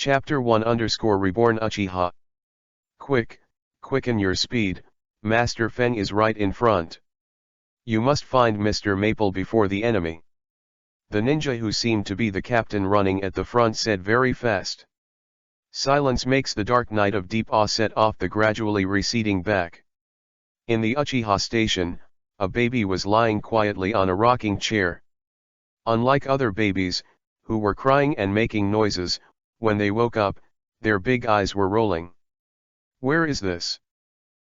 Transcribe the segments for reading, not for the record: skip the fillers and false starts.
Chapter 1-Reborn Uchiha. Quicken your speed, Master Feng is right in front. You must find Mr. Maple before the enemy. The ninja who seemed to be the captain running at the front said very fast. Silence makes the dark night of deep awe set off the gradually receding back. In the Uchiha station, a baby was lying quietly on a rocking chair. Unlike other babies, who were crying and making noises, when they woke up, their big eyes were rolling. Where is this?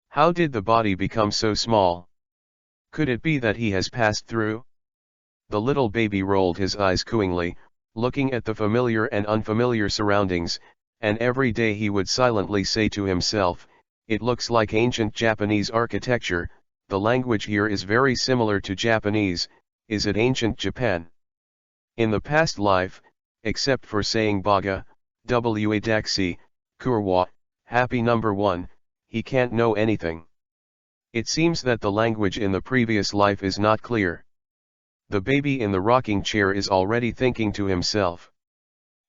How did the body become so small? Could it be that he has passed through? The little baby rolled his eyes cooingly, looking at the familiar and unfamiliar surroundings, and every day he would silently say to himself, "It looks like ancient Japanese architecture, the language here is very similar to Japanese, is it ancient Japan?" In the past life, except for saying Baga, Wa Daxi, Kurwa, happy number 1, he can't know anything. It seems that the language in the previous life is not clear. The baby in the rocking chair is already thinking to himself.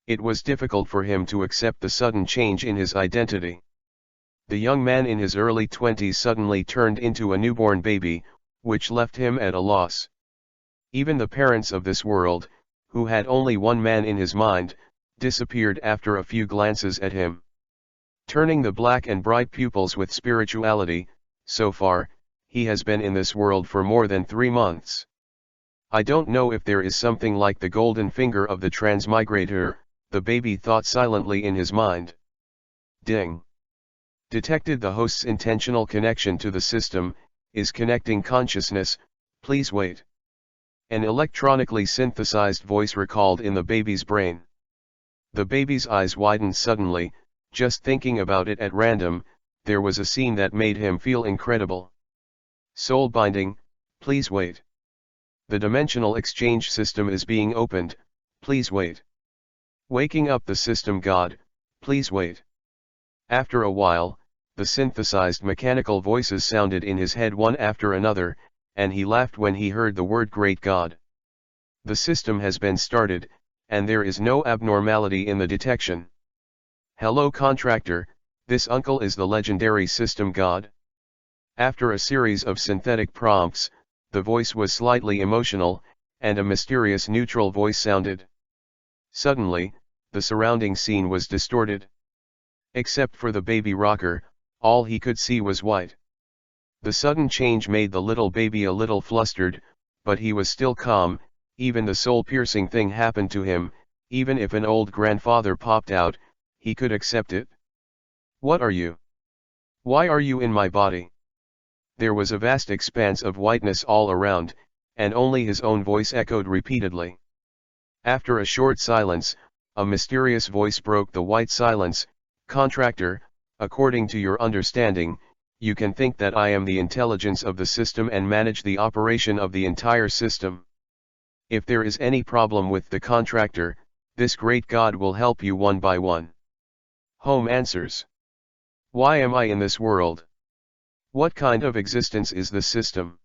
It was difficult for him to accept the sudden change in his identity. The young man in his early 20s suddenly turned into a newborn baby, which left him at a loss. Even the parents of this world, who had only one man in his mind, disappeared after a few glances at him. Turning the black and bright pupils with spirituality, so far, he has been in this world for more than 3 months. I don't know if there is something like the golden finger of the transmigrator, the baby thought silently in his mind. Ding. Detected the host's intentional connection to the system, is connecting consciousness, please wait. An electronically synthesized voice recalled in the baby's brain. The baby's eyes widened suddenly, just thinking about it at random, there was a scene that made him feel incredible. Soul binding, please wait. The dimensional exchange system is being opened, please wait. Waking up the system god, please wait. After a while, the synthesized mechanical voices sounded in his head one after another, and he laughed when he heard the word Great God. The system has been started, and there is no abnormality in the detection. Hello contractor, this uncle is the legendary system god? After a series of synthetic prompts, the voice was slightly emotional, and a mysterious neutral voice sounded. Suddenly, the surrounding scene was distorted. Except for the baby rocker, all he could see was white. The sudden change made the little baby a little flustered, but he was still calm. Even the soul-piercing thing happened to him, even if an old grandfather popped out, he could accept it. What are you? Why are you in my body? There was a vast expanse of whiteness all around, and only his own voice echoed repeatedly. After a short silence, a mysterious voice broke the white silence. Contractor, according to your understanding, you can think that I am the intelligence of the system and manage the operation of the entire system. If there is any problem with the contractor, this great God will help you one by one. Home answers. Why am I in this world? What kind of existence is the system?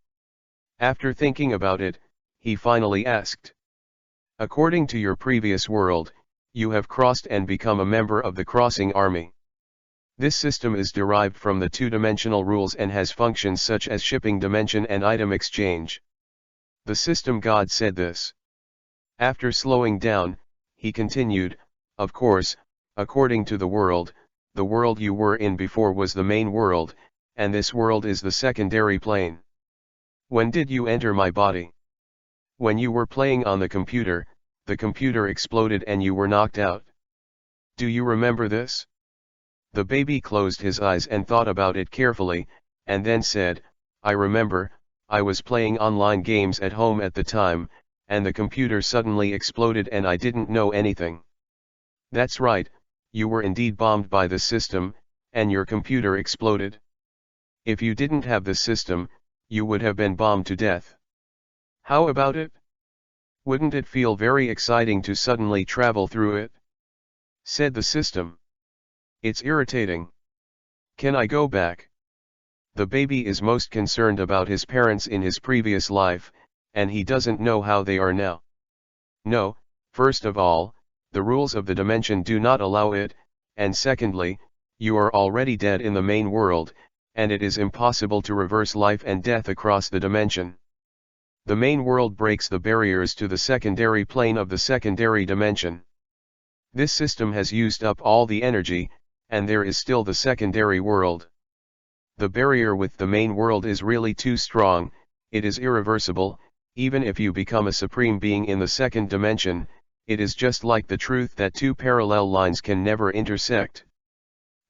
After thinking about it, he finally asked. According to your previous world, you have crossed and become a member of the crossing army. This system is derived from the two-dimensional rules and has functions such as shipping dimension and item exchange. The system god said this. After slowing down, he continued, of course, according to the world you were in before was the main world, and this world is the secondary plane. When did you enter my body? When you were playing on the computer exploded and you were knocked out. Do you remember this? The baby closed his eyes and thought about it carefully, and then said, I remember, I was playing online games at home at the time, and the computer suddenly exploded and I didn't know anything. That's right, you were indeed bombed by the system, and your computer exploded. If you didn't have the system, you would have been bombed to death. How about it? Wouldn't it feel very exciting to suddenly travel through it? Said the system. It's irritating. Can I go back? The baby is most concerned about his parents in his previous life, and he doesn't know how they are now. No, first of all, The rules of the dimension do not allow it, and secondly, you are already dead in the main world, and it is impossible to reverse life and death across the dimension. The main world breaks the barriers to the secondary plane of the secondary dimension. This system has used up all the energy, and there is still the secondary world. The barrier with the main world is really too strong, it is irreversible. Even if you become a supreme being in the second dimension, it is just like the truth that two parallel lines can never intersect.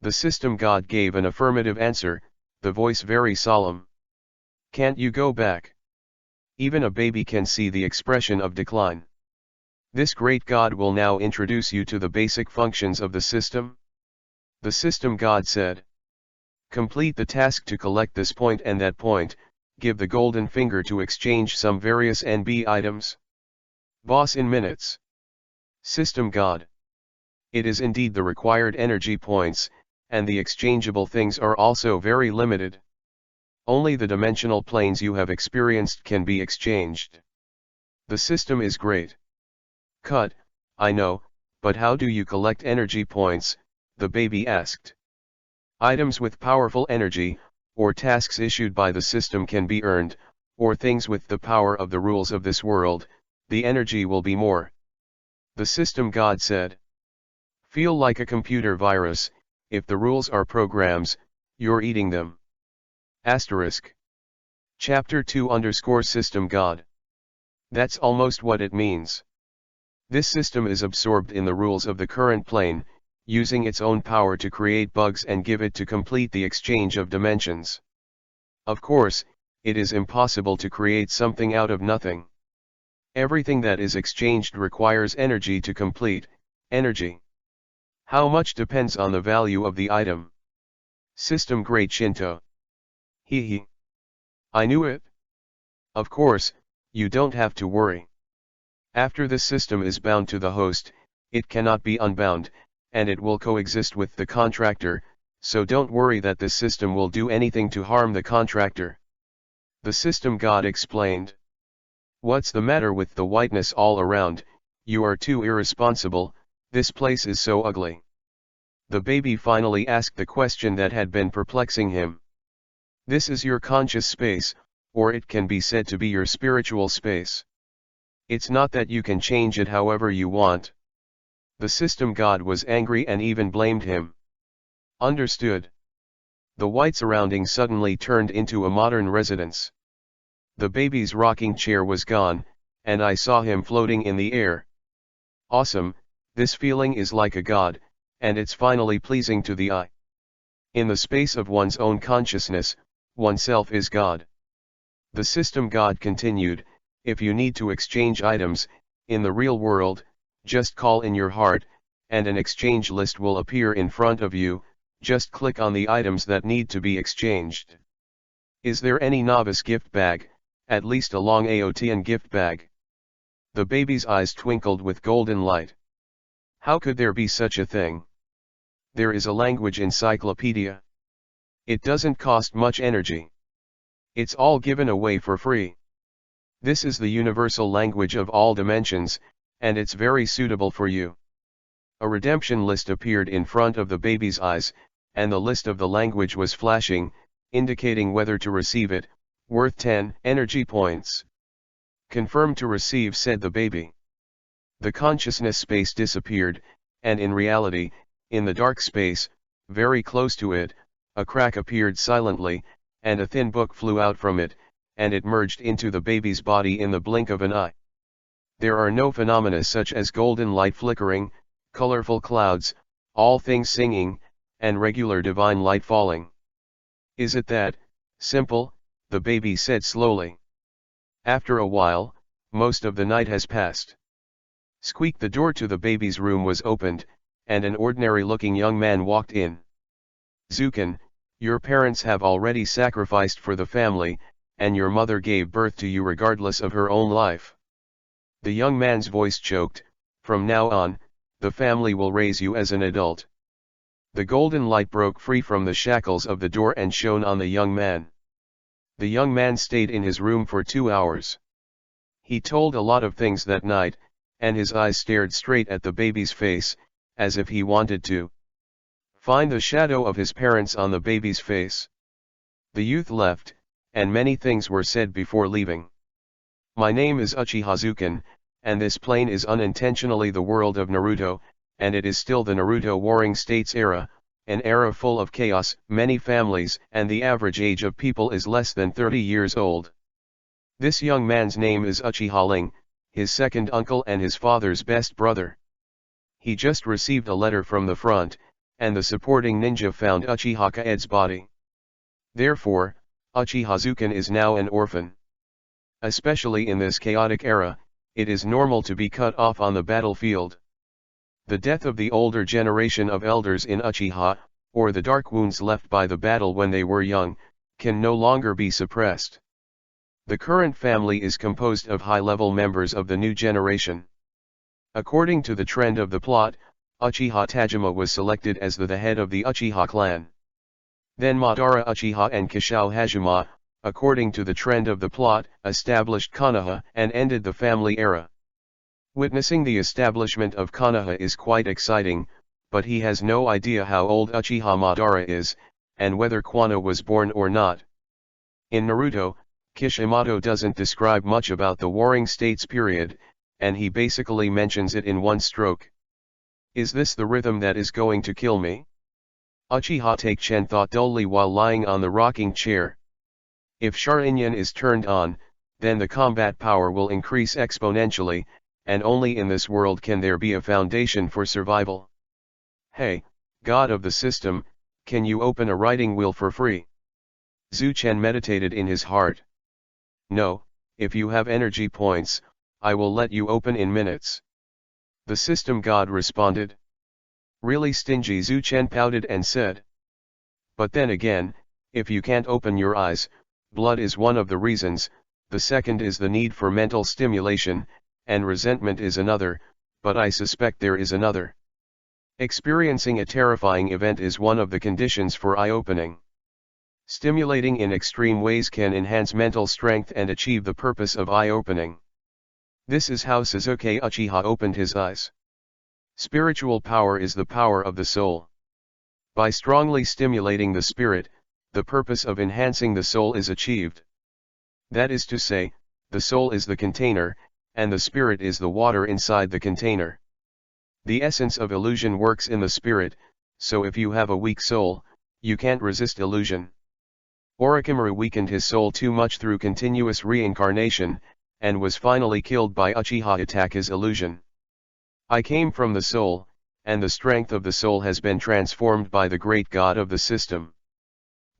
The system god gave an affirmative answer, the voice very solemn. Can't you go back? Even a baby can see the expression of decline. This great god will now introduce you to the basic functions of the system. The system god said. Complete the task to collect this point and that point, give the golden finger to exchange some various NB items. Boss in minutes. System god. It is indeed the required energy points, and the exchangeable things are also very limited. Only the dimensional planes you have experienced can be exchanged. The system is great. Cut, I know, but how do you collect energy points? The baby asked. Items with powerful energy, or tasks issued by the system can be earned, or things with the power of the rules of this world, the energy will be more. The system god said. Feel like a computer virus, if the rules are programs, you're eating them. Asterisk. Chapter 2 _ System God. That's almost what it means. This system is absorbed in the rules of the current plane, using its own power to create bugs and give it to complete the exchange of dimensions. Of course, it is impossible to create something out of nothing. Everything that is exchanged requires energy to complete, energy. How much depends on the value of the item. System Great Shinto. Hee. I knew it. Of course, you don't have to worry. After this system is bound to the host, it cannot be unbound, and it will coexist with the contractor, so don't worry that this system will do anything to harm the contractor. The system god explained. What's the matter with the whiteness all around? You are too irresponsible, this place is so ugly. The baby finally asked the question that had been perplexing him. This is your conscious space, or it can be said to be your spiritual space. It's not that you can change it however you want. The system god was angry and even blamed him. Understood. The white surrounding suddenly turned into a modern residence. The baby's rocking chair was gone, and I saw him floating in the air. Awesome, this feeling is like a god, and it's finally pleasing to the eye. In the space of one's own consciousness, oneself is God. The system god continued, if you need to exchange items, in the real world, just call in your heart, and an exchange list will appear in front of you, just click on the items that need to be exchanged. Is there any novice gift bag, at least a long AOTN gift bag? The baby's eyes twinkled with golden light. How could there be such a thing? There is a language encyclopedia. It doesn't cost much energy. It's all given away for free. This is the universal language of all dimensions, and it's very suitable for you. A redemption list appeared in front of the baby's eyes, and the list of the language was flashing, indicating whether to receive it, worth 10 energy points. Confirm to receive, said the baby. The consciousness space disappeared, and in reality, in the dark space, very close to it, a crack appeared silently, and a thin book flew out from it, and it merged into the baby's body in the blink of an eye. There are no phenomena such as golden light flickering, colorful clouds, all things singing, and regular divine light falling. Is it that simple? The baby said slowly. After a while, most of the night has passed. Squeak! The door to the baby's room was opened, and an ordinary-looking young man walked in. Zukin, your parents have already sacrificed for the family, and your mother gave birth to you regardless of her own life. The young man's voice choked. From now on, the family will raise you as an adult. The golden light broke free from the shackles of the door and shone on the young man. The young man stayed in his room for 2 hours. He told a lot of things that night, and his eyes stared straight at the baby's face, as if he wanted to find the shadow of his parents on the baby's face. The youth left, and many things were said before leaving. My name is Uchiha Zuken, and this plane is unintentionally the world of Naruto, and it is still the Naruto Warring States era, an era full of chaos, many families, and the average age of people is less than 30 years old. This young man's name is Uchiha Ling, his second uncle and his father's best brother. He just received a letter from the front, and the supporting ninja found Uchiha Kaed's body. Therefore, Uchiha Zuken is now an orphan. Especially in this chaotic era, it is normal to be cut off on the battlefield. The death of the older generation of elders in Uchiha, or the dark wounds left by the battle when they were young, can no longer be suppressed. The current family is composed of high-level members of the new generation. According to the trend of the plot, Uchiha Tajima was selected as the head of the Uchiha clan. Then Madara Uchiha and Kishou Hajime, according to the trend of the plot, established Konoha and ended the family era. Witnessing the establishment of Konoha is quite exciting, but he has no idea how old Uchiha Madara is, and whether Konoha was born or not. In Naruto, Kishimoto doesn't describe much about the Warring States period, and he basically mentions it in one stroke. Is this the rhythm that is going to kill me? Uchiha Take-chen thought dully while lying on the rocking chair. If Sharingan is turned on, then the combat power will increase exponentially, and only in this world can there be a foundation for survival. Hey, God of the system, can you open a writing wheel for free? Zuchen meditated in his heart. No, if you have energy points, I will let you open in minutes. The system god responded. Really stingy, Zuchen pouted and said. But then again, if you can't open your eyes, blood is one of the reasons, the second is the need for mental stimulation, and resentment is another, but I suspect there is another. Experiencing a terrifying event is one of the conditions for eye-opening. Stimulating in extreme ways can enhance mental strength and achieve the purpose of eye-opening. This is how Sasuke Uchiha opened his eyes. Spiritual power is the power of the soul. By strongly stimulating the spirit, the purpose of enhancing the soul is achieved. That is to say, the soul is the container, and the spirit is the water inside the container. The essence of illusion works in the spirit, so if you have a weak soul, you can't resist illusion. Orochimaru weakened his soul too much through continuous reincarnation, and was finally killed by Uchiha Itake's illusion. I came from the soul, and the strength of the soul has been transformed by the great god of the system.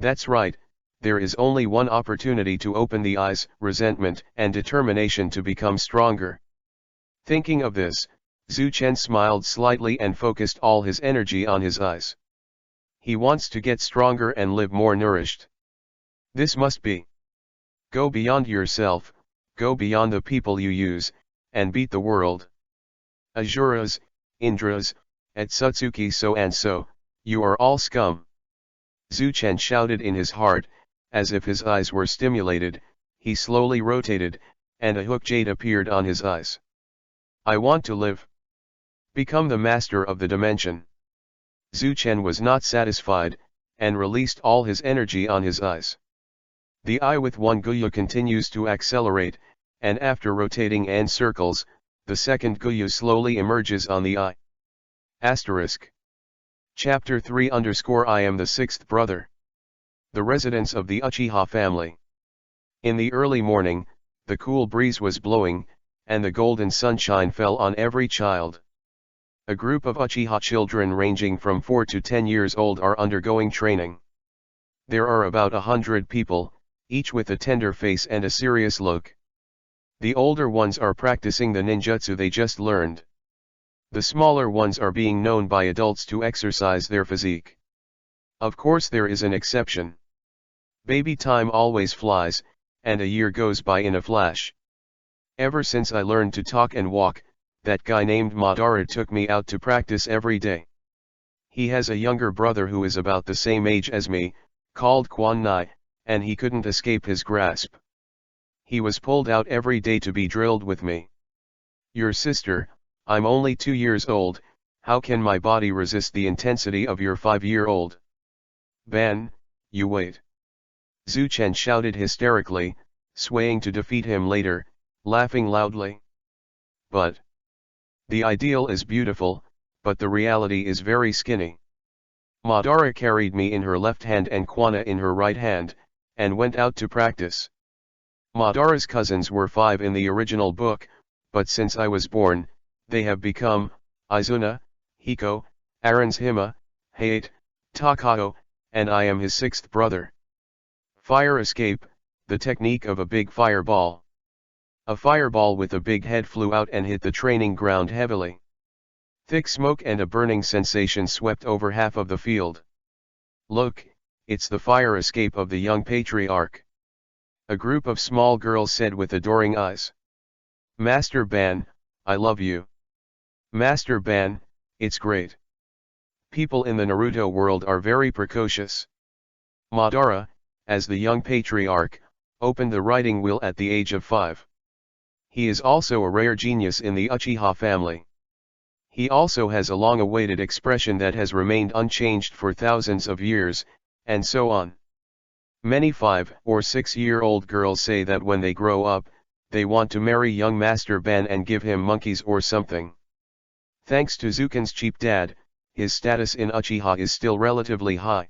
That's right, there is only one opportunity to open the eyes, resentment and determination to become stronger. Thinking of this, Zuchen smiled slightly and focused all his energy on his eyes. He wants to get stronger and live more nourished. This must be. Go beyond yourself, go beyond the people you use, and beat the world. Asuras, Indras, Atsutsuki so and so, you are all scum. Zuchen shouted in his heart, as if his eyes were stimulated, he slowly rotated, and a hook jade appeared on his eyes. I want to live. Become the master of the dimension. Zuchen was not satisfied, and released all his energy on his eyes. The eye with one Guya continues to accelerate, and after rotating n circles, the second Guya slowly emerges on the eye. Asterisk. Chapter 3_ I am the sixth brother. The residence of the Uchiha family. In the early morning, the cool breeze was blowing, and the golden sunshine fell on every child. A group of Uchiha children ranging from 4 to 10 years old are undergoing training. There are about 100 people, each with a tender face and a serious look. The older ones are practicing the ninjutsu they just learned. The smaller ones are being known by adults to exercise their physique. Of course there is an exception. Baby time always flies, and a year goes by in a flash. Ever since I learned to talk and walk, that guy named Madara took me out to practice every day. He has a younger brother who is about the same age as me, called Kwanai, and he couldn't escape his grasp. He was pulled out every day to be drilled with me. Your sister, I'm only 2 years old, how can my body resist the intensity of your 5-year-old? Ban, you wait. Zhu Chen shouted hysterically, swaying to defeat him later, laughing loudly. But the ideal is beautiful, but the reality is very skinny. Madara carried me in her left hand and Kwana in her right hand, and went out to practice. Madara's cousins were 5 in the original book, but since I was born, they have become, Izuna, Hiko, Aaron's Hima, Hayate, Takao, and I am his 6th brother. Fire escape, the technique of a big fireball. A fireball with a big head flew out and hit the training ground heavily. Thick smoke and a burning sensation swept over half of the field. Look, it's the fire escape of the young patriarch. A group of small girls said with adoring eyes. Master Ban, I love you. Master Ban, it's great. People in the Naruto world are very precocious. Madara, as the young patriarch, opened the writing wheel at the age of 5. He is also a rare genius in the Uchiha family. He also has a long-awaited expression that has remained unchanged for thousands of years, and so on. Many 5 or 6-year-old girls say that when they grow up, they want to marry young Master Ban and give him monkeys or something. Thanks to Zuken's cheap dad, his status in Uchiha is still relatively high.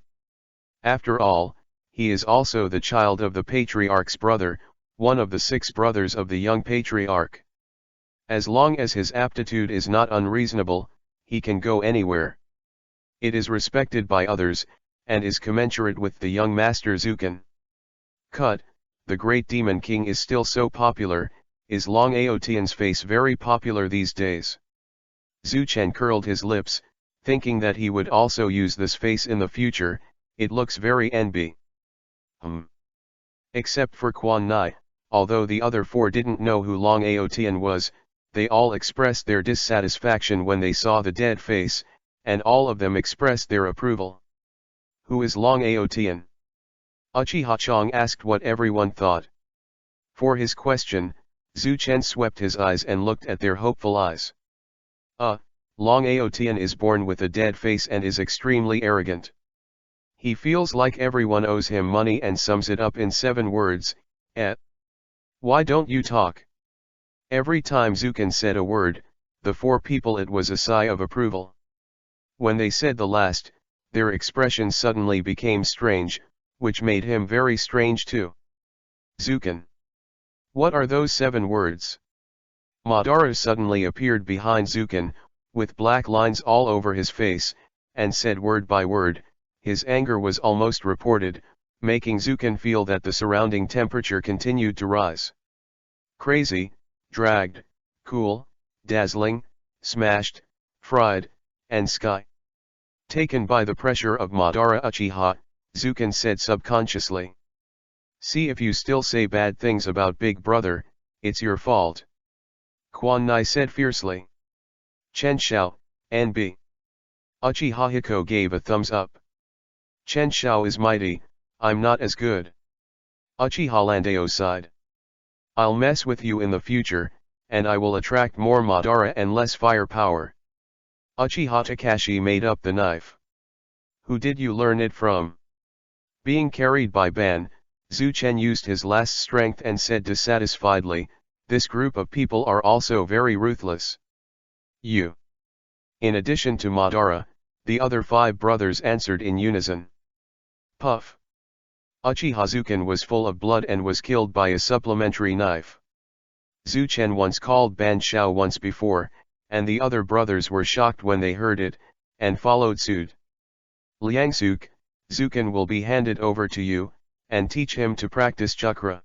After all, he is also the child of the Patriarch's brother, one of the 6 brothers of the young Patriarch. As long as his aptitude is not unreasonable, he can go anywhere. It is respected by others, and is commensurate with the young Master Zuken. Cut, the great demon king is still so popular, is Long Aotian's face very popular these days? Zhu Chen curled his lips, thinking that he would also use this face in the future, it looks very NB. Except for Quan Nai, although the other 4 didn't know who Long Aotian was, they all expressed their dissatisfaction when they saw the dead face, and all of them expressed their approval. Who is Long Aotian? Uchiha Chong asked what everyone thought. For his question, Zhu Chen swept his eyes and looked at their hopeful eyes. Long Aotian is born with a dead face and is extremely arrogant. He feels like everyone owes him money and sums it up in 7 words, Why don't you talk? Every time Zuken said a word, the 4 people it was a sigh of approval. When they said the last, their expressions suddenly became strange, which made him very strange too. Zuken. What are those 7 words? Madara suddenly appeared behind Zuken, with black lines all over his face, and said word by word, his anger was almost reported, making Zuken feel that the surrounding temperature continued to rise. Crazy, dragged, cool, dazzling, smashed, fried, and sky. Taken by the pressure of Madara Uchiha, Zuken said subconsciously. See, if you still say bad things about Big Brother, it's your fault. Quan Nai said fiercely. Chen Xiao, NB. Uchiha Hiko gave a thumbs up. Chen Xiao is mighty, I'm not as good. Uchiha Landao sighed. I'll mess with you in the future, and I will attract more Madara and less firepower. Uchiha Takashi made up the knife. Who did you learn it from? Being carried by Ban, Zhu Chen used his last strength and said dissatisfiedly, this group of people are also very ruthless. You. In addition to Madara, the other 5 brothers answered in unison. Puff. Uchiha Zuken was full of blood and was killed by a supplementary knife. Zhu Chen once called Ban Xiao once before, and the other brothers were shocked when they heard it, and followed suit. Liangsuk, Zuken will be handed over to you, and teach him to practice chakra.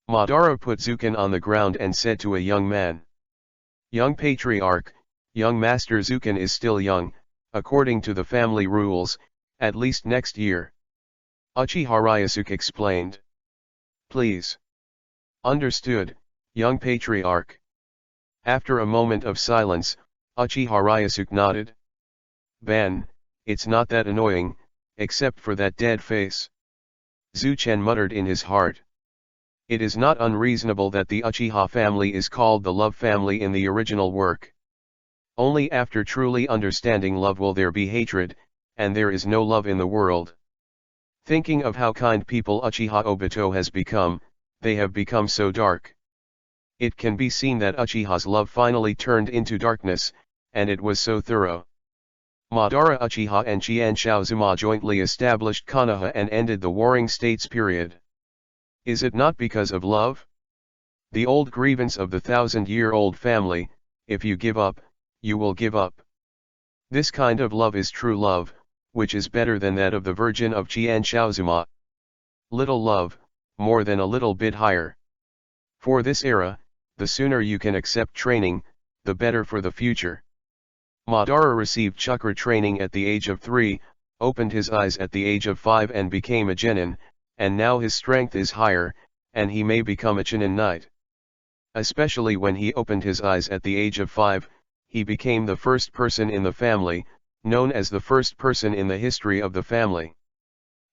Madara put Zuken on the ground and said to a young man. Young Patriarch, young Master Zuken is still young, according to the family rules, at least next year. Uchiha Ryusuke explained. Please. Understood, young Patriarch. After a moment of silence, Uchiha Ryusuke nodded. Ban, it's not that annoying, except for that dead face. Zhu Chen muttered in his heart. It is not unreasonable that the Uchiha family is called the love family in the original work. Only after truly understanding love will there be hatred, and there is no love in the world. Thinking of how kind people Uchiha Obito has become, they have become so dark. It can be seen that Uchiha's love finally turned into darkness, and it was so thorough. Madara Uchiha and Qian Shaozuma jointly established Konoha and ended the Warring States period. Is it not because of love? The old grievance of the 1,000-year-old family, if you give up, you will give up. This kind of love is true love, which is better than that of the Virgin of Qian Shaozuma. Little love, more than a little bit higher. For this era, the sooner you can accept training, the better for the future. Madara received chakra training at the age of 3, opened his eyes at the age of 5 and became a genin, and now his strength is higher, and he may become a Chunin knight. Especially when he opened his eyes at the age of 5, he became the first person in the family, known as the first person in the history of the family.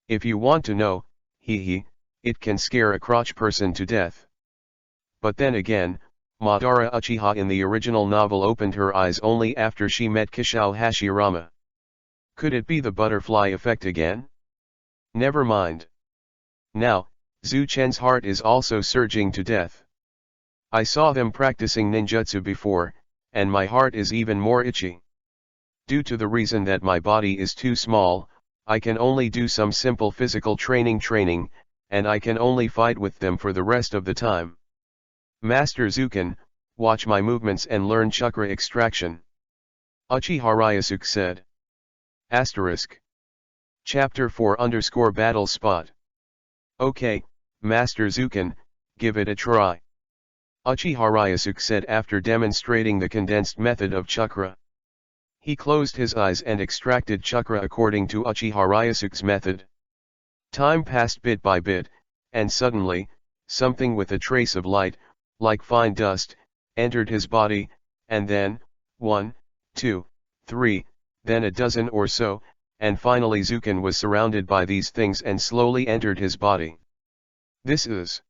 If you want to know, it can scare a crotch person to death. But then again, Madara Uchiha in the original novel opened her eyes only after she met Kishou Hashirama. Could it be the butterfly effect again? Never mind. Now, Zuchen's heart is also surging to death. I saw them practicing ninjutsu before, and my heart is even more itchy. Due to the reason that my body is too small, I can only do some simple physical training, and I can only fight with them for the rest of the time. Master Zuken, watch my movements and learn chakra extraction. Uchiha Ryusuke said. Chapter 4 Battle Spot. Okay, Master Zuken, give it a try. Uchiha Ryusuke said after demonstrating the condensed method of chakra. He closed his eyes and extracted chakra according to Uchiha Ryusuke's method. Time passed bit by bit, and suddenly, something with a trace of light, like fine dust, entered his body, and then, 1, 2, 3, then a dozen or so, and finally Zuken was surrounded by these things and slowly entered his body. Is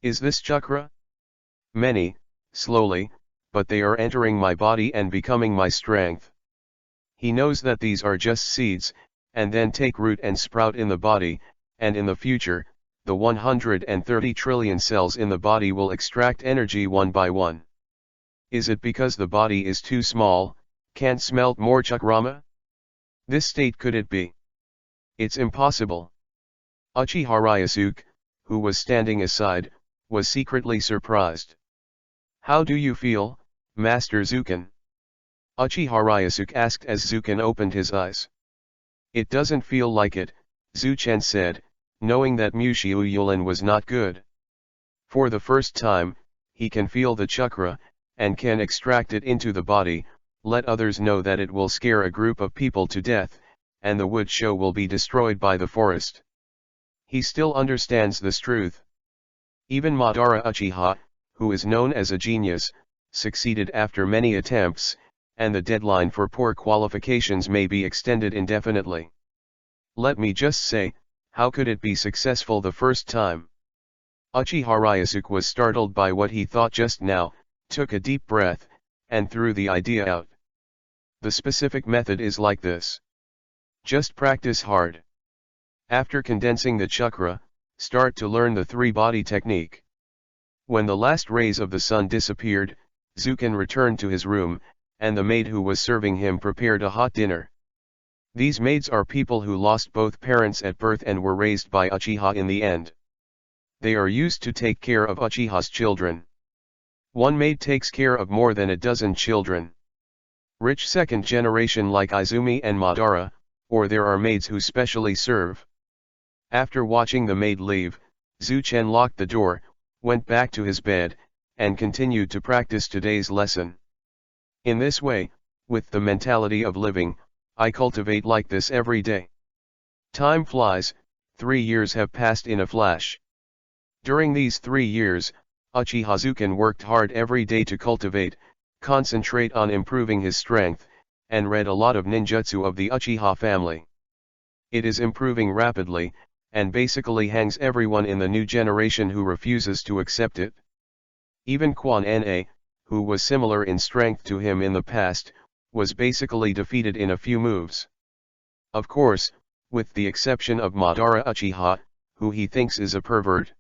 this chakra? Many, slowly, but they are entering my body and becoming my strength. He knows that these are just seeds, and then take root and sprout in the body, and in the future, the 130 trillion cells in the body will extract energy one by one. Is it because the body is too small, can't smelt more chakrama? This state could it be? It's impossible. Uchiha Ryusuke, who was standing aside, was secretly surprised. How do you feel, Master Zuken? Uchiha Ryusuke asked as Zuken opened his eyes. It doesn't feel like it, Zuchen said, knowing that Mushiu Yulin was not good. For the first time, he can feel the chakra, and can extract it into the body, let others know that it will scare a group of people to death, and the wood show will be destroyed by the forest. He still understands this truth. Even Madara Uchiha, who is known as a genius, succeeded after many attempts, and the deadline for poor qualifications may be extended indefinitely. Let me just say, how could it be successful the first time? Uchiha Ryusuke was startled by what he thought just now, took a deep breath, and threw the idea out. The specific method is like this. Just practice hard. After condensing the chakra, start to learn the three-body technique. When the last rays of the sun disappeared, Zuken returned to his room, and the maid who was serving him prepared a hot dinner. These maids are people who lost both parents at birth and were raised by Uchiha in the end. They are used to take care of Uchiha's children. One maid takes care of more than a dozen children. Rich second generation like Izumi and Madara, or there are maids who specially serve. After watching the maid leave, Zuchen locked the door, went back to his bed, and continued to practice today's lesson. In this way, with the mentality of living, I cultivate like this every day. Time flies, 3 years have passed in a flash. During these 3 years, Uchiha Zuken worked hard every day to cultivate, concentrate on improving his strength, and read a lot of ninjutsu of the Uchiha family. It is improving rapidly, and basically hangs everyone in the new generation who refuses to accept it. Even Quan Na, who was similar in strength to him in the past, was basically defeated in a few moves. Of course, with the exception of Madara Uchiha, who he thinks is a pervert.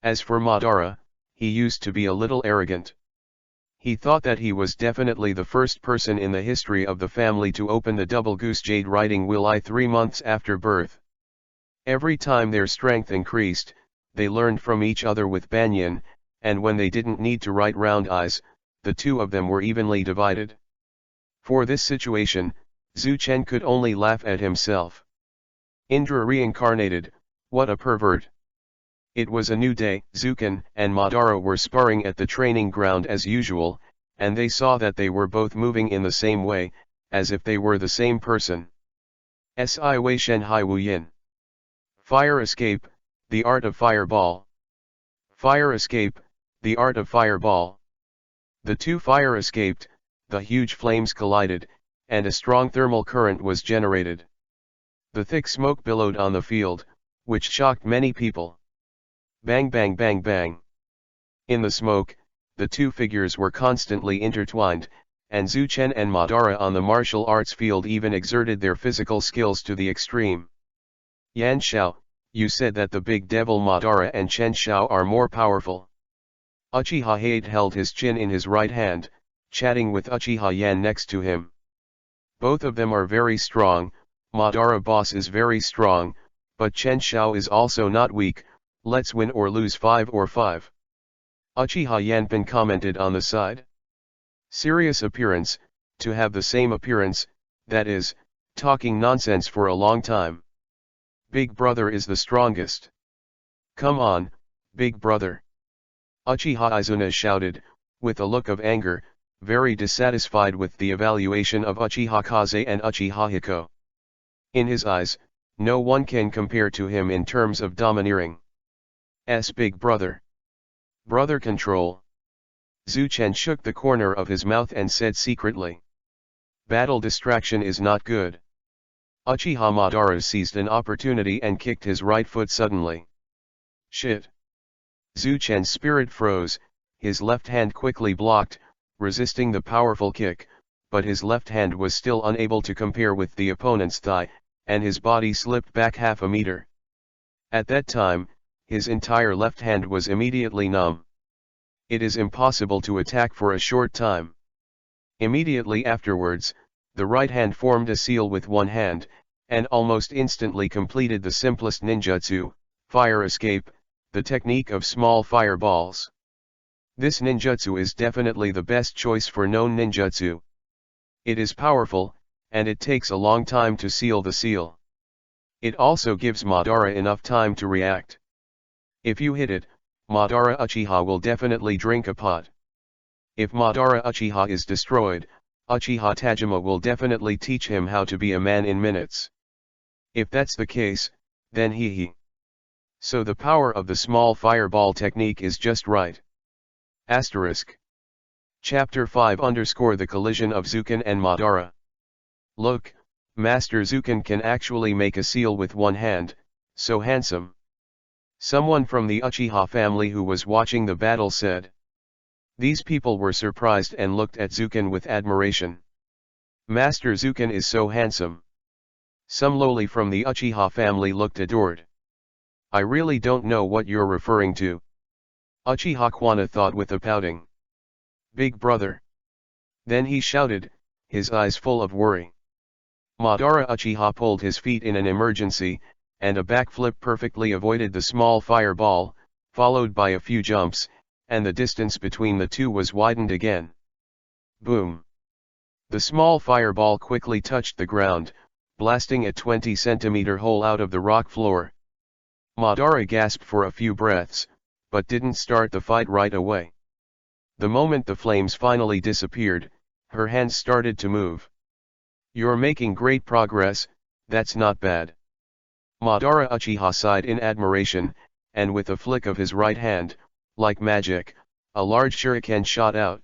As for Madara, he used to be a little arrogant. He thought that he was definitely the first person in the history of the family to open the double goose jade writing will 3 months after birth. Every time their strength increased, they learned from each other with banyan, and when they didn't need to write round eyes, the two of them were evenly divided. For this situation, Zhu Chen could only laugh at himself. Indra reincarnated, what a pervert. It was a new day. Zukan and Madara were sparring at the training ground as usual, and they saw that they were both moving in the same way, as if they were the same person. Si Wei Shen Hai Wu Yin. Fire escape, the art of fireball. Fire escape, the art of fireball. The two fire escaped, the huge flames collided, and a strong thermal current was generated. The thick smoke billowed on the field, which shocked many people. Bang bang bang bang. In the smoke, the two figures were constantly intertwined, and Zhu Chen and Madara on the martial arts field even exerted their physical skills to the extreme. Yan Xiao, you said that the big devil Madara and Chen Xiao are more powerful. Uchiha Hade held his chin in his right hand, chatting with Uchiha Yan next to him. Both of them are very strong. Madara boss is very strong, but Chen Xiao is also not weak. Let's win or lose 5 or 5. Uchiha Yanpin commented on the side. Serious appearance, to have the same appearance, that is, talking nonsense for a long time. Big brother is the strongest. Come on, big brother. Uchiha Izuna shouted, with a look of anger, very dissatisfied with the evaluation of Uchiha Kaze and Uchiha Hiko. In his eyes, no one can compare to him in terms of domineering. Big brother. Brother control. Zhu Chen shook the corner of his mouth and said secretly. Battle distraction is not good. Uchiha Madara seized an opportunity and kicked his right foot suddenly. Shit. Zhu Chen's spirit froze, his left hand quickly blocked, resisting the powerful kick, but his left hand was still unable to compare with the opponent's thigh, and his body slipped back half a meter. At that time, his entire left hand was immediately numb. It is impossible to attack for a short time. Immediately afterwards, the right hand formed a seal with one hand, and almost instantly completed the simplest ninjutsu, fire escape, the technique of small fireballs. This ninjutsu is definitely the best choice for known ninjutsu. It is powerful, and it takes a long time to seal the seal. It also gives Madara enough time to react. If you hit it, Madara Uchiha will definitely drink a pot. If Madara Uchiha is destroyed, Uchiha Tajima will definitely teach him how to be a man in minutes. If that's the case, then he. So the power of the small fireball technique is just right. Asterisk. Chapter 5 _ The collision of Zukan and Madara. Look, Master Zukan can actually make a seal with one hand, so handsome. Someone from the Uchiha family who was watching the battle said. These people were surprised and looked at Zukan with admiration. Master Zukan is so handsome. Some lowly from the Uchiha family looked adored. I really don't know what you're referring to. Uchiha Kwana thought with a pouting. Big brother. Then he shouted, his eyes full of worry. Madara Uchiha pulled his feet in an emergency, and a backflip perfectly avoided the small fireball, followed by a few jumps, and the distance between the two was widened again. Boom! The small fireball quickly touched the ground, blasting a 20-centimeter hole out of the rock floor. Madara gasped for a few breaths, but didn't start the fight right away. The moment the flames finally disappeared, her hands started to move. You're making great progress, that's not bad. Madara Uchiha sighed in admiration, and with a flick of his right hand, like magic, a large shuriken shot out.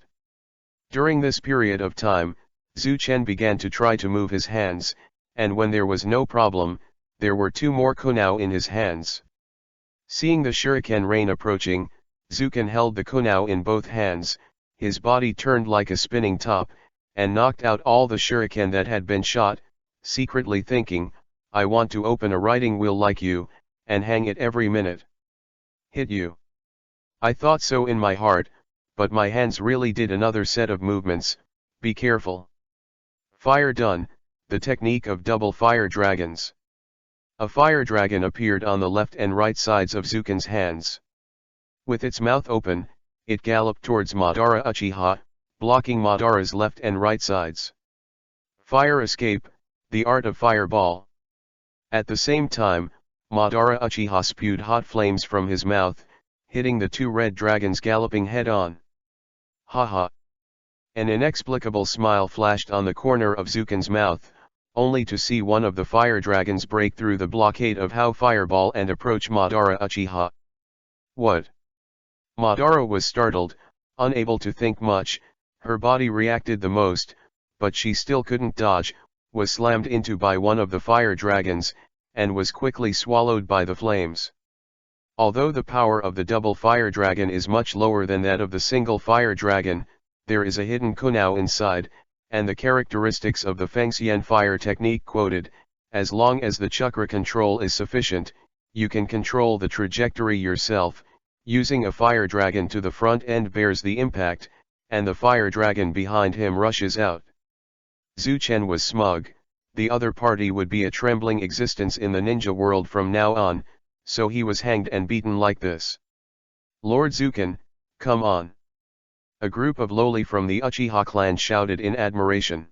During this period of time, Zhu Chen began to try to move his hands, and when there was no problem, there were 2 more kunao in his hands. Seeing the shuriken rain approaching, Zuken held the kunao in both hands, his body turned like a spinning top, and knocked out all the shuriken that had been shot, secretly thinking, I want to open a riding wheel like you, and hang it every minute. Hit you. I thought so in my heart, but my hands really did another set of movements, be careful. Fire done, the technique of double fire dragons. A fire dragon appeared on the left and right sides of Zuken's hands. With its mouth open, it galloped towards Madara Uchiha, blocking Madara's left and right sides. Fire escape, the art of fireball. At the same time, Madara Uchiha spewed hot flames from his mouth, hitting the 2 red dragons galloping head-on. Haha. An inexplicable smile flashed on the corner of Zuken's mouth, only to see one of the fire dragons break through the blockade of How Fireball and approach Madara Uchiha. What? Madara was startled, unable to think much, her body reacted the most, but she still couldn't dodge, was slammed into by one of the fire dragons, and was quickly swallowed by the flames. Although the power of the double fire dragon is much lower than that of the single fire dragon, there is a hidden kunao inside, and the characteristics of the Fengxian fire technique quoted, as long as the chakra control is sufficient, you can control the trajectory yourself, using a fire dragon to the front end bears the impact, and the fire dragon behind him rushes out. Zuchen was smug, the other party would be a trembling existence in the ninja world from now on, so he was hanged and beaten like this. Lord Zuken, come on. A group of loli from the Uchiha clan shouted in admiration.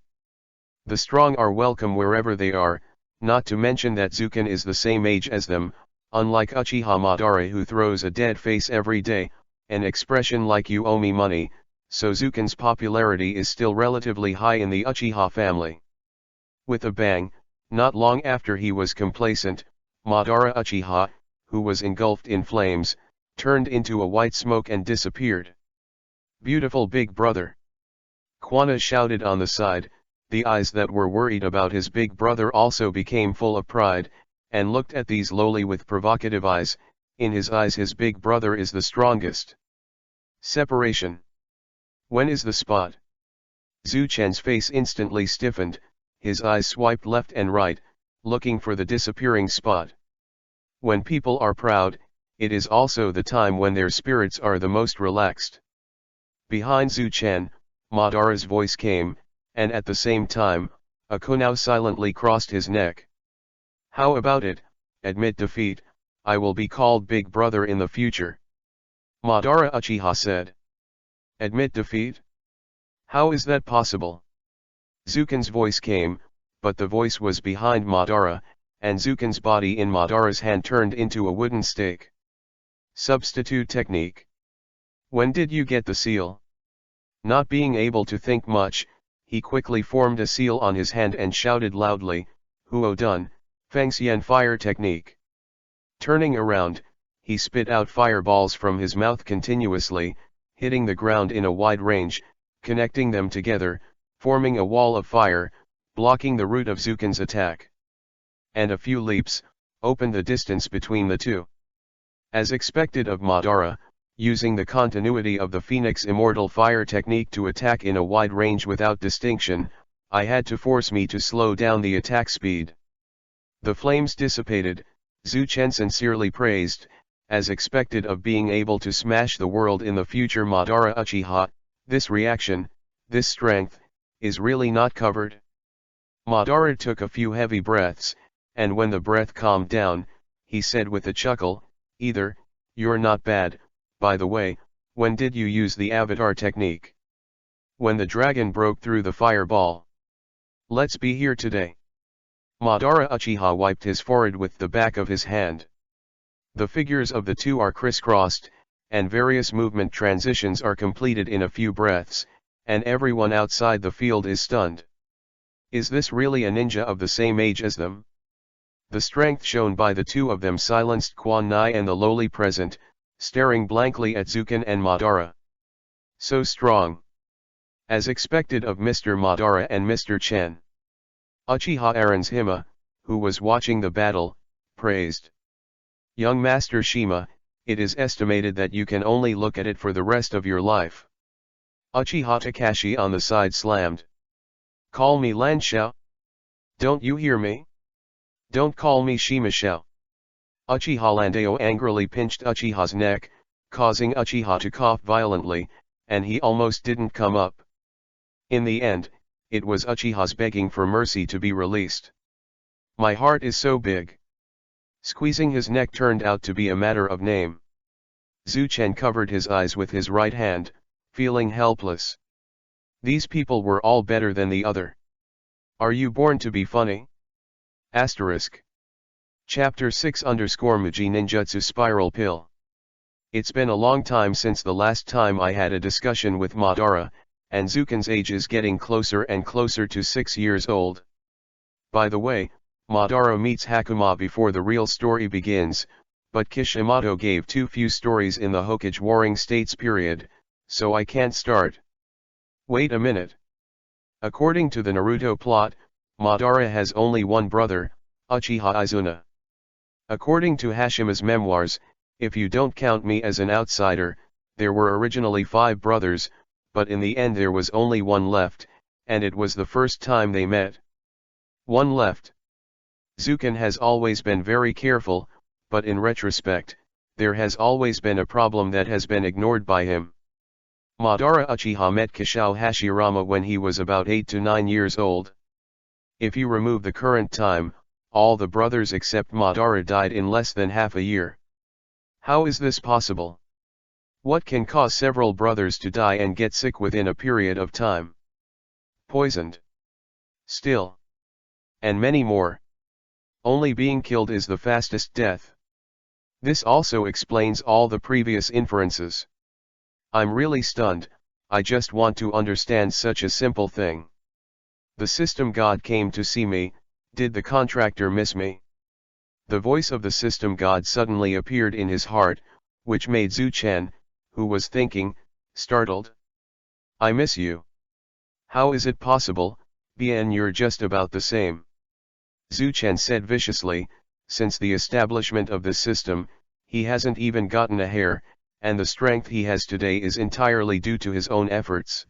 The strong are welcome wherever they are, not to mention that Zuken is the same age as them, unlike Uchiha Madara who throws a dead face every day, an expression like you owe me money, so Zuken's popularity is still relatively high in the Uchiha family. With a bang, not long after he was complacent, Madara Uchiha, who was engulfed in flames, turned into a white smoke and disappeared. Beautiful big brother. Kwana shouted on the side, the eyes that were worried about his big brother also became full of pride, and looked at these lowly with provocative eyes, in his eyes his big brother is the strongest. Separation. When is the spot? Zuchen's face instantly stiffened, his eyes swiped left and right, looking for the disappearing spot. When people are proud, it is also the time when their spirits are the most relaxed. Behind Zuchen, Madara's voice came, and at the same time, a kunao silently crossed his neck. How about it, admit defeat, I will be called Big Brother in the future. Madara Uchiha said. Admit defeat? How is that possible? Zuken's voice came, but the voice was behind Madara, and Zuken's body in Madara's hand turned into a wooden stake. Substitute technique. When did you get the seal? Not being able to think much, he quickly formed a seal on his hand and shouted loudly, Huo done, Fengxian fire technique. Turning around, he spit out fireballs from his mouth continuously, hitting the ground in a wide range, connecting them together, forming a wall of fire, blocking the route of Zuken's attack. And a few leaps, opened the distance between the two. As expected of Madara, using the continuity of the Phoenix Immortal Fire technique to attack in a wide range without distinction, I had to force me to slow down the attack speed. The flames dissipated, Zuchen sincerely praised, as expected of being able to smash the world in the future Madara Uchiha, this reaction, this strength, is really not covered. Madara took a few heavy breaths, and when the breath calmed down, he said with a chuckle, either, you're not bad, by the way, when did you use the avatar technique? When the dragon broke through the fireball. Let's be here today. Madara Uchiha wiped his forehead with the back of his hand. The figures of the two are crisscrossed, and various movement transitions are completed in a few breaths, and everyone outside the field is stunned. Is this really a ninja of the same age as them? The strength shown by the two of them silenced Quan Nai and the lowly present, staring blankly at Zuken and Madara. So strong. As expected of Mr. Madara and Mr. Chen. Uchiha Aran's Hima, who was watching the battle, praised. Young Master Shima, it is estimated that you can only look at it for the rest of your life. Uchiha Takashi on the side slammed. Call me Lanshao? Don't you hear me? Don't call me Shimashao. Uchiha Landao angrily pinched Uchiha's neck, causing Uchiha to cough violently, and he almost didn't come up. In the end, it was Uchiha's begging for mercy to be released. My heart is so big. Squeezing his neck turned out to be a matter of name. Zuchen covered his eyes with his right hand, feeling helpless. These people were all better than the other. Are you born to be funny? Asterisk. Chapter 6 Muji Ninjutsu Spiral Pill. It's been a long time since the last time I had a discussion with Madara, and Zuken's age is getting closer and closer to 6 years old. By the way, Madara meets Hakuma before the real story begins, but Kishimoto gave too few stories in the Hokage Warring States period, so I can't start. Wait a minute. According to the Naruto plot, Madara has only one brother, Uchiha Izuna. According to Hashima's memoirs, if you don't count me as an outsider, there were originally 5 brothers, but in the end there was only one left, and it was the first time they met. One left. Zuken has always been very careful, but in retrospect, there has always been a problem that has been ignored by him. Madara Uchiha met Kishao Hashirama when he was about 8 to 9 years old. If you remove the current time, all the brothers except Madara died in less than half a year. How is this possible? What can cause several brothers to die and get sick within a period of time? Poisoned. Still. And many more. Only being killed is the fastest death. This also explains all the previous inferences. I'm really stunned, I just want to understand such a simple thing. The system god came to see me, did the contractor miss me? The voice of the system god suddenly appeared in his heart, which made Zuchen, who was thinking, startled. I miss you. How is it possible, Bien, you're just about the same. Zuchen said viciously, since the establishment of this system, he hasn't even gotten a hair, and the strength he has today is entirely due to his own efforts.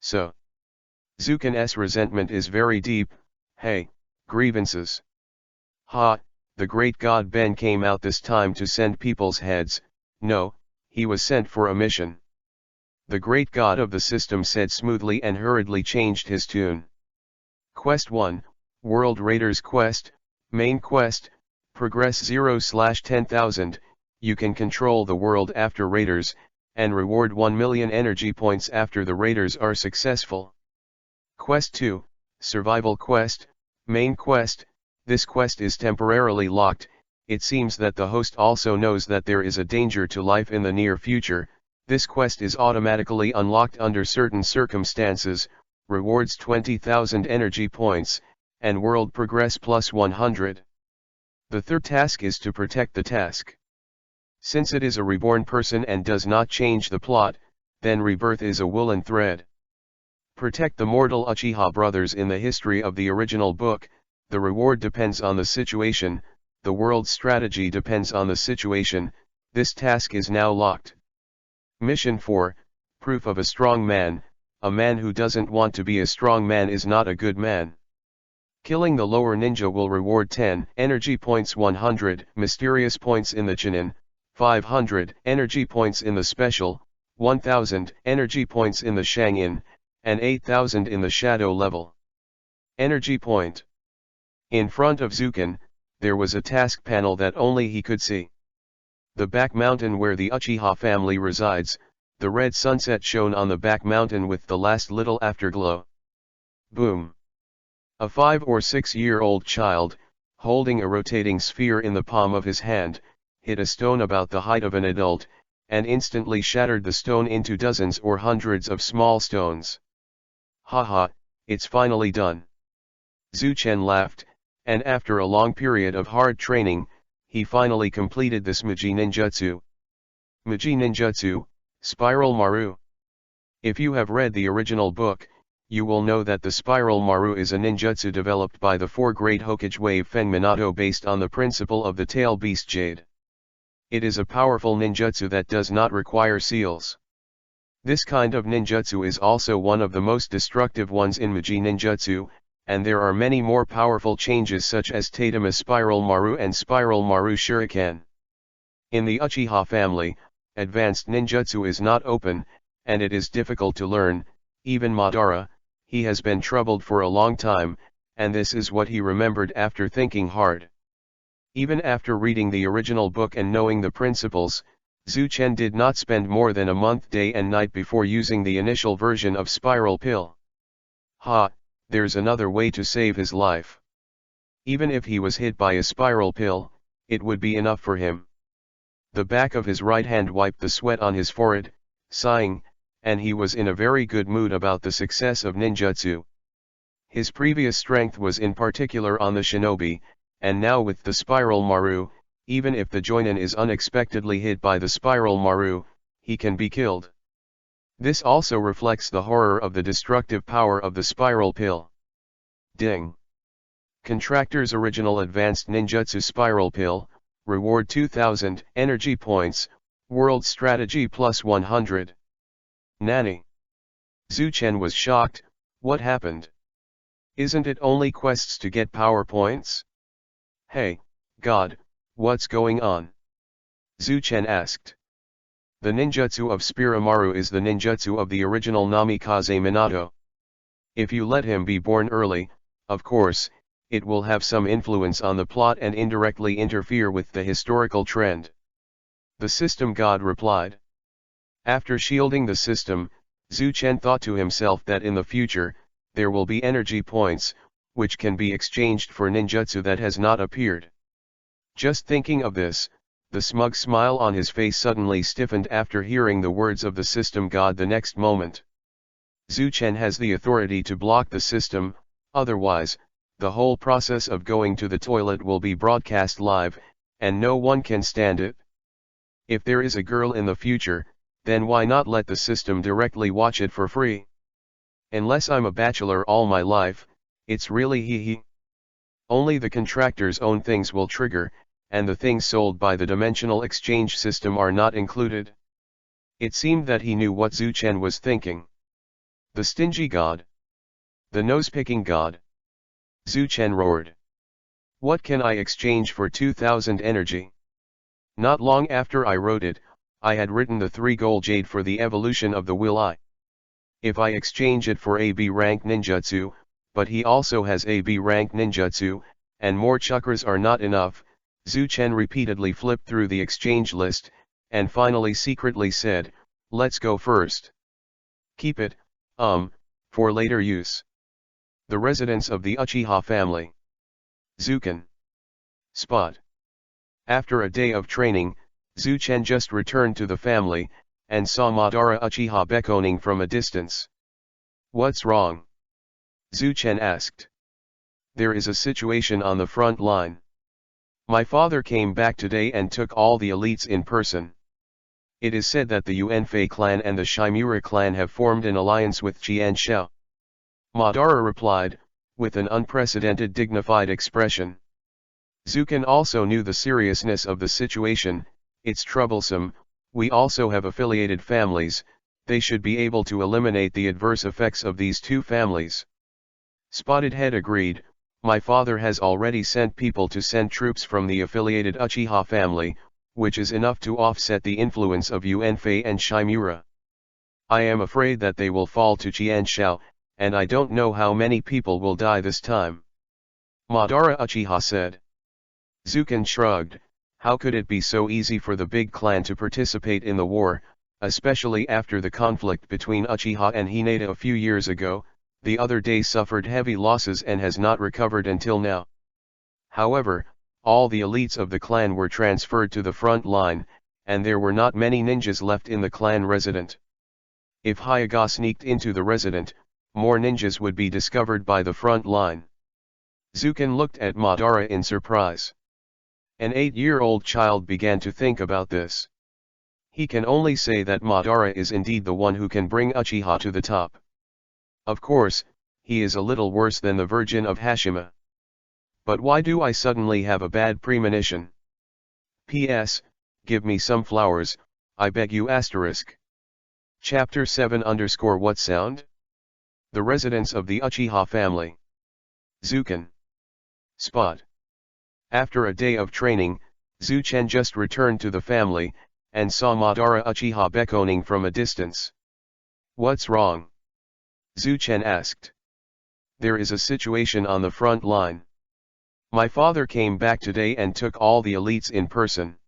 So, Zuken's resentment is very deep. Hey, grievances. Ha, the great god Ben came out this time to send people's heads. No, he was sent for a mission. The great god of the system said smoothly and hurriedly changed his tune. Quest 1, World Raiders Quest, Main Quest, Progress 0/10,000, you can control the world after raiders, and reward 1 million energy points after the raiders are successful. Quest 2, Survival Quest, Main Quest, this quest is temporarily locked. It seems that the host also knows that there is a danger to life in the near future. This quest is automatically unlocked under certain circumstances, rewards 20,000 energy points, and world progress plus 100. The third task is to protect the task. Since it is a reborn person and does not change the plot, then rebirth is a woolen thread. Protect the mortal Uchiha brothers in the history of the original book. The reward depends on the situation, the world's strategy depends on the situation. This task is now locked. Mission 4, Proof of a Strong Man. A man who doesn't want to be a strong man is not a good man. Killing the lower ninja will reward 10 energy points, 100 mysterious points in the Chunin, 500 energy points in the special, 1000 energy points in the Shangin, and 8000 in the shadow level. Energy point. In front of Zuken, there was a task panel that only he could see. The back mountain where the Uchiha family resides, the red sunset shone on the back mountain with the last little afterglow. Boom. A 5 or 6-year-old child, holding a rotating sphere in the palm of his hand, hit a stone about the height of an adult, and instantly shattered the stone into dozens or hundreds of small stones. Haha, it's finally done. Zuchen laughed, and after a long period of hard training, he finally completed this Muji Ninjutsu. Muji Ninjutsu, Spiral Maru. If you have read the original book, you will know that the Spiral Maru is a ninjutsu developed by the 4 Great Hokage Wave Feng Minato based on the principle of the Tail Beast Jade. It is a powerful ninjutsu that does not require seals. This kind of ninjutsu is also one of the most destructive ones in Magi ninjutsu, and there are many more powerful changes such as Tatema Spiral Maru and Spiral Maru Shuriken. In the Uchiha family, advanced ninjutsu is not open, and it is difficult to learn. Even Madara, he has been troubled for a long time, and this is what he remembered after thinking hard. Even after reading the original book and knowing the principles, Zuchen did not spend more than a month day and night before using the initial version of Spiral Pill. There's another way to save his life. Even if he was hit by a Spiral Pill, it would be enough for him. The back of his right hand wiped the sweat on his forehead, sighing, and he was in a very good mood about the success of ninjutsu. His previous strength was in particular on the shinobi, and now with the Spiral Maru, even if the joinin is unexpectedly hit by the Spiral Maru, he can be killed. This also reflects the horror of the destructive power of the Spiral Pill. Ding! Contractor's original advanced ninjutsu Spiral Pill, reward 2000 energy points, world strategy plus 100. Nani? Zuchen was shocked. What happened? Isn't it only quests to get power points? Hey, God, what's going on? Zuchen asked. The ninjutsu of Spiramaru is the ninjutsu of the original Namikaze Minato. If you let him be born early, of course, it will have some influence on the plot and indirectly interfere with the historical trend. The system god replied. After shielding the system, Zuchen thought to himself that in the future, there will be energy points, which can be exchanged for ninjutsu that has not appeared. Just thinking of this, the smug smile on his face suddenly stiffened after hearing the words of the system god the next moment. Zuchen has the authority to block the system, otherwise, the whole process of going to the toilet will be broadcast live, and no one can stand it. If there is a girl in the future, then why not let the system directly watch it for free? Unless I'm a bachelor all my life, it's really hee. Only the contractor's own things will trigger, and the things sold by the dimensional exchange system are not included. It seemed that he knew what Zuchen was thinking. The stingy god. The nose-picking god. Zuchen roared. What can I exchange for 2000 energy? Not long after I wrote it, I had written the 3 gold jade for the evolution of the will eye. If I exchange it for AB rank ninjutsu, but he also has AB rank ninjutsu, and more chakras are not enough, Zuchen repeatedly flipped through the exchange list, and finally secretly said, let's go first. Keep it, for later use. The residence of the Uchiha family. Zuken. Spot. After a day of training, Zuchen just returned to the family, and saw Madara Uchiha beckoning from a distance. What's wrong? Zuchen asked. There is a situation on the front line. My father came back today and took all the elites in person. It is said that the Yuanfei clan and the Shimura clan have formed an alliance with Jianshao. Madara replied, with an unprecedented dignified expression. Zuken also knew the seriousness of the situation. It's troublesome. We also have affiliated families, they should be able to eliminate the adverse effects of these 2 families. Spotted Head agreed, my father has already sent people to send troops from the affiliated Uchiha family, which is enough to offset the influence of Yuanfei and Shimura. I am afraid that they will fall to Jianshao, and I don't know how many people will die this time. Madara Uchiha said. Zuken shrugged. How could it be so easy for the big clan to participate in the war, especially after the conflict between Uchiha and Hinata a few years ago? The other day suffered heavy losses and has not recovered until now. However, all the elites of the clan were transferred to the front line, and there were not many ninjas left in the clan resident. If Hyuga sneaked into the resident, more ninjas would be discovered by the front line. Zuken looked at Madara in surprise. An 8-year-old child began to think about this. He can only say that Madara is indeed the one who can bring Uchiha to the top. Of course, he is a little worse than the Virgin of Hashima. But why do I suddenly have a bad premonition? P.S. Give me some flowers, I beg you. Chapter 7 _ What sound? The residence of the Uchiha family. Zuken. Spot. After a day of training, Zuchen just returned to the family, and saw Madara Uchiha beckoning from a distance. What's wrong? Zuchen asked. There is a situation on the front line. My father came back today and took all the elites in person.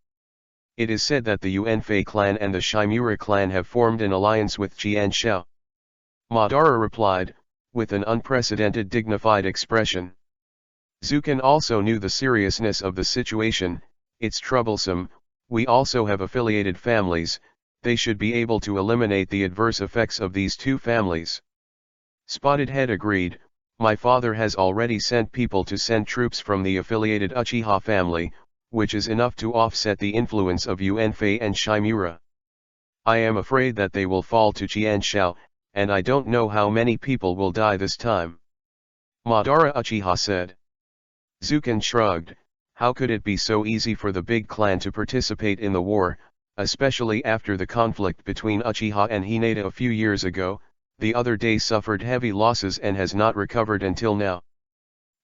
It is said that the Yuanfei clan and the Shimura clan have formed an alliance with Qianshao. Madara replied, with an unprecedented dignified expression. Zuken also knew the seriousness of the situation. It's troublesome. We also have affiliated families, they should be able to eliminate the adverse effects of these two families. Spotted Head agreed, my father has already sent people to send troops from the affiliated Uchiha family, which is enough to offset the influence of Yuanfei and Shimura. I am afraid that they will fall to Qianshao, and I don't know how many people will die this time. Madara Uchiha said. Zuken shrugged. How could it be so easy for the big clan to participate in the war, especially after the conflict between Uchiha and Hinata a few years ago? The other day suffered heavy losses and has not recovered until now.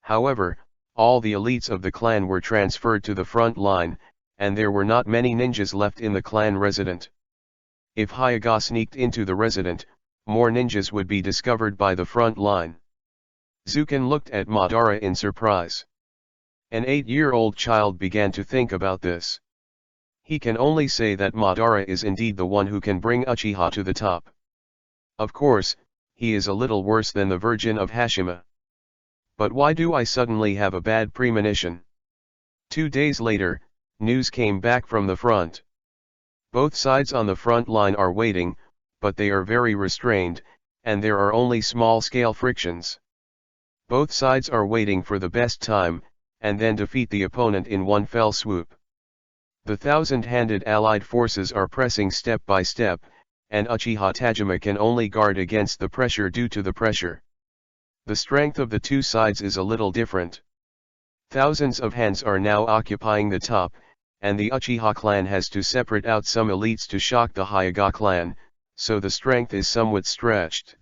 However, all the elites of the clan were transferred to the front line, and there were not many ninjas left in the clan resident. If Hyuga sneaked into the resident, more ninjas would be discovered by the front line. Zuken looked at Madara in surprise. An 8-year-old child began to think about this. He can only say that Madara is indeed the one who can bring Uchiha to the top. Of course, he is a little worse than the Virgin of Hashima. But why do I suddenly have a bad premonition? 2 days later, news came back from the front. Both sides on the front line are waiting, but they are very restrained, and there are only small-scale frictions. Both sides are waiting for the best time, and then defeat the opponent in one fell swoop. The thousand-handed allied forces are pressing step by step, and Uchiha Tajima can only guard against the pressure due to the pressure. The strength of the two sides is a little different. Thousands of hands are now occupying the top, and the Uchiha clan has to separate out some elites to shock the Hyuga clan, so the strength is somewhat stretched.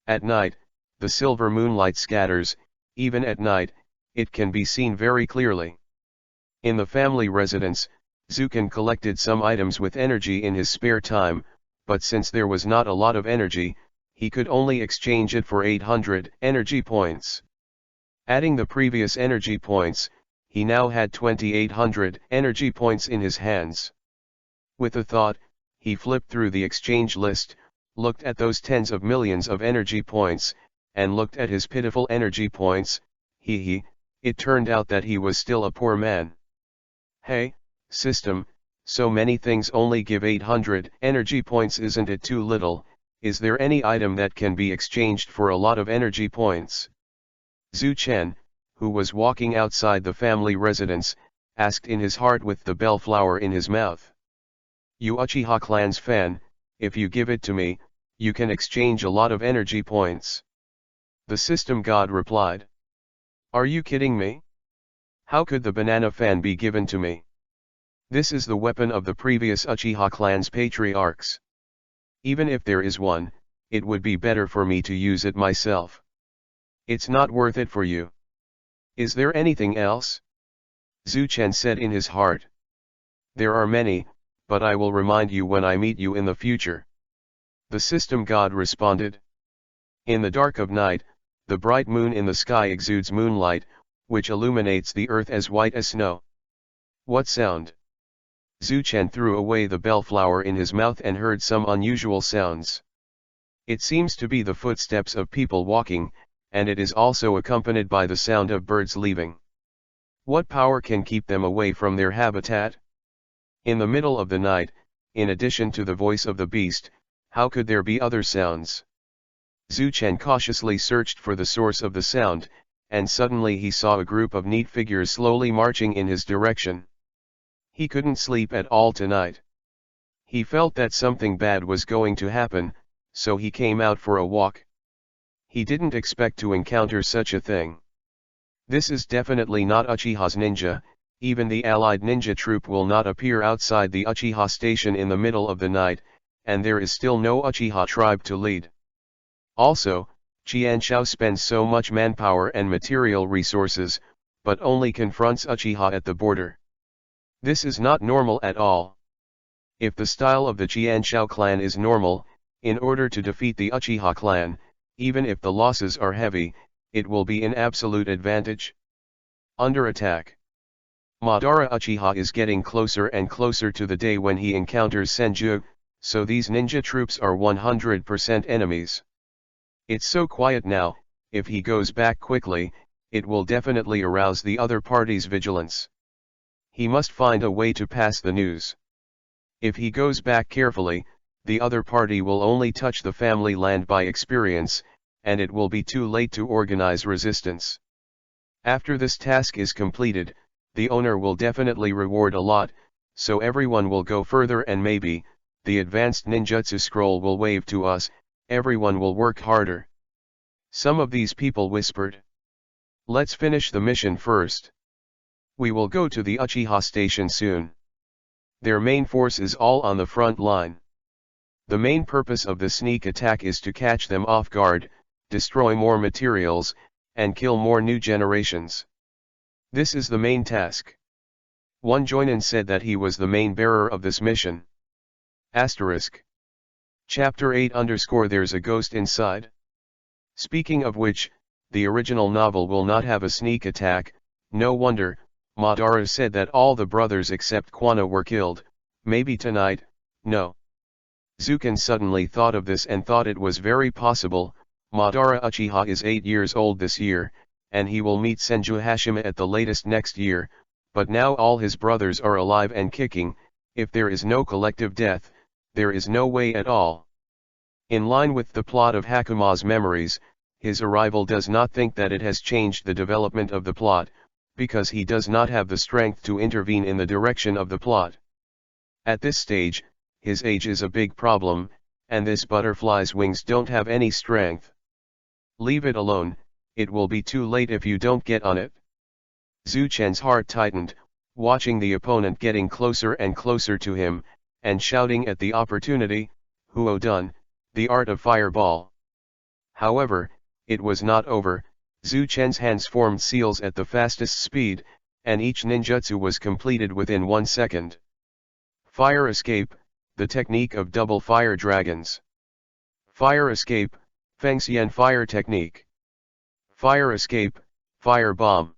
At night, the silver moonlight scatters. Even at night, it can be seen very clearly. In the family residence, Zuken collected some items with energy in his spare time, but since there was not a lot of energy, he could only exchange it for 800 energy points. Adding the previous energy points, he now had 2800 energy points in his hands. With a thought, he flipped through the exchange list, looked at those tens of millions of energy points, and looked at his pitiful energy points. It turned out that he was still a poor man. Hey, system, so many things only give 800 energy points, isn't it too little? Is there any item that can be exchanged for a lot of energy points? Zhu Chen, who was walking outside the family residence, asked in his heart with the bellflower in his mouth. You Uchiha clan's fan, if you give it to me, you can exchange a lot of energy points. The system god replied. Are you kidding me? How could the banana fan be given to me? This is the weapon of the previous Uchiha clan's patriarchs. Even if there is one, it would be better for me to use it myself. It's not worth it for you. Is there anything else? Zhu Chen said in his heart. There are many, but I will remind you when I meet you in the future. The system god responded. In the dark of night, the bright moon in the sky exudes moonlight, which illuminates the earth as white as snow. What sound? Zhu Chen threw away the bellflower in his mouth and heard some unusual sounds. It seems to be the footsteps of people walking, and it is also accompanied by the sound of birds leaving. What power can keep them away from their habitat? In the middle of the night, in addition to the voice of the beast, how could there be other sounds? Zhu Chen cautiously searched for the source of the sound, and suddenly he saw a group of neat figures slowly marching in his direction. He couldn't sleep at all tonight. He felt that something bad was going to happen, so he came out for a walk. He didn't expect to encounter such a thing. This is definitely not Uchiha's ninja. Even the allied ninja troop will not appear outside the Uchiha station in the middle of the night, and there is still no Uchiha tribe to lead. Also, Qianshao spends so much manpower and material resources, but only confronts Uchiha at the border. This is not normal at all. If the style of the Qianshao clan is normal, in order to defeat the Uchiha clan, even if the losses are heavy, it will be in absolute advantage. Under attack. Madara Uchiha is getting closer and closer to the day when he encounters Senju, so these ninja troops are 100% enemies. It's so quiet now, if he goes back quickly, it will definitely arouse the other party's vigilance. He must find a way to pass the news. If he goes back carefully, the other party will only touch the family land by experience, and it will be too late to organize resistance. After this task is completed, the owner will definitely reward a lot, so everyone will go further and maybe, the advanced ninjutsu scroll will wave to us, everyone will work harder. Some of these people whispered. Let's finish the mission first. We will go to the Uchiha station soon. Their main force is all on the front line. The main purpose of the sneak attack is to catch them off guard, destroy more materials, and kill more new generations. This is the main task. One joinin said that he was the main bearer of this mission. Asterisk. Chapter 8 _ There's a ghost inside. Speaking of which, the original novel will not have a sneak attack. No wonder, Madara said that all the brothers except Kwana were killed. Maybe tonight, no. Zuken suddenly thought of this and thought it was very possible. Madara Uchiha is 8 years old this year, and he will meet Senju Hashima at the latest next year, but now all his brothers are alive and kicking. If there is no collective death, there is no way at all. In line with the plot of Hakuma's memories, his arrival does not think that it has changed the development of the plot, because he does not have the strength to intervene in the direction of the plot. At this stage, his age is a big problem, and this butterfly's wings don't have any strength. Leave it alone, it will be too late if you don't get on it. Zhu Chen's heart tightened, watching the opponent getting closer and closer to him, and shouting at the opportunity, Huo Dun, the art of fireball. However, it was not over. Zhu Chen's hands formed seals at the fastest speed, and each ninjutsu was completed within 1 second. Fire escape, the technique of double fire dragons. Fire escape, Fengxian fire technique. Fire escape, fire bomb.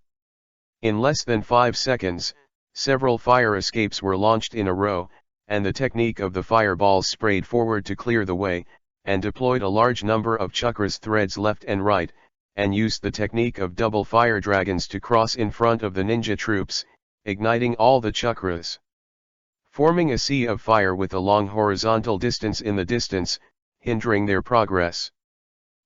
In less than 5 seconds, several fire escapes were launched in a row, and the technique of the fireballs sprayed forward to clear the way, and deployed a large number of chakras threads left and right, and used the technique of double fire dragons to cross in front of the ninja troops, igniting all the chakras, forming a sea of fire with a long horizontal distance in the distance, hindering their progress.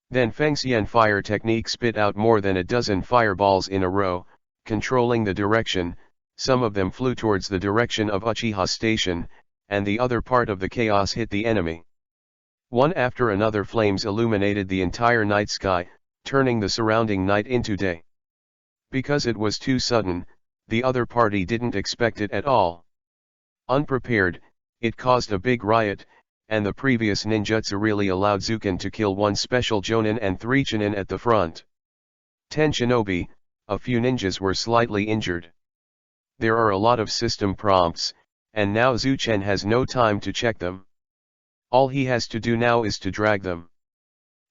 Then Fengxian fire technique spit out more than a dozen fireballs in a row, controlling the direction. Some of them flew towards the direction of Uchiha station, and the other part of the chaos hit the enemy. One after another flames illuminated the entire night sky, turning the surrounding night into day. Because it was too sudden, the other party didn't expect it at all. Unprepared, it caused a big riot, and the previous ninjutsu really allowed Zuken to kill 1 special jonin and 3 chunin at the front. 10 shinobi, a few ninjas were slightly injured. There are a lot of system prompts, and now Zhu Chen has no time to check them. All he has to do now is to drag them.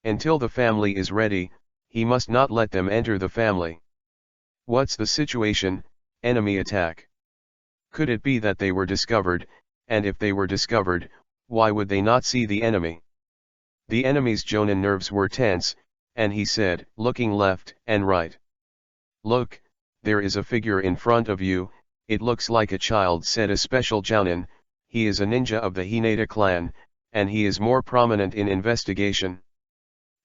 Until the family is ready, he must not let them enter the family. What's the situation? Enemy attack. Could it be that they were discovered, and if they were discovered, why would they not see the enemy? The enemy's jonin nerves were tense, and he said, looking left and right. Look, there is a figure in front of you, it looks like a child, said a special jounin. He is a ninja of the Hinata clan, and he is more prominent in investigation.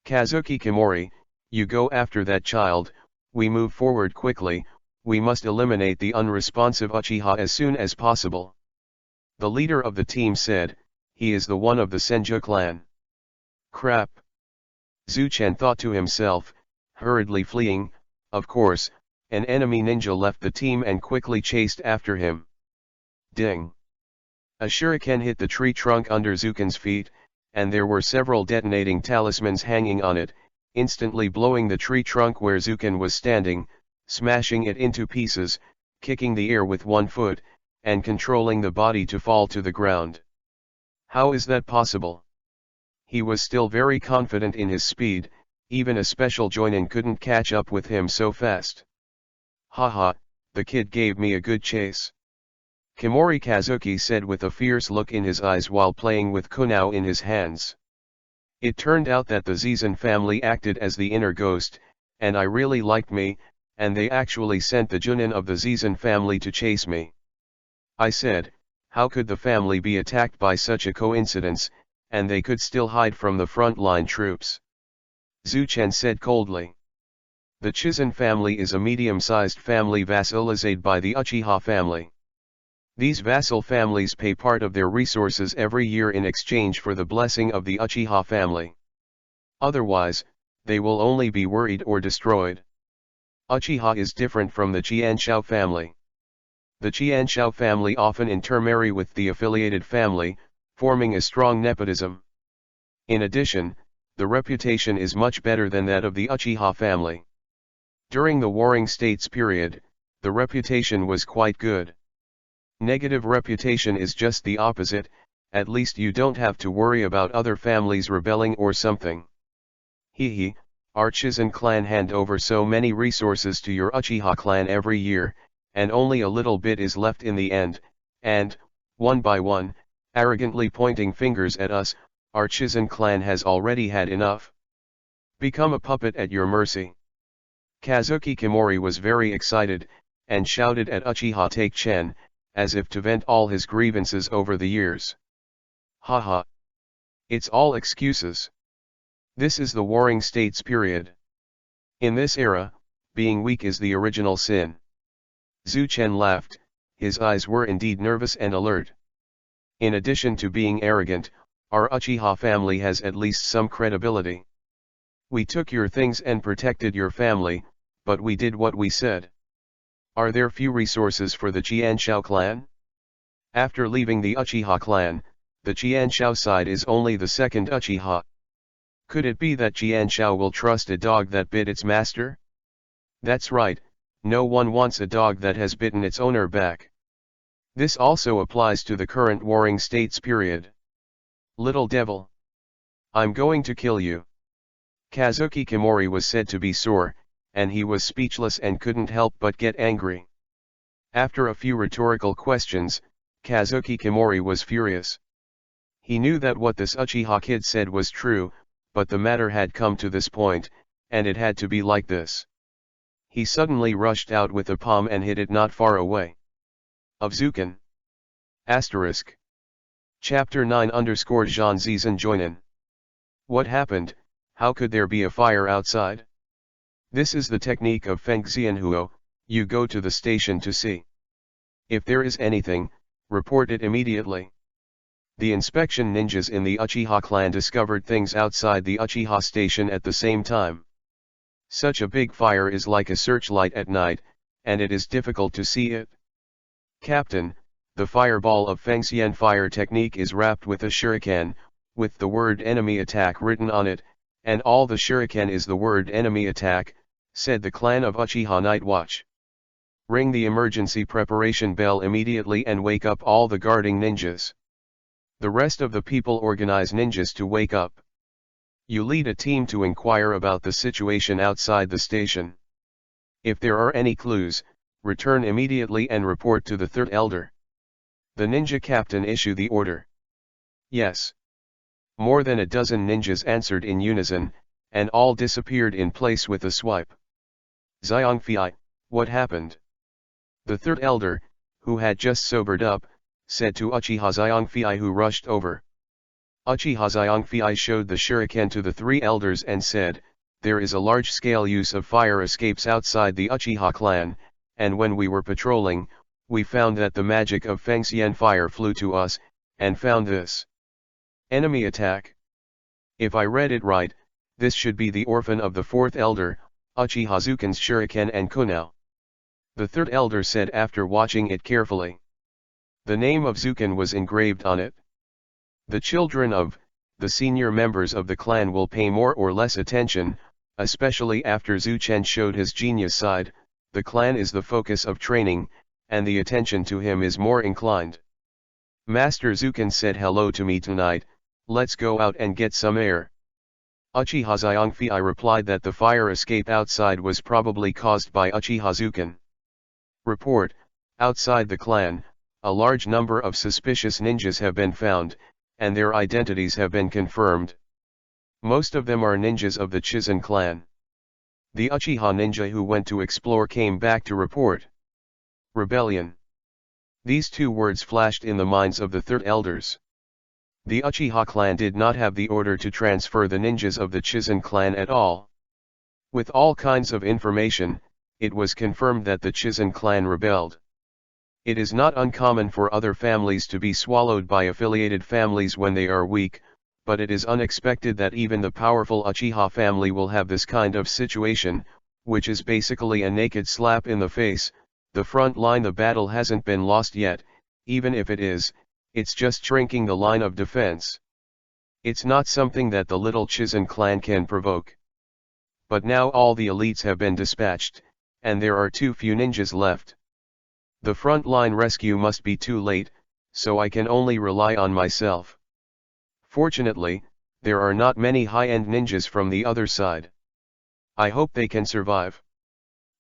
Kazuki Kimori, you go after that child. We move forward quickly, we must eliminate the unresponsive Uchiha as soon as possible. The leader of the team said, he is the one of the Senju clan. Crap. Zuchen thought to himself, hurriedly fleeing. Of course, an enemy ninja left the team and quickly chased after him. Ding! A shuriken hit the tree trunk under Zuken's feet, and there were several detonating talismans hanging on it, instantly blowing the tree trunk where Zuken was standing, smashing it into pieces, kicking the air with one foot, and controlling the body to fall to the ground. How is that possible? He was still very confident in his speed, even a special joinin couldn't catch up with him so fast. Haha, the kid gave me a good chase. Kimori Kazuki said with a fierce look in his eyes while playing with kunao in his hands. It turned out that the Zizen family acted as the inner ghost, and I really liked me, and they actually sent the Junin of the Zizen family to chase me. I said, how could the family be attacked by such a coincidence, and they could still hide from the frontline troops? Zuchen said coldly. The Chizen family is a medium-sized family vassalized by the Uchiha family. These vassal families pay part of their resources every year in exchange for the blessing of the Uchiha family. Otherwise, they will only be worried or destroyed. Uchiha is different from the Qianshao family. The Qianshao family often intermarry with the affiliated family, forming a strong nepotism. In addition, the reputation is much better than that of the Uchiha family. During the Warring States period, the reputation was quite good. Negative reputation is just the opposite, at least you don't have to worry about other families rebelling or something. Hehe, our Chizen clan hand over so many resources to your Uchiha clan every year, and only a little bit is left in the end, and, one by one, arrogantly pointing fingers at us, our Chizen clan has already had enough. Become a puppet at your mercy. Kazuki Kimori was very excited, and shouted at Uchiha Take-chen, as if to vent all his grievances over the years. Haha. It's all excuses. This is the Warring States period. In this era, being weak is the original sin. Zuchen laughed, his eyes were indeed nervous and alert. In addition to being arrogant, our Uchiha family has at least some credibility. We took your things and protected your family, but we did what we said. Are there few resources for the Qianshao clan? After leaving the Uchiha clan, the Qianshao side is only the second Uchiha. Could it be that Qianshao will trust a dog that bit its master? That's right, no one wants a dog that has bitten its owner back. This also applies to the current Warring States period. Little devil. I'm going to kill you. Kazuki Kimori was said to be sore, and he was speechless and couldn't help but get angry. After a few rhetorical questions, Kazuki Kimori was furious. He knew that what this Uchiha kid said was true, but the matter had come to this point, and it had to be like this. He suddenly rushed out with a palm and hit it not far away. Of Zuken. Asterisk. Chapter 9_Jean Zizen Joinin. What happened? How could there be a fire outside? This is the technique of Feng Xianhuo, you go to the station to see. If there is anything, report it immediately. The inspection ninjas in the Uchiha clan discovered things outside the Uchiha station at the same time. Such a big fire is like a searchlight at night, and it is difficult to see it. Captain, the fireball of Feng Xian fire technique is wrapped with a shuriken, with the word enemy attack written on it, and all the shuriken is the word enemy attack, said the clan of Uchiha Night Watch. Ring the emergency preparation bell immediately and wake up all the guarding ninjas. The rest of the people organize ninjas to wake up. You lead a team to inquire about the situation outside the station. If there are any clues, return immediately and report to the third elder. The ninja captain issue the order. Yes. More than a dozen ninjas answered in unison, and all disappeared in place with a swipe. Xiangfei, what happened? The third elder, who had just sobered up, said to Uchiha Xiangfei who rushed over. Uchiha Xiangfei showed the shuriken to the three elders and said, there is a large-scale use of fire escapes outside the Uchiha clan, and when we were patrolling, we found that the magic of Feng Xian fire flew to us, and found this. Enemy attack. If I read it right, This should be the orphan of the fourth elder, Uchiha Zuken's shuriken and kunao. The third elder said after watching it carefully. The name of Zuken was engraved on it. The children of the senior members of the clan will pay more or less attention, especially after Zuchen showed his genius side. The clan is the focus of training, and the attention to him is more inclined. Master Zuken said hello to me tonight, let's go out and get some air. Uchiha Xiongfei replied that the fire escape outside was probably caused by Uchiha Zuken. Report, outside the clan, a large number of suspicious ninjas have been found, and their identities have been confirmed. Most of them are ninjas of the Chizen clan. The Uchiha ninja who went to explore came back to report. Rebellion. These two words flashed in the minds of the third elders. The Uchiha clan did not have the order to transfer the ninjas of the Chizen clan at all. With all kinds of information, it was confirmed that the Chizen clan rebelled. It is not uncommon for other families to be swallowed by affiliated families when they are weak, but it is unexpected that even the powerful Uchiha family will have this kind of situation, which is basically a naked slap in the face. The front line, the battle hasn't been lost yet, even if it is, it's just shrinking the line of defense. It's not something that the little Chizen clan can provoke. But now all the elites have been dispatched, and there are too few ninjas left. The front line rescue must be too late, so I can only rely on myself. Fortunately, there are not many high-end ninjas from the other side. I hope they can survive.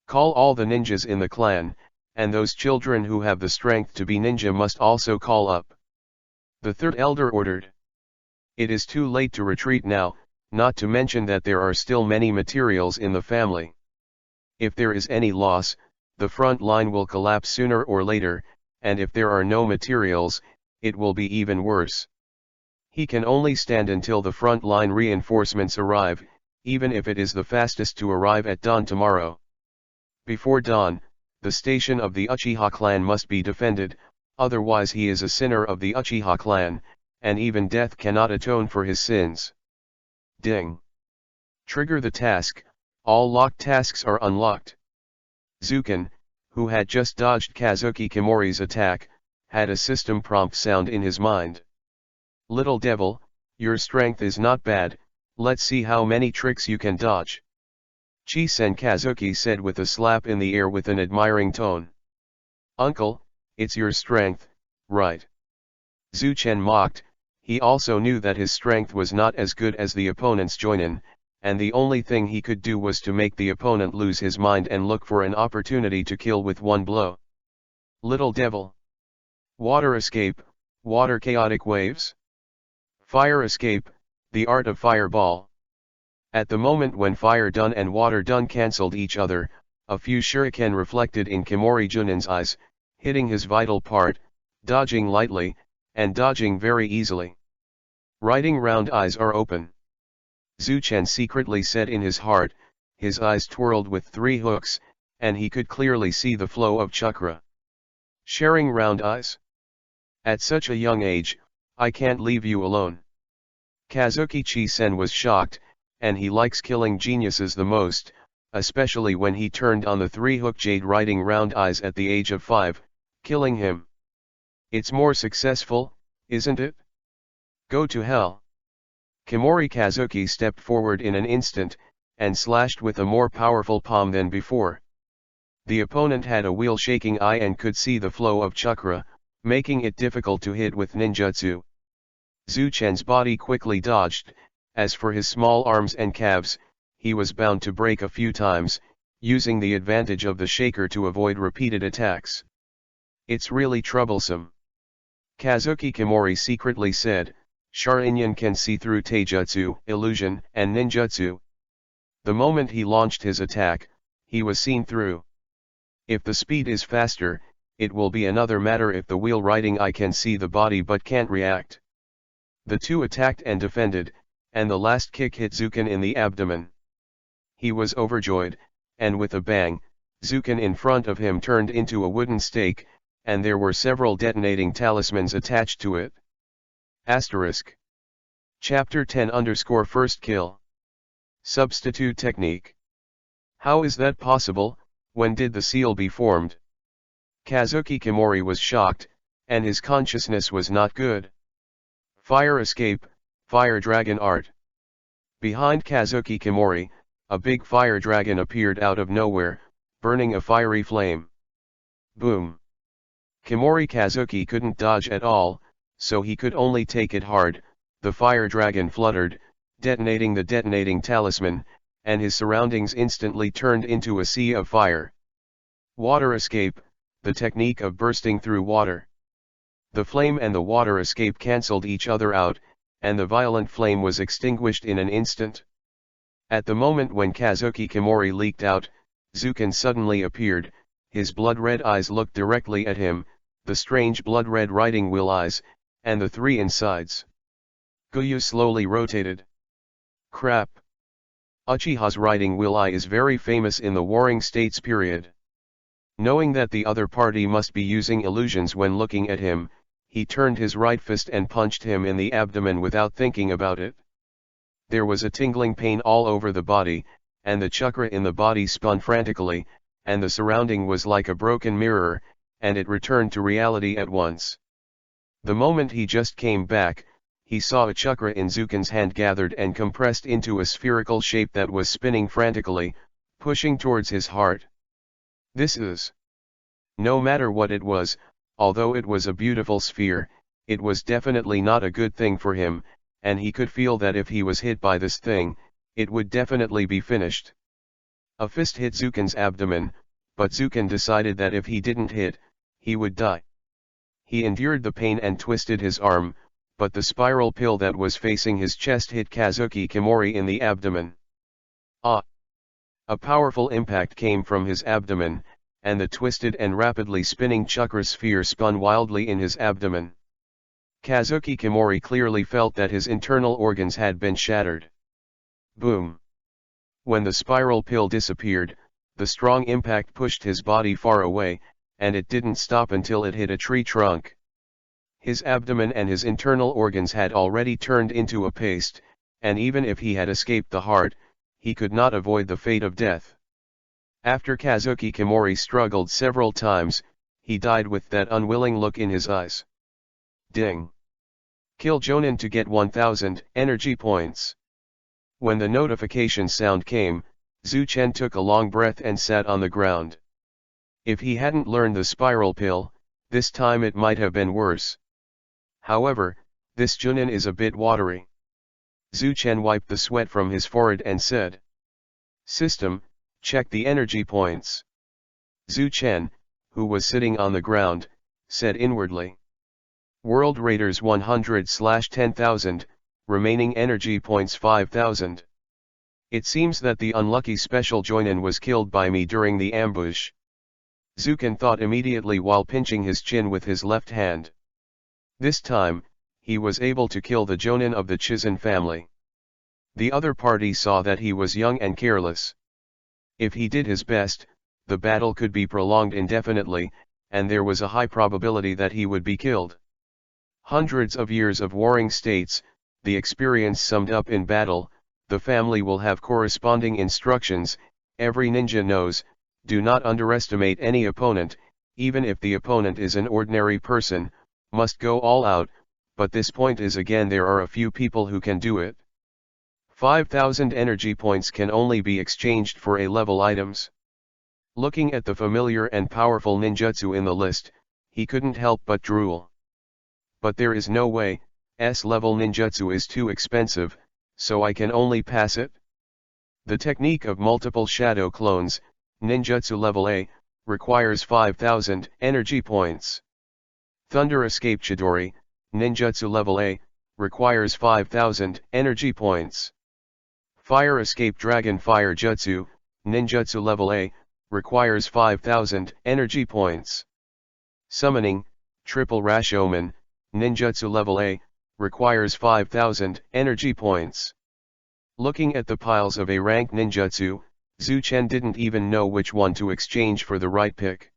Call all the ninjas in the clan, and those children who have the strength to be ninja must also call up. The third elder ordered. It is too late to retreat now, not to mention that there are still many materials in the family. If there is any loss, the front line will collapse sooner or later, and if there are no materials, it will be even worse. He can only stand until the front line reinforcements arrive, even if it is the fastest to arrive at dawn tomorrow. Before dawn, the station of the Uchiha clan must be defended, otherwise he is a sinner of the Uchiha clan, and even death cannot atone for his sins. Ding. Trigger the task, all locked tasks are unlocked. Zuken, who had just dodged Kazuki Kimori's attack, had a system prompt sound in his mind. Little devil, your strength is not bad, let's see how many tricks you can dodge. Chisen Kazuki said with a slap in the air with an admiring tone. Uncle, it's your strength, right? Zuchen mocked. He also knew that his strength was not as good as the opponent's joinin, and the only thing he could do was to make the opponent lose his mind and look for an opportunity to kill with one blow. Little devil. Water escape, water chaotic waves. Fire escape, the art of fireball. At the moment when fire dun and water dun cancelled each other, a few shuriken reflected in Kimori Junin's eyes, hitting his vital part, dodging lightly, and dodging very easily. Riding round eyes are open. Zuchen secretly said in his heart, his eyes twirled with 3 hooks, and he could clearly see the flow of chakra. Sharing round eyes? At such a young age, I can't leave you alone. Kazuki Chisen was shocked, and he likes killing geniuses the most, especially when he turned on the 3-hook jade riding round eyes at the age of 5, killing him. It's more successful, isn't it? Go to hell. Kimori Kazuki stepped forward in an instant, and slashed with a more powerful palm than before. The opponent had a wheel-shaking eye and could see the flow of chakra, making it difficult to hit with ninjutsu. Zuchen's body quickly dodged. As for his small arms and calves, he was bound to break a few times, using the advantage of the shaker to avoid repeated attacks. It's really troublesome. Kazuki Kimori secretly said, Sharingan can see through taijutsu, illusion, and ninjutsu. The moment he launched his attack, he was seen through. If the speed is faster, it will be another matter if the wheel riding eye can see the body but can't react. The two attacked and defended, and the last kick hit Zuken in the abdomen. He was overjoyed, and with a bang, Zuken in front of him turned into a wooden stake, and there were several detonating talismans attached to it. Asterisk. Chapter 10 _ First Kill. Substitute technique. How is that possible? When did the seal be formed? Kazuki Kimori was shocked, and his consciousness was not good. Fire escape, fire dragon art. Behind Kazuki Kimori, a big fire dragon appeared out of nowhere, burning a fiery flame. Boom. Kimori Kazuki couldn't dodge at all, so he could only take it hard. The fire dragon fluttered, detonating the detonating talisman, and his surroundings instantly turned into a sea of fire. Water escape, the technique of bursting through water. The flame and the water escape cancelled each other out, and the violent flame was extinguished in an instant. At the moment when Kazuki Kimori leaked out, Zuken suddenly appeared. His blood-red eyes looked directly at him, the strange blood-red writing wheel eyes, and the three insides. Guyu slowly rotated. Crap. Uchiha's writing wheel eye is very famous in the Warring States period. Knowing that the other party must be using illusions when looking at him, he turned his right fist and punched him in the abdomen without thinking about it. There was a tingling pain all over the body, and the chakra in the body spun frantically, and the surrounding was like a broken mirror, and it returned to reality at once. The moment he just came back, he saw a chakra in Zuken's hand gathered and compressed into a spherical shape that was spinning frantically, pushing towards his heart. This is. No matter what it was, although it was a beautiful sphere, it was definitely not a good thing for him, and he could feel that if he was hit by this thing, it would definitely be finished. A fist hit Zuken's abdomen, but Zuken decided that if he didn't hit, he would die. He endured the pain and twisted his arm, but the spiral pill that was facing his chest hit Kazuki Kimori in the abdomen. Ah! A powerful impact came from his abdomen, and the twisted and rapidly spinning chakra sphere spun wildly in his abdomen. Kazuki Kimori clearly felt that his internal organs had been shattered. Boom! When the spiral pill disappeared, the strong impact pushed his body far away, and it didn't stop until it hit a tree trunk. His abdomen and his internal organs had already turned into a paste, and even if he had escaped the heart, he could not avoid the fate of death. After Kazuki Kimori struggled several times, he died with that unwilling look in his eyes. Ding! Kill Jonin to get 1000 energy points. When the notification sound came, Zhu Chen took a long breath and sat on the ground. If he hadn't learned the spiral pill, this time it might have been worse. However, this Junin is a bit watery. Zhu Chen wiped the sweat from his forehead and said, "System, check the energy points." Zhu Chen, who was sitting on the ground, said inwardly, "World Raiders 100/10,000, remaining energy points 5,000. It seems that the unlucky special Joinin was killed by me during the ambush." Zuken thought immediately while pinching his chin with his left hand. This time, he was able to kill the Jonin of the Chizun family. The other party saw that he was young and careless. If he did his best, the battle could be prolonged indefinitely, and there was a high probability that he would be killed. Hundreds of years of warring states, the experience summed up in battle, the family will have corresponding instructions. Every ninja knows, do not underestimate any opponent, even if the opponent is an ordinary person, must go all out, but this point is again there are a few people who can do it. 5,000 energy points can only be exchanged for A-level items. Looking at the familiar and powerful ninjutsu in the list, he couldn't help but drool. But there is no way, S-level ninjutsu is too expensive, so I can only pass it. The technique of multiple shadow clones, ninjutsu level A, requires 5,000 energy points. Thunder Escape Chidori, ninjutsu level A, requires 5,000 energy points. Fire Escape Dragon Fire Jutsu, ninjutsu level A, requires 5,000 energy points. Summoning, Triple Rashomon, ninjutsu level A, requires 5,000 energy points. Looking at the piles of A-rank ninjutsu, Zhu Chen didn't even know which one to exchange for the right pick.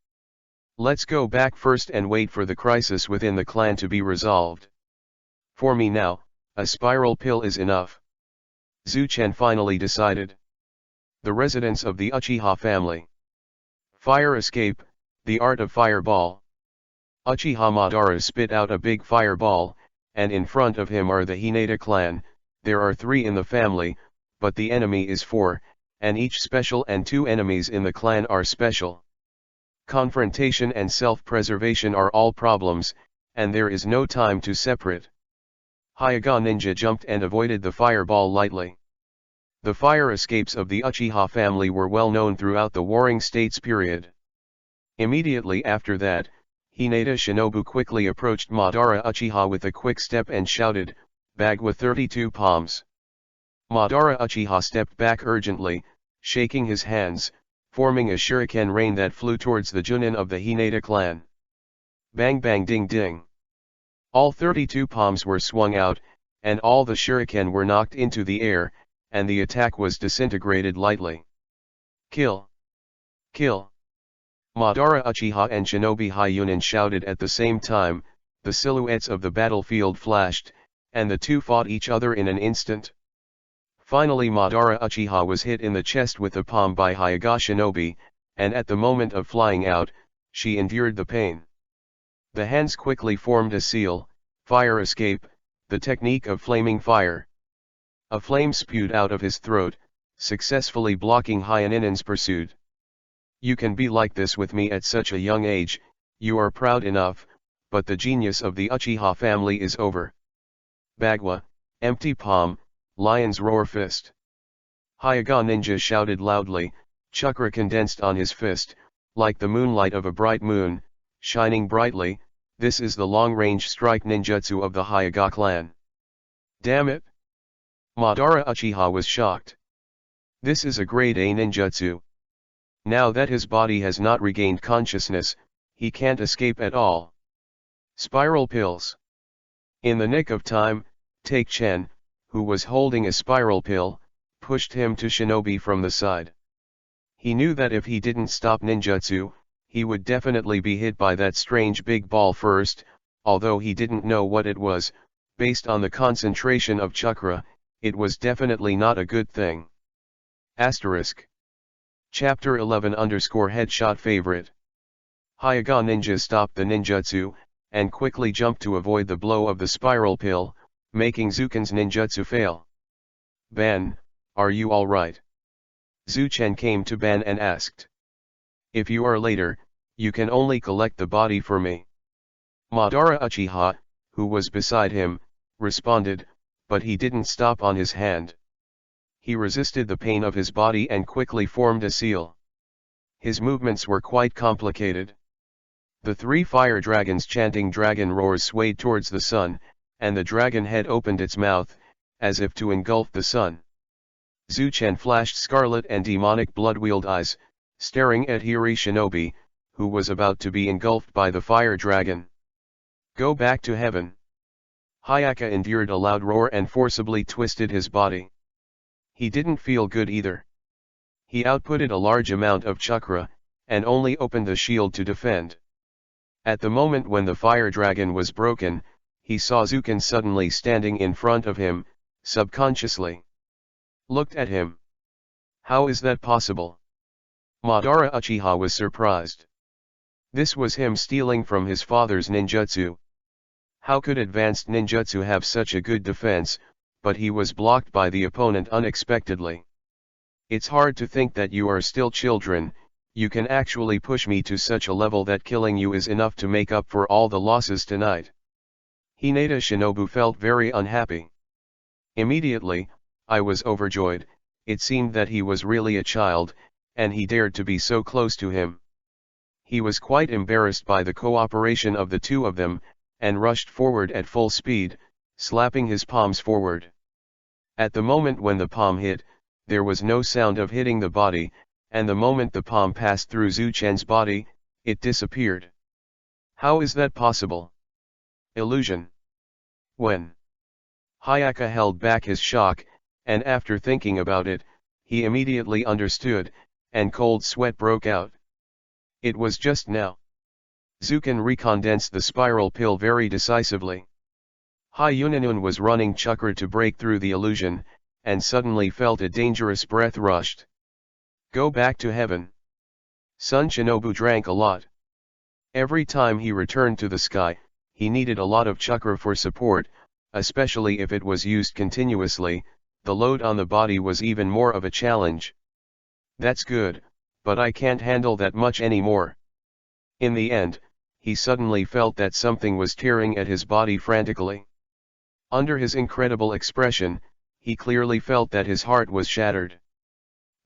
Let's go back first and wait for the crisis within the clan to be resolved. For me now, a spiral pill is enough. Zuchen finally decided. The residence of the Uchiha family. Fire escape, the art of fireball. Uchiha Madara spit out a big fireball, and in front of him are the Hinata clan. There are 3 in the family, but the enemy is 4, and each special, and 2 enemies in the clan are special. Confrontation and self-preservation are all problems, and there is no time to separate. Hyuga ninja jumped and avoided the fireball lightly. The fire escapes of the Uchiha family were well known throughout the Warring States period. Immediately after that, Hinata Shinobu quickly approached Madara Uchiha with a quick step and shouted, "Bagwa 32 palms." Madara Uchiha stepped back urgently, shaking his hands, forming a shuriken rain that flew towards the Junin of the Hinata clan. Bang bang ding ding. All 32 palms were swung out, and all the shuriken were knocked into the air, and the attack was disintegrated lightly. Kill! Kill! Madara Uchiha and Shinobi Hyunin shouted at the same time, the silhouettes of the battlefield flashed, and the 2 fought each other in an instant. Finally Madara Uchiha was hit in the chest with a palm by Hyuga Shinobi, and at the moment of flying out, she endured the pain. The hands quickly formed a seal, fire escape, the technique of flaming fire. A flame spewed out of his throat, successfully blocking Hyunin's pursuit. You can be like this with me at such a young age, you are proud enough, but the genius of the Uchiha family is over. Bagwa, empty palm, lion's roar fist. Hyuga ninja shouted loudly, chakra condensed on his fist, like the moonlight of a bright moon, shining brightly. This is the long-range strike ninjutsu of the Hyuga clan. Damn it! Madara Uchiha was shocked. This is a grade A ninjutsu. Now that his body has not regained consciousness, he can't escape at all. Spiral pills. In the nick of time, Take-Chen, who was holding a spiral pill, pushed him to Shinobi from the side. He knew that if he didn't stop ninjutsu, he would definitely be hit by that strange big ball first, although he didn't know what it was. Based on the concentration of chakra, it was definitely not a good thing. Asterisk. Chapter 11 _headshot favorite. Hyuga ninja stopped the ninjutsu, and quickly jumped to avoid the blow of the spiral pill, making Zuken's ninjutsu fail. Ban, are you alright? Zuchen came to Ban and asked. If you are later, you can only collect the body for me. Madara Uchiha, who was beside him, responded, but he didn't stop on his hand. He resisted the pain of his body and quickly formed a seal. His movements were quite complicated. The 3 fire dragons chanting dragon roars swayed towards the sun, and the dragon head opened its mouth, as if to engulf the sun. Zuchen flashed scarlet and demonic blood-wheeled eyes, staring at Hiri Shinobi, who was about to be engulfed by the fire dragon. Go back to heaven. Hyuga endured a loud roar and forcibly twisted his body. He didn't feel good either. He outputted a large amount of chakra, and only opened the shield to defend. At the moment when the fire dragon was broken, he saw Zuken suddenly standing in front of him, subconsciously. Looked at him. How is that possible? Madara Uchiha was surprised. This was him stealing from his father's ninjutsu. How could advanced ninjutsu have such a good defense, but he was blocked by the opponent unexpectedly. It's hard to think that you are still children. You can actually push me to such a level that killing you is enough to make up for all the losses tonight. Hinata Shinobu felt very unhappy. Immediately, I was overjoyed. It seemed that he was really a child, and he dared to be so close to him. He was quite embarrassed by the cooperation of the 2 of them, and rushed forward at full speed, slapping his palms forward. At the moment when the palm hit, there was no sound of hitting the body, and the moment the palm passed through Zuchen's body, it disappeared. How is that possible? Illusion. When? Hyuga held back his shock, and after thinking about it, he immediately understood, and cold sweat broke out. It was just now. Zuken recondensed the spiral pill very decisively. Hyunin was running chakra to break through the illusion, and suddenly felt a dangerous breath rushed. Go back to heaven. Son Shinobu drank a lot. Every time he returned to the sky, he needed a lot of chakra for support, especially if it was used continuously. The load on the body was even more of a challenge. That's good, but I can't handle that much anymore. In the end, he suddenly felt that something was tearing at his body frantically. Under his incredible expression, he clearly felt that his heart was shattered.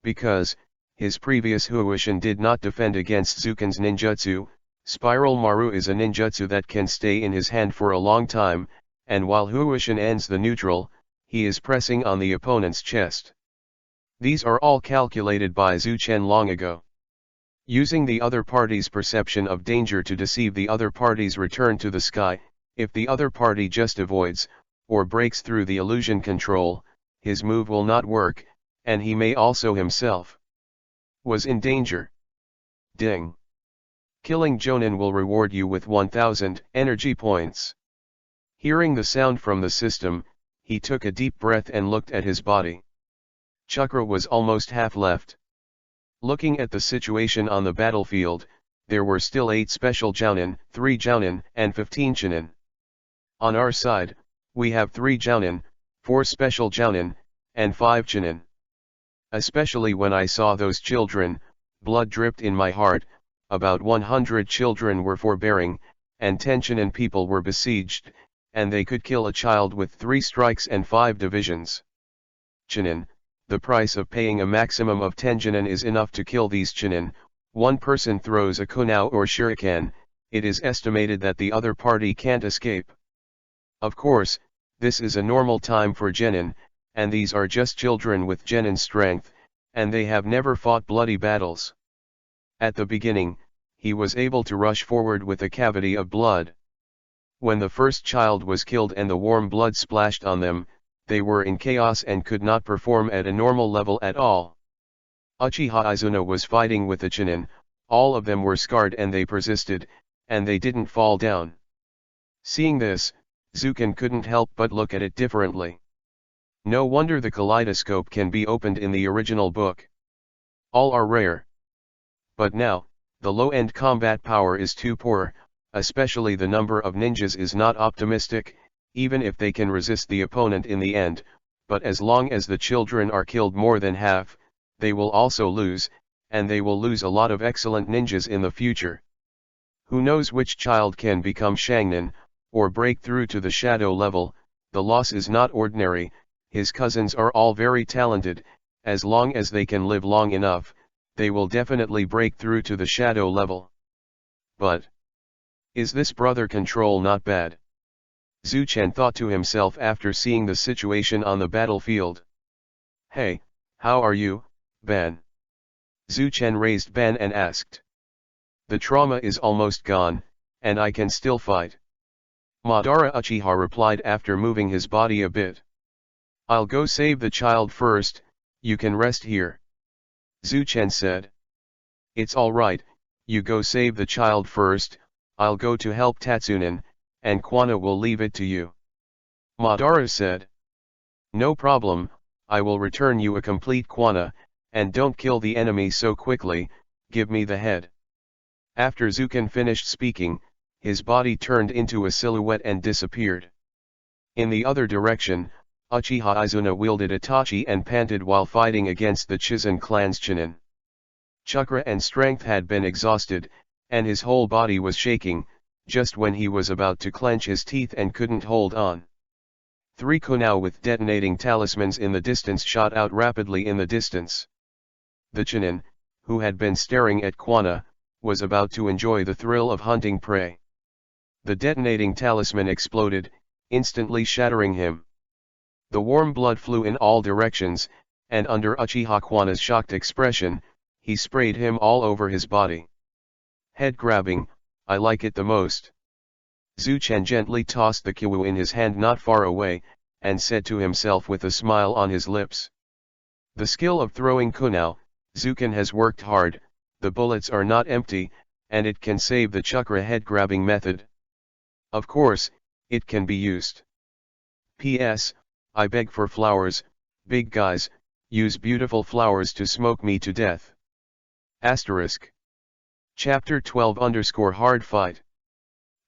Because, his previous Huoshin did not defend against Zuken's ninjutsu. Spiral Maru is a ninjutsu that can stay in his hand for a long time, and while Huoshin ends the neutral, he is pressing on the opponent's chest. These are all calculated by Zuchen long ago. Using the other party's perception of danger to deceive the other party's return to the sky, if the other party just avoids, or breaks through the illusion control, his move will not work, and he may also himself was in danger. Ding. Killing Jonin will reward you with 1000 energy points. Hearing the sound from the system, he took a deep breath and looked at his body. Chakra was almost half left. Looking at the situation on the battlefield, there were still 8 special Jounin, 3 Jounin, and 15 Chunin. On our side, we have 3 Jounin, 4 special Jounin, and 5 Chunin. Especially when I saw those children, blood dripped in my heart. About 100 children were forbearing, and 10 Chunin people were besieged, and they could kill a child with 3 strikes and 5 divisions. Chunin, the price of paying a maximum of 10 Chunin is enough to kill these Chunin. One person throws a kunao or shuriken, it is estimated that the other party can't escape. Of course, this is a normal time for genin, and these are just children with genin strength, and they have never fought bloody battles. At the beginning, he was able to rush forward with a cavity of blood. When the first child was killed and the warm blood splashed on them, they were in chaos and could not perform at a normal level at all. Uchiha Izuna was fighting with the Chunin, all of them were scarred and they persisted, and they didn't fall down. Seeing this, Zuken couldn't help but look at it differently. No wonder the kaleidoscope can be opened in the original book. All are rare. But now, the low-end combat power is too poor, especially the number of ninjas is not optimistic, even if they can resist the opponent in the end, but as long as the children are killed more than half, they will also lose, and they will lose a lot of excellent ninjas in the future. Who knows which child can become Shangnin, or break through to the shadow level. The loss is not ordinary. His cousins are all very talented, as long as they can live long enough, they will definitely break through to the shadow level. But is this brother control not bad? Zuchen thought to himself after seeing the situation on the battlefield. Hey, how are you, Ben? Zuchen raised Ben and asked. The trauma is almost gone, and I can still fight. Madara Uchiha replied after moving his body a bit. I'll go save the child first, you can rest here. Zuchen said. It's alright, you go save the child first, I'll go to help Tatsunin, and Kwana will leave it to you. Madara said. No problem, I will return you a complete Kwana, and don't kill the enemy so quickly, give me the head. After Zuken finished speaking, his body turned into a silhouette and disappeared. In the other direction, Uchiha Izuna wielded Itachi and panted while fighting against the Chizen clan's Chunin. Chakra and strength had been exhausted, and his whole body was shaking, just when he was about to clench his teeth and couldn't hold on. 3 kunao with detonating talismans in the distance shot out rapidly in the distance. The Chunin, who had been staring at Kwana, was about to enjoy the thrill of hunting prey. The detonating talisman exploded, instantly shattering him. The warm blood flew in all directions, and under Uchiha Kwana's shocked expression, he sprayed him all over his body. Head grabbing, I like it the most. Zuchen gently tossed the kiwu in his hand not far away, and said to himself with a smile on his lips. The skill of throwing kunao, Zuken has worked hard, the bullets are not empty, and it can save the chakra head grabbing method. Of course, it can be used. P.S. I beg for flowers, Big guys, use beautiful flowers to smoke me to death. Asterisk. Chapter 12_Hard Fight.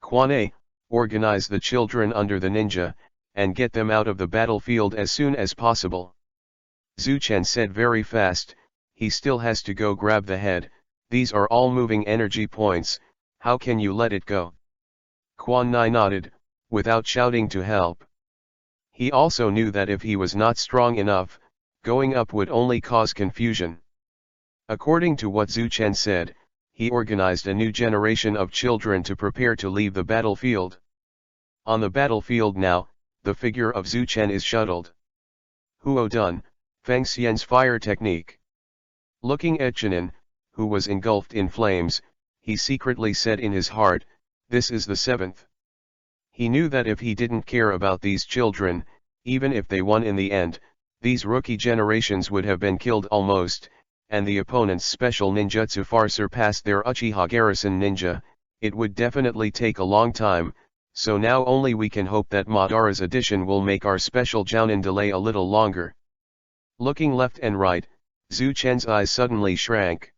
Kwane, organize the children under the ninja, and get them out of the battlefield as soon as possible. Zuchen said very fast, he still has to go grab the head, these are all moving energy points, how can you let it go? Quan Nai nodded, without shouting to help. He also knew that if he was not strong enough, going up would only cause confusion. According to what Zuchen said, he organized a new generation of children to prepare to leave the battlefield. On the battlefield now, the figure of Zuchen is shuttled. Huo Dun, Feng Xian's fire technique. Looking at Chenin, who was engulfed in flames, he secretly said in his heart, this is the seventh. He knew that if he didn't care about these children, even if they won in the end, these rookie generations would have been killed almost, and the opponent's special ninjutsu far surpassed their Uchiha garrison ninja, it would definitely take a long time, so now only we can hope that Madara's addition will make our special Jounin delay a little longer. Looking left and right, Zhu Chen's eyes suddenly shrank.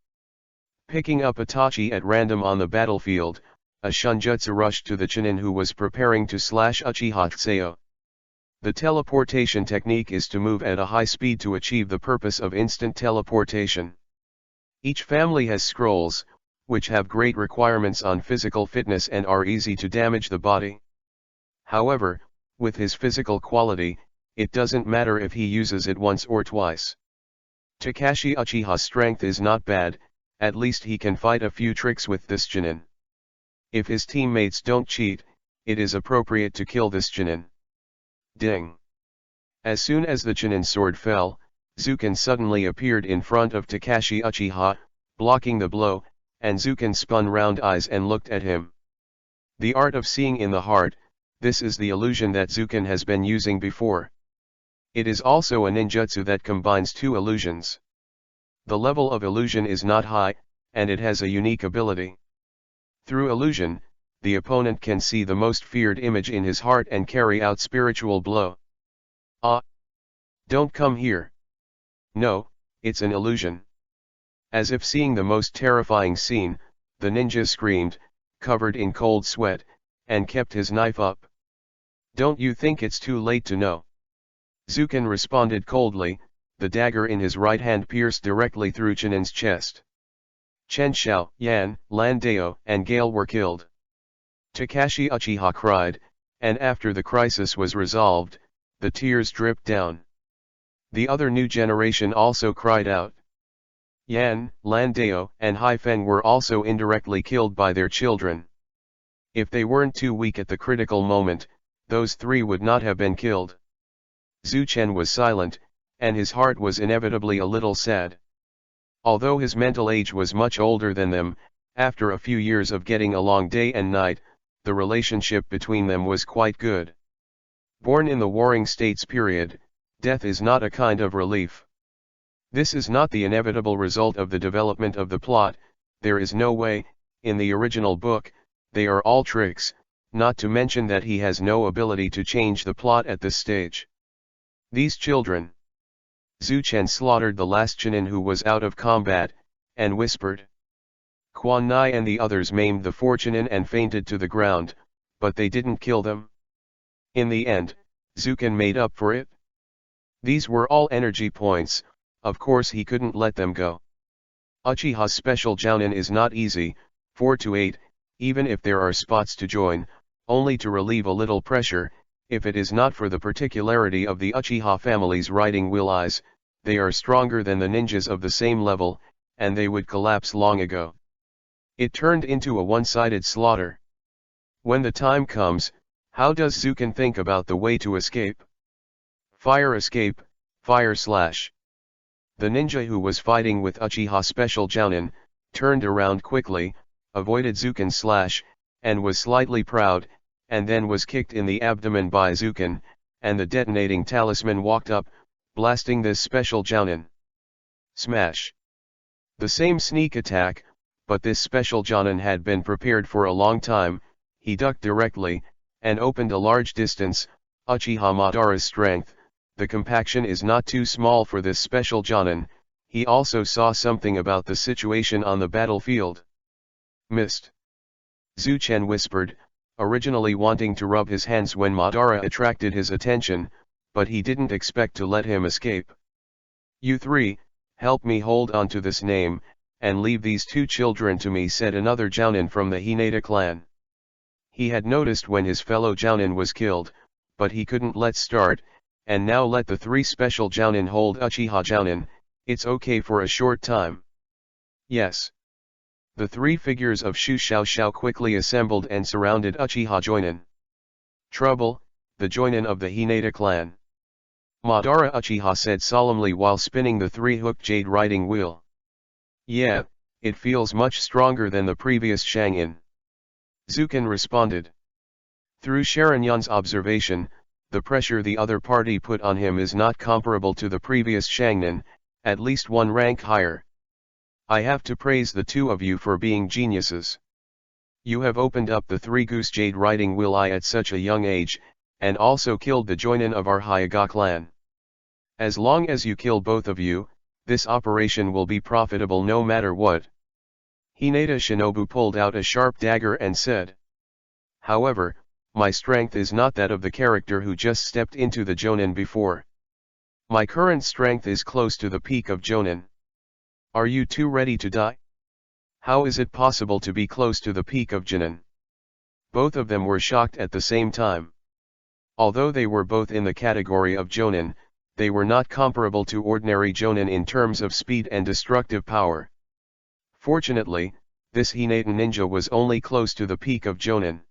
Picking up Itachi at random on the battlefield, a shunjutsu rushed to the Chunin who was preparing to slash Uchiha Tsuyo. The teleportation technique is to move at a high speed to achieve the purpose of instant teleportation. Each family has scrolls, which have great requirements on physical fitness and are easy to damage the body. However, with his physical quality, it doesn't matter if he uses it once or twice. Takashi Uchiha's strength is not bad, at least he can fight a few tricks with this Chunin. If his teammates don't cheat, it is appropriate to kill this Chunin. Ding! As soon as the Chunin sword fell, Zuken suddenly appeared in front of Takashi Uchiha, blocking the blow, and Zuken spun round eyes and looked at him. The art of seeing in the heart, this is the illusion that Zuken has been using before. It is also a ninjutsu that combines two illusions. The level of illusion is not high, and it has a unique ability. Through illusion, the opponent can see the most feared image in his heart and carry out spiritual blow. Ah! Don't come here. No, it's an illusion. As if seeing the most terrifying scene, the ninja screamed, covered in cold sweat, and kept his knife up. Don't you think it's too late to know? Zuken responded coldly, the dagger in his right hand pierced directly through Chunin's chest. Chen Xiao, Yan, Landao, and Gale were killed. Takashi Uchiha cried, and after the crisis was resolved, the tears dripped down. The other new generation also cried out. Yan, Landao, and Hai Feng were also indirectly killed by their children. If they weren't too weak at the critical moment, those three would not have been killed. Zhu Chen was silent, and his heart was inevitably a little sad. Although his mental age was much older than them, after a few years of getting along day and night, the relationship between them was quite good. Born in the Warring States period, death is not a kind of relief. This is not the inevitable result of the development of the plot, there is no way, in the original book, they are all tricks, not to mention that he has no ability to change the plot at this stage. These children. Zhu Chen slaughtered the last Chunin who was out of combat, and whispered. Quan Nai and the others maimed the four Chunin and fainted to the ground, but they didn't kill them. In the end, Zuken made up for it. These were all energy points, of course he couldn't let them go. Uchiha's special Jounin is not easy, 4 to 8, even if there are spots to join, only to relieve a little pressure. If it is not for the particularity of the Uchiha family's riding wheel eyes, they are stronger than the ninjas of the same level, and they would collapse long ago. It turned into a one-sided slaughter. When the time comes, how does Zuken think about the way to escape? Fire escape, fire slash. The ninja who was fighting with Uchiha special Jounin, turned around quickly, avoided Zuken's slash, and was slightly proud, and then was kicked in the abdomen by Zuken, and the detonating talisman walked up, blasting this special Jounin. Smash! The same sneak attack, but this special Jounin had been prepared for a long time, he ducked directly, and opened a large distance. Uchiha Madara's strength, the compaction is not too small for this special Jonin. He also saw something about the situation on the battlefield. Missed. Zhu Chen whispered, originally wanting to rub his hands when Madara attracted his attention, but he didn't expect to let him escape. You three, help me hold on to this name, and leave these two children to me, said another Jounin from the Hinata clan. He had noticed when his fellow Jounin was killed, but he couldn't let start, and now let the three special Jounin hold Uchiha Jounin. It's okay for a short time. Yes. The three figures of Shu Xiao quickly assembled and surrounded Uchiha Joinin. Trouble, the Joinin of the Hinata clan. Madara Uchiha said solemnly while spinning the three-hooked jade riding wheel. Yeah, it feels much stronger than the previous Shangin. Zukin responded. Through Sharingan's observation, the pressure the other party put on him is not comparable to the previous Shangnin, at least one rank higher. I have to praise the two of you for being geniuses. You have opened up the three-goose jade riding wheel at such a young age, and also killed the Joinin of our Hyuga clan. As long as you kill both of you, this operation will be profitable no matter what. Hinata Shinobu pulled out a sharp dagger and said. However, my strength is not that of the character who just stepped into the Jonin before. My current strength is close to the peak of Jonin. Are you two ready to die? How is it possible to be close to the peak of Jonin? Both of them were shocked at the same time. Although they were both in the category of Jonin, they were not comparable to ordinary Jonin in terms of speed and destructive power. Fortunately, this Hinata ninja was only close to the peak of Jonin.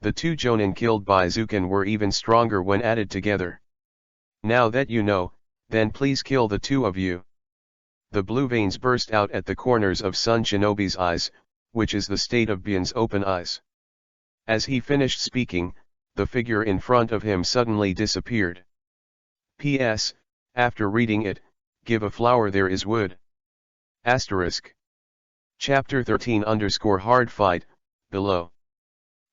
The two Jonin killed by Zukin were even stronger when added together. Now that you know, then please kill the two of you. The blue veins burst out at the corners of Sun Shinobi's eyes, which is the state of Bian's open eyes. As he finished speaking, the figure in front of him suddenly disappeared. P.S. After reading it, give a flower there is wood. Asterisk. Chapter 13_Hard Fight, below.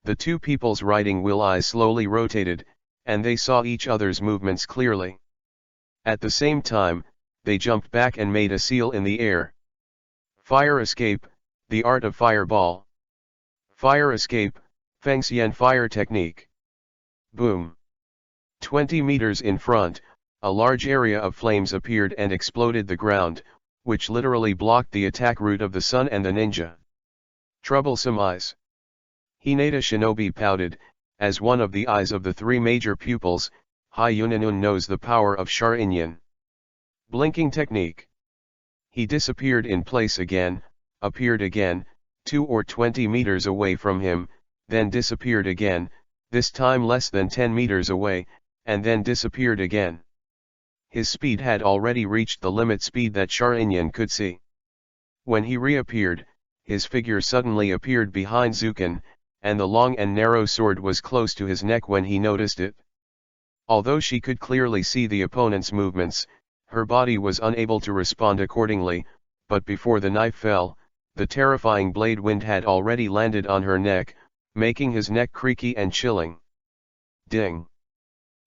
The two people's riding wheel eyes slowly rotated, and they saw each other's movements clearly. At the same time, they jumped back and made a seal in the air. Fire escape, the art of fireball. Fire escape, Fengxian fire technique. Boom. 20 meters in front, a large area of flames appeared and exploded the ground, which literally blocked the attack route of the sun and the ninja. Troublesome eyes. Hinata Shinobi pouted, as one of the eyes of the three major pupils, Hyuninun knows the power of Sharingan. Blinking technique. He disappeared in place again, appeared again, 2 or 20 meters away from him, then disappeared again, this time less than 10 meters away, and then disappeared again. His speed had already reached the limit speed that Sharingan could see. When he reappeared, his figure suddenly appeared behind Zukin, and the long and narrow sword was close to his neck when he noticed it. Although she could clearly see the opponent's movements, her body was unable to respond accordingly, but before the knife fell, the terrifying blade wind had already landed on her neck, making his neck creaky and chilling. Ding!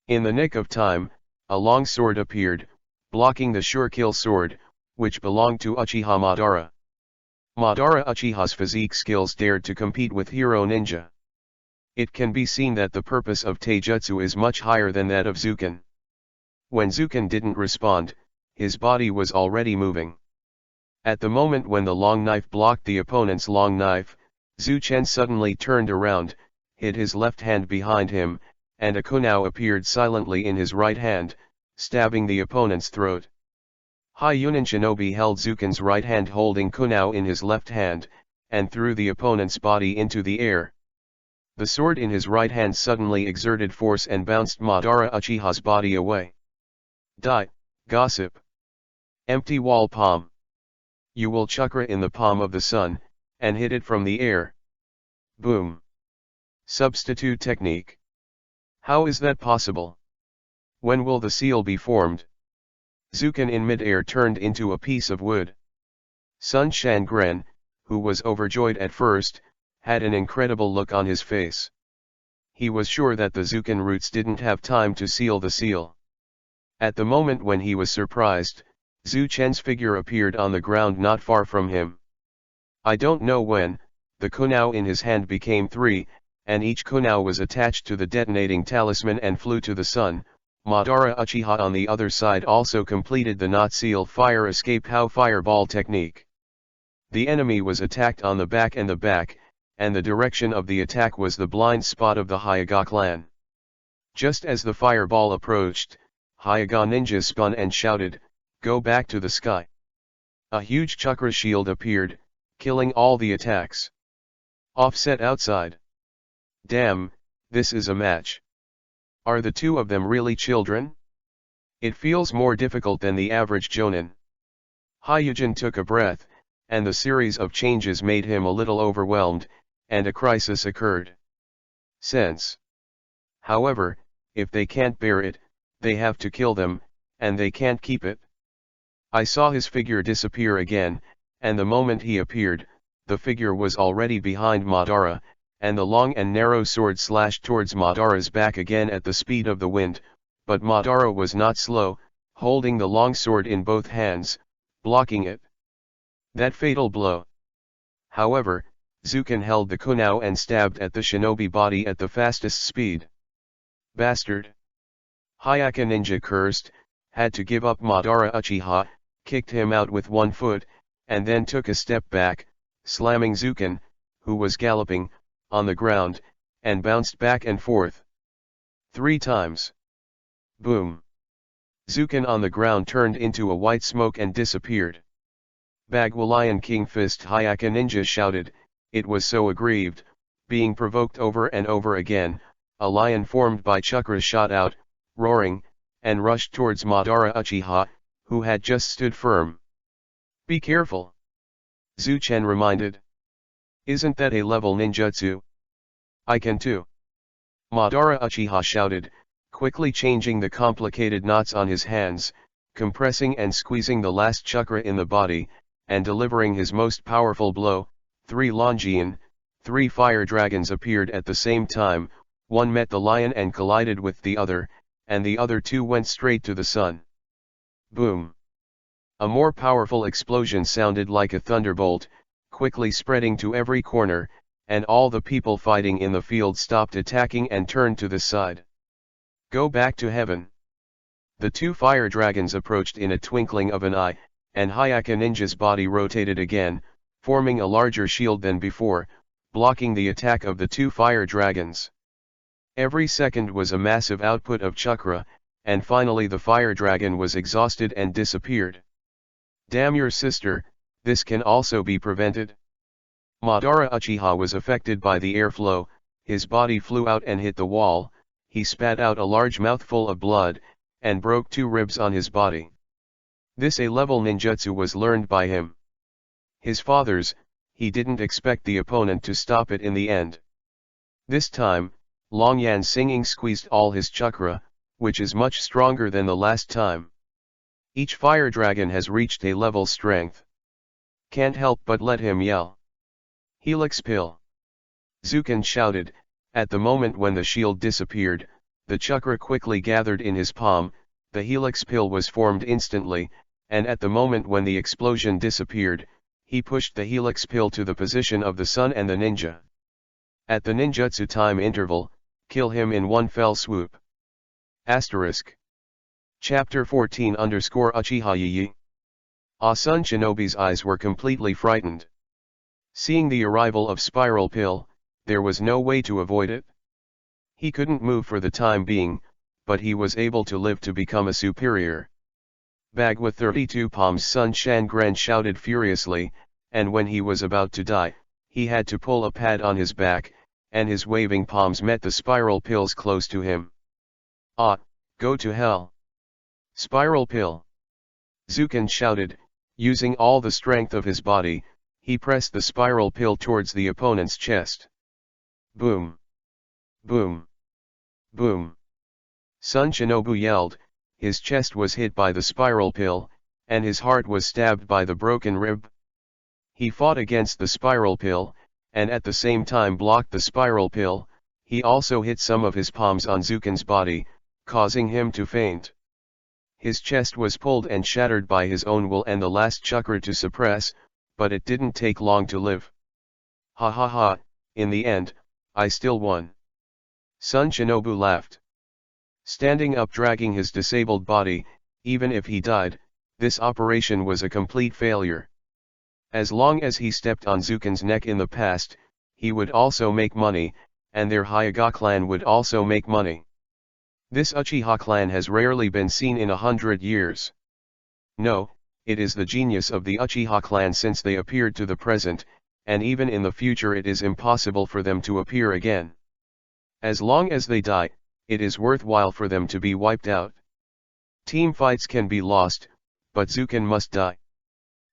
In the nick of time, a long sword appeared, blocking the sure kill sword, which belonged to Uchiha Madara. Madara Uchiha's physique skills dared to compete with Hero Ninja. It can be seen that the purpose of Taijutsu is much higher than that of Zukin. When Zukin didn't respond, his body was already moving. At the moment when the long knife blocked the opponent's long knife, Zhu Chen suddenly turned around, hid his left hand behind him, and a kunao appeared silently in his right hand, stabbing the opponent's throat. Hyunin Shinobi held Zukin's right hand holding kunao in his left hand, and threw the opponent's body into the air. The sword in his right hand suddenly exerted force and bounced Madara Uchiha's body away. Die, gossip. Empty wall palm. You will chakra in the palm of the sun, and hit it from the air. Boom. Substitute technique. How is that possible? When will the seal be formed? Zukin in mid-air turned into a piece of wood. Sun Shangren, who was overjoyed at first, had an incredible look on his face. He was sure that the Zukin roots didn't have time to seal the seal. At the moment when he was surprised, Zhu Chen's figure appeared on the ground not far from him. I don't know when, the kunao in his hand became 3, and each kunao was attached to the detonating talisman and flew to the sun. Madara Uchiha on the other side also completed the not seal fire escape how fireball technique. The enemy was attacked on the back, and the direction of the attack was the blind spot of the Hyuga clan. Just as the fireball approached, Hyuga ninja spun and shouted, "Go back to the sky." A huge chakra shield appeared, killing all the attacks. Offset outside. Damn, this is a match. Are the two of them really children? It feels more difficult than the average jonin. Hyujin took a breath, and the series of changes made him a little overwhelmed, and a crisis occurred. Sense. However, if they can't bear it, they have to kill them, and they can't keep it. I saw his figure disappear again, and the moment he appeared, the figure was already behind Madara, and the long and narrow sword slashed towards Madara's back again at the speed of the wind, but Madara was not slow, holding the long sword in both hands, blocking it. That fatal blow. However, Zuken held the kunao and stabbed at the shinobi body at the fastest speed. Bastard! Hyuga ninja cursed, had to give up Madara Uchiha, kicked him out with one foot, and then took a step back, slamming Zuken, who was galloping, on the ground, and bounced back and forth 3 times. Boom! Zuken on the ground turned into a white smoke and disappeared. Bagua Lion King Fist Hyuga ninja shouted, it was so aggrieved, being provoked over and over again. A lion formed by Chakra shot out, roaring, and rushed towards Madara Uchiha, who had just stood firm. Be careful! Zhu Chen reminded. Isn't that a level ninjutsu? I can too. Madara Uchiha shouted, quickly changing the complicated knots on his hands, compressing and squeezing the last chakra in the body, and delivering his most powerful blow. 3 Longian, 3 fire dragons appeared at the same time, one met the lion and collided with the other, and the other 2 went straight to the sun. Boom! A more powerful explosion sounded like a thunderbolt, quickly spreading to every corner, and all the people fighting in the field stopped attacking and turned to the side. Go back to heaven! The 2 fire dragons approached in a twinkling of an eye, and Hyuga ninja's body rotated again, forming a larger shield than before, blocking the attack of the 2 fire dragons. Every second was a massive output of chakra, and finally the fire dragon was exhausted and disappeared. Damn your sister, this can also be prevented. Madara Uchiha was affected by the airflow, his body flew out and hit the wall, he spat out a large mouthful of blood, and broke 2 ribs on his body. This A-level ninjutsu was learned by him. His father's, he didn't expect the opponent to stop it in the end. This time, Longyan Singing squeezed all his chakra, which is much stronger than the last time. Each fire dragon has reached A-level strength. Can't help but let him yell. Helix pill! Zuken shouted. At the moment when the shield disappeared, the chakra quickly gathered in his palm, the helix pill was formed instantly, and at the moment when the explosion disappeared, he pushed the helix pill to the position of the sun and the ninja. At the ninjutsu time interval, kill him in one fell swoop. Asterisk. Chapter 14 Uchiha Yi. Asun Shinobi's eyes were completely frightened. Seeing the arrival of Spiral Pill, there was no way to avoid it. He couldn't move for the time being, but he was able to live to become a superior. Bagua 32 Palms Sun Shangren shouted furiously, and when he was about to die, he had to pull a pad on his back, and his waving palms met the spiral pills close to him. Ah, go to hell! Spiral pill! Zuken shouted, using all the strength of his body, he pressed the spiral pill towards the opponent's chest. Boom! Boom! Boom! Sun Shinobu yelled, his chest was hit by the spiral pill, and his heart was stabbed by the broken rib. He fought against the spiral pill, and at the same time blocked the spiral pill. He also hit some of his palms on Zuken's body, causing him to faint. His chest was pulled and shattered by his own will and the last chakra to suppress, but it didn't take long to live. Ha ha ha, in the end, I still won. Sun Shinobu laughed. Standing up, dragging his disabled body, even if he died, this operation was a complete failure. As long as he stepped on Zuken's neck in the past, he would also make money, and their Hyuga clan would also make money. This Uchiha clan has rarely been seen in 100 years. No, it is the genius of the Uchiha clan since they appeared to the present, and even in the future it is impossible for them to appear again. As long as they die, it is worthwhile for them to be wiped out. Team fights can be lost, but Zuken must die.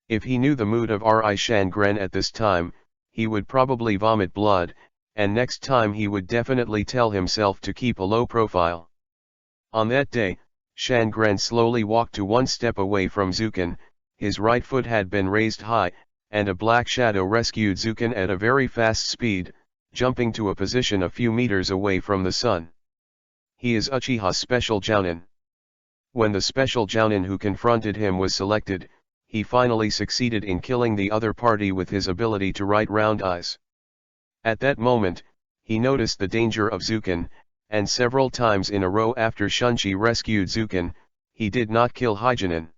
If he knew the mood of Ri Shangren at this time, he would probably vomit blood, and next time he would definitely tell himself to keep a low profile. On that day, Shangren slowly walked to one step away from Zuken, his right foot had been raised high, and a black shadow rescued Zuken at a very fast speed, jumping to a position a few meters away from the sun. He is Uchiha's special Jounin. When the special Jounin who confronted him was selected, he finally succeeded in killing the other party with his ability to write round eyes. At that moment, he noticed the danger of Zuken, and several times in a row after Shunchi rescued Zuken, he did not kill Hyunin.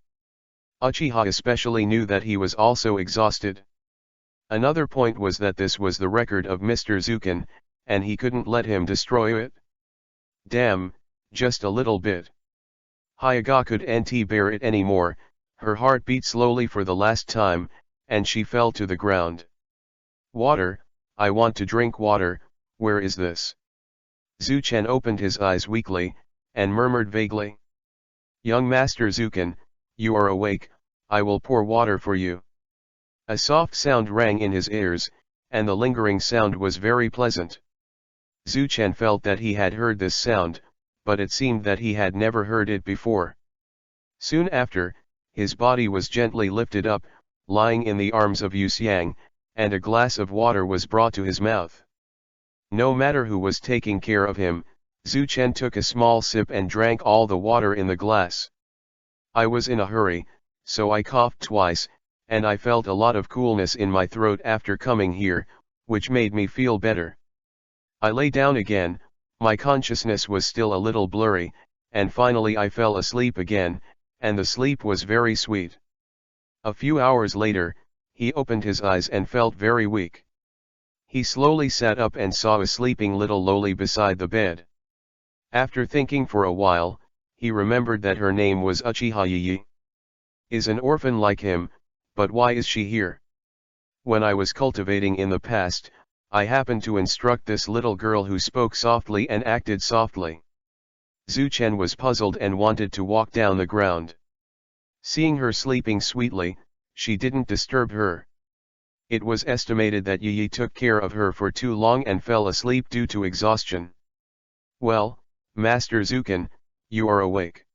Uchiha especially knew that he was also exhausted. Another point was that this was the record of Mr. Zuken, and he couldn't let him destroy it. Damn, just a little bit. Hyuga couldn't bear it anymore, her heart beat slowly for the last time, and she fell to the ground. Water, I want to drink water, where is this? Zuchen opened his eyes weakly, and murmured vaguely. Young Master Zuken, you are awake, I will pour water for you. A soft sound rang in his ears, and the lingering sound was very pleasant. Zuchen felt that he had heard this sound, but it seemed that he had never heard it before. Soon after, his body was gently lifted up, lying in the arms of Yu Xiang, and a glass of water was brought to his mouth. No matter who was taking care of him, Zuchen took a small sip and drank all the water in the glass. I was in a hurry, so I coughed twice, and I felt a lot of coolness in my throat after coming here, which made me feel better. I lay down again, my consciousness was still a little blurry, and finally I fell asleep again, and the sleep was very sweet. A few hours later, he opened his eyes and felt very weak. He slowly sat up and saw a sleeping little loli beside the bed. After thinking for a while, he remembered that her name was Uchiha Yiyi. Is an orphan like him, but why is she here? When I was cultivating in the past, I happened to instruct this little girl who spoke softly and acted softly. Zuchen was puzzled and wanted to walk down the ground. Seeing her sleeping sweetly, she didn't disturb her. It was estimated that Yiyi took care of her for too long and fell asleep due to exhaustion. Well, Master Zuken, you are awake.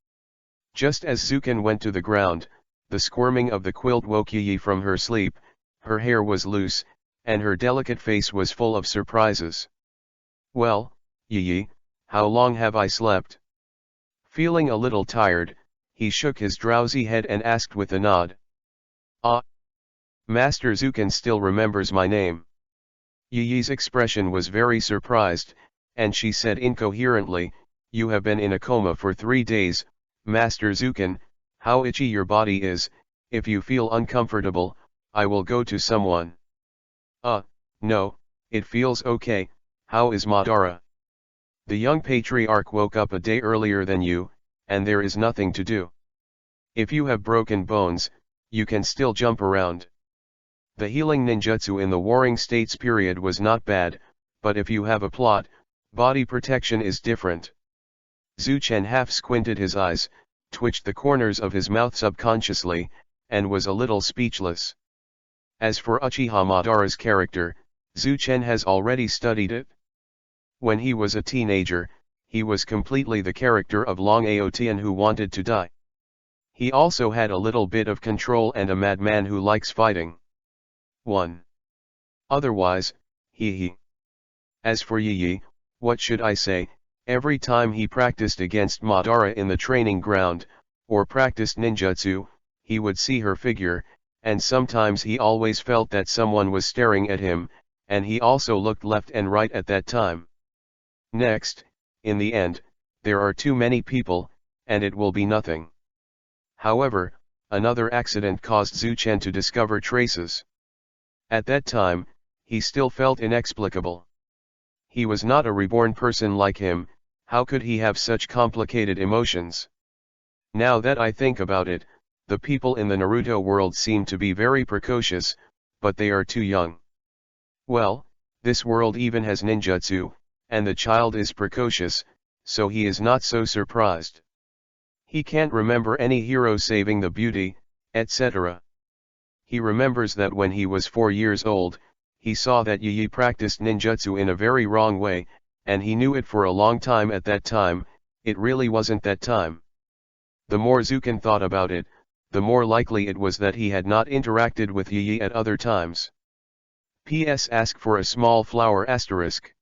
Just as Zuken went to the ground, the squirming of the quilt woke Yiyi from her sleep, her hair was loose, and her delicate face was full of surprises. Well, Yiyi, how long have I slept? Feeling a little tired, he shook his drowsy head and asked with a nod. Ah! Master Zuken still remembers my name. Yiyi's expression was very surprised, and she said incoherently, you have been in a coma for 3 days, Master Zuken, how itchy your body is, if you feel uncomfortable, I will go to someone. No, it feels okay, how is Madara? The young patriarch woke up a day earlier than you, and there is nothing to do. If you have broken bones, you can still jump around. The healing ninjutsu in the Warring States period was not bad, but if you have a plot, body protection is different. Zuchen half squinted his eyes, twitched the corners of his mouth subconsciously, and was a little speechless. As for Uchiha Madara's character, Zuchen has already studied it. When he was a teenager, he was completely the character of Long Aotian who wanted to die. He also had a little bit of control and a madman who likes fighting. 1. Otherwise, he. As for Yiyi, what should I say, every time he practiced against Madara in the training ground, or practiced ninjutsu, he would see her figure, and sometimes he always felt that someone was staring at him, and he also looked left and right at that time. Next, in the end, there are too many people, and it will be nothing. However, another accident caused Zuchen to discover traces. At that time, he still felt inexplicable. He was not a reborn person like him, how could he have such complicated emotions? Now that I think about it, the people in the Naruto world seem to be very precocious, but they are too young. Well, this world even has ninjutsu, and the child is precocious, so he is not so surprised. He can't remember any hero saving the beauty, etc. He remembers that when he was 4 years old, he saw that Yi practiced ninjutsu in a very wrong way, and he knew it for a long time at that time. It really wasn't that time. The more Zuken thought about it, the more likely it was that he had not interacted with Yi at other times. P.S. Ask for a small flower asterisk.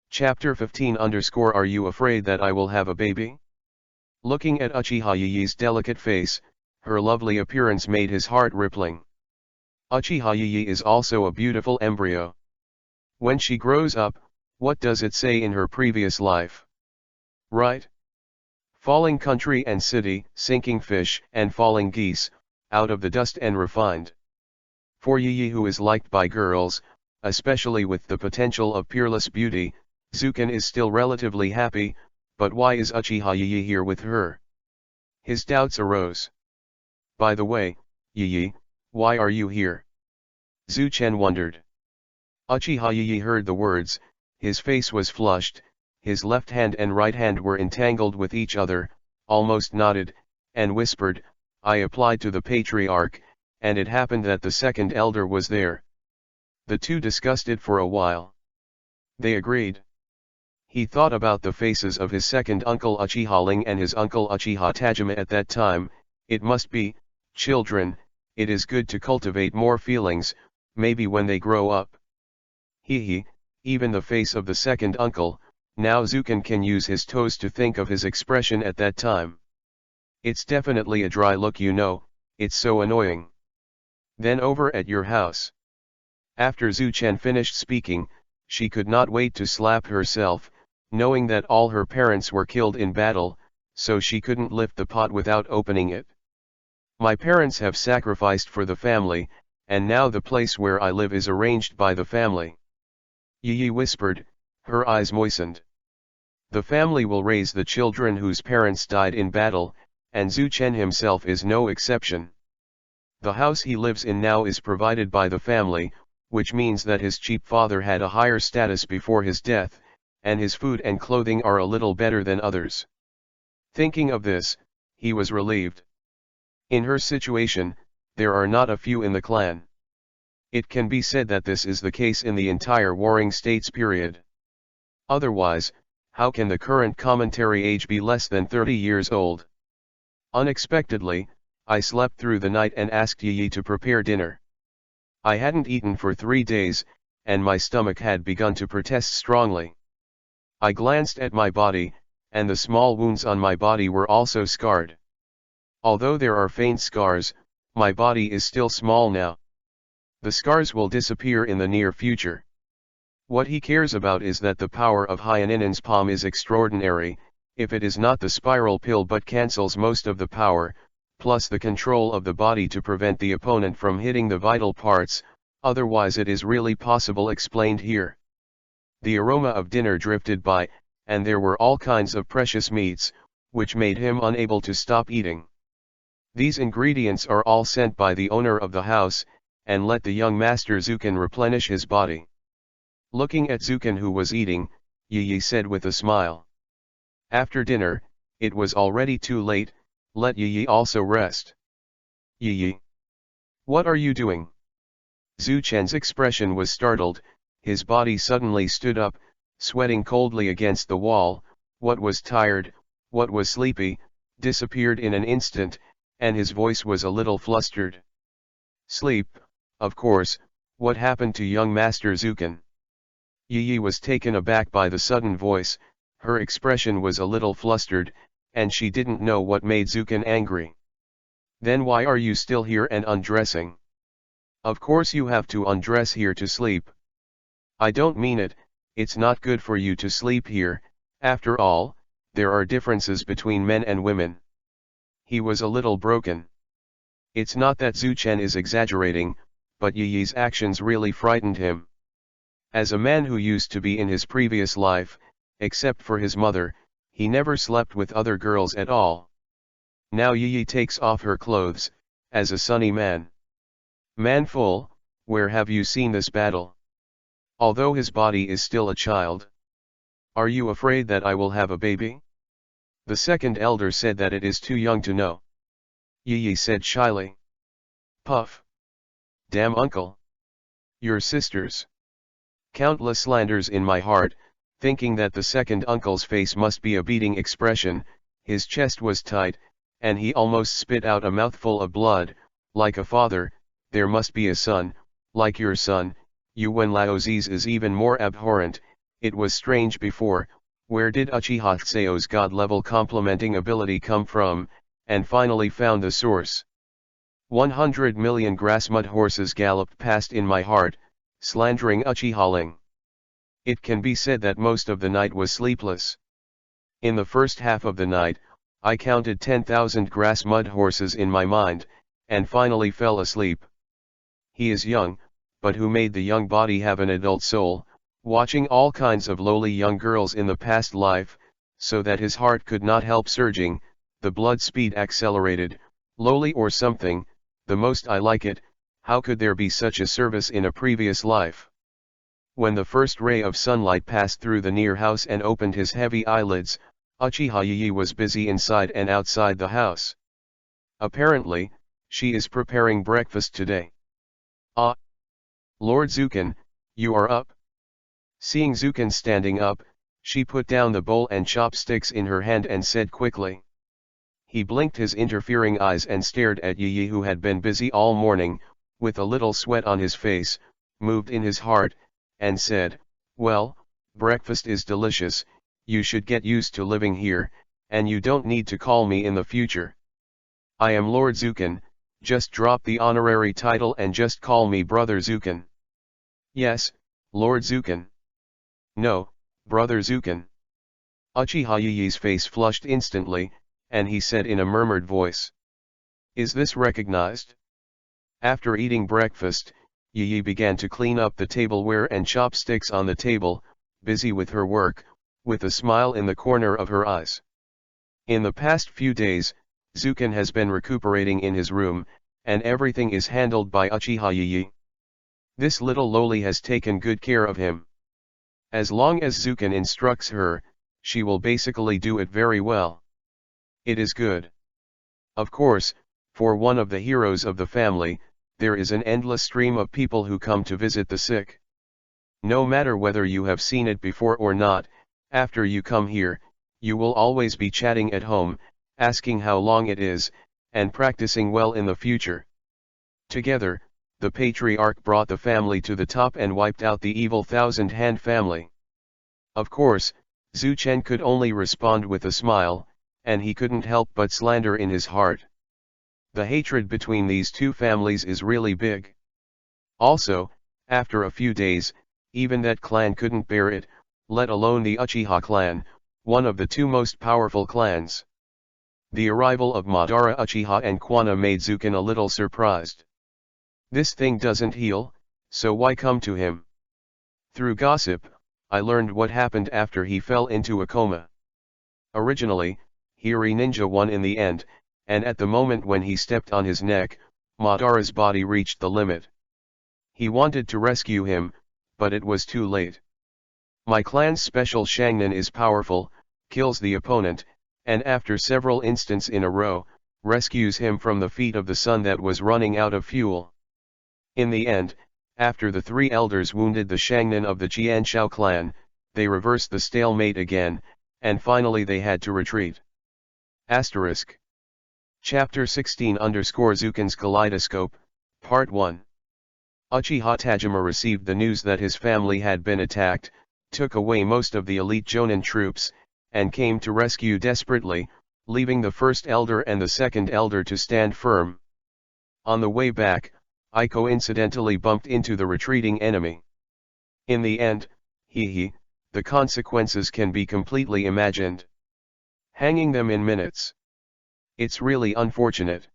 Chapter 15 _ Are you afraid that I will have a baby? Looking at Uchiha Yi's delicate face, her lovely appearance made his heart rippling. Uchiha Yi is also a beautiful embryo. When she grows up, what does it say in her previous life? Right? Falling country and city, sinking fish and falling geese, out of the dust and refined. For Yi who is liked by girls, especially with the potential of peerless beauty, Zuken is still relatively happy, but why is Uchiha Yi here with her? His doubts arose. By the way, Yi, why are you here? Zuchen wondered. Uchiha Yi heard the words, his face was flushed, his left hand and right hand were entangled with each other, almost nodded, and whispered, I applied to the Patriarch, and it happened that the second elder was there. The two discussed it for a while. They agreed. He thought about the faces of his second uncle Uchiha Ling and his uncle Uchiha Tajima at that time. It must be, children, it is good to cultivate more feelings, maybe when they grow up. Even the face of the second uncle, now Zuken can use his toes to think of his expression at that time. It's definitely a dry look, you know, it's so annoying. Then over at your house. After Zuchen finished speaking, she could not wait to slap herself, knowing that all her parents were killed in battle, so she couldn't lift the pot without opening it. My parents have sacrificed for the family, and now the place where I live is arranged by the family. Yi whispered, her eyes moistened. The family will raise the children whose parents died in battle, and Zuchen himself is no exception. The house he lives in now is provided by the family, which means that his cheap father had a higher status before his death, and his food and clothing are a little better than others. Thinking of this, he was relieved. In her situation, there are not a few in the clan. It can be said that this is the case in the entire Warring States period. Otherwise, how can the current commentary age be less than 30 years old? Unexpectedly, I slept through the night and asked Yi to prepare dinner. I hadn't eaten for 3 days, and my stomach had begun to protest strongly. I glanced at my body, and the small wounds on my body were also scarred. Although there are faint scars, my body is still small now. The scars will disappear in the near future. What he cares about is that the power of Hyaninen's palm is extraordinary, if it is not the spiral pill but cancels most of the power, plus the control of the body to prevent the opponent from hitting the vital parts, otherwise it is really possible explained here. The aroma of dinner drifted by, and there were all kinds of precious meats, which made him unable to stop eating. These ingredients are all sent by the owner of the house, and let the young master Zuken replenish his body. Looking at Zuken who was eating, Yi said with a smile. After dinner, it was already too late, let Yi also rest. Yi. What are you doing? Zuchen's expression was startled, his body suddenly stood up, sweating coldly against the wall. What was tired, what was sleepy, disappeared in an instant, and his voice was a little flustered. Sleep, of course, what happened to young Master Zuken? Yi was taken aback by the sudden voice, her expression was a little flustered, and she didn't know what made Zukin angry. Then why are you still here and undressing? Of course you have to undress here to sleep. I don't mean it, it's not good for you to sleep here, after all, there are differences between men and women. He was a little broken. It's not that Zuchen is exaggerating, but Yi's actions really frightened him. As a man who used to be in his previous life, except for his mother, he never slept with other girls at all. Now Yi takes off her clothes, as a sunny man. Manful, where have you seen this battle? Although his body is still a child. Are you afraid that I will have a baby? The second elder said that it is too young to know. Yi said shyly. Puff. Damn uncle. Your sisters. Countless slanders in my heart, thinking that the second uncle's face must be a beating expression, his chest was tight, and he almost spit out a mouthful of blood. Like a father, there must be a son, like your son, Yuan Laozi's is even more abhorrent. It was strange before, where did Uchiha Tseo's god-level complementing ability come from, and finally found the source. 100 million grass-mud horses galloped past in my heart, slandering Uchiha-ling. It can be said that most of the night was sleepless. In the first half of the night, I counted 10,000 grass-mud horses in my mind, and finally fell asleep. He is young, but who made the young body have an adult soul, watching all kinds of lowly young girls in the past life, so that his heart could not help surging, the blood speed accelerated, lowly or something, the most I like it, how could there be such a service in a previous life? When the first ray of sunlight passed through the near house and opened his heavy eyelids, Uchiha Yi was busy inside and outside the house. Apparently, she is preparing breakfast today. Ah! Lord Zukin, you are up? Seeing Zukin standing up, she put down the bowl and chopsticks in her hand and said quickly. He blinked his interfering eyes and stared at Yi who had been busy all morning, with a little sweat on his face, moved in his heart, and said, well, breakfast is delicious, you should get used to living here, and you don't need to call me in the future. I am Lord Zukin, just drop the honorary title and just call me Brother Zukin. Yes, Lord Zukin. No, Brother Zukin. Uchiha Yi's face flushed instantly, and he said in a murmured voice. Is this recognized? After eating breakfast, Yi began to clean up the tableware and chopsticks on the table, busy with her work, with a smile in the corner of her eyes. In the past few days, Zukin has been recuperating in his room, and everything is handled by Uchiha Yi. This little lowly has taken good care of him. As long as Zukin instructs her, she will basically do it very well. It is good. Of course, for one of the heroes of the family, there is an endless stream of people who come to visit the sick. No matter whether you have seen it before or not, after you come here, you will always be chatting at home, asking how long it is, and practicing well in the future. Together, the Patriarch brought the family to the top and wiped out the evil thousand-hand family. Of course, Zhu Chen could only respond with a smile, and he couldn't help but slander in his heart. The hatred between these two families is really big. Also, after a few days, even that clan couldn't bear it, let alone the Uchiha clan, one of the two most powerful clans. The arrival of Madara Uchiha and Kwana made Zukin a little surprised. This thing doesn't heal, so why come to him? Through gossip, I learned what happened after he fell into a coma. Originally, Hiri Ninja won in the end, and at the moment when he stepped on his neck, Madara's body reached the limit. He wanted to rescue him, but it was too late. My clan's special Shangnan is powerful, kills the opponent, and after several instants in a row, rescues him from the feet of the sun that was running out of fuel. In the end, after the three elders wounded the Shangnan of the Qianshao clan, they reversed the stalemate again, and finally they had to retreat. Asterisk. Chapter 16 Zukin's Kaleidoscope, Part 1. Uchiha Tajima received the news that his family had been attacked, took away most of the elite Jonin troops, and came to rescue desperately, leaving the first elder and the second elder to stand firm. On the way back, I coincidentally bumped into the retreating enemy. In the end, the consequences can be completely imagined. Hanging them in minutes. It's really unfortunate.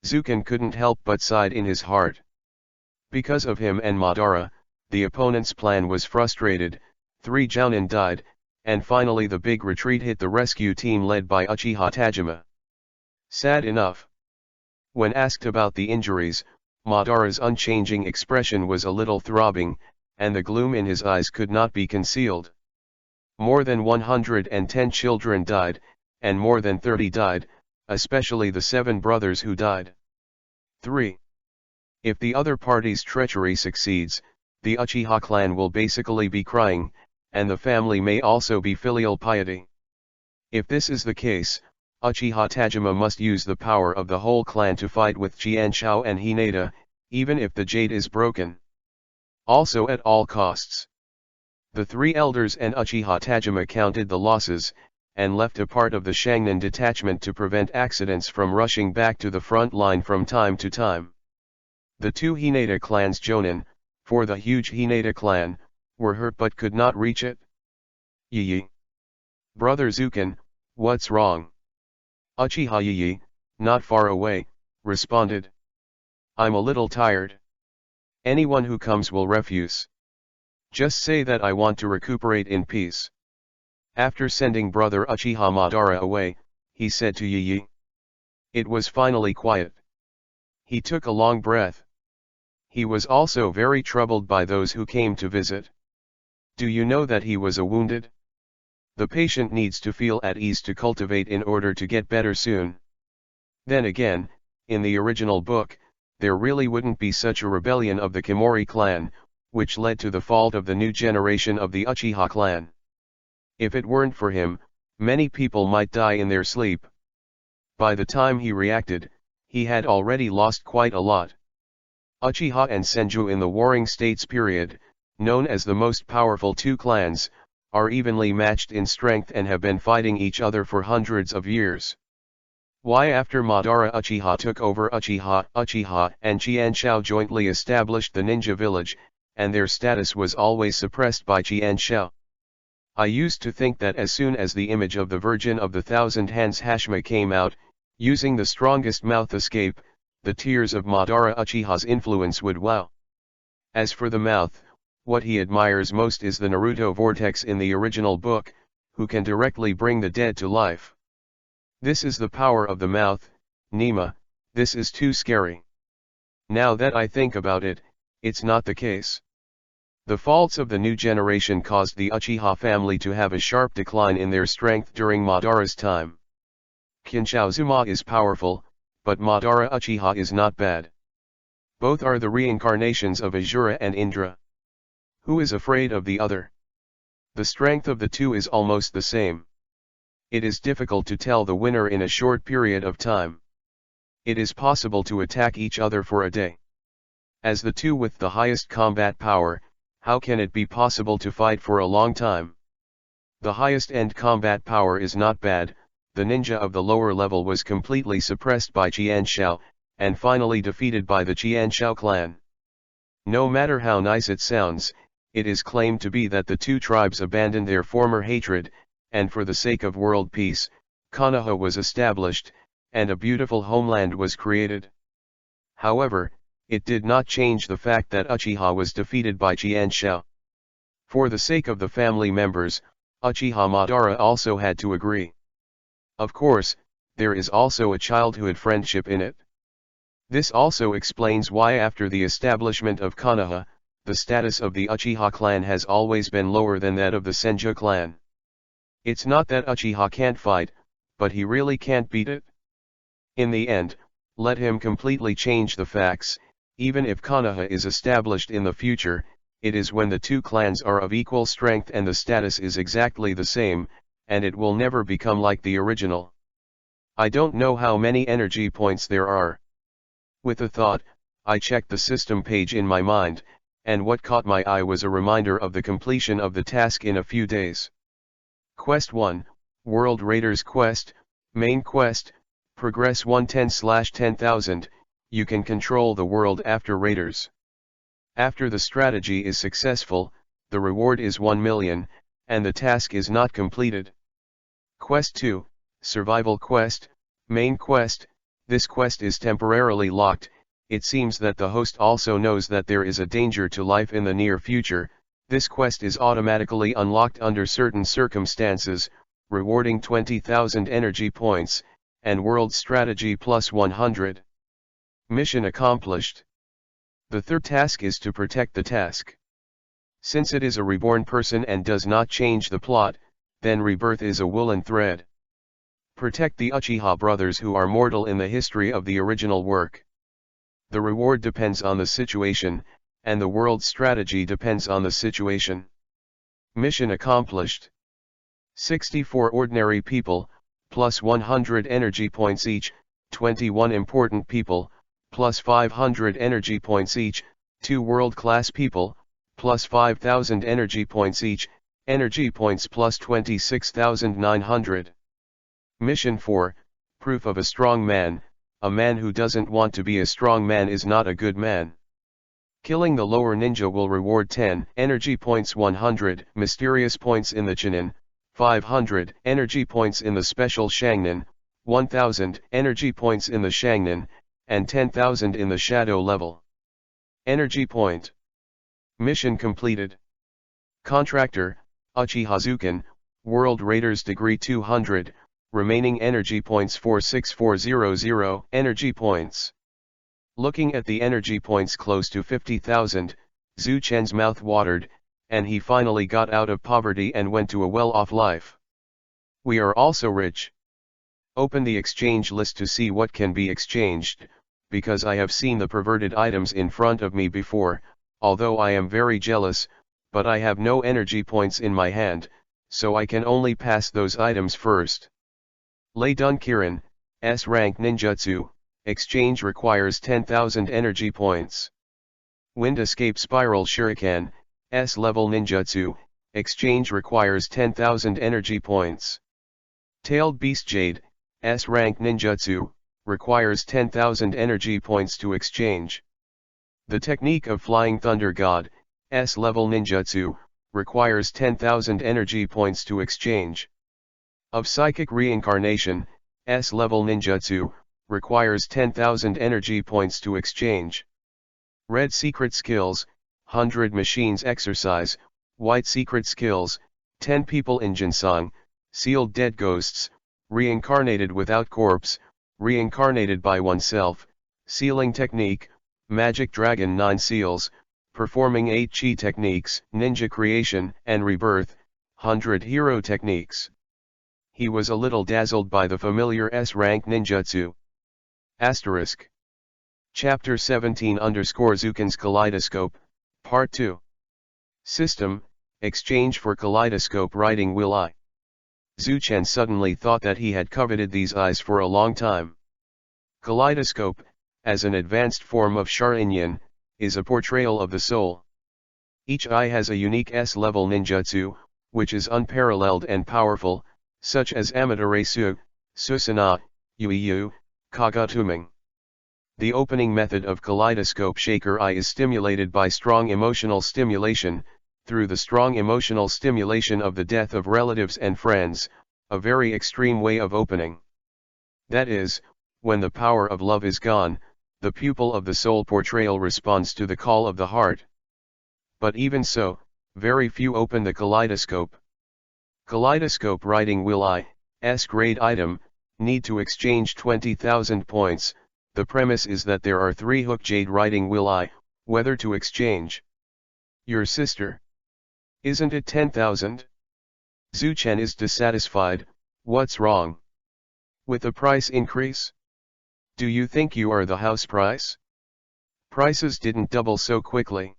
Zukin couldn't help but sighed in his heart. Because of him and Madara, the opponent's plan was frustrated, 3 Jounin died, and finally the big retreat hit the rescue team led by Uchiha Tajima. Sad enough. When asked about the injuries, Madara's unchanging expression was a little throbbing, and the gloom in his eyes could not be concealed. More than 110 children died, and more than 30 died, especially the 7 brothers who died. 3. If the other party's treachery succeeds, the Uchiha clan will basically be crying, and the family may also be filial piety. If this is the case, Uchiha Tajima must use the power of the whole clan to fight with Qianshao and Hinata, even if the jade is broken. Also at all costs. The 3 elders and Uchiha Tajima counted the losses, and left a part of the Shangnan detachment to prevent accidents from rushing back to the front line from time to time. The 2 Hinata clan's Jonin, for the huge Hinata clan, were hurt but could not reach it. Yi. Brother Zukin, what's wrong? Uchiha Yi, not far away, responded. I'm a little tired. Anyone who comes will refuse. Just say that I want to recuperate in peace. After sending brother Uchiha Madara away, he said to Yi. It was finally quiet. He took a long breath. He was also very troubled by those who came to visit. Do you know that he was wounded? The patient needs to feel at ease to cultivate in order to get better soon. Then again, in the original book, there really wouldn't be such a rebellion of the Kimori clan, which led to the fall of the new generation of the Uchiha clan. If it weren't for him, many people might die in their sleep. By the time he reacted, he had already lost quite a lot. Uchiha and Senju in the Warring States period, known as the most powerful 2 clans, are evenly matched in strength and have been fighting each other for hundreds of years. Why after Madara Uchiha took over Uchiha and Qianshao jointly established the ninja village, and their status was always suppressed by Qianshao. I used to think that as soon as the image of the Virgin of the Thousand Hands Hashima came out, using the strongest mouth escape, the tears of Madara Uchiha's influence would wow. As for the mouth, what he admires most is the Naruto vortex in the original book, who can directly bring the dead to life. This is the power of the mouth, Nima, this is too scary. Now that I think about it, it's not the case. The faults of the new generation caused the Uchiha family to have a sharp decline in their strength during Madara's time. Kinshao is powerful, but Madara Uchiha is not bad. Both are the reincarnations of Asura and Indra. Who is afraid of the other? The strength of the 2 is almost the same. It is difficult to tell the winner in a short period of time. It is possible to attack each other for a day. As the 2 with the highest combat power, how can it be possible to fight for a long time? The highest end combat power is not bad, the ninja of the lower level was completely suppressed by Qianshao, and finally defeated by the Qianshao clan. No matter how nice it sounds, it is claimed to be that the 2 tribes abandoned their former hatred, and for the sake of world peace, Konoha was established, and a beautiful homeland was created. However, it did not change the fact that Uchiha was defeated by Qianshao. For the sake of the family members, Uchiha Madara also had to agree. Of course, there is also a childhood friendship in it. This also explains why after the establishment of Konoha, the status of the Uchiha clan has always been lower than that of the Senju clan. It's not that Uchiha can't fight, but he really can't beat it. In the end, let him completely change the facts. Even if Konoha is established in the future, it is when the 2 clans are of equal strength and the status is exactly the same, and it will never become like the original. I don't know how many energy points there are. With a thought, I checked the system page in my mind, and what caught my eye was a reminder of the completion of the task in a few days. Quest 1, World Raiders Quest, Main quest, progress 110/10,000, you can control the world after raiders. After the strategy is successful, the reward is 1 million, and the task is not completed. Quest 2, Survival Quest, Main Quest, this quest is temporarily locked. It seems that the host also knows that there is a danger to life in the near future. This quest is automatically unlocked under certain circumstances, rewarding 20,000 energy points, and world strategy plus 100. Mission accomplished. The third task is to protect the task. Since it is a reborn person and does not change the plot, then rebirth is a woolen thread. Protect the Uchiha brothers who are mortal in the history of the original work. The reward depends on the situation, and the world strategy depends on the situation. Mission accomplished. 64 ordinary people, plus 100 energy points each, 21 important people, plus 500 energy points each, 2 world-class people, plus 5,000 energy points each, energy points plus 26,900. Mission 4, Proof of a Strong Man. A man who doesn't want to be a strong man is not a good man. Killing the lower ninja will reward 10 energy points, 100 mysterious points in the Chunin, 500 energy points in the special Shangnin, 1000 energy points in the Shangnin, and 10,000 in the shadow level. Energy point. Mission completed. Contractor, Uchiha-zuken, World Raiders Degree 200, remaining energy points 46400 energy points. Looking at the energy points close to 50,000, Zhu Chen's mouth watered, and he finally got out of poverty and went to a well-off life. We are also rich. Open the exchange list to see what can be exchanged, because I have seen the perverted items in front of me before, although I am very jealous, but I have no energy points in my hand, so I can only pass those items first. Lei Dun Kirin, S rank ninjutsu, exchange requires 10,000 energy points. Wind Escape Spiral Shuriken, S level ninjutsu, exchange requires 10,000 energy points. Tailed Beast Jade, S rank ninjutsu, requires 10,000 energy points to exchange. The technique of Flying Thunder God, S level ninjutsu, requires 10,000 energy points to exchange. Of Psychic Reincarnation, S level ninjutsu, requires 10,000 energy points to exchange. Red Secret Skills, 100 Machines Exercise, White Secret Skills, 10 People in Jinsang, Sealed Dead Ghosts, Reincarnated Without Corpse, Reincarnated by Oneself, Sealing Technique, Magic Dragon 9 Seals, Performing 8 Chi Techniques, Ninja Creation and Rebirth, 100 Hero Techniques. He was a little dazzled by the familiar S-rank ninjutsu. Asterisk. Chapter 17_Zuken's Kaleidoscope, Part 2. System, Exchange for Kaleidoscope Writing Will I. Zhu Chen suddenly thought that he had coveted these eyes for a long time. Kaleidoscope, as an advanced form of Sharingan, is a portrayal of the soul. Each eye has a unique S-level ninjutsu, which is unparalleled and powerful, such as Amaterasu, Susana, Yuiyu, Kagatuming. The opening method of Kaleidoscope Shaker Eye is stimulated by strong emotional stimulation, through the strong emotional stimulation of the death of relatives and friends, a very extreme way of opening. That is, when the power of love is gone, the pupil of the soul portrayal responds to the call of the heart. But even so, very few open the kaleidoscope. Kaleidoscope Writing Will I, S grade item, need to exchange 20,000 points. The premise is that there are 3 hook jade writing will I, whether to exchange. Your sister. Isn't it 10,000? Zhu Chen is dissatisfied. What's wrong? With the price increase? Do you think you are the house price? Prices didn't double so quickly.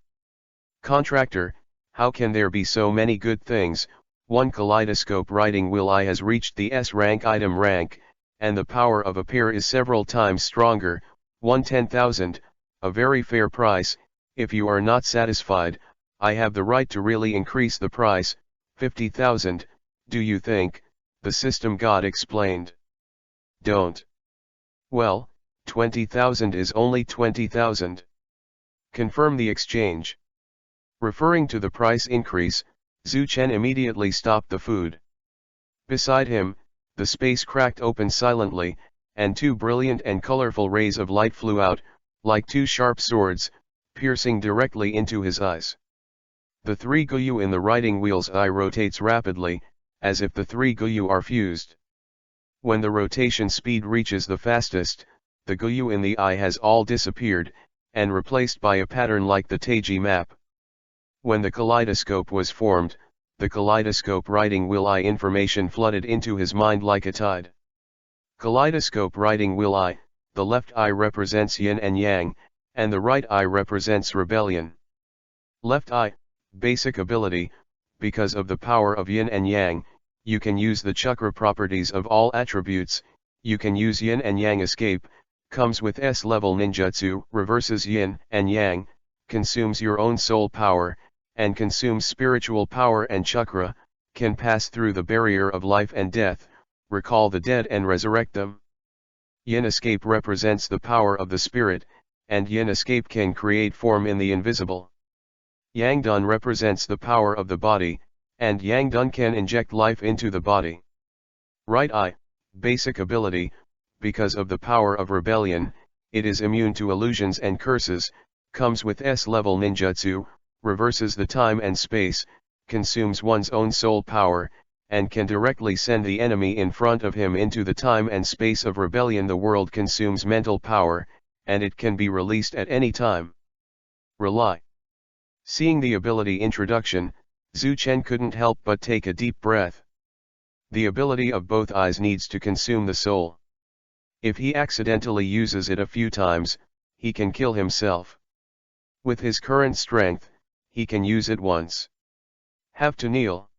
Contractor, how can there be so many good things? One kaleidoscope writing will I has reached the S rank item rank, and the power of a pair is several times stronger. 10,000, a very fair price. If you are not satisfied, I have the right to really increase the price. 50,000, do you think? The system god explained. don't. Well, 20,000 is only 20,000. Confirm the exchange. Referring to the price increase, Zhu Chen immediately stopped the food. Beside him, the space cracked open silently, and two brilliant and colorful rays of light flew out, like two sharp swords, piercing directly into his eyes. The three Guyu in the writing wheel's eye rotates rapidly, as if the three Guyu are fused. When the rotation speed reaches the fastest, the Guyu in the eye has all disappeared, and replaced by a pattern like the Taiji map. When the kaleidoscope was formed, the kaleidoscope writing wheel eye information flooded into his mind like a tide. Kaleidoscope writing wheel eye, the left eye represents yin and yang, and the right eye represents rebellion. Left eye, basic ability, because of the power of yin and yang, you can use the chakra properties of all attributes. You can use yin and yang escape, comes with S-level ninjutsu, reverses yin and yang, consumes your own soul power, and consumes spiritual power and chakra, can pass through the barrier of life and death, recall the dead and resurrect them. Yin escape represents the power of the spirit, and yin escape can create form in the invisible. Yang dun represents the power of the body, and yang dun can inject life into the body. Right eye, basic ability, because of the power of rebellion, it is immune to illusions and curses, comes with S-level ninjutsu, reverses the time and space, consumes one's own soul power, and can directly send the enemy in front of him into the time and space of rebellion. The world consumes mental power, and it can be released at any time. Rely. Seeing the ability introduction, Zhu Chen couldn't help but take a deep breath. The ability of both eyes needs to consume the soul. If he accidentally uses it a few times, he can kill himself. With his current strength, he can use it once. Have to kneel.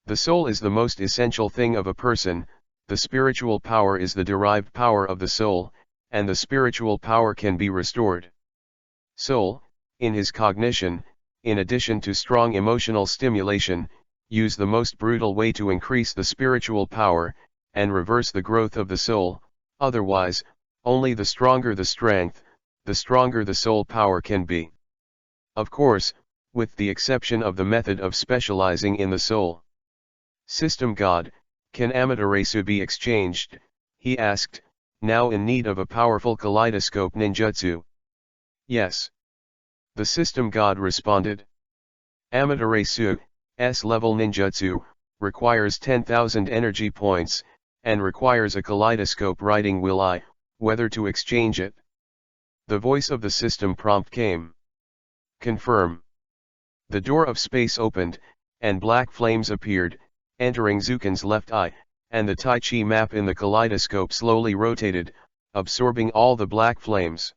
The soul is the most essential thing of a person, the spiritual power is the derived power of the soul, and the spiritual power can be restored. Soul, in his cognition, in addition to strong emotional stimulation, use the most brutal way to increase the spiritual power, and reverse the growth of the soul. Otherwise, only the stronger the strength, the stronger the soul power can be. Of course, with the exception of the method of specializing in the soul. System God, can Amaterasu be exchanged? He asked, now in need of a powerful kaleidoscope ninjutsu. Yes. The system God responded. Amaterasu, S-level ninjutsu, requires 10,000 energy points, and requires a kaleidoscope writing wheel eye, whether to exchange it. The voice of the system prompt came. Confirm. The door of space opened, and black flames appeared, entering Zukin's left eye, and the Tai Chi map in the kaleidoscope slowly rotated, absorbing all the black flames.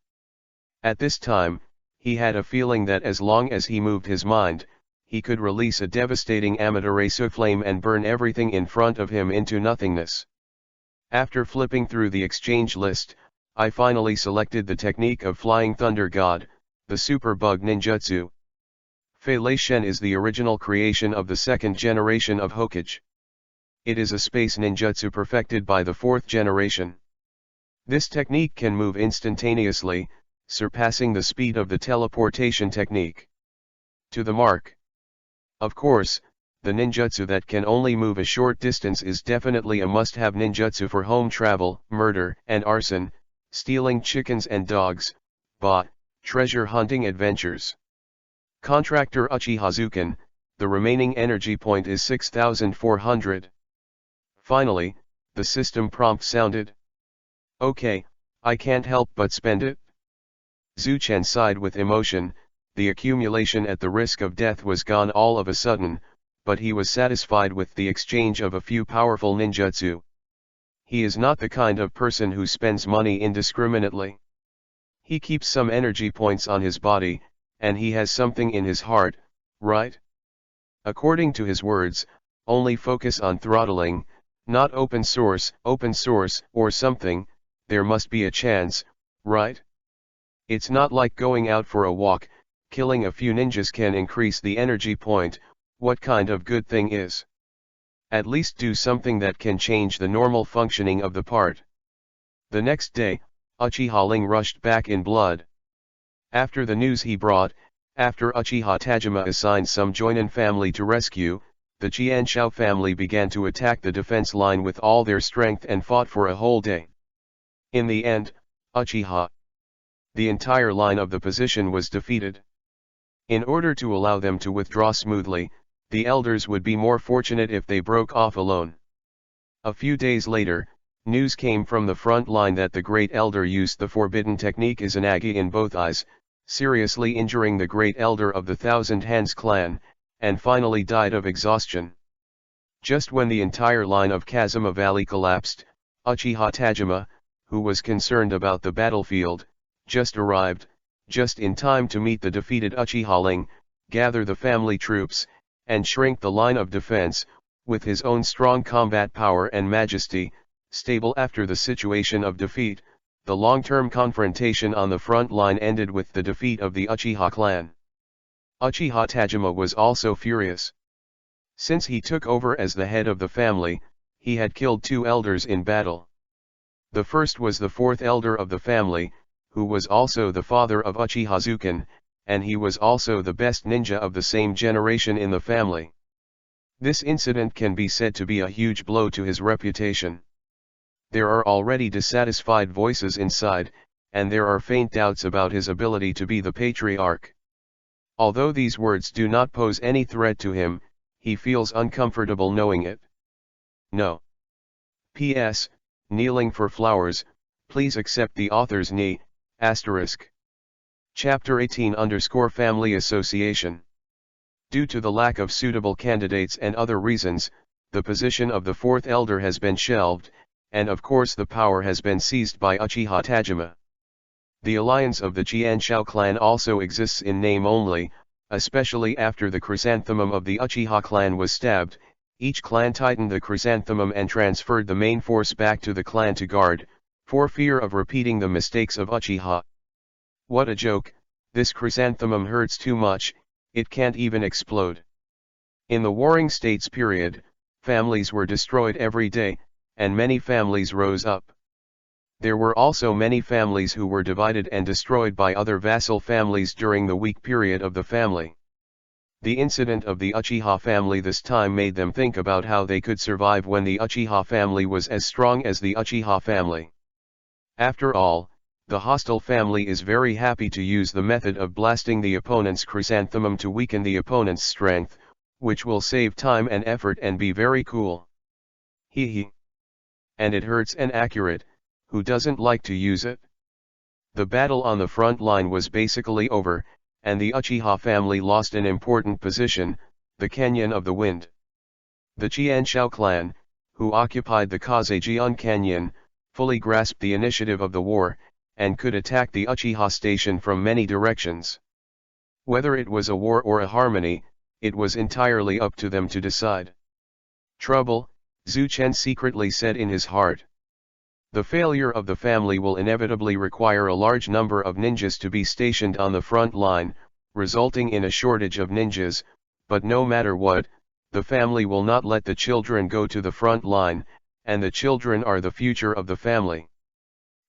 At this time, he had a feeling that as long as he moved his mind, he could release a devastating Amaterasu flame and burn everything in front of him into nothingness. After flipping through the exchange list, I finally selected the technique of Flying Thunder God, the Super Bug Ninjutsu. Fei Lei Shen is the original creation of the second generation of Hokage. It is a space ninjutsu perfected by the fourth generation. This technique can move instantaneously, surpassing the speed of the teleportation technique. To the mark. Of course, the ninjutsu that can only move a short distance is definitely a must-have ninjutsu for home travel, murder and arson, stealing chickens and dogs, treasure hunting adventures. Contractor Uchiha Zukin, the remaining energy point is 6,400. Finally, the system prompt sounded. Okay, I can't help but spend it. Zhu Chen sighed with emotion, the accumulation at the risk of death was gone all of a sudden, but he was satisfied with the exchange of a few powerful ninjutsu. He is not the kind of person who spends money indiscriminately. He keeps some energy points on his body, and he has something in his heart, right? According to his words, only focus on throttling, not open source or something, there must be a chance, right? It's not like going out for a walk, killing a few ninjas can increase the energy point. What kind of good thing is? At least do something that can change the normal functioning of the part. The next day, Uchiha Ling rushed back in blood. After the news he brought, after Uchiha Tajima assigned some Joinin family to rescue, the Qianshao family began to attack the defense line with all their strength and fought for a whole day. In the end, Uchiha, the entire line of the position was defeated. In order to allow them to withdraw smoothly, the elders would be more fortunate if they broke off alone. A few days later, news came from the front line that the great elder used the forbidden technique Izanagi in both eyes, seriously injuring the great elder of the Thousand Hands clan, and finally died of exhaustion. Just when the entire line of Kazuma Valley collapsed, Uchiha Tajima, who was concerned about the battlefield, just arrived, just in time to meet the defeated Uchiha Ling, gather the family troops, and shrink the line of defense, with his own strong combat power and majesty. Stable after the situation of defeat, the long-term confrontation on the front line ended with the defeat of the Uchiha clan. Uchiha Tajima was also furious. Since he took over as the head of the family, he had killed 2 elders in battle. The first was the 4th elder of the family, who was also the father of Uchiha Zuken, and he was also the best ninja of the same generation in the family. This incident can be said to be a huge blow to his reputation. There are already dissatisfied voices inside, and there are faint doubts about his ability to be the Patriarch. Although these words do not pose any threat to him, he feels uncomfortable knowing it. No. P.S. Kneeling for flowers, please accept the author's knee, *. Chapter 18_Family Association. Due to the lack of suitable candidates and other reasons, the position of the 4th elder has been shelved, and of course the power has been seized by Uchiha Tajima. The alliance of the Qianshao clan also exists in name only, especially after the chrysanthemum of the Uchiha clan was stabbed. Each clan tightened the chrysanthemum and transferred the main force back to the clan to guard, for fear of repeating the mistakes of Uchiha. What a joke, this chrysanthemum hurts too much, it can't even explode. In the Warring States period, families were destroyed every day, and many families rose up. There were also many families who were divided and destroyed by other vassal families during the weak period of the family. The incident of the Uchiha family this time made them think about how they could survive when the Uchiha family was as strong as the Uchiha family. After all, the hostile family is very happy to use the method of blasting the opponent's chrysanthemum to weaken the opponent's strength, which will save time and effort and be very cool. Hee. And it hurts and accurate, who doesn't like to use it? The battle on the front line was basically over, and the Uchiha family lost an important position, the Canyon of the Wind. The Qianshao clan, who occupied the Kazejian Canyon, fully grasped the initiative of the war, and could attack the Uchiha station from many directions. Whether it was a war or a harmony, it was entirely up to them to decide. Trouble, Zhu Chen secretly said in his heart. The failure of the family will inevitably require a large number of ninjas to be stationed on the front line, resulting in a shortage of ninjas, but no matter what, the family will not let the children go to the front line, and the children are the future of the family.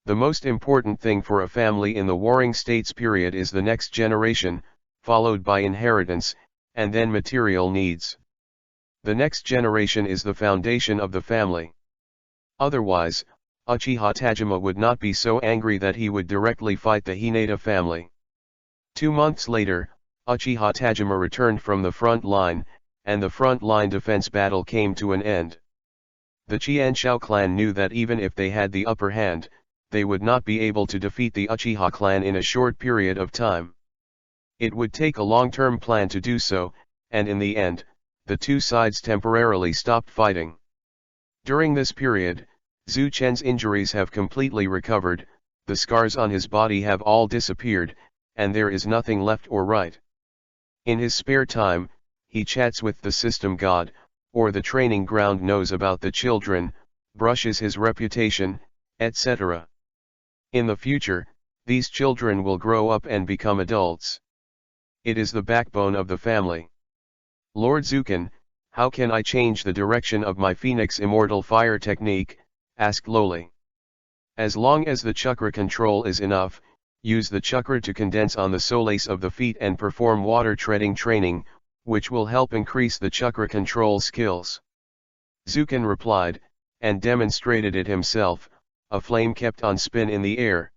The most important thing for a family in the Warring States period is the next generation, followed by inheritance, and then material needs. The next generation is the foundation of the family. Otherwise, Uchiha Tajima would not be so angry that he would directly fight the Hinata family. 2 months later, Uchiha Tajima returned from the front line, and the front line defense battle came to an end. The Qianshao clan knew that even if they had the upper hand, they would not be able to defeat the Uchiha clan in a short period of time. It would take a long-term plan to do so, and in the end, the two sides temporarily stopped fighting. During this period, Zhu Chen's injuries have completely recovered, the scars on his body have all disappeared, and there is nothing left or right. In his spare time, he chats with the system god, or the training ground, knows about the children, brushes his reputation, etc. In the future, these children will grow up and become adults. It is the backbone of the family. Lord Zuken, how can I change the direction of my Phoenix Immortal Fire technique? Asked Loli. As long as the chakra control is enough, use the chakra to condense on the soles of the feet and perform water treading training, which will help increase the chakra control skills. Zuken replied, and demonstrated it himself. A flame kept on spin in the air.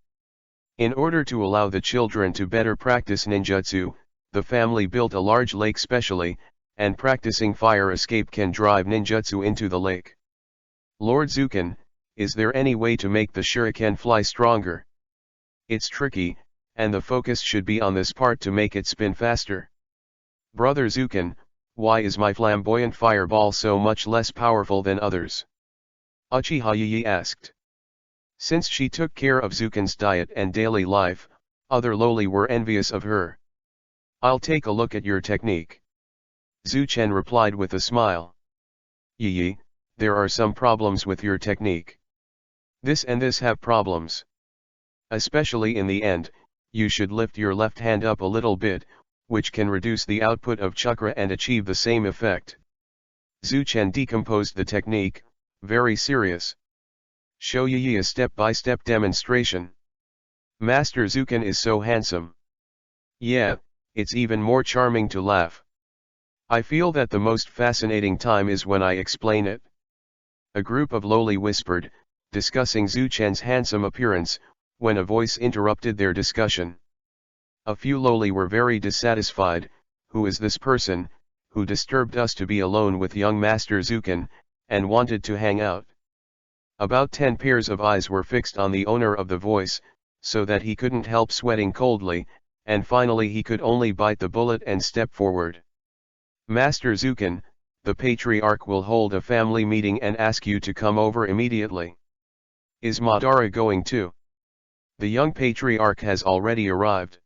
In order to allow the children to better practice ninjutsu, the family built a large lake specially, and practicing fire escape can drive ninjutsu into the lake. Lord Zuken, is there any way to make the shuriken fly stronger? It's tricky, and the focus should be on this part to make it spin faster. Brother Zuken, why is my flamboyant fireball so much less powerful than others? Uchiha Yi asked. Since she took care of Zuken's diet and daily life, other loli were envious of her. I'll take a look at your technique. Zuchen replied with a smile. Yi, there are some problems with your technique. This and this have problems. Especially in the end, you should lift your left hand up a little bit, which can reduce the output of chakra and achieve the same effect. Zuchen decomposed the technique, very serious. Show Yi a step-by-step demonstration. Master Zuken is so handsome. Yeah, it's even more charming to laugh. I feel that the most fascinating time is when I explain it. A group of loli whispered, discussing Zuchen's handsome appearance, when a voice interrupted their discussion. A few loli were very dissatisfied. Who is this person, who disturbed us to be alone with young Master Zuken, and wanted to hang out? About 10 pairs of eyes were fixed on the owner of the voice, so that he couldn't help sweating coldly, and finally he could only bite the bullet and step forward. Master Zuken, the Patriarch will hold a family meeting and ask you to come over immediately. Is Madara going too? The young Patriarch has already arrived.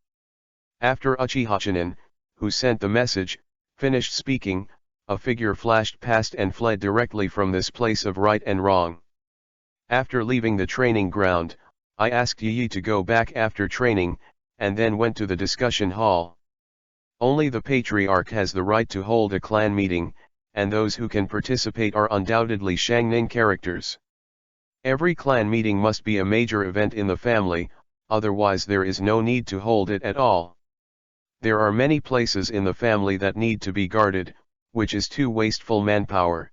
After Uchiha Chunin, who sent the message, finished speaking, a figure flashed past and fled directly from this place of right and wrong. After leaving the training ground, I asked Yi to go back after training, and then went to the discussion hall. Only the Patriarch has the right to hold a clan meeting, and those who can participate are undoubtedly Shangnin characters. Every clan meeting must be a major event in the family, otherwise there is no need to hold it at all. There are many places in the family that need to be guarded, which is too wasteful manpower.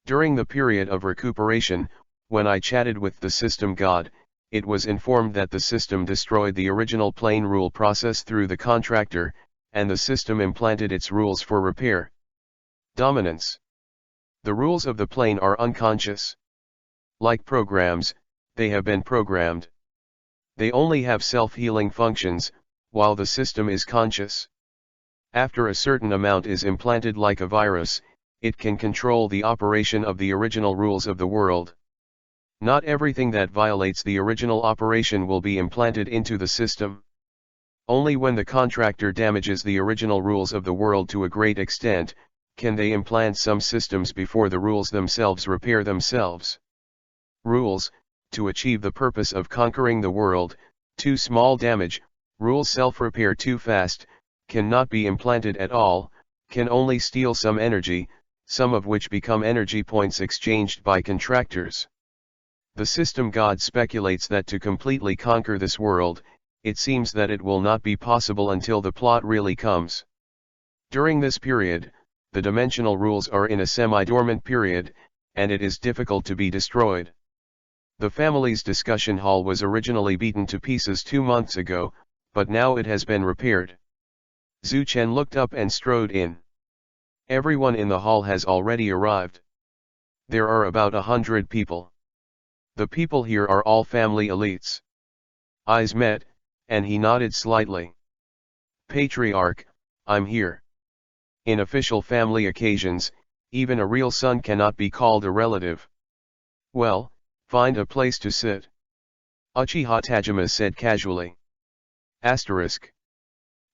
During the period of recuperation, when I chatted with the system god, it was informed that the system destroyed the original plane rule process through the contractor, and the system implanted its rules for repair. Dominance. The rules of the plane are unconscious. Like programs, they have been programmed. They only have self-healing functions, while the system is conscious. After a certain amount is implanted like a virus, it can control the operation of the original rules of the world. Not everything that violates the original operation will be implanted into the system. Only when the contractor damages the original rules of the world to a great extent, can they implant some systems before the rules themselves repair themselves. Rules, to achieve the purpose of conquering the world, too small damage, rules self-repair too fast, cannot be implanted at all, can only steal some energy, some of which become energy points exchanged by contractors. The system god speculates that to completely conquer this world, it seems that it will not be possible until the plot really comes. During this period, the dimensional rules are in a semi-dormant period, and it is difficult to be destroyed. The family's discussion hall was originally beaten to pieces 2 months ago, but now it has been repaired. Zuchen looked up and strode in. Everyone in the hall has already arrived. There are about 100 people. The people here are all family elites. Eyes met, and he nodded slightly. Patriarch, I'm here. In official family occasions, even a real son cannot be called a relative. Well, find a place to sit. Uchiha Tajima said casually. Asterisk.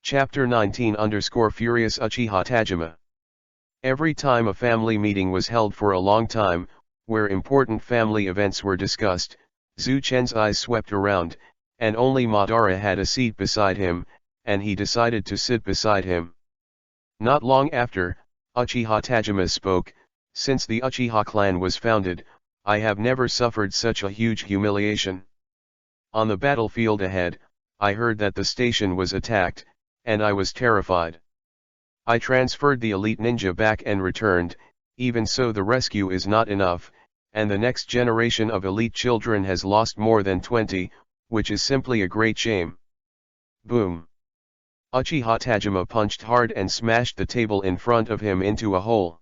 Chapter 19 _ Furious Uchiha Tajima. Every time a family meeting was held for a long time, where important family events were discussed, Zuchen's eyes swept around, and only Madara had a seat beside him, and he decided to sit beside him. Not long after, Uchiha Tajima spoke. Since the Uchiha clan was founded, I have never suffered such a huge humiliation. On the battlefield ahead, I heard that the station was attacked, and I was terrified. I transferred the elite ninja back and returned. Even so, the rescue is not enough, and the next generation of elite children has lost more than 20, which is simply a great shame. Boom. Uchiha Tajima punched hard and smashed the table in front of him into a hole.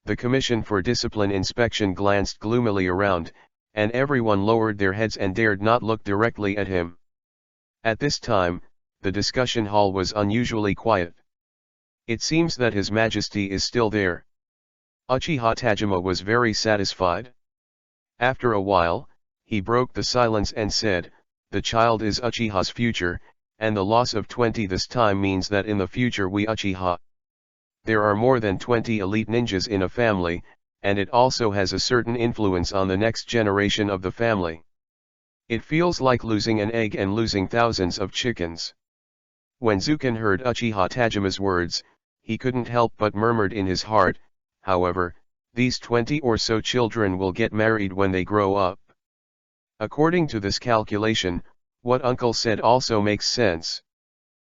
The Commission for Discipline Inspection glanced gloomily around, and everyone lowered their heads and dared not look directly at him. At this time, the discussion hall was unusually quiet. It seems that His Majesty is still there. Uchiha Tajima was very satisfied. After a while, he broke the silence and said, "The child is Uchiha's future, and the loss of 20 this time means that in the future we Uchiha. There are more than 20 elite ninjas in a family, and it also has a certain influence on the next generation of the family. It feels like losing an egg and losing thousands of chickens." When Zuken heard Uchiha Tajima's words, he couldn't help but murmured in his heart, "However, these 20 or so children will get married when they grow up." According to this calculation, what Uncle said also makes sense.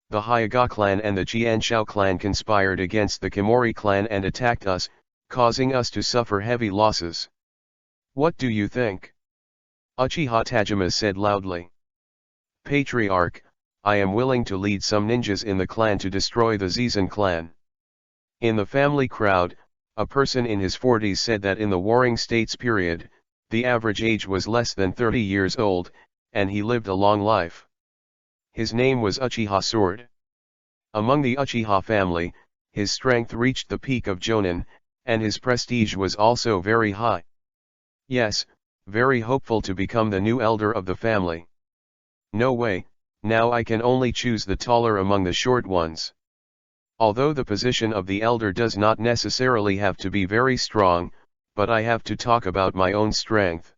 The Hyuga clan and the Jianshao clan conspired against the Kimori clan and attacked us, causing us to suffer heavy losses. What do you think? Uchiha Tajima said loudly. "Patriarch, I am willing to lead some ninjas in the clan to destroy the Zizan clan." In the family crowd, a person in his 40s said that in the Warring States period, the average age was less than 30 years old, and he lived a long life. His name was Uchiha Sword. Among the Uchiha family, his strength reached the peak of Jonin, and his prestige was also very high. Yes, very hopeful to become the new elder of the family. No way, now I can only choose the taller among the short ones. Although the position of the elder does not necessarily have to be very strong, but I have to talk about my own strength.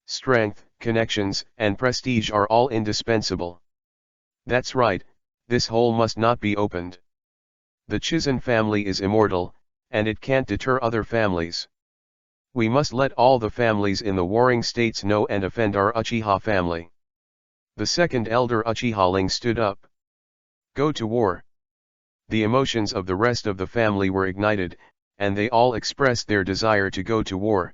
Strength, connections, and prestige are all indispensable. That's right, this hole must not be opened. The Chizan family is immortal, and it can't deter other families. We must let all the families in the Warring States know and offend our Uchiha family. The second elder Uchiha-ling stood up. Go to war. The emotions of the rest of the family were ignited, and they all expressed their desire to go to war.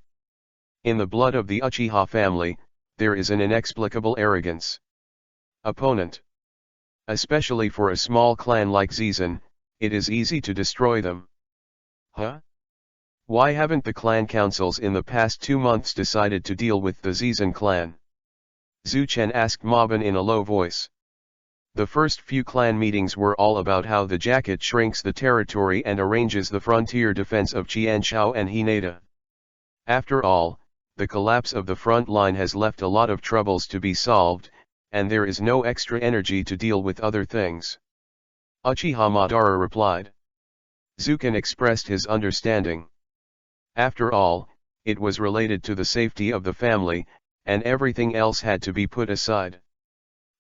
In the blood of the Uchiha family, there is an inexplicable arrogance. Opponent. Especially for a small clan like Zizan, it is easy to destroy them. Huh? Why haven't the clan councils in the past 2 months decided to deal with the Zizan clan? Zhu Chen asked Mabin in a low voice. The first few clan meetings were all about how the jacket shrinks the territory and arranges the frontier defense of Qianshao and Hinata. After all, the collapse of the front line has left a lot of troubles to be solved, and there is no extra energy to deal with other things. Uchiha Madara replied. Zuken expressed his understanding. After all, it was related to the safety of the family, and everything else had to be put aside.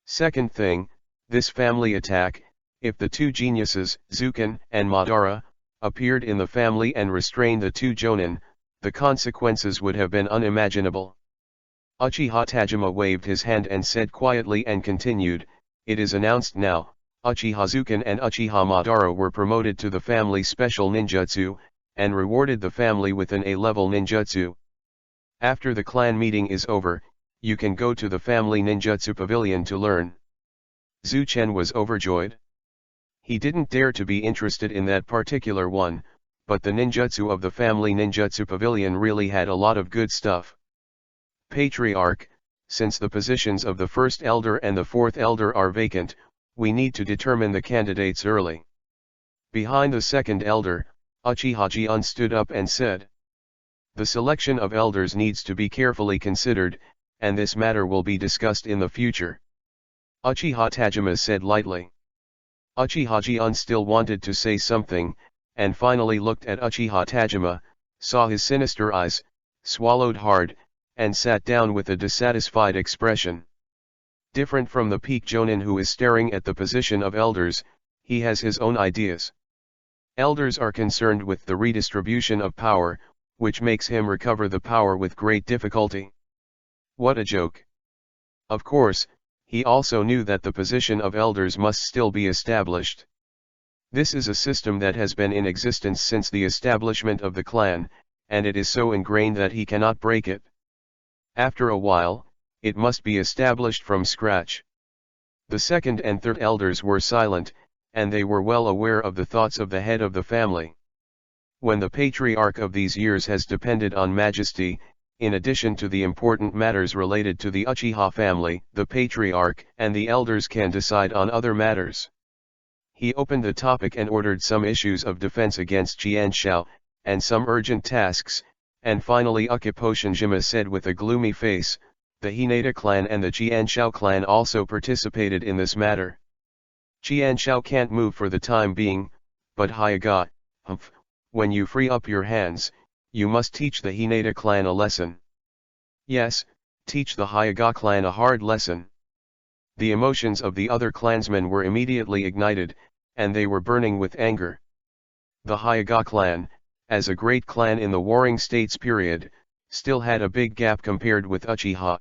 Second thing, this family attack, if the two geniuses, Zuken and Madara, appeared in the family and restrained the two Jonin, the consequences would have been unimaginable. Uchiha Tajima waved his hand and said quietly and continued, "It is announced now, Uchiha Zuken and Uchiha Madara were promoted to the family special ninjutsu, and rewarded the family with an A-level ninjutsu. After the clan meeting is over, you can go to the family ninjutsu pavilion to learn." Zhu Chen was overjoyed. He didn't dare to be interested in that particular one, but the ninjutsu of the family ninjutsu pavilion really had a lot of good stuff. Patriarch, since the positions of the first elder and the fourth elder are vacant, we need to determine the candidates early. Behind the second elder, Uchiha Jian stood up and said. The selection of elders needs to be carefully considered, and this matter will be discussed in the future. Uchiha Tajima said lightly. Uchiha Jian still wanted to say something, and finally looked at Uchiha Tajima, saw his sinister eyes, swallowed hard, and sat down with a dissatisfied expression. Different from the peak Jonin who is staring at the position of elders, he has his own ideas. Elders are concerned with the redistribution of power, which makes him recover the power with great difficulty. What a joke! Of course, he also knew that the position of elders must still be established. This is a system that has been in existence since the establishment of the clan, and it is so ingrained that he cannot break it. After a while, it must be established from scratch. The second and third elders were silent, and they were well aware of the thoughts of the head of the family. When the patriarch of these years has depended on majesty, in addition to the important matters related to the Uchiha family, the patriarch and the elders can decide on other matters. He opened the topic and ordered some issues of defense against Jianshao, and some urgent tasks, and finally Ukipo Shinjima said with a gloomy face, the Hinata clan and the Jianshao clan also participated in this matter. Jianshao can't move for the time being, but Hyaga, when you free up your hands, you must teach the Hinata clan a lesson. Yes, teach the Hyaga clan a hard lesson. The emotions of the other clansmen were immediately ignited, and they were burning with anger. The Hyaga clan, as a great clan in the Warring States period, still had a big gap compared with Uchiha.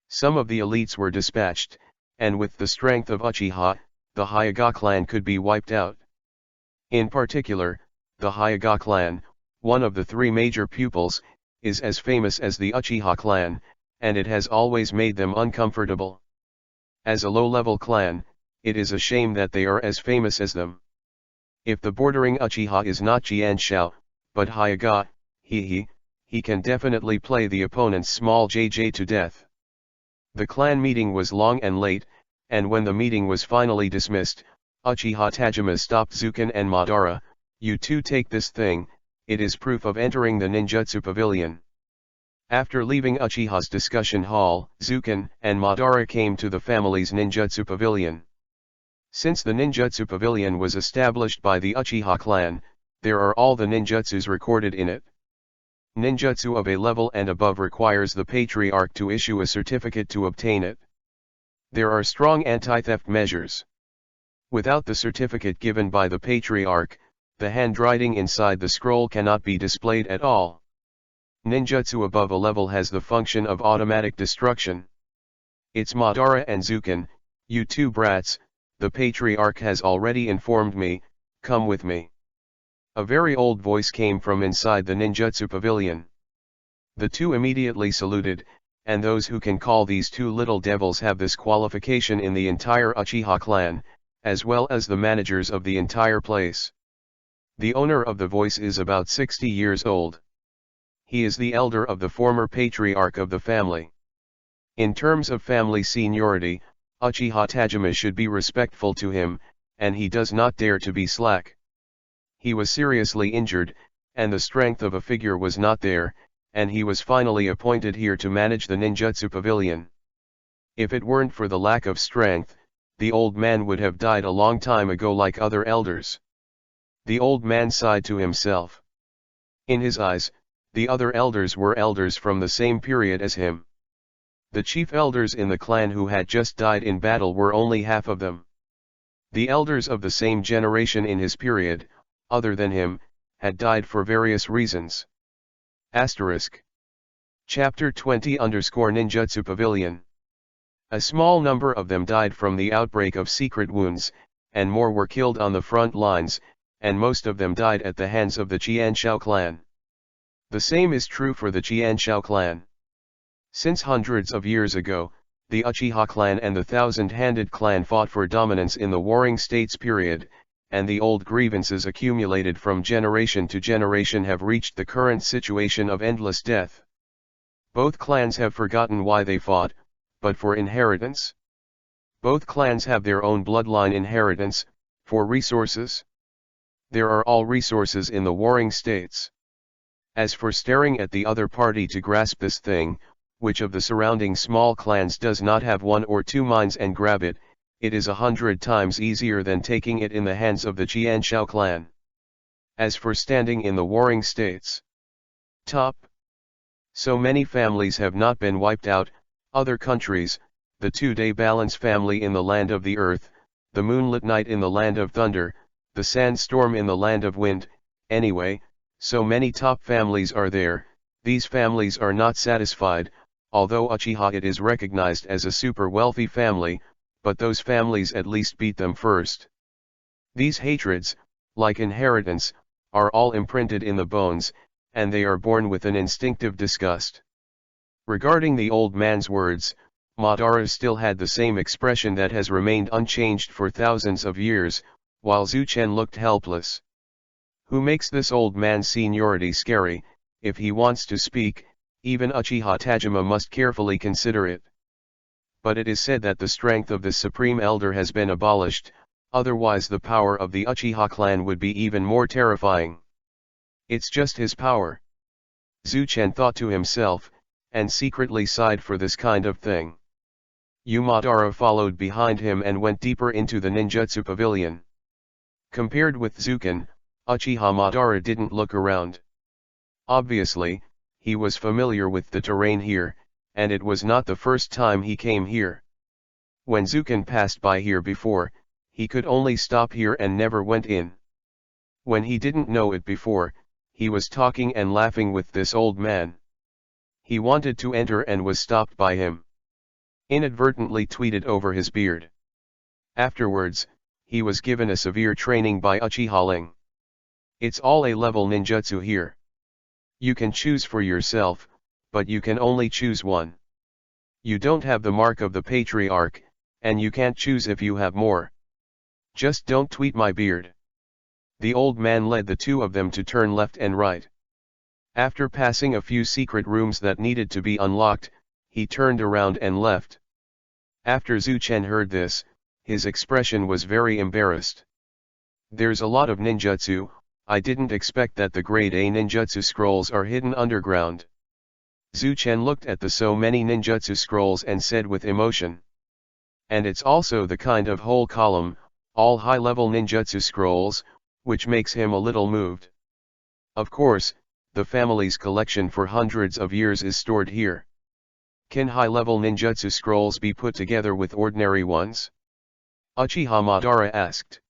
Some of the elites were dispatched, and with the strength of Uchiha, the Hyaga clan could be wiped out. In particular, the Hyaga clan, one of the three major pupils, is as famous as the Uchiha clan, and it has always made them uncomfortable. As a low-level clan, it is a shame that they are as famous as them. If the bordering Uchiha is not Jianshao, but Hyaga, he can definitely play the opponent's small JJ to death. The clan meeting was long and late, and when the meeting was finally dismissed, Uchiha Tajima stopped Zuken and Madara. You two take this thing, it is proof of entering the ninjutsu pavilion. After leaving Uchiha's discussion hall, Zuken and Madara came to the family's ninjutsu pavilion. Since the ninjutsu pavilion was established by the Uchiha clan, there are all the ninjutsus recorded in it. Ninjutsu of a level and above requires the patriarch to issue a certificate to obtain it. There are strong anti-theft measures. Without the certificate given by the patriarch, the handwriting inside the scroll cannot be displayed at all. Ninjutsu above a level has the function of automatic destruction. It's Madara and Zuken, you two brats, the patriarch has already informed me, come with me. A very old voice came from inside the ninjutsu pavilion. The two immediately saluted, and those who can call these two little devils have this qualification in the entire Uchiha clan, as well as the managers of the entire place. The owner of the voice is about 60 years old. He is the elder of the former patriarch of the family. In terms of family seniority, Uchiha Tajima should be respectful to him, and he does not dare to be slack. He was seriously injured, and the strength of a figure was not there, and he was finally appointed here to manage the ninjutsu pavilion. If it weren't for the lack of strength, the old man would have died a long time ago like other elders. The old man sighed to himself. In his eyes, the other elders were elders from the same period as him. The chief elders in the clan who had just died in battle were only half of them. The elders of the same generation in his period, other than him, had died for various reasons. Asterisk. Chapter 20_Ninjutsu Pavilion. A small number of them died from the outbreak of secret wounds, and more were killed on the front lines, and most of them died at the hands of the Jianshao clan. The same is true for the Jianshao clan. Since hundreds of years ago, the Uchiha clan and the Thousand-Handed clan fought for dominance in the Warring States period, and the old grievances accumulated from generation to generation have reached the current situation of endless death. Both clans have forgotten why they fought, but for inheritance. Both clans have their own bloodline inheritance, for resources. There are all resources in the Warring States. As for staring at the other party to grasp this thing, which of the surrounding small clans does not have one or two minds and grab it, it is 100 times easier than taking it in the hands of the Jianshao clan. As for standing in the Warring States, so many families have not been wiped out, other countries, the two-day balance family in the land of the earth, the moonlit night in the land of thunder, the sandstorm in the land of wind, anyway, So many top families are there, these families are not satisfied, although Uchiha it is recognized as a super wealthy family, but those families at least beat them first. These hatreds, like inheritance, are all imprinted in the bones, and they are born with an instinctive disgust. Regarding the old man's words, Madara still had the same expression that has remained unchanged for thousands of years, while Zuchen looked helpless. Who makes this old man's seniority scary? If he wants to speak, even Uchiha Tajima must carefully consider it. But it is said that the strength of the Supreme Elder has been abolished, otherwise the power of the Uchiha clan would be even more terrifying. It's just his power. Zuchen thought to himself, and secretly sighed for this kind of thing. Madara followed behind him and went deeper into the ninjutsu pavilion. Compared with Zuken, Uchiha Madara didn't look around. Obviously, he was familiar with the terrain here, and it was not the first time he came here. When Zuken passed by here before, he could only stop here and never went in. When he didn't know it before, he was talking and laughing with this old man. He wanted to enter and was stopped by him. Inadvertently tweeted over his beard. Afterwards, he was given a severe training by Uchiha Ling. It's all A-level ninjutsu here. You can choose for yourself, but you can only choose one. You don't have the mark of the Patriarch, and you can't choose if you have more. Just don't tweet my beard. The old man led the two of them to turn left and right. After passing a few secret rooms that needed to be unlocked, he turned around and left. After Zuchen heard this, his expression was very embarrassed. There's a lot of ninjutsu, I didn't expect that the grade A ninjutsu scrolls are hidden underground. Zuchen looked at the so many ninjutsu scrolls and said with emotion. And it's also the kind of whole column, all high-level ninjutsu scrolls, which makes him a little moved. Of course, the family's collection for hundreds of years is stored here. Can high-level ninjutsu scrolls be put together with ordinary ones? Uchiha Madara asked.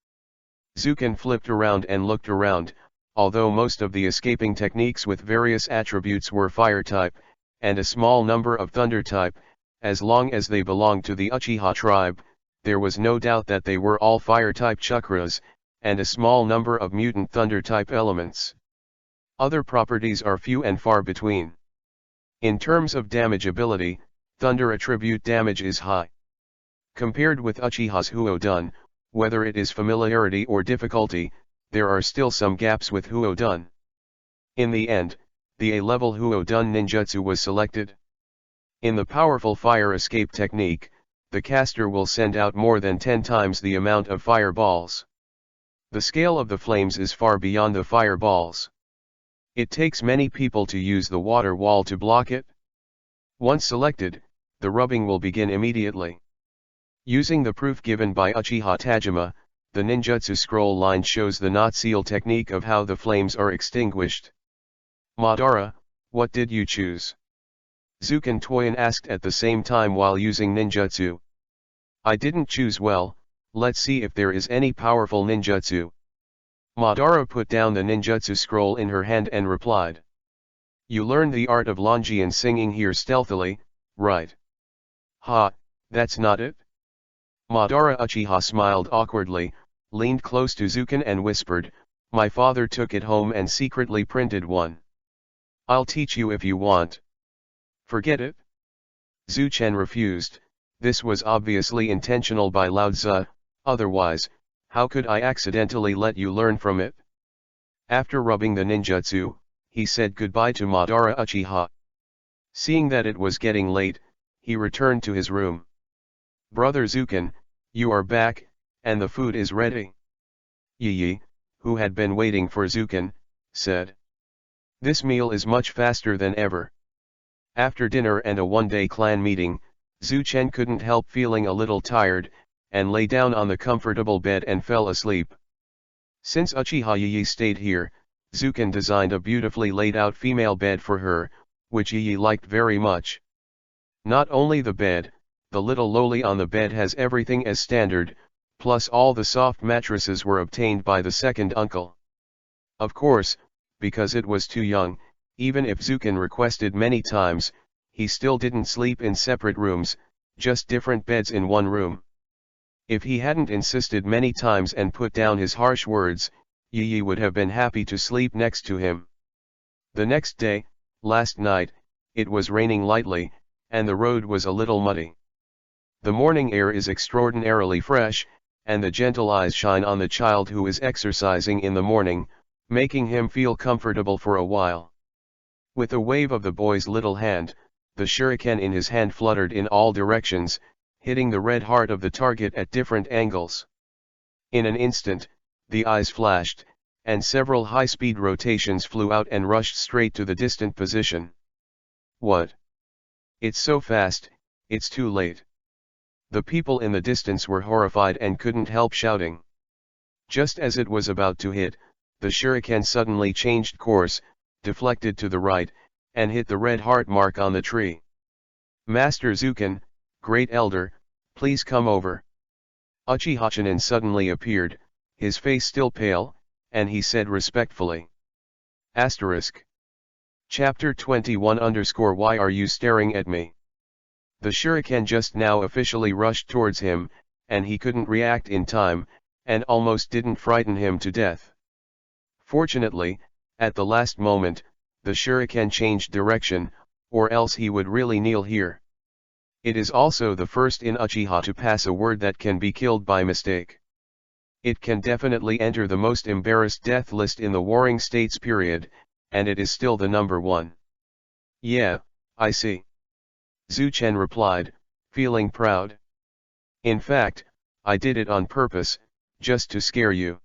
Zuken flipped around and looked around, although most of the escaping techniques with various attributes were fire-type, and a small number of thunder-type, as long as they belonged to the Uchiha tribe, there was no doubt that they were all fire-type chakras, and a small number of mutant thunder-type elements. Other properties are few and far between. In terms of damage ability, thunder attribute damage is high. Compared with Uchiha's Huodun, whether it is familiarity or difficulty, there are still some gaps with Huodun. In the end, the A-level Huodun ninjutsu was selected. In the powerful fire escape technique, the caster will send out more than 10 times the amount of fireballs. The scale of the flames is far beyond the fireballs. It takes many people to use the water wall to block it. Once selected, the rubbing will begin immediately. Using the proof given by Uchiha Tajima, the ninjutsu scroll line shows the knot seal technique of how the flames are extinguished. Madara, what did you choose? Zuken Toyin asked at the same time while using ninjutsu. I didn't choose well, let's see if there is any powerful ninjutsu. Madara put down the ninjutsu scroll in her hand and replied. You learned the art of Longian singing here stealthily, right? Ha, that's not it? Madara Uchiha smiled awkwardly, leaned close to Zuken and whispered, my father took it home and secretly printed one. I'll teach you if you want. Forget it. Zuchen refused, this was obviously intentional by Lao Tzu, otherwise, how could I accidentally let you learn from it? After rubbing the ninjutsu, he said goodbye to Madara Uchiha. Seeing that it was getting late, he returned to his room. Brother Zuken, you are back, and the food is ready. Yi, who had been waiting for Zuken, said. This meal is much faster than ever. After dinner and a one-day clan meeting, Zuchen couldn't help feeling a little tired, and lay down on the comfortable bed and fell asleep. Since Uchiha Yi stayed here, Zuken designed a beautifully laid-out female bed for her, which Yi liked very much. Not only the bed, the little loli on the bed has everything as standard, plus all the soft mattresses were obtained by the second uncle. Of course, because it was too young. Even if Zukin requested many times, he still didn't sleep in separate rooms, just different beds in one room. If he hadn't insisted many times and put down his harsh words, Yi would have been happy to sleep next to him. The next day, last night, it was raining lightly, and the road was a little muddy. The morning air is extraordinarily fresh, and the gentle eyes shine on the child who is exercising in the morning, making him feel comfortable for a while. With a wave of the boy's little hand, the shuriken in his hand fluttered in all directions, hitting the red heart of the target at different angles. In an instant, the eyes flashed, and several high-speed rotations flew out and rushed straight to the distant position. What? It's so fast, it's too late. The people in the distance were horrified and couldn't help shouting. Just as it was about to hit, the shuriken suddenly changed course, deflected to the right, and hit the red heart mark on the tree. Master Zukin, Great Elder, please come over. Uchiha Chunin suddenly appeared, his face still pale, and he said respectfully. Asterisk. Chapter 21 _ Why are you staring at me? The shuriken just now officially rushed towards him, and he couldn't react in time, and almost didn't frighten him to death. Fortunately, at the last moment, the shuriken changed direction, or else he would really kneel here. It is also the first in Uchiha to pass a word that can be killed by mistake. It can definitely enter the most embarrassed death list in the Warring States period, and it is still the number one. Yeah, I see. Zuchen replied, feeling proud. In fact, I did it on purpose, just to scare you.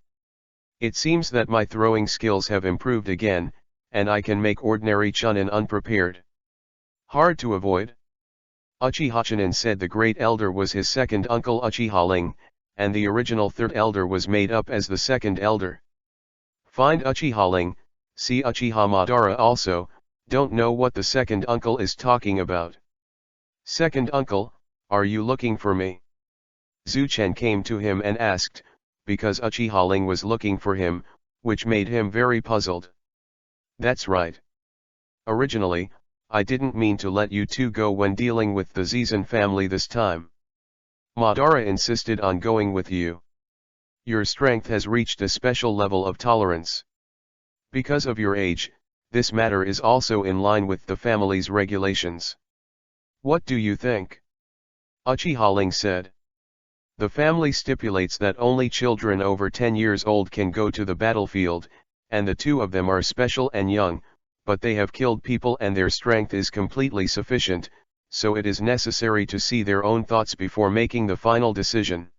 It seems that my throwing skills have improved again, and I can make ordinary chunin unprepared. Hard to avoid? Uchiha Chunin said the Great Elder was his second uncle Uchiha Ling, and the original third elder was made up as the second elder. Find Uchiha Ling, see Uchiha Madara also, don't know what the second uncle is talking about. Second uncle, are you looking for me? Zuchen came to him and asked, because Uchiha Ling was looking for him, which made him very puzzled. That's right. Originally, I didn't mean to let you two go when dealing with the Zizan family this time. Madara insisted on going with you. Your strength has reached a special level of tolerance. Because of your age, this matter is also in line with the family's regulations. What do you think? Uchiha Ling said. The family stipulates that only children over 10 years old can go to the battlefield, and the two of them are special and young, but they have killed people and their strength is completely sufficient, so it is necessary to see their own thoughts before making the final decision.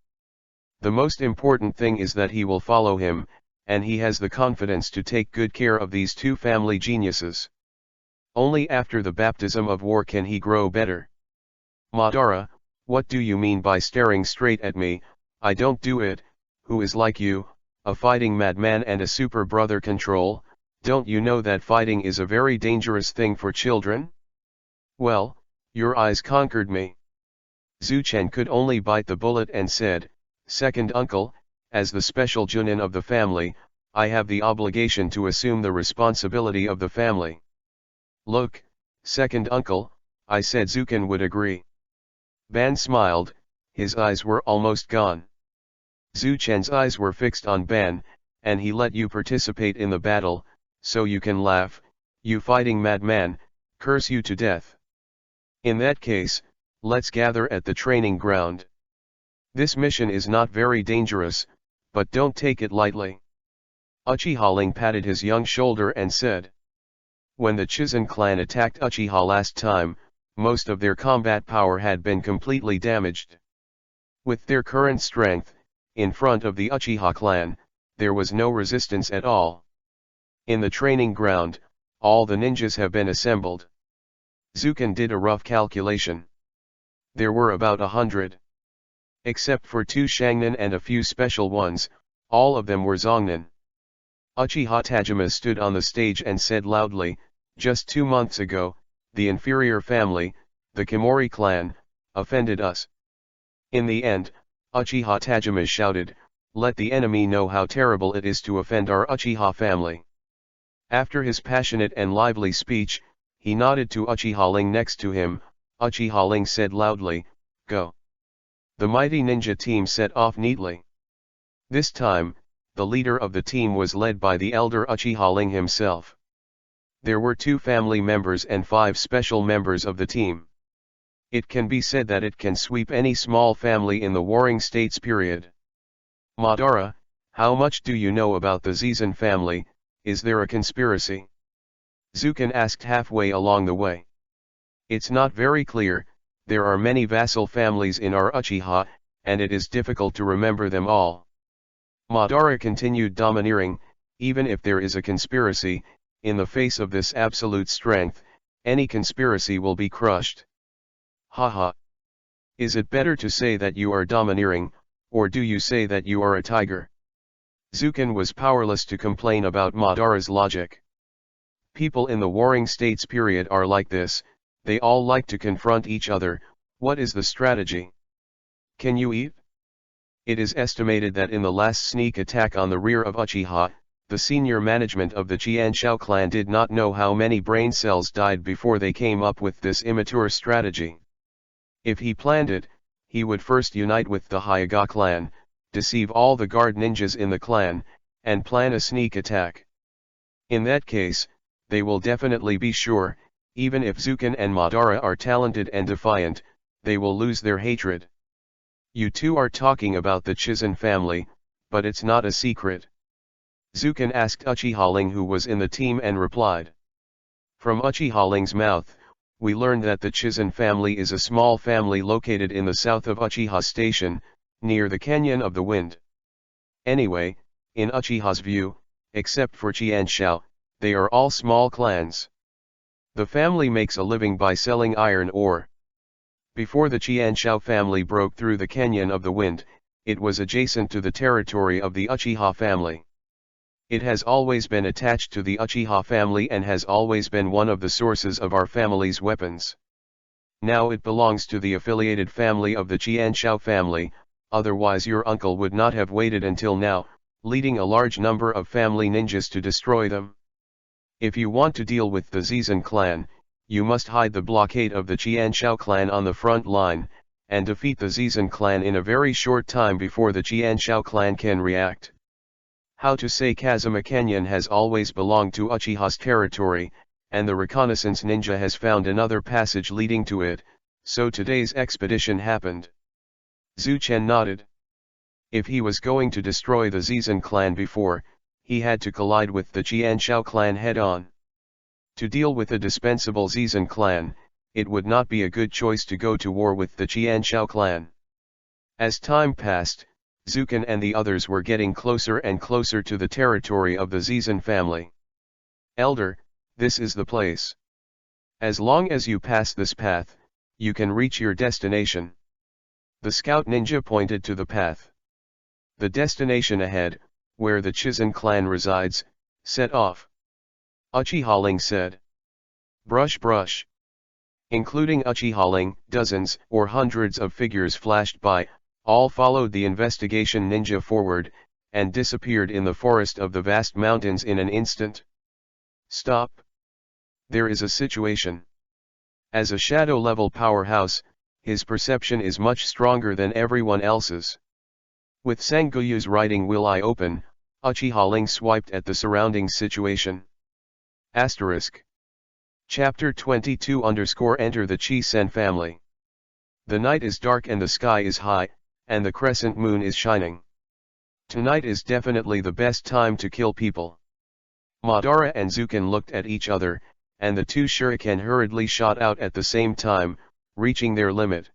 The most important thing is that he will follow him, and he has the confidence to take good care of these two family geniuses. Only after the baptism of war can he grow better. Madara, what do you mean by staring straight at me? I don't do it. Who is like you, a fighting madman and a super brother control? Don't you know that fighting is a very dangerous thing for children? Well, your eyes conquered me. Zuchen could only bite the bullet and said, Second uncle, as the special junin of the family, I have the obligation to assume the responsibility of the family. Look, second uncle, I said Zuchen would agree. Ban smiled, his eyes were almost gone. Zuchen's eyes were fixed on Ban, and he let you participate in the battle, so you can laugh, you fighting madman, curse you to death. In that case, let's gather at the training ground. This mission is not very dangerous, but don't take it lightly. Uchiha Ling patted his young shoulder and said. When the Chizan clan attacked Uchiha last time, most of their combat power had been completely damaged. With their current strength, in front of the Uchiha clan, there was no resistance at all. In the training ground, all the ninjas have been assembled. Zuchen did a rough calculation. There were about 100. Except for 2 Shangnin and a few special ones, all of them were Zongnin. Uchiha Tajima stood on the stage and said loudly, just 2 months ago, the inferior family, the Kimori clan, offended us. In the end, Uchiha Tajima shouted, let the enemy know how terrible it is to offend our Uchiha family. After his passionate and lively speech, he nodded to Uchiha Ling next to him. Uchiha Ling said loudly, "Go." The mighty ninja team set off neatly. This time, the leader of the team was led by the elder Uchiha Ling himself. There were 2 family members and 5 special members of the team. It can be said that it can sweep any small family in the Warring States period. Madara, how much do you know about the Zizan family? Is there a conspiracy? Zukin asked halfway along the way. It's not very clear, there are many vassal families in our Uchiha, and it is difficult to remember them all. Madara continued domineering. Even if there is a conspiracy, in the face of this absolute strength, any conspiracy will be crushed. Haha. Is it better to say that you are domineering, or do you say that you are a tiger? Zukin was powerless to complain about Madara's logic. People in the Warring States period are like this, they all like to confront each other. What is the strategy? Can you eat? It is estimated that in the last sneak attack on the rear of Uchiha, the senior management of the Qianshao clan did not know how many brain cells died before they came up with this immature strategy. If he planned it, he would first unite with the Hyuga clan, deceive all the guard ninjas in the clan, and plan a sneak attack. In that case, they will definitely be sure, even if Zukin and Madara are talented and defiant, they will lose their hatred. You two are talking about the Chizan family, but it's not a secret. Zukin asked Uchiha Ling, who was in the team, and replied. From Uchiha Ling's mouth, we learned that the Chizan family is a small family located in the south of Uchiha Station, near the Canyon of the Wind. Anyway, in Uchiha's view, except for Qianshao, they are all small clans. The family makes a living by selling iron ore. Before the Qianshao family broke through the Canyon of the Wind, it was adjacent to the territory of the Uchiha family. It has always been attached to the Uchiha family and has always been one of the sources of our family's weapons. Now it belongs to the affiliated family of the Qianshao family, otherwise your uncle would not have waited until now, leading a large number of family ninjas to destroy them. If you want to deal with the Zizan clan, you must hide the blockade of the Qianshao clan on the front line, and defeat the Zizan clan in a very short time before the Qianshao clan can react. How to say Kazuma Canyon has always belonged to Uchiha's territory, and the reconnaissance ninja has found another passage leading to it, so today's expedition happened. Zhu Chen nodded. If he was going to destroy the Zizan clan before, he had to collide with the Qianshao clan head-on. To deal with a dispensable Zizan clan, it would not be a good choice to go to war with the Qianshao clan. As time passed, Zukin and the others were getting closer and closer to the territory of the Zizan family. Elder, this is the place. As long as you pass this path, you can reach your destination. The scout ninja pointed to the path. The destination ahead, where the Chizan clan resides, set off. Uchiha Ling said. Brush brush. Including Uchiha Ling, dozens or hundreds of figures flashed by, all followed the investigation ninja forward, and disappeared in the forest of the vast mountains in an instant. Stop. There is a situation. As a shadow-level powerhouse, his perception is much stronger than everyone else's. With Sanguyu's writing will eye open, Uchiha Ling swiped at the surrounding situation. Asterisk. Chapter 22 Enter the Chi-Sen family. The night is dark and the sky is high, and the crescent moon is shining. Tonight is definitely the best time to kill people. Madara and Zukin looked at each other, and the two shuriken hurriedly shot out at the same time, reaching their limit.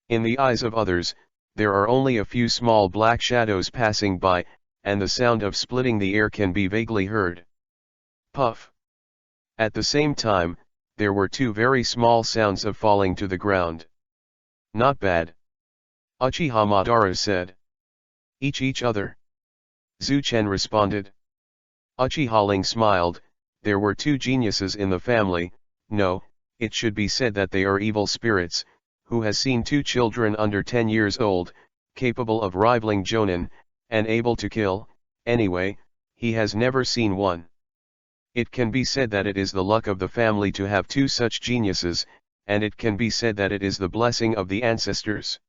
In the eyes of others, there are only a few small black shadows passing by, and the sound of splitting the air can be vaguely heard. Puff. At the same time, there were two very small sounds of falling to the ground. Not bad. Uchiha Madara said. Each other. Zhu Chen responded. Uchiha Ling smiled. There were two geniuses in the family. No, it should be said that they are evil spirits. Who has seen two children under 10 years old, capable of rivaling Jonin, and able to kill? Anyway, he has never seen one. It can be said that it is the luck of the family to have two such geniuses, and it can be said that it is the blessing of the ancestors.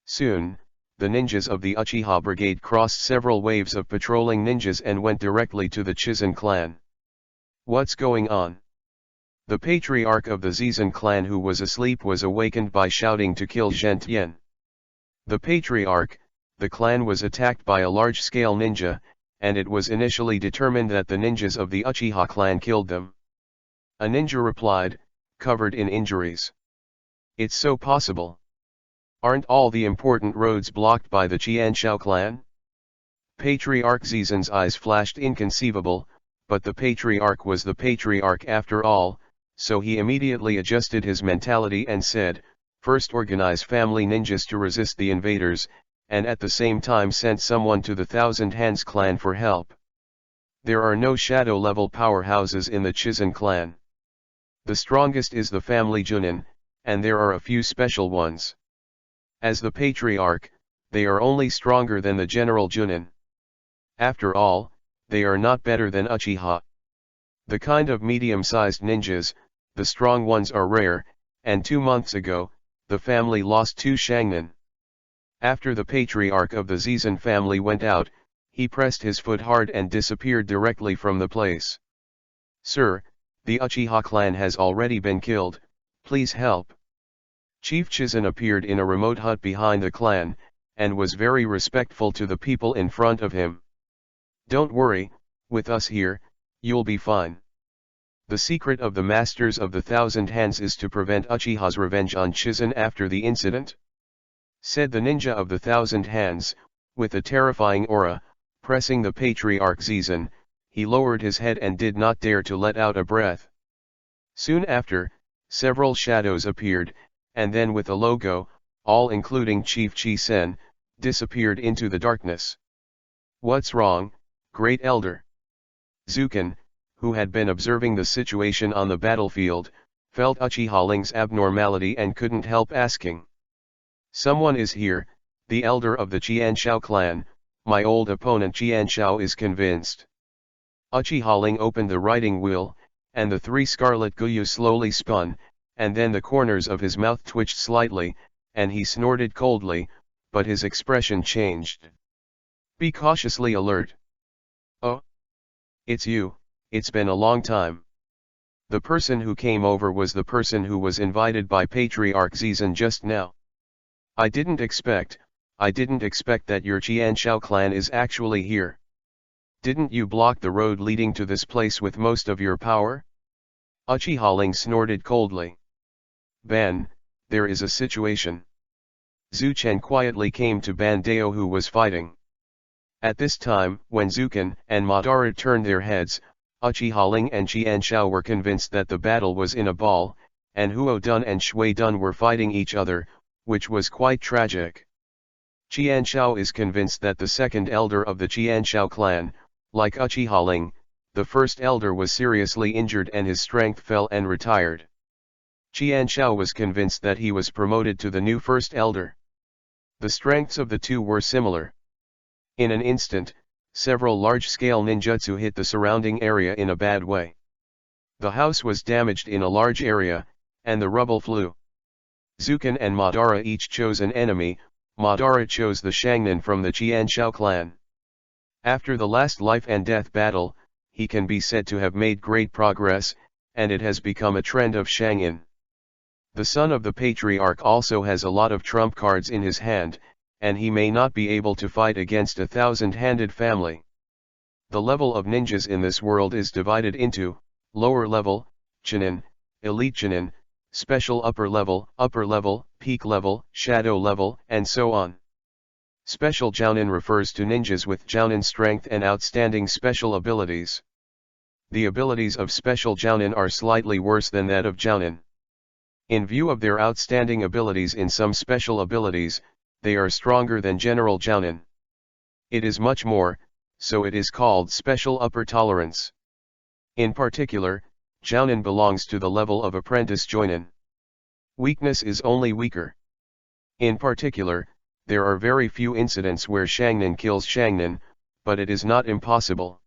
Soon, the ninjas of the Uchiha Brigade crossed several waves of patrolling ninjas and went directly to the Chizun clan. What's going on? The patriarch of the Zizan clan, who was asleep, was awakened by shouting to kill Zhentian. The patriarch, the clan was attacked by a large-scale ninja, and it was initially determined that the ninjas of the Uchiha clan killed them. A ninja replied, covered in injuries. It's so possible. Aren't all the important roads blocked by the Qianshao clan? Patriarch Zizan's eyes flashed inconceivable, but the patriarch was the patriarch after all, so he immediately adjusted his mentality and said, first organize family ninjas to resist the invaders, and at the same time sent someone to the Thousand Hands clan for help. There are no shadow-level powerhouses in the Chizun clan. The strongest is the family Junin, and there are a few special ones. As the patriarch, they are only stronger than the general Junin. After all, they are not better than Uchiha. The kind of medium-sized ninjas, the strong ones, are rare, and 2 months ago, the family lost 2 shangnan. After the patriarch of the Zizan family went out, he pressed his foot hard and disappeared directly from the place. Sir, the Uchiha clan has already been killed, please help. Chief Chizun appeared in a remote hut behind the clan, and was very respectful to the people in front of him. Don't worry, with us here, you'll be fine. The secret of the Masters of the Thousand Hands is to prevent Uchiha's revenge on Chizun after the incident, said the ninja of the Thousand Hands, with a terrifying aura. Pressing the patriarch Zizan, he lowered his head and did not dare to let out a breath. Soon after, several shadows appeared, and then with a logo, all including Chief Chi-sen, disappeared into the darkness. What's wrong, Great Elder? Zukin, who had been observing the situation on the battlefield, felt Uchiha Ling's abnormality and couldn't help asking. Someone is here, the elder of the Qianshao clan. My old opponent Qianshao is convinced. Uchiha Ling opened the writing wheel, and the 3 scarlet guyu slowly spun, and then the corners of his mouth twitched slightly, and he snorted coldly, but his expression changed. Be cautiously alert. Oh? It's you, it's been a long time. The person who came over was the person who was invited by Patriarch Zizan just now. I didn't expect that your Qianshao clan is actually here. Didn't you block the road leading to this place with most of your power? Uchiha Ling snorted coldly. Ban, there is a situation. Zhu Chen quietly came to Ban Dao, who was fighting. At this time, when Zukin and Madara turned their heads, Uchiha Ling and Qianshao were convinced that the battle was in a ball, and Huo Dun and Shui Dun were fighting each other, which was quite tragic. Qianshao is convinced that the second elder of the Qianshao clan, like Uchiha Ling, the first elder, was seriously injured and his strength fell and retired. Qianshao was convinced that he was promoted to the new first elder. The strengths of the two were similar. In an instant, several large-scale ninjutsu hit the surrounding area in a bad way. The house was damaged in a large area, and the rubble flew. Zukin and Madara each chose an enemy. Madara chose the Shangnan from the Qianshao clan. After the last life and death battle, he can be said to have made great progress, and it has become a trend of Shangin. The son of the patriarch also has a lot of trump cards in his hand, and he may not be able to fight against a thousand-handed family. The level of ninjas in this world is divided into lower level, Chunin, elite Chunin, special upper level, peak level, shadow level, and so on. Special Jounin refers to ninjas with Jounin strength and outstanding special abilities. The abilities of special Jounin are slightly worse than that of Jounin. In view of their outstanding abilities in some special abilities, they are stronger than general Jounin. It is much more, so it is called special upper tolerance. In particular, Jounin belongs to the level of apprentice Joinin. Weakness is only weaker. In particular, there are very few incidents where Shangnan kills Shangnan, but it is not impossible.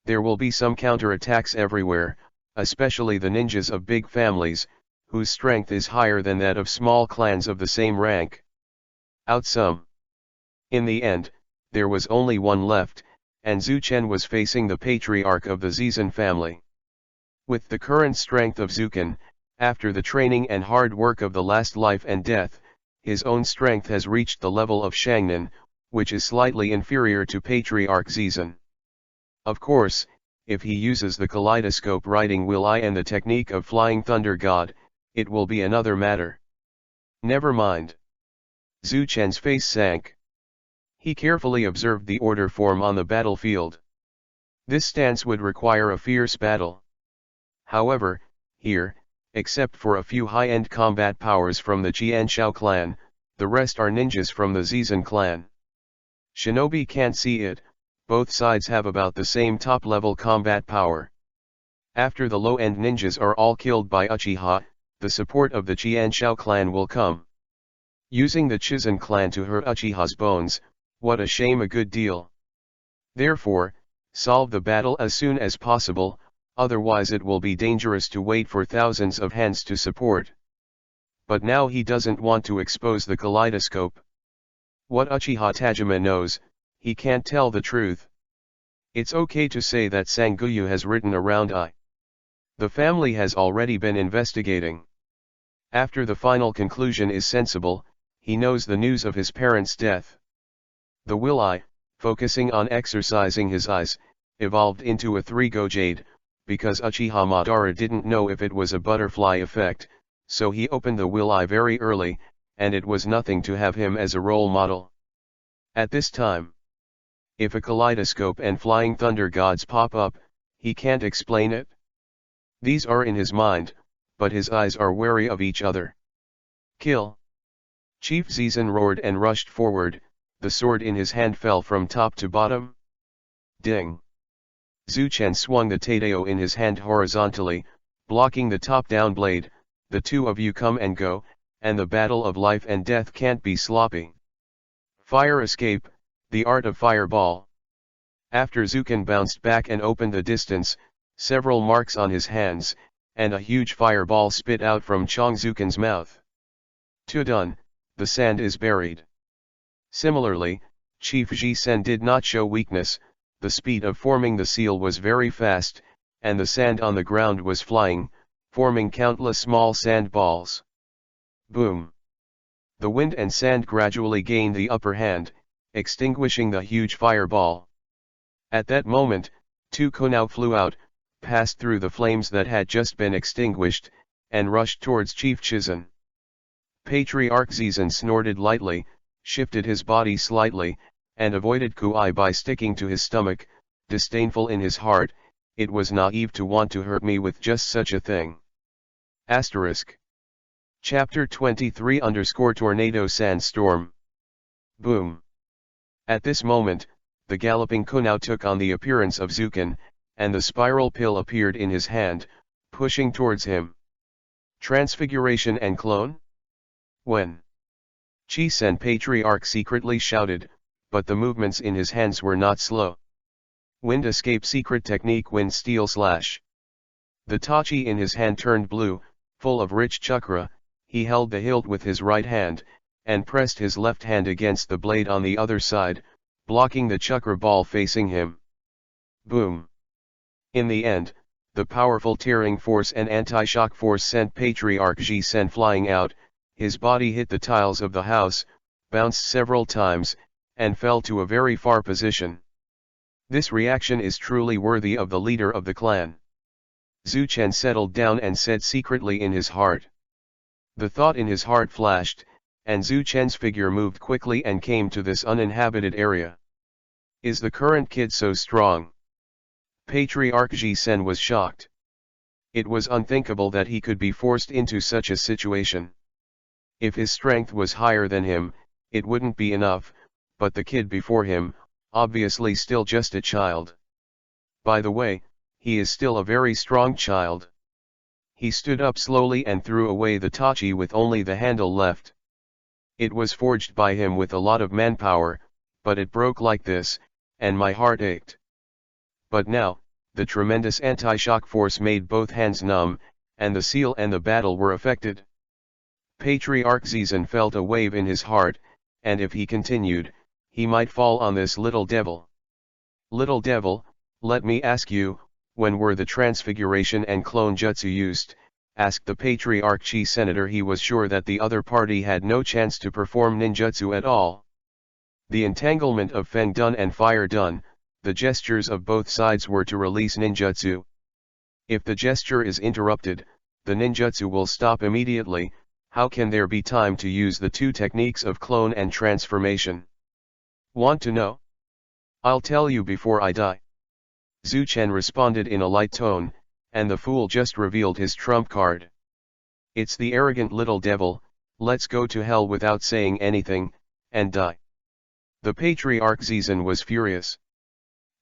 There will be some counterattacks everywhere, especially the ninjas of big families, whose strength is higher than that of small clans of the same rank. Out some. In the end, there was only one left, and Zhu Chen was facing the patriarch of the Zizan family. With the current strength of Zukan, after the training and hard work of the last life and death, his own strength has reached the level of Shangnan, which is slightly inferior to Patriarch Zizan. Of course, if he uses the kaleidoscope writing will I and the technique of Flying Thunder God, it will be another matter. Never mind. Zhu Chen's face sank. He carefully observed the order form on the battlefield. This stance would require a fierce battle. However, here, except for a few high-end combat powers from the Qianshao clan, the rest are ninjas from the Zizan clan. Shinobi can't see it, both sides have about the same top-level combat power. After the low-end ninjas are all killed by Uchiha, the support of the Qianshao clan will come. Using the Chizan clan to hurt Uchiha's bones, what a shame, a good deal. Therefore, solve the battle as soon as possible, otherwise it will be dangerous to wait for thousands of hands to support. But now he doesn't want to expose the kaleidoscope. What Uchiha Tajima knows, he can't tell the truth. It's okay to say that Sanguyu has written around I. The family has already been investigating. After the final conclusion is sensible, he knows the news of his parents' death. The will I, focusing on exercising his eyes, evolved into a 3-go jade, because Uchiha Madara didn't know if it was a butterfly effect, so he opened the will eye very early, and it was nothing to have him as a role model. At this time, if a kaleidoscope and flying thunder gods pop up, he can't explain it. These are in his mind, but his eyes are wary of each other. Kill! Chief Zizan roared and rushed forward, the sword in his hand fell from top to bottom. Ding! Zhu Chen swung the Tadeo in his hand horizontally, blocking the top-down blade. The two of you come and go, and the battle of life and death can't be sloppy. Fire escape, the art of fireball. After Zukan bounced back and opened the distance, several marks on his hands, and a huge fireball spit out from Chong Zukan's mouth. Done, the sand is buried. Similarly, Chief Ji Sen did not show weakness, the speed of forming the seal was very fast, and the sand on the ground was flying, forming countless small sand balls. Boom! The wind and sand gradually gained the upper hand, extinguishing the huge fireball. At that moment, 2 Konao flew out, passed through the flames that had just been extinguished, and rushed towards Chief Chizan. Patriarch Zizan snorted lightly, shifted his body slightly, and avoided Kuai by sticking to his stomach, disdainful in his heart. It was naive to want to hurt me with just such a thing. Asterisk. Chapter 23 _Tornado Sandstorm. Boom. At this moment, the galloping Konao took on the appearance of Zukan, and the spiral pill appeared in his hand, pushing towards him. Transfiguration and clone? When? Chi Sen Patriarch secretly shouted, but the movements in his hands were not slow. Wind escape secret technique wind steel slash. The tachi in his hand turned blue, full of rich chakra. He held the hilt with his right hand, and pressed his left hand against the blade on the other side, blocking the chakra ball facing him. Boom! In the end, the powerful tearing force and anti-shock force sent Patriarch Ji Sen flying out. His body hit the tiles of the house, bounced several times, and fell to a very far position. This reaction is truly worthy of the leader of the clan. Zhu Chen settled down and said secretly in his heart. The thought in his heart flashed, and Zhu Chen's figure moved quickly and came to this uninhabited area. Is the current kid so strong? Patriarch Ji Sen was shocked. It was unthinkable that he could be forced into such a situation. If his strength was higher than him, it wouldn't be enough, but the kid before him, obviously still just a child. By the way, he is still a very strong child. He stood up slowly and threw away the tachi with only the handle left. It was forged by him with a lot of manpower, but it broke like this, and my heart ached. But now, the tremendous anti-shock force made both hands numb, and the seal and the battle were affected. Patriarch Zizan felt a wave in his heart, and if he continued, he might fall on this little devil. Little devil, let me ask you, when were the transfiguration and clone jutsu used? Asked the Patriarch Chi Senator. He was sure that the other party had no chance to perform ninjutsu at all. The entanglement of Feng done and fire done, the gestures of both sides were to release ninjutsu. If the gesture is interrupted, the ninjutsu will stop immediately. How can there be time to use the two techniques of clone and transformation? Want to know? I'll tell you before I die. Zhu Chen responded in a light tone, and the fool just revealed his trump card. It's the arrogant little devil, let's go to hell without saying anything, and die. The Patriarch Zizan was furious.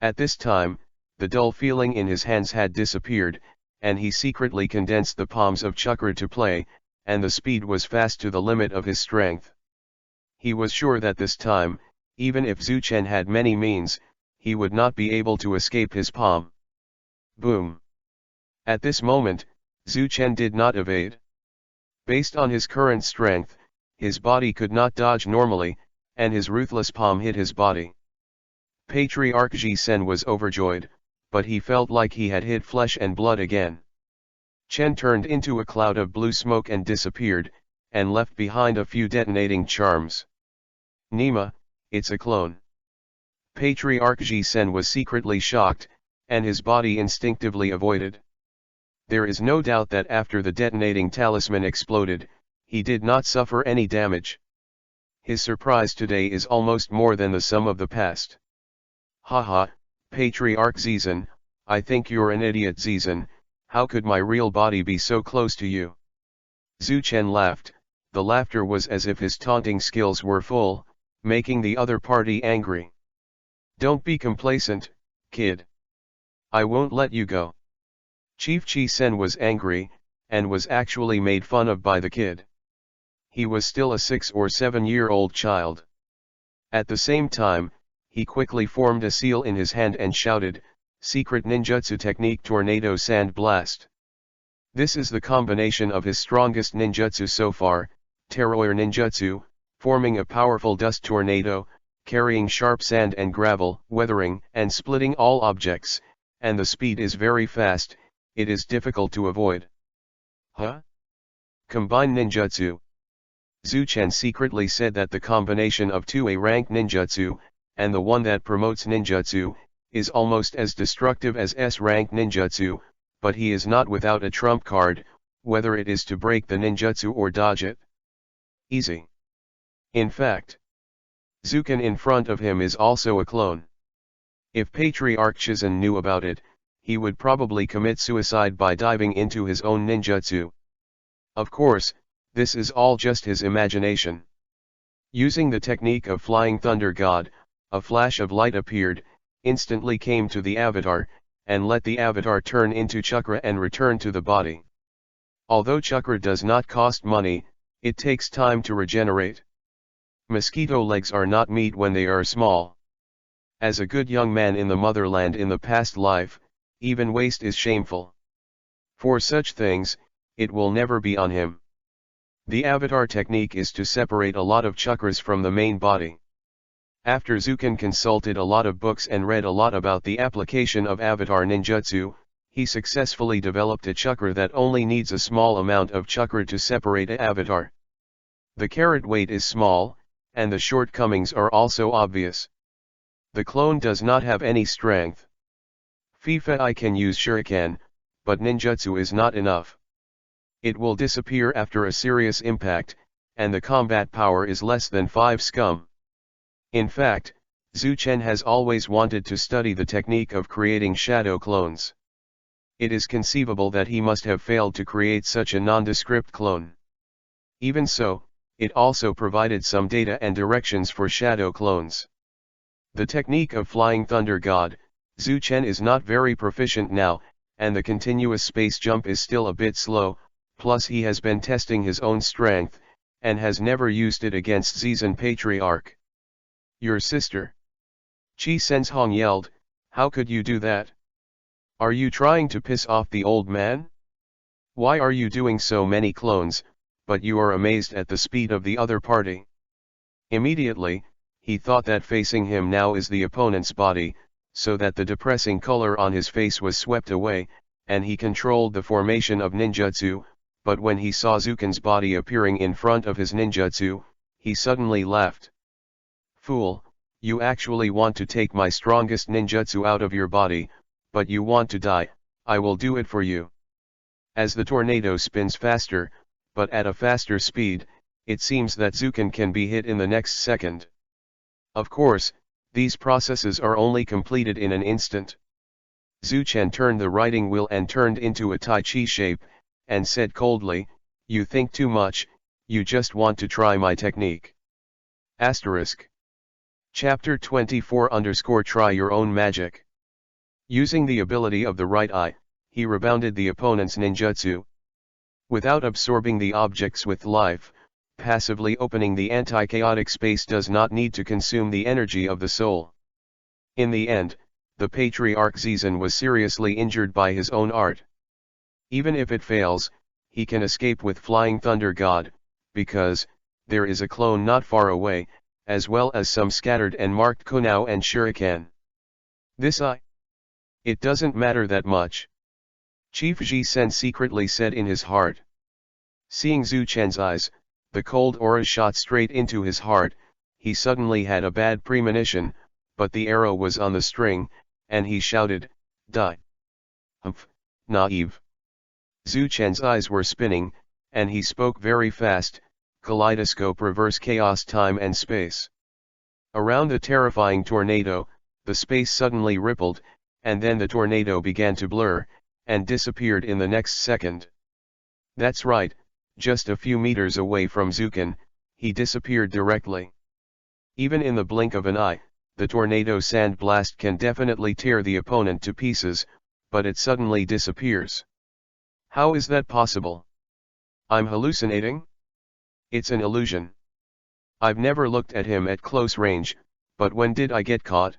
At this time, the dull feeling in his hands had disappeared, and he secretly condensed the palms of Chakra to play, and the speed was fast to the limit of his strength. He was sure that this time, even if Zhu Chen had many means, he would not be able to escape his palm. Boom! At this moment, Zhu Chen did not evade. Based on his current strength, his body could not dodge normally, and his ruthless palm hit his body. Patriarch Ji Sen was overjoyed, but he felt like he had hit flesh and blood again. Chen turned into a cloud of blue smoke and disappeared, and left behind a few detonating charms. Nima, it's a clone. Patriarch Ji Sen was secretly shocked, and his body instinctively avoided. There is no doubt that after the detonating talisman exploded, he did not suffer any damage. His surprise today is almost more than the sum of the past. Haha, Patriarch Zizan, I think you're an idiot Zizan, how could my real body be so close to you? Zhu Chen laughed, the laughter was as if his taunting skills were full, making the other party angry. Don't be complacent, kid. I won't let you go. Chief Chi Sen was angry, and was actually made fun of by the kid. He was still a 6 or 7-year-old child. At the same time, he quickly formed a seal in his hand and shouted, Secret Ninjutsu Technique Tornado Sand Blast. This is the combination of his strongest ninjutsu so far, Terror Ninjutsu, forming a powerful dust tornado, carrying sharp sand and gravel, weathering and splitting all objects, and the speed is very fast, it is difficult to avoid. Huh? Combine ninjutsu. Zhu Chen secretly said that the combination of two A-rank ninjutsu, and the one that promotes ninjutsu, is almost as destructive as S-rank ninjutsu, but he is not without a trump card, whether it is to break the ninjutsu or dodge it. Easy. In fact, Zukan in front of him is also a clone. If Patriarch Zizan knew about it, he would probably commit suicide by diving into his own ninjutsu. Of course, this is all just his imagination. Using the technique of Flying Thunder God, a flash of light appeared, instantly came to the avatar, and let the avatar turn into Chakra and return to the body. Although Chakra does not cost money, it takes time to regenerate. Mosquito legs are not meat when they are small. As a good young man in the motherland in the past life, even waste is shameful. For such things, it will never be on him. The avatar technique is to separate a lot of chakras from the main body. After Zukan consulted a lot of books and read a lot about the application of avatar ninjutsu, he successfully developed a chakra that only needs a small amount of chakra to separate an avatar. The carat weight is small, and the shortcomings are also obvious. The clone does not have any strength. I can use shuriken, but ninjutsu is not enough. It will disappear after a serious impact, and the combat power is less than 5 scum. In fact, Zhu Chen has always wanted to study the technique of creating shadow clones. It is conceivable that he must have failed to create such a nondescript clone. Even so, it also provided some data and directions for shadow clones. The technique of Flying Thunder God, Zhu Chen is not very proficient now, and the continuous space jump is still a bit slow, plus he has been testing his own strength, and has never used it against Zizan Patriarch. Your sister. Chi Senzhong yelled, how could you do that? Are you trying to piss off the old man? Why are you doing so many clones, but you are amazed at the speed of the other party? Immediately, he thought that facing him now is the opponent's body, so that the depressing color on his face was swept away, and he controlled the formation of ninjutsu, but when he saw Zuken's body appearing in front of his ninjutsu, he suddenly laughed. Fool, you actually want to take my strongest ninjutsu out of your body, but you want to die, I will do it for you. As the tornado spins faster, but at a faster speed, it seems that Zuken can be hit in the next second. Of course, these processes are only completed in an instant. Zuchen turned the writing wheel and turned into a Tai Chi shape, and said coldly, "You think too much, you just want to try my technique." Asterisk. Chapter 24 _ Try your own magic. Using the ability of the right eye, he rebounded the opponent's ninjutsu. Without absorbing the objects with life, passively opening the anti-chaotic space does not need to consume the energy of the soul. In the end, the Patriarch Zizen was seriously injured by his own art. Even if it fails, he can escape with Flying Thunder God, because there is a clone not far away, as well as some scattered and marked Kunao and Shuriken. It doesn't matter that much. Chief Ji-sen secretly said in his heart. Seeing Zuchen's eyes, the cold aura shot straight into his heart. He suddenly had a bad premonition, but the arrow was on the string, and he shouted, "Die!" Humph, naive. Zuchen's eyes were spinning, and he spoke very fast, kaleidoscope reverse chaos time and space. Around the terrifying tornado, the space suddenly rippled, and then the tornado began to blur, and disappeared in the next second. That's right, just a few meters away from Zuken, he disappeared directly. Even in the blink of an eye, the tornado sandblast can definitely tear the opponent to pieces, but it suddenly disappears. How is that possible? I'm hallucinating? It's an illusion. I've never looked at him at close range, but when did I get caught?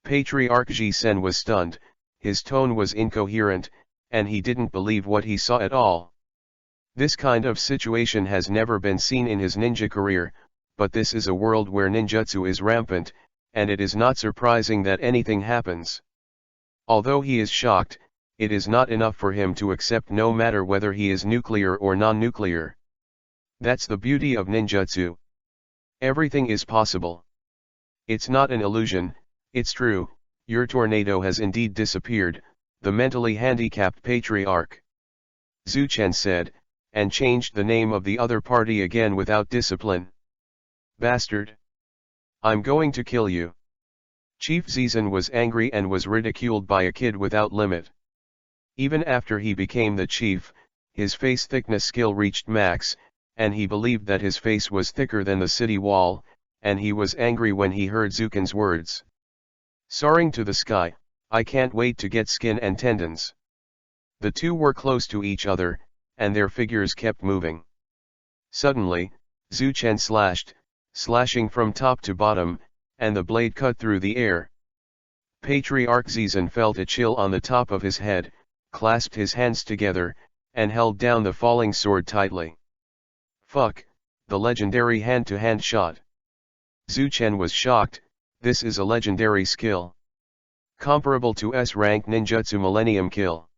Patriarch Ji-sen was stunned, his tone was incoherent, and he didn't believe what he saw at all. This kind of situation has never been seen in his ninja career, but this is a world where ninjutsu is rampant, and it is not surprising that anything happens. Although he is shocked, it is not enough for him to accept no matter whether he is nuclear or non-nuclear. That's the beauty of ninjutsu. Everything is possible. It's not an illusion, it's true, your tornado has indeed disappeared, the mentally handicapped Patriarch. Zuchen said, and changed the name of the other party again without discipline. Bastard! I'm going to kill you. Chief Zizen was angry and was ridiculed by a kid without limit. Even after he became the chief, his face thickness skill reached max, and he believed that his face was thicker than the city wall, and he was angry when he heard Zuken's words. Soaring to the sky, I can't wait to get skin and tendons. The two were close to each other, and their figures kept moving. Suddenly, Zuchen slashed, slashing from top to bottom, and the blade cut through the air. Patriarch Zizen felt a chill on the top of his head, clasped his hands together, and held down the falling sword tightly. Fuck, the legendary hand-to-hand shot. Zuchen was shocked, this is a legendary skill. Comparable to S-rank ninjutsu Millennium Kill.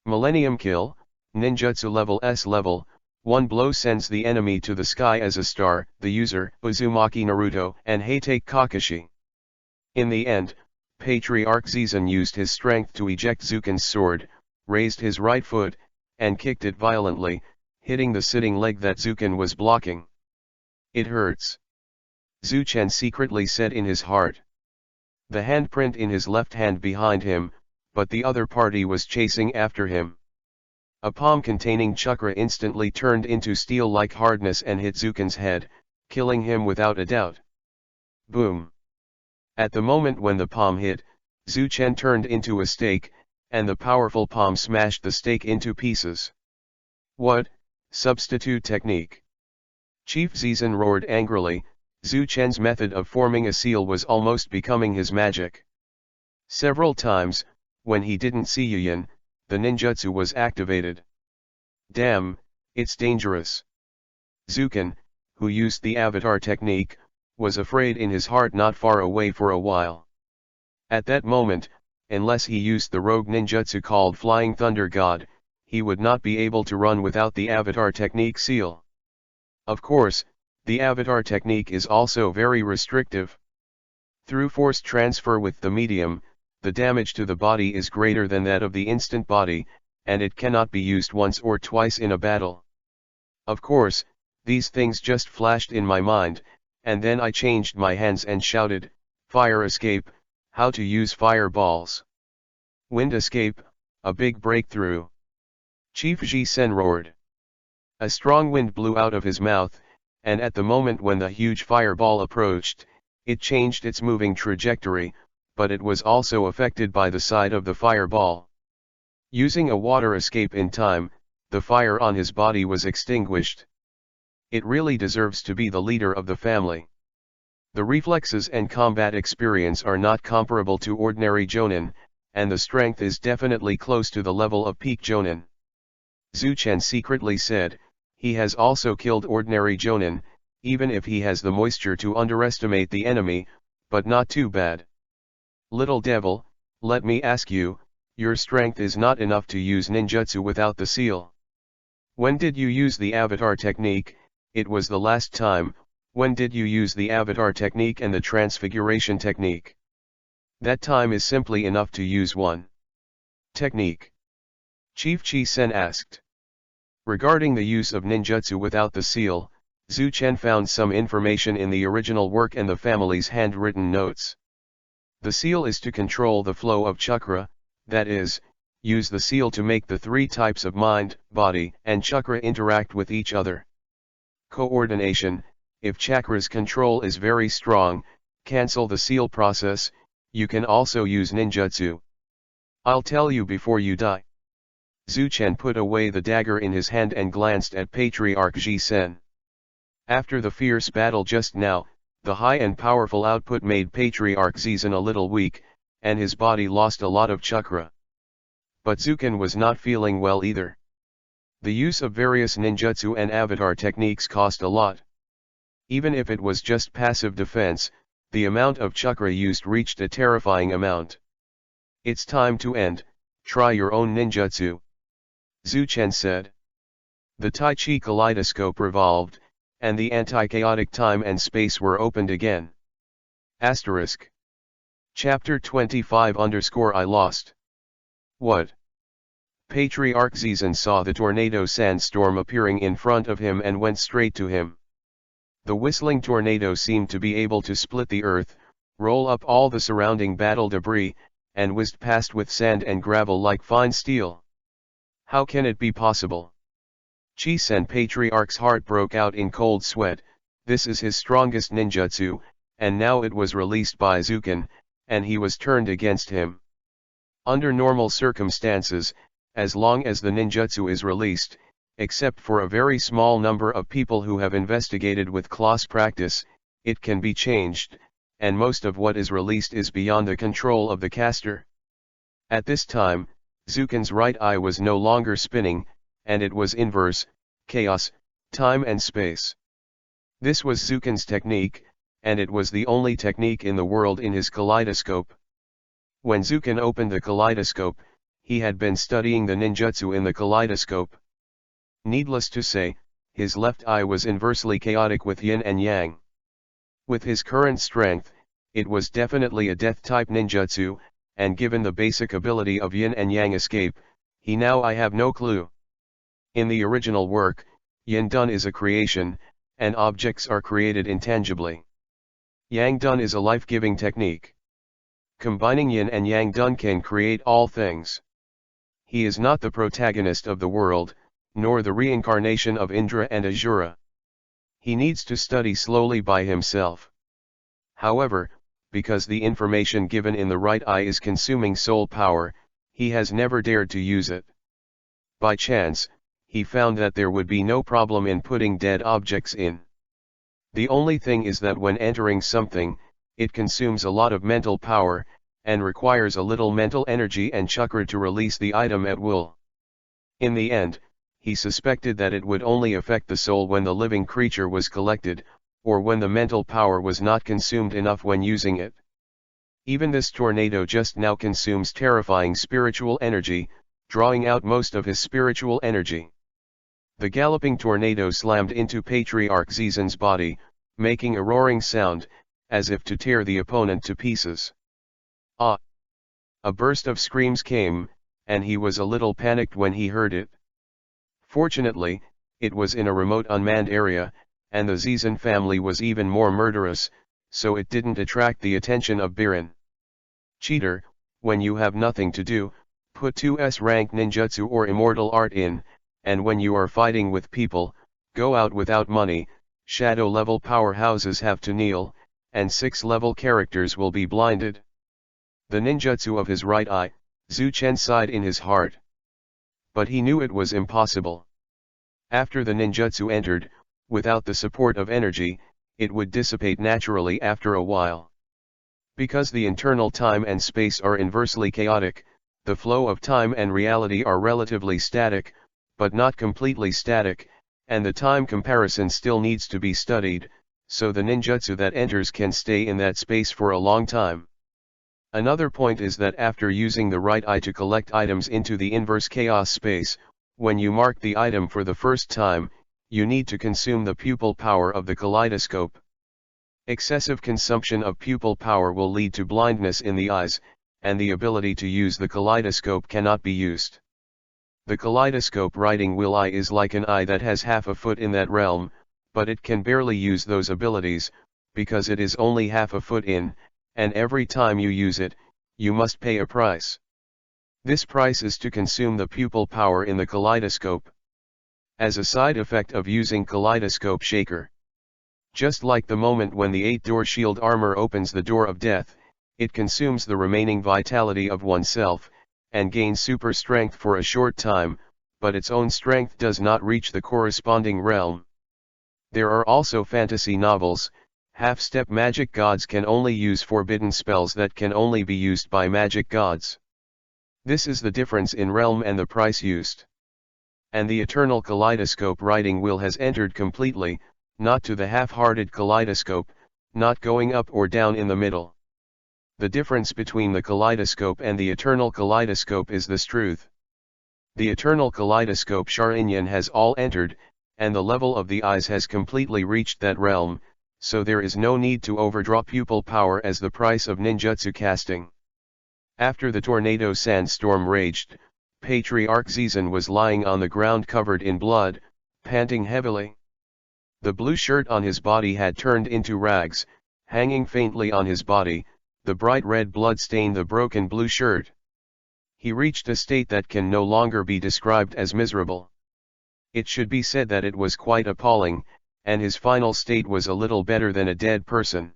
Millennium Kill, ninjutsu level S level, one blow sends the enemy to the sky as a star, the user, Uzumaki Naruto and Heitake Kakashi. In the end, Patriarch Zizen used his strength to eject Zuken's sword, raised his right foot, and kicked it violently, hitting the sitting leg that Zuken was blocking. It hurts. Zuchen secretly said in his heart. The handprint in his left hand behind him, but the other party was chasing after him. A palm containing Chakra instantly turned into steel-like hardness and hit Zuken's head, killing him without a doubt. Boom! At the moment when the palm hit, Zuchen turned into a steak, and the powerful palm smashed the steak into pieces. What? Substitute technique? Chief Zizen roared angrily. Zuchen's method of forming a seal was almost becoming his magic. Several times, When he didn't see Yin, the ninjutsu was activated. Damn, it's dangerous. Zukin, who used the avatar technique, was afraid in his heart not far away for a while. At that moment, unless he used the rogue ninjutsu called Flying Thunder God, he would not be able to run without the avatar technique seal. Of course, the avatar technique is also very restrictive. Through force transfer with the medium, the damage to the body is greater than that of the instant body, and it cannot be used once or twice in a battle. Of course, these things just flashed in my mind, and then I changed my hands and shouted, "Fire escape, how to use fireballs. Wind escape, a big breakthrough." Chief Ji-sen roared. A strong wind blew out of his mouth, and at the moment when the huge fireball approached, it changed its moving trajectory, but it was also affected by the side of the fireball. Using a water escape in time, the fire on his body was extinguished. It really deserves to be the leader of the family. The reflexes and combat experience are not comparable to ordinary Jonin, and the strength is definitely close to the level of peak Jonin. Zuchen secretly said, he has also killed ordinary Jonin, even if he has the moisture to underestimate the enemy, but not too bad. Little devil, let me ask you, your strength is not enough to use ninjutsu without the seal. When did you use the avatar technique? It was the last time. When did you use the avatar technique and the transfiguration technique? That time is simply enough to use one technique. Chief Ji-sen asked. Regarding the use of ninjutsu without the seal, Zuchen found some information in the original work and the family's handwritten notes. The seal is to control the flow of chakra, that is, use the seal to make the three types of mind, body, and chakra interact with each other. Coordination: if chakra's control is very strong, cancel the seal process. You can also use ninjutsu. I'll tell you before you die. Zuchen put away the dagger in his hand and glanced at Patriarch Ji-sen. After the fierce battle just now, the high and powerful output made Patriarch Ji-sen a little weak, and his body lost a lot of chakra. But Zukin was not feeling well either. The use of various ninjutsu and avatar techniques cost a lot. Even if it was just passive defense, the amount of chakra used reached a terrifying amount. It's time to end. Try your own ninjutsu. Zuchen said. The Tai Chi kaleidoscope revolved, and the anti-chaotic time and space were opened again. Asterisk. Chapter 25 _ I lost. What? Patriarch Ji-sen saw the tornado sandstorm appearing in front of him and went straight to him. The whistling tornado seemed to be able to split the earth, roll up all the surrounding battle debris, and whizzed past with sand and gravel like fine steel. How can it be possible? Ji-sen Patriarch's heart broke out in cold sweat. This is his strongest ninjutsu, and now it was released by Zukin, and he was turned against him. Under normal circumstances, as long as the ninjutsu is released, except for a very small number of people who have investigated with close practice, it can be changed, and most of what is released is beyond the control of the caster. At this time, Zukin's right eye was no longer spinning, and it was inverse, chaos, time and space. This was Zukin's technique, and it was the only technique in the world in his kaleidoscope. When Zukin opened the kaleidoscope, he had been studying the ninjutsu in the kaleidoscope. Needless to say, his left eye was inversely chaotic with yin and yang. With his current strength, it was definitely a death-type ninjutsu, and given the basic ability of yin and yang escape, I have no clue. In the original work, yin dun is a creation, and objects are created intangibly. Yang dun is a life-giving technique. Combining yin and yang dun can create all things. He is not the protagonist of the world, nor the reincarnation of Indra and Asura. He needs to study slowly by himself. However, because the information given in the right eye is consuming soul power, he has never dared to use it. By chance, he found that there would be no problem in putting dead objects in. The only thing is that when entering something, it consumes a lot of mental power, and requires a little mental energy and chakra to release the item at will. In the end, he suspected that it would only affect the soul when the living creature was collected, or when the mental power was not consumed enough when using it. Even this tornado just now consumes terrifying spiritual energy, drawing out most of his spiritual energy. The galloping tornado slammed into Patriarch Zizen's body, making a roaring sound, as if to tear the opponent to pieces. Ah! A burst of screams came, and he was a little panicked when he heard it. Fortunately, it was in a remote unmanned area, and the Zizen family was even more murderous, so it didn't attract the attention of Biren. Cheater, when you have nothing to do, put 2S rank ninjutsu or immortal art in, and when you are fighting with people, go out without money. Shadow level powerhouses have to kneel, and 6 level characters will be blinded. The ninjutsu of his right eye, Zhu Chen sighed in his heart. But he knew it was impossible. After the ninjutsu entered, without the support of energy, it would dissipate naturally after a while. Because the internal time and space are inversely chaotic, the flow of time and reality are relatively static, but not completely static, and the time comparison still needs to be studied, so the ninjutsu that enters can stay in that space for a long time. Another point is that after using the right eye to collect items into the inverse chaos space, when you mark the item for the first time, you need to consume the pupil power of the kaleidoscope. Excessive consumption of pupil power will lead to blindness in the eyes, and the ability to use the kaleidoscope cannot be used. The kaleidoscope writing wheel eye is like an eye that has half a foot in that realm, but it can barely use those abilities, because it is only half a foot in, and every time you use it, you must pay a price. This price is to consume the pupil power in the kaleidoscope. As a side effect of using kaleidoscope shaker. Just like the moment when the 8-door shield armor opens the door of death, it consumes the remaining vitality of oneself, and gains super strength for a short time, but its own strength does not reach the corresponding realm. There are also fantasy novels. Half-step magic gods can only use forbidden spells that can only be used by magic gods. This is the difference in realm and the price used. And the eternal kaleidoscope writing wheel has entered completely, not to the half-hearted kaleidoscope, not going up or down in the middle. The difference between the kaleidoscope and the eternal kaleidoscope is this truth. The eternal kaleidoscope Sharingan has all entered, and the level of the eyes has completely reached that realm, so there is no need to overdraw pupil power as the price of ninjutsu casting. After the tornado sandstorm raged, Patriarch Zizen was lying on the ground covered in blood, panting heavily. The blue shirt on his body had turned into rags, hanging faintly on his body, the bright red blood stained the broken blue shirt. He reached a state that can no longer be described as miserable. It should be said that it was quite appalling, and his final state was a little better than a dead person.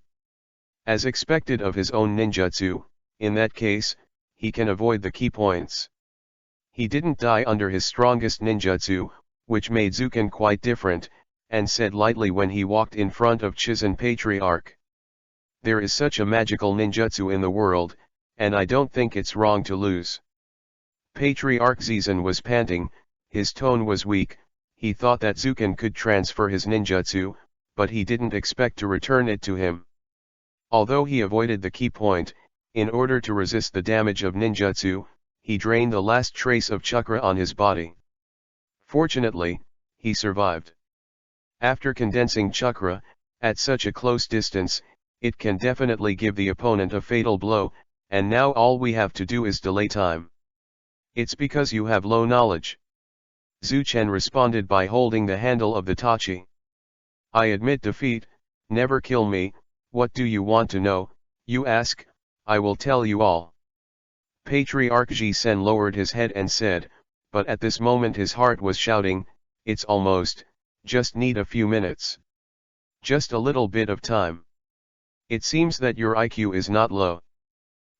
As expected of his own ninjutsu, in that case, he can avoid the key points. He didn't die under his strongest ninjutsu, which made Zuken quite different, and said lightly when he walked in front of Chizen Patriarch. There is such a magical ninjutsu in the world, and I don't think it's wrong to lose. Patriarch Zizen was panting, his tone was weak. He thought that Zuken could transfer his ninjutsu, but he didn't expect to return it to him. Although he avoided the key point, in order to resist the damage of ninjutsu, he drained the last trace of chakra on his body. Fortunately, he survived. After condensing chakra, at such a close distance, it can definitely give the opponent a fatal blow, and now all we have to do is delay time. It's because you have low knowledge. Zhu Chen responded by holding the handle of the tachi. I admit defeat, never kill me. What do you want to know? You ask, I will tell you all. Patriarch Ji-sen lowered his head and said, but at this moment his heart was shouting, it's almost, just need a few minutes. Just a little bit of time. It seems that your IQ is not low.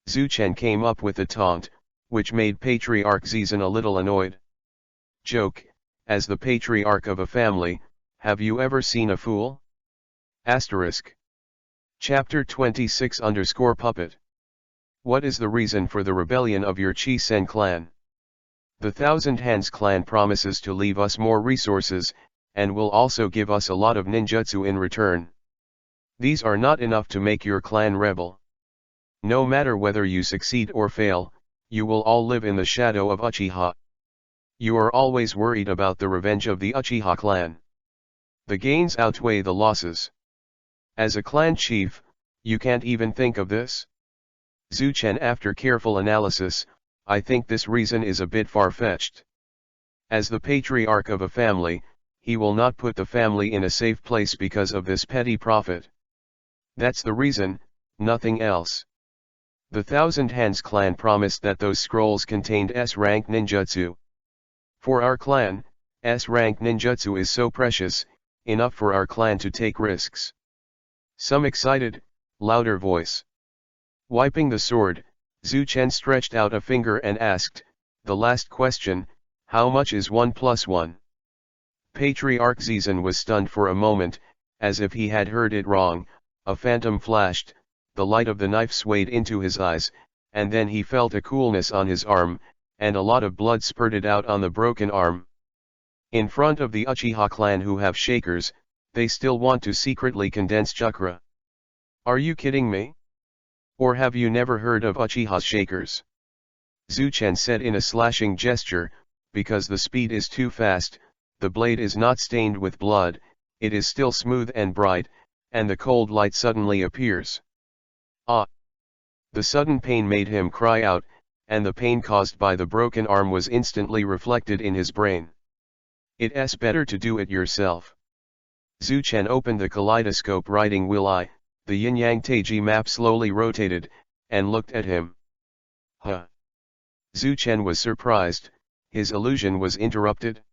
Zhu Chen came up with a taunt, which made Patriarch Zizen a little annoyed. Joke, as the patriarch of a family, have you ever seen a fool? Asterisk. Chapter 26 _ Puppet. What is the reason for the rebellion of your Chi-Sen clan? The Thousand Hands clan promises to leave us more resources, and will also give us a lot of ninjutsu in return. These are not enough to make your clan rebel. No matter whether you succeed or fail, you will all live in the shadow of Uchiha. You are always worried about the revenge of the Uchiha clan. The gains outweigh the losses. As a clan chief, you can't even think of this? Zuchen, after careful analysis, I think this reason is a bit far-fetched. As the patriarch of a family, he will not put the family in a safe place because of this petty profit. That's the reason, nothing else. The Thousand Hands clan promised that those scrolls contained S-rank ninjutsu. For our clan, S-rank ninjutsu is so precious, enough for our clan to take risks. Some excited, louder voice. Wiping the sword, Zuchen stretched out a finger and asked, the last question, how much is 1 + 1? Patriarch Zizen was stunned for a moment, as if he had heard it wrong. A phantom flashed, the light of the knife swayed into his eyes, and then he felt a coolness on his arm, and a lot of blood spurted out on the broken arm. In front of the Uchiha clan who have shakers, they still want to secretly condense Chakra. Are you kidding me? Or have you never heard of Uchiha's shakers? Zuchen said in a slashing gesture, because the speed is too fast, the blade is not stained with blood, it is still smooth and bright, and the cold light suddenly appears. Ah! The sudden pain made him cry out, and the pain caused by the broken arm was instantly reflected in his brain. It's better to do it yourself. Zuchen opened the kaleidoscope writing will I, the yin-yang Taiji map slowly rotated, and looked at him. Huh! Zuchen was surprised, his illusion was interrupted.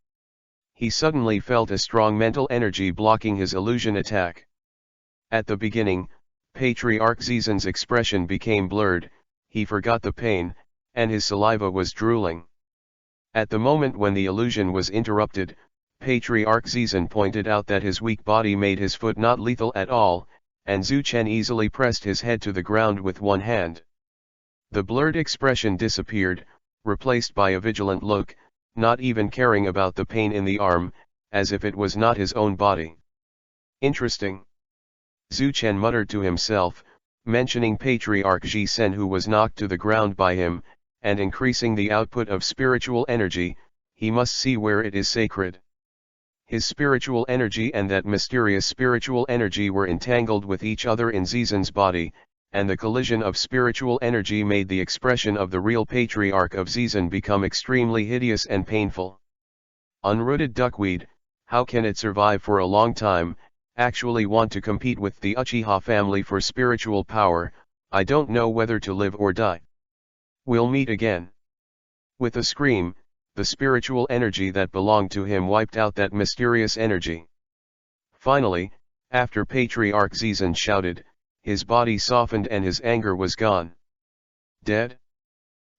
He suddenly felt a strong mental energy blocking his illusion attack. At the beginning, Patriarch Zizen's expression became blurred, he forgot the pain, and his saliva was drooling. At the moment when the illusion was interrupted, Patriarch Zizen pointed out that his weak body made his foot not lethal at all, and Zuchen easily pressed his head to the ground with one hand. The blurred expression disappeared, replaced by a vigilant look, not even caring about the pain in the arm, as if it was not his own body. Interesting. Zuchen muttered to himself, mentioning Patriarch Ji-sen who was knocked to the ground by him, and increasing the output of spiritual energy, he must see where it is sacred. His spiritual energy and that mysterious spiritual energy were entangled with each other in Zizen's body, and the collision of spiritual energy made the expression of the real Patriarch of Zizen become extremely hideous and painful. Unrooted duckweed, how can it survive for a long time, actually want to compete with the Uchiha family for spiritual power? I don't know whether to live or die. We'll meet again. With a scream, the spiritual energy that belonged to him wiped out that mysterious energy. Finally, after Patriarch Zizen shouted, his body softened and his anger was gone. Dead?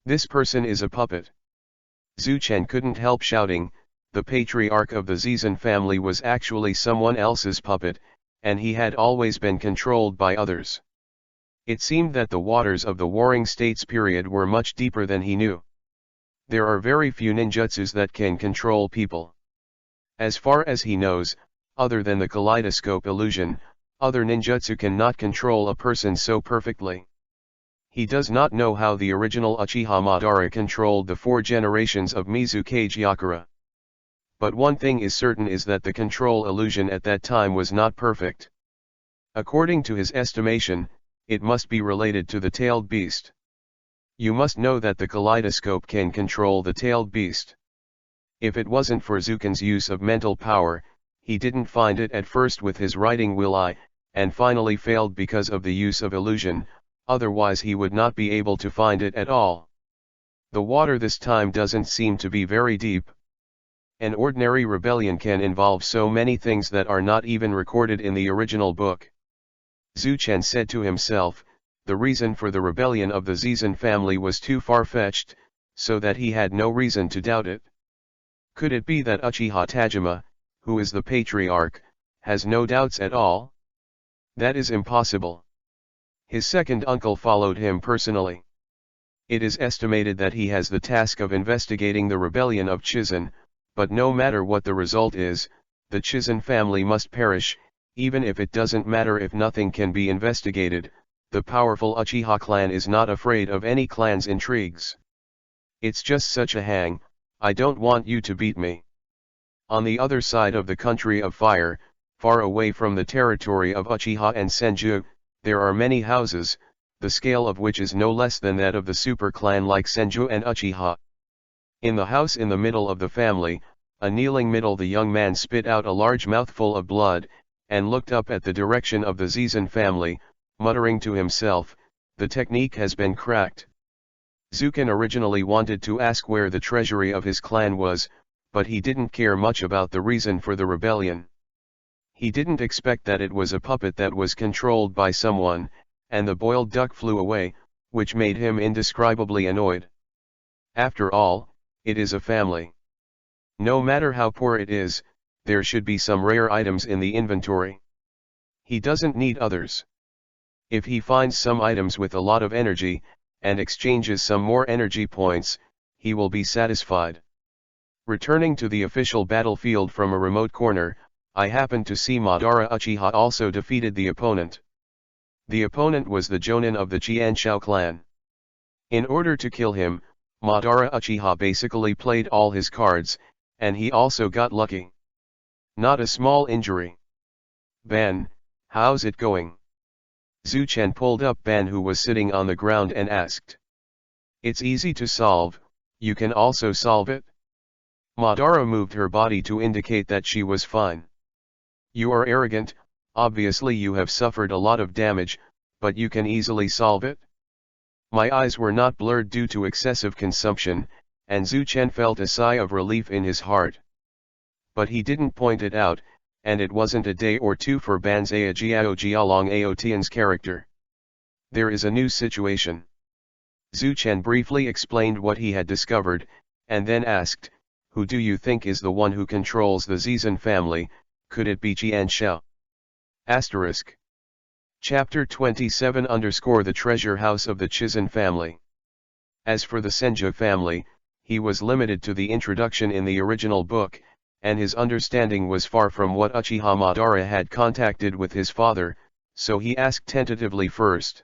This person is a puppet. Zuchen couldn't help shouting, the patriarch of the Zizen family was actually someone else's puppet, and he had always been controlled by others. It seemed that the waters of the Warring States period were much deeper than he knew. There are very few ninjutsus that can control people. As far as he knows, other than the kaleidoscope illusion, other ninjutsu cannot control a person so perfectly. He does not know how the original Uchiha Madara controlled the 4 generations of Mizukage Yakura. But one thing is certain is that the control illusion at that time was not perfect. According to his estimation, it must be related to the tailed beast. You must know that the kaleidoscope can control the tailed beast. If it wasn't for Zuken's use of mental power, he didn't find it at first with his writing will I, and finally failed because of the use of illusion, otherwise he would not be able to find it at all. The water this time doesn't seem to be very deep. An ordinary rebellion can involve so many things that are not even recorded in the original book. Zuchen said to himself, the reason for the rebellion of the Zizen family was too far-fetched, so that he had no reason to doubt it. Could it be that Uchiha Tajima, who is the patriarch, has no doubts at all? That is impossible. His second uncle followed him personally. It is estimated that he has the task of investigating the rebellion of Chizan, but no matter what the result is, the Chizan family must perish, even if it doesn't matter if nothing can be investigated. The powerful Uchiha clan is not afraid of any clan's intrigues. It's just such a hang, I don't want you to beat me. On the other side of the country of fire, far away from the territory of Uchiha and Senju, there are many houses, the scale of which is no less than that of the super clan like Senju and Uchiha. In the house in the middle of the family, a kneeling middle the young man spit out a large mouthful of blood, and looked up at the direction of the Zizan family, muttering to himself, the technique has been cracked. Zuken originally wanted to ask where the treasury of his clan was, but he didn't care much about the reason for the rebellion. He didn't expect that it was a puppet that was controlled by someone, and the boiled duck flew away, which made him indescribably annoyed. After all, it is a family. No matter how poor it is, there should be some rare items in the inventory. He doesn't need others. If he finds some items with a lot of energy, and exchanges some more energy points, he will be satisfied. Returning to the official battlefield from a remote corner, I happened to see Madara Uchiha also defeated the opponent. The opponent was the Jonin of the Qianshao clan. In order to kill him, Madara Uchiha basically played all his cards, and he also got lucky. Not a small injury. Ban, how's it going? Zuchen pulled up Ban, who was sitting on the ground, and asked. It's easy to solve, you can also solve it? Madara moved her body to indicate that she was fine. You are arrogant, obviously you have suffered a lot of damage, but you can easily solve it? My eyes were not blurred due to excessive consumption, and Zuchen felt a sigh of relief in his heart. But he didn't point it out, and it wasn't a day or two for Ban's Aojiao Jialong Aotian's character. There is a new situation. Zuchen briefly explained what he had discovered, and then asked, who do you think is the one who controls the Zizan family, could it be Qianshao? Asterisk. Chapter 27 _ The Treasure House of the Chizan Family. As for the Senju family, he was limited to the introduction in the original book, and his understanding was far from what Uchiha Madara had contacted with his father, so he asked tentatively first.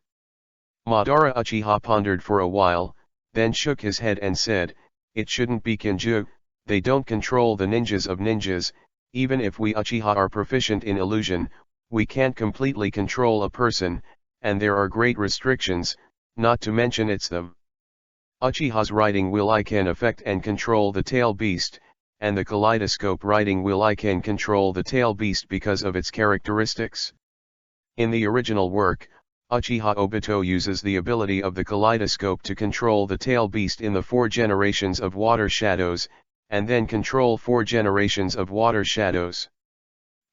Madara Uchiha pondered for a while, then shook his head and said, it shouldn't be Kinju, they don't control the ninjas of ninjas, even if we Uchiha are proficient in illusion, we can't completely control a person, and there are great restrictions, not to mention it's them. Uchiha's writing will I can affect and control the tail beast, and the kaleidoscope writing will I can control the tail beast because of its characteristics. In the original work, Uchiha Obito uses the ability of the kaleidoscope to control the tail beast in the 4 generations of water shadows, and then control 4 generations of water shadows.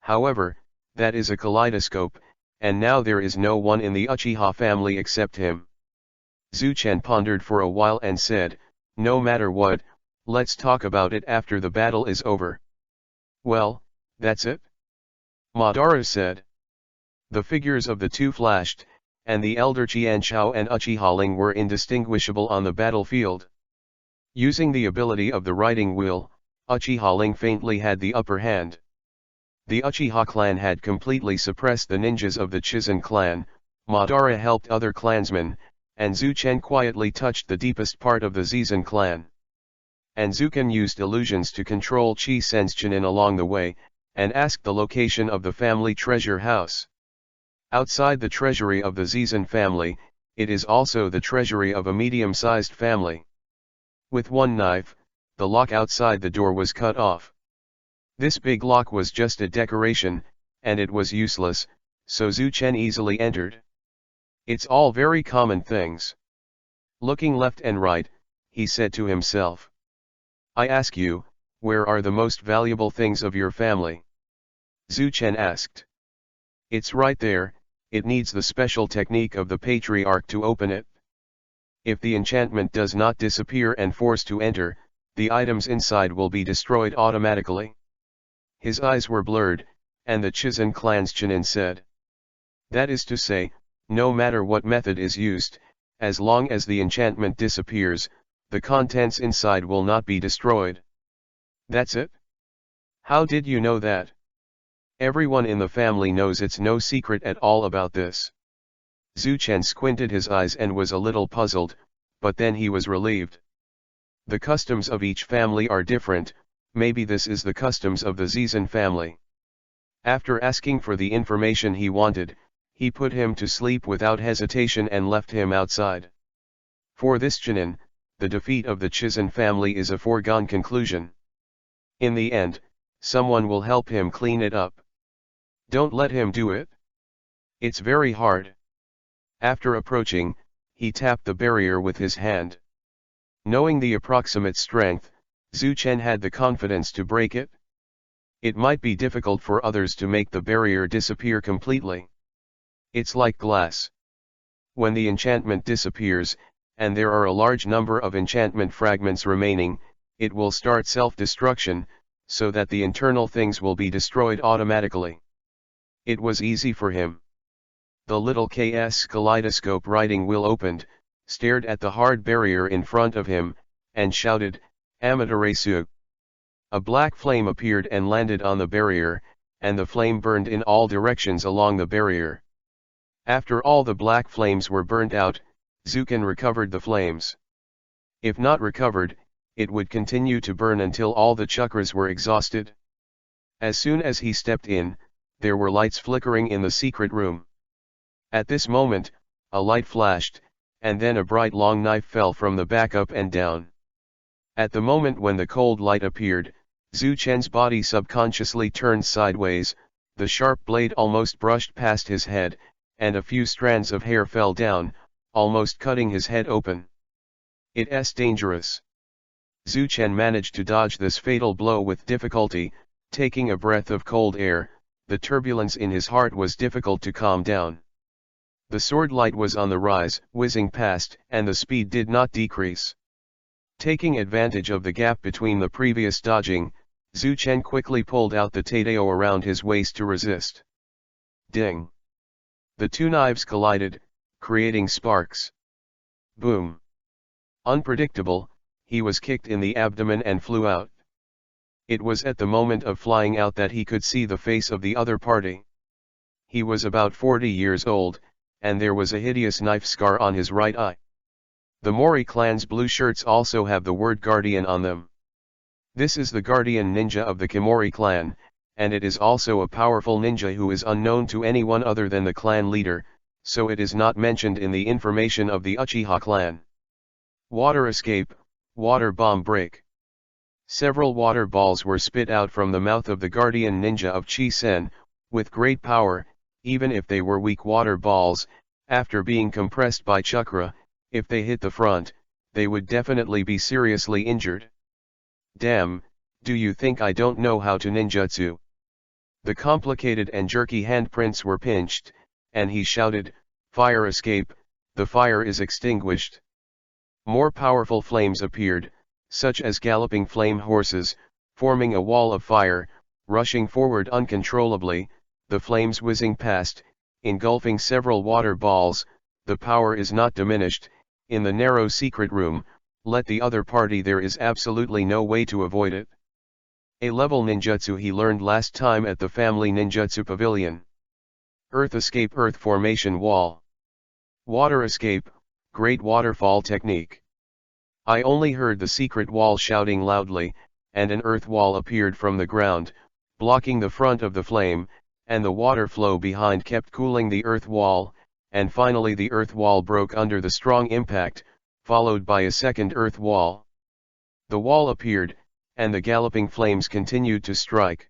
However, that is a kaleidoscope, and now there is no one in the Uchiha family except him. Zuchen pondered for a while and said, no matter what, let's talk about it after the battle is over. Well, that's it? Madara said. The figures of the two flashed, and the elder Qianshao and Uchiha Ling were indistinguishable on the battlefield. Using the ability of the writing wheel, Uchiha Ling faintly had the upper hand. The Uchiha clan had completely suppressed the ninjas of the Chizan clan, Madara helped other clansmen, and Zuchen quietly touched the deepest part of the Zizan clan. And Zuken used illusions to control Chi Sensjinin along the way, and asked the location of the family treasure house. Outside the treasury of the Zizan family, it is also the treasury of a medium-sized family. With one knife, the lock outside the door was cut off. This big lock was just a decoration, and it was useless, so Zuchen easily entered. It's all very common things. Looking left and right, he said to himself. I ask you, where are the most valuable things of your family? Zuchen asked. It's right there, it needs the special technique of the Patriarch to open it. If the enchantment does not disappear and force to enter, the items inside will be destroyed automatically. His eyes were blurred, and the Chizan clan's Chinin said. That is to say, no matter what method is used, As long as the enchantment disappears, the contents inside will not be destroyed. That's it? How did you know that? Everyone in the family knows it's no secret at all about this. Zhu Chen squinted his eyes and was a little puzzled, but then he was relieved. The customs of each family are different, maybe this is the customs of the Zizan family. After asking for the information he wanted, he put him to sleep without hesitation and left him outside. For this Jinan, the defeat of the Chizan family is a foregone conclusion. In the end, someone will help him clean it up. Don't let him do it. It's very hard. After approaching, he tapped the barrier with his hand. Knowing the approximate strength, Zhu Chen had the confidence to break it. It might be difficult for others to make the barrier disappear completely. It's like glass. When the enchantment disappears, and there are a large number of enchantment fragments remaining, it will start self-destruction, so that the internal things will be destroyed automatically. It was easy for him. The little KS kaleidoscope writing wheel opened, stared at the hard barrier in front of him, and shouted, "Amaterasu." A black flame appeared and landed on the barrier, and the flame burned in all directions along the barrier. After all the black flames were burnt out, Zukin recovered the flames. If not recovered, it would continue to burn until all the chakras were exhausted. As soon as he stepped in, there were lights flickering in the secret room. At this moment, a light flashed, and then a bright long knife fell from the back up and down. At the moment when the cold light appeared, Zhu Chen's body subconsciously turned sideways, the sharp blade almost brushed past his head, and a few strands of hair fell down, almost cutting his head open. It's dangerous. Zhu Chen managed to dodge this fatal blow with difficulty, taking a breath of cold air. The turbulence in his heart was difficult to calm down. The sword light was on the rise, whizzing past, and the speed did not decrease. Taking advantage of the gap between the previous dodging, Zhu Chen quickly pulled out the Tadeo around his waist to resist. Ding! The two knives collided, creating sparks. Boom! Unpredictable, he was kicked in the abdomen and flew out. It was at the moment of flying out that he could see the face of the other party. He was about 40 years old, and there was a hideous knife scar on his right eye. The Mori clan's blue shirts also have the word Guardian on them. This is the Guardian Ninja of the Kimori clan, and it is also a powerful ninja who is unknown to anyone other than the clan leader, so it is not mentioned in the information of the Uchiha clan. Water escape, water bomb break. Several water balls were spit out from the mouth of the Guardian Ninja of Chi-Sen, with great power, even if they were weak water balls. After being compressed by Chakra, if they hit the front, they would definitely be seriously injured. Damn, do you think I don't know how to ninjutsu? The complicated and jerky handprints were pinched, and he shouted, "Fire escape, the fire is extinguished." More powerful flames appeared, such as galloping flame horses, forming a wall of fire, rushing forward uncontrollably, the flames whizzing past, engulfing several water balls. The power is not diminished. In the narrow secret room, let the other party, there is absolutely no way to avoid it. A level ninjutsu he learned last time at the family ninjutsu pavilion. Earth escape, earth formation wall. Water escape, great waterfall technique. I only heard the secret wall shouting loudly, and an earth wall appeared from the ground, blocking the front of the flame, and the water flow behind kept cooling the earth wall, and finally the earth wall broke under the strong impact, followed by a second earth wall. The wall appeared, and the galloping flames continued to strike.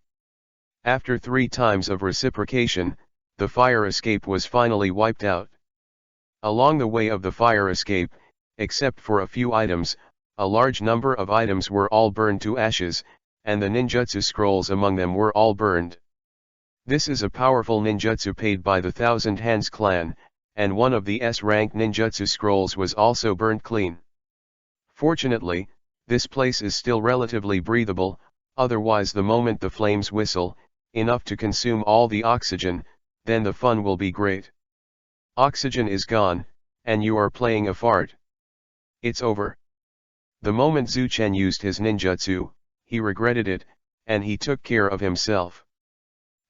After 3 times of reciprocation, the fire escape was finally wiped out. Along the way of the fire escape, except for a few items, a large number of items were all burned to ashes, and the ninjutsu scrolls among them were all burned. This is a powerful ninjutsu paid by the Thousand Hands clan, and one of the S-rank ninjutsu scrolls was also burnt clean. Fortunately, this place is still relatively breathable, otherwise the moment the flames whistle, enough to consume all the oxygen, then the fun will be great. Oxygen is gone, And you are playing a fart. It's over. The moment Zuchen used his ninjutsu, he regretted it, and he took care of himself.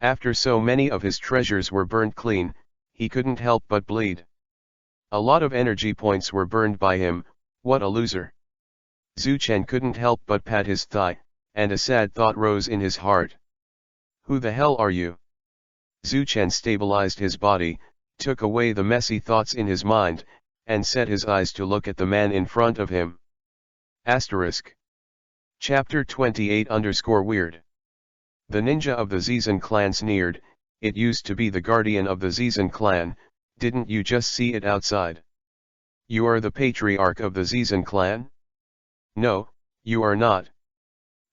After so many of his treasures were burnt clean, he couldn't help but bleed. A lot of energy points were burned by him. What a loser. Zuchen couldn't help but pat his thigh, and a sad thought rose in his heart. Who the hell are you? Zuchen stabilized his body, took away the messy thoughts in his mind, and set his eyes to look at the man in front of him. Asterisk. Chapter 28_Weird. The ninja of the Zizan clan sneered. It used to be the guardian of the Zizan clan, didn't you just see it outside? You are the patriarch of the Zizan clan? No, you are not.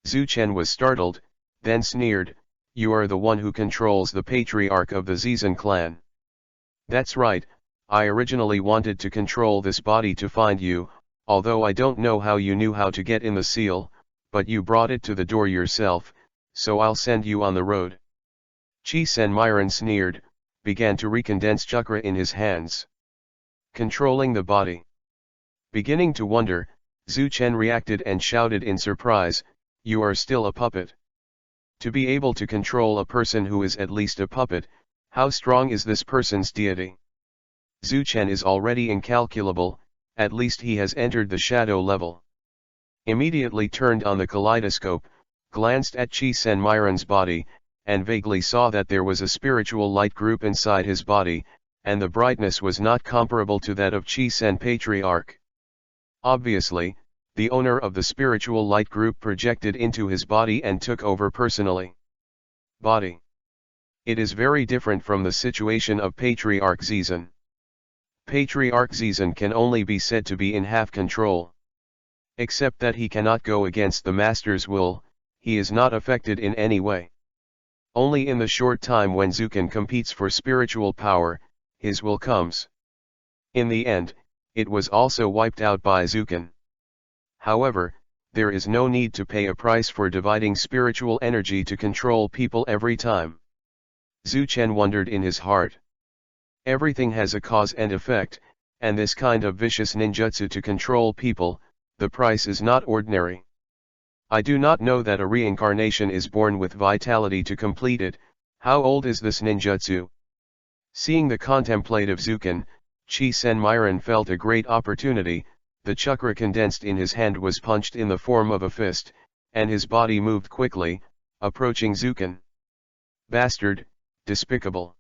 Zuchen was startled, then sneered, you are the one who controls the patriarch of the Zizan clan. That's right, I originally wanted to control this body to find you, although I don't know how you knew how to get in the seal, but you brought it to the door yourself, so I'll send you on the road. Chi-Sen Myron sneered, began to recondense chakra in his hands. Controlling the body. Beginning to wonder, Zuchen reacted and shouted in surprise, you are still a puppet. To be able to control a person who is at least a puppet, how strong is this person's deity? Zuchen is already incalculable, at least he has entered the shadow level. Immediately turned on the kaleidoscope, glanced at Chi-Sen Myron's body, and vaguely saw that there was a spiritual light group inside his body, and the brightness was not comparable to that of Chi-Sen Patriarch. Obviously, the owner of the spiritual light group projected into his body and took over personally. Body. It is very different from the situation of Patriarch Zizan. Patriarch Zizan can only be said to be in half control. Except that he cannot go against the master's will, he is not affected in any way. Only in the short time when Zuchen competes for spiritual power, his will comes. In the end, it was also wiped out by Zuchen. However, there is no need to pay a price for dividing spiritual energy to control people every time. Zuchen wondered in his heart. Everything has a cause and effect, and this kind of vicious ninjutsu to control people, the price is not ordinary. I do not know that a reincarnation is born with vitality to complete it. How old is this ninjutsu? Seeing the contemplative Zuchen, Chi-Sen Myron felt a great opportunity. The chakra condensed in his hand was punched in the form of a fist, and his body moved quickly, approaching Zuchen. Bastard, despicable.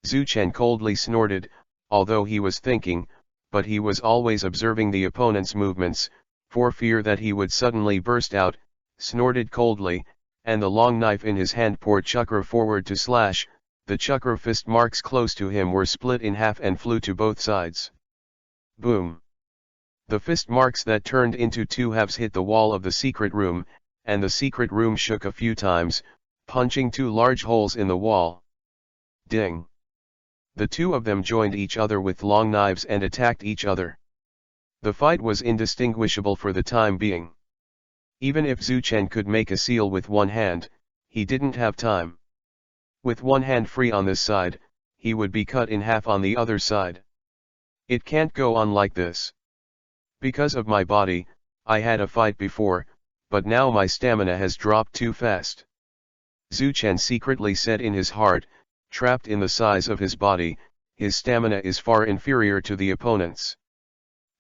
Zuchen coldly snorted, although he was thinking, but he was always observing the opponent's movements, for fear that he would suddenly burst out, snorted coldly, and the long knife in his hand poured chakra forward to slash. The chakra fist marks close to him were split in half and flew to both sides. Boom. The fist marks that turned into two halves hit the wall of the secret room, and the secret room shook a few times, punching two large holes in the wall. Ding. The two of them joined each other with long knives and attacked each other. The fight was indistinguishable for the time being. Even if Zuchen could make a seal with one hand, he didn't have time. With one hand free on this side, he would be cut in half on the other side. It can't go on like this. Because of my body, I had a fight before, but now my stamina has dropped too fast. Zuchen secretly said in his heart, trapped in the size of his body, his stamina is far inferior to the opponent's.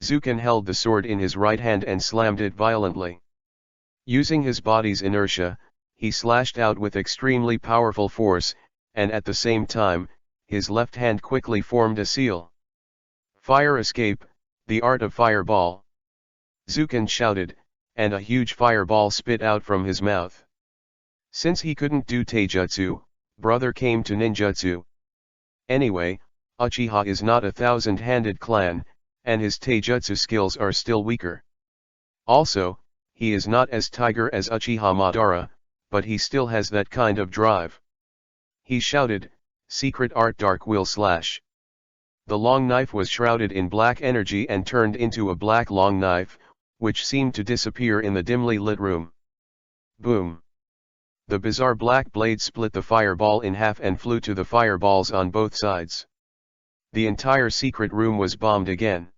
Zuchen held the sword in his right hand and slammed it violently. Using his body's inertia, he slashed out with extremely powerful force, and at the same time, his left hand quickly formed a seal. Fire escape, the art of fireball. Zuchen shouted, and a huge fireball spit out from his mouth. Since he couldn't do taijutsu, brother came to ninjutsu. Anyway, Uchiha is not a thousand-handed clan, and his taijutsu skills are still weaker. Also, he is not as tiger as Uchiha Madara, but he still has that kind of drive. He shouted, secret art dark will slash. The long knife was shrouded in black energy and turned into a black long knife, which seemed to disappear in the dimly lit room. Boom. The bizarre black blade split the fireball in half and flew to the fireballs on both sides. The entire secret room was bombed again.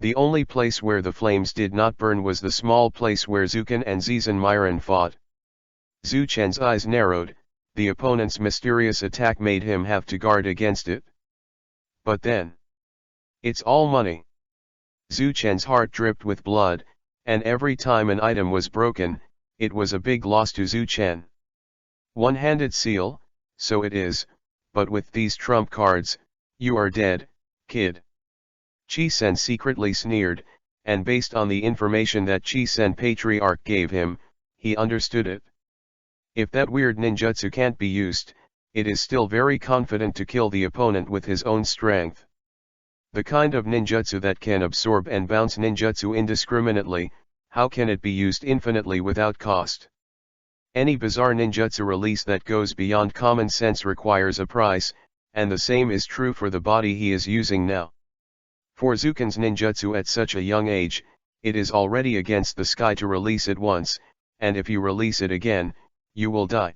The only place where the flames did not burn was the small place where Zukan and Zizan Myron fought. Zhu Chen's eyes narrowed. The opponent's mysterious attack made him have to guard against it. But then, it's all money. Zhu Chen's heart dripped with blood, and every time an item was broken, it was a big loss to Zhu Chen. One-handed seal, so it is, but with these trump cards, you are dead, kid. Chi Sen secretly sneered, and based on the information that Chi Sen Patriarch gave him, he understood it. If that weird ninjutsu can't be used, it is still very confident to kill the opponent with his own strength. The kind of ninjutsu that can absorb and bounce ninjutsu indiscriminately, how can it be used infinitely without cost? Any bizarre ninjutsu release that goes beyond common sense requires a price, and the same is true for the body he is using now. For Zukan's ninjutsu at such a young age, it is already against the sky to release it once, and if you release it again, you will die.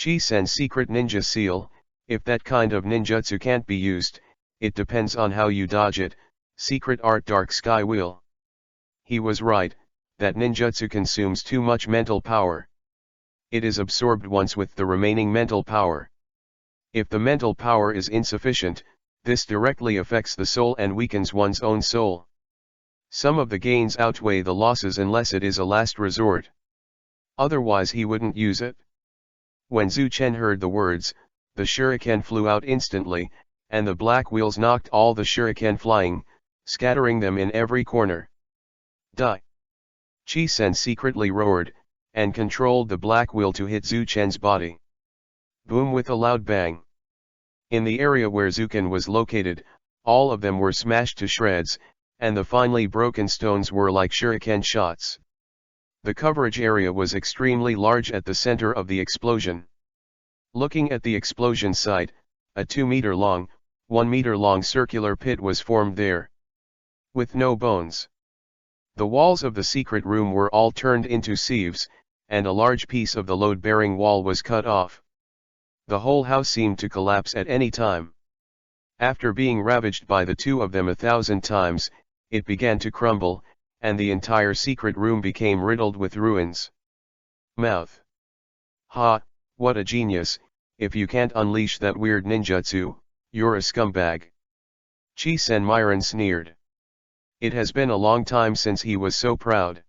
Chi Sen's secret ninja seal, if that kind of ninjutsu can't be used, it depends on how you dodge it, secret art dark sky will. He was right, that ninjutsu consumes too much mental power. It is absorbed once with the remaining mental power. If the mental power is insufficient, this directly affects the soul and weakens one's own soul. Some of the gains outweigh the losses unless it is a last resort. Otherwise he wouldn't use it. When Zhu Chen heard the words, the shuriken flew out instantly, and the black wheels knocked all the shuriken flying, scattering them in every corner. Die! Chi Sen secretly roared, and controlled the black wheel to hit Zhu Chen's body. Boom with a loud bang. In the area where Zukan was located, all of them were smashed to shreds, and the finely broken stones were like shuriken shots. The coverage area was extremely large at the center of the explosion. Looking at the explosion site, a 2-meter long, 1-meter long circular pit was formed there. With no bones. The walls of the secret room were all turned into sieves, and a large piece of the load-bearing wall was cut off. The whole house seemed to collapse at any time. After being ravaged by the two of them 1,000 times, it began to crumble, and the entire secret room became riddled with ruins. Mouth. Ha, what a genius, if you can't unleash that weird ninjutsu, you're a scumbag. Chi Sen Myron sneered. It has been a long time since he was so proud.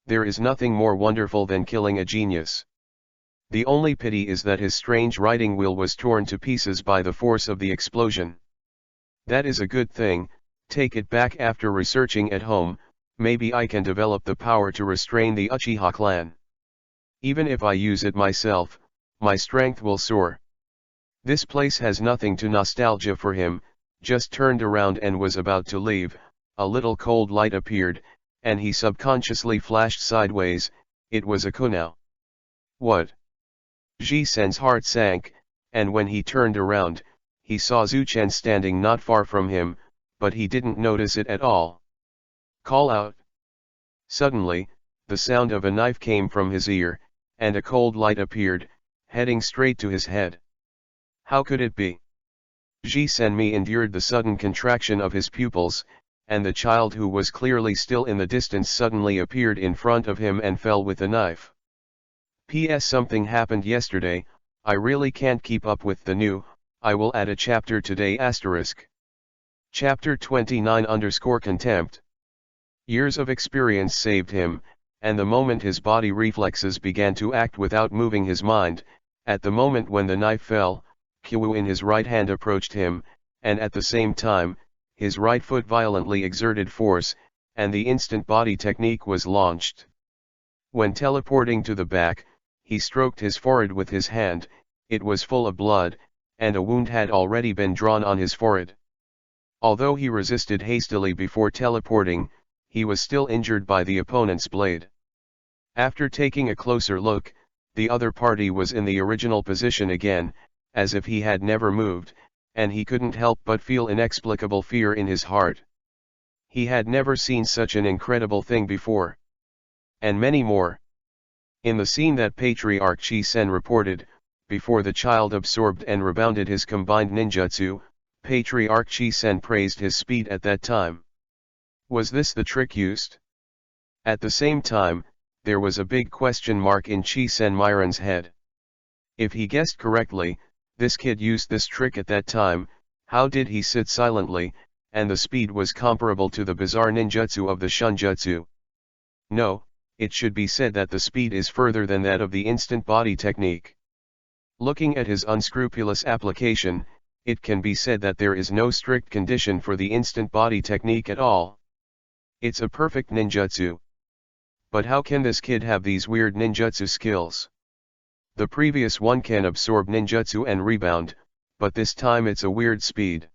There is nothing more wonderful than killing a genius. The only pity is that his strange writing wheel was torn to pieces by the force of the explosion. That is a good thing, take it back after researching at home, maybe I can develop the power to restrain the Uchiha clan. Even if I use it myself, my strength will soar. This place has nothing to nostalgia for him, just turned around and was about to leave, a little cold light appeared, and he subconsciously flashed sideways, it was a kunao. What? Ji Sen's heart sank, and when he turned around, he saw Zhu Chen standing not far from him, but he didn't notice it at all. Call out. Suddenly, the sound of a knife came from his ear, and a cold light appeared, heading straight to his head. How could it be? Ji Senmi endured the sudden contraction of his pupils, and the child who was clearly still in the distance suddenly appeared in front of him and fell with the knife. P.S. Something happened yesterday, I really can't keep up with the new, I will add a chapter today asterisk. Chapter 29_contempt. Years of experience saved him, and the moment his body reflexes began to act without moving his mind, at the moment when the knife fell, Kyu in his right hand approached him, and at the same time, his right foot violently exerted force, and the instant body technique was launched. When teleporting to the back, he stroked his forehead with his hand, it was full of blood, and a wound had already been drawn on his forehead. Although he resisted hastily before teleporting, he was still injured by the opponent's blade. After taking a closer look, the other party was in the original position again, as if he had never moved, and he couldn't help but feel inexplicable fear in his heart. He had never seen such an incredible thing before. And many more. In the scene that Patriarch Chi Sen reported, before the child absorbed and rebounded his combined ninjutsu, Patriarch Chi-sen praised his speed at that time. Was this the trick used? At the same time, there was a big question mark in Chi-sen Myron's head. If he guessed correctly, this kid used this trick at that time. How did he sit silently, and the speed was comparable to the bizarre ninjutsu of the shunjutsu? No, it should be said that the speed is further than that of the instant body technique. Looking at his unscrupulous application, it can be said that there is no strict condition for the instant body technique at all. It's a perfect ninjutsu. But how can this kid have these weird ninjutsu skills? The previous one can absorb ninjutsu and rebound, but this time it's a weird speed.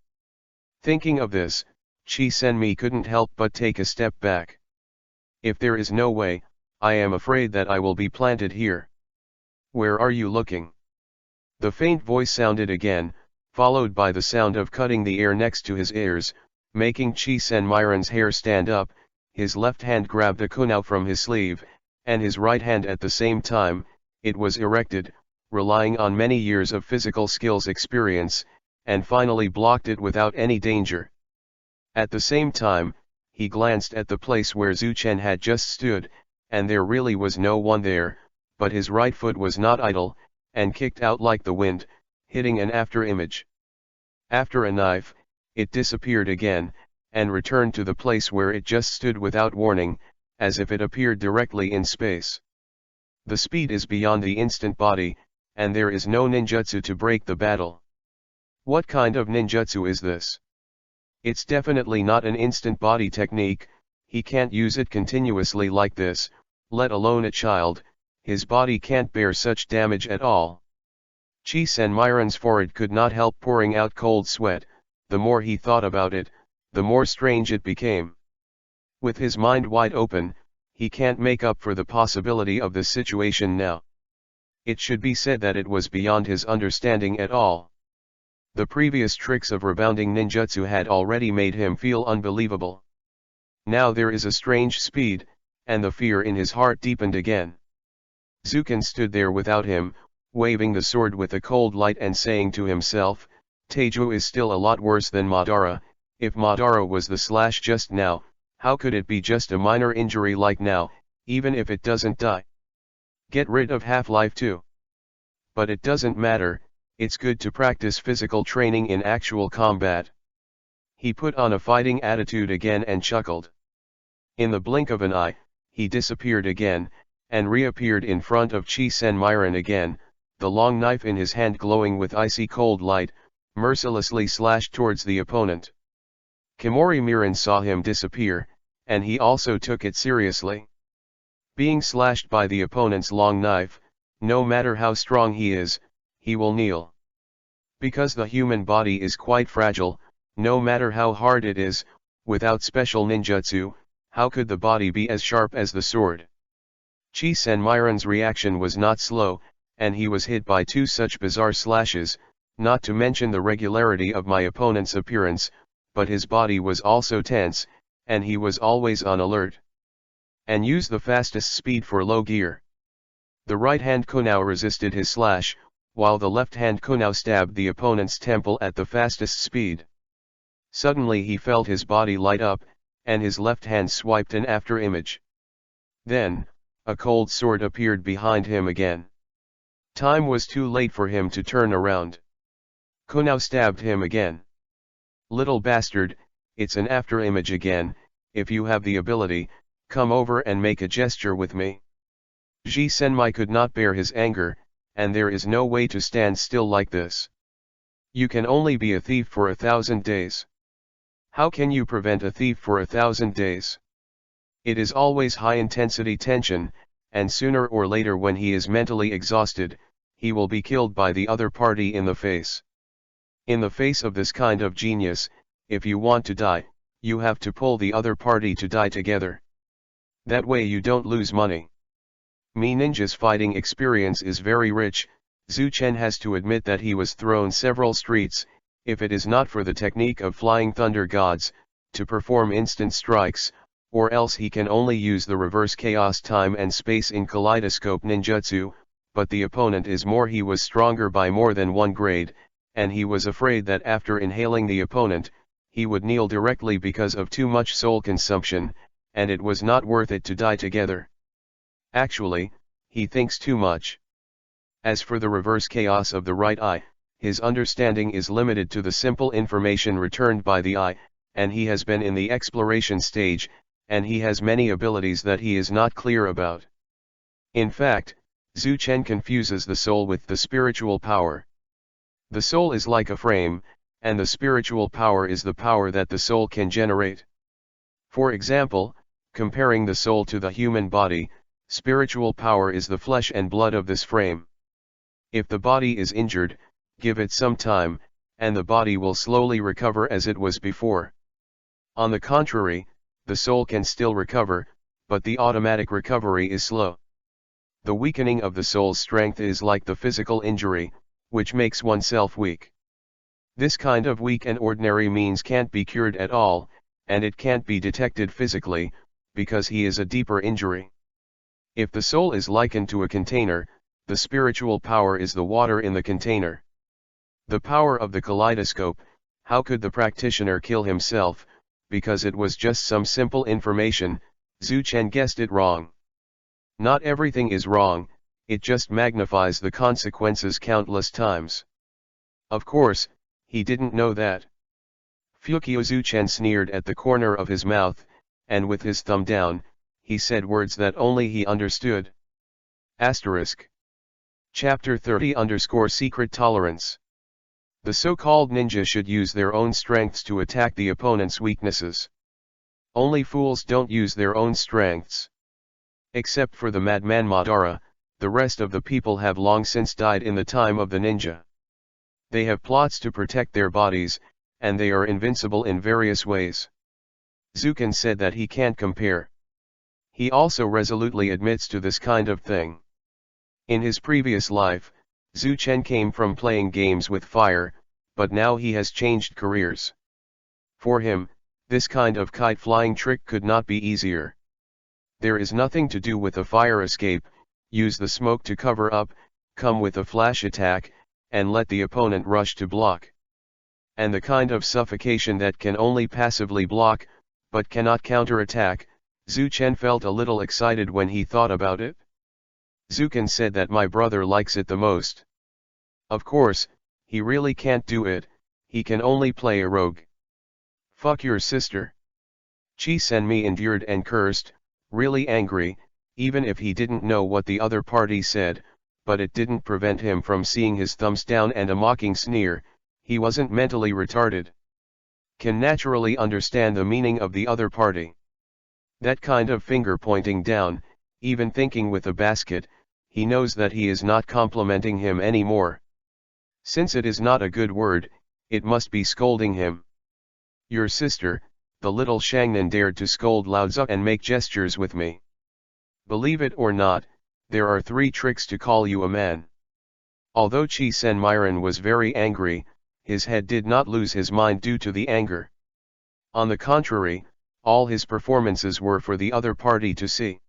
Thinking of this, Chi-sen-mi couldn't help but take a step back. If there is no way, I am afraid that I will be planted here. Where are you looking? The faint voice sounded again, followed by the sound of cutting the air next to his ears, making Chi-sen Myron's hair stand up. His left hand grabbed a kunai from his sleeve, and his right hand at the same time, it was erected, relying on many years of physical skills experience, and finally blocked it without any danger. At the same time, he glanced at the place where Zuchen had just stood, and there really was no one there, but his right foot was not idle, and kicked out like the wind, hitting an after-image. After a knife, it disappeared again, and returned to the place where it just stood without warning, as if it appeared directly in space. The speed is beyond the instant body, and there is no ninjutsu to break the battle. What kind of ninjutsu is this? It's definitely not an instant body technique. He can't use it continuously like this, let alone a child. His body can't bear such damage at all. Chi-sen Myron's forehead could not help pouring out cold sweat. The more he thought about it, the more strange it became. With his mind wide open, he can't make up for the possibility of this situation now. It should be said that it was beyond his understanding at all. The previous tricks of rebounding ninjutsu had already made him feel unbelievable. Now there is a strange speed, and the fear in his heart deepened again. Zuchen stood there without him, waving the sword with a cold light and saying to himself, Taiju is still a lot worse than Madara. If Madara was the slash just now, how could it be just a minor injury like now, even if it doesn't die? Get rid of half-life too. But it doesn't matter, it's good to practice physical training in actual combat. He put on a fighting attitude again and chuckled. In the blink of an eye, he disappeared again, and reappeared in front of Chi-sen Myron again, the long knife in his hand glowing with icy cold light, mercilessly slashed towards the opponent. Kimori Miran saw him disappear, and he also took it seriously. Being slashed by the opponent's long knife, no matter how strong he is, he will kneel. Because the human body is quite fragile, no matter how hard it is, without special ninjutsu, how could the body be as sharp as the sword? Chi-sen Myron's reaction was not slow, and he was hit by two such bizarre slashes, not to mention the regularity of my opponent's appearance, but his body was also tense, and he was always on alert. And use the fastest speed for low gear. The right hand kunai resisted his slash, while the left hand kunai stabbed the opponent's temple at the fastest speed. Suddenly he felt his body light up, and his left hand swiped an after image. Then, a cold sword appeared behind him again. Time was too late for him to turn around. Kunai stabbed him again. Little bastard, it's an after image again. If you have the ability, come over and make a gesture with me. Ji Senmai could not bear his anger, and there is no way to stand still like this. You can only be a thief for 1,000 days. How can you prevent a thief for 1,000 days? It is always high-intensity tension, and sooner or later when he is mentally exhausted, he will be killed by the other party in the face. In the face of this kind of genius, if you want to die, you have to pull the other party to die together. That way you don't lose money. Mi Ninja's fighting experience is very rich. Zhu Chen has to admit that he was thrown several streets, if it is not for the technique of flying thunder gods, to perform instant strikes, or else he can only use the reverse chaos time and space in kaleidoscope ninjutsu, but the opponent is more. He was stronger by more than one grade, and he was afraid that after inhaling the opponent, he would kneel directly because of too much soul consumption, and it was not worth it to die together. Actually, he thinks too much. As for the reverse chaos of the right eye, his understanding is limited to the simple information returned by the eye, and he has been in the exploration stage, and he has many abilities that he is not clear about. In fact, Zhu Chen confuses the soul with the spiritual power. The soul is like a frame, and the spiritual power is the power that the soul can generate. For example, comparing the soul to the human body, spiritual power is the flesh and blood of this frame. If the body is injured, give it some time, and the body will slowly recover as it was before. On the contrary, the soul can still recover, but the automatic recovery is slow. The weakening of the soul's strength is like the physical injury, which makes oneself weak. This kind of weak and ordinary means can't be cured at all, and it can't be detected physically, because he is a deeper injury. If the soul is likened to a container, the spiritual power is the water in the container. The power of the kaleidoscope, how could the practitioner kill himself, because it was just some simple information? Zhu Chen guessed it wrong. Not everything is wrong, it just magnifies the consequences countless times. Of course, he didn't know that. Fukiyo Zhu Chen sneered at the corner of his mouth, and with his thumb down, he said words that only he understood. Asterisk. Chapter 30_Secret Tolerance. The so-called ninja should use their own strengths to attack the opponent's weaknesses. Only fools don't use their own strengths. Except for the madman Madara, the rest of the people have long since died in the time of the ninja. They have plots to protect their bodies, and they are invincible in various ways. Zukin said that he can't compare. He also resolutely admits to this kind of thing. In his previous life, Zhu Chen came from playing games with fire, but now he has changed careers. For him, this kind of kite-flying trick could not be easier. There is nothing to do with a fire escape, use the smoke to cover up, come with a flash attack, and let the opponent rush to block. And the kind of suffocation that can only passively block, but cannot counterattack. Zhu Chen felt a little excited when he thought about it. Zukin said that my brother likes it the most. Of course, he really can't do it, he can only play a rogue. Fuck your sister. Chi Senmi endured and cursed, really angry, even if he didn't know what the other party said, but it didn't prevent him from seeing his thumbs down and a mocking sneer. He wasn't mentally retarded. Can naturally understand the meaning of the other party. That kind of finger pointing down, even thinking with a basket, he knows that he is not complimenting him anymore. Since it is not a good word, it must be scolding him. Your sister, the little Shangnan, dared to scold Laozi and make gestures with me. Believe it or not, there are 3 tricks to call you a man. Although Chi Senmiren was very angry, his head did not lose his mind due to the anger. On the contrary, all his performances were for the other party to see.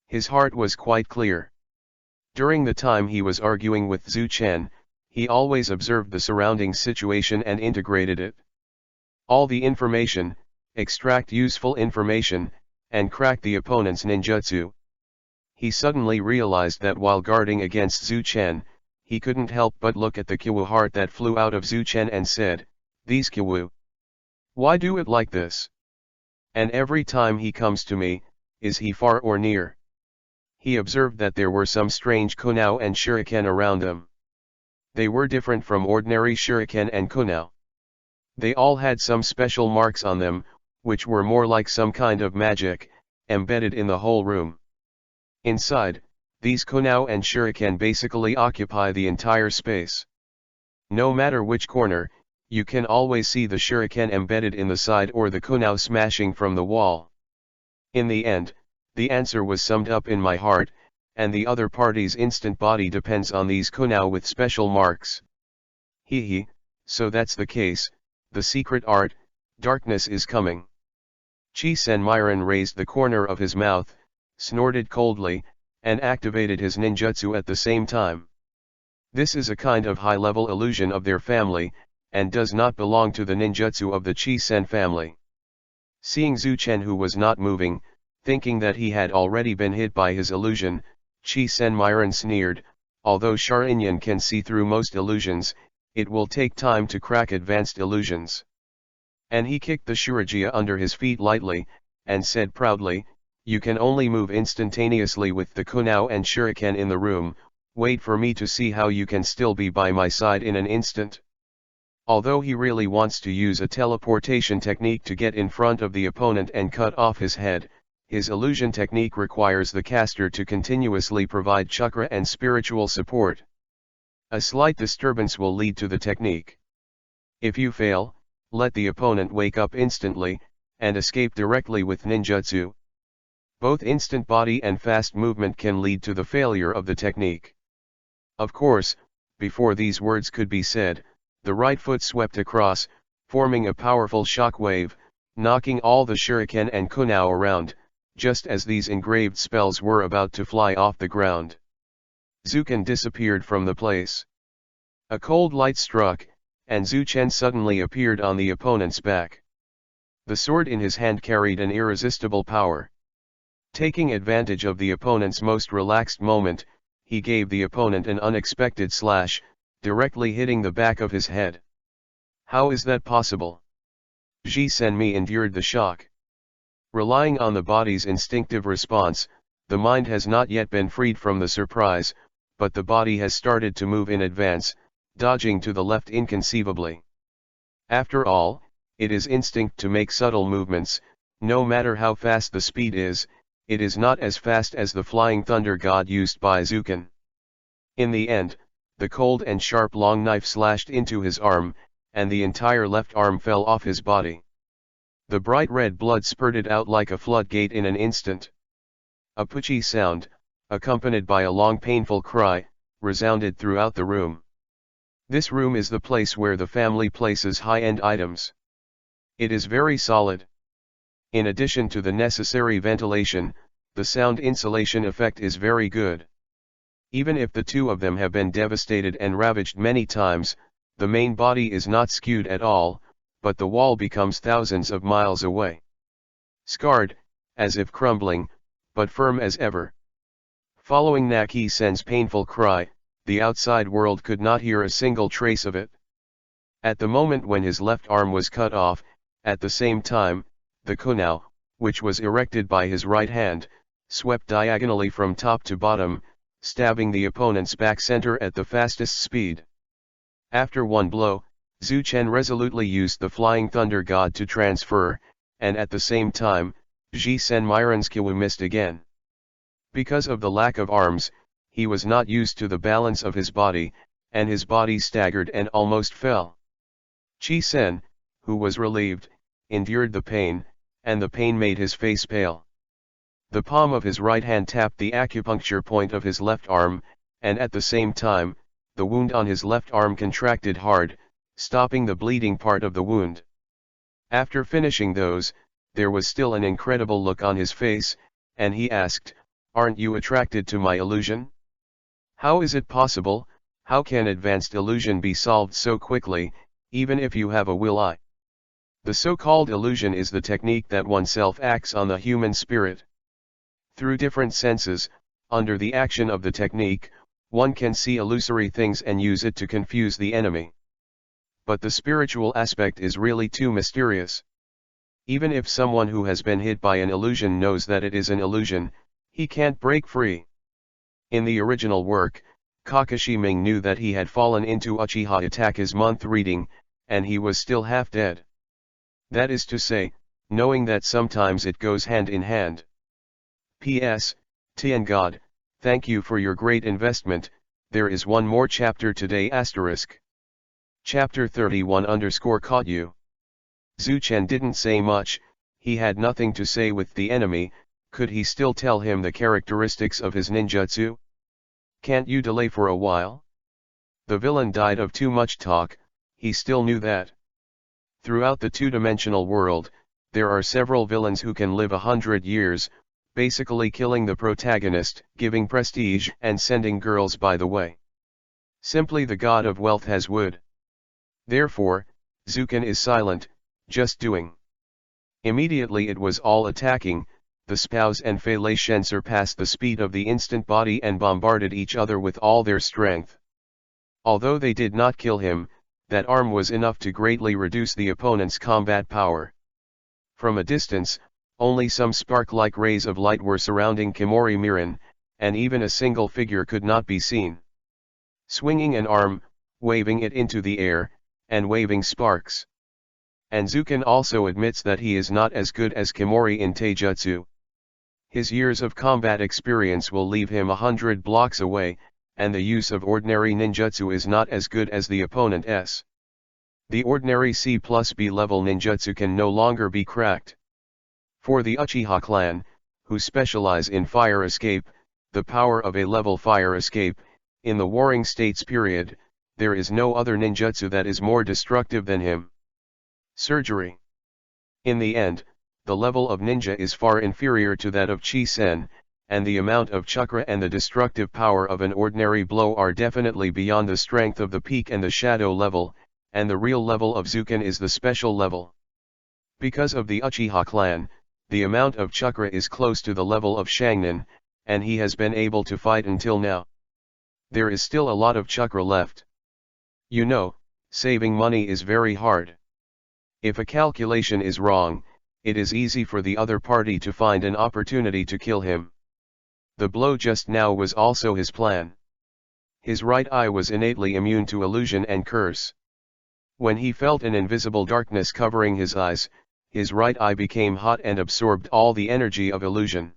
His heart was quite clear. During the time he was arguing with Zhu Chen, he always observed the surrounding situation and integrated it. All the information, extract useful information, and crack the opponent's ninjutsu. He suddenly realized that while guarding against Zhu Chen, he couldn't help but look at the Kyu heart that flew out of Zhu Chen and said, "These Kyu. Why do it like this? And every time he comes to me, is he far or near?" He observed that there were some strange kunao and shuriken around them. They were different from ordinary shuriken and kunao. They all had some special marks on them, which were more like some kind of magic, embedded in the whole room. Inside, these kunao and shuriken basically occupy the entire space. No matter which corner, you can always see the shuriken embedded in the side or the kunao smashing from the wall. In the end, the answer was summed up in my heart, and the other party's instant body depends on these kunao with special marks. Hee, so that's the case, the secret art, darkness is coming. Chi Senmiren raised the corner of his mouth, snorted coldly, and activated his ninjutsu at the same time. This is a kind of high-level illusion of their family, and does not belong to the ninjutsu of the Chi-sen family. Seeing Zuchen, who was not moving, thinking that he had already been hit by his illusion, Chi-sen Myron sneered, "Although Sharingan can see through most illusions, it will take time to crack advanced illusions." And he kicked the Shuragia under his feet lightly, and said proudly, "You can only move instantaneously with the kunao and shuriken in the room, wait for me to see how you can still be by my side in an instant." Although he really wants to use a teleportation technique to get in front of the opponent and cut off his head, his illusion technique requires the caster to continuously provide chakra and spiritual support. A slight disturbance will lead to the technique. If you fail, let the opponent wake up instantly, and escape directly with ninjutsu. Both instant body and fast movement can lead to the failure of the technique. Of course, before these words could be said, the right foot swept across, forming a powerful shock wave, knocking all the shuriken and kunao around, just as these engraved spells were about to fly off the ground. Zuchen disappeared from the place. A cold light struck, and Zuchen suddenly appeared on the opponent's back. The sword in his hand carried an irresistible power. Taking advantage of the opponent's most relaxed moment, he gave the opponent an unexpected slash, directly hitting the back of his head. How is that possible? Ji Senmi endured the shock. Relying on the body's instinctive response, the mind has not yet been freed from the surprise, but the body has started to move in advance, dodging to the left inconceivably. After all, it is instinct to make subtle movements, no matter how fast the speed is, it is not as fast as the flying thunder god used by Zuchen. In the end, the cold and sharp long knife slashed into his arm, and the entire left arm fell off his body. The bright red blood spurted out like a floodgate in an instant. A puchy sound, accompanied by a long painful cry, resounded throughout the room. This room is the place where the family places high-end items. It is very solid. In addition to the necessary ventilation, the sound insulation effect is very good. Even if the two of them have been devastated and ravaged many times, the main body is not skewed at all, but the wall becomes thousands of miles away. Scarred, as if crumbling, but firm as ever. Following Naki-sen's painful cry, the outside world could not hear a single trace of it. At the moment when his left arm was cut off, at the same time, the kunao, which was erected by his right hand, swept diagonally from top to bottom, stabbing the opponent's back center at the fastest speed. After one blow, Zuchen resolutely used the Flying Thunder God to transfer, and at the same time, Ji Sen Myron's Kiwu missed again. Because of the lack of arms, he was not used to the balance of his body, and his body staggered and almost fell. Chi Sen, who was relieved, endured the pain, and the pain made his face pale. The palm of his right hand tapped the acupuncture point of his left arm, and at the same time, the wound on his left arm contracted hard, stopping the bleeding part of the wound. After finishing those, there was still an incredible look on his face, and he asked, "Aren't you attracted to my illusion? How is it possible? How can advanced illusion be solved so quickly, even if you have a will?" The so-called illusion is the technique that oneself acts on the human spirit. Through different senses, under the action of the technique, one can see illusory things and use it to confuse the enemy. But the spiritual aspect is really too mysterious. Even if someone who has been hit by an illusion knows that it is an illusion, he can't break free. In the original work, Kakashi Ming knew that he had fallen into Uchiha Itake's month reading, and he was still half dead. That is to say, knowing that sometimes it goes hand in hand. P.S. Tien God, thank you for your great investment. There is one more chapter today asterisk. Chapter 31 caught you. Zuchen didn't say much, he had nothing to say with the enemy. Could he still tell him the characteristics of his ninjutsu? Can't you delay for a while? The villain died of too much talk, he still knew that. Throughout the two-dimensional world, there are several villains who can live 100 years, basically killing the protagonist, giving prestige and sending girls by the way. Simply the god of wealth has wood. Therefore, Zukan is silent, just doing. Immediately it was all attacking, the spouse and Fei Shen surpassed the speed of the instant body and bombarded each other with all their strength. Although they did not kill him, that arm was enough to greatly reduce the opponent's combat power. From a distance, only some spark-like rays of light were surrounding Kimori Miran, and even a single figure could not be seen. Swinging an arm, waving it into the air, and waving sparks. And Zukan also admits that he is not as good as Kimori in Taijutsu. His years of combat experience will leave him 100 blocks away, and the use of ordinary ninjutsu is not as good as the opponent's. The ordinary C+B level ninjutsu can no longer be cracked. For the Uchiha clan, who specialize in fire escape, the power of a level fire escape, in the Warring States period, there is no other ninjutsu that is more destructive than him. Surgery. In the end, the level of ninja is far inferior to that of Chi-Sen, and the amount of chakra and the destructive power of an ordinary blow are definitely beyond the strength of the peak and the shadow level, and the real level of Zukan is the special level. Because of the Uchiha clan, the amount of chakra is close to the level of Shangnan, and he has been able to fight until now. There is still a lot of chakra left. You know, saving money is very hard. If a calculation is wrong, it is easy for the other party to find an opportunity to kill him. The blow just now was also his plan. His right eye was innately immune to illusion and curse. When he felt an invisible darkness covering his eyes, his right eye became hot and absorbed all the energy of illusion.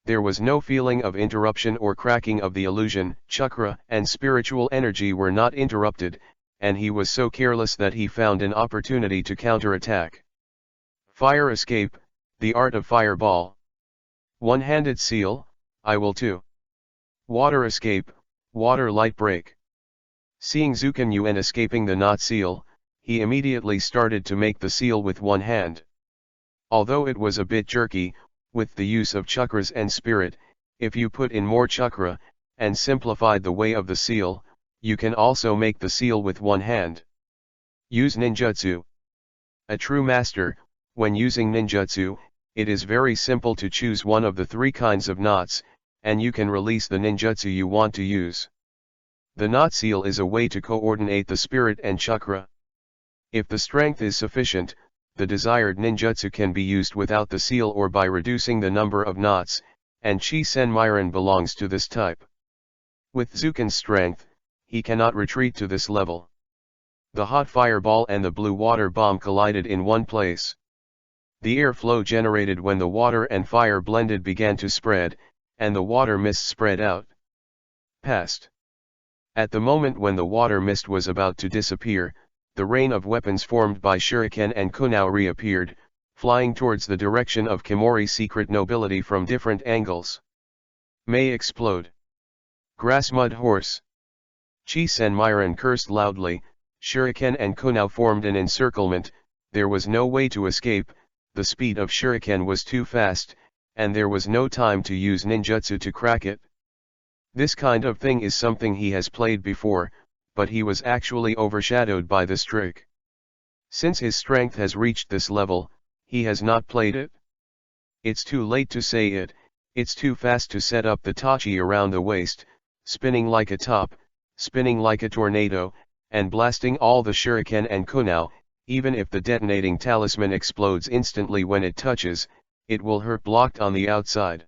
There was no feeling of interruption or cracking of the illusion. Chakra and spiritual energy were not interrupted, and he was so careless that he found an opportunity to counterattack. Fire escape, the art of fireball. One-handed seal, I will too. Water escape, water light break. Seeing Zukan Yuan escaping the knot seal, he immediately started to make the seal with one hand. Although it was a bit jerky, with the use of chakras and spirit, if you put in more chakra, and simplified the way of the seal, you can also make the seal with one hand. Use ninjutsu. A true master, when using ninjutsu, it is very simple to choose one of the three kinds of knots, and you can release the ninjutsu you want to use. The knot seal is a way to coordinate the spirit and chakra. If the strength is sufficient, the desired ninjutsu can be used without the seal or by reducing the number of knots, and Chi-Sen Myron belongs to this type. With Zukan's strength, he cannot retreat to this level. The hot fireball and the blue water bomb collided in one place. The airflow generated when the water and fire blended began to spread, and the water mist spread out. Past. At the moment when the water mist was about to disappear, the rain of weapons formed by shuriken and kunao reappeared, flying towards the direction of Kimori's secret nobility from different angles. May explode. Grass mud horse. Chi-Sen Myron cursed loudly, shuriken and kunao formed an encirclement, there was no way to escape, the speed of shuriken was too fast, and there was no time to use ninjutsu to crack it. This kind of thing is something he has played before, but he was actually overshadowed by this trick. Since his strength has reached this level, he has not played it. It's too late to say it, it's too fast to set up the tachi around the waist, spinning like a top, spinning like a tornado, and blasting all the shuriken and kunao. Even if the detonating talisman explodes instantly when it touches, it will hurt blocked on the outside.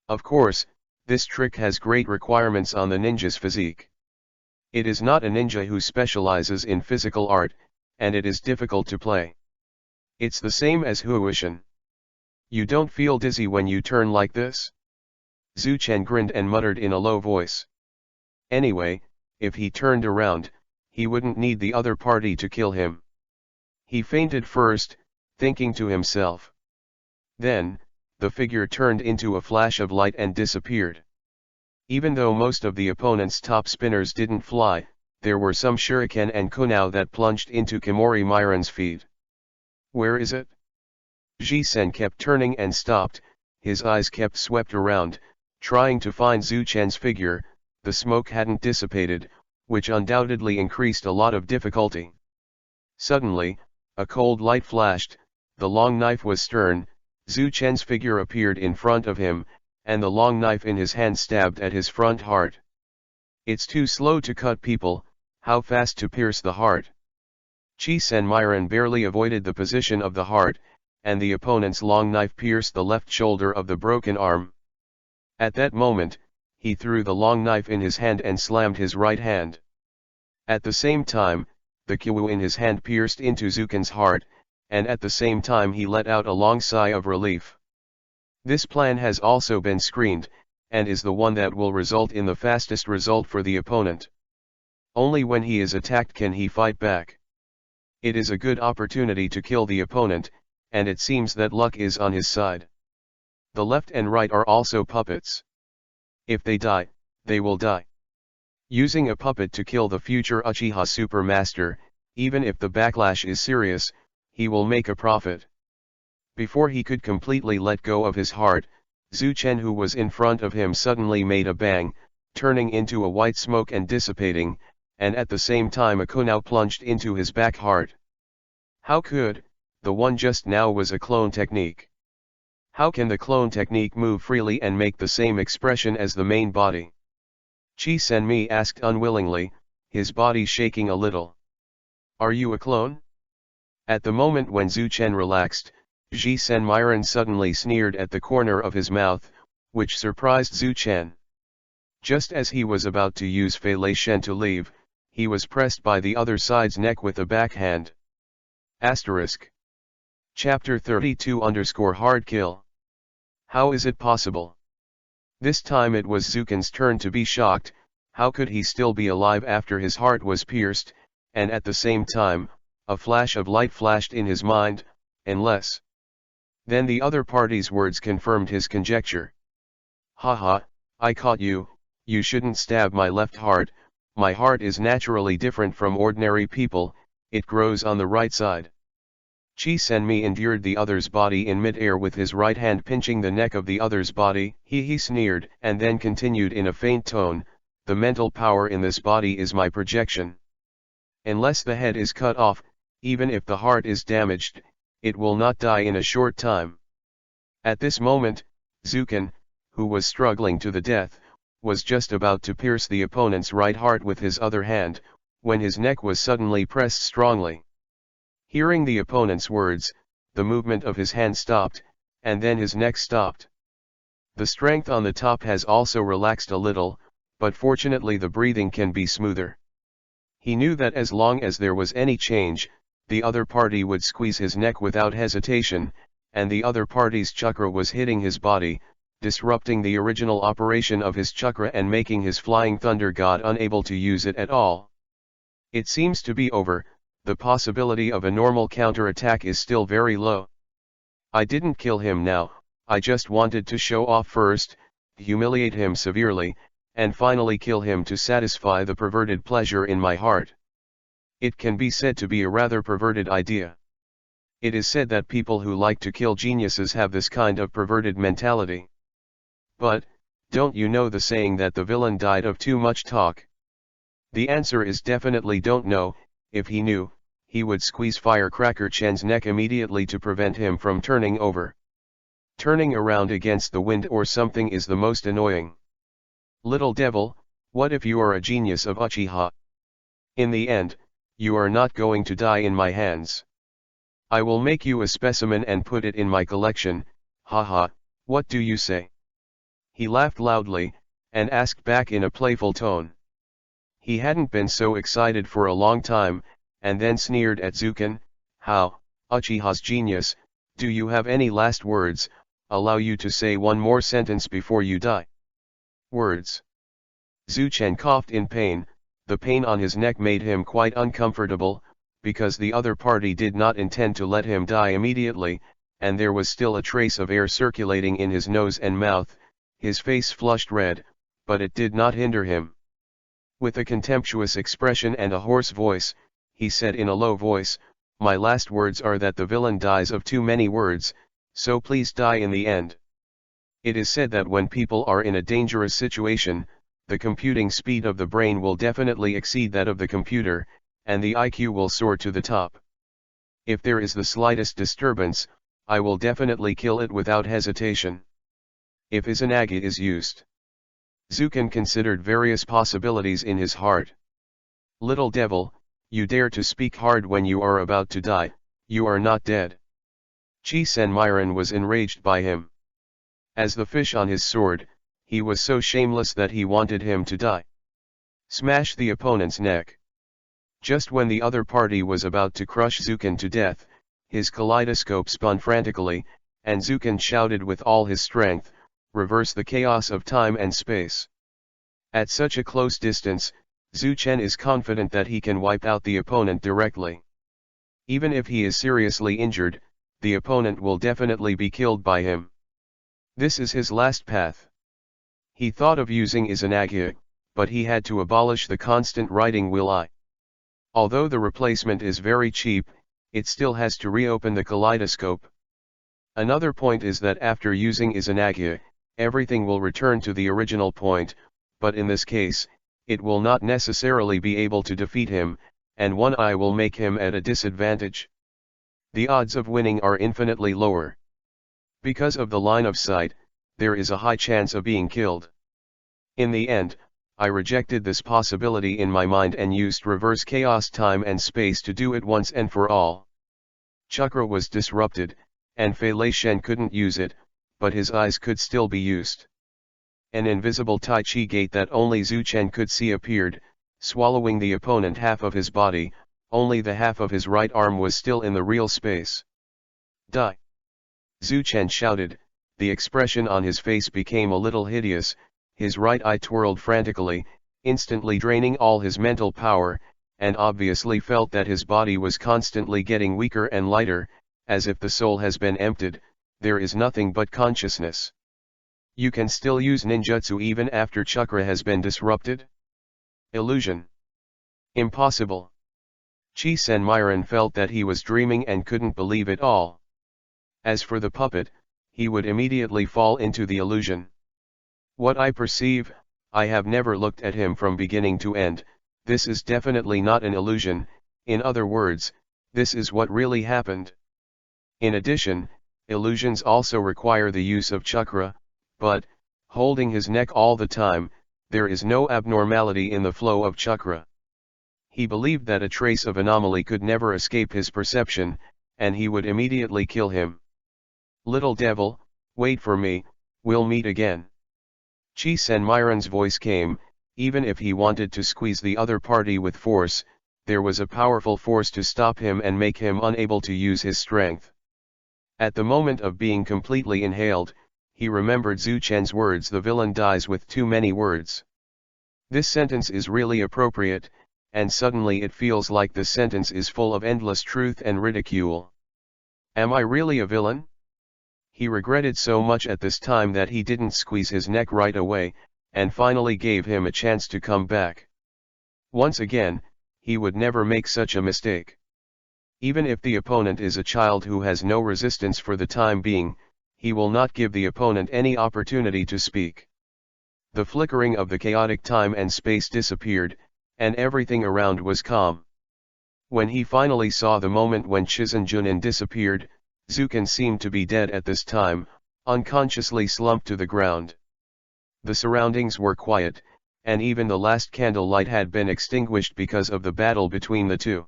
Of course, this trick has great requirements on the ninja's physique. It is not a ninja who specializes in physical art, and it is difficult to play. It's the same as Huishin. You don't feel dizzy when you turn like this? Zhu Chen grinned and muttered in a low voice. Anyway, if he turned around, he wouldn't need the other party to kill him. He fainted first, thinking to himself. Then, the figure turned into a flash of light and disappeared. Even though most of the opponent's top spinners didn't fly, there were some shuriken and kunao that plunged into Kimori Myron's feet. Where is it? Ji-sen kept turning and stopped, his eyes kept swept around, trying to find Zhu Chen's figure. The smoke hadn't dissipated, which undoubtedly increased a lot of difficulty. Suddenly, a cold light flashed, the long knife was stern, Zhu Chen's figure appeared in front of him, and the long knife in his hand stabbed at his front heart. It's too slow to cut people, how fast to pierce the heart. Qi Sen Myron barely avoided the position of the heart, and the opponent's long knife pierced the left shoulder of the broken arm. At that moment, he threw the long knife in his hand and slammed his right hand. At the same time, the Qiwu in his hand pierced into Zukin's heart, and at the same time he let out a long sigh of relief. This plan has also been screened, and is the one that will result in the fastest result for the opponent. Only when he is attacked can he fight back. It is a good opportunity to kill the opponent, and it seems that luck is on his side. The left and right are also puppets. If they die, they will die. Using a puppet to kill the future Uchiha Supermaster, even if the backlash is serious, he will make a profit. Before he could completely let go of his heart, Zhu Chen, who was in front of him, suddenly made a bang, turning into a white smoke and dissipating, and at the same time a kunao plunged into his back heart. How could? The one just now was a clone technique. How can the clone technique move freely and make the same expression as the main body? Qi Senmi asked unwillingly, his body shaking a little. Are you a clone? At the moment when Zhu Chen relaxed, Ji Senmyron suddenly sneered at the corner of his mouth, which surprised Zhu Chen. Just as he was about to use Fei Lei Shen to leave, he was pressed by the other side's neck with a backhand. Asterisk. Chapter 32_Hard Kill. How is it possible? This time it was Zukin's turn to be shocked. How could he still be alive after his heart was pierced, and at the same time, a flash of light flashed in his mind, unless. Then the other party's words confirmed his conjecture. Haha, I caught you, you shouldn't stab my left heart, my heart is naturally different from ordinary people, it grows on the right side. Qi Senmi endured the other's body in mid-air with his right hand pinching the neck of the other's body. He sneered and then continued in a faint tone, the mental power in this body is my projection. Unless the head is cut off, even if the heart is damaged, it will not die in a short time. At this moment, Zukin, who was struggling to the death, was just about to pierce the opponent's right heart with his other hand, when his neck was suddenly pressed strongly. Hearing the opponent's words, the movement of his hand stopped, and then his neck stopped. The strength on the top has also relaxed a little, but fortunately the breathing can be smoother. He knew that as long as there was any change, the other party would squeeze his neck without hesitation, and the other party's chakra was hitting his body, disrupting the original operation of his chakra and making his flying thunder god unable to use it at all. It seems to be over. The possibility of a normal counterattack is still very low. I didn't kill him now, I just wanted to show off first, humiliate him severely, and finally kill him to satisfy the perverted pleasure in my heart. It can be said to be a rather perverted idea. It is said that people who like to kill geniuses have this kind of perverted mentality. But, don't you know the saying that the villain died of too much talk? The answer is definitely don't know. If he knew, he would squeeze Firecracker Chen's neck immediately to prevent him from turning over. Turning around against the wind or something is the most annoying. Little devil, what if you are a genius of Uchiha? In the end, you are not going to die in my hands. I will make you a specimen and put it in my collection, haha, what do you say? He laughed loudly, and asked back in a playful tone. He hadn't been so excited for a long time, and then sneered at Zukin. How, Uchiha's genius, do you have any last words? Allow you to say one more sentence before you die. Words. Zhu Chen coughed in pain, the pain on his neck made him quite uncomfortable, because the other party did not intend to let him die immediately, and there was still a trace of air circulating in his nose and mouth. His face flushed red, but it did not hinder him. With a contemptuous expression and a hoarse voice, he said in a low voice, my last words are that the villain dies of too many words, so please die in the end. It is said that when people are in a dangerous situation, the computing speed of the brain will definitely exceed that of the computer, and the IQ will soar to the top. If there is the slightest disturbance, I will definitely kill it without hesitation. If Izanagi is used. Zuken considered various possibilities in his heart. Little devil, you dare to speak hard when you are about to die, you are not dead. Senmyron was enraged by him. As the fish on his sword, he was so shameless that he wanted him to die. Smash the opponent's neck. Just when the other party was about to crush Zuken to death, his kaleidoscope spun frantically, and Zuken shouted with all his strength, "Reverse the chaos of time and space." At such a close distance, Zuchen is confident that he can wipe out the opponent directly. Even if he is seriously injured, the opponent will definitely be killed by him. This is his last path. He thought of using Izanagi, but he had to abolish the constant writing will I. Although the replacement is very cheap, it still has to reopen the kaleidoscope. Another point is that after using Izanagi, everything will return to the original point, but in this case, it will not necessarily be able to defeat him, and one eye will make him at a disadvantage. The odds of winning are infinitely lower. Because of the line of sight, there is a high chance of being killed. In the end, I rejected this possibility in my mind and used reverse chaos time and space to do it once and for all. Chakra was disrupted, and Fei Lei Shen couldn't use it, but his eyes could still be used. An invisible Tai Chi gate that only Zuchen could see appeared, swallowing the opponent half of his body, only the half of his right arm was still in the real space. Die! Zuchen shouted, the expression on his face became a little hideous, his right eye twirled frantically, instantly draining all his mental power, and obviously felt that his body was constantly getting weaker and lighter, as if the soul has been emptied, there is nothing but consciousness. You can still use ninjutsu even after chakra has been disrupted? Illusion. Impossible. Senmyron felt that he was dreaming and couldn't believe it all. As for the puppet, he would immediately fall into the illusion. What I perceive, I have never looked at him from beginning to end, this is definitely not an illusion, in other words, this is what really happened. In addition, illusions also require the use of chakra, but, holding his neck all the time, there is no abnormality in the flow of chakra. He believed that a trace of anomaly could never escape his perception, and he would immediately kill him. Little devil, wait for me, we'll meet again. Senmyron's voice came, even if he wanted to squeeze the other party with force, there was a powerful force to stop him and make him unable to use his strength. At the moment of being completely inhaled, he remembered Zuchen's words, the villain dies with too many words. This sentence is really appropriate, and suddenly it feels like the sentence is full of endless truth and ridicule. Am I really a villain? He regretted so much at this time that he didn't squeeze his neck right away, and finally gave him a chance to come back. Once again, he would never make such a mistake. Even if the opponent is a child who has no resistance for the time being, he will not give the opponent any opportunity to speak. The flickering of the chaotic time and space disappeared, and everything around was calm. When he finally saw the moment when Chisenjunin disappeared, Zuken seemed to be dead at this time, unconsciously slumped to the ground. The surroundings were quiet, and even the last candle light had been extinguished because of the battle between the two.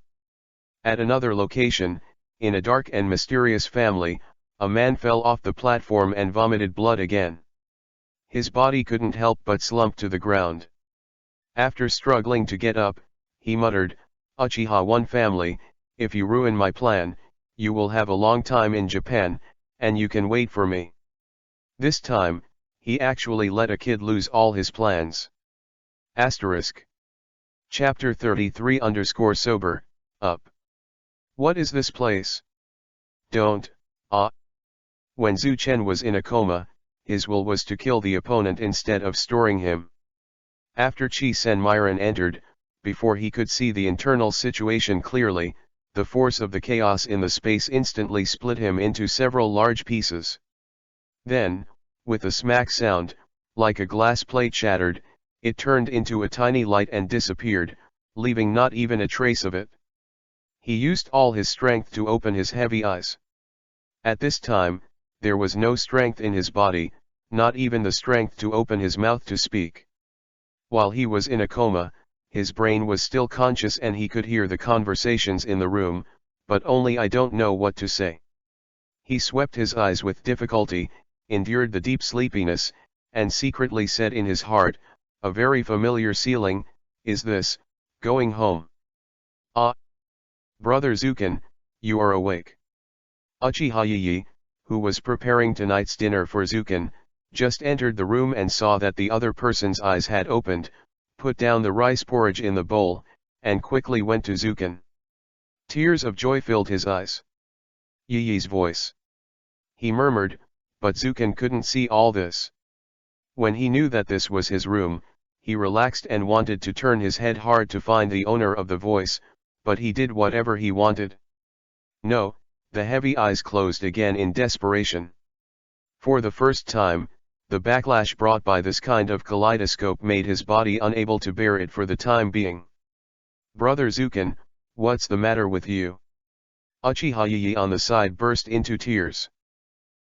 At another location, in a dark and mysterious family, a man fell off the platform and vomited blood again. His body couldn't help but slump to the ground. After struggling to get up, he muttered, "Uchiha One family, if you ruin my plan, you will have a long time in Japan, and you can wait for me." This time, he actually let a kid lose all his plans. Asterisk. Chapter 33_sober, up. What is this place? Don't, When Zuchen was in a coma, his will was to kill the opponent instead of storing him. After Senmyron entered, before he could see the internal situation clearly, the force of the chaos in the space instantly split him into several large pieces. Then, with a smack sound, like a glass plate shattered, It turned into a tiny light and disappeared, leaving not even a trace of it. He used all his strength to open his heavy eyes. At this time, there was no strength in his body, not even the strength to open his mouth to speak. While he was in a coma, his brain was still conscious and he could hear the conversations in the room, but only "I don't know what to say." He swept his eyes with difficulty, endured the deep sleepiness, and secretly said in his heart, "A very familiar ceiling, is this, going home? Ah! Brother Zukin, you are awake." Uchiha Yiyi, who was preparing tonight's dinner for Zukin, just entered the room and saw that the other person's eyes had opened, put down the rice porridge in the bowl, and quickly went to Zukin. Tears of joy filled his eyes. Yiyi's voice. He murmured, but Zukin couldn't see all this. When he knew that this was his room, he relaxed and wanted to turn his head hard to find the owner of the voice, but he did whatever he wanted. No, the heavy eyes closed again in desperation. For the first time, the backlash brought by this kind of kaleidoscope made his body unable to bear it for the time being. "Brother Zukin, what's the matter with you?" Uchiha Yiyi on the side burst into tears.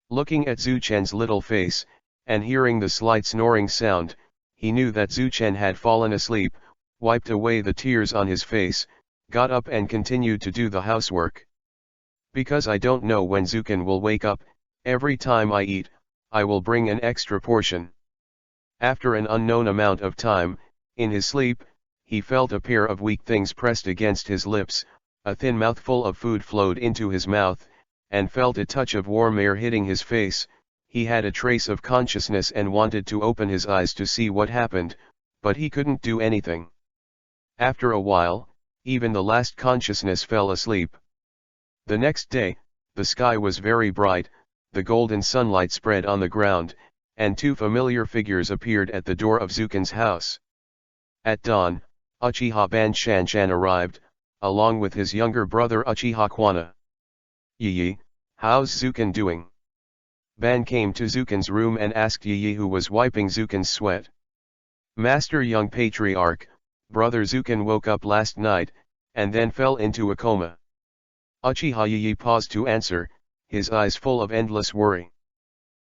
Looking at Zuchen's little face, and hearing the slight snoring sound, he knew that Zuchen had fallen asleep, wiped away the tears on his face, got up and continued to do the housework. "Because I don't know when Zukin will wake up, every time I eat, I will bring an extra portion." After an unknown amount of time, in his sleep, he felt a pair of weak things pressed against his lips, a thin mouthful of food flowed into his mouth, and felt a touch of warm air hitting his face. He had a trace of consciousness and wanted to open his eyes to see what happened, but he couldn't do anything. After a while, even the last consciousness fell asleep. The next day, the sky was very bright, the golden sunlight spread on the ground, and two familiar figures appeared at the door of Zukin's house. At dawn, Uchiha Banshan arrived, along with his younger brother Uchiha Kwana. "Yiyi, how's Zukin doing?" Ban came to Zukin's room and asked Yiyi, who was wiping Zukin's sweat. "Master Young Patriarch, Brother Zukin woke up last night, and then fell into a coma." Uchiha Yiyi paused to answer, his eyes full of endless worry.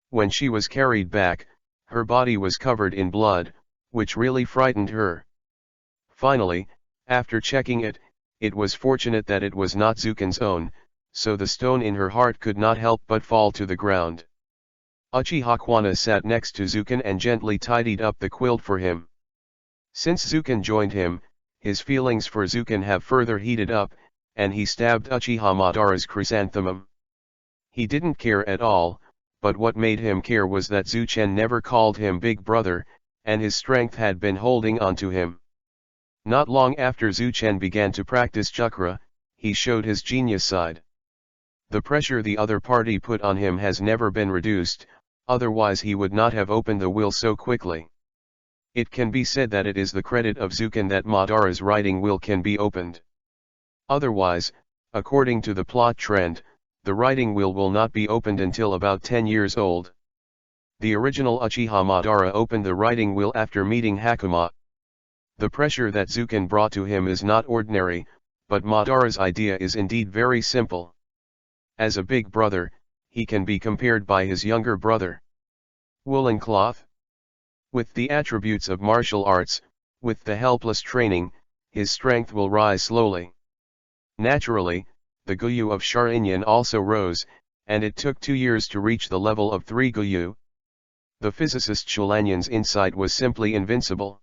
When she was carried back, her body was covered in blood, which really frightened her. Finally, after checking it, it was fortunate that it was not Zukin's own, so the stone in her heart could not help but fall to the ground. Uchiha Kwana sat next to Zukin and gently tidied up the quilt for him. Since Zukin joined him, his feelings for Zukin have further heated up, and he stabbed Uchiha Madara's chrysanthemum. He didn't care at all, but what made him care was that Zuchen never called him big brother, and his strength had been holding on to him. Not long after Zuchen began to practice Chakra, he showed his genius side. The pressure the other party put on him has never been reduced, otherwise he would not have opened the will so quickly. It can be said that it is the credit of Zukin that Madara's writing will can be opened. Otherwise, according to the plot trend, the writing will not be opened until about 10 years old. The original Uchiha Madara opened the writing will after meeting Hakuma. The pressure that Zukin brought to him is not ordinary, but Madara's idea is indeed very simple. As a big brother, he can be compared by his younger brother. Woolen cloth? With the attributes of martial arts, with the helpless training, his strength will rise slowly. Naturally, the Guyu of Sharingan also rose, and it took 2 years to reach the level of 3 Guyu. The physicist Shulanyan's insight was simply invincible.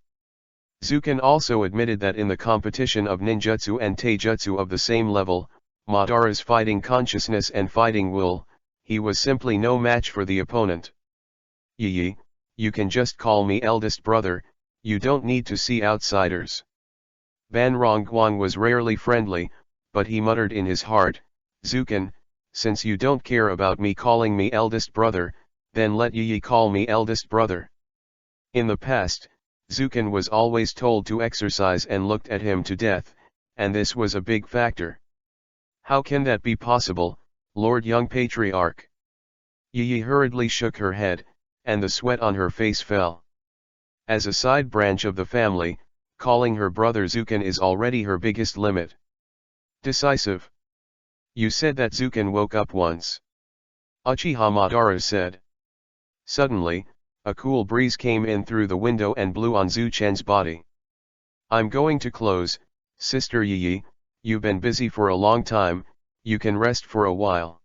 Zukin also admitted that in the competition of ninjutsu and taijutsu of the same level, Madara's fighting consciousness and fighting will, he was simply no match for the opponent. "Yiyi, you can just call me eldest brother, you don't need to see outsiders." Ban Rongguang was rarely friendly, but he muttered in his heart, "Zukin, since you don't care about me calling me eldest brother, then let Yiyi call me eldest brother." In the past, Zukin was always told to exercise and looked at him to death, and this was a big factor. "How can that be possible, Lord Young Patriarch?" Yiyi hurriedly shook her head, and the sweat on her face fell. As a side branch of the family, calling her brother Zukan is already her biggest limit. Decisive. You said that Zukan woke up once. Uchiha Madara said. Suddenly, a cool breeze came in through the window and blew on Zuchen's body. I'm going to close, Sister Yi, you've been busy for a long time, you can rest for a while.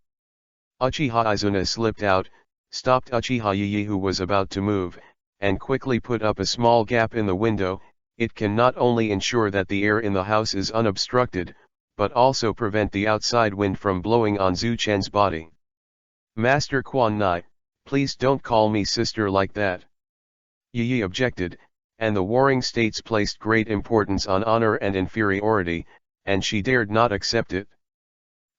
Uchiha Izuna slipped out, stopped Uchiha Yi who was about to move, and quickly put up a small gap in the window. It can not only ensure that the air in the house is unobstructed, but also prevent the outside wind from blowing on Zuchen's body. Master Quan Nai, please don't call me sister like that. Yi objected, and the warring states placed great importance on honor and inferiority, and she dared not accept it.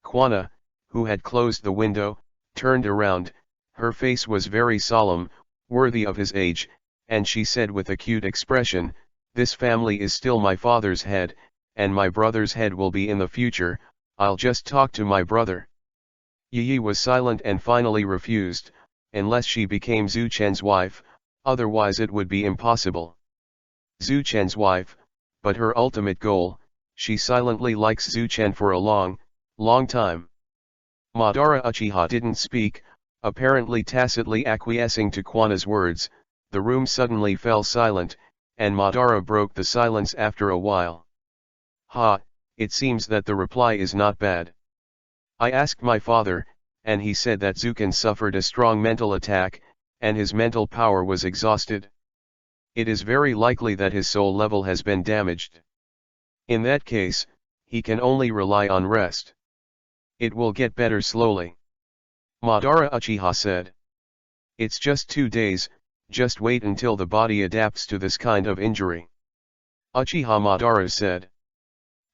Kwanna, who had closed the window, turned around, her face was very solemn, worthy of his age, and she said with a cute expression, "This family is still my father's head, and my brother's head will be in the future, I'll just talk to my brother." Yi was silent and finally refused, unless she became Zuchen's wife, otherwise it would be impossible. Zuchen's wife, but her ultimate goal, she silently likes Zuchen for a long time. Madara Uchiha didn't speak, apparently tacitly acquiescing to Kwanna's words. The room suddenly fell silent, and Madara broke the silence after a while. It seems that the reply is not bad. I asked my father, and he said that Zukan suffered a strong mental attack, and his mental power was exhausted. It is very likely that his soul level has been damaged. In that case, he can only rely on rest. It will get better slowly. Madara Uchiha said. It's just 2 days, just wait until the body adapts to this kind of injury. Uchiha Madara said.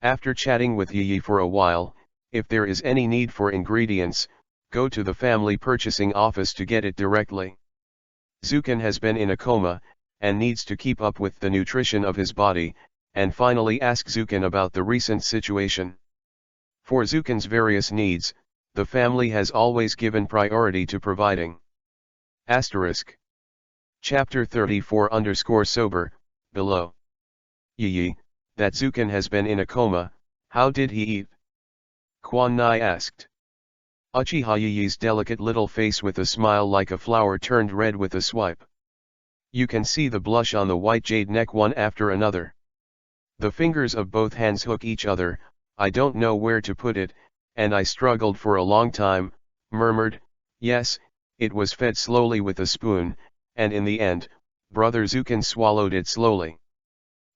After chatting with Yi for a while, if there is any need for ingredients, go to the family purchasing office to get it directly. Zukan has been in a coma, and needs to keep up with the nutrition of his body, and finally ask Zukan about the recent situation. For Zukan's various needs, the family has always given priority to providing. Chapter 34_sober, below. Yi, that Zukan has been in a coma, how did he eat? Quan Nai asked. Uchiha Yi's delicate little face with a smile like a flower turned red with a swipe. You can see the blush on the white jade neck one after another. The fingers of both hands hook each other, I don't know where to put it, and I struggled for a long time, murmured, yes, it was fed slowly with a spoon, and in the end, Brother Zukan swallowed it slowly.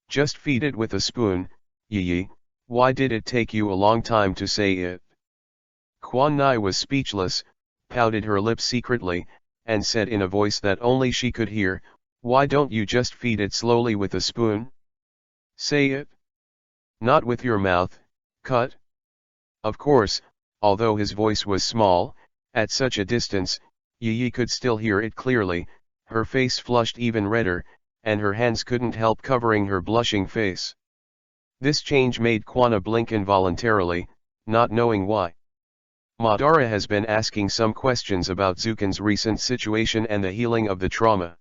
Just feed it with a spoon, Yi, why did it take you a long time to say it? Quan Nai was speechless, pouted her lips secretly, and said in a voice that only she could hear, why don't you just feed it slowly with a spoon? Say it. Not with your mouth, cut. Of course, although his voice was small, at such a distance, Yi could still hear it clearly, her face flushed even redder, and her hands couldn't help covering her blushing face. This change made Kwanna blink involuntarily, not knowing why. Madara has been asking some questions about Zukan's recent situation and the healing of the trauma.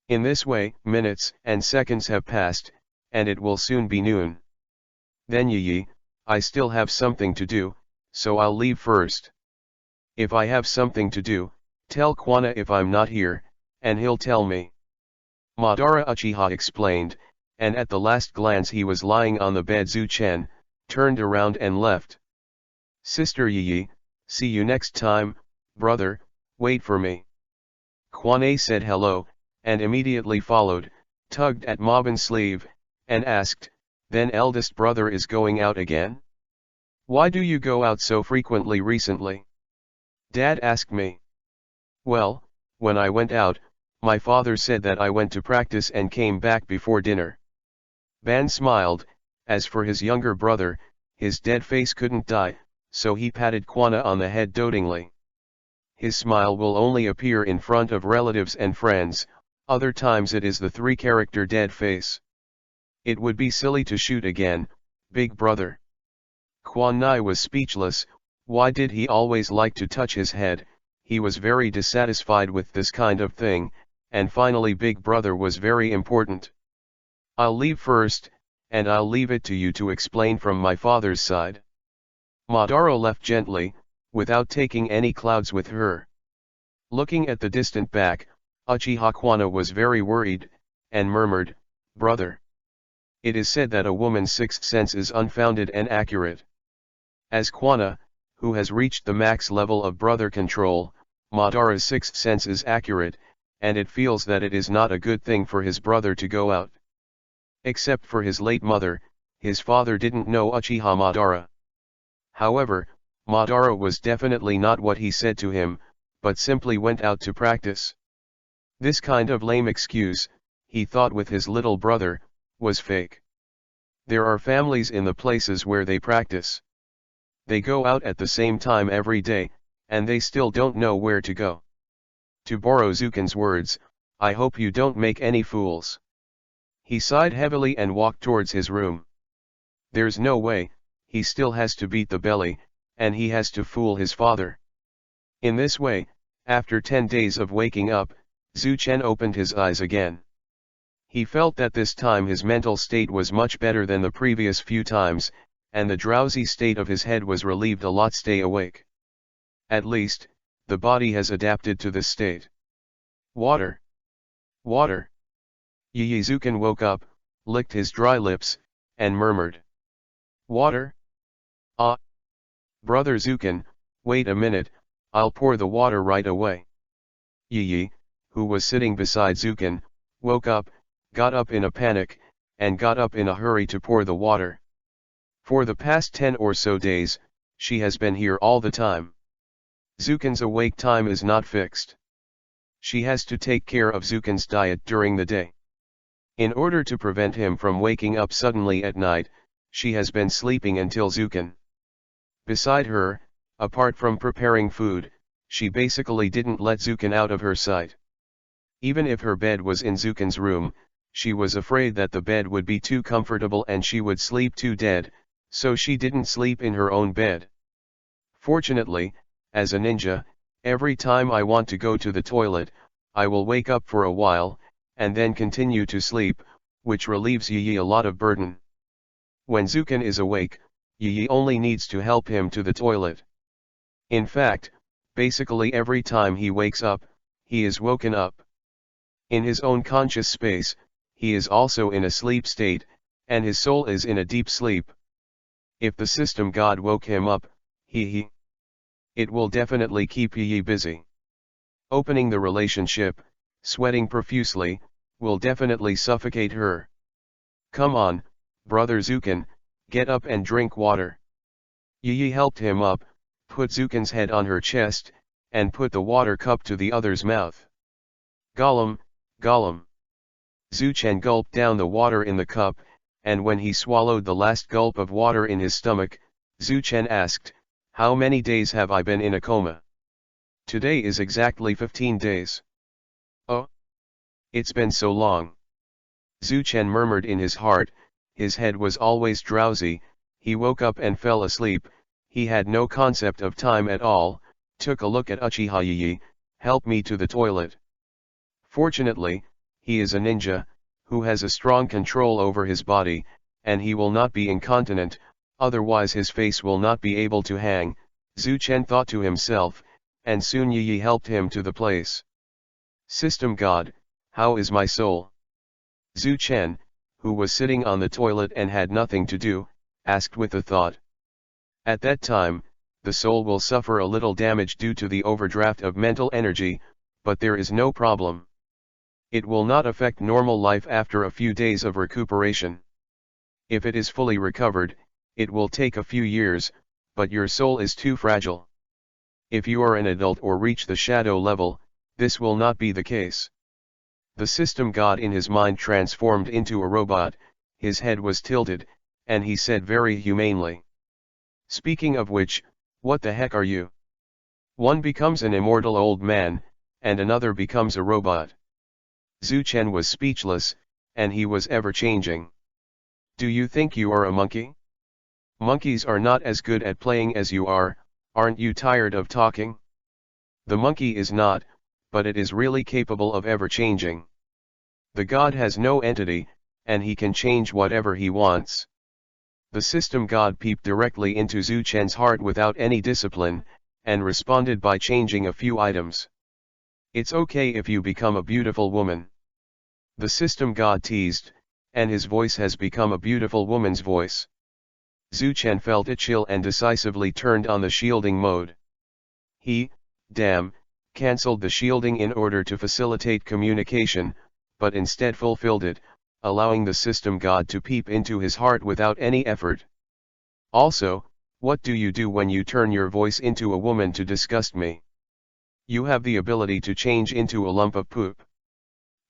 In this way, minutes and seconds have passed, and it will soon be noon. Then Yi, I still have something to do, so I'll leave first. If I have something to do, tell Kwanna if I'm not here, and he'll tell me. Madara Uchiha explained, and at the last glance he was lying on the bed. Zuchen turned around and left. Sister Yi, see you next time, brother, wait for me. Kwanna said hello, and immediately followed, tugged at Mobin's sleeve, and asked, then eldest brother is going out again? Why do you go out so frequently recently? Dad asked me. Well, when I went out, my father said that I went to practice and came back before dinner. Ban smiled. As for his younger brother, his dead face couldn't die, so he patted Kwanna on the head dotingly. His smile will only appear in front of relatives and friends, other times it is the 3-character dead face. It would be silly to shoot again, big brother. Quan Nai was speechless. Why did he always like to touch his head? He was very dissatisfied with this kind of thing, and finally Big Brother was very important. I'll leave first, and I'll leave it to you to explain from my father's side. Madara left gently, without taking any clouds with her. Looking at the distant back, Uchiha Kwana was very worried, and murmured, "Brother. It is said that a woman's sixth sense is unfounded and accurate." As Kwana, who has reached the max level of brother control, Madara's sixth sense is accurate, and it feels that it is not a good thing for his brother to go out. Except for his late mother, his father didn't know Uchiha Madara. However, Madara was definitely not what he said to him, but simply went out to practice. This kind of lame excuse, he thought with his little brother, was fake. There are families in the places where they practice. They go out at the same time every day, and they still don't know where to go. To borrow Zukin's words, "I hope you don't make any fools." He sighed heavily and walked towards his room. There's no way, he still has to beat the belly, and he has to fool his father. In this way, after 10 days of waking up, Zuchen opened his eyes again. He felt that this time his mental state was much better than the previous few times, and the drowsy state of his head was relieved a lot. Stay awake. At least, the body has adapted to this state. Water. Water. Zuken woke up, licked his dry lips, and murmured, "Water? Ah. Brother Zuken, wait a minute, I'll pour the water right away." Yi, who was sitting beside Zuken, woke up, got up in a panic, and got up in a hurry to pour the water. For the past 10 or so days, she has been here all the time. Zuken's awake time is not fixed. She has to take care of Zuken's diet during the day. In order to prevent him from waking up suddenly at night, she has been sleeping until Zuken. Beside her, apart from preparing food, she basically didn't let Zuken out of her sight. Even if her bed was in Zuken's room, she was afraid that the bed would be too comfortable and she would sleep too dead, so she didn't sleep in her own bed. Fortunately, as a ninja, every time I want to go to the toilet, I will wake up for a while, and then continue to sleep, which relieves Yi a lot of burden. When Zuken is awake, Yi only needs to help him to the toilet. In fact, basically every time he wakes up, he is woken up. In his own conscious space, he is also in a sleep state, and his soul is in a deep sleep. If the system god woke him up, it will definitely keep Yi busy. Opening the relationship, sweating profusely, will definitely suffocate her. Come on, brother Zuken, get up and drink water. Yi helped him up, put Zuken's head on her chest, and put the water cup to the other's mouth. Gollum, Gollum. Zuchen gulped down the water in the cup, and when he swallowed the last gulp of water in his stomach, Zuchen asked, "How many days have I been in a coma?" "Today is exactly 15 days. Oh. It's been so long." Zuchen murmured in his heart, his head was always drowsy, he woke up and fell asleep, he had no concept of time at all, took a look at Uchiha Yi, "Help me to the toilet." Fortunately, he is a ninja, who has a strong control over his body, and he will not be incontinent, otherwise his face will not be able to hang, Zuchen thought to himself, and soon Yi helped him to the place. "System God, how is my soul?" Zuchen, who was sitting on the toilet and had nothing to do, asked with a thought. At that time, the soul will suffer a little damage due to the overdraft of mental energy, but there is no problem. It will not affect normal life after a few days of recuperation. If it is fully recovered, it will take a few years, but your soul is too fragile. If you are an adult or reach the shadow level, this will not be the case. The system god in his mind transformed into a robot, his head was tilted, and he said very humanely. "Speaking of which, what the heck are you?" One becomes an immortal old man, and another becomes a robot. Zuchen was speechless, and he was ever changing. "Do you think you are a monkey? Monkeys are not as good at playing as you are, aren't you tired of talking?" The monkey is not, but it is really capable of ever changing. The God has no entity, and he can change whatever he wants. The system God peeped directly into Zhu Chen's heart without any discipline, and responded by changing a few items. It's okay if you become a beautiful woman. The system God teased, and his voice has become a beautiful woman's voice. Zhu Chen felt a chill and decisively turned on the shielding mode. He, cancelled the shielding in order to facilitate communication, but instead fulfilled it, allowing the system God to peep into his heart without any effort. Also, what do you do when you turn your voice into a woman to disgust me? You have the ability to change into a lump of poop.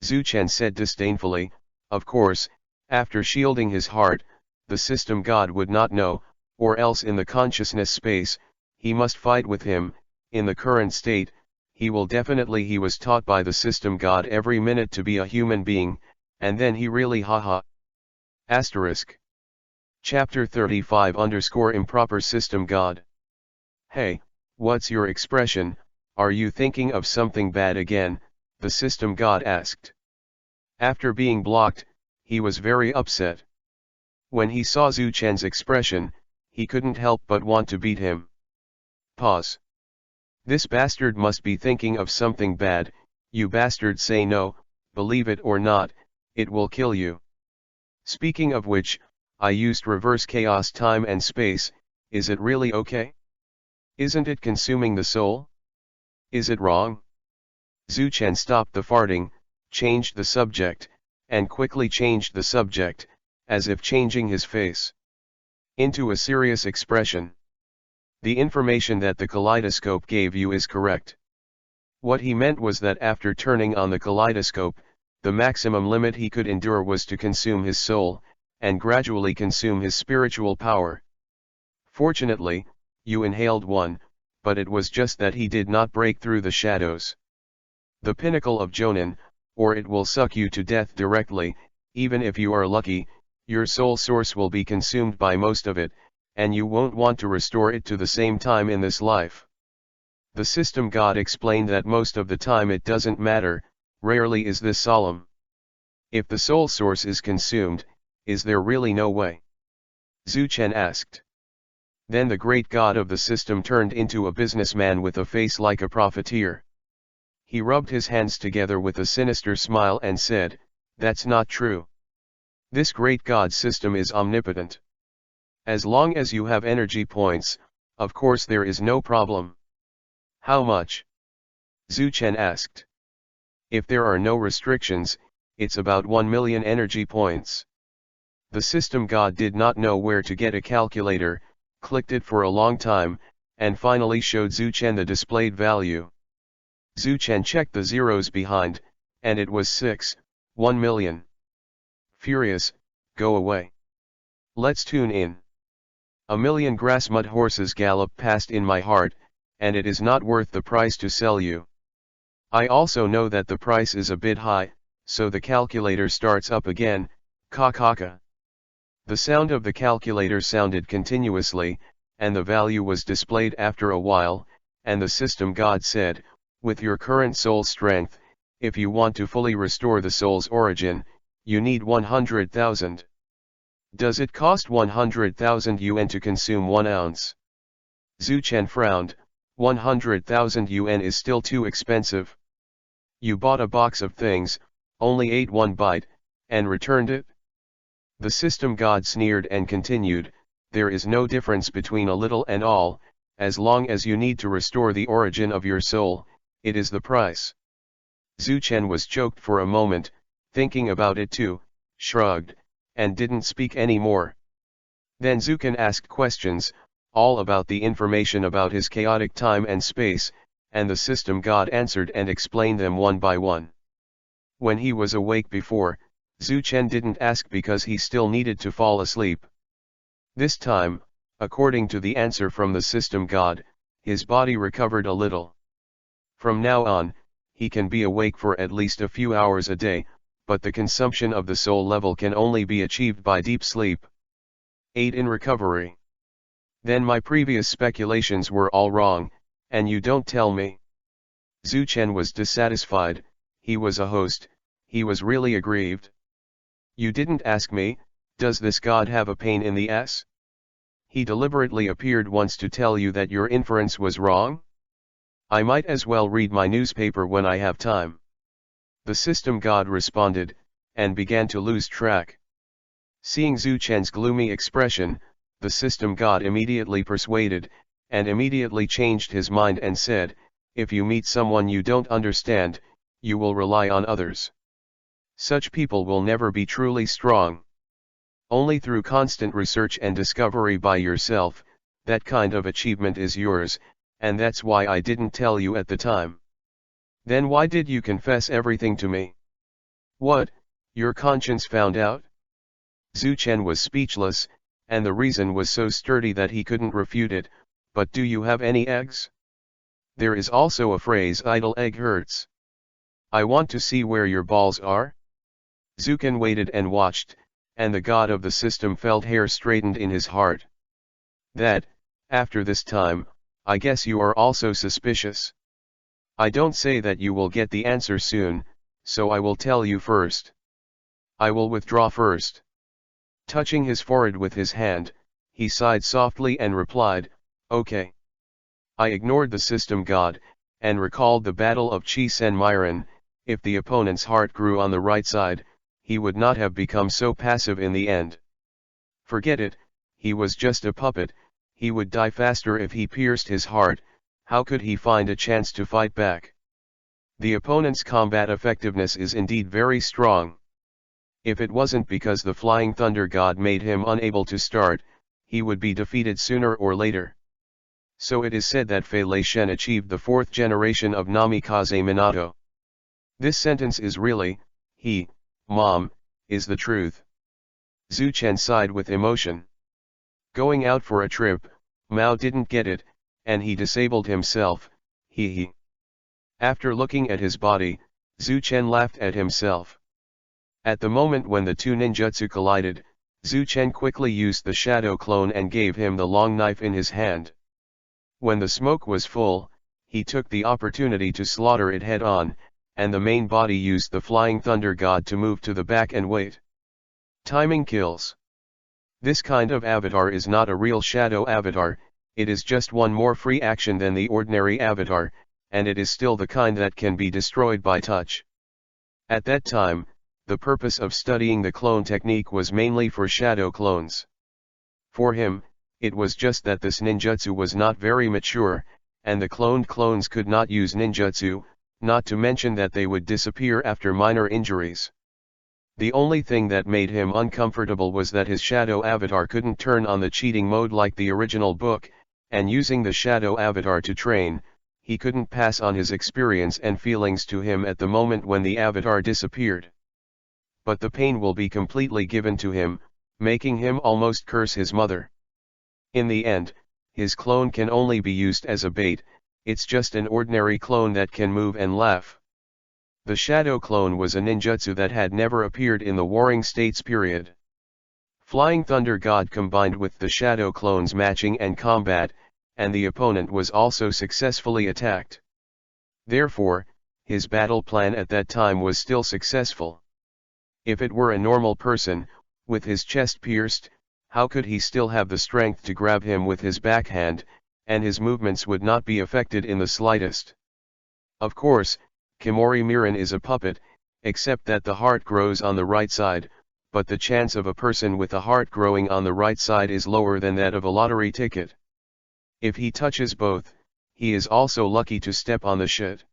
Zhu Chen said disdainfully. Of course, after shielding his heart, the system God would not know, or else in the consciousness space, he must fight with him. In the current state, he was taught by the system God every minute to be a human being, and then he really haha. Asterisk. Chapter 35 _ Improper System God. Hey, what's your expression, are you thinking of something bad again? The system God asked. After being blocked, he was very upset. When he saw Zhu Chen's expression, he couldn't help but want to beat him. Pause. This bastard must be thinking of something bad. You bastard, say no, believe it or not, it will kill you. Speaking of which, I used reverse chaos time and space, is it really okay? Isn't it consuming the soul? Is it wrong? Zhu Chen stopped the farting, changed the subject, and quickly changed the subject, as if changing his face into a serious expression. The information that the kaleidoscope gave you is correct. What he meant was that after turning on the kaleidoscope, the maximum limit he could endure was to consume his soul, and gradually consume his spiritual power. Fortunately, you inhaled one, but it was just that he did not break through the shadows. The pinnacle of Jonin, or it will suck you to death directly. Even if you are lucky, your soul source will be consumed by most of it, and you won't want to restore it to the same time in this life. The system God explained that most of the time it doesn't matter, rarely is this solemn. If the soul source is consumed, is there really no way? Zhu Chen asked. Then the great God of the system turned into a businessman with a face like a profiteer. He rubbed his hands together with a sinister smile and said, "That's not true. This great God system is omnipotent. As long as you have energy points, of course there is no problem." How much? Zhu Chen asked. If there are no restrictions, it's about 1 million energy points. The system God did not know where to get a calculator, clicked it for a long time, and finally showed Zhu Chen the displayed value. Zhu Chen checked the zeros behind, and it was 1 million. Furious, go away. Let's tune in. A million grass mud horses gallop past in my heart, and it is not worth the price to sell you. I also know that the price is a bit high, so the calculator starts up again, ka. The sound of the calculator sounded continuously, and the value was displayed after a while, and the system God said, with your current soul strength, if you want to fully restore the soul's origin, you need 100,000. Does it cost 100,000 yuan to consume 1 ounce? Zhu Chen frowned. 100,000 yuan is still too expensive. You bought a box of things, only ate 1 bite, and returned it? The system God sneered and continued, there is no difference between a little and all, as long as you need to restore the origin of your soul, it is the price. Zhu Chen was choked for a moment, thinking about it too, shrugged, and didn't speak any more. Then Zhu Chen asked questions, all about the information about his chaotic time and space, and the system God answered and explained them one by one. When he was awake before, Zhu Chen didn't ask because he still needed to fall asleep. This time, according to the answer from the system God, his body recovered a little. From now on, he can be awake for at least a few hours a day, but the consumption of the soul level can only be achieved by deep sleep. 8 in recovery. Then my previous speculations were all wrong, and you don't tell me. Zhu Chen was dissatisfied. He was a host, he was really aggrieved. You didn't ask me, does this god have a pain in the ass? He deliberately appeared once to tell you that your inference was wrong? I might as well read my newspaper when I have time. The system god responded, and began to lose track. Seeing Zhu Chen's gloomy expression, the system god immediately persuaded, and immediately changed his mind and said, if you meet someone you don't understand, you will rely on others. Such people will never be truly strong. Only through constant research and discovery by yourself, that kind of achievement is yours, and that's why I didn't tell you at the time. Then why did you confess everything to me? What, your conscience found out? Zhu Chen was speechless, and the reason was so sturdy that he couldn't refute it, but do you have any eggs? There is also a phrase, idle egg hurts. I want to see where your balls are. Zhu Chen waited and watched, and the god of the system felt hair straightened in his heart. That, after this time, I guess you are also suspicious. I don't say that you will get the answer soon, so I will tell you first. I will withdraw first. Touching his forehead with his hand, he sighed softly and replied, okay. I ignored the system god, and recalled the battle of Chi Sen Myron. If the opponent's heart grew on the right side, he would not have become so passive in the end. Forget it, he was just a puppet, he would die faster if he pierced his heart. How could he find a chance to fight back? The opponent's combat effectiveness is indeed very strong. If it wasn't because the Flying Thunder God made him unable to start, he would be defeated sooner or later. So it is said that Fei Lei Shen achieved the fourth generation of Namikaze Minato. This sentence is really, Mom, is the truth. Zhu Chen sighed with emotion. Going out for a trip, Mao didn't get it, and he disabled himself, After looking at his body, Zhu Chen laughed at himself. At the moment when the two ninjutsu collided, Zhu Chen quickly used the shadow clone and gave him the long knife in his hand. When the smoke was full, he took the opportunity to slaughter it head-on, and the main body used the Flying Thunder God to move to the back and wait. Timing kills. This kind of avatar is not a real shadow avatar, it is just one more free action than the ordinary avatar, and it is still the kind that can be destroyed by touch. At that time, the purpose of studying the clone technique was mainly for shadow clones. For him, it was just that this ninjutsu was not very mature, and the cloned clones could not use ninjutsu, not to mention that they would disappear after minor injuries. The only thing that made him uncomfortable was that his shadow avatar couldn't turn on the cheating mode like the original book, and using the shadow avatar to train, he couldn't pass on his experience and feelings to him at the moment when the avatar disappeared. But the pain will be completely given to him, making him almost curse his mother. In the end, his clone can only be used as a bait, it's just an ordinary clone that can move and laugh. The shadow clone was a ninjutsu that had never appeared in the Warring States period. Flying Thunder God combined with the shadow clones matching and combat, and the opponent was also successfully attacked. Therefore, his battle plan at that time was still successful. If it were a normal person, with his chest pierced, how could he still have the strength to grab him with his backhand, and his movements would not be affected in the slightest? Of course, Kimori Miran is a puppet, except that the heart grows on the right side, but the chance of a person with a heart growing on the right side is lower than that of a lottery ticket. If he touches both, he is also lucky to step on the shit.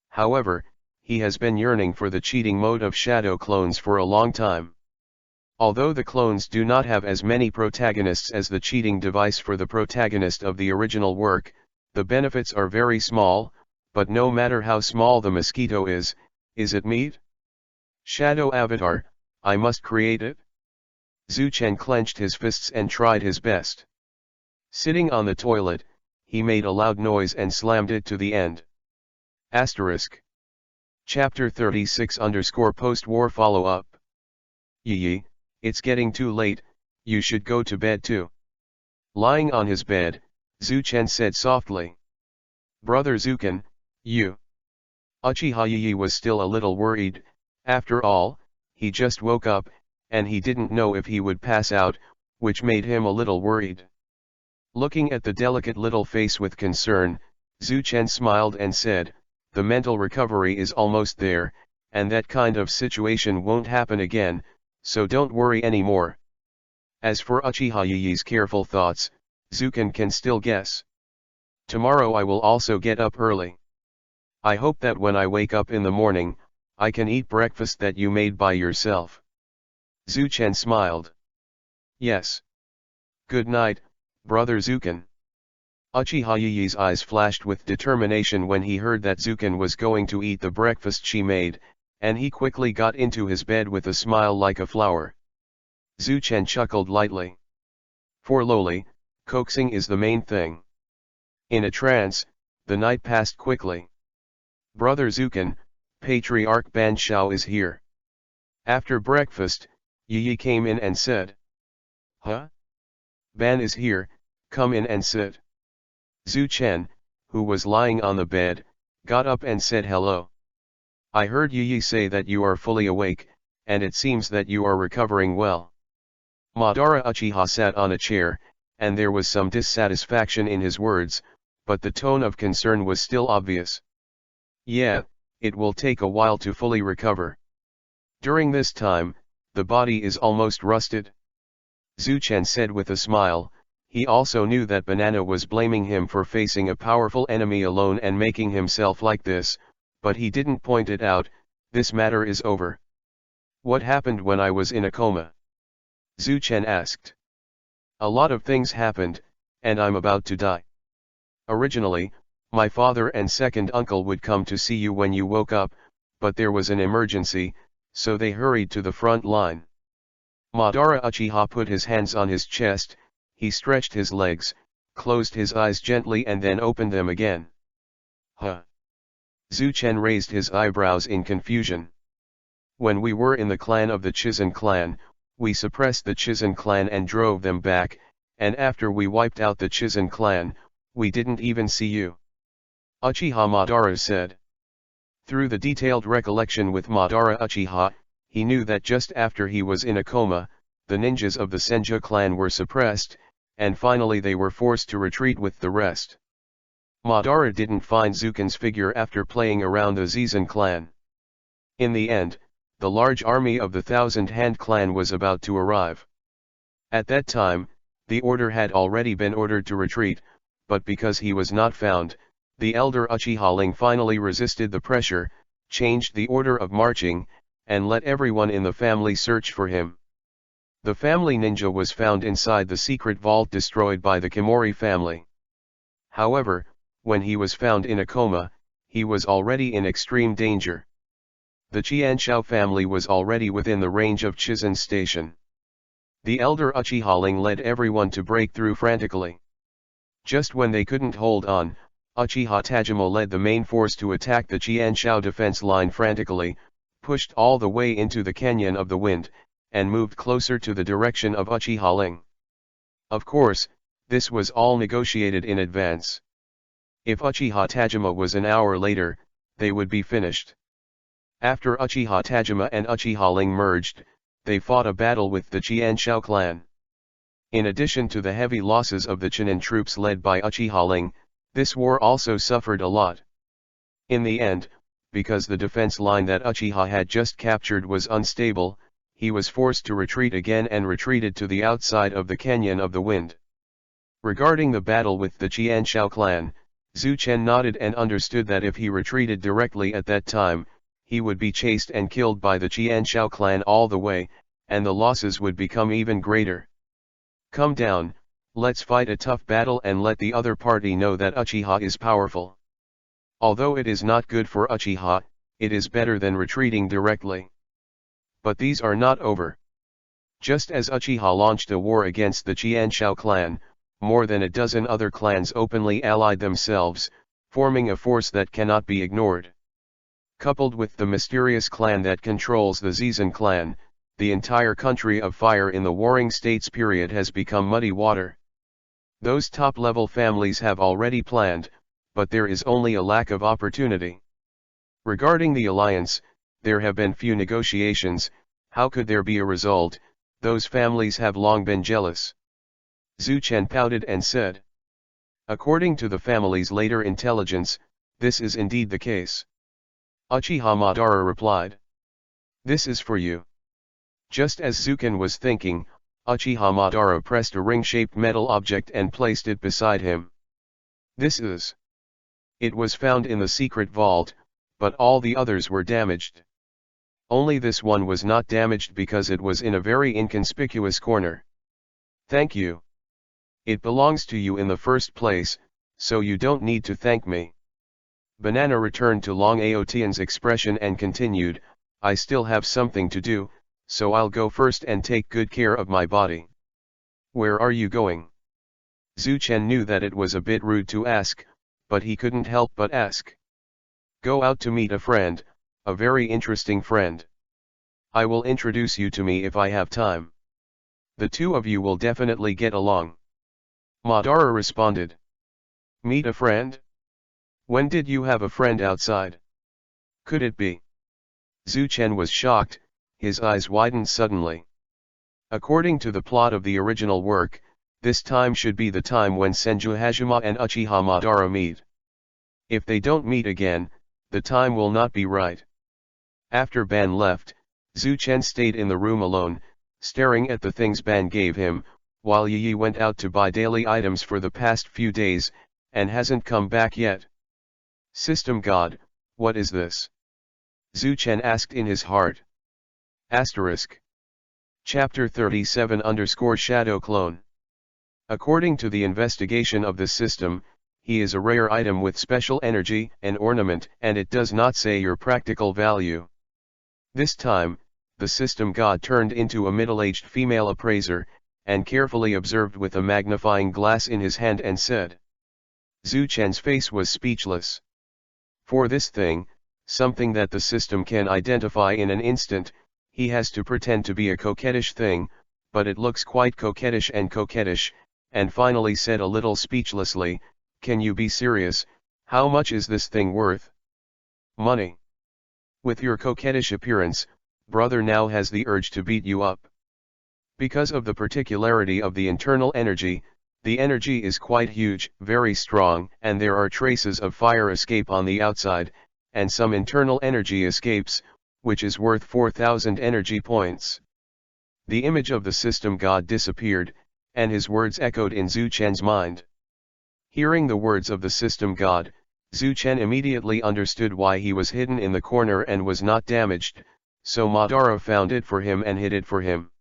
However, he has been yearning for the cheating mode of shadow clones for a long time. Although the clones do not have as many protagonists as the cheating device for the protagonist of the original work, the benefits are very small, but no matter how small the mosquito is it meat? Shadow avatar, I must create it? Zhu Chen clenched his fists and tried his best. Sitting on the toilet, he made a loud noise and slammed it to the end. Asterisk. Chapter 36 _post-war follow-up. Yi, it's getting too late, you should go to bed too. Lying on his bed, Zhu Chen said softly. Brother Zukan, you. Uchiha Yiyi was still a little worried. After all, he just woke up, and he didn't know if he would pass out, which made him a little worried. Looking at the delicate little face with concern, Zhu Chen smiled and said, "The mental recovery is almost there, and that kind of situation won't happen again, so don't worry anymore." As for Uchiha Yiyi's careful thoughts, Zuken can still guess. "Tomorrow I will also get up early. I hope that when I wake up in the morning, I can eat breakfast that you made by yourself." Zhu Chen smiled. "Yes. Good night, brother Zuken." Uchiha Yiyi's eyes flashed with determination when he heard that Zuken was going to eat the breakfast she made, and he quickly got into his bed with a smile like a flower. Zhu Chen chuckled lightly. For Loli, coaxing is the main thing. In a trance, the night passed quickly. "Brother Zuken, Patriarch Ban Shao is here." After breakfast, Yiyi came in and said, "Huh? Ban is here, come in and sit." Zhu Chen, who was lying on the bed, got up and said hello. "I heard Yiyi say that you are fully awake, and it seems that you are recovering well." Madara Uchiha sat on a chair, and there was some dissatisfaction in his words, but the tone of concern was still obvious. "Yeah, it will take a while to fully recover. During this time, the body is almost rusted." Zhu Chen said with a smile. He also knew that Banana was blaming him for facing a powerful enemy alone and making himself like this, but he didn't point it out. "This matter is over." "What happened when I was in a coma?" Zhu Chen asked. "A lot of things happened, and I'm about to die. Originally, my father and second uncle would come to see you when you woke up, but there was an emergency, so they hurried to the front line." Madara Uchiha put his hands on his chest, he stretched his legs, closed his eyes gently and then opened them again. "Huh?" Zhu Chen raised his eyebrows in confusion. "When we were in the clan of the Chizen clan, we suppressed the Chizen clan and drove them back, and after we wiped out the Chizen clan, we didn't even see you," Uchiha Madara said. Through the detailed recollection with Madara Uchiha, he knew that just after he was in a coma, the ninjas of the Senju clan were suppressed, and finally they were forced to retreat with the rest. Madara didn't find Zuken's figure after playing around the Zizen clan. In the end, the large army of the Thousand Hand clan was about to arrive. At that time, the order had already been ordered to retreat, but because he was not found, the elder Uchiha Ling finally resisted the pressure, changed the order of marching, and let everyone in the family search for him. The family ninja was found inside the secret vault destroyed by the Kimori family. However, when he was found in a coma, he was already in extreme danger. The Qianshao family was already within the range of Chizen Station. The elder Uchiha Ling led everyone to break through frantically. Just when they couldn't hold on, Uchiha Tajima led the main force to attack the Qianshao defense line frantically, pushed all the way into the Canyon of the Wind, and moved closer to the direction of Uchiha Ling. Of course, this was all negotiated in advance. If Uchiha Tajima was an hour later, they would be finished. After Uchiha Tajima and Uchiha Ling merged, they fought a battle with the Qianshao clan. In addition to the heavy losses of the Chunin troops led by Uchiha Ling, this war also suffered a lot. In the end, because the defense line that Uchiha had just captured was unstable, he was forced to retreat again and retreated to the outside of the Canyon of the Wind. Regarding the battle with the Qianshao clan, Zhu Chen nodded and understood that if he retreated directly at that time, he would be chased and killed by the Qianshao clan all the way, and the losses would become even greater. "Come down, let's fight a tough battle and let the other party know that Uchiha is powerful. Although it is not good for Uchiha, it is better than retreating directly." But these are not over. Just as Uchiha launched a war against the Qianshao clan, more than a dozen other clans openly allied themselves, forming a force that cannot be ignored. Coupled with the mysterious clan that controls the Zizen clan, the entire country of fire in the Warring States period has become muddy water. Those top-level families have already planned, but there is only a lack of opportunity. Regarding the alliance, there have been few negotiations. How could there be a result? Those families have long been jealous. Zhu Chen pouted and said. According to the family's later intelligence, this is indeed the case. Uchiha Madara replied. This is for you. Just as Zuken was thinking, Uchiha Madara pressed a ring-shaped metal object and placed it beside him. This is. It was found in the secret vault, but all the others were damaged. Only this one was not damaged because it was in a very inconspicuous corner. Thank you. It belongs to you in the first place, so you don't need to thank me. Banana returned to Long Aotian's expression and continued, I still have something to do, so I'll go first and take good care of my body. Where are you going? Zhu Chen knew that it was a bit rude to ask, but he couldn't help but ask. Go out to meet a friend, a very interesting friend. I will introduce you to me if I have time. The two of you will definitely get along. Madara responded. Meet a friend? When did you have a friend outside? Could it be? Zhu Chen was shocked, his eyes widened suddenly. According to the plot of the original work, this time should be the time when Senju Hajime and Uchiha Madara meet. If they don't meet again, the time will not be right. After Ban left, Zhu Chen stayed in the room alone, staring at the things Ban gave him, while Yi went out to buy daily items for the past few days, and hasn't come back yet. System God, what is this? Zhu Chen asked in his heart. Asterisk. Chapter 37_Shadow Clone. According to the investigation of this system, he is a rare item with special energy and ornament, and it does not say your practical value. This time, the system god turned into a middle-aged female appraiser, and carefully observed with a magnifying glass in his hand and said. Zhu Chen's face was speechless. For this thing, something that the system can identify in an instant, he has to pretend to be a coquettish thing, but it looks quite coquettish, and finally said a little speechlessly, can you be serious? How much is this thing worth? Money. With your coquettish appearance, brother now has the urge to beat you up. Because of the particularity of the internal energy, the energy is quite huge, very strong, and there are traces of fire escape on the outside, and some internal energy escapes, which is worth 4,000 energy points. The image of the system god disappeared, and his words echoed in Zhu Chen's mind. Hearing the words of the system god, Zhu Chen immediately understood why he was hidden in the corner and was not damaged, so Madara found it for him and hid it for him.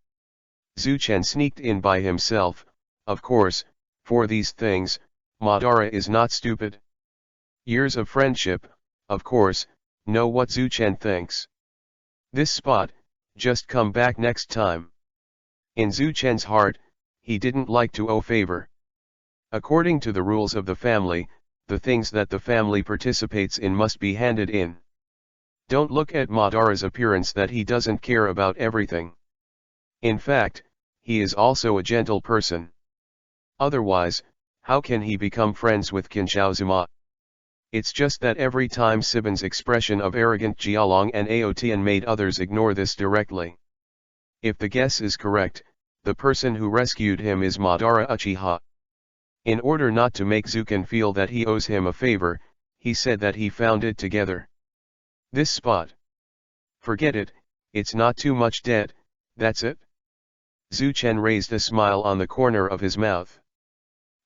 Zhu Chen sneaked in by himself, of course, for these things, Madara is not stupid. Years of friendship, of course, know what Zhu Chen thinks. This spot, just come back next time. In Zhu Chen's heart, he didn't like to owe favor. According to the rules of the family, the things that the family participates in must be handed in. Don't look at Madara's appearance that he doesn't care about everything. In fact, he is also a gentle person. Otherwise, how can he become friends with Kinshaozuma? It's just that every time Sibin's expression of arrogant Jialong and Aotian made others ignore this directly. If the guess is correct, the person who rescued him is Madara Uchiha. In order not to make Zuken feel that he owes him a favor, he said that he found it together. This spot. Forget it, it's not too much debt, that's it? Zhu Chen raised a smile on the corner of his mouth.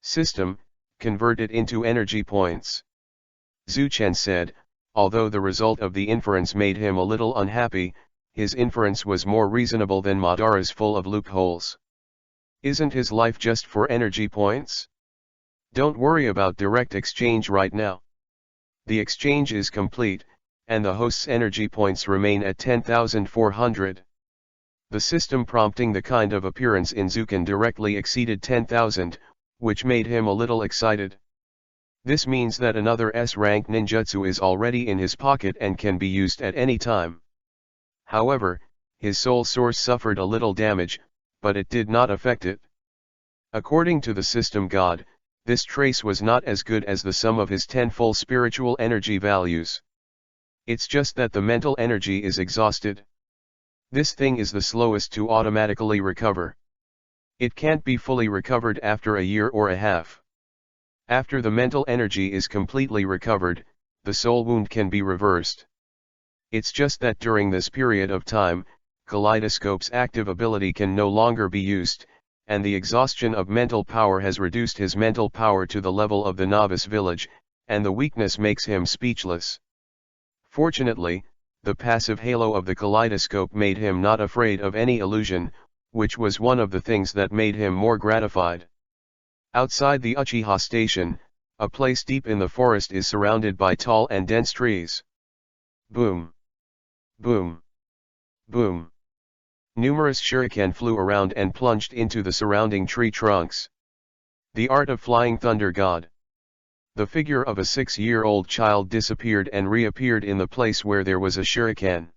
System, convert it into energy points. Zhu Chen said, although the result of the inference made him a little unhappy, his inference was more reasonable than Madara's full of loopholes. Isn't his life just for energy points? Don't worry about direct exchange right now. The exchange is complete, and the host's energy points remain at 10,400. The system prompting the kind of appearance in Zuken directly exceeded 10,000, which made him a little excited. This means that another S-rank ninjutsu is already in his pocket and can be used at any time. However, his soul source suffered a little damage, but it did not affect it. According to the system god, this trace was not as good as the sum of his 10 full spiritual energy values. It's just that the mental energy is exhausted. This thing is the slowest to automatically recover. It can't be fully recovered after a year or a half. After the mental energy is completely recovered, the soul wound can be reversed. It's just that during this period of time, Kaleidoscope's active ability can no longer be used, and the exhaustion of mental power has reduced his mental power to the level of the novice village, and the weakness makes him speechless. Fortunately, the passive halo of the kaleidoscope made him not afraid of any illusion, which was one of the things that made him more gratified. Outside the Uchiha station, a place deep in the forest is surrounded by tall and dense trees. Boom! Boom! Boom! Numerous shuriken flew around and plunged into the surrounding tree trunks. The art of flying thunder god. The figure of a 6-year-old child disappeared and reappeared in the place where there was a shuriken.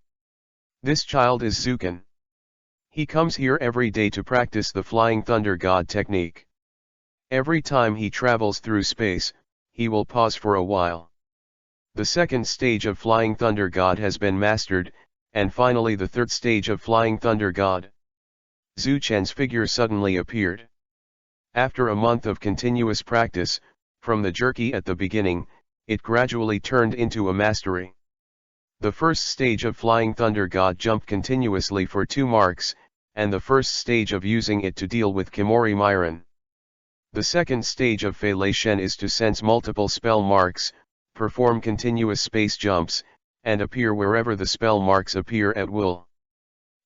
This child is Zuken. He comes here every day to practice the flying thunder god technique. Every time he travels through space, he will pause for a while. The second stage of flying thunder god has been mastered, and finally the third stage of flying thunder god. Zuchen's figure suddenly appeared. After a month of continuous practice, from the jerky at the beginning, it gradually turned into a mastery. The first stage of flying thunder god jumped continuously for 2 marks, and the first stage of using it to deal with Kimori Myron. The second stage of Fei Lei Shen is to sense multiple spell marks, perform continuous space jumps, and appear wherever the spell marks appear at will.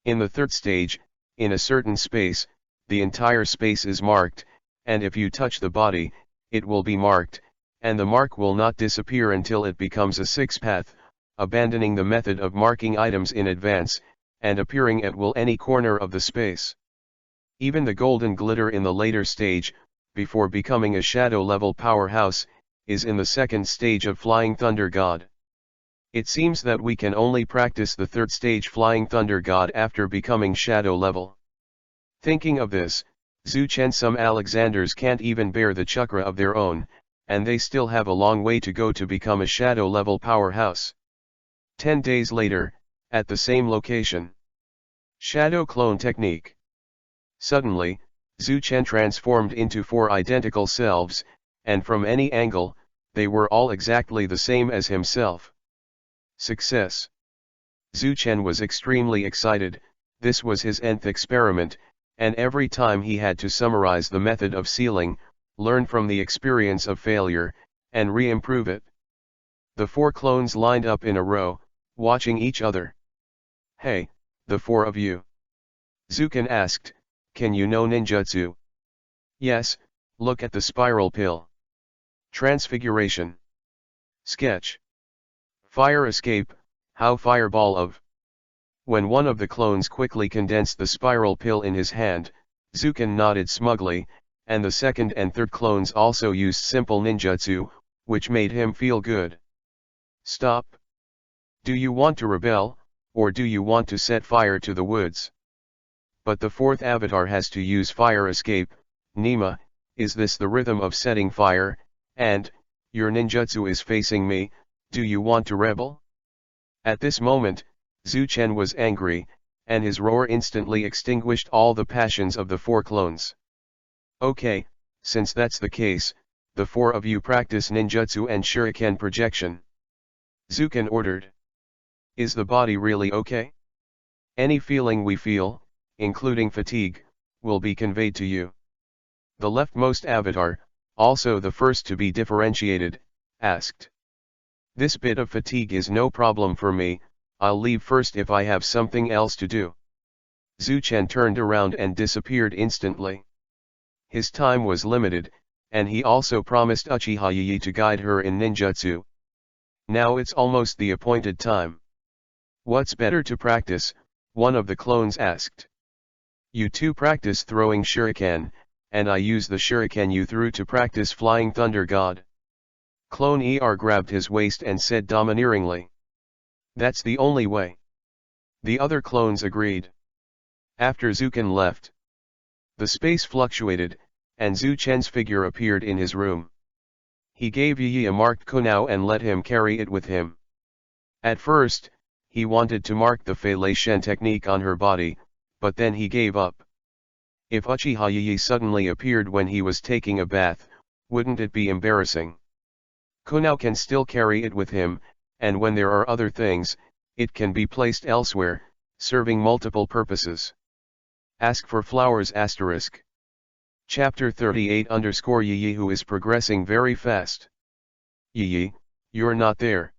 In the third stage, in a certain space, the entire space is marked, and if you touch the body, it will be marked, and the mark will not disappear until it becomes a 6-path, abandoning the method of marking items in advance, and appearing at will any corner of the space. Even the golden glitter in the later stage, before becoming a shadow-level powerhouse, is in the second stage of Flying Thunder God. It seems that we can only practice the third stage Flying Thunder God after becoming shadow level. Thinking of this, Zuchen, some Alexanders can't even bear the chakra of their own, and they still have a long way to go to become a shadow-level powerhouse. 10 days later, at the same location. Shadow Clone Technique. Suddenly, Zuchen transformed into 4 identical selves, and from any angle, they were all exactly the same as himself. Success. Zuchen was extremely excited. This was his nth experiment, and every time he had to summarize the method of sealing, learn from the experience of failure, and re-improve it. The 4 clones lined up in a row, watching each other. "Hey, the 4 of you," Zuken asked, "can you know ninjutsu?" "Yes, look at the spiral pill." Transfiguration. Sketch. Fire escape, how fireball of. When one of the clones quickly condensed the spiral pill in his hand, Zuken nodded smugly, and the second and third clones also used simple ninjutsu, which made him feel good. "Stop. Do you want to rebel, or do you want to set fire to the woods?" "But the 4th avatar has to use fire escape, Nima, is this the rhythm of setting fire, and, your ninjutsu is facing me, do you want to rebel?" At this moment, Zuchen was angry, and his roar instantly extinguished all the passions of the 4 clones. "Okay, since that's the case, the 4 of you practice ninjutsu and shuriken projection," Zuken ordered. "Is the body really okay? Any feeling we feel, including fatigue, will be conveyed to you." The leftmost avatar, also the first to be differentiated, asked. "This bit of fatigue is no problem for me, I'll leave first if I have something else to do." Zuchen turned around and disappeared instantly. His time was limited, and he also promised Uchiha Yiyi to guide her in ninjutsu. Now it's almost the appointed time. "What's better to practice?" one of the clones asked. "You 2 practice throwing shuriken, and I use the shuriken you threw to practice Flying Thunder God." Clone ER grabbed his waist and said domineeringly. "That's the only way." The other clones agreed. After Zuken left, the space fluctuated, and Zuchen's figure appeared in his room. He gave Yi a marked kunao and let him carry it with him. At first, he wanted to mark the fellation technique on her body, but then he gave up. If Uchiha Yiyi suddenly appeared when he was taking a bath, wouldn't it be embarrassing? Kunao can still carry it with him, and when there are other things, it can be placed elsewhere, serving multiple purposes. Ask for flowers *. Chapter 38 Yiyi who is progressing very fast. Yiyi, you're not there.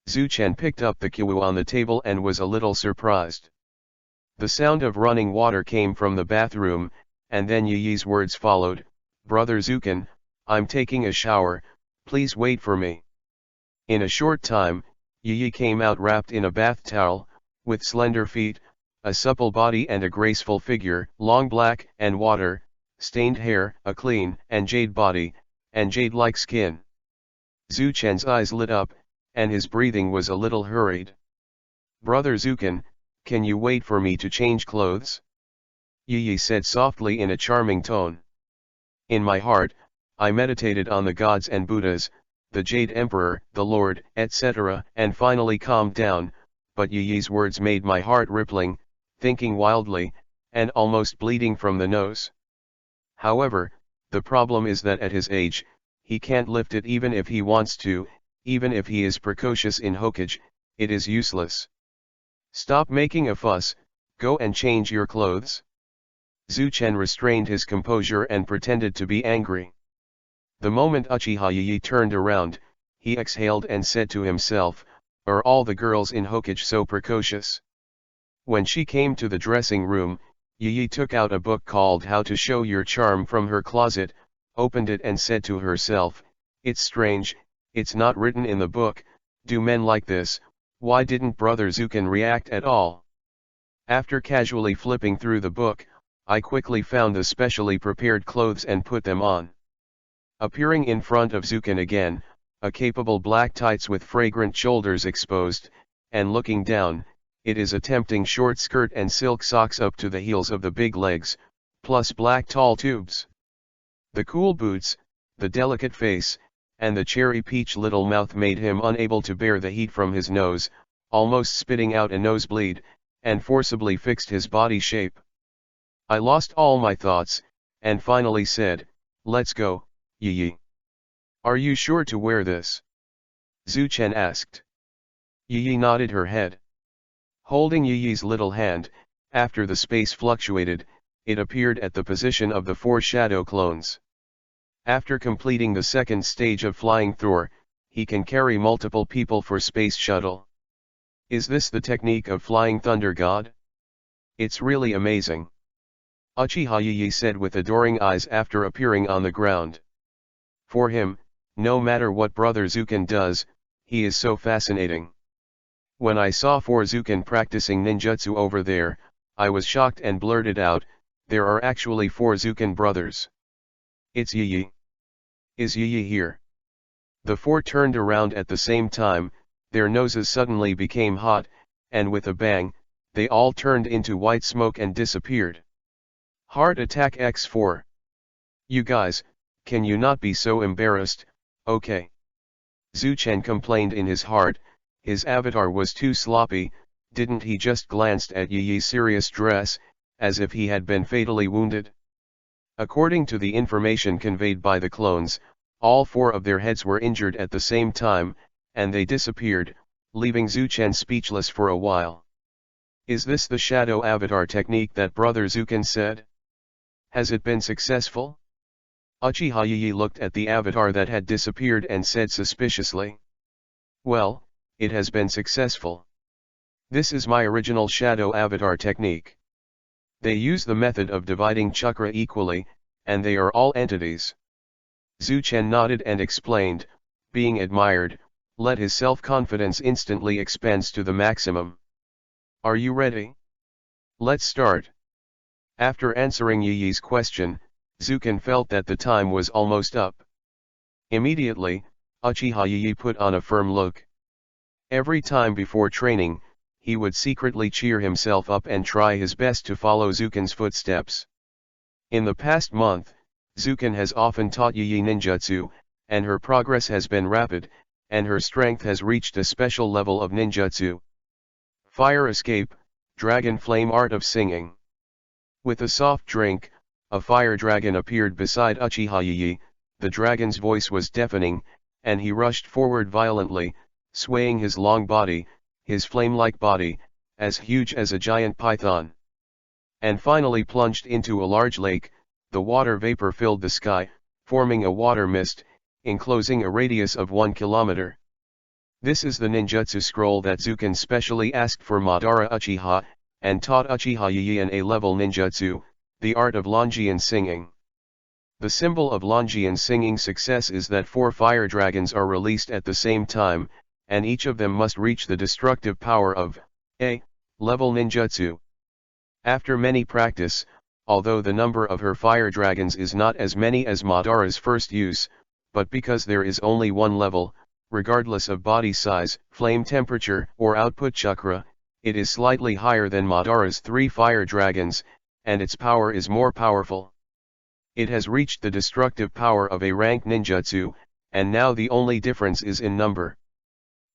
Zuchen picked up the kiwi on the table and was a little surprised. The sound of running water came from the bathroom, and then Yiyi's words followed, "Brother Zuken, I'm taking a shower, please wait for me." In a short time, Yiyi came out wrapped in a bath towel, with slender feet, a supple body and a graceful figure, long black and water-stained hair, a clean and jade body, and jade-like skin. Zuchen's eyes lit up, and his breathing was a little hurried. "Brother Zuken, can you wait for me to change clothes?" Yiyi said softly in a charming tone. In my heart, I meditated on the gods and Buddhas, the Jade Emperor, the Lord, etc., and finally calmed down, but Yiyi's words made my heart rippling, thinking wildly, and almost bleeding from the nose. However, the problem is that at his age, he can't lift it even if he wants to, even if he is precocious in Hokage, it is useless. "Stop making a fuss, go and change your clothes." Zuchen restrained his composure and pretended to be angry. The moment Uchiha Yiyi turned around, he exhaled and said to himself, "Are all the girls in Hokage so precocious?" When she came to the dressing room, Yiyi took out a book called How to Show Your Charm from her closet, opened it and said to herself, "It's strange, it's not written in the book, do men like this, why didn't Brother Zuken react at all?" After casually flipping through the book, I quickly found the specially prepared clothes and put them on. Appearing in front of Zuken again, a capable black tights with fragrant shoulders exposed, and looking down, it is a tempting short skirt and silk socks up to the heels of the big legs, plus black tall tubes. The cool boots, the delicate face, and the cherry peach little mouth made him unable to bear the heat from his nose, almost spitting out a nosebleed, and forcibly fixed his body shape. I lost all my thoughts, and finally said, "Let's go, Yiyi." "Are you sure to wear this?" Zuchen asked. Yiyi nodded her head. Holding Yiyi's little hand, after the space fluctuated, it appeared at the position of the 4 shadow clones. After completing the second stage of Flying Thor, he can carry multiple people for space shuttle. Is this the technique of Flying Thunder God? It's really amazing. Uchiha Yiyi said with adoring eyes after appearing on the ground. For him, no matter what Brother Zuken does, he is so fascinating. When I saw 4 Zuken practicing ninjutsu over there, I was shocked and blurted out, "There are actually 4 Zuken brothers. It's Yiyi. Is Yiyi here?" The 4 turned around at the same time, their noses suddenly became hot, and with a bang, they all turned into white smoke and disappeared. Heart Attack X4. "You guys, can you not be so embarrassed, okay?" Zuchen complained in his heart, his avatar was too sloppy, didn't he just glanced at Yiyi's serious dress, as if he had been fatally wounded? According to the information conveyed by the clones, all 4 of their heads were injured at the same time, and they disappeared, leaving Zuchen speechless for a while. Is this the shadow avatar technique that Brother Zuken said? Has it been successful? Uchiha Yiyi looked at the avatar that had disappeared and said suspiciously. "Well, it has been successful. This is my original shadow avatar technique. They use the method of dividing chakra equally, and they are all entities." Zuchen nodded and explained, being admired, let his self-confidence instantly expands to the maximum. "Are you ready? Let's start." After answering Yiyi's question, Zuken felt that the time was almost up. Immediately, Uchiha Yiyi put on a firm look. Every time before training, he would secretly cheer himself up and try his best to follow Zuken's footsteps. In the past month, Zuken has often taught Yiyi ninjutsu, and her progress has been rapid, and her strength has reached a special level of ninjutsu. Fire escape, dragon flame art of singing. With a soft drink, a fire dragon appeared beside Uchiha Yiyi. The dragon's voice was deafening, and he rushed forward violently, swaying his long body, his flame-like body, as huge as a giant python. And finally plunged into a large lake. The water vapor filled the sky, forming a water mist, enclosing a radius of 1 kilometer. This is the ninjutsu scroll that Zuken specially asked for Madara Uchiha, and taught Uchiha Yiyi an A-level ninjutsu, the art of Longian singing. The symbol of Longian singing success is that 4 fire dragons are released at the same time, and each of them must reach the destructive power of A-level ninjutsu. After many practice, although the number of her fire dragons is not as many as Madara's first use, but because there is only one level, regardless of body size, flame temperature, or output chakra, it is slightly higher than Madara's 3 fire dragons, and its power is more powerful. It has reached the destructive power of a rank ninjutsu, and now the only difference is in number.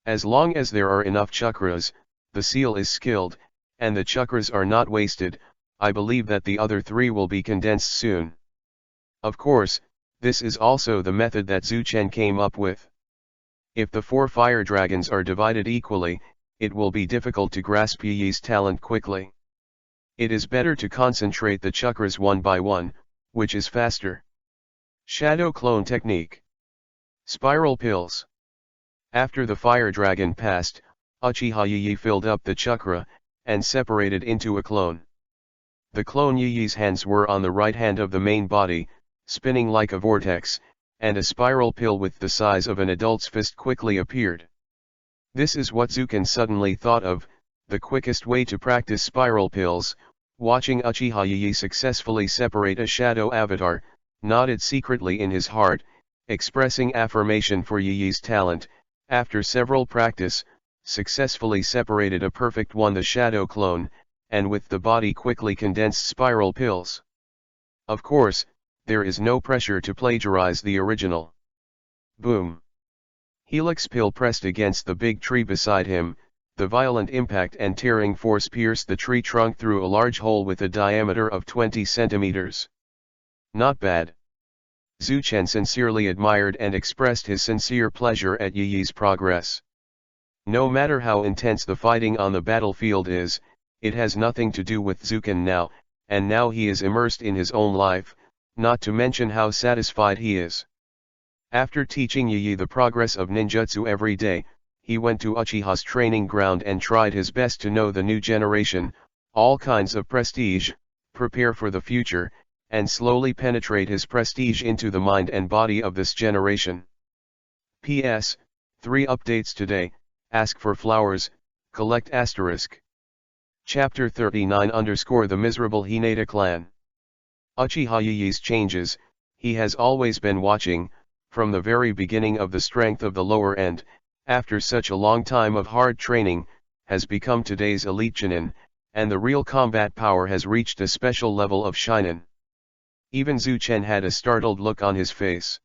As long as there are enough chakras, the seal is skilled, and the chakras are not wasted. I believe that the other 3 will be condensed soon. Of course, this is also the method that Zuchen came up with. If the 4 fire dragons are divided equally, it will be difficult to grasp Yiyi's talent quickly. It is better to concentrate the chakras one by one, which is faster. Shadow clone technique. Spiral pills. After the fire dragon passed, Uchiha Yiyi filled up the chakra, and separated into a clone. The clone Yiyi's hands were on the right hand of the main body, spinning like a vortex, and a spiral pill with the size of an adult's fist quickly appeared. This is what Zuken suddenly thought of, the quickest way to practice spiral pills. Watching Uchiha Yiyi successfully separate a shadow avatar, nodded secretly in his heart, expressing affirmation for Yiyi's talent. After several practice, successfully separated a perfect one, the shadow clone, and with the body quickly condensed spiral pills. Of course, there is no pressure to plagiarize the original. Boom. Helix pill pressed against the big tree beside him. The violent impact and tearing force pierced the tree trunk through a large hole with a diameter of 20 centimeters. Not bad. Zuchen sincerely admired and expressed his sincere pleasure at Yiyi's progress. No matter how intense the fighting on the battlefield is, it has nothing to do with Zuken now, and now he is immersed in his own life, not to mention how satisfied he is. After teaching Yiyi the progress of ninjutsu every day, he went to Uchiha's training ground and tried his best to know the new generation, all kinds of prestige, prepare for the future, and slowly penetrate his prestige into the mind and body of this generation. P.S. 3 updates today: ask for flowers, collect asterisk. Chapter 39 _ The miserable Hinata clan. Uchiha Yiyi's changes. He has always been watching, from the very beginning of the strength of the lower end, after such a long time of hard training, has become today's elite Chunin, and the real combat power has reached a special level of Shinin. Even Zuchen had a startled look on his face.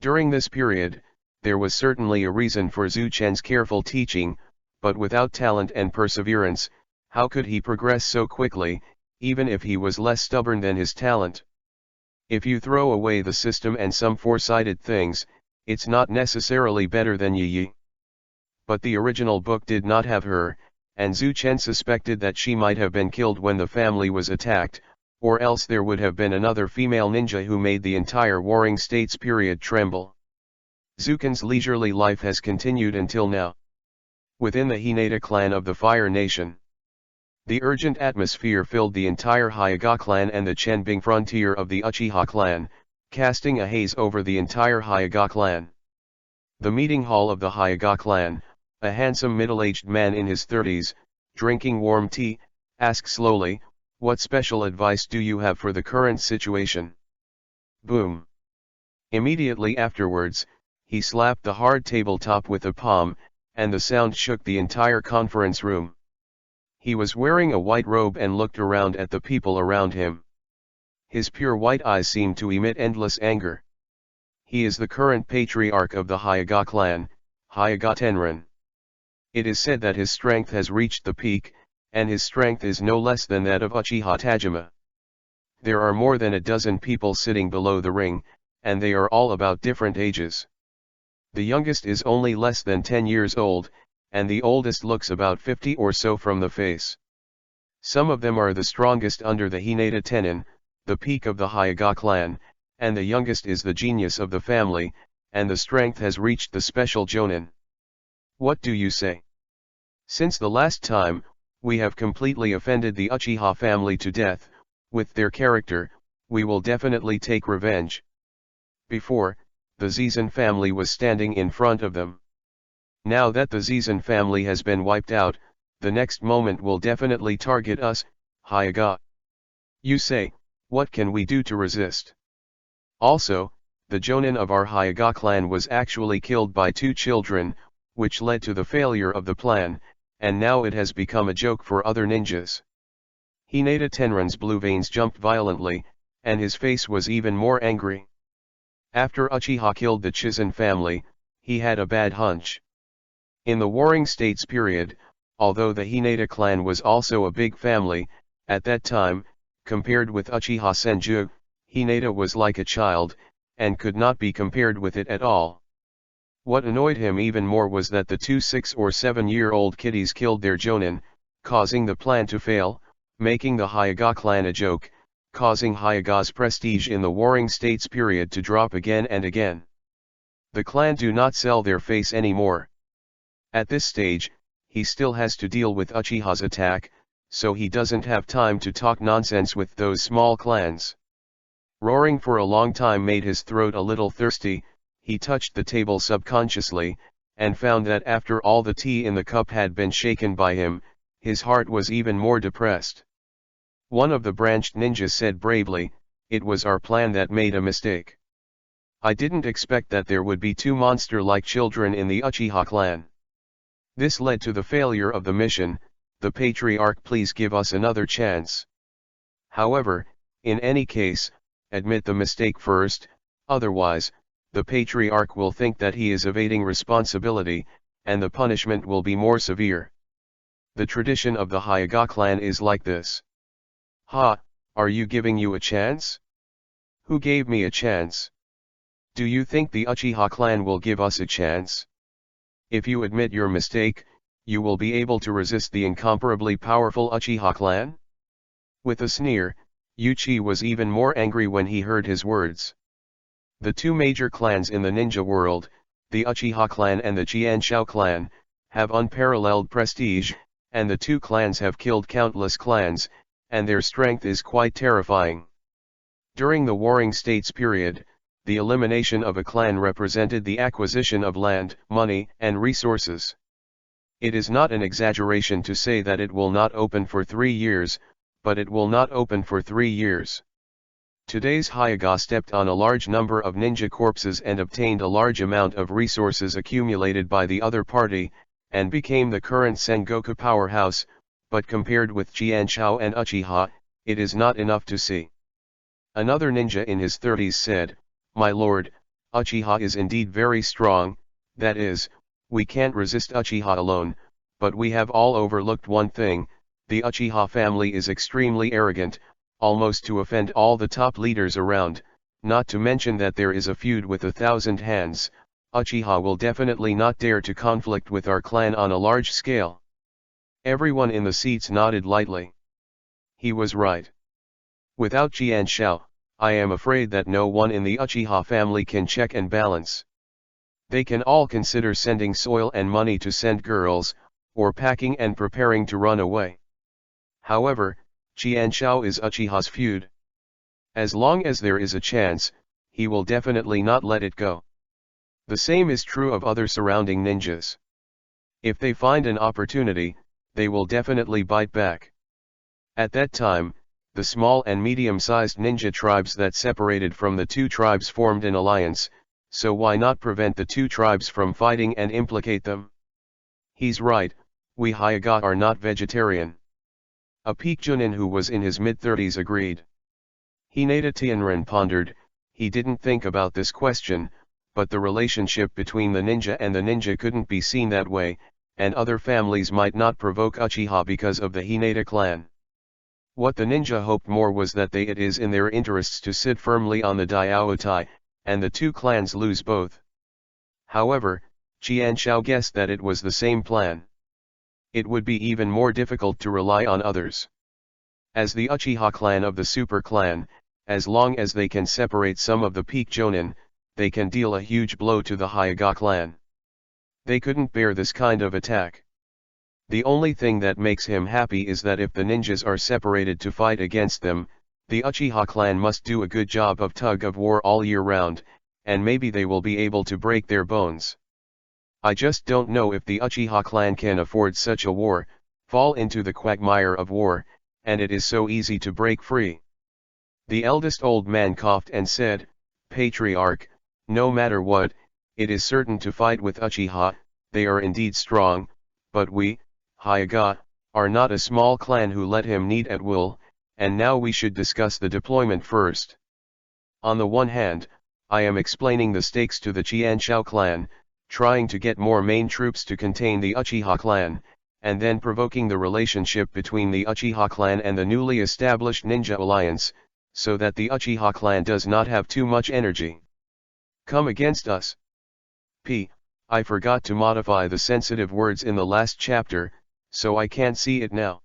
During this period, there was certainly a reason for Zuchen's careful teaching, but without talent and perseverance, how could he progress so quickly, even if he was less stubborn than his talent? If you throw away the system and some four-sided things, it's not necessarily better than Yiyi. But the original book did not have her, and Zuchen suspected that she might have been killed when the family was attacked, or else there would have been another female ninja who made the entire Warring States period tremble. Zuken's leisurely life has continued until now. Within the Hinata clan of the Fire Nation, the urgent atmosphere filled the entire Hyuga clan and the Chenbing frontier of the Uchiha clan, casting a haze over the entire Hyuga clan. The meeting hall of the Hyuga clan, a handsome middle-aged man in his 30s, drinking warm tea, asks slowly, "What special advice do you have for the current situation?" Boom. Immediately afterwards, he slapped the hard tabletop with a palm, and the sound shook the entire conference room. He was wearing a white robe and looked around at the people around him. His pure white eyes seemed to emit endless anger. He is the current patriarch of the Hyuga clan, Hyaga Tenrin. It is said that his strength has reached the peak, and his strength is no less than that of Uchiha Tajima. There are more than a dozen people sitting below the ring, and they are all about different ages. The youngest is only less than 10 years old, and the oldest looks about 50 or so from the face. Some of them are the strongest under the Hinata Tenin, the peak of the Hyaga clan, and the youngest is the genius of the family, and the strength has reached the special Jonin. What do you say? Since the last time, we have completely offended the Uchiha family to death, with their character, we will definitely take revenge. Before, the Zizan family was standing in front of them. Now that the Zizan family has been wiped out, the next moment will definitely target us, Hyaga. You say, what can we do to resist? Also, the Jonin of our Hyaga clan was actually killed by 2 children, which led to the failure of the plan, and now it has become a joke for other ninjas. Hinata Tenrin's blue veins jumped violently, and his face was even more angry. After Uchiha killed the Chizan family, he had a bad hunch. In the Warring States period, although the Hinata clan was also a big family, at that time, compared with Uchiha Senju, Hinata was like a child, and could not be compared with it at all. What annoyed him even more was that the 2 6 or 7-year-old kiddies killed their Jonin, causing the plan to fail, making the Hyaga clan a joke, causing Hyaga's prestige in the Warring States period to drop again and again. The clan do not sell their face anymore. At this stage, he still has to deal with Uchiha's attack, so he doesn't have time to talk nonsense with those small clans. Roaring for a long time made his throat a little thirsty. He touched the table subconsciously, and found that after all the tea in the cup had been shaken by him, his heart was even more depressed. One of the branched ninjas said bravely, "It was our plan that made a mistake. I didn't expect that there would be 2 monster-like children in the Uchiha clan. This led to the failure of the mission. The Patriarch, please give us another chance. However, in any case, admit the mistake first, otherwise, the Patriarch will think that he is evading responsibility, and the punishment will be more severe. The tradition of the Hyaga clan is like this." "Ha, are you giving you a chance? Who gave me a chance? Do you think the Uchiha clan will give us a chance? If you admit your mistake, you will be able to resist the incomparably powerful Uchiha clan?" With a sneer, Yuchi was even more angry when he heard his words. The 2 major clans in the ninja world, the Uchiha clan and the Jianshao clan, have unparalleled prestige, and the 2 clans have killed countless clans, and their strength is quite terrifying. During the Warring States period, the elimination of a clan represented the acquisition of land, money, and resources. It is not an exaggeration to say that it will not open for 3 years, but it will not open for 3 years. Today's Hyaga stepped on a large number of ninja corpses and obtained a large amount of resources accumulated by the other party, and became the current Sengoku powerhouse, but compared with Jianshao and Uchiha, it is not enough to see. Another ninja in his 30s said, "My lord, Uchiha is indeed very strong, that is, we can't resist Uchiha alone, but we have all overlooked one thing, the Uchiha family is extremely arrogant, almost to offend all the top leaders around, not to mention that there is a feud with 1,000 hands. Uchiha will definitely not dare to conflict with our clan on a large scale." Everyone in the seats nodded lightly. He was right. Without Jianshao, I am afraid that no one in the Uchiha family can check and balance. They can all consider sending soil and money to send girls, or packing and preparing to run away. However, Jianshao is Uchiha's feud. As long as there is a chance, he will definitely not let it go. The same is true of other surrounding ninjas. If they find an opportunity, they will definitely bite back. At that time, the small and medium-sized ninja tribes that separated from the 2 tribes formed an alliance, so why not prevent the 2 tribes from fighting and implicate them? He's right, we Hyaga are not vegetarian. A peak Junin who was in his mid-30s agreed. Hinata Tianren pondered. He didn't think about this question, but the relationship between the ninja and the ninja couldn't be seen that way, and other families might not provoke Uchiha because of the Hinata clan. What the ninja hoped more was that it is in their interests to sit firmly on the Diaotai, and the two clans lose both. However, Qianshao guessed that it was the same plan. It would be even more difficult to rely on others. As the Uchiha clan of the Super Clan, as long as they can separate some of the peak Jonin, they can deal a huge blow to the Hyuga clan. They couldn't bear this kind of attack. The only thing that makes him happy is that if the ninjas are separated to fight against them, the Uchiha clan must do a good job of tug of war all year round, and maybe they will be able to break their bones. I just don't know if the Uchiha clan can afford such a war, fall into the quagmire of war, and it is so easy to break free. The eldest old man coughed and said, "Patriarch, no matter what, it is certain to fight with Uchiha, they are indeed strong, but we, Hyuga, are not a small clan who let him need at will, and now we should discuss the deployment first. On the one hand, I am explaining the stakes to the Qianshao clan, trying to get more main troops to contain the Uchiha clan, and then provoking the relationship between the Uchiha clan and the newly established ninja alliance, so that the Uchiha clan does not have too much energy. Come against us. I forgot to modify the sensitive words in the last chapter, so I can't see it now.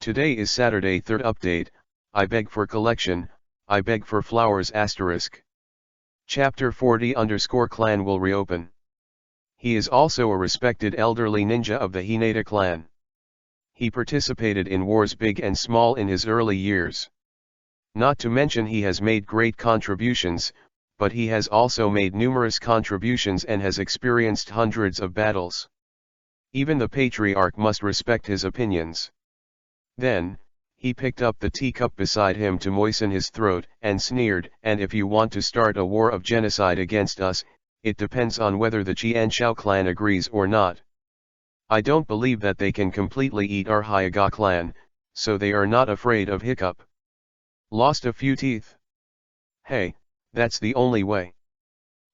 Today is Saturday, third update. I beg for collection, I beg for flowers asterisk. Chapter 40_clan will reopen. He is also a respected elderly ninja of the Hinata clan. He participated in wars big and small in his early years. Not to mention he has made great contributions, but he has also made numerous contributions and has experienced hundreds of battles. Even the Patriarch must respect his opinions. Then, he picked up the teacup beside him to moisten his throat and sneered, "And if you want to start a war of genocide against us, it depends on whether the Qianshao clan agrees or not. I don't believe that they can completely eat our Hyuga clan, so they are not afraid of hiccup. Lost a few teeth? Hey, that's the only way.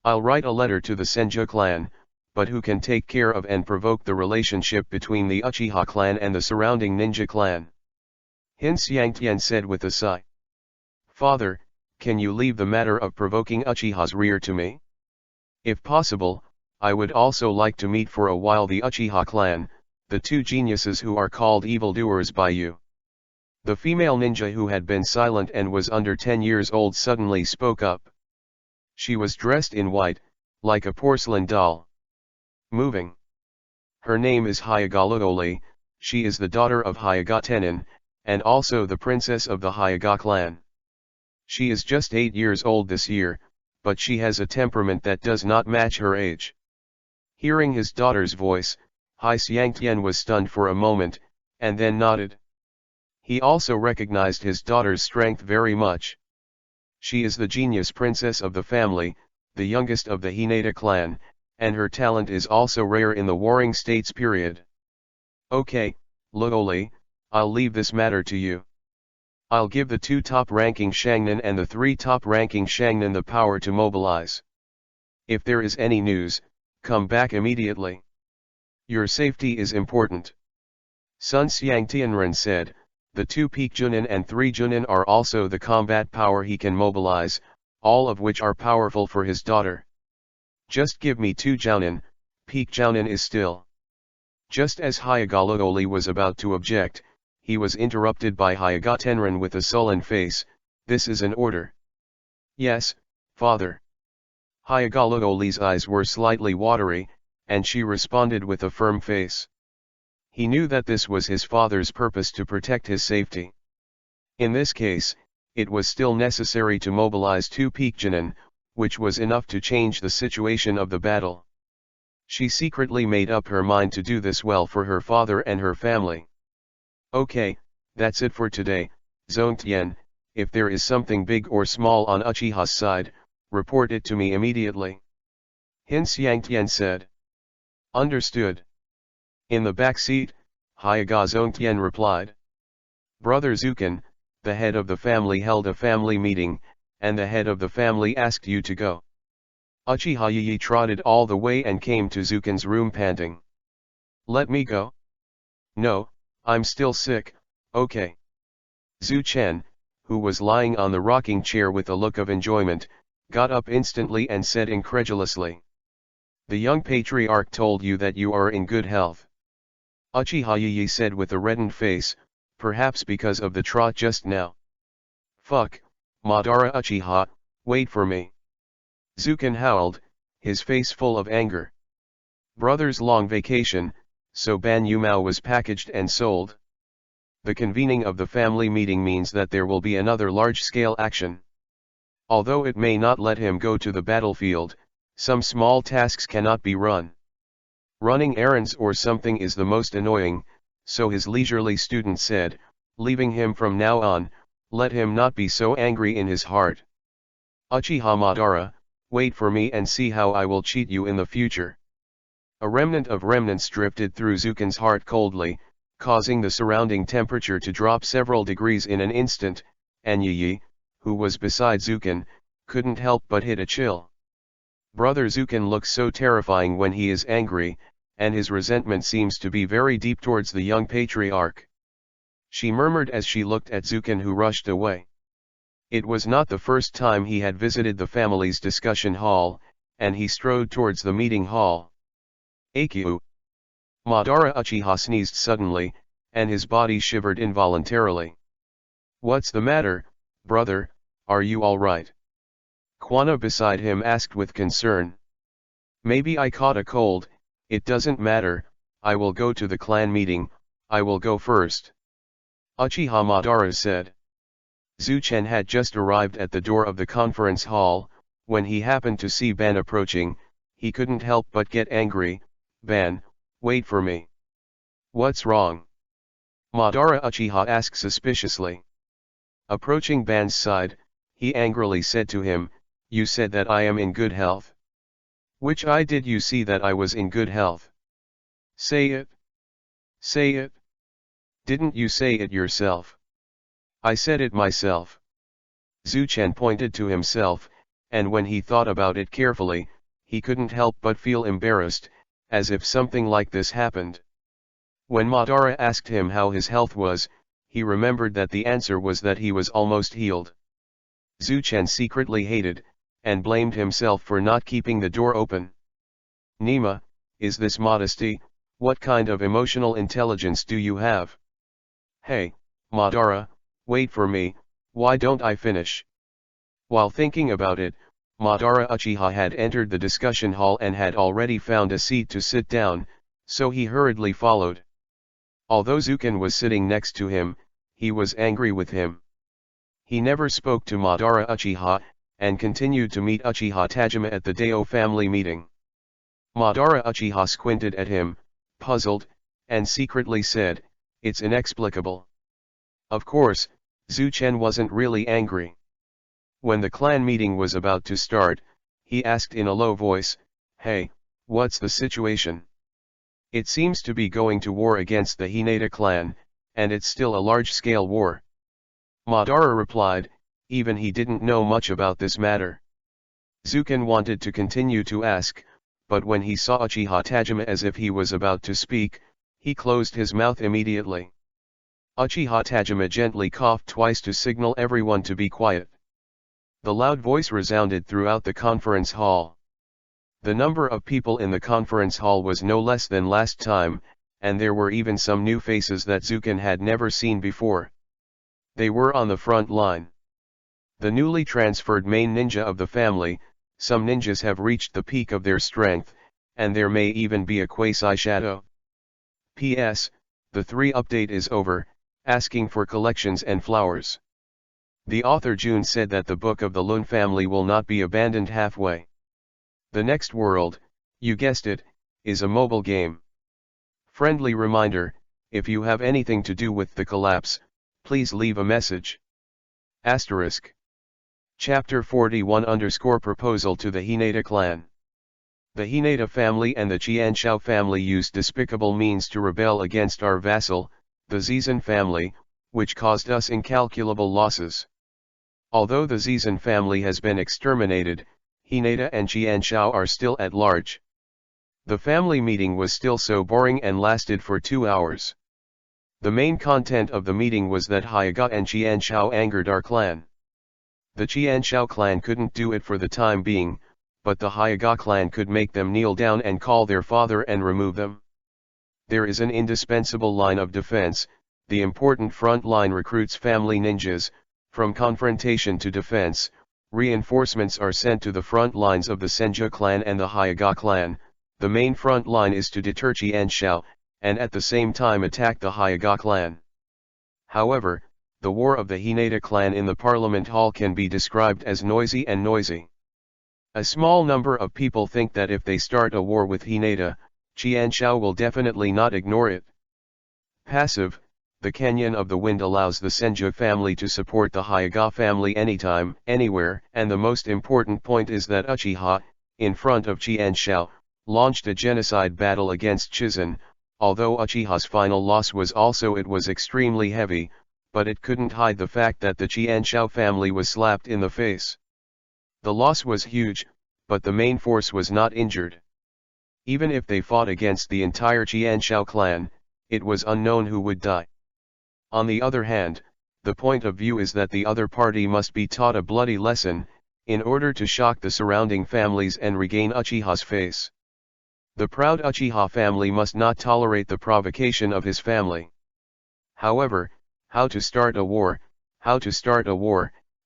I'll write a letter to the Senju clan, but who can take care of and provoke the relationship between the Uchiha clan and the surrounding ninja clan?" Hin Xiangtian said with a sigh. "Father, can you leave the matter of provoking Uchiha's rear to me? If possible, I would also like to meet for a while the Uchiha clan, the two geniuses who are called evildoers by you." The female ninja who had been silent and was under 10 years old suddenly spoke up. She was dressed in white, like a porcelain doll. Moving. Her name is Hyuga Luoli, she is the daughter of Hyuga Tenin, and also the princess of the Hyuga clan. She is just 8 years old this year, but she has a temperament that does not match her age. Hearing his daughter's voice, Hai Xiangtian was stunned for a moment, and then nodded. He also recognized his daughter's strength very much. She is the genius princess of the family, the youngest of the Hinata clan, and her talent is also rare in the Warring States period. Okay, Luoli, I'll leave this matter to you. I'll give the 2 top-ranking Shangnan and the 3 top-ranking Shangnan the power to mobilize. If there is any news, come back immediately. Your safety is important. Sun Xiang Tianren said, the 2 peak Junin and 3 Junin are also the combat power he can mobilize, all of which are powerful for his daughter. Just give me 2 Jounin, peak Jounin is still. Just as Hyuga Luoli was about to object, he was interrupted by Hyuga Tenren with a sullen face. This is an order. Yes, father. Hyuga Luoli's eyes were slightly watery, and she responded with a firm face. He knew that this was his father's purpose to protect his safety. In this case, it was still necessary to mobilize 2 peak Junin, which was enough to change the situation of the battle. She secretly made up her mind to do this well for her father and her family. Okay, that's it for today, Zongtian. If there is something big or small on Uchiha's side, report it to me immediately. Hin Xiangtian said. Understood. In the back seat, Hyuga Zongtian replied. Brother Zukin, the head of the family held a family meeting, and the head of the family asked you to go. Uchiha trotted all the way and came to Zuken's room panting. "Let me go." "No, I'm still sick, okay." Zuchen, who was lying on the rocking chair with a look of enjoyment, got up instantly and said incredulously. "The young patriarch told you that you are in good health." Uchiha said with a reddened face, perhaps because of the trot just now. "Fuck, Madara Uchiha, wait for me." Zuken howled, his face full of anger. Brother's long vacation, so Ban Yumao was packaged and sold. The convening of the family meeting means that there will be another large-scale action. Although it may not let him go to the battlefield, some small tasks cannot be run. Running errands or something is the most annoying, so his leisurely student said, leaving him from now on, let him not be so angry in his heart. Uchiha Madara, wait for me and see how I will cheat you in the future. A remnant of remnants drifted through Zuken's heart coldly, causing the surrounding temperature to drop several degrees in an instant, and Yi, who was beside Zuken, couldn't help but hit a chill. Brother Zuken looks so terrifying when he is angry, and his resentment seems to be very deep towards the young patriarch. She murmured as she looked at Zuken, who rushed away. It was not the first time he had visited the family's discussion hall, and he strode towards the meeting hall. "Akio." Madara Uchiha sneezed suddenly, and his body shivered involuntarily. "What's the matter, brother, are you all right?" Kwana beside him asked with concern. "Maybe I caught a cold, it doesn't matter, I will go to the clan meeting, I will go first." Uchiha Madara said. Zuchen had just arrived at the door of the conference hall. When he happened to see Ban approaching, he couldn't help but get angry. "Ban, wait for me." "What's wrong?" Madara Uchiha asked suspiciously. Approaching Ban's side, he angrily said to him, "You said that I am in good health. Which eye did you see that I was in good health? Say it. Say it. Didn't you say it yourself?" "I said it myself." Zuchen pointed to himself, and when he thought about it carefully, he couldn't help but feel embarrassed, as if something like this happened. When Madara asked him how his health was, he remembered that the answer was that he was almost healed. Zuchen secretly hated, and blamed himself for not keeping the door open. "Nima, is this modesty? What kind of emotional intelligence do you have?" "Hey, Madara, wait for me, why don't I finish?" While thinking about it, Madara Uchiha had entered the discussion hall and had already found a seat to sit down, so he hurriedly followed. Although Zuken was sitting next to him, he was angry with him. He never spoke to Madara Uchiha, and continued to meet Uchiha Tajima at the Dao family meeting. Madara Uchiha squinted at him, puzzled, and secretly said, "It's inexplicable." Of course, Zuchen wasn't really angry. When the clan meeting was about to start, he asked in a low voice, "Hey, what's the situation?" "It seems to be going to war against the Hinata clan, and it's still a large-scale war." Madara replied, even he didn't know much about this matter. Zuken wanted to continue to ask, but when he saw Uchiha Tajima as if he was about to speak, he closed his mouth immediately. Uchiha Tajima gently coughed twice to signal everyone to be quiet. The loud voice resounded throughout the conference hall. The number of people in the conference hall was no less than last time, and there were even some new faces that Zuken had never seen before. They were on the front line. The newly transferred main ninja of the family, some ninjas have reached the peak of their strength, and there may even be a quasi-shadow. P.S. The 3 update is over, asking for collections and flowers. The author June said that the book of the Lun family will not be abandoned halfway. The next world, you guessed it, is a mobile game. Friendly reminder, if you have anything to do with the collapse, please leave a message. Asterisk. Chapter 41 Proposal to the Hinata clan. The Hinata family and the Qianshao family used despicable means to rebel against our vassal, the Zizan family, which caused us incalculable losses. Although the Zizan family has been exterminated, Hinata and Qianxiao are still at large. The family meeting was still so boring and lasted for 2 hours. The main content of the meeting was that Hyaga and Qianxiao angered our clan. The Qianxiao clan couldn't do it for the time being, but the Hyaga clan could make them kneel down and call their father and remove them. There is an indispensable line of defense. The important front line recruits family ninjas. From confrontation to defense, reinforcements are sent to the front lines of the Senju clan and the Hyaga clan. The main front line is to deter Qianxiao, and at the same time attack the Hyaga clan. However, the war of the Hinata clan in the Parliament Hall can be described as noisy and noisy. A small number of people think that if they start a war with Hinata, Qianxiao will definitely not ignore it. Passive, the Canyon of the Wind allows the Senju family to support the Hyaga family anytime, anywhere, and the most important point is that Uchiha, in front of Qianxiao, launched a genocide battle against Chizan. Although Uchiha's final loss was extremely heavy, but it couldn't hide the fact that the Qianxiao family was slapped in the face. The loss was huge, but the main force was not injured. Even if they fought against the entire Qianxiao clan, it was unknown who would die. On the other hand, the point of view is that the other party must be taught a bloody lesson, in order to shock the surrounding families and regain Uchiha's face. The proud Uchiha family must not tolerate the provocation of his family. However, how to start a war,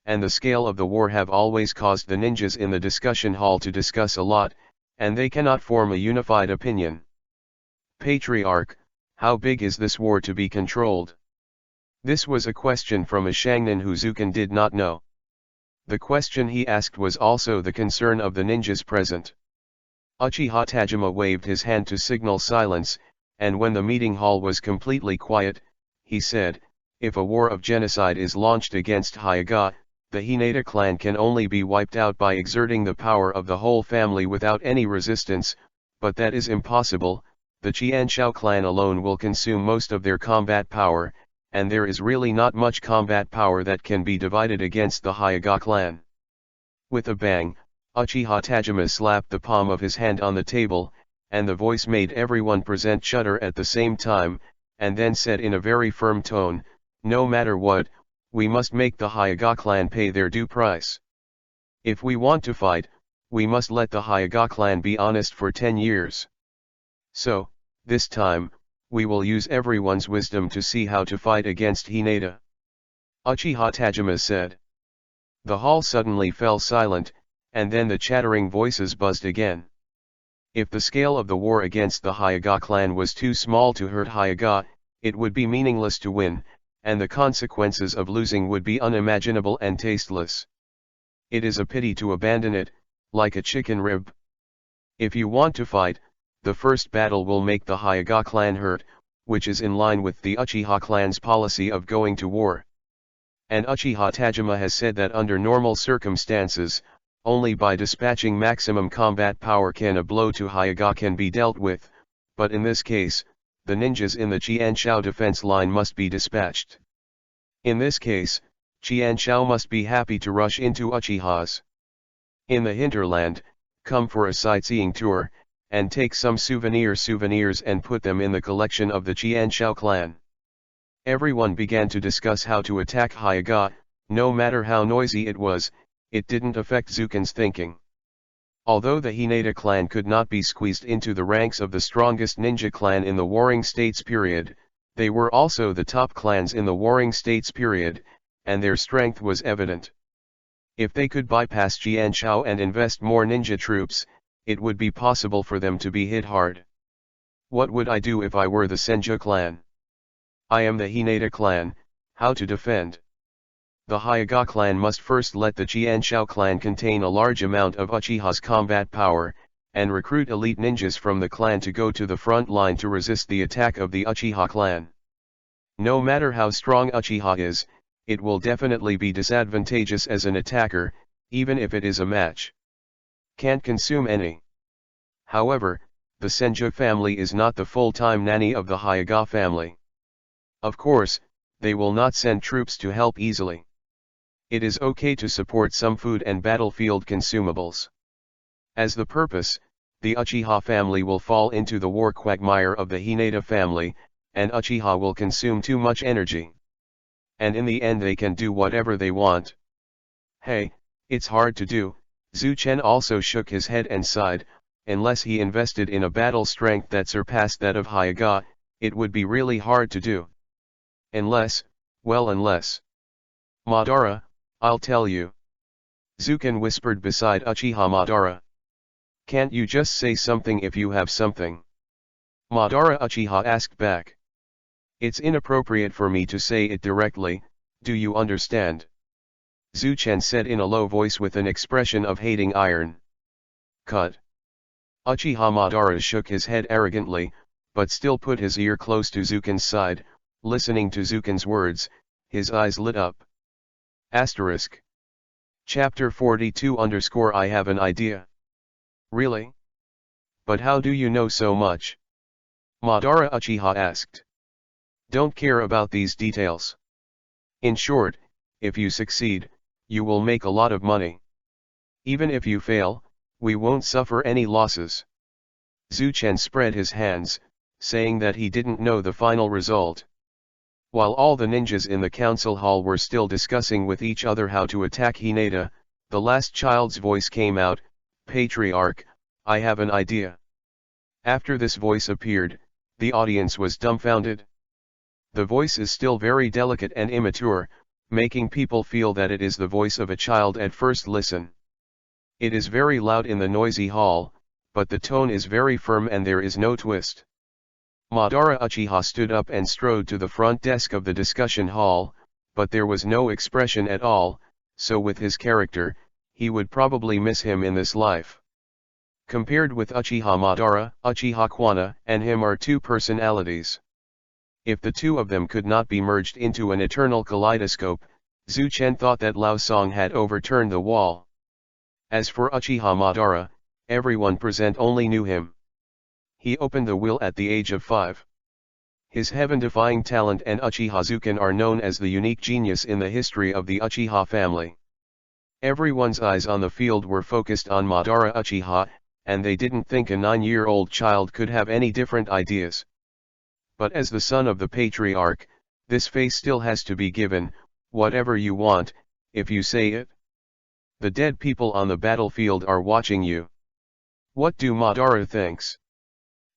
and the scale of the war have always caused the ninjas in the discussion hall to discuss a lot, and they cannot form a unified opinion. Patriarch, how big is this war to be controlled? This was a question from a Shangnan who Zukan did not know. The question he asked was also the concern of the ninjas present. Uchiha Tajima waved his hand to signal silence, and when the meeting hall was completely quiet, he said, if a war of genocide is launched against Hyaga, the Hinata clan can only be wiped out by exerting the power of the whole family without any resistance, but that is impossible. The Qianxiao clan alone will consume most of their combat power, and there is really not much combat power that can be divided against the Hyaga clan. With a bang, Uchiha Tajima slapped the palm of his hand on the table, and the voice made everyone present shudder at the same time, and then said in a very firm tone, no matter what, we must make the Hyaga clan pay their due price. If we want to fight, we must let the Hyaga clan be honest for 10 years. So, this time, we will use everyone's wisdom to see how to fight against Hinata. Uchiha Tajima said. The hall suddenly fell silent, and then the chattering voices buzzed again. If the scale of the war against the Hyaga clan was too small to hurt Hyaga, it would be meaningless to win, and the consequences of losing would be unimaginable and tasteless. It is a pity to abandon it, like a chicken rib. If you want to fight, the first battle will make the Hyaga clan hurt, which is in line with the Uchiha clan's policy of going to war. And Uchiha Tajima has said that under normal circumstances, only by dispatching maximum combat power can a blow to Hyaga can be dealt with, but in this case, the ninjas in the Qianxiao defense line must be dispatched. In this case, Qianxiao must be happy to rush into Uchiha's. In the hinterland, come for a sightseeing tour, and take some souvenirs and put them in the collection of the Qianxiao clan. Everyone began to discuss how to attack Hyaga. No matter how noisy it was, it didn't affect Zukan's thinking. Although the Hinata clan could not be squeezed into the ranks of the strongest ninja clan in the Warring States period, they were also the top clans in the Warring States period, and their strength was evident. If they could bypass Qianxiao and invest more ninja troops, it would be possible for them to be hit hard. What would I do if I were the Senju clan? I am the Hinata clan. How to defend? The Hyaga clan must first let the Qianxiao clan contain a large amount of Uchiha's combat power, and recruit elite ninjas from the clan to go to the front line to resist the attack of the Uchiha clan. No matter how strong Uchiha is, it will definitely be disadvantageous as an attacker, even if it is a match. Can't consume any. However, the Senju family is not the full-time nanny of the Hyaga family. Of course, they will not send troops to help easily. It is okay to support some food and battlefield consumables. As the purpose, the Uchiha family will fall into the war quagmire of the Hinata family, and Uchiha will consume too much energy. And in the end they can do whatever they want. Hey, it's hard to do. Zuchen also shook his head and sighed. Unless he invested in a battle strength that surpassed that of Hyuga, it would be really hard to do. Unless. Madara, I'll tell you. Zuken whispered beside Uchiha Madara. Can't you just say something if you have something? Madara Uchiha asked back. It's inappropriate for me to say it directly, do you understand? Zuchen said in a low voice with an expression of hating iron. Cut. Uchiha Madara shook his head arrogantly, but still put his ear close to Zuken's side, listening to Zuken's words, his eyes lit up. Asterisk. Chapter 42 _ I have an idea. Really? But how do you know so much? Madara Uchiha asked. Don't care about these details. In short, if you succeed, you will make a lot of money. Even if you fail, we won't suffer any losses. Zuchen spread his hands, saying that he didn't know the final result. While all the ninjas in the council hall were still discussing with each other how to attack Hinata, the last child's voice came out, Patriarch, I have an idea. After this voice appeared, the audience was dumbfounded. The voice is still very delicate and immature, making people feel that it is the voice of a child at first listen. It is very loud in the noisy hall, but the tone is very firm and there is no twist. Madara Uchiha stood up and strode to the front desk of the discussion hall, but there was no expression at all, so with his character, he would probably miss him in this life. Compared with Uchiha Madara, Uchiha Kwana and him are two personalities. If the two of them could not be merged into an eternal kaleidoscope, Zuchen thought that Lao Song had overturned the wall. As for Uchiha Madara, everyone present only knew him. He opened the will at the age of 5. His heaven-defying talent and Uchiha Zuken are known as the unique genius in the history of the Uchiha family. Everyone's eyes on the field were focused on Madara Uchiha, and they didn't think a 9-year-old child could have any different ideas. But as the son of the Patriarch, this face still has to be given, whatever you want, if you say it. The dead people on the battlefield are watching you. What do Madara thinks?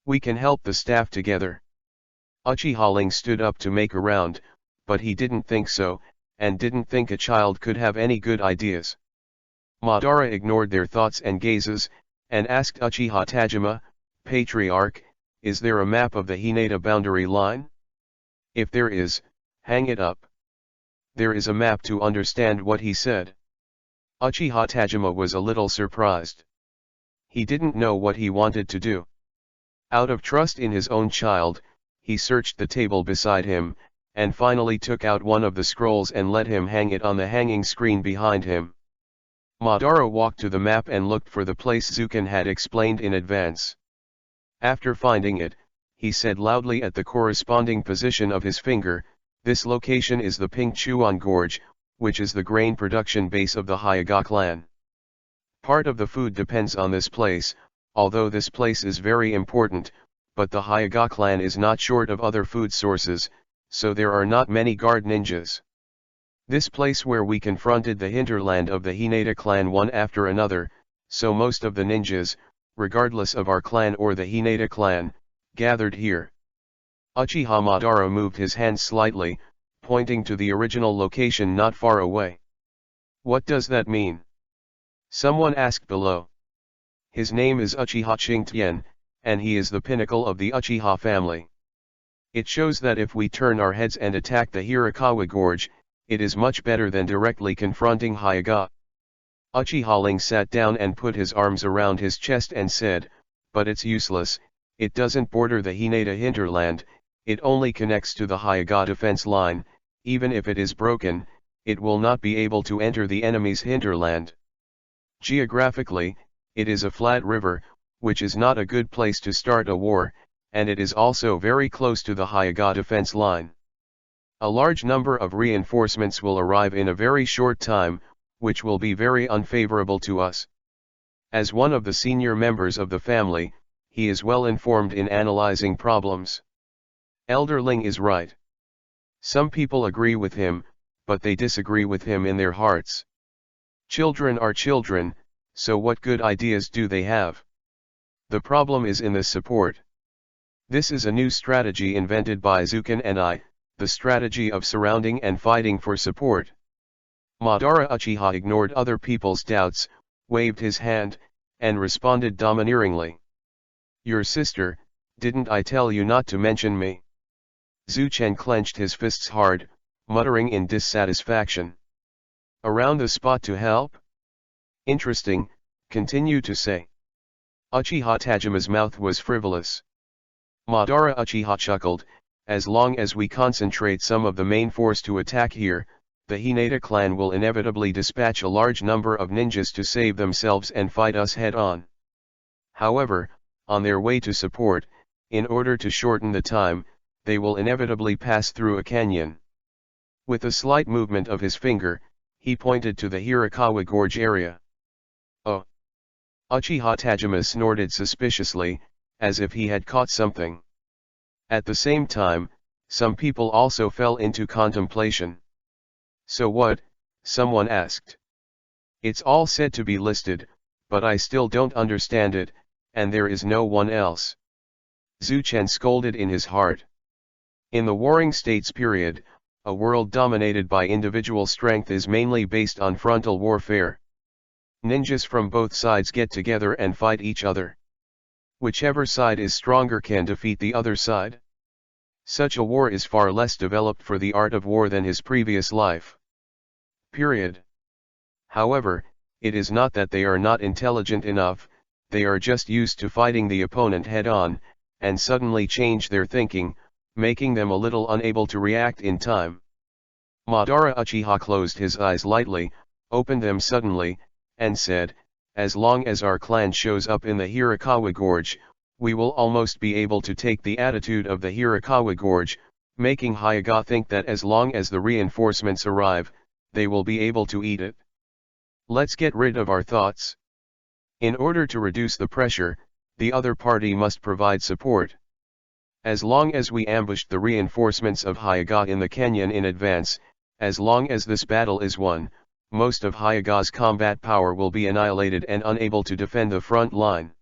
We can help the staff together. Uchiha Ling stood up to make a round, but he didn't think so, and didn't think a child could have any good ideas. Madara ignored their thoughts and gazes, and asked Uchiha Tajima, Patriarch, is there a map of the Hinata boundary line? If there is, hang it up. There is a map to understand what he said. Uchiha Tajima was a little surprised. He didn't know what he wanted to do. Out of trust in his own child, he searched the table beside him, and finally took out one of the scrolls and let him hang it on the hanging screen behind him. Madara walked to the map and looked for the place Zuken had explained in advance. After finding it, he said loudly at the corresponding position of his finger, this location is the Pingchuan Gorge, which is the grain production base of the Hyuga clan. Part of the food depends on this place, although this place is very important, but the Hyuga clan is not short of other food sources, so there are not many guard ninjas. This place where we confronted the hinterland of the Hinata clan one after another, so most of the ninjas, regardless of our clan or the Hinata clan, gathered here. Uchiha Madara moved his hand slightly, pointing to the original location not far away. What does that mean? Someone asked below. His name is Uchiha Qingtian, and he is the pinnacle of the Uchiha family. It shows that if we turn our heads and attack the Hirakawa Gorge, it is much better than directly confronting Hyuga. Uchiha Ling sat down and put his arms around his chest and said, but it's useless, it doesn't border the Hinata hinterland, it only connects to the Hyuga defense line, even if it is broken, it will not be able to enter the enemy's hinterland. Geographically, it is a flat river, which is not a good place to start a war, and it is also very close to the Hyuga defense line. A large number of reinforcements will arrive in a very short time, which will be very unfavorable to us. As one of the senior members of the family, he is well informed in analyzing problems. Elderling is right. Some people agree with him, but they disagree with him in their hearts. Children are children, so what good ideas do they have? The problem is in the support. This is a new strategy invented by Zukin and I, the strategy of surrounding and fighting for support. Madara Uchiha ignored other people's doubts, waved his hand, and responded domineeringly. Your sister, didn't I tell you not to mention me? Zuchen clenched his fists hard, muttering in dissatisfaction. Around the spot to help? Interesting, continue to say. Uchiha Tajima's mouth was frivolous. Madara Uchiha chuckled, as long as we concentrate some of the main force to attack here, the Hinata clan will inevitably dispatch a large number of ninjas to save themselves and fight us head-on. However, on their way to support, in order to shorten the time, they will inevitably pass through a canyon. With a slight movement of his finger, he pointed to the Hirakawa Gorge area. Oh! Uchiha Tajima snorted suspiciously, as if he had caught something. At the same time, some people also fell into contemplation. So what? Someone asked. It's all said to be listed, but I still don't understand it, and there is no one else. Zuchen scolded in his heart. In the Warring States period, a world dominated by individual strength is mainly based on frontal warfare. Ninjas from both sides get together and fight each other. Whichever side is stronger can defeat the other side. Such a war is far less developed for the art of war than his previous life. Period. However, it is not that they are not intelligent enough, they are just used to fighting the opponent head-on, and suddenly change their thinking, making them a little unable to react in time. Madara Uchiha closed his eyes lightly, opened them suddenly, and said, as long as our clan shows up in the Hirakawa Gorge, we will almost be able to take the attitude of the Hirakawa Gorge, making Hyuga think that as long as the reinforcements arrive, they will be able to eat it. Let's get rid of our thoughts. In order to reduce the pressure, the other party must provide support. As long as we ambushed the reinforcements of Hyuga in the canyon in advance, as long as this battle is won, most of Hyuga's combat power will be annihilated and unable to defend the front line.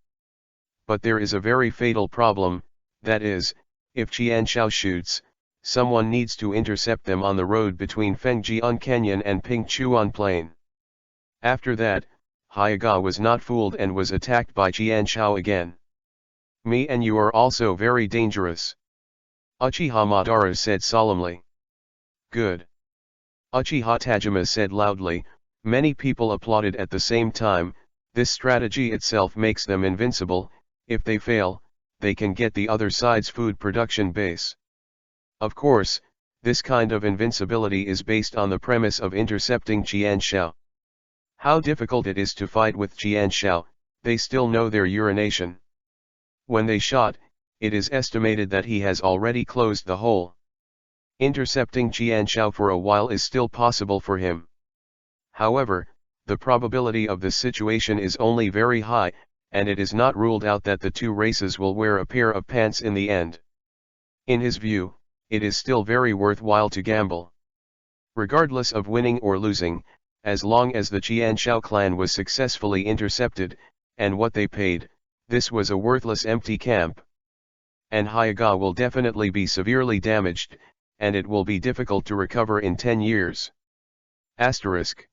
But there is a very fatal problem, that is, if Qianshao shoots, someone needs to intercept them on the road between Fengjian Canyon and Pingchuan Plain. After that, Hyuga was not fooled and was attacked by Qianshao again. Me and you are also very dangerous. Uchiha Madara said solemnly. Good. Uchiha Tajima said loudly. Many people applauded at the same time. This strategy itself makes them invincible. If they fail, they can get the other side's food production base. Of course, this kind of invincibility is based on the premise of intercepting Qianshao. How difficult it is to fight with Qianshao, they still know their urination. When they shot, it is estimated that he has already closed the hole. Intercepting Qianshao for a while is still possible for him. However, the probability of this situation is only very high, and it is not ruled out that the two races will wear a pair of pants in the end. In his view, it is still very worthwhile to gamble. Regardless of winning or losing, as long as the Qianshao clan was successfully intercepted, and what they paid, this was a worthless empty camp. And Hyuga will definitely be severely damaged, and it will be difficult to recover in 10 years. Asterisk.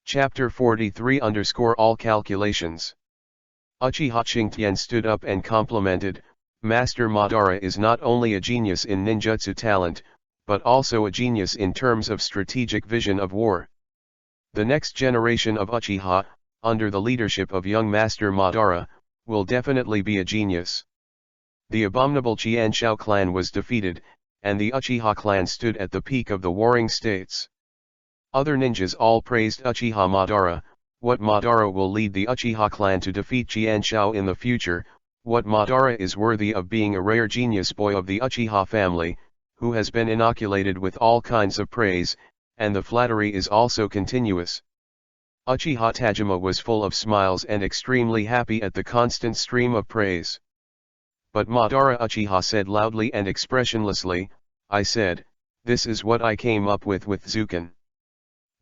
Chapter 43 _ all calculations. Uchiha Qingtian stood up and complimented, Master Madara is not only a genius in ninjutsu talent, but also a genius in terms of strategic vision of war. The next generation of Uchiha, under the leadership of young Master Madara, will definitely be a genius. The abominable Qianshao clan was defeated, and the Uchiha clan stood at the peak of the Warring States. Other ninjas all praised Uchiha Madara. What Madara will lead the Uchiha clan to defeat Qianshao in the future, what Madara is worthy of being a rare genius boy of the Uchiha family, who has been inoculated with all kinds of praise, and the flattery is also continuous. Uchiha Tajima was full of smiles and extremely happy at the constant stream of praise. But Madara Uchiha said loudly and expressionlessly, "I said, this is what I came up with Zuken."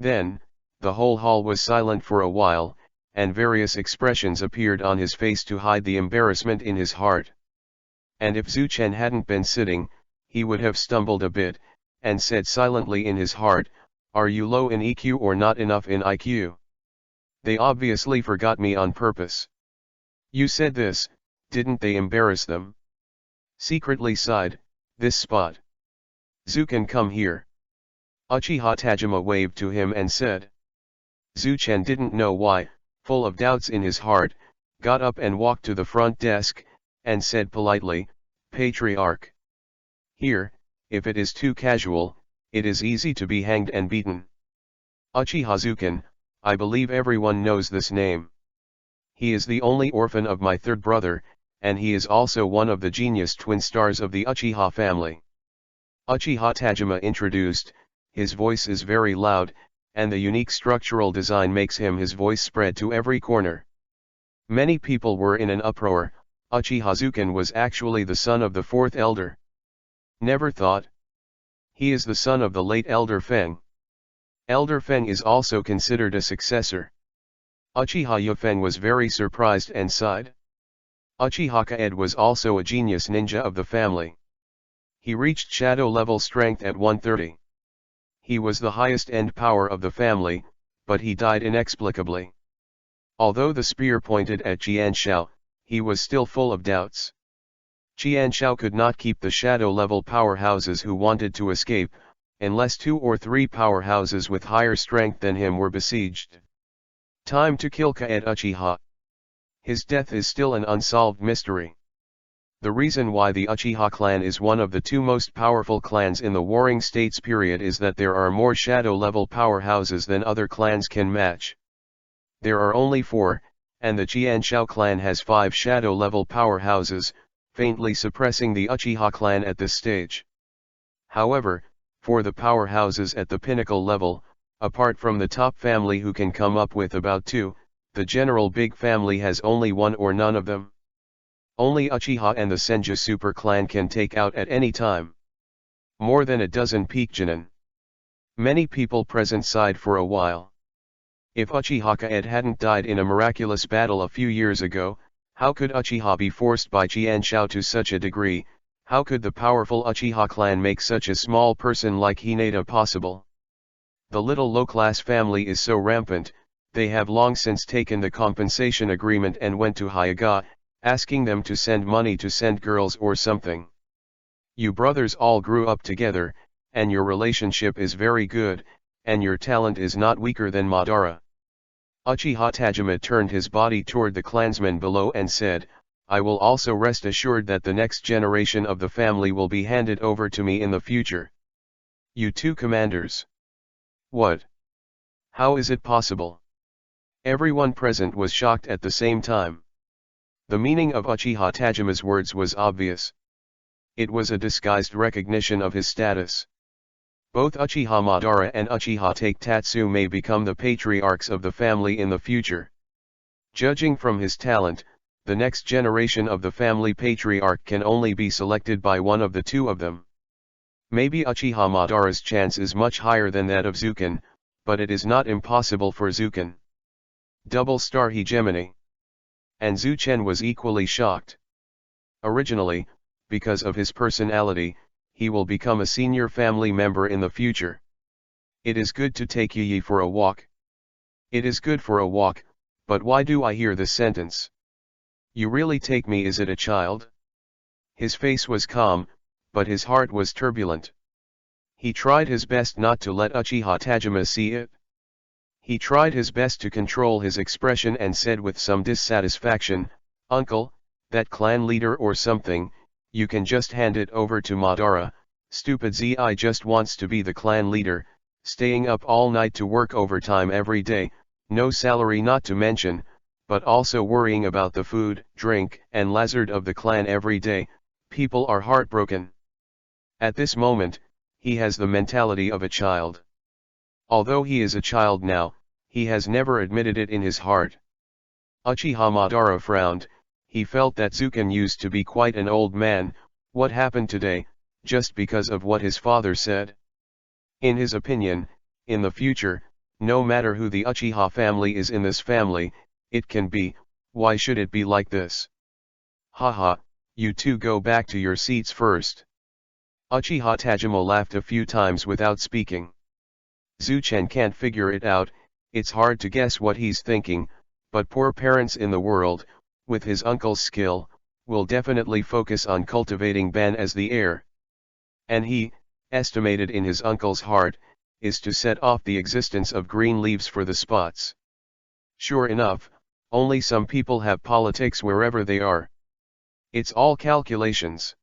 Then, the whole hall was silent for a while, and various expressions appeared on his face to hide the embarrassment in his heart. And if Zuchen hadn't been sitting, he would have stumbled a bit, and said silently in his heart, "Are you low in EQ or not enough in IQ? They obviously forgot me on purpose." "You said this, didn't they embarrass them?" secretly sighed, "This spot. Zuken, come here." Uchiha Tajima waved to him and said. Zuchen didn't know why, full of doubts in his heart, got up and walked to the front desk, and said politely, "Patriarch. Here, if it is too casual, it is easy to be hanged and beaten. Uchiha Zuken, I believe everyone knows this name. He is the only orphan of my third brother, and he is also one of the genius twin stars of the Uchiha family." Uchiha Tajima introduced. His voice is very loud, and the unique structural design makes his voice spread to every corner. Many people were in an uproar. Uchiha Zuken was actually the son of the fourth elder. Never thought. He is the son of the late Elder Feng. Elder Feng is also considered a successor. Uchiha Yufeng was very surprised and sighed. Uchiha Kaed was also a genius ninja of the family. He reached shadow level strength at 130. He was the highest end power of the family, but he died inexplicably. Although the spear pointed at Qianshao, he was still full of doubts. Qianshao could not keep the shadow level powerhouses who wanted to escape, unless 2 or 3 powerhouses with higher strength than him were besieged. Time to kill Kaed Uchiha. His death is still an unsolved mystery. The reason why the Uchiha clan is one of the 2 most powerful clans in the Warring States period is that there are more shadow-level powerhouses than other clans can match. There are only 4, and the Qianshao clan has 5 shadow-level powerhouses, faintly suppressing the Uchiha clan at this stage. However, for the powerhouses at the pinnacle level, apart from the top family who can come up with about 2, the general big family has only 1 or none of them. Only Uchiha and the Senju super clan can take out at any time. More than a dozen peak genin. Many people present sighed for a while. If Uchiha Kaed hadn't died in a miraculous battle a few years ago, how could Uchiha be forced by Qianshao to such a degree? How could the powerful Uchiha clan make such a small person like Hinata possible? The little low-class family is so rampant, they have long since taken the compensation agreement and went to Hyaga, asking them to send money to send girls or something. You brothers all grew up together, and your relationship is very good, and your talent is not weaker than Madara. Uchiha Tajima turned his body toward the clansmen below and said, "I will also rest assured that the next generation of the family will be handed over to me in the future." "You 2 commanders. What? How is it possible?" Everyone present was shocked at the same time. The meaning of Uchiha Tajima's words was obvious. It was a disguised recognition of his status. Both Uchiha Madara and Uchiha Taketatsu may become the patriarchs of the family in the future. Judging from his talent, the next generation of the family patriarch can only be selected by one of the 2 of them. Maybe Uchiha Madara's chance is much higher than that of Zuken, but it is not impossible for Zuken. Double star hegemony. And Zuchen was equally shocked. Originally, because of his personality, he will become a senior family member in the future. It is good to take Yi for a walk. It is good for a walk, but why do I hear this sentence? You really take me, is it a child? His face was calm, but his heart was turbulent. He tried his best not to let Uchiha Tajima see it. He tried his best to control his expression and said with some dissatisfaction, "Uncle, that clan leader or something, you can just hand it over to Madara. Stupid Zi just wants to be the clan leader, staying up all night to work overtime every day, no salary not to mention, but also worrying about the food, drink, and lazard of the clan every day. People are heartbroken." At this moment, he has the mentality of a child. Although he is a child now, he has never admitted it in his heart. Uchiha Madara frowned. He felt that Zuken used to be quite an old man. What happened today, just because of what his father said? In his opinion, in the future, no matter who the Uchiha family is in this family, it can be, why should it be like this? Haha, you two go back to your seats first. Uchiha Tajima laughed a few times without speaking. Zuchen can't figure it out, it's hard to guess what he's thinking, but poor parents in the world, with his uncle's skill, will definitely focus on cultivating Ban as the heir. And he, estimated in his uncle's heart, is to set off the existence of green leaves for the spots. Sure enough, only some people have politics wherever they are. It's all calculations.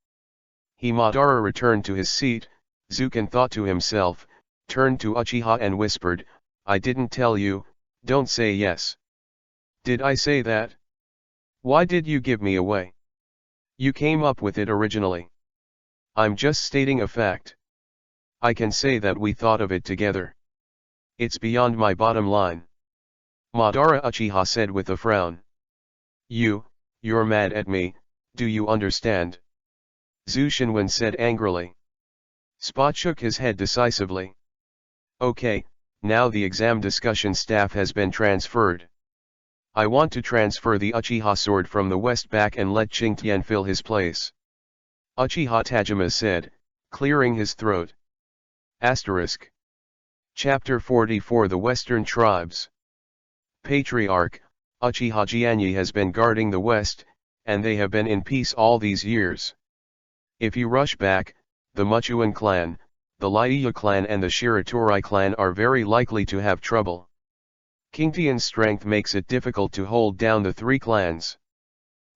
Madara returned to his seat. Zuken thought to himself, turned to Uchiha and whispered, I didn't tell you, don't say yes. Did I say that? Why did you give me away? You came up with it originally. I'm just stating a fact. I can say that we thought of it together. It's beyond my bottom line. Madara Uchiha said with a frown. You're mad at me, do you understand? Zhu Shinwen said angrily. Spot shook his head decisively. Okay, now the exam discussion staff has been transferred. I want to transfer the Uchiha sword from the west back and let Qingtian fill his place. Uchiha Tajima said, clearing his throat. Asterisk. Chapter 44 The Western Tribes. Patriarch, Uchiha Jianyi has been guarding the west, and they have been in peace all these years. If you rush back, the Muchuan clan, the Laiya clan and the Shiratori clan are very likely to have trouble. Qingtian's strength makes it difficult to hold down the three clans.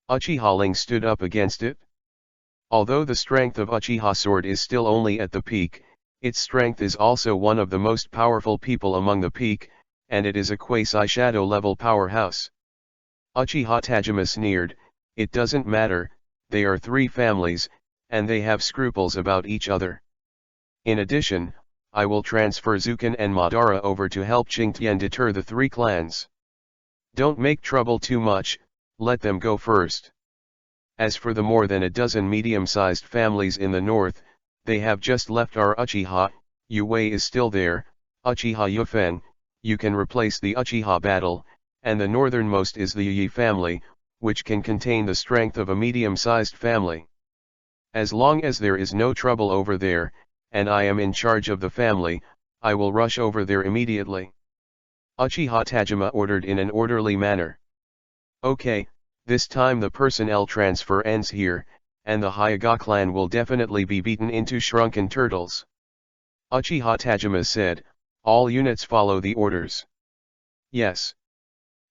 Uchiha Ling stood up against it. Although the strength of Uchiha sword is still only at the peak, its strength is also one of the most powerful people among the peak, and it is a quasi-shadow level powerhouse. Uchiha Tajima sneered, it doesn't matter, they are three families, and they have scruples about each other. In addition, I will transfer Zuken and Madara over to help Qingtian deter the three clans. Don't make trouble too much, let them go first. As for the more than a dozen medium-sized families in the north, they have just left our Uchiha. Yue is still there, Uchiha Yufeng, you can replace the Uchiha battle, and the northernmost is the Yi family, which can contain the strength of a medium-sized family. As long as there is no trouble over there, and I am in charge of the family, I will rush over there immediately. Uchiha Tajima ordered in an orderly manner. Okay, this time the personnel transfer ends here, and the Hyuga clan will definitely be beaten into shrunken turtles. Uchiha Tajima said, all units follow the orders. Yes.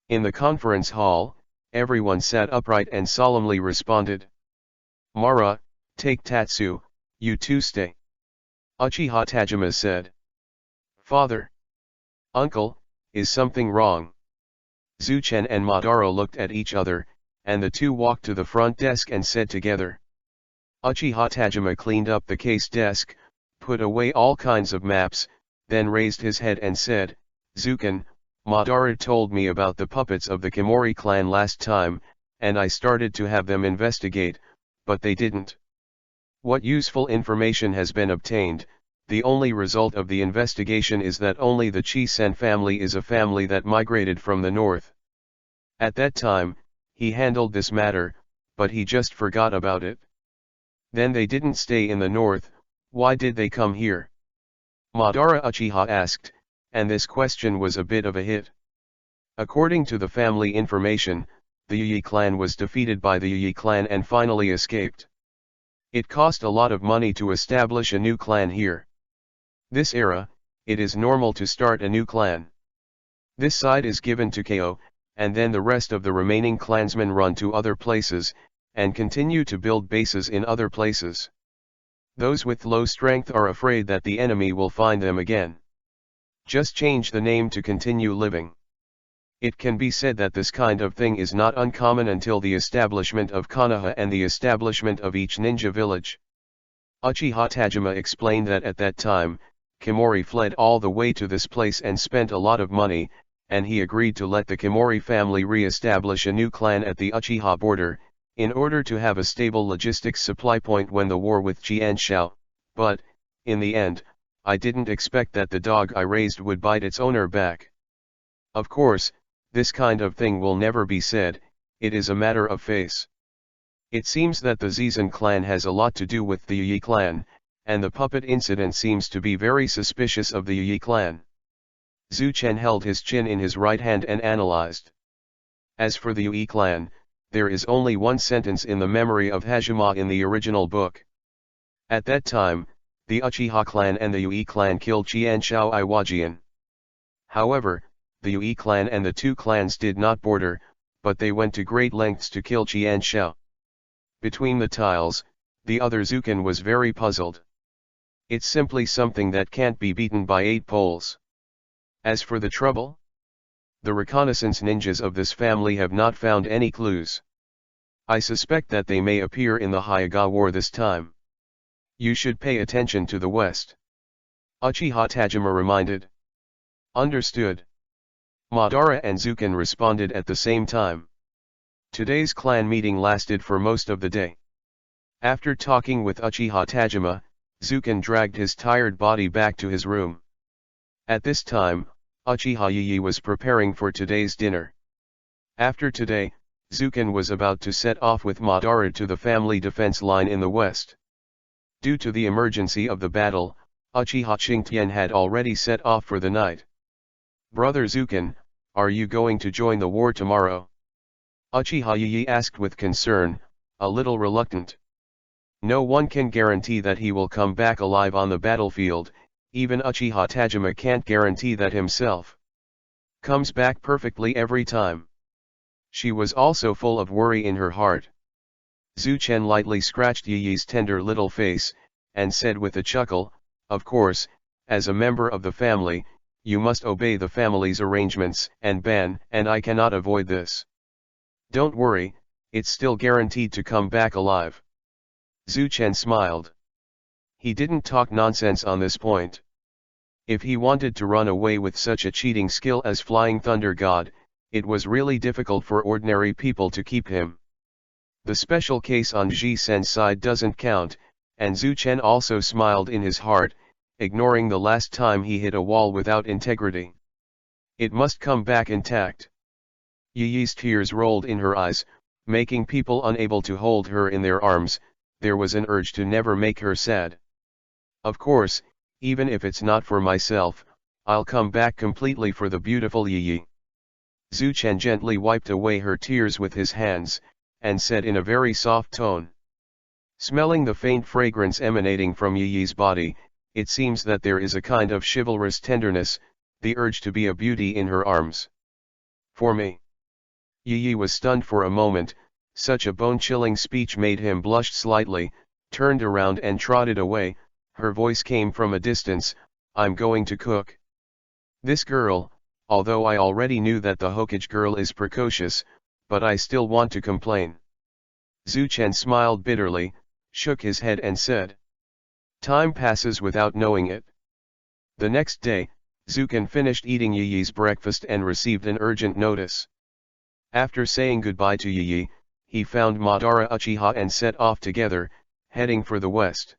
In the conference hall, everyone sat upright and solemnly responded. Mara, take Tatsu, you two stay. Uchiha Tajima said. Father. Uncle, is something wrong? Zuchen and Madara looked at each other, and the two walked to the front desk and said together. Uchiha Tajima cleaned up the case desk, put away all kinds of maps, then raised his head and said, Zuken, Madara told me about the puppets of the Kimori clan last time, and I started to have them investigate, but they didn't. What useful information has been obtained? The only result of the investigation is that only the Chi-sen family is a family that migrated from the north. At that time, he handled this matter, but he just forgot about it. Then they didn't stay in the north, why did they come here? Madara Uchiha asked, and this question was a bit of a hit. According to the family information, the Yi clan was defeated by the Yi clan and finally escaped. It cost a lot of money to establish a new clan here. This era, it is normal to start a new clan. This side is given to KO, and then the rest of the remaining clansmen run to other places, and continue to build bases in other places. Those with low strength are afraid that the enemy will find them again. Just change the name to continue living. It can be said that this kind of thing is not uncommon until the establishment of Konoha and the establishment of each ninja village. Uchiha Tajima explained that at that time, Kimori fled all the way to this place and spent a lot of money, and he agreed to let the Kimori family re-establish a new clan at the Uchiha border, in order to have a stable logistics supply point when the war with Qianshao, but, in the end, I didn't expect that the dog I raised would bite its owner back. Of course, this kind of thing will never be said, it is a matter of face. It seems that the Zizan clan has a lot to do with the Yi clan, and the puppet incident seems to be very suspicious of the Yi clan. Zhu Chen held his chin in his right hand and analyzed. As for the Yi clan, there is only one sentence in the memory of Hajime in the original book. At that time, the Uchiha clan and the Yi clan killed Qianshao Iwajian. However, the Yi clan and the two clans did not border, but they went to great lengths to kill Qianshao. Between the tiles, the other Zukin was very puzzled. It's simply something that can't be beaten by 8 poles. As for the trouble? The reconnaissance ninjas of this family have not found any clues. I suspect that they may appear in the Hyuga War this time. You should pay attention to the west. Uchiha Tajima reminded. Understood. Madara and Zukin responded at the same time. Today's clan meeting lasted for most of the day. After talking with Uchiha Tajima, Zukin dragged his tired body back to his room. At this time, Uchiha Yi was preparing for today's dinner. After today, Zukin was about to set off with Madara to the family defense line in the west. Due to the emergency of the battle, Uchiha Qingtian had already set off for the night. Brother Zukin, are you going to join the war tomorrow? Uchiha Yi asked with concern, a little reluctant. No one can guarantee that he will come back alive on the battlefield, even Uchiha Tajima can't guarantee that himself. Comes back perfectly every time. She was also full of worry in her heart. Zhu Chen lightly scratched Yi's tender little face, and said with a chuckle, of course, as a member of the family, you must obey the family's arrangements and ban, and I cannot avoid this. Don't worry, it's still guaranteed to come back alive. Zhu Chen smiled. He didn't talk nonsense on this point. If he wanted to run away with such a cheating skill as Flying Thunder God, it was really difficult for ordinary people to keep him. The special case on Ji Sen's side doesn't count, and Zhu Chen also smiled in his heart, ignoring the last time he hit a wall without integrity. It must come back intact. Yi's tears rolled in her eyes, making people unable to hold her in their arms. There was an urge to never make her sad. Of course, even if it's not for myself, I'll come back completely for the beautiful Yi. Zhu Chen gently wiped away her tears with his hands, and said in a very soft tone. Smelling the faint fragrance emanating from Yi's body, it seems that there is a kind of chivalrous tenderness, the urge to be a beauty in her arms. For me. Yi was stunned for a moment, such a bone-chilling speech made him blush slightly, turned around and trotted away. Her voice came from a distance, I'm going to cook. This girl, although I already knew that the Hokage girl is precocious, but I still want to complain. Zhu Chen smiled bitterly, shook his head and said. Time passes without knowing it. The next day, Zukin finished eating Yi's breakfast and received an urgent notice. After saying goodbye to Yi, he found Madara Uchiha and set off together, heading for the west.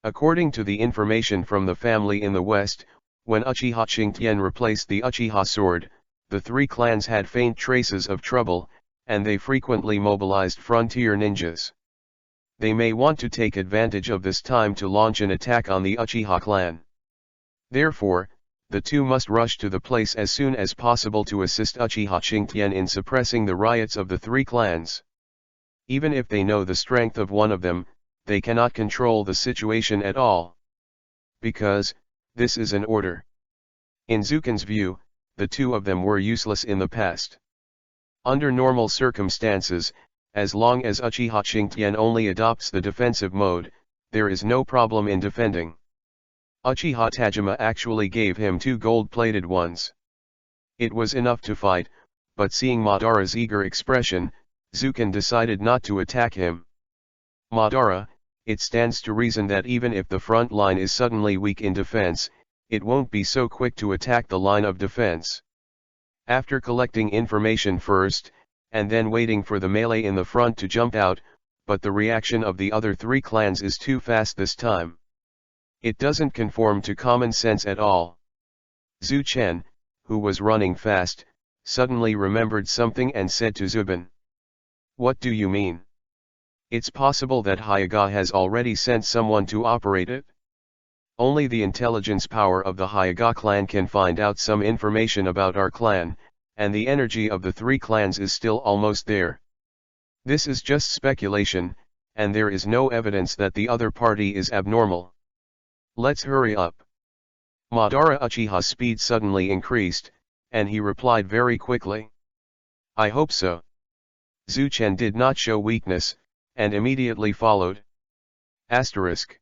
According to the information from the family in the west, when Uchiha Qingtian replaced the Uchiha sword, the 3 clans had faint traces of trouble, and they frequently mobilized frontier ninjas. They may want to take advantage of this time to launch an attack on the Uchiha clan. Therefore, the 2 must rush to the place as soon as possible to assist Uchiha Qingtian in suppressing the riots of the 3 clans. Even if they know the strength of one of them, they cannot control the situation at all. Because, this is an order. In Zukin's view, the 2 of them were useless in the past. Under normal circumstances, as long as Uchiha Qingtian only adopts the defensive mode, there is no problem in defending. Uchiha Tajima actually gave him 2 gold-plated ones. It was enough to fight, but seeing Madara's eager expression, Zukin decided not to attack him. Madara, it stands to reason that even if the front line is suddenly weak in defense, it won't be so quick to attack the line of defense. After collecting information first, and then waiting for the melee in the front to jump out, but the reaction of the other three clans is too fast this time. It doesn't conform to common sense at all. Zhu Chen, who was running fast, suddenly remembered something and said to Zubin, "What do you mean? It's possible that Hyaga has already sent someone to operate it? Only the intelligence power of the Hyaga clan can find out some information about our clan, and the energy of the three clans is still almost there. This is just speculation, and there is no evidence that the other party is abnormal. Let's hurry up." Madara Uchiha's speed suddenly increased, and he replied very quickly, "I hope so." Zhu Chen did not show weakness, and immediately followed. Asterisk.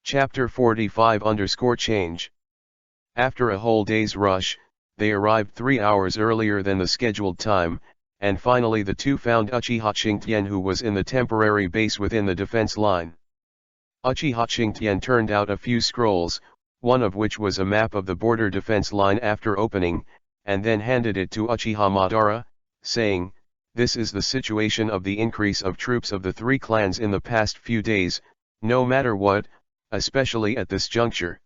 Chapter 45_change. After a whole day's rush, they arrived 3 hours earlier than the scheduled time, and finally the two found Uchiha Qingtian, who was in the temporary base within the defense line. Uchiha Qingtian turned out a few scrolls, one of which was a map of the border defense line after opening, and then handed it to Uchiha Madara, saying, "This is the situation of the increase of troops of the three clans in the past few days, no matter what, especially at this juncture.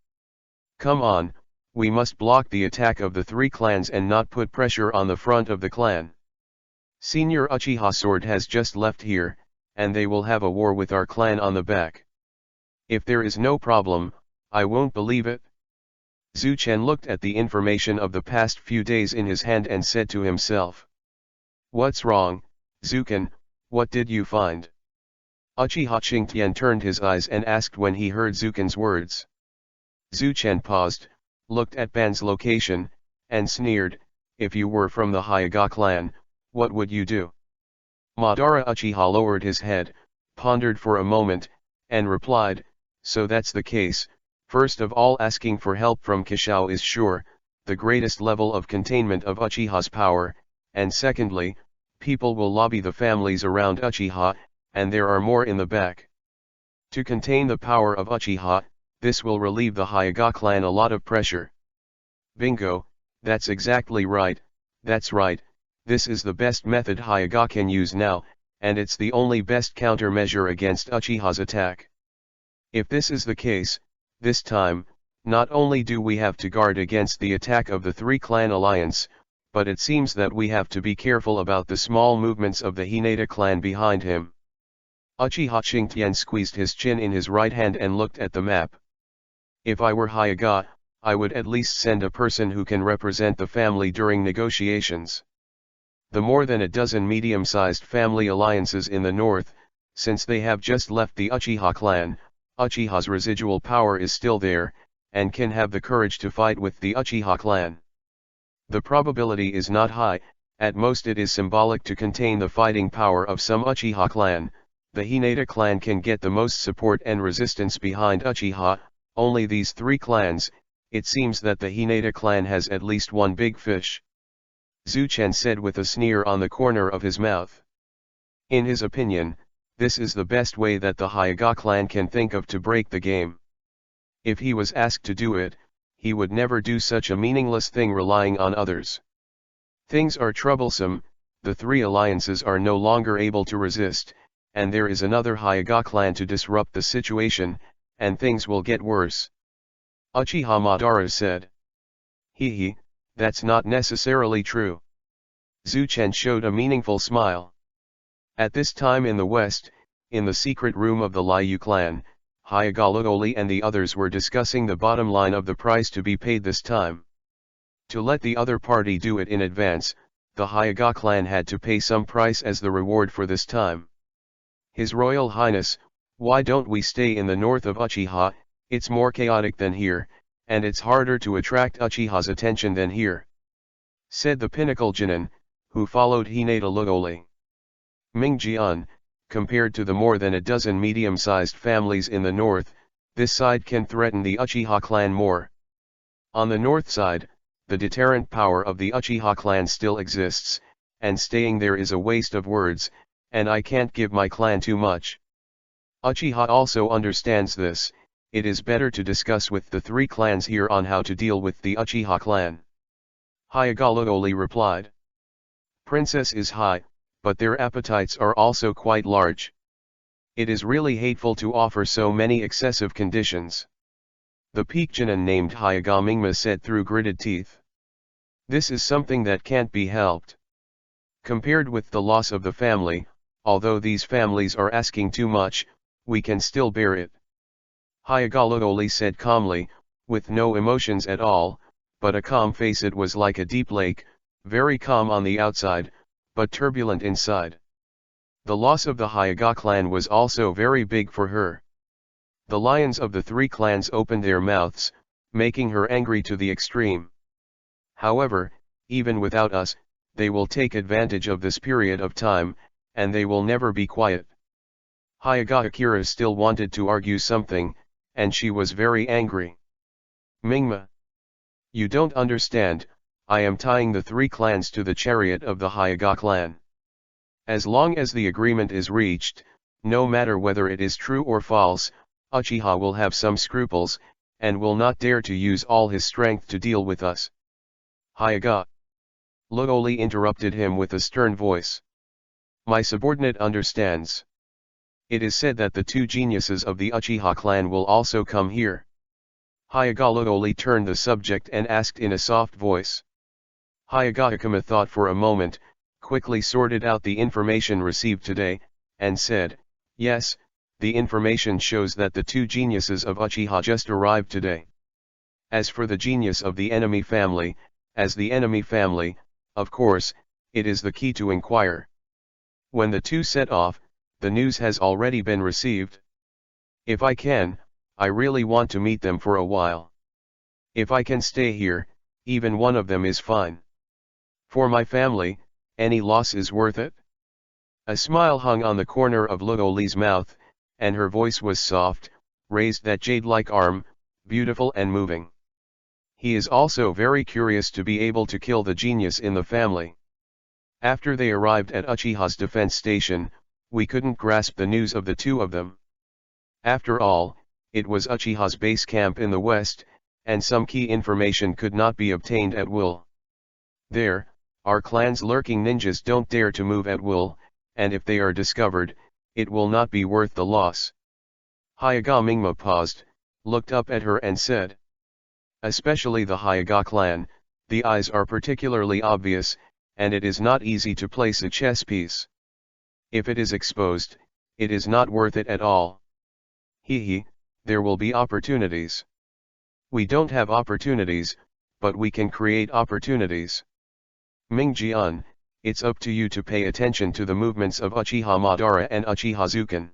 Come on, we must block the attack of the three clans and not put pressure on the front of the clan. Senior Uchiha Sword has just left here, and they will have a war with our clan on the back. If there is no problem, I won't believe it." Zhu Chen looked at the information of the past few days in his hand and said to himself, "What's wrong, Zuken, what did you find?" Uchiha Qingtian turned his eyes and asked when he heard Zuken's words. Zhu Chen paused, looked at Ban's location, and sneered, "If you were from the Hyaga clan, what would you do?" Madara Uchiha lowered his head, pondered for a moment, and replied, "So that's the case. First of all, asking for help from Kishao is sure, the greatest level of containment of Uchiha's power, and secondly, people will lobby the families around Uchiha, and there are more in the back. To contain the power of Uchiha, this will relieve the Hyaga clan a lot of pressure." Bingo, that's exactly right, that's right, this is the best method Hyaga can use now, and it's the only best countermeasure against Uchiha's attack. If this is the case, this time, not only do we have to guard against the attack of the three-clan alliance, but it seems that we have to be careful about the small movements of the Hinata clan behind him. Uchiha Qingtian squeezed his chin in his right hand and looked at the map. "If I were Hyaga, I would at least send a person who can represent the family during negotiations. The more than a dozen medium-sized family alliances in the north, since they have just left the Uchiha clan, Uchiha's residual power is still there, and can have the courage to fight with the Uchiha clan. The probability is not high, at most it is symbolic to contain the fighting power of some Uchiha clan. The Hinata clan can get the most support and resistance behind Uchiha, only these three clans. It seems that the Hinata clan has at least one big fish," Zhu Chen said with a sneer on the corner of his mouth. In his opinion, this is the best way that the Hyaga clan can think of to break the game. If he was asked to do it, he would never do such a meaningless thing relying on others. Things are troublesome, the three alliances are no longer able to resist, and there is another Hyaga clan to disrupt the situation, and things will get worse. Uchiha Madara said. He, that's not necessarily true. Zhu Chen showed a meaningful smile. At this time in the west, in the secret room of the Liu clan, Hyaga Luoli and the others were discussing the bottom line of the price to be paid this time. To let the other party do it in advance, the Hyaga clan had to pay some price as the reward for this time. His Royal Highness, why don't we stay in the north of Uchiha? It's more chaotic than here, and it's harder to attract Uchiha's attention than here, said the Pinnacle Genin, who followed Hinata Luoli. Ming Jian, compared to the more than a dozen medium-sized families in the north, this side can threaten the Uchiha clan more. On the north side, the deterrent power of the Uchiha clan still exists, and staying there is a waste of words, and I can't give my clan too much. Uchiha also understands this. It is better to discuss with the three clans here on how to deal with the Uchiha clan. Hyagalooli replied. Princess is high, but their appetites are also quite large. It is really hateful to offer so many excessive conditions. The Peakjanan named Hyagamingma said through gritted teeth. This is something that can't be helped. Compared with the loss of the family, although these families are asking too much, we can still bear it. Hyagalooli said calmly, with no emotions at all, but a calm face. It was like a deep lake, very calm on the outside, but turbulent inside. The loss of the Hyaga clan was also very big for her. The lions of the three clans opened their mouths, making her angry to the extreme. However, even without us, they will take advantage of this period of time, and they will never be quiet. Hyaga Akira still wanted to argue something, and she was very angry. Mingma. You don't understand, I am tying the three clans to the chariot of the Hyaga clan. As long as the agreement is reached, no matter whether it is true or false, Uchiha will have some scruples, and will not dare to use all his strength to deal with us. Hyaga. Looli interrupted him with a stern voice. My subordinate understands. It is said that the two geniuses of the Uchiha clan will also come here. Hyaga Looli turned the subject and asked in a soft voice. Hyaga Akama thought for a moment, quickly sorted out the information received today, and said, yes, the information shows that the two geniuses of Uchiha just arrived today. As for the genius of the enemy family, as the enemy family, of course, it is the key to inquire. When the two set off, the news has already been received. If I can, I really want to meet them for a while. If I can stay here, even one of them is fine. For my family, any loss is worth it. A smile hung on the corner of Looli's mouth, and her voice was soft, raised that jade-like arm, beautiful and moving. He is also very curious to be able to kill the genius in the family. After they arrived at Uchiha's defense station, we couldn't grasp the news of the two of them. After all, it was Uchiha's base camp in the west, and some key information could not be obtained at will. There, our clan's lurking ninjas don't dare to move at will, and if they are discovered, it will not be worth the loss. Hyaga Mingma paused, looked up at her and said. Especially the Hyaga clan, the eyes are particularly obvious, and it is not easy to place a chess piece. If it is exposed, it is not worth it at all. There will be opportunities. We don't have opportunities, but we can create opportunities. Mingjian, it's up to you to pay attention to the movements of Uchiha Madara and Uchiha Zuken.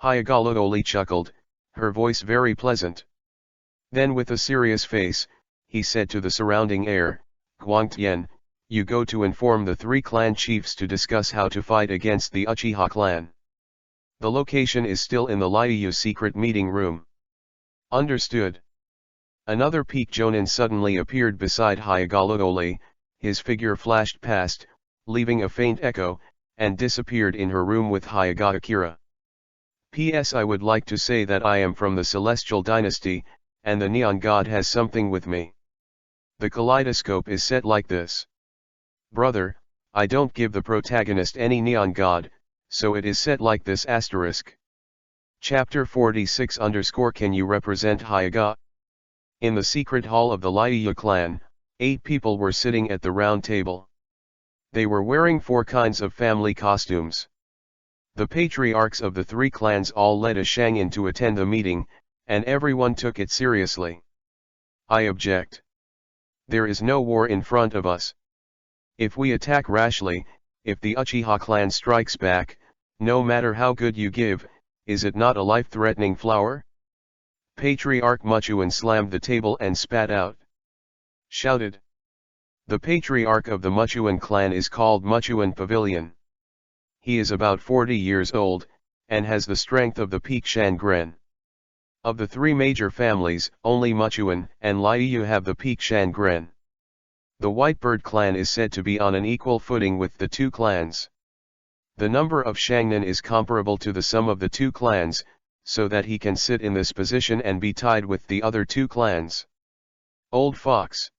Hyaga Looli chuckled, her voice very pleasant. Then with a serious face, he said to the surrounding air, Guangtian, you go to inform the three clan chiefs to discuss how to fight against the Uchiha clan. The location is still in the Liu secret meeting room. Understood. Another Peak Jonin suddenly appeared beside Hyaga Looli, his figure flashed past, leaving a faint echo, and disappeared in her room with Hyaga Akira. P.S. I would like to say that I am from the Celestial Dynasty, and the Neon God has something with me. The kaleidoscope is set like this. Brother, I don't give the protagonist any Neon God, so it is set like this asterisk. Chapter 46 _ Can you represent Hyaga? In the secret hall of the Liu clan, 8 people were sitting at the round table. They were wearing 4 kinds of family costumes. The patriarchs of the 3 clans all led a shangin to attend the meeting, and everyone took it seriously. I object. There is no war in front of us. If we attack rashly, if the Uchiha clan strikes back, no matter how good you give, is it not a life-threatening flower? Patriarch Muchuan slammed the table and spat out. Shouted. The patriarch of the Muchuan clan is called Muchuan Pavilion. He is about 40 years old, and has the strength of the Peak Shangren. Of the 3 major families, only Muchuan and Liu have the Peak Shangren. The Whitebird clan is said to be on an equal footing with the 2 clans. The number of Shangnan is comparable to the sum of the 2 clans, so that he can sit in this position and be tied with the other 2 clans. Old Fox.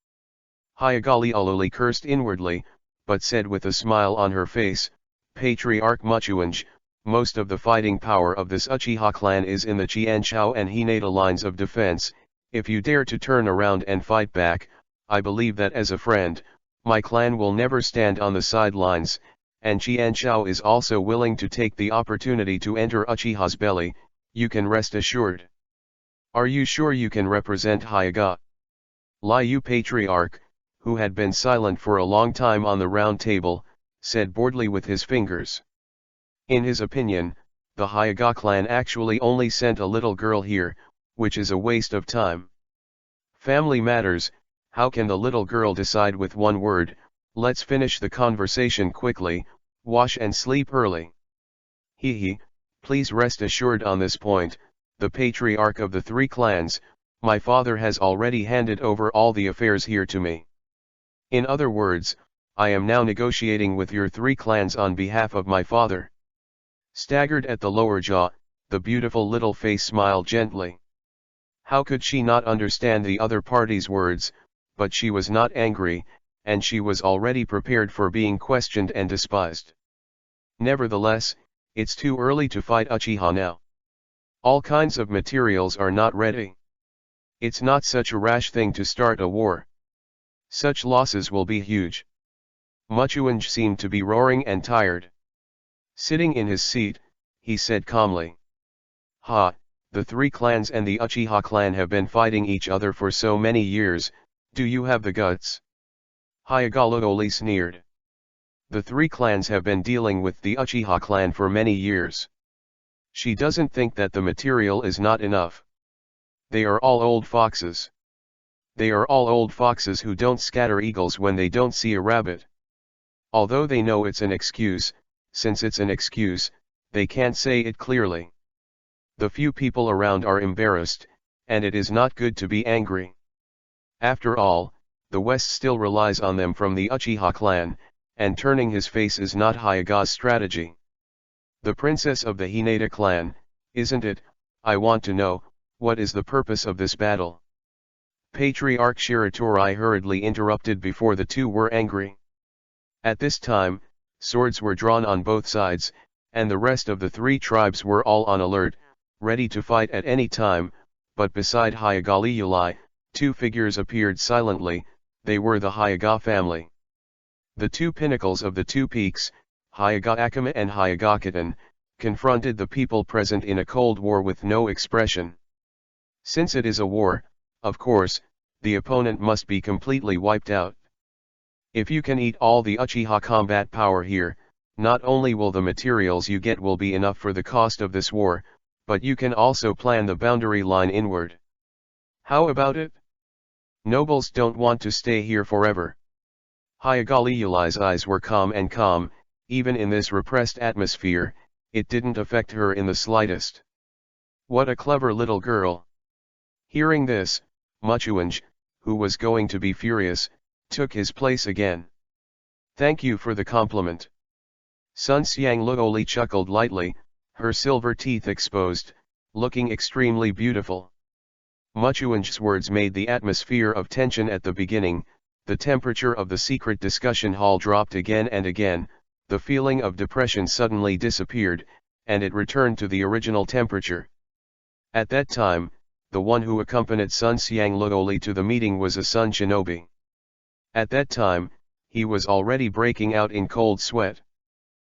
Hyagali Ululi cursed inwardly, but said with a smile on her face, Patriarch Muchuanj, most of the fighting power of this Uchiha clan is in the Qianshao and Hinata lines of defense. If you dare to turn around and fight back, I believe that as a friend, my clan will never stand on the sidelines, and Qianshao is also willing to take the opportunity to enter Uchiha's belly. You can rest assured. Are you sure you can represent Hyaga? Liu Patriarch, who had been silent for a long time on the round table, said boredly with his fingers. In his opinion, the Hyaga clan actually only sent a little girl here, which is a waste of time. Family matters, how can the little girl decide with one word, let's finish the conversation quickly, wash and sleep early? He, please rest assured on this point, the patriarch of the three clans, my father has already handed over all the affairs here to me. In other words, I am now negotiating with your three clans on behalf of my father. Staggered at the lower jaw, the beautiful little face smiled gently. How could she not understand the other party's words, but she was not angry, and she was already prepared for being questioned and despised. Nevertheless, it's too early to fight Uchiha now. All kinds of materials are not ready. It's not such a rash thing to start a war. Such losses will be huge. Muchuanj seemed to be roaring and tired. Sitting in his seat, he said calmly. The three clans and the Uchiha clan have been fighting each other for so many years, do you have the guts? Hyagalooli sneered. The three clans have been dealing with the Uchiha clan for many years. She doesn't think that the material is not enough. They are all old foxes. They are all old foxes who don't scatter eagles when they don't see a rabbit. Although they know it's an excuse, since it's an excuse, they can't say it clearly. The few people around are embarrassed, and it is not good to be angry. After all, the West still relies on them from the Uchiha clan, and turning his face is not Hyaga's strategy. The princess of the Hinata clan, isn't it? I want to know, what is the purpose of this battle? Patriarch Shiratori hurriedly interrupted before the two were angry. At this time, swords were drawn on both sides, and the rest of the three tribes were all on alert, ready to fight at any time, but beside Hyagali Ulai, two figures appeared silently. They were the Hyaga family. The two pinnacles of the two peaks, Hyaga Akama and Hyaga Katan, confronted the people present in a cold war with no expression. Since it is a war, of course, the opponent must be completely wiped out. If you can eat all the Uchiha combat power here, not only will the materials you get will be enough for the cost of this war, but you can also plan the boundary line inward. How about it? Nobles don't want to stay here forever. Hyagali Ulai's eyes were calm, even in this repressed atmosphere, it didn't affect her in the slightest. What a clever little girl. Hearing this, Muchuanj, who was going to be furious, took his place again. Thank you for the compliment. Sun Xiang Luoli chuckled lightly, her silver teeth exposed, looking extremely beautiful. Muchuanj's words made the atmosphere of tension at the beginning. The temperature of the secret discussion hall dropped again and again, the feeling of depression suddenly disappeared, and it returned to the original temperature. At that time, the one who accompanied Sun Xiang Luoli to the meeting was a Sun Shinobi. At that time, he was already breaking out in cold sweat.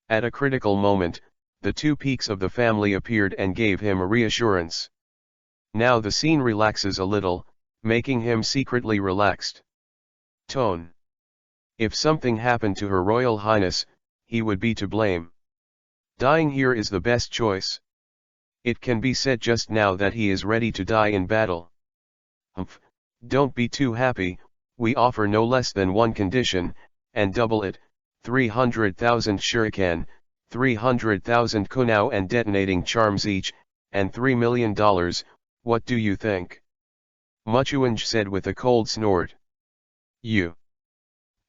At a critical moment, the two peaks of the family appeared and gave him a reassurance. Now the scene relaxes a little, making him secretly relaxed. Tone. If something happened to Her Royal Highness, he would be to blame. Dying here is the best choice. It can be said just now that he is ready to die in battle. Humph, don't be too happy, we offer no less than one condition, and double it, 300,000 shuriken, 300,000 kunao and detonating charms each, and $3 million, what do you think? Muchuanj said with a cold snort. You.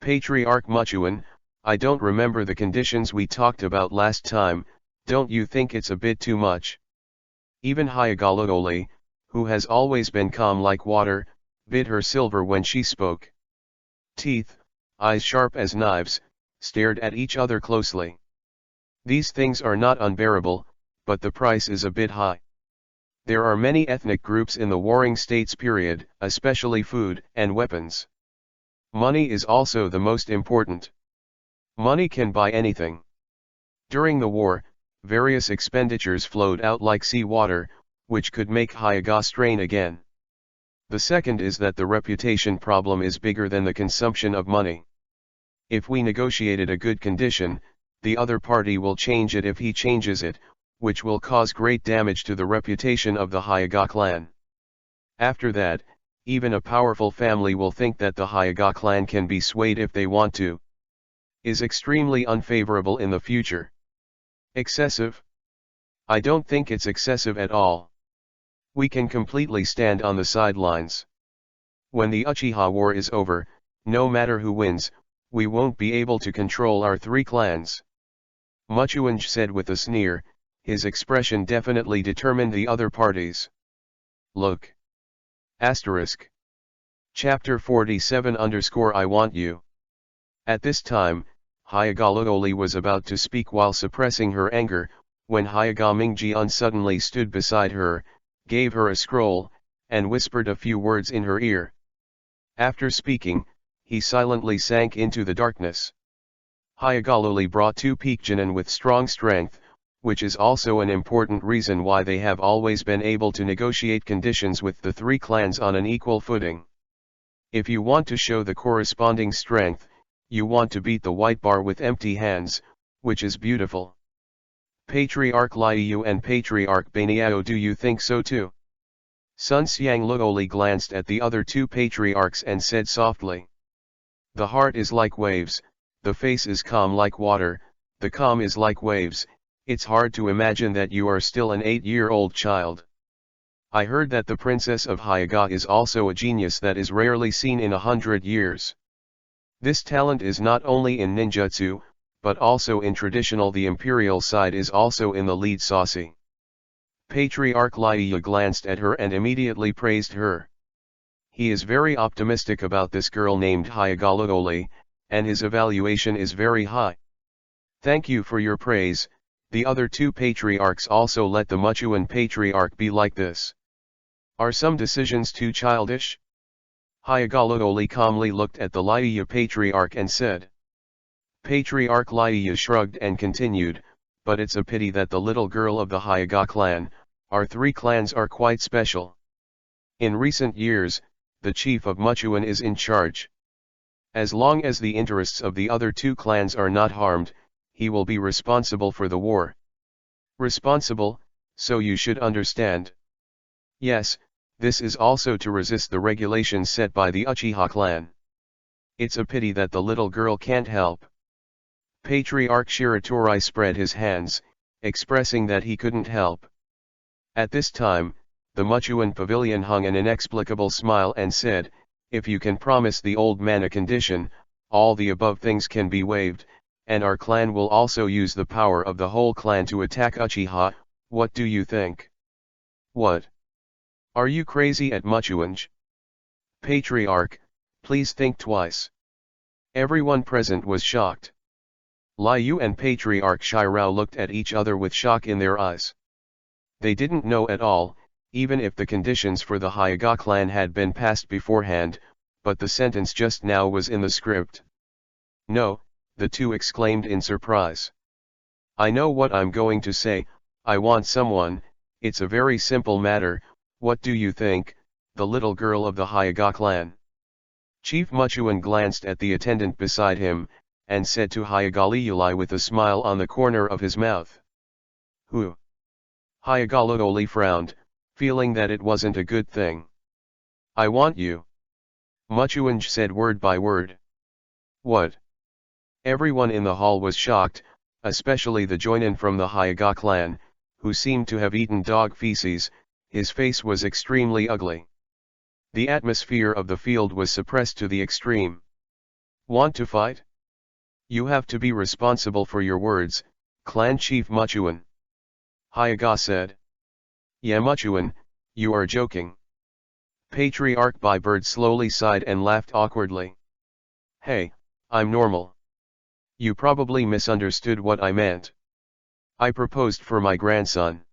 Patriarch Muchuan, I don't remember the conditions we talked about last time, don't you think it's a bit too much? Even Hyagalooli, who has always been calm like water, bit her silver when she spoke. teeth, eyes sharp as knives, stared at each other closely. These things are not unbearable, but the price is a bit high. There are many ethnic groups in the Warring States period, especially food and weapons. Money is also the most important. Money can buy anything. During the war, various expenditures flowed out like sea water, which could make Hyaga strain again. The second is that the reputation problem is bigger than the consumption of money. If we negotiated a good condition, the other party will change it if he changes it, which will cause great damage to the reputation of the Hyaga clan. After that, even a powerful family will think that the Hyaga clan can be swayed if they want to. Is extremely unfavorable in the future. Excessive? I don't think it's excessive at all. We can completely stand on the sidelines. When the Uchiha War is over, no matter who wins, we won't be able to control our three clans. Muchuanj said with a sneer, his expression definitely determined the other parties. Look. Asterisk. Chapter 47 _ I want you. At this time, Hyaga Luoli was about to speak while suppressing her anger, when Hyaga Mingjian suddenly stood beside her, gave her a scroll, and whispered a few words in her ear. After speaking, he silently sank into the darkness. Hyaga Luoli brought 2 Peakjanan with strong strength, which is also an important reason why they have always been able to negotiate conditions with the 3 clans on an equal footing. If you want to show the corresponding strength, you want to beat the white bar with empty hands, which is beautiful. Patriarch Liu and Patriarch Baniao, do you think so too? Sun Xiang Luoli glanced at the other 2 patriarchs and said softly. The heart is like waves, the face is calm like water, the calm is like waves. It's hard to imagine that you are still an 8-year-old child. I heard that the princess of Hyaga is also a genius that is rarely seen in 100 years. This talent is not only in ninjutsu, but also in traditional. The imperial side is also in the lead saucy. Patriarch Liu glanced at her and immediately praised her. He is very optimistic about this girl named Hyaga Luoli, and his evaluation is very high. Thank you for your praise. The other 2 patriarchs also let the Muchuan patriarch be like this. Are some decisions too childish? Hyaga Luoli calmly looked at the Liu patriarch and said. Patriarch Liu shrugged and continued, but it's a pity that the little girl of the Hyaga clan, our 3 clans are quite special. In recent years, the chief of Muchuan is in charge. As long as the interests of the other 2 clans are not harmed, he will be responsible for the war. Responsible, so you should understand. Yes, this is also to resist the regulations set by the Uchiha clan. It's a pity that the little girl can't help. Patriarch Shiratori spread his hands, expressing that he couldn't help. At this time, the Muchuan pavilion hung an inexplicable smile and said, if you can promise the old man a condition, all the above things can be waived, and our clan will also use the power of the whole clan to attack Uchiha. What do you think? What? Are you crazy at Muchuanj? Patriarch, please think twice. Everyone present was shocked. Liu and Patriarch Shirao looked at each other with shock in their eyes. They didn't know at all, even if the conditions for the Hyaga clan had been passed beforehand, but the sentence just now was in the script. No, the 2 exclaimed in surprise. I know what I'm going to say. I want someone. It's a very simple matter. What do you think, the little girl of the Hyaga clan? Chief Muchuan glanced at the attendant beside him, and said to Hyaga Luoli with a smile on the corner of his mouth. Who? Hyaga Luoli frowned, feeling that it wasn't a good thing. I want you. Muchuanj said word by word. What? Everyone in the hall was shocked, especially the joinin from the Hyaga clan, who seemed to have eaten dog feces. His face was extremely ugly. The atmosphere of the field was suppressed to the extreme. Want to fight? You have to be responsible for your words, Clan Chief Muchuan. Hyaga said. Yeah, Muchuan, you are joking. Patriarch Bird slowly sighed and laughed awkwardly. Hey, I'm normal. You probably misunderstood what I meant. I proposed for my grandson.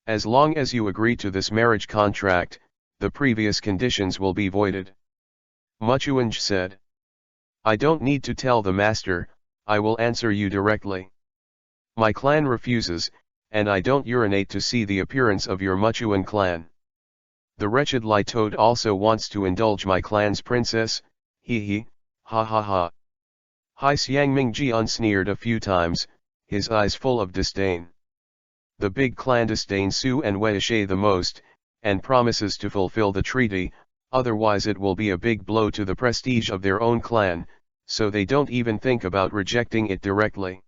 As long as you agree to this marriage contract, the previous conditions will be voided. Muchuanj said. I don't need to tell the master, I will answer you directly. My clan refuses, and I don't urinate to see the appearance of your Muchuan clan. The wretched Litoad also wants to indulge my clan's princess, he, ha ha ha. Hai Xiangming Jian sneered a few times, his eyes full of disdain. The big clan disdains Su and Weishe the most, and promises to fulfill the treaty, otherwise it will be a big blow to the prestige of their own clan, so they don't even think about rejecting it directly.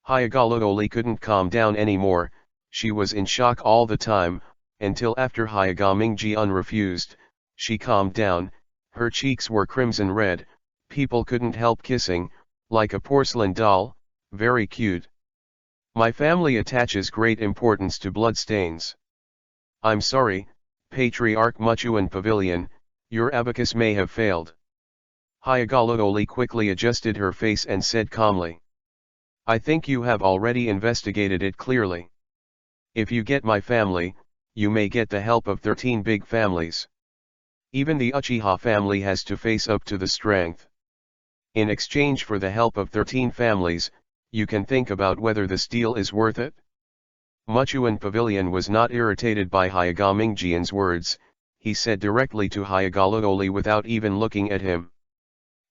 Hyagalaoli couldn't calm down anymore, she was in shock all the time, until after Hyagamingjian refused, she calmed down, her cheeks were crimson red, people couldn't help kissing, like a porcelain doll, very cute. My family attaches great importance to bloodstains. I'm sorry, Patriarch Muchuan Pavilion, your abacus may have failed. Hyagalaoli quickly adjusted her face and said calmly. I think you have already investigated it clearly. If you get my family, you may get the help of 13 big families. Even the Uchiha family has to face up to the strength. In exchange for the help of 13 families, you can think about whether this deal is worth it. Muchuan Pavilion was not irritated by Hyagamingjian's words, he said directly to Hyagalaoli without even looking at him.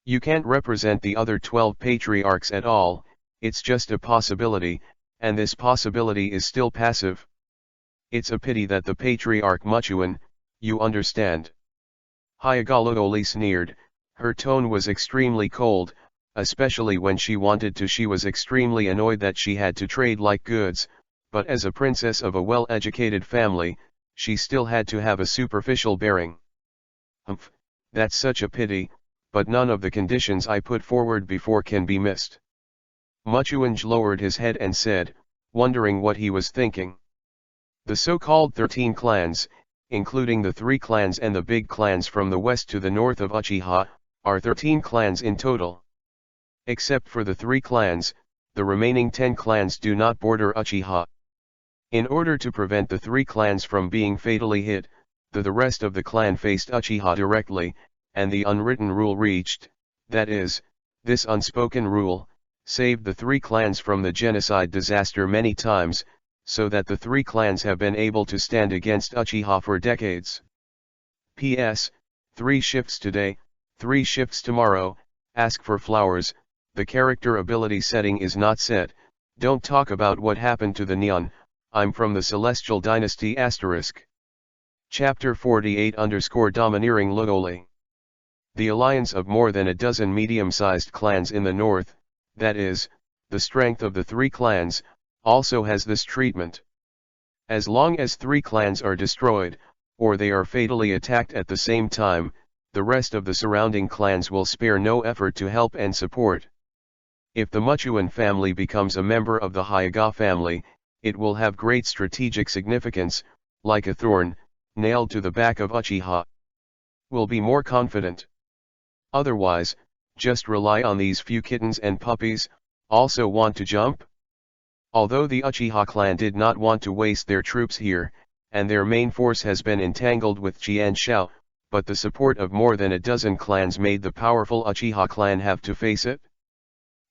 You can't represent the other 12 patriarchs at all, it's just a possibility, and this possibility is still passive. It's a pity that the Patriarch Muchuan, you understand. Hyagalaoli sneered, her tone was extremely cold, especially when she wanted to. She was extremely annoyed that she had to trade like goods, but as a princess of a well-educated family, she still had to have a superficial bearing. Humph, that's such a pity, but none of the conditions I put forward before can be missed. Muchuanj lowered his head and said, wondering what he was thinking. The so-called 13 clans, including the 3 clans and the big clans from the west to the north of Uchiha, are 13 clans in total. Except for the 3 clans, the remaining 10 clans do not border Uchiha. In order to prevent the 3 clans from being fatally hit, the rest of the clan faced Uchiha directly, and the unwritten rule reached, that is, this unspoken rule, saved the 3 clans from the genocide disaster many times, so that the 3 clans have been able to stand against Uchiha for decades. P.S. 3 shifts today, 3 shifts tomorrow, ask for flowers, the character ability setting is not set, don't talk about what happened to the Neon, I'm from the Celestial Dynasty *. Chapter 48_Domineering Lugoli. The alliance of more than a dozen medium-sized clans in the north, that is, the strength of the 3 clans, also has this treatment. As long as 3 clans are destroyed, or they are fatally attacked at the same time, the rest of the surrounding clans will spare no effort to help and support. If the Muchuan family becomes a member of the Hyaga family, it will have great strategic significance, like a thorn, nailed to the back of Uchiha. Will be more confident. Otherwise, just rely on these few kittens and puppies, also want to jump? Although the Uchiha clan did not want to waste their troops here, and their main force has been entangled with Jianshao, but the support of more than a dozen clans made the powerful Uchiha clan have to face it.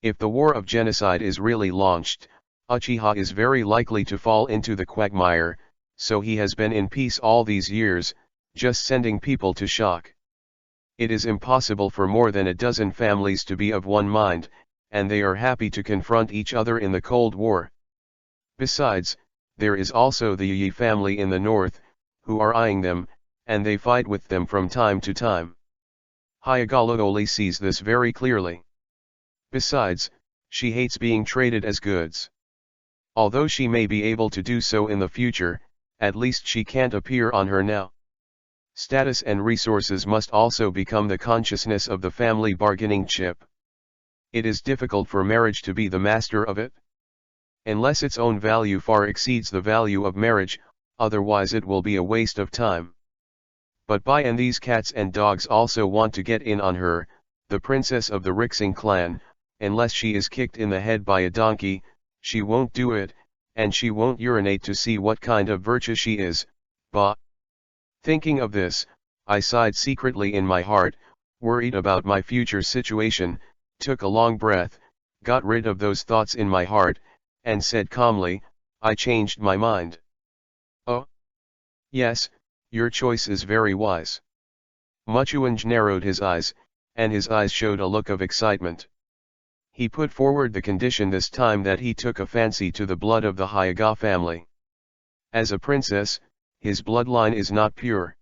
If the war of genocide is really launched, Uchiha is very likely to fall into the quagmire, so he has been in peace all these years, just sending people to shock. It is impossible for more than a dozen families to be of one mind, and they are happy to confront each other in the Cold War. Besides, there is also the Yi family in the north, who are eyeing them, and they fight with them from time to time. Hyagalaoli sees this very clearly. Besides, she hates being traded as goods. Although she may be able to do so in the future, at least she can't appear on her now. Status and resources must also become the consciousness of the family bargaining chip. It is difficult for marriage to be the master of it. Unless its own value far exceeds the value of marriage, otherwise it will be a waste of time. But Bai and these cats and dogs also want to get in on her, the princess of the Rixing clan, unless she is kicked in the head by a donkey, she won't do it, and she won't urinate to see what kind of virtue she is, bah. Thinking of this, I sighed secretly in my heart, worried about my future situation, took a long breath, got rid of those thoughts in my heart, and said calmly, I changed my mind. Oh? Yes, your choice is very wise. Muchuanj narrowed his eyes, and his eyes showed a look of excitement. He put forward the condition this time that he took a fancy to the blood of the Hyaga family. As a princess, his bloodline is not pure.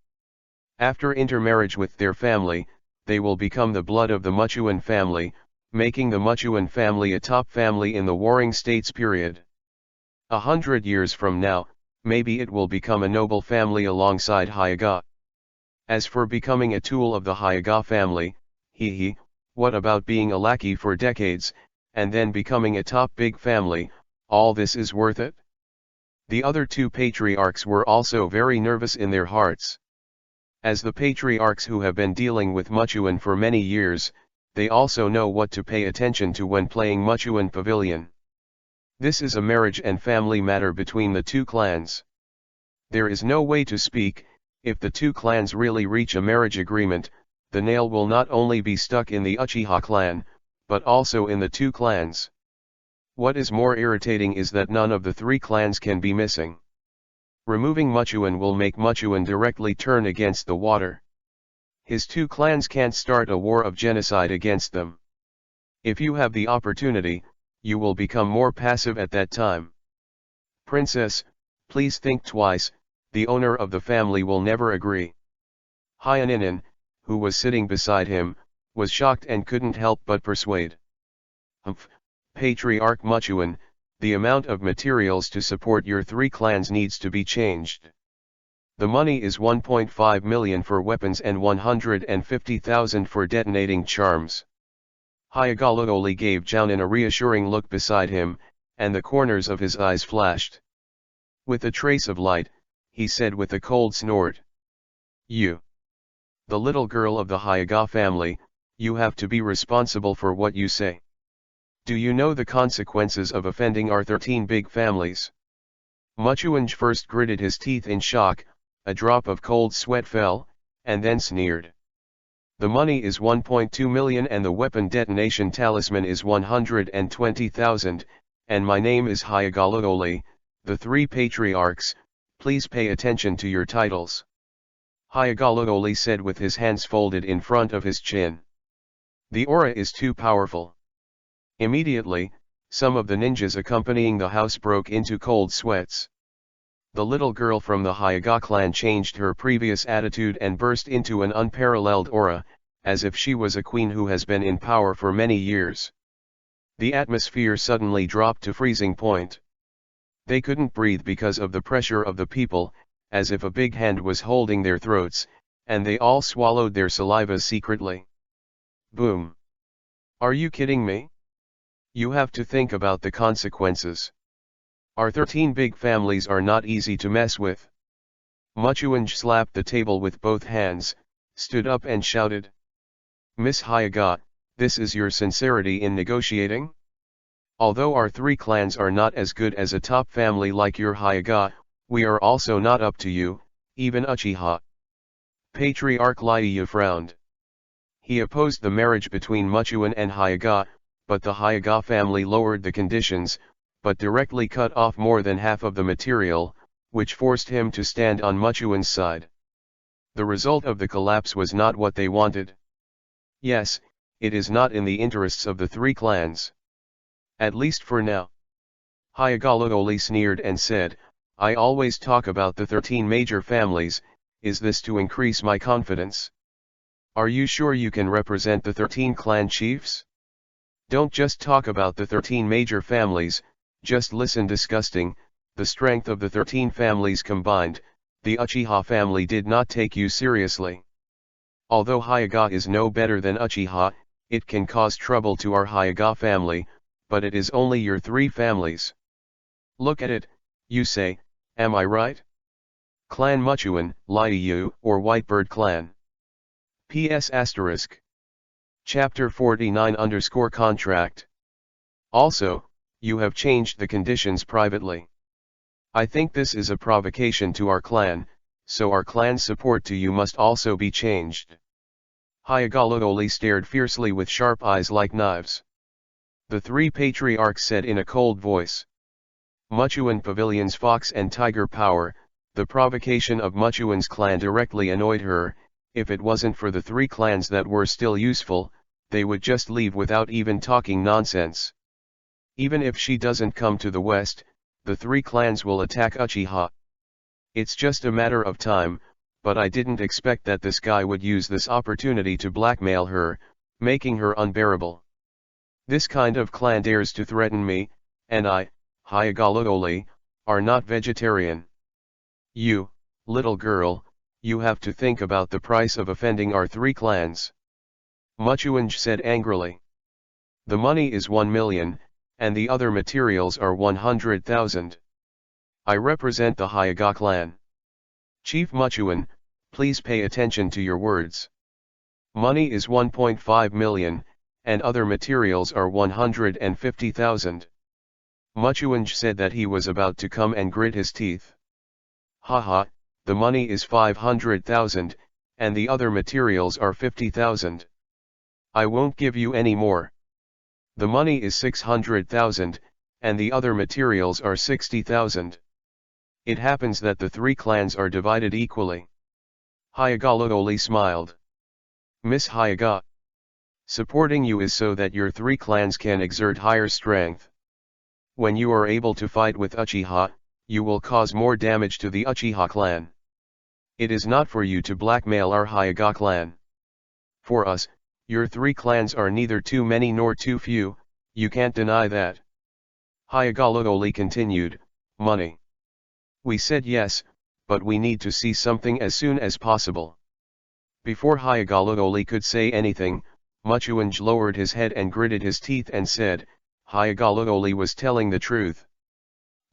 After intermarriage with their family, they will become the blood of the Muchuan family, making the Muchuan family a top family in the Warring States period. 100 years from now, maybe it will become a noble family alongside Hyaga. As for becoming a tool of the Hyaga family, what about being a lackey for decades, and then becoming a top big family, all this is worth it? The other two patriarchs were also very nervous in their hearts. As the patriarchs who have been dealing with Muchuan for many years, they also know what to pay attention to when playing Muchuan Pavilion. This is a marriage and family matter between the two clans. There is no way to speak, if the two clans really reach a marriage agreement, the nail will not only be stuck in the Uchiha clan, but also in the two clans. What is more irritating is that none of the three clans can be missing. Removing Muchuan will make Muchuan directly turn against the water. His two clans can't start a war of genocide against them. If you have the opportunity, you will become more passive at that time. Princess, please think twice, the owner of the family will never agree. Hyaninin, who was sitting beside him, was shocked and couldn't help but persuade. Patriarch Muchuan, the amount of materials to support your three clans needs to be changed. The money is 1.5 million for weapons and 150,000 for detonating charms. Hyagalugoli gave Jounin a reassuring look beside him, and the corners of his eyes flashed. With a trace of light, he said with a cold snort. You, the little girl of the Hyaga family, you have to be responsible for what you say. Do you know the consequences of offending our 13 big families? Muchuanj first gritted his teeth in shock, a drop of cold sweat fell, and then sneered. The money is 1.2 million and the weapon detonation talisman is 120,000, and my name is Hyagalugoli, the three patriarchs, please pay attention to your titles. Hyagalugoli said with his hands folded in front of his chin. The aura is too powerful. Immediately, some of the ninjas accompanying the house broke into cold sweats. The little girl from the Hyaga clan changed her previous attitude and burst into an unparalleled aura, as if she was a queen who has been in power for many years. The atmosphere suddenly dropped to freezing point. They couldn't breathe because of the pressure of the people, as if a big hand was holding their throats, and they all swallowed their saliva secretly. Boom. Are you kidding me? You have to think about the consequences. Our 13 big families are not easy to mess with. Muchuanj slapped the table with both hands, stood up and shouted. Miss Hyaga, this is your sincerity in negotiating? Although our three clans are not as good as a top family like your Hyaga, we are also not up to you, even Uchiha. Patriarch Laiya frowned. He opposed the marriage between Muchuan and Hyaga, but the Hyaga family lowered the conditions, but directly cut off more than half of the material, which forced him to stand on Muchuan's side. The result of the collapse was not what they wanted. Yes, it is not in the interests of the three clans. At least for now. Hyagalugoli sneered and said, I always talk about the 13 major families, is this to increase my confidence? Are you sure you can represent the 13 clan chiefs? Don't just talk about the 13 major families, just listen. Disgusting, the strength of the 13 families combined, the Uchiha family did not take you seriously. Although Hyaga is no better than Uchiha, it can cause trouble to our Hyaga family, but it is only your three families. Look at it, you say, am I right? Clan Muchuan, Laiyu, or Whitebird clan? PS*. Chapter 49_contract. Also, you have changed the conditions privately. I think this is a provocation to our clan, so our clan's support to you must also be changed. Hyagalooli stared fiercely with sharp eyes like knives. The three patriarchs said in a cold voice. Muchuan Pavilion's fox and tiger power, the provocation of Muchuan's clan directly annoyed her. If it wasn't for the three clans that were still useful, they would just leave without even talking nonsense. Even if she doesn't come to the west, the three clans will attack Uchiha. It's just a matter of time, but I didn't expect that this guy would use this opportunity to blackmail her, making her unbearable. This kind of clan dares to threaten me, and I, Hyagalooli, are not vegetarian. You, little girl, you have to think about the price of offending our three clans. Muchuanj said angrily. The money is 1 million, and the other materials are 100,000. I represent the Hyaga clan. Chief Muchuan, please pay attention to your words. Money is 1.5 million, and other materials are 150,000. Muchuanj said that he was about to come and grit his teeth. Haha, the money is 500,000, and the other materials are 50,000. I won't give you any more. The money is 600,000, and the other materials are 60,000. It happens that the three clans are divided equally. Hyagalooli smiled. Miss Hyaga. Supporting you is so that your three clans can exert higher strength. When you are able to fight with Uchiha, you will cause more damage to the Uchiha clan. It is not for you to blackmail our Hyaga clan. For us, your three clans are neither too many nor too few, you can't deny that. Hyagalooli continued, money. We said yes, but we need to see something as soon as possible. Before Hyagalooli could say anything, Muchuanj lowered his head and gritted his teeth and said, Hyagalooli was telling the truth.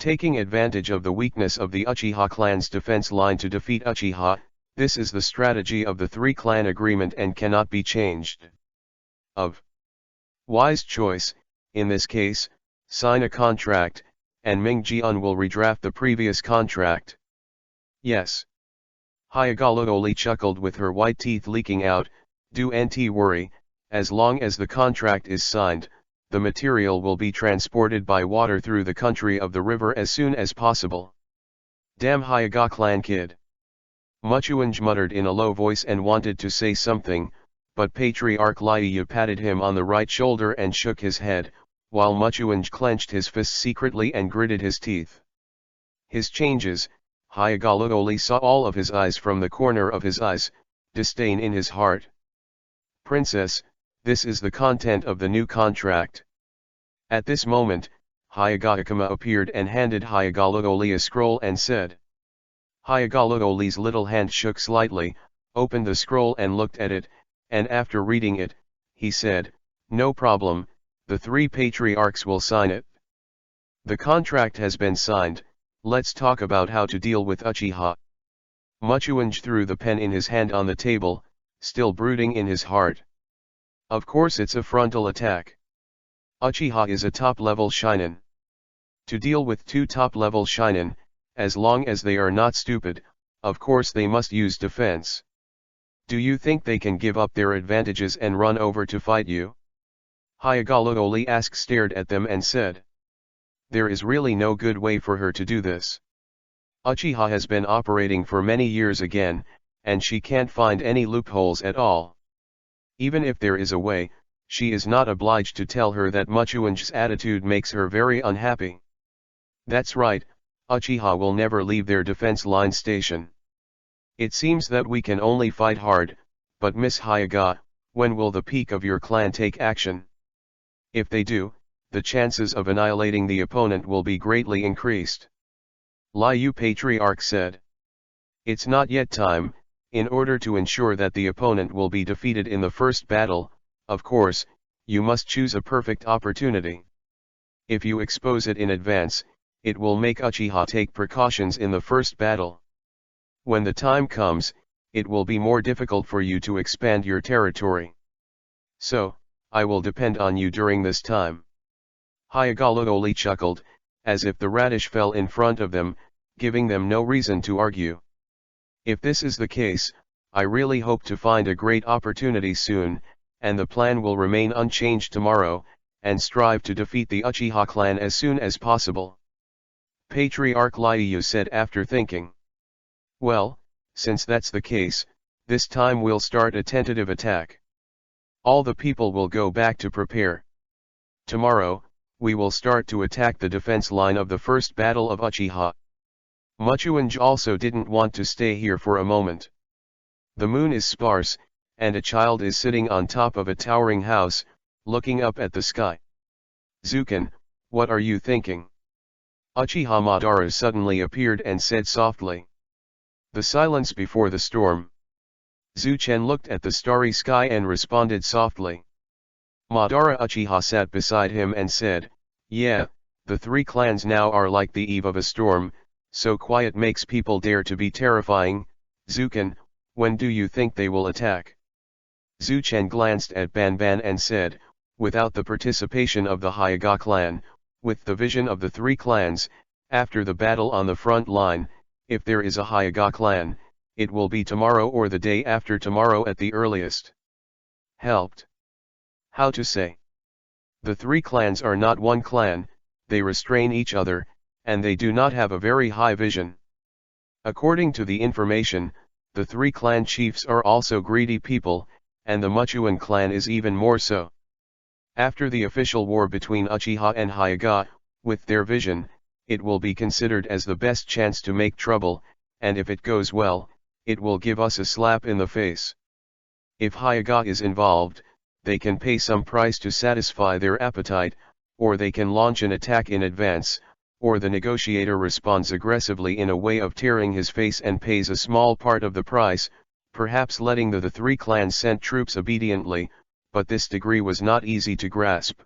Taking advantage of the weakness of the Uchiha clan's defense line to defeat Uchiha, this is the strategy of the three-clan agreement and cannot be changed. Wise choice, in this case, sign a contract, and Ming-jian will redraft the previous contract. Yes. Hyagalooli chuckled with her white teeth leaking out, do nt worry, as long as the contract is signed, the material will be transported by water through the country of the river as soon as possible. Damn Hyaga clan kid. Muchuanj muttered in a low voice and wanted to say something, but Patriarch Liu patted him on the right shoulder and shook his head, while Muchuanj clenched his fists secretly and gritted his teeth. His changes, Hyagalooli saw all of his eyes from the corner of his eyes, disdain in his heart. Princess, this is the content of the new contract. At this moment, Hyagakama appeared and handed Hyagalooli a scroll and said. Hyagalooli's little hand shook slightly, opened the scroll and looked at it, and after reading it, he said, no problem, the three patriarchs will sign it. The contract has been signed, let's talk about how to deal with Uchiha. Muchuanj threw the pen in his hand on the table, still brooding in his heart. Of course it's a frontal attack. Uchiha is a top-level shinin. To deal with two top-level shinin, as long as they are not stupid, of course they must use defense. Do you think they can give up their advantages and run over to fight you? Hyagalooli stared at them and said. There is really no good way for her to do this. Uchiha has been operating for many years again, and she can't find any loopholes at all. Even if there is a way, she is not obliged to tell her that Muchuanj's attitude makes her very unhappy. That's right, Uchiha will never leave their defense line station. It seems that we can only fight hard, but Miss Hyaga, when will the peak of your clan take action? If they do, the chances of annihilating the opponent will be greatly increased. Liu Patriarch said. It's not yet time, in order to ensure that the opponent will be defeated in the first battle, of course, you must choose a perfect opportunity. If you expose it in advance, it will make Uchiha take precautions in the first battle. When the time comes, it will be more difficult for you to expand your territory. So, I will depend on you during this time. Hyagala only chuckled, as if the radish fell in front of them, giving them no reason to argue. If this is the case, I really hope to find a great opportunity soon, and the plan will remain unchanged tomorrow, and strive to defeat the Uchiha clan as soon as possible. Patriarch Liu said after thinking. Well, since that's the case, this time we'll start a tentative attack. All the people will go back to prepare. Tomorrow, we will start to attack the defense line of the first battle of Uchiha. Muchuanj also didn't want to stay here for a moment. The moon is sparse, and a child is sitting on top of a towering house, looking up at the sky. Zukin, what are you thinking? Uchiha Madara suddenly appeared and said softly. The silence before the storm. Zuchen looked at the starry sky and responded softly. Madara Uchiha sat beside him and said, yeah, the three clans now are like the eve of a storm, so quiet makes people dare to be terrifying. Zukin, when do you think they will attack? Zuchen glanced at Banban and said, without the participation of the Hyuga clan, with the vision of the three clans, after the battle on the front line, if there is a Hyuga clan, it will be tomorrow or the day after tomorrow at the earliest. Helped. How to say? The three clans are not one clan, they restrain each other, and they do not have a very high vision. According to the information, the three clan chiefs are also greedy people, and the Muchuan clan is even more so. After the official war between Uchiha and Hyuga, with their vision, it will be considered as the best chance to make trouble, and if it goes well, it will give us a slap in the face. If Hyuga is involved, they can pay some price to satisfy their appetite, or they can launch an attack in advance, or the negotiator responds aggressively in a way of tearing his face and pays a small part of the price, perhaps letting the three clans send troops obediently, but this degree was not easy to grasp.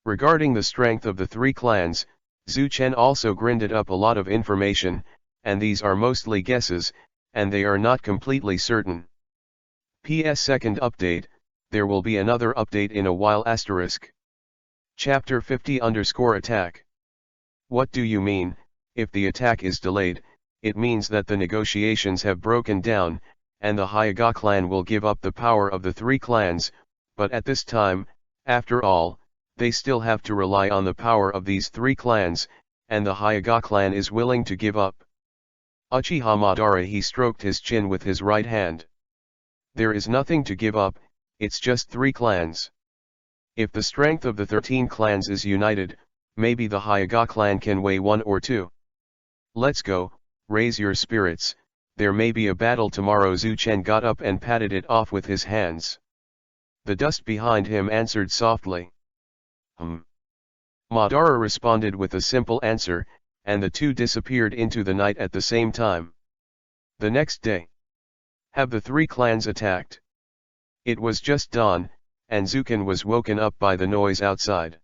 Regarding the strength of the three clans, Zuchen also grinded up a lot of information, and these are mostly guesses, and they are not completely certain. PS second update, there will be another update in a while asterisk. Chapter 50_attack. What do you mean? If the attack is delayed, it means that the negotiations have broken down, and the Hyuga clan will give up the power of the three clans, but at this time, after all, they still have to rely on the power of these three clans, and the Hyuga clan is willing to give up. Uchiha Madara he stroked his chin with his right hand. There is nothing to give up, it's just three clans. If the strength of the 13 clans is united, maybe the Hyuga clan can weigh 1 or 2. Let's go, raise your spirits, there may be a battle tomorrow. Zuchen got up and patted it off with his hands. The dust behind him answered softly. Madara responded with a simple answer, and the two disappeared into the night at the same time. The next day. Have the three clans attacked? It was just dawn, and Zukin was woken up by the noise outside.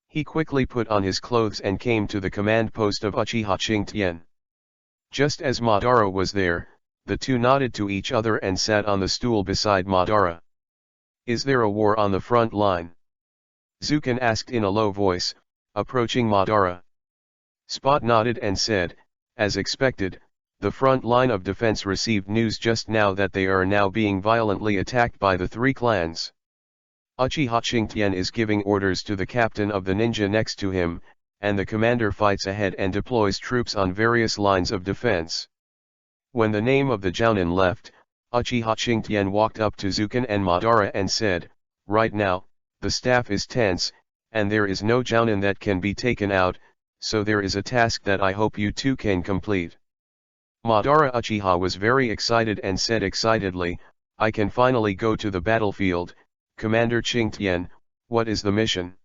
He quickly put on his clothes and came to the command post of Uchiha Qingtian. Just as Madara was there, the two nodded to each other and sat on the stool beside Madara. Is there a war on the front line? Zukin asked in a low voice, approaching Madara. Spot nodded and said, as expected, the front line of defense received news just now that they are now being violently attacked by the three clans. Uchiha Qingtian is giving orders to the captain of the ninja next to him, and the commander fights ahead and deploys troops on various lines of defense. When the name of the Jounin left, Uchiha Qingtian walked up to Zukin and Madara and said, right now, the staff is tense, and there is no Jounin that can be taken out, so there is a task that I hope you two can complete. Madara Uchiha was very excited and said excitedly, I can finally go to the battlefield. Commander Qingtian, what is the mission?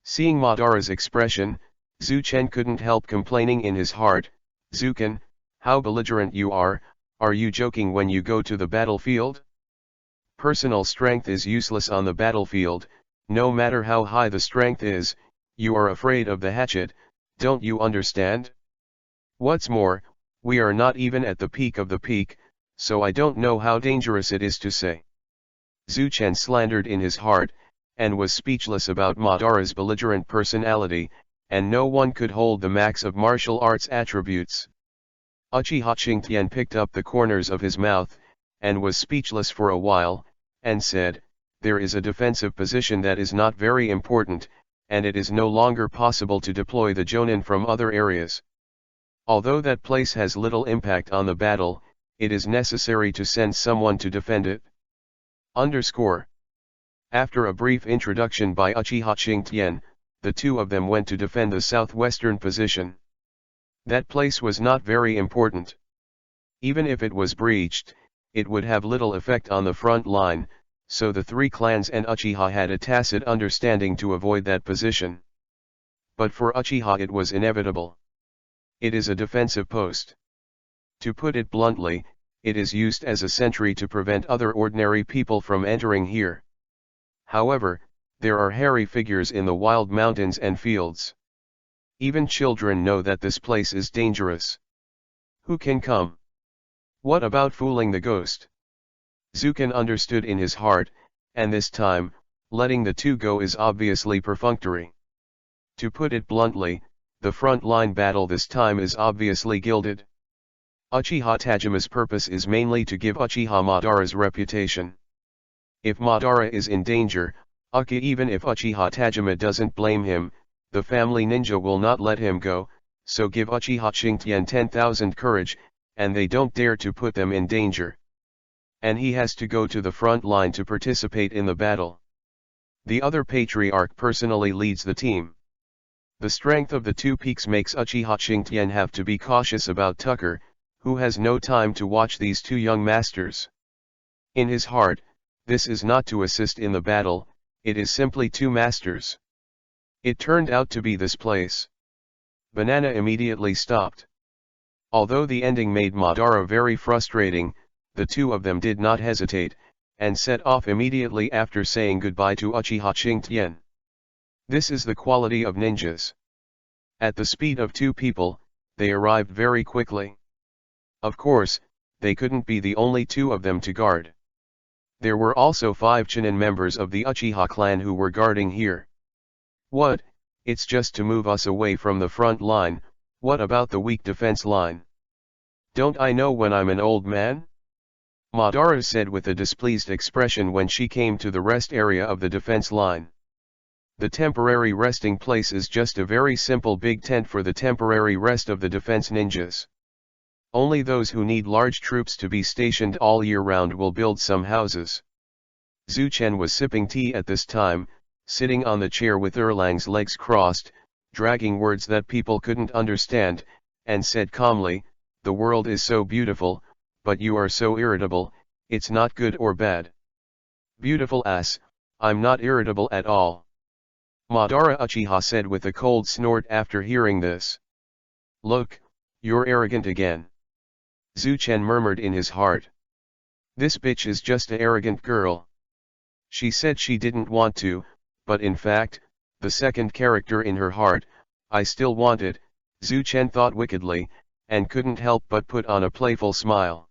Seeing Madara's expression, Zuchen couldn't help complaining in his heart, Zukin, how belligerent you are you joking when you go to the battlefield? Personal strength is useless on the battlefield, no matter how high the strength is, you are afraid of the hatchet, don't you understand? What's more, we are not even at the peak of the peak, so I don't know how dangerous it is to say. Zuchen slandered in his heart, and was speechless about Madara's belligerent personality, and no one could hold the max of martial arts attributes. Uchiha Qingtian picked up the corners of his mouth, and was speechless for a while, and said, "There is a defensive position that is not very important, and it is no longer possible to deploy the Jonin from other areas. Although that place has little impact on the battle, it is necessary to send someone to defend it." After a brief introduction by Uchiha Qingtian, the two of them went to defend the southwestern position. That place was not very important. Even if it was breached, it would have little effect on the front line, so the three clans and Uchiha had a tacit understanding to avoid that position. But for Uchiha it was inevitable. It is a defensive post. To put it bluntly, it is used as a sentry to prevent other ordinary people from entering here. However, there are hairy figures in the wild mountains and fields. Even children know that this place is dangerous. Who can come? What about fooling the ghost? Zuchen understood in his heart, and this time, letting the two go is obviously perfunctory. To put it bluntly, the front line battle this time is obviously gilded. Uchiha Tajima's purpose is mainly to give Uchiha Madara's reputation. If Madara is in danger, even if Uchiha Tajima doesn't blame him, the family ninja will not let him go, so give Uchiha Qingtian 10,000 courage, and they don't dare to put them in danger. And he has to go to the front line to participate in the battle. The other Patriarch personally leads the team. The strength of the two peaks makes Uchiha Qingtian have to be cautious about Tucker, who has no time to watch these two young masters. In his heart, this is not to assist in the battle, it is simply two masters. It turned out to be this place. Banana immediately stopped. Although the ending made Madara very frustrating, the two of them did not hesitate, and set off immediately after saying goodbye to Uchiha Qingtian. This is the quality of ninjas. At the speed of two people, they arrived very quickly. Of course, they couldn't be the only two of them to guard. There were also 5 Chunin members of the Uchiha clan who were guarding here. What? It's just to move us away from the front line. What about the weak defense line? Don't I know when I'm an old man? Madara said with a displeased expression when she came to the rest area of the defense line. The temporary resting place is just a very simple big tent for the temporary rest of the defense ninjas. Only those who need large troops to be stationed all year round will build some houses. Zuchen was sipping tea at this time, sitting on the chair with Erlang's legs crossed, dragging words that people couldn't understand, and said calmly, "The world is so beautiful, but you are so irritable, it's not good or bad." "Beautiful ass, I'm not irritable at all." Madara Uchiha said with a cold snort after hearing this. "Look, you're arrogant again." Zuchen murmured in his heart. "This bitch is just a arrogant girl." She said she didn't want to, but in fact, the second character in her heart, I still want it, Zuchen thought wickedly, and couldn't help but put on a playful smile.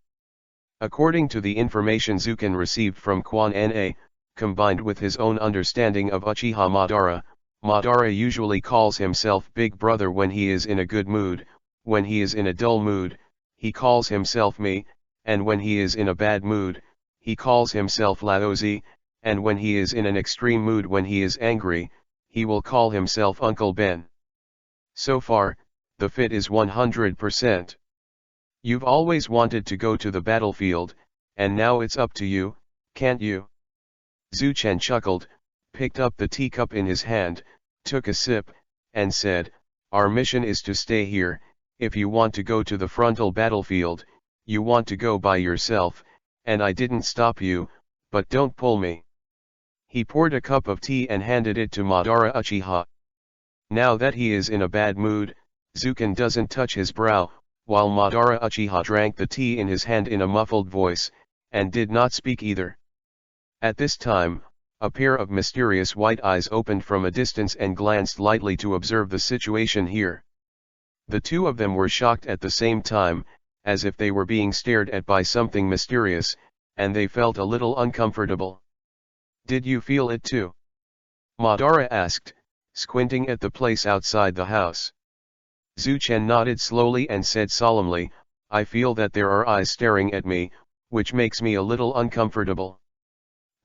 According to the information Zuchen received from Quan Na, combined with his own understanding of Uchiha Madara, Madara usually calls himself Big Brother when he is in a good mood. When he is in a dull mood, he calls himself Me, and when he is in a bad mood, he calls himself Laozi, and when he is in an extreme mood when he is angry, he will call himself Uncle Ben. So far, the fit is 100%. You've always wanted to go to the battlefield, and now it's up to you, can't you? Zuchen chuckled, picked up the teacup in his hand, took a sip, and said, "Our mission is to stay here. If you want to go to the frontal battlefield, you want to go by yourself, and I didn't stop you, but don't pull me." He poured a cup of tea and handed it to Madara Uchiha. Now that he is in a bad mood, Zuchen doesn't touch his brow, while Madara Uchiha drank the tea in his hand in a muffled voice, and did not speak either. At this time, a pair of mysterious white eyes opened from a distance and glanced lightly to observe the situation here. The two of them were shocked at the same time, as if they were being stared at by something mysterious, and they felt a little uncomfortable. Did you feel it too? Madara asked, squinting at the place outside the house. Zuchen nodded slowly and said solemnly, I feel that there are eyes staring at me, which makes me a little uncomfortable.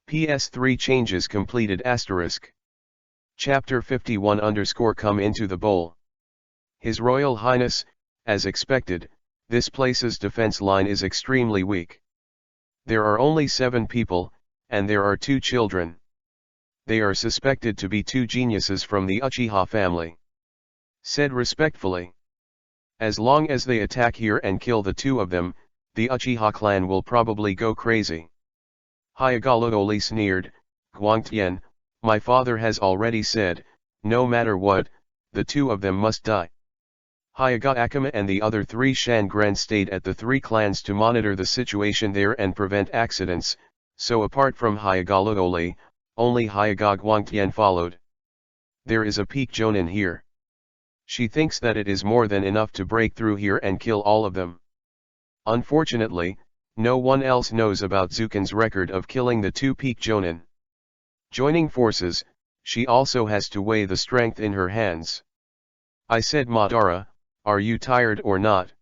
PS3 changes completed asterisk. Chapter 51 Come into the bowl. His Royal Highness, as expected, this place's defense line is extremely weak. There are only 7 people, and there are 2 children. They are suspected to be 2 geniuses from the Uchiha family. Said respectfully. As long as they attack here and kill the 2 of them, the Uchiha clan will probably go crazy. Hayagalo sneered, Guangtian, my father has already said, no matter what, the 2 of them must die. Hayaga Akama and the other 3 Shangren stayed at the 3 clans to monitor the situation there and prevent accidents, so apart from Hayagalo, only Hayaga Guangtian followed. There is a peak jonin here. She thinks that it is more than enough to break through here and kill all of them. Unfortunately, no one else knows about Zuken's record of killing the 2 peak jonin. Joining forces, she also has to weigh the strength in her hands. I said, Madara, are you tired or not?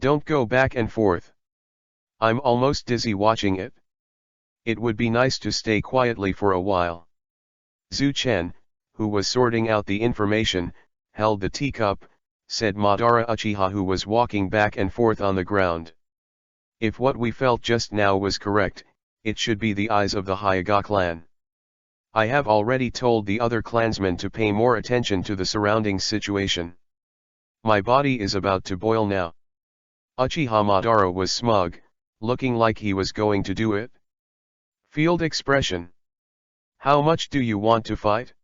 Don't go back and forth. I'm almost dizzy watching it. It would be nice to stay quietly for a while. Zuchen, who was sorting out the information, held the teacup, said Madara Uchiha, who was walking back and forth on the ground. If what we felt just now was correct, it should be the eyes of the Hayaga clan. I have already told the other clansmen to pay more attention to the surrounding situation. My body is about to boil now. Uchiha Madara was smug, looking like he was going to do it. Field expression. How much do you want to fight?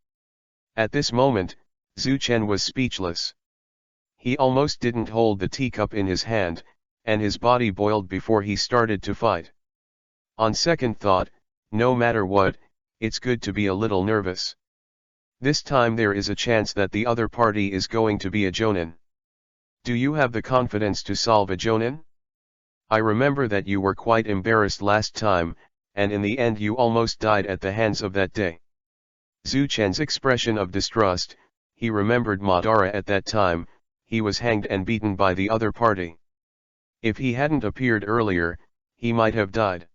At this moment, Zuchen was speechless. He almost didn't hold the teacup in his hand, and his body boiled before he started to fight. On second thought, no matter what, it's good to be a little nervous. This time there is a chance that the other party is going to be a jonin. Do you have the confidence to solve a jonin? I remember that you were quite embarrassed last time, and in the end you almost died at the hands of that day. Zuchen's expression of distrust, he remembered Madara at that time, he was hanged and beaten by the other party. If he hadn't appeared earlier, he might have died.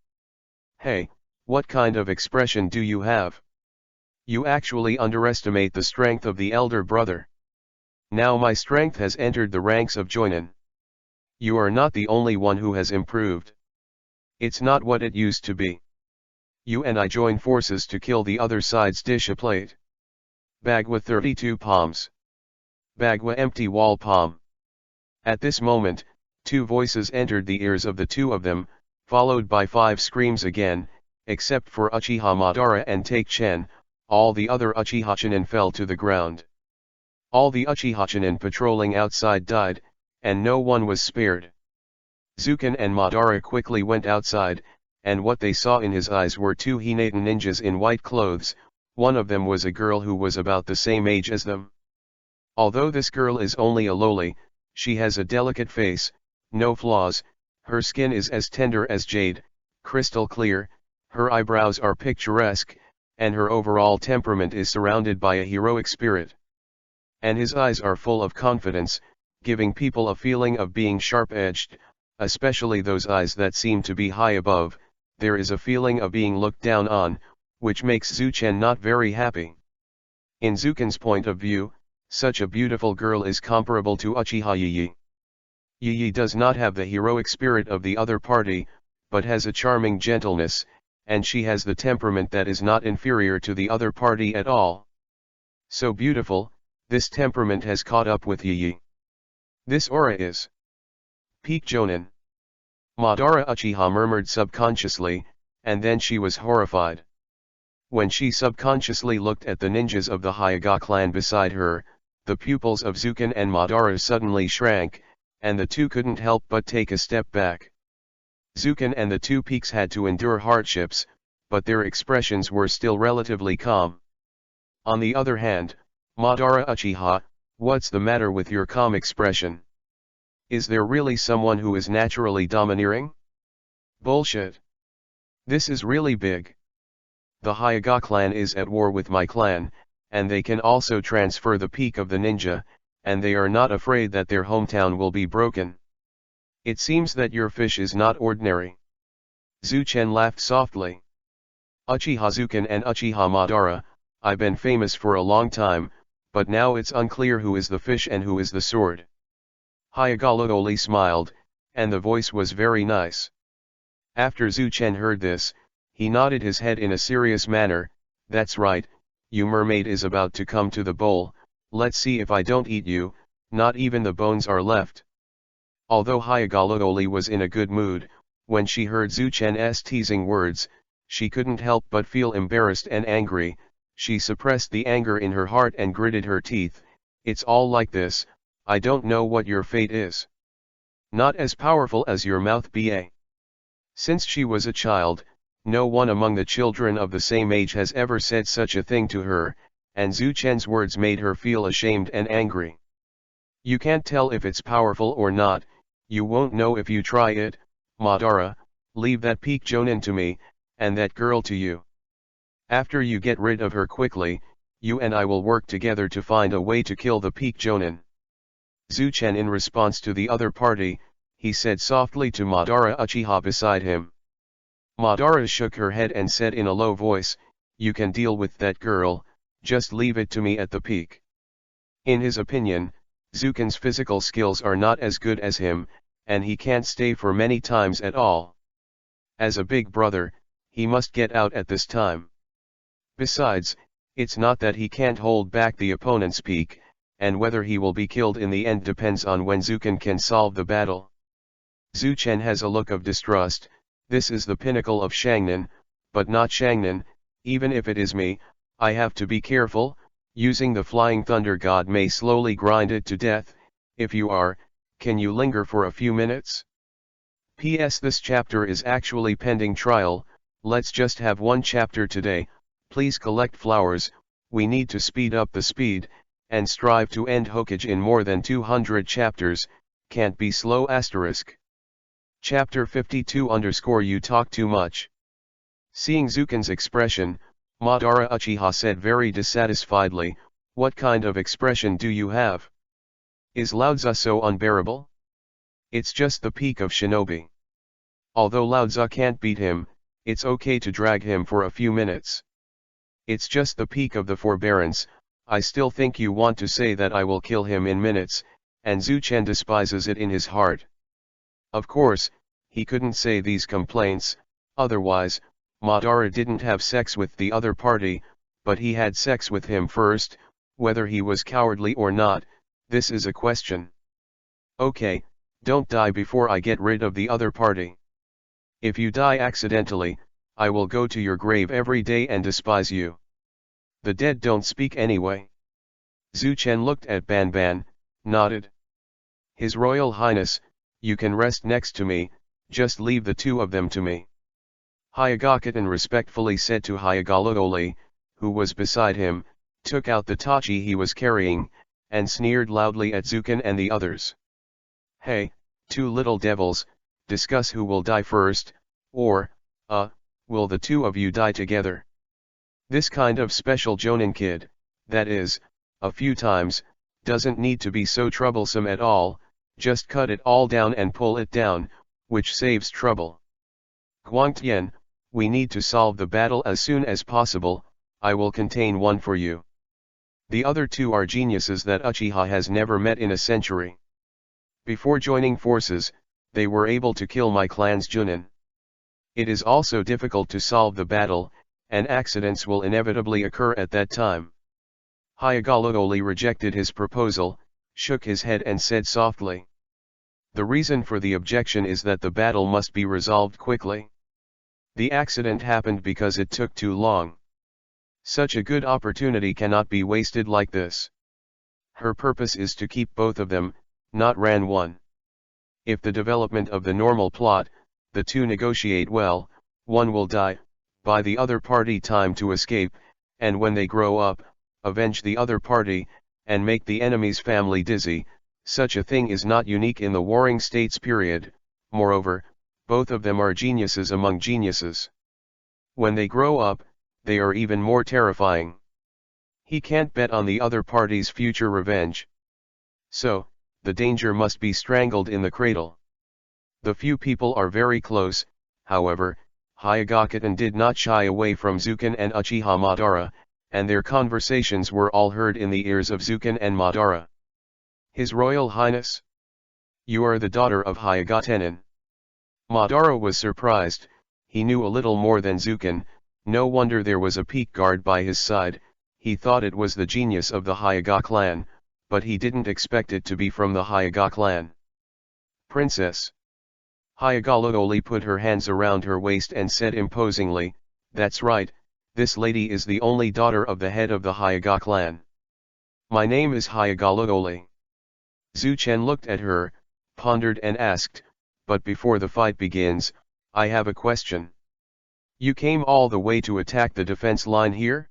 Hey, what kind of expression do you have? You actually underestimate the strength of the elder brother. Now my strength has entered the ranks of joinin. You are not the only one who has improved. It's not what it used to be. You and I join forces to kill the other side's disha plate. Bagwa 32 palms. Bagwa empty wall palm. At this moment, 2 voices entered the ears of the 2 of them, followed by 5 screams again, except for Uchiha Madara and Take-Chen, all the other Uchiha Chunin fell to the ground. All the Uchiha Chunin patrolling outside died, and no one was spared. Zuken and Madara quickly went outside, and what they saw in his eyes were 2 Hinatan ninjas in white clothes. One of them was a girl who was about the same age as them. Although this girl is only a loli, she has a delicate face, no flaws, her skin is as tender as jade, crystal clear, her eyebrows are picturesque, and her overall temperament is surrounded by a heroic spirit. And his eyes are full of confidence, giving people a feeling of being sharp-edged, especially those eyes that seem to be high above. There is a feeling of being looked down on, which makes Zuchen not very happy. In Zuken's point of view, such a beautiful girl is comparable to Uchiha Yi. Yi does not have the heroic spirit of the other party, but has a charming gentleness, and she has the temperament that is not inferior to the other party at all. So beautiful, this temperament has caught up with Yi. This aura is peak jonin. Madara Uchiha murmured subconsciously, and then she was horrified. When she subconsciously looked at the ninjas of the Hayaga clan beside her, the pupils of Zuken and Madara suddenly shrank, and the 2 couldn't help but take a step back. Zuken and the 2 peaks had to endure hardships, but their expressions were still relatively calm. On the other hand, Madara Uchiha, what's the matter with your calm expression? Is there really someone who is naturally domineering? Bullshit. This is really big. The Hyuga clan is at war with my clan, and they can also transfer the peak of the ninja, and they are not afraid that their hometown will be broken. It seems that your fish is not ordinary. Zuchen laughed softly. Uchiha Zuken and Uchiha Madara, I've been famous for a long time, but now it's unclear who is the fish and who is the sword. Hyuga Lodoli smiled, and the voice was very nice. After Zuchen heard this, he nodded his head in a serious manner. That's right, you mermaid is about to come to the bowl, let's see if I don't eat you, not even the bones are left. Although Hyuga Lodoli was in a good mood, when she heard Zuchen's teasing words, she couldn't help but feel embarrassed and angry. She suppressed the anger in her heart and gritted her teeth. It's all like this, I don't know what your fate is. Not as powerful as your mouth ba. Since she was a child, no one among the children of the same age has ever said such a thing to her, and Zuchen's words made her feel ashamed and angry. You can't tell if it's powerful or not, you won't know if you try it. Madara, leave that peak jonin to me, and that girl to you. After you get rid of her quickly, you and I will work together to find a way to kill the peak jonin. Zuchen, in response to the other party, he said softly to Madara Uchiha beside him. Madara shook her head and said in a low voice, you can deal with that girl, just leave it to me at the peak. In his opinion, Zuken's physical skills are not as good as him, and he can't stay for many times at all. As a big brother, he must get out at this time. Besides, it's not that he can't hold back the opponent's peak, and whether he will be killed in the end depends on when Zuken can solve the battle. Zuchen has a look of distrust. This is the pinnacle of Shangnan, but not Shangnan. Even if it is me, I have to be careful. Using the flying thunder god may slowly grind it to death. If you are, can you linger for a few minutes? P.S. This chapter is actually pending trial. Let's just have one chapter today. Please collect flowers. We need to speed up the speed, and strive to end Hokage in more than 200 chapters. Can't be slow asterisk. Chapter 52 _ You talk too much. Seeing Zuken's expression, Madara Uchiha said very dissatisfiedly, what kind of expression do you have? Is Laozi so unbearable? It's just the peak of shinobi. Although Laozi can't beat him, it's okay to drag him for a few minutes. It's just the peak of the forbearance. I still think you want to say that I will kill him in minutes, and Zuchen despises it in his heart. Of course, he couldn't say these complaints, otherwise, Madara didn't have sex with the other party, but he had sex with him first. Whether he was cowardly or not, this is a question. Okay, don't die before I get rid of the other party. If you die accidentally, I will go to your grave every day and despise you. The dead don't speak anyway. Zuchen looked at Banban, nodded. His Royal Highness, you can rest next to me, just leave the two of them to me. Hyuga Kitten respectfully said to Hyuga Lodoli, who was beside him, took out the tachi he was carrying, and sneered loudly at Zuken and the others. Hey, two little devils, discuss who will die first, or, will the two of you die together? This kind of special Jonin kid, that is, a few times, doesn't need to be so troublesome at all, just cut it all down and pull it down, which saves trouble. Guangtian, we need to solve the battle as soon as possible. I will contain one for you. The other two are geniuses that Uchiha has never met in a century. Before joining forces, they were able to kill my clan's Junin. It is also difficult to solve the battle, and accidents will inevitably occur at that time. Hyuga Lodoli rejected his proposal, shook his head and said softly. The reason for the objection is that the battle must be resolved quickly. The accident happened because it took too long. Such a good opportunity cannot be wasted like this. Her purpose is to keep both of them, not ran one. If the development of the normal plot, the two negotiate well, one will die, buy the other party time to escape, and when they grow up, avenge the other party, and make the enemy's family dizzy. Such a thing is not unique in the Warring States period. Moreover, both of them are geniuses among geniuses. When they grow up, they are even more terrifying. He can't bet on the other party's future revenge. So, the danger must be strangled in the cradle. The few people are very close, however. Hayagakuten did not shy away from Zuken and Uchiha Madara, and their conversations were all heard in the ears of Zuken and Madara. His Royal Highness? You are the daughter of Hayagatenin. Madara was surprised. He knew a little more than Zuken. No wonder there was a peak guard by his side. He thought it was the genius of the Hyaga clan, but he didn't expect it to be from the Hyaga clan. Princess. Hyagalodoli put her hands around her waist and said imposingly, "That's right, this lady is the only daughter of the head of the Hyaga clan. My name is Hyagalodoli." Zuchen looked at her, pondered and asked, "But before the fight begins, I have a question. You came all the way to attack the defense line here?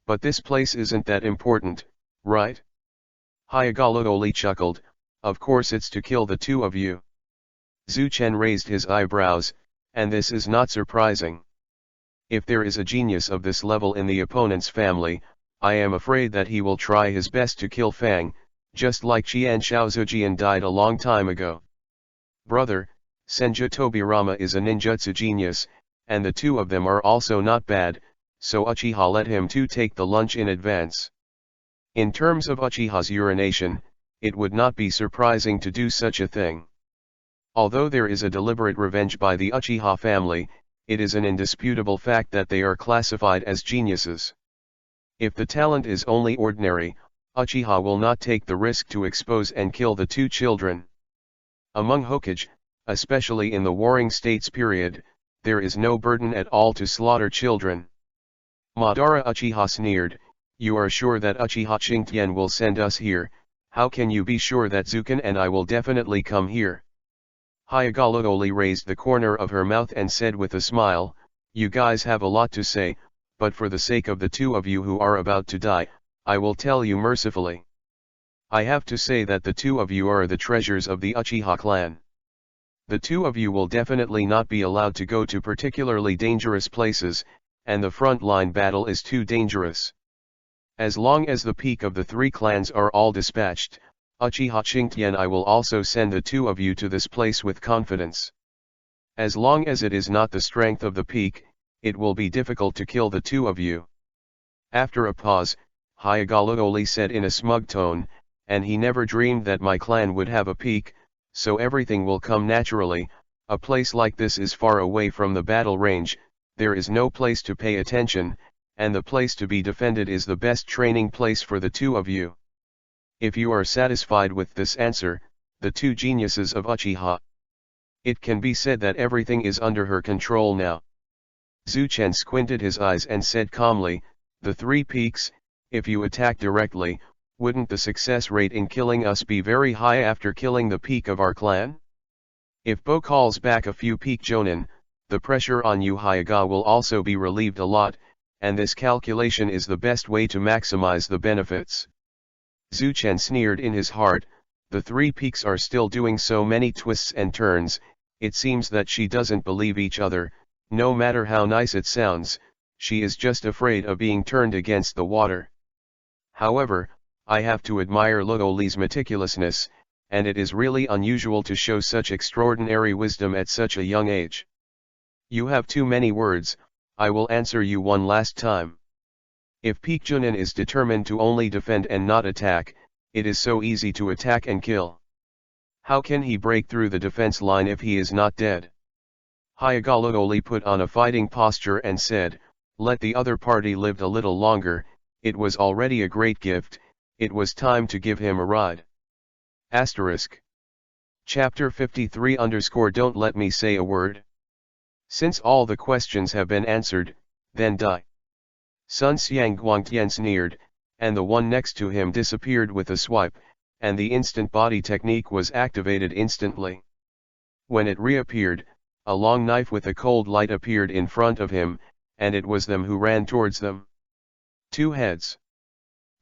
But this place isn't that important, right?" Hyagalodoli chuckled, "Of course it's to kill the two of you." Zuchen raised his eyebrows, "And this is not surprising. If there is a genius of this level in the opponent's family, I am afraid that he will try his best to kill Fang, just like Qian Shaozujian died a long time ago. Brother, Senju Tobirama is a ninjutsu genius, and the two of them are also not bad, so Uchiha let him too take the lunch in advance. In terms of Uchiha's urination, it would not be surprising to do such a thing. Although there is a deliberate revenge by the Uchiha family, it is an indisputable fact that they are classified as geniuses. If the talent is only ordinary, Uchiha will not take the risk to expose and kill the two children. Among Hokage, especially in the Warring States period, there is no burden at all to slaughter children. Madara Uchiha sneered, "You are sure that Uchiha Qingtian will send us here? How can you be sure that Zuken and I will definitely come here?" Hyagalodoli raised the corner of her mouth and said with a smile, "You guys have a lot to say, but for the sake of the two of you who are about to die, I will tell you mercifully. I have to say that the two of you are the treasures of the Uchiha clan. The two of you will definitely not be allowed to go to particularly dangerous places, and the front-line battle is too dangerous. As long as the peak of the three clans are all dispatched, Uchiha Qingtian I will also send the two of you to this place with confidence. As long as it is not the strength of the peak, it will be difficult to kill the two of you." After a pause, Hyagalodoli said in a smug tone, "And he never dreamed that my clan would have a peak, so everything will come naturally. A place like this is far away from the battle range, there is no place to pay attention, and the place to be defended is the best training place for the two of you. If you are satisfied with this answer, the two geniuses of Uchiha, it can be said that everything is under her control now." Zuchen squinted his eyes and said calmly, "The three peaks, if you attack directly, wouldn't the success rate in killing us be very high after killing the peak of our clan? If Bo calls back a few peak jonin, the pressure on you Hyaga will also be relieved a lot, and this calculation is the best way to maximize the benefits." Zuchen sneered in his heart, "The three peaks are still doing so many twists and turns, it seems that she doesn't believe each other, no matter how nice it sounds, she is just afraid of being turned against the water. However, I have to admire Lodoli's meticulousness, and it is really unusual to show such extraordinary wisdom at such a young age. You have too many words, I will answer you one last time. If Peak Junin is determined to only defend and not attack, it is so easy to attack and kill. How can he break through the defense line if he is not dead?" Hyagalodoli put on a fighting posture and said, "Let the other party live a little longer, it was already a great gift, it was time to give him a ride." Asterisk. Chapter 53 _ Don't let me say a word. Since all the questions have been answered, then die. Sun Xiang Guangtian sneered, and the one next to him disappeared with a swipe, and the instant body technique was activated instantly. When it reappeared, a long knife with a cold light appeared in front of him, and it was them who ran towards them. Two heads.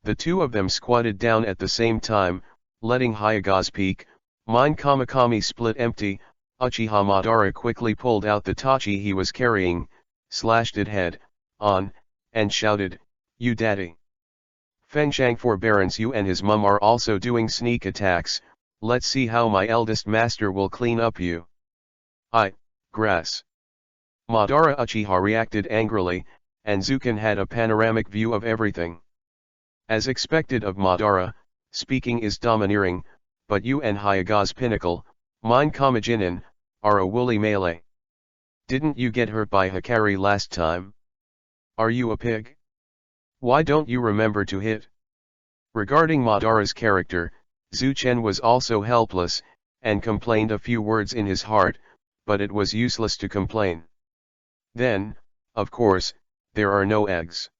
The two of them squatted down at the same time, letting Hyaga's peak, Mine Kamakami split empty. Uchiha Madara quickly pulled out the tachi he was carrying, slashed it head, on, and shouted, "You daddy." Fengshang forbearance, you and his mum are also doing sneak attacks, let's see how my eldest master will clean up you. Grass. Madara Uchiha reacted angrily, and Zukin had a panoramic view of everything. As expected of Madara, speaking is domineering, but you and Hayaga's pinnacle, mine Kamijinin, are a woolly melee. Didn't you get hurt by Hikari last time? Are you a pig? Why don't you remember to hit? Regarding Madara's character, Zuchen was also helpless, and complained a few words in his heart, but it was useless to complain. Then, of course, there are no eggs.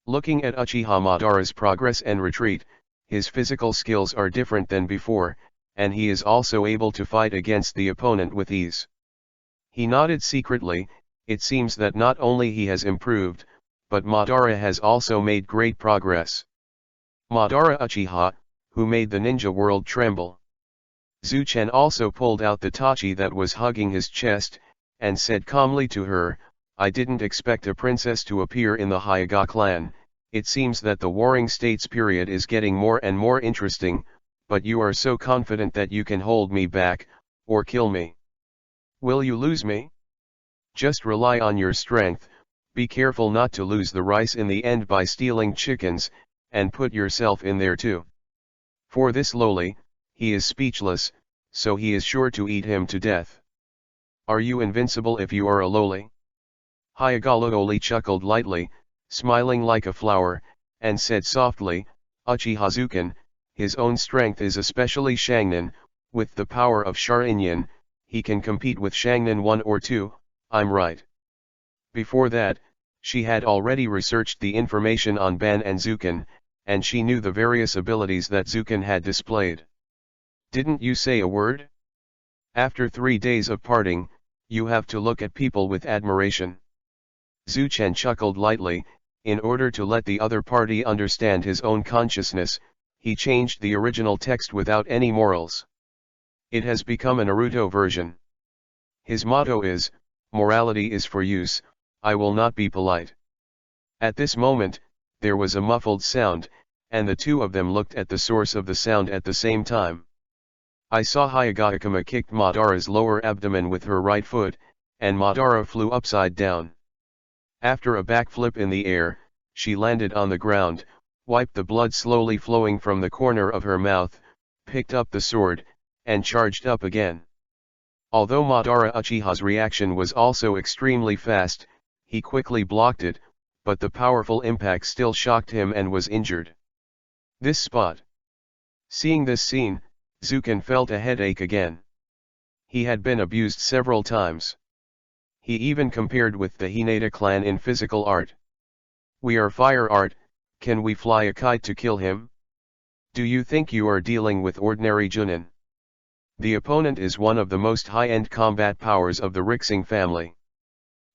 Looking at Uchiha Madara's progress and retreat, his physical skills are different than before, and he is also able to fight against the opponent with ease. He nodded secretly. It seems that not only he has improved, but Madara has also made great progress. Madara Uchiha, who made the ninja world tremble. Zuchen also pulled out the tachi that was hugging his chest, and said calmly to her, "I didn't expect a princess to appear in the Hyaga clan. It seems that the Warring States period is getting more and more interesting, but you are so confident that you can hold me back, or kill me. Will you lose me? Just rely on your strength, be careful not to lose the rice in the end by stealing chickens, and put yourself in there too." For this lowly, he is speechless, so he is sure to eat him to death. Are you invincible if you are a lowly? Hyagalooli chuckled lightly, smiling like a flower, and said softly, "Uchiha Zuken, his own strength is especially Shangnin, with the power of Sharingan, he can compete with Shangnin 1 or 2, I'm right." Before that, she had already researched the information on Ban and Zuken, and she knew the various abilities that Zuken had displayed. Didn't you say a word? After 3 days of parting, you have to look at people with admiration. Zuchen chuckled lightly. In order to let the other party understand his own consciousness, he changed the original text without any morals. It has become a Naruto version. His motto is, "Morality is for use, I will not be polite." At this moment, there was a muffled sound, and the two of them looked at the source of the sound at the same time. I saw Hyagakama kicked Madara's lower abdomen with her right foot, and Madara flew upside down. After a backflip in the air, she landed on the ground, wiped the blood slowly flowing from the corner of her mouth, picked up the sword, and charged up again. Although Madara Uchiha's reaction was also extremely fast, he quickly blocked it, but the powerful impact still shocked him and was injured. This spot. Seeing this scene, Zuken felt a headache again. He had been abused several times. He even compared with the Hinata clan in physical art. "We are fire art, can we fly a kite to kill him? Do you think you are dealing with ordinary Junin? The opponent is one of the most high-end combat powers of the Rixing family.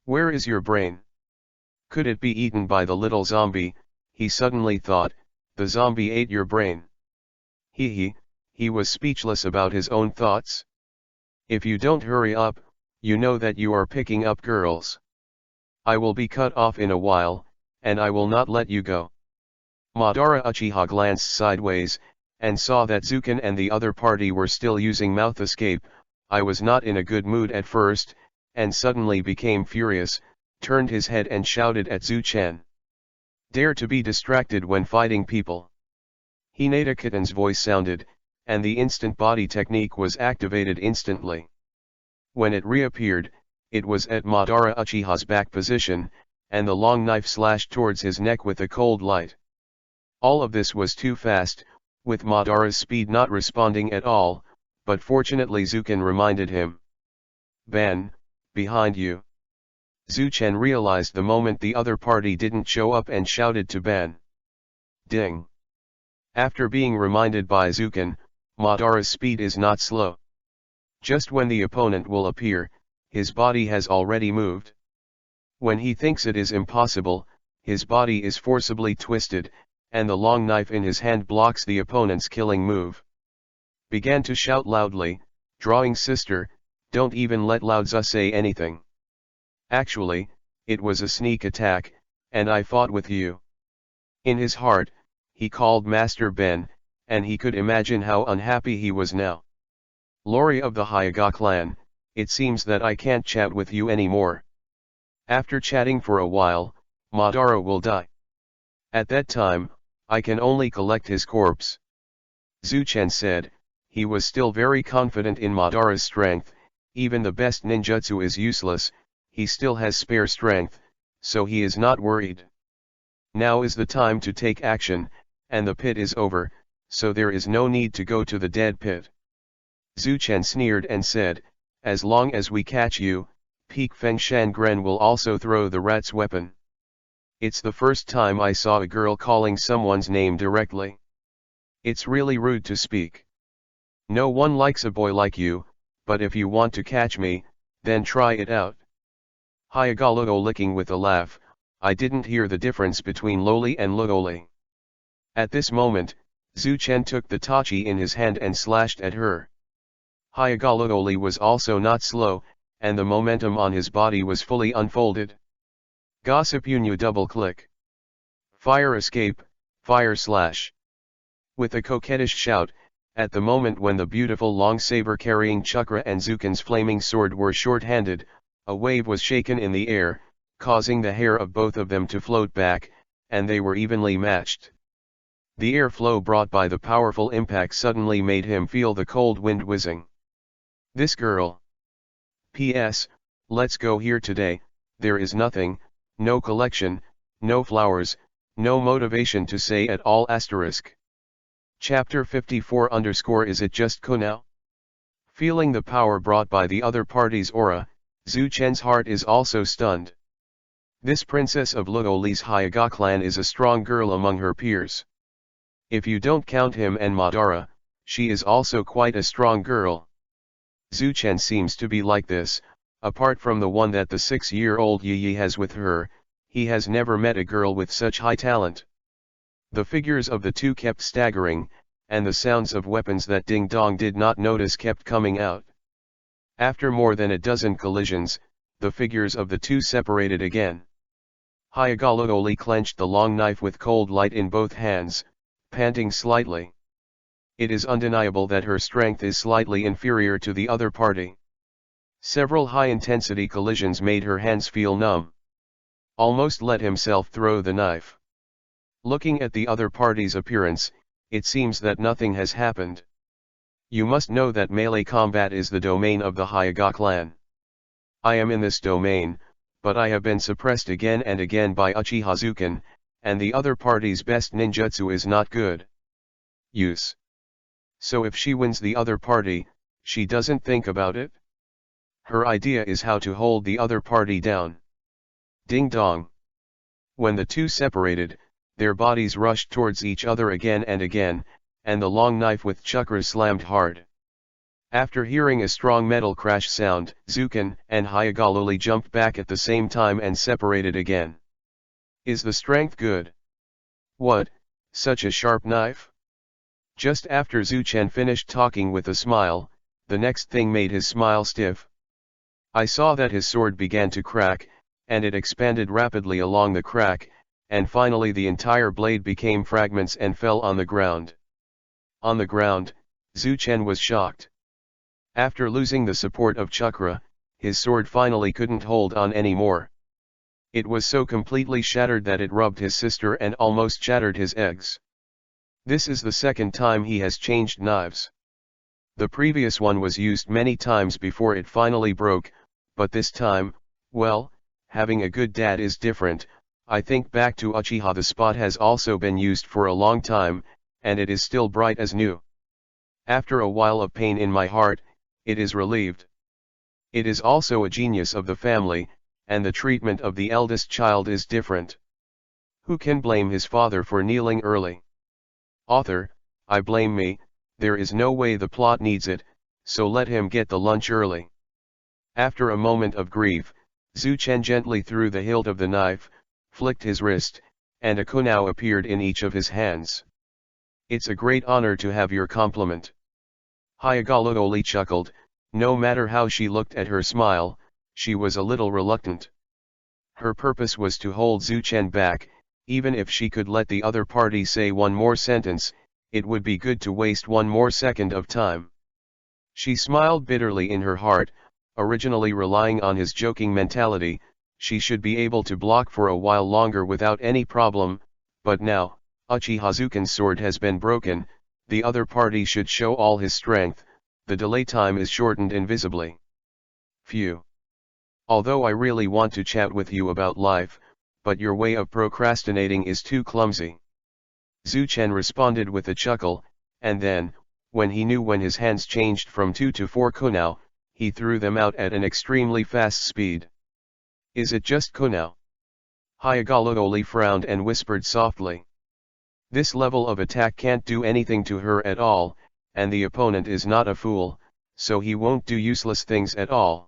Where is your brain? Could it be eaten by the little zombie?" He suddenly thought, "The zombie ate your brain." He was speechless about his own thoughts. "If you don't hurry up, you know that you are picking up girls. I will be cut off in a while, and I will not let you go." Madara Uchiha glanced sideways, and saw that Zuken and the other party were still using mouth escape. I was not in a good mood at first, and suddenly became furious, turned his head and shouted at Zuchen. "Dare to be distracted when fighting people." Hinata Kitan's voice sounded, and the instant body technique was activated instantly. When it reappeared, it was at Madara Uchiha's back position, and the long knife slashed towards his neck with a cold light. All of this was too fast, with Madara's speed not responding at all, but fortunately Zuken reminded him. "Ban, behind you." Zuchen realized the moment the other party didn't show up and shouted to Ban. Ding. After being reminded by Zuken, Madara's speed is not slow. Just when the opponent will appear, his body has already moved. When he thinks it is impossible, his body is forcibly twisted, and the long knife in his hand blocks the opponent's killing move. Began to shout loudly, drawing "Sister, don't even let Lao Tzu say anything." Actually, it was a sneak attack, and I fought with you. In his heart, he called Master Ben, and he could imagine how unhappy he was now. Lori of the Hyuga clan, it seems that I can't chat with you anymore. After chatting for a while, Madara will die. At that time, I can only collect his corpse. Zuchen said. He was still very confident in Madara's strength. Even the best ninjutsu is useless, he still has spare strength, so he is not worried. Now is the time to take action, and the pit is over, so there is no need to go to the dead pit. Zuchen sneered and said, as long as we catch you, Peak Feng Shangren will also throw the rat's weapon. It's the first time I saw a girl calling someone's name directly. It's really rude to speak. No one likes a boy like you, but if you want to catch me, then try it out. Hyuga Luo licking with a laugh, I didn't hear the difference between loli and luoli. At this moment, Zuchen took the tachi in his hand and slashed at her. Hyuga Luoli was also not slow, and the momentum on his body was fully unfolded. Gossipunu double click. Fire escape, fire slash. With a coquettish shout, at the moment when the beautiful long saber carrying Chakra and Zuken's flaming sword were short-handed, a wave was shaken in the air, causing the hair of both of them to float back, and they were evenly matched. The airflow brought by the powerful impact suddenly made him feel the cold wind whizzing. This girl. P.S. Let's go here today, there is nothing, no collection, no flowers, no motivation to say at all asterisk. Chapter 54 _ Is it just Kunao? Feeling the power brought by the other party's aura, Zuchen's heart is also stunned. This princess of Luoli's Hyuga clan is a strong girl among her peers. If you don't count him and Madara, she is also quite a strong girl. Zuchen seems to be like this, apart from the one that the 6-year-old Yi has with her, he has never met a girl with such high talent. The figures of the two kept staggering, and the sounds of weapons that Ding Dong did not notice kept coming out. After more than a dozen collisions, the figures of the two separated again. Hyuga Luoli clenched the long knife with cold light in both hands, panting slightly. It is undeniable that her strength is slightly inferior to the other party. Several high-intensity collisions made her hands feel numb. Almost let himself throw the knife. Looking at the other party's appearance, it seems that nothing has happened. You must know that melee combat is the domain of the Hyuga clan. I am in this domain, but I have been suppressed again and again by Uchiha Zuken, and the other party's best ninjutsu is not good. Use. So if she wins the other party, she doesn't think about it? Her idea is how to hold the other party down. Ding dong. When the two separated, their bodies rushed towards each other again and again, and the long knife with Chakra slammed hard. After hearing a strong metal crash sound, Zuken and Hyuga Luoli jumped back at the same time and separated again. Is the strength good? What, such a sharp knife? Just after Zuchen finished talking with a smile, the next thing made his smile stiff. I saw that his sword began to crack, and it expanded rapidly along the crack, and finally the entire blade became fragments and fell on the ground. On the ground, Zuchen was shocked. After losing the support of Chakra, his sword finally couldn't hold on anymore. It was so completely shattered that it rubbed his sister and almost shattered his eggs. This is the second time he has changed knives. The previous one was used many times before it finally broke, but this time, well, having a good dad is different. I think back to Uchiha, the spot has also been used for a long time, and it is still bright as new. After a while of pain in my heart, it is relieved. It is also a genius of the family, and the treatment of the eldest child is different. Who can blame his father for kneeling early? Author, I blame me. There is no way the plot needs it, so let him get the lunch early. After a moment of grief, Zuchen gently threw the hilt of the knife, flicked his wrist, and a kunao appeared in each of his hands. It's a great honor to have your compliment. Hyuga Luoli chuckled. No matter how she looked at her smile, she was a little reluctant. Her purpose was to hold Zuchen back. Even if she could let the other party say one more sentence, it would be good to waste one more second of time. She smiled bitterly in her heart. Originally relying on his joking mentality, she should be able to block for a while longer without any problem, but now, Uchiha Zuken's sword has been broken, the other party should show all his strength, the delay time is shortened invisibly. Phew. Although I really want to chat with you about life, but your way of procrastinating is too clumsy. Zuchen responded with a chuckle, and then, when he knew when his hands changed from 2 to 4 kunao, he threw them out at an extremely fast speed. Is it just kunao? Hayagalo frowned and whispered softly. This level of attack can't do anything to her at all, and the opponent is not a fool, so he won't do useless things at all.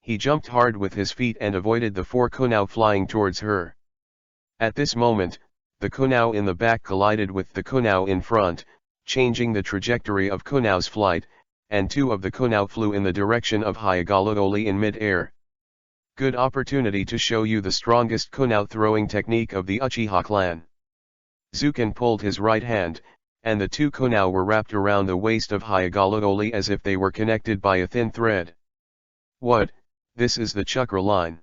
He jumped hard with his feet and avoided the 4 kunao flying towards her. At this moment, the kunao in the back collided with the kunao in front, changing the trajectory of kunao's flight, and 2 of the kunao flew in the direction of Hayagalo in mid-air. Good opportunity to show you the strongest kunao throwing technique of the Uchiha clan. Zuken pulled his right hand, and the 2 kunao were wrapped around the waist of Hayagalo as if they were connected by a thin thread. What? This is the Chakra line.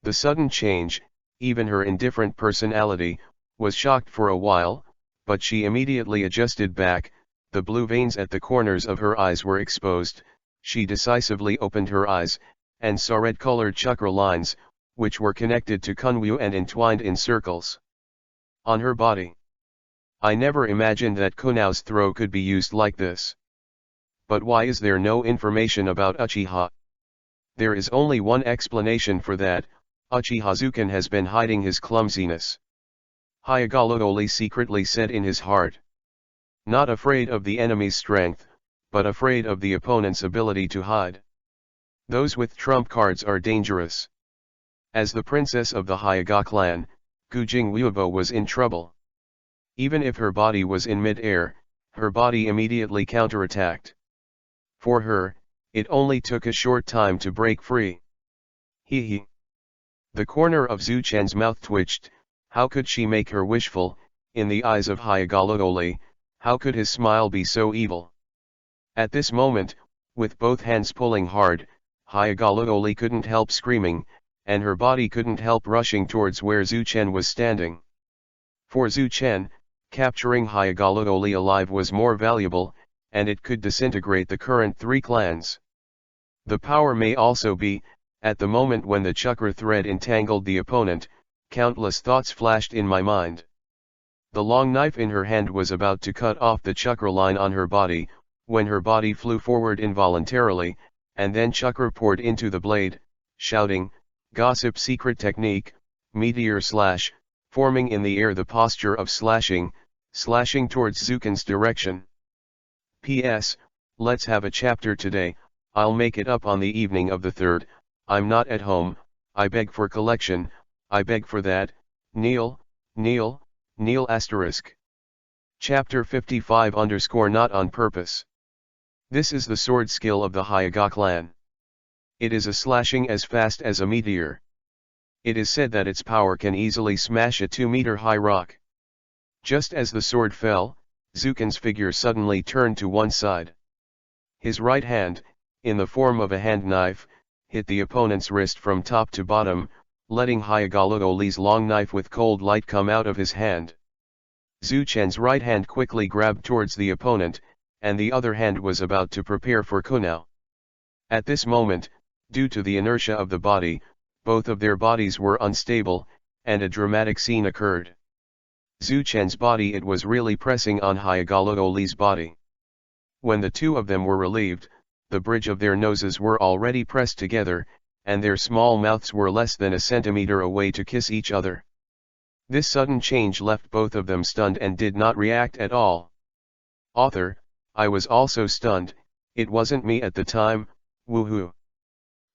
The sudden change, even her indifferent personality, was shocked for a while, but she immediately adjusted back. The blue veins at the corners of her eyes were exposed. She decisively opened her eyes, and saw red-colored chakra lines, which were connected to Kunwu and entwined in circles on her body. I never imagined that Kunao's throw could be used like this. But why is there no information about Uchiha? There is only one explanation for that. Uchiha Zuken has been hiding his clumsiness. Hayagalo secretly said in his heart. Not afraid of the enemy's strength, but afraid of the opponent's ability to hide. Those with trump cards are dangerous. As the princess of the Hyaga clan, Gujing Wubo was in trouble. Even if her body was in mid-air, her body immediately counterattacked. For her, it only took a short time to break free. Hee. The corner of Zuchen's mouth twitched. How could she make her wishful? In the eyes of Hayagalo, how could his smile be so evil? At this moment, with both hands pulling hard, Hayagalo couldn't help screaming, and her body couldn't help rushing towards where Zuchen was standing. For Zuchen, capturing Hayagalo alive was more valuable, and it could disintegrate the current 3 clans. The power may also be, at the moment when the chakra thread entangled the opponent, countless thoughts flashed in my mind. The long knife in her hand was about to cut off the chakra line on her body, when her body flew forward involuntarily, and then chakra poured into the blade, shouting, "Gossip secret technique, meteor slash," forming in the air the posture of slashing towards Zuken's direction. P.S. Let's have a chapter today. I'll make it up on the evening of the 3rd, I'm not at home, I beg for collection, I beg for that, Neil. Chapter 55 Not on purpose. This is the sword skill of the Hyaga clan. It is a slashing as fast as a meteor. It is said that its power can easily smash a 2-meter-high rock. Just as the sword fell, Zuken's figure suddenly turned to one side. His right hand, in the form of a hand knife, hit the opponent's wrist from top to bottom, letting Hayagalo's long knife with cold light come out of his hand. Zuchen's right hand quickly grabbed towards the opponent, and the other hand was about to prepare for kunao. At this moment, due to the inertia of the body, both of their bodies were unstable, and a dramatic scene occurred. Zuchen's body it was really pressing on Hayagalo's body. When the 2 of them were relieved, the bridge of their noses were already pressed together, and their small mouths were less than a centimeter away to kiss each other. This sudden change left both of them stunned and did not react at all. Author, I was also stunned. It wasn't me at the time, woohoo.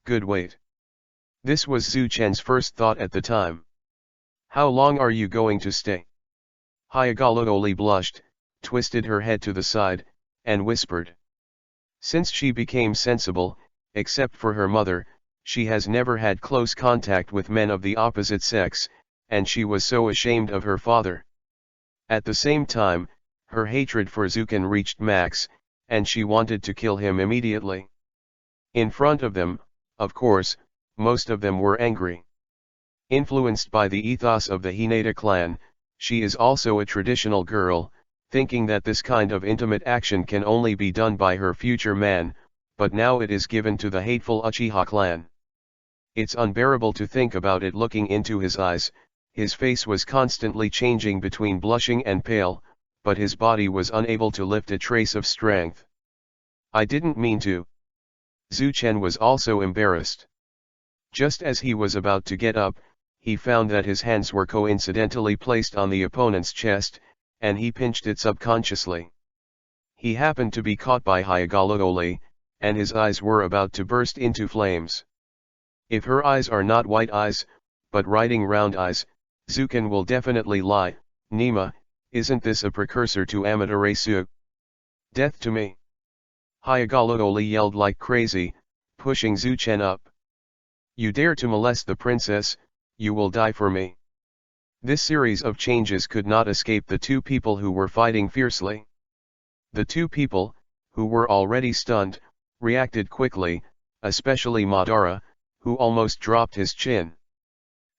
Good wait. This was Zuchen's first thought at the time. How long are you going to stay? Hayagalo blushed, twisted her head to the side, and whispered. Since she became sensible, except for her mother, She has never had close contact with men of the opposite sex, and she was so ashamed of her father. At the same time, her hatred for Zukin reached max, and she wanted to kill him immediately. In front of them, of course, most of them were angry. Influenced by the ethos of the Hinata clan, she is also a traditional girl, thinking that this kind of intimate action can only be done by her future man, but now it is given to the hateful Uchiha clan. It's unbearable to think about it. Looking into his eyes, his face was constantly changing between blushing and pale, but his body was unable to lift a trace of strength. I didn't mean to. Zuchen was also embarrassed. Just as he was about to get up, he found that his hands were coincidentally placed on the opponent's chest, and he pinched it subconsciously. He happened to be caught by Hyagalooli, and his eyes were about to burst into flames. If her eyes are not white eyes, but riding round eyes, Zukin will definitely lie. Nima, isn't this a precursor to Amaterasu? Death to me! Hyagalooli yelled like crazy, pushing Zuchen up. You dare to molest the princess, you will die for me. This series of changes could not escape the two people who were fighting fiercely. The two people, who were already stunned, reacted quickly, especially Madara, who almost dropped his chin.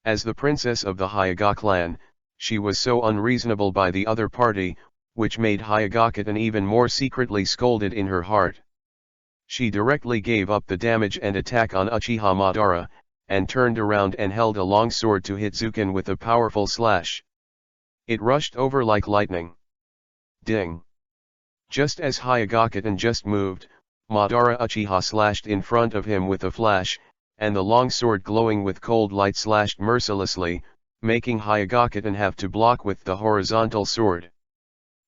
As the princess of the Hyuga clan, she was so unreasonable by the other party, which made Hyuga even more secretly scolded in her heart. She directly gave up the damage and attack on Uchiha Madara, and turned around and held a long sword to hit Zukin with a powerful slash. It rushed over like lightning. Ding! Just as Hyuga just moved, Madara Uchiha slashed in front of him with a flash, and the long sword glowing with cold light slashed mercilessly, making Hyuga have to block with the horizontal sword.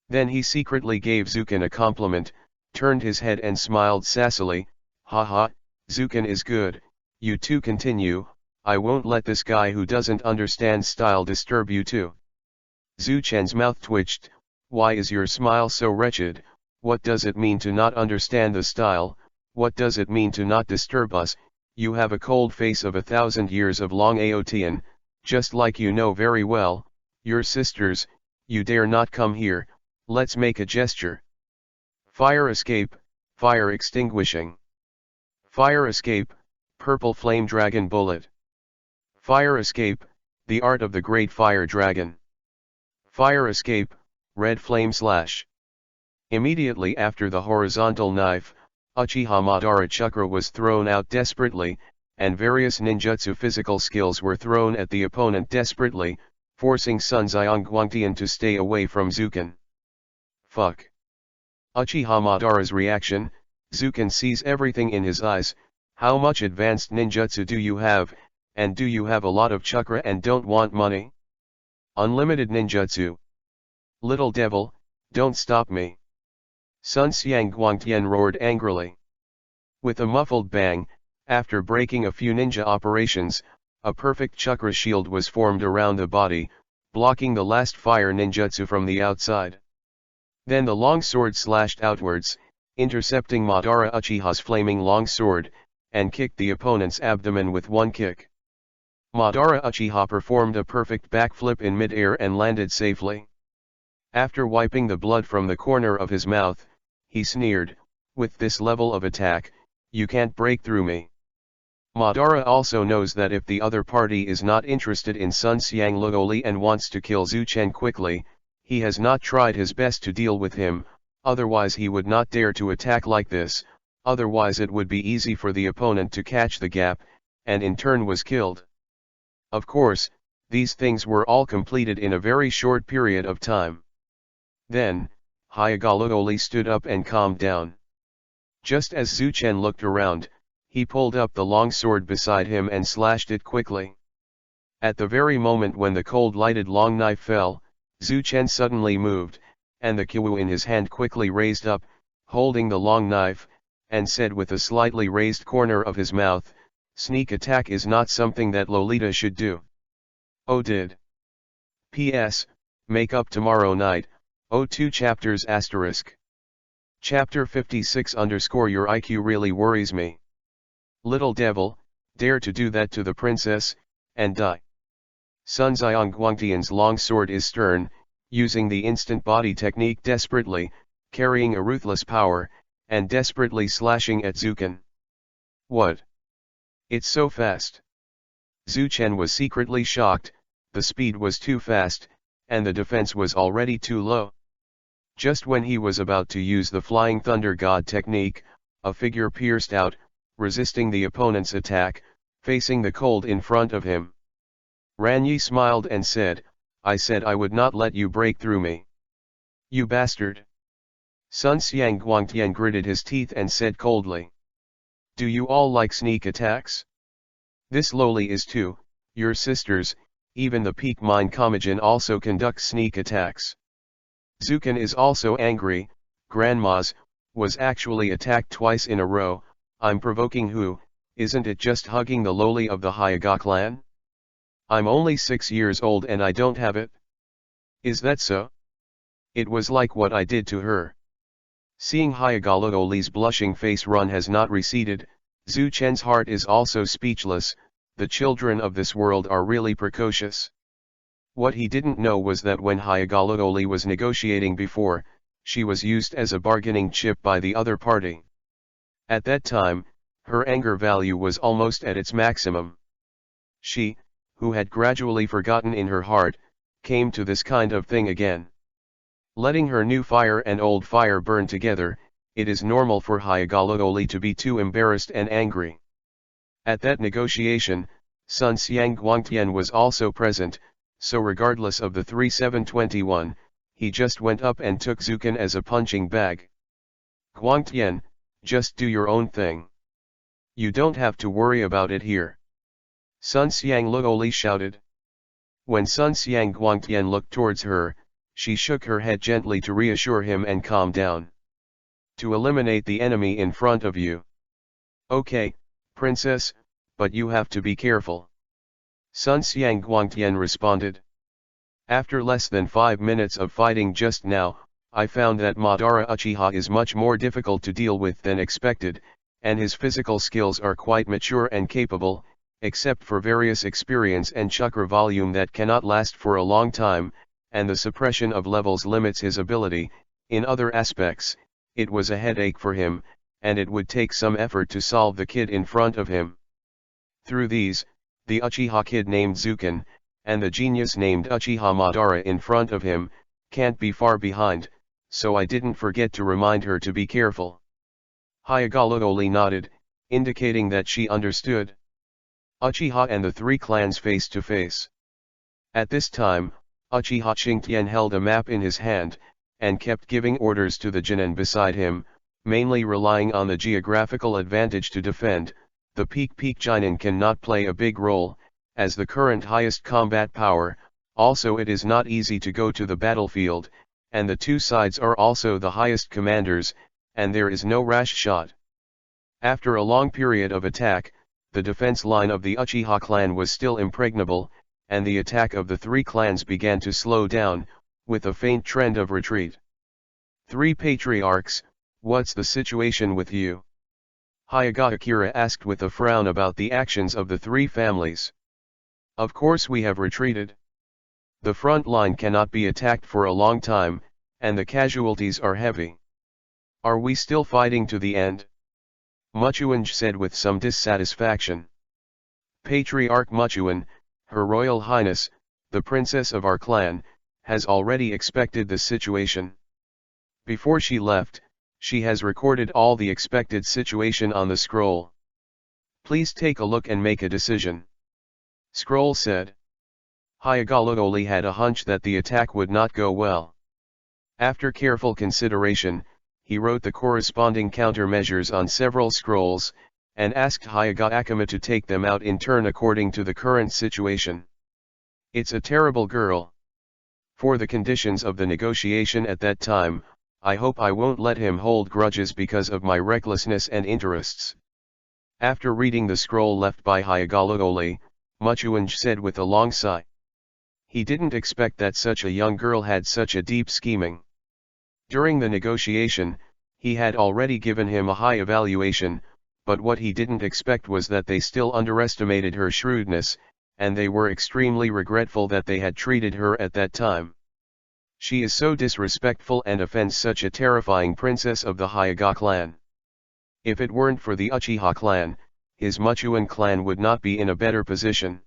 Then he secretly gave Zukin a compliment, turned his head and smiled sassily, "Haha, Zukin is good, you two continue, I won't let this guy who doesn't understand style disturb you too." Zuchen's mouth twitched. "Why is your smile so wretched? What does it mean to not understand the style? What does it mean to not disturb us? You have a cold face of 1,000 years of long Aotian, just like you know very well, your sisters, you dare not come here, let's make a gesture. Fire escape, fire extinguishing. Fire escape, purple flame dragon bullet. Fire escape, the art of the great fire dragon. Fire escape, red flame slash." Immediately after the horizontal knife, Uchiha Madara Chakra was thrown out desperately, and various ninjutsu physical skills were thrown at the opponent desperately, forcing Sun Xiongguangtian to stay away from Zukin. Fuck. Uchiha Madara's reaction: Zukin sees everything in his eyes. How much advanced ninjutsu do you have, and do you have a lot of chakra and don't want money? Unlimited ninjutsu. Little devil, don't stop me. Sun Xiongguangtian roared angrily. With a muffled bang, after breaking a few ninja operations, a perfect chakra shield was formed around the body, blocking the last fire ninjutsu from the outside. Then the long sword slashed outwards, intercepting Madara Uchiha's flaming long sword, and kicked the opponent's abdomen with one kick. Madara Uchiha performed a perfect backflip in mid-air and landed safely. After wiping the blood from the corner of his mouth, he sneered, "With this level of attack, you can't break through me." Madara also knows that if the other party is not interested in Sun Xiongguangtian and wants to kill Zuchen quickly, he has not tried his best to deal with him, otherwise he would not dare to attack like this, otherwise it would be easy for the opponent to catch the gap, and in turn was killed. Of course, these things were all completed in a very short period of time. Then, Hyagalooli stood up and calmed down. Just as Zuchen looked around, he pulled up the long sword beside him and slashed it quickly. At the very moment when the cold-lighted long knife fell, Zuchen suddenly moved, and the kiwu in his hand quickly raised up, holding the long knife, and said with a slightly raised corner of his mouth, "Sneak attack is not something that Lolita should do." Oh did. P.S. Make up tomorrow night, 02 chapters asterisk. Chapter 56 _ Your IQ really worries me. Little devil, dare to do that to the princess, and die. Sun Xiang Guangtian's long sword is stern, using the instant body technique desperately, carrying a ruthless power, and desperately slashing at Zukan. What? It's so fast. Zhu Chen was secretly shocked, the speed was too fast, and the defense was already too low. Just when he was about to use the Flying Thunder God technique, a figure pierced out, resisting the opponent's attack, facing the cold in front of him. Ranyi smiled and said, "I said I would not let you break through me. You bastard." Sun Xiang Guangtian gritted his teeth and said coldly, "Do you all like sneak attacks? This lowly is too, your sisters, even the peak mine Kamijin also conducts sneak attacks. Zukan is also angry, grandma's, was actually attacked twice in a row, I'm provoking who, isn't it just hugging the lowly of the Hyaga clan? I'm only 6 years old and I don't have it. Is that so? It was like what I did to her." Seeing Hyaga lowly's blushing face Run has not receded, Zhu Chen's heart is also speechless, the children of this world are really precocious. What he didn't know was that when Hyaga lowly was negotiating before, she was used as a bargaining chip by the other party. At that time, her anger value was almost at its maximum. She, who had gradually forgotten in her heart, came to this kind of thing again. Letting her new fire and old fire burn together, it is normal for Hyaga lowly to be too embarrassed and angry. At that negotiation, Sun Xiang Guangtian was also present, so regardless of the 3721, he just went up and took Zukan as a punching bag. "Guangtian, just do your own thing. You don't have to worry about it here," Sun Xiang lowly shouted. When Sun Xiang Guangtian looked towards her, she shook her head gently to reassure him and calm down. "To eliminate the enemy in front of you." "Okay, princess, but you have to be careful," Sun Xiang Guangtian responded. "After less than 5 minutes of fighting just now, I found that Madara Uchiha is much more difficult to deal with than expected, and his physical skills are quite mature and capable, except for various experience and chakra volume that cannot last for a long time, and the suppression of levels limits his ability. In other aspects, it was a headache for him, and it would take some effort to solve the kid in front of him. Through these, the Uchiha kid named Zukan, and the genius named Uchiha Madara in front of him, can't be far behind, so I didn't forget to remind her to be careful." Hyaga lowly nodded, indicating that she understood. Uchiha and the 3 clans face to face. At this time, Uchiha Qingtian held a map in his hand, and kept giving orders to the Jinan beside him, mainly relying on the geographical advantage to defend. The Peak Jinan cannot play a big role, as the current highest combat power, also it is not easy to go to the battlefield, and the 2 sides are also the highest commanders, and there is no rash shot. After a long period of attack, the defense line of the Uchiha clan was still impregnable, and the attack of the 3 clans began to slow down, with a faint trend of retreat. "3 Patriarchs, what's the situation with you?" Hyaga Akira asked with a frown about the actions of the 3 families. "Of course we have retreated. The front line cannot be attacked for a long time, and the casualties are heavy." "Are we still fighting to the end?" Muchuan said with some dissatisfaction. "Patriarch Muchuan, Her Royal Highness, the princess of our clan, has already expected the situation. Before she left, she has recorded all the expected situation on the scroll. Please take a look and make a decision." Scroll said. Hyaga lowly had a hunch that the attack would not go well. After careful consideration, he wrote the corresponding countermeasures on several scrolls, and asked Hyaga Akama to take them out in turn according to the current situation. "It's a terrible girl. For the conditions of the negotiation at that time, I hope I won't let him hold grudges because of my recklessness and interests." After reading the scroll left by Hyaga lowly, Muchuan said with a long sigh. He didn't expect that such a young girl had such a deep scheming. During the negotiation, he had already given him a high evaluation, but what he didn't expect was that they still underestimated her shrewdness, and they were extremely regretful that they had treated her at that time. She is so disrespectful and offends such a terrifying princess of the Hyuga clan. If it weren't for the Uchiha clan, his Muchuan clan would not be in a better position.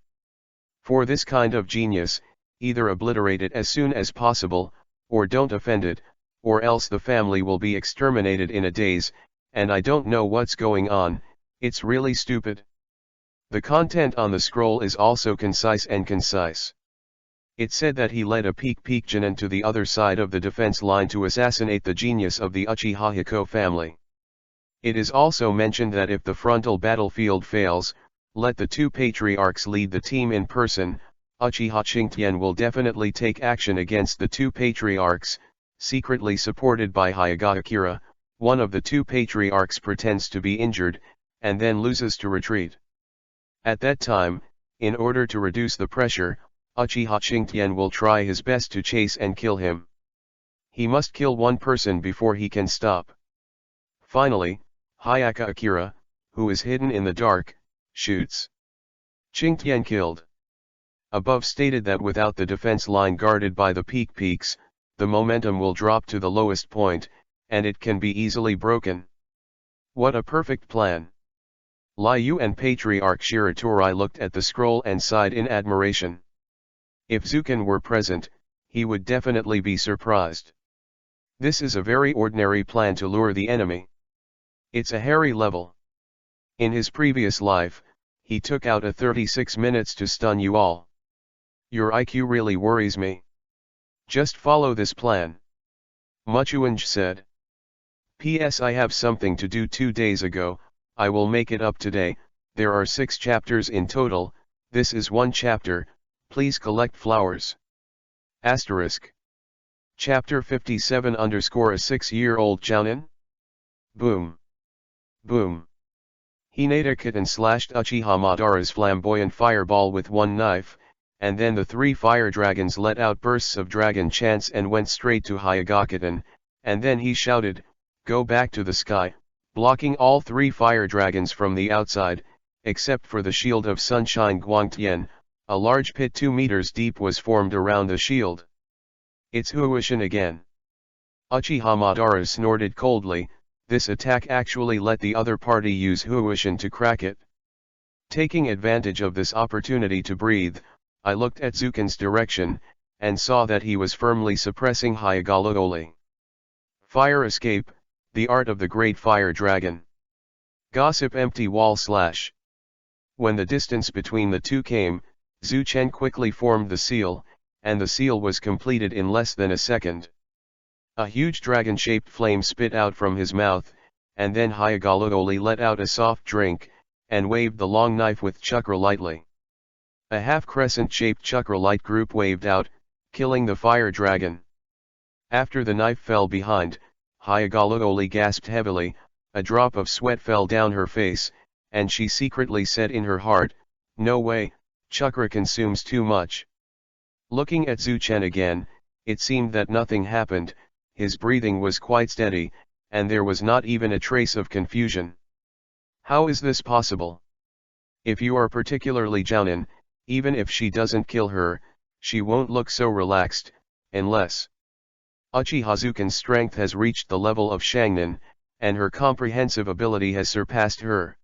For this kind of genius, either obliterate it as soon as possible, or don't offend it, or else the family will be exterminated in a daze, and I don't know what's going on, it's really stupid. The content on the scroll is also concise. It said that he led a peak genin to the other side of the defense line to assassinate the genius of the Uchiha Hiko family. It is also mentioned that if the frontal battlefield fails, let the two patriarchs lead the team in person. Uchiha Qingtian will definitely take action against the two patriarchs, secretly supported by Hyuga Akira. One of the two patriarchs pretends to be injured, and then loses to retreat. At that time, in order to reduce the pressure, Uchiha Qingtian will try his best to chase and kill him. He must kill one person before he can stop. Finally, Hyuga Akira, who is hidden in the dark, shoots Qingtian killed. Above stated that without the defense line guarded by the peaks, the momentum will drop to the lowest point, and it can be easily broken. What a perfect plan! Liu and Patriarch Shiratori looked at the scroll and sighed in admiration. If Zuken were present, he would definitely be surprised. This is a very ordinary plan to lure the enemy. It's a hairy level. In his previous life, he took out a 36 minutes to stun you all. Your IQ really worries me. Just follow this plan. Muchuanj said. P.S. I have something to do 2 days ago, I will make it up today. There are 6 chapters in total, this is one chapter, please collect flowers. Asterisk. Chapter 57 _ a 6-year-old Jounin? Boom. Boom. Hinata Kitten slashed Uchiha Madara's flamboyant fireball with one knife, and then the 3 fire dragons let out bursts of dragon chants and went straight to Hyuga Kitten, and then he shouted, "Go back to the sky," blocking all 3 fire dragons from the outside, except for the shield of Sunshine Guangtian. A large pit 2 meters deep was formed around the shield. It's Huishin again. Uchiha Madara snorted coldly. This attack actually let the other party use Huishin to crack it. Taking advantage of this opportunity to breathe, I looked at Zuken's direction, and saw that he was firmly suppressing Hyuga Luoli. Fire escape, the art of the great fire dragon. Gossip empty wall slash. When the distance between the two came, Zhu Chen quickly formed the seal, and the seal was completed in less than a second. A huge dragon-shaped flame spit out from his mouth, and then Hyuga Luoli let out a soft drink, and waved the long knife with Chakra lightly. A half-crescent-shaped Chakra light group waved out, killing the fire dragon. After the knife fell behind, Hyuga Luoli gasped heavily, a drop of sweat fell down her face, and she secretly said in her heart, "No way, Chakra consumes too much." Looking at Zhu Chen again, it seemed that nothing happened, his breathing was quite steady, and there was not even a trace of confusion. How is this possible? If you are particularly Jounin, even if she doesn't kill her, she won't look so relaxed, unless Uchiha Zuken's strength has reached the level of Shangnin, and her comprehensive ability has surpassed her.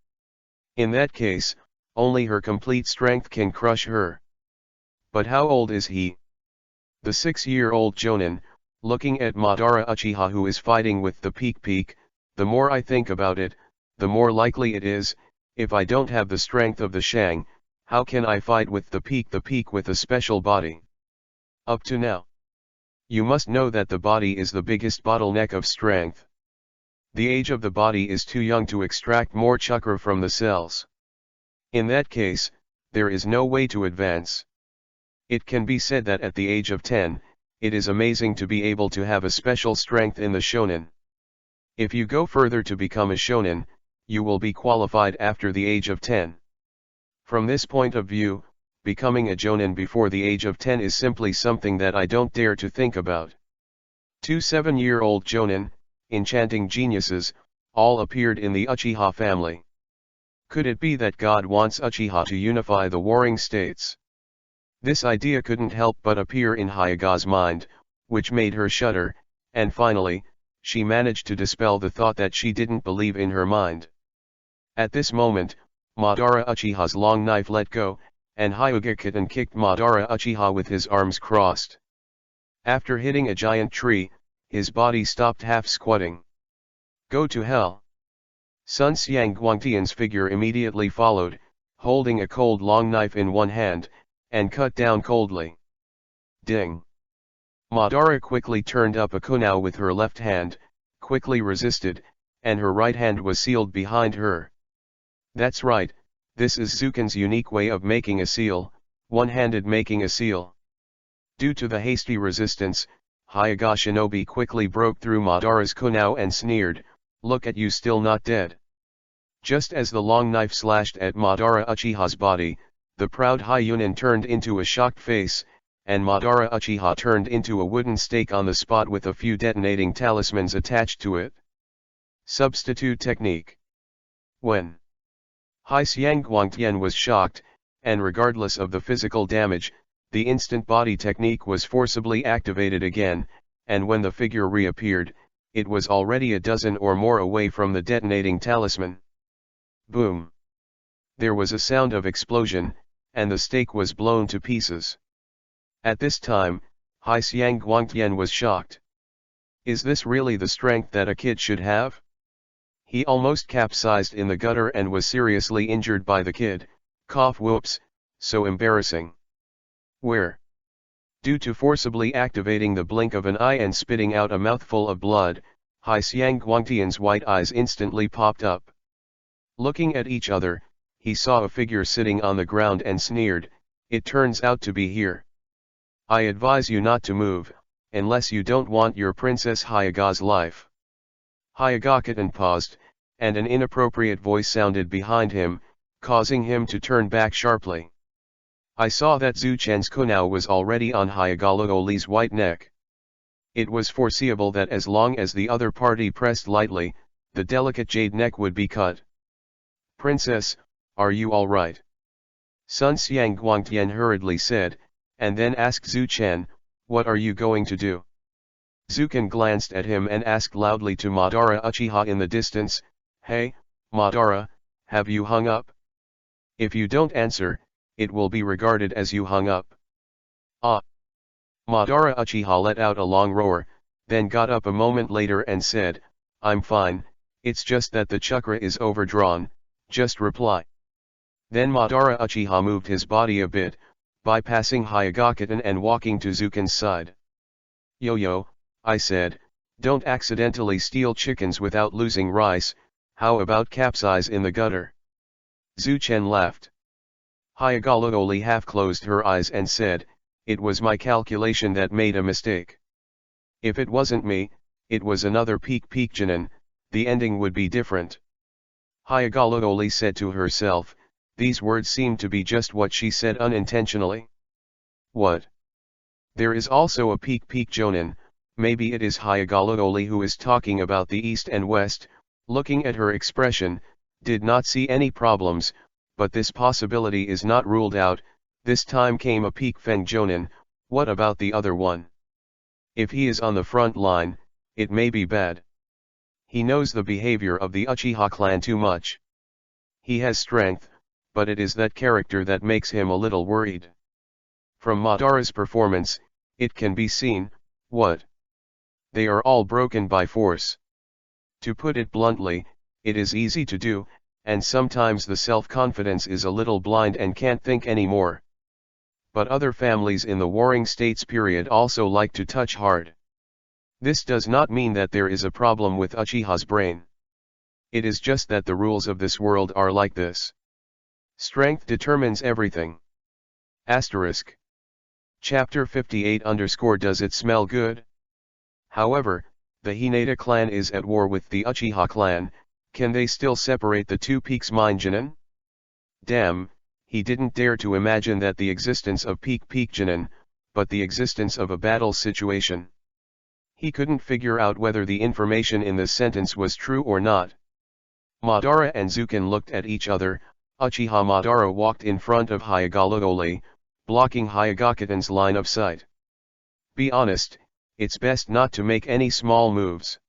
In that case, only her complete strength can crush her. But how old is he? The 6-year-old Jounin, looking at Madara Uchiha who is fighting with the peak, the more I think about it, the more likely it is, if I don't have the strength of the Shang, how can I fight with the peak with a special body? Up to now. You must know that the body is the biggest bottleneck of strength. The age of the body is too young to extract more chakra from the cells. In that case, there is no way to advance. It can be said that at the age of 10, it is amazing to be able to have a special strength in the shonen. If you go further to become a shonen, you will be qualified after the age of 10. From this point of view, becoming a jounin before the age of 10 is simply something that I don't dare to think about. 2 7-year-old jounin, enchanting geniuses, all appeared in the Uchiha family. Could it be that God wants Uchiha to unify the warring states? This idea couldn't help but appear in Hayaga's mind, which made her shudder, and finally, she managed to dispel the thought that she didn't believe in her mind. At this moment, Madara Uchiha's long knife let go, and Hyuga-kitten kicked Madara Uchiha with his arms crossed. After hitting a giant tree, his body stopped half-squatting. Go to hell! Sun Xiang Guangtian's figure immediately followed, holding a cold long knife in one hand, and cut down coldly. Ding! Madara quickly turned up a kunao with her left hand, quickly resisted, and her right hand was sealed behind her. That's right, this is Zuken's unique way of making a seal, one-handed making a seal. Due to the hasty resistance, Hyuga Shinobi quickly broke through Madara's kunao and sneered, "Look at you, still not dead." Just as the long knife slashed at Madara Uchiha's body, the proud Hyunin turned into a shocked face, and Madara Uchiha turned into a wooden stake on the spot with a few detonating talismans attached to it. Substitute technique. When Hai Xiang Guangtian was shocked, and regardless of the physical damage, the instant body technique was forcibly activated again, and when the figure reappeared, it was already a dozen or more away from the detonating talisman. Boom! There was a sound of explosion, and the stake was blown to pieces. At this time, Hai Xiang Guangtian was shocked. Is this really the strength that a kid should have? He almost capsized in the gutter and was seriously injured by the kid. Whoops, so embarrassing. Where? Due to forcibly activating the blink of an eye and spitting out a mouthful of blood, Hai Xiang Guangtian's white eyes instantly popped up. Looking at each other, he saw a figure sitting on the ground and sneered, "It turns out to be here. I advise you not to move, unless you don't want your Princess Hyuga's life." Hyuga-kitten paused, and an inappropriate voice sounded behind him, causing him to turn back sharply. I saw that Zuchen's kunao was already on Hyuga-Oli's white neck. It was foreseeable that as long as the other party pressed lightly, the delicate jade neck would be cut. "Princess, are you all right?" Sun Xiang Guangtian hurriedly said, and then asked Zuchen, "What are you going to do?" Zuken glanced at him and asked loudly to Madara Uchiha in the distance, "Hey, Madara, have you hung up? If you don't answer, it will be regarded as you hung up." Ah! Madara Uchiha let out a long roar, then got up a moment later and said, "I'm fine, it's just that the chakra is overdrawn, just reply." Then Madara Uchiha moved his body a bit, bypassing Hyuga-kitten and walking to Zuken's side. "Yo-yo," I said, "don't accidentally steal chickens without losing rice, how about capsize in the gutter?" Zuchen laughed. Hyuga half closed her eyes and said, "It was my calculation that made a mistake. If it wasn't me, it was another Peak Jinin, the ending would be different." Hyuga said to herself, these words seemed to be just what she said unintentionally. What? There is also a Peak Jonin, maybe it is Hyuga who is talking about the East and West. Looking at her expression, did not see any problems, but this possibility is not ruled out. This time came a Peak Feng Jonin. What about the other one? If he is on the front line, it may be bad. He knows the behavior of the Uchiha clan too much. He has strength, but it is that character that makes him a little worried. From Madara's performance, it can be seen, what? They are all broken by force. To put it bluntly, it is easy to do, and sometimes the self-confidence is a little blind and can't think anymore. But other families in the Warring States period also like to touch hard. This does not mean that there is a problem with Uchiha's brain. It is just that the rules of this world are like this. Strength determines everything. Asterisk. Chapter 58 _ Does it smell good? However, the Hinata clan is at war with the Uchiha clan. Can they still separate the two peaks Minjinin? Damn, he didn't dare to imagine that the existence of Peak Jinin, but the existence of a battle situation. He couldn't figure out whether the information in this sentence was true or not. Madara and Zukin looked at each other. Uchiha Madara walked in front of Hyuga Lugoli, blocking Hyuga line of sight. Be honest, it's best not to make any small moves.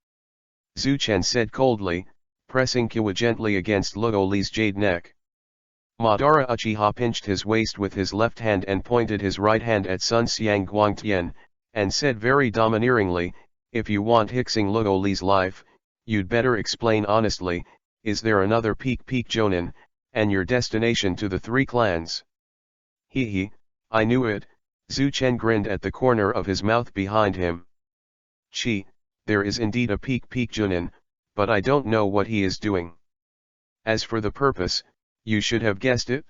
Zuchen said coldly, pressing Kiwa gently against Lugoli's jade neck. Madara Uchiha pinched his waist with his left hand and pointed his right hand at Sun Xiang Guangtian, and said very domineeringly, if you want Hixing Lugoli's life, you'd better explain honestly, is there another peak Jonin, and your destination to the three clans? Hee, I knew it, Zuchen grinned at the corner of his mouth behind him. Chi, there is indeed a peak Jonin, but I don't know what he is doing. As for the purpose, you should have guessed it.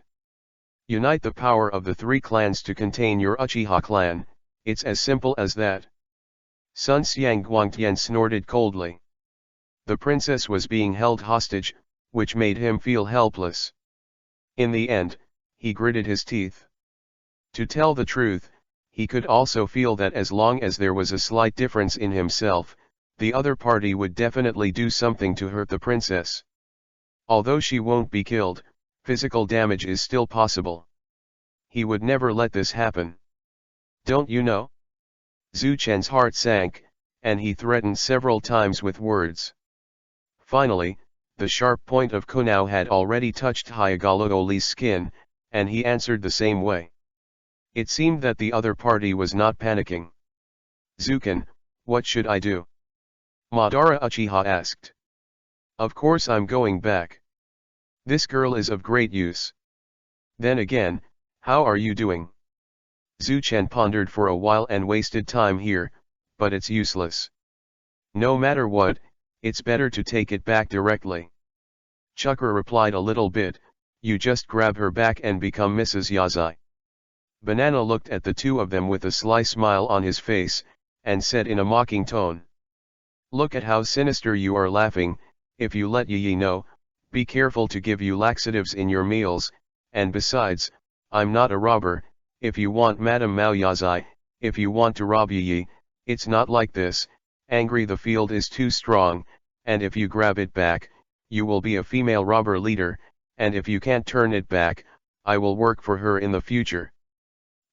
Unite the power of the three clans to contain your Uchiha clan, it's as simple as that. Sun Xiang Guangtian snorted coldly. The princess was being held hostage, which made him feel helpless. In the end, he gritted his teeth. To tell the truth, he could also feel that as long as there was a slight difference in himself, the other party would definitely do something to hurt the princess. Although she won't be killed, physical damage is still possible. He would never let this happen. Don't you know? Zuchen's heart sank, and he threatened several times with words. Finally, the sharp point of Kunao had already touched Hyuga skin, and he answered the same way. It seemed that the other party was not panicking. Zuken, what should I do? Madara Uchiha asked. Of course I'm going back. This girl is of great use. Then again, how are you doing? Zuchen pondered for a while and wasted time here, but it's useless. No matter what, it's better to take it back directly. Chakra replied a little bit, you just grab her back and become Mrs. Yazai. Banana looked at the two of them with a sly smile on his face, and said in a mocking tone. Look at how sinister you are laughing, if you let Yi know, be careful to give you laxatives in your meals, and besides, I'm not a robber, if you want Madame Mao Yazai, if you want to rob Yi, it's not like this, angry the field is too strong, and if you grab it back, you will be a female robber leader, and if you can't turn it back, I will work for her in the future.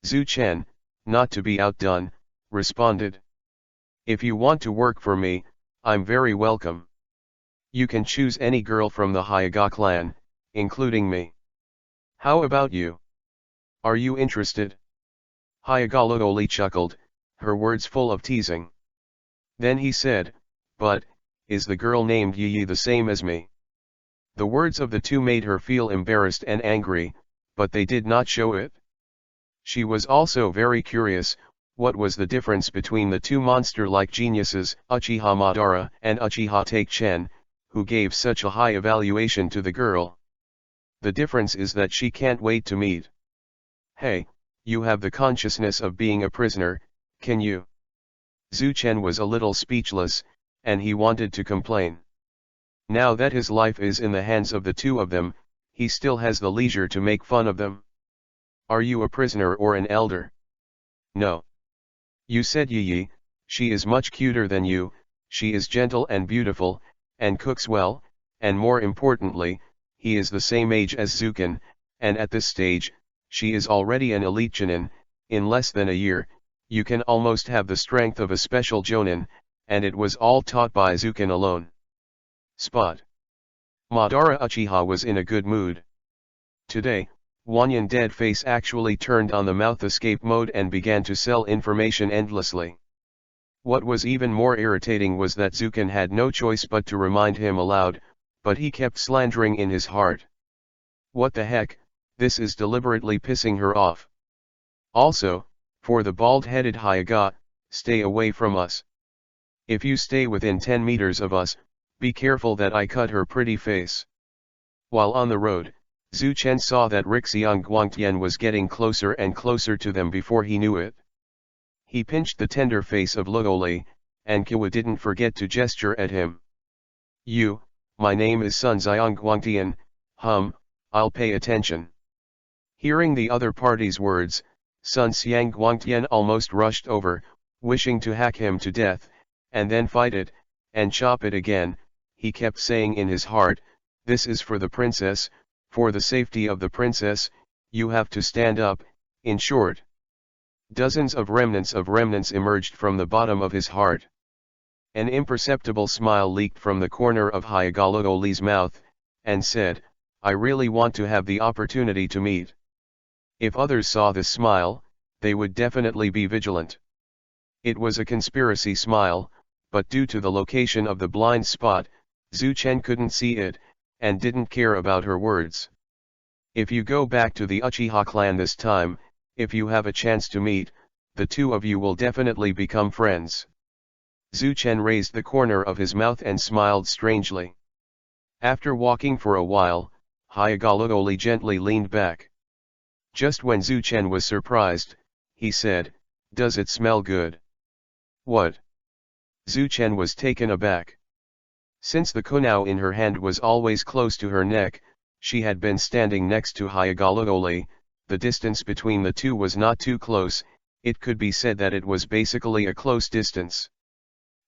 Zuchen, not to be outdone, responded. If you want to work for me, I'm very welcome. You can choose any girl from the Hyuga clan, including me. How about you? Are you interested? Hyuga Lugoli chuckled, her words full of teasing. Then he said, but, is the girl named Yi the same as me? The words of the two made her feel embarrassed and angry, but they did not show it. She was also very curious, what was the difference between the two monster-like geniuses, Uchiha Madara and Uchiha Take-chen, who gave such a high evaluation to the girl. The difference is that she can't wait to meet. Hey, you have the consciousness of being a prisoner, can you? Zuchen was a little speechless, and he wanted to complain. Now that his life is in the hands of the two of them, he still has the leisure to make fun of them. Are you a prisoner or an elder? No. You said Yi, she is much cuter than you, she is gentle and beautiful, and cooks well, and more importantly, he is the same age as Zuken, and at this stage, she is already an elite Jonin. In less than a year, you can almost have the strength of a special Jonin, and it was all taught by Zuken alone. Spot. Madara Uchiha was in a good mood. Today, Wanyan Deadface actually turned on the mouth escape mode and began to sell information endlessly. What was even more irritating was that Zuken had no choice but to remind him aloud, but he kept slandering in his heart. What the heck, this is deliberately pissing her off. Also, for the bald-headed Hyuga, stay away from us. If you stay within 10 meters of us, be careful that I cut her pretty face. While on the road, Zuchen saw that Rixiang Guangtian was getting closer and closer to them before he knew it. He pinched the tender face of Lugoli, and Kiwa didn't forget to gesture at him. You, my name is Sun Xiang Guangtian, I'll pay attention. Hearing the other party's words, Sun Xiang Guangtian almost rushed over, wishing to hack him to death, and then fight it, and chop it again. He kept saying in his heart, this is for the princess, for the safety of the princess, you have to stand up, in short. Dozens of remnants emerged from the bottom of his heart. An imperceptible smile leaked from the corner of Hyagalooli's mouth, and said, I really want to have the opportunity to meet. If others saw this smile, they would definitely be vigilant. It was a conspiracy smile, but due to the location of the blind spot, Zhu Chen couldn't see it, and didn't care about her words. If you go back to the Uchiha clan this time, if you have a chance to meet, the two of you will definitely become friends. Zhu Chen raised the corner of his mouth and smiled strangely. After walking for a while, Hyagalooli gently leaned back. Just when Zhu Chen was surprised, he said, Does it smell good? What? Zhu Chen was taken aback. Since the kunao in her hand was always close to her neck, she had been standing next to Hyagalooli. The distance between the two was not too close, it could be said that it was basically a close distance.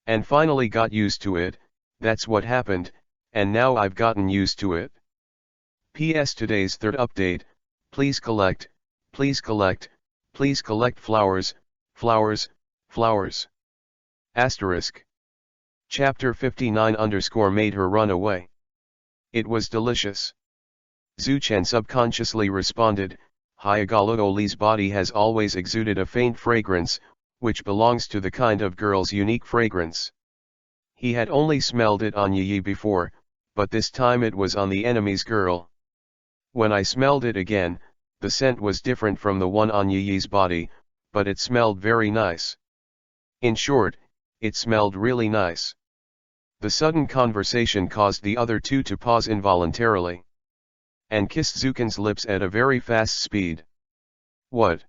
And finally got used to it, that's what happened, and now I've gotten used to it. P.S. Today's third update, please collect flowers, flowers, flowers. Asterisk. Chapter 59 made her run away. It was delicious. Zhu Chen subconsciously responded, Hyagalooli's body has always exuded a faint fragrance, which belongs to the kind of girl's unique fragrance. He had only smelled it on Yi before, but this time it was on the enemy's girl. When I smelled it again, the scent was different from the one on Yi's body, but it smelled very nice. In short, it smelled really nice. The sudden conversation caused the other two to pause involuntarily. And kissed Zukin's lips at a very fast speed. What?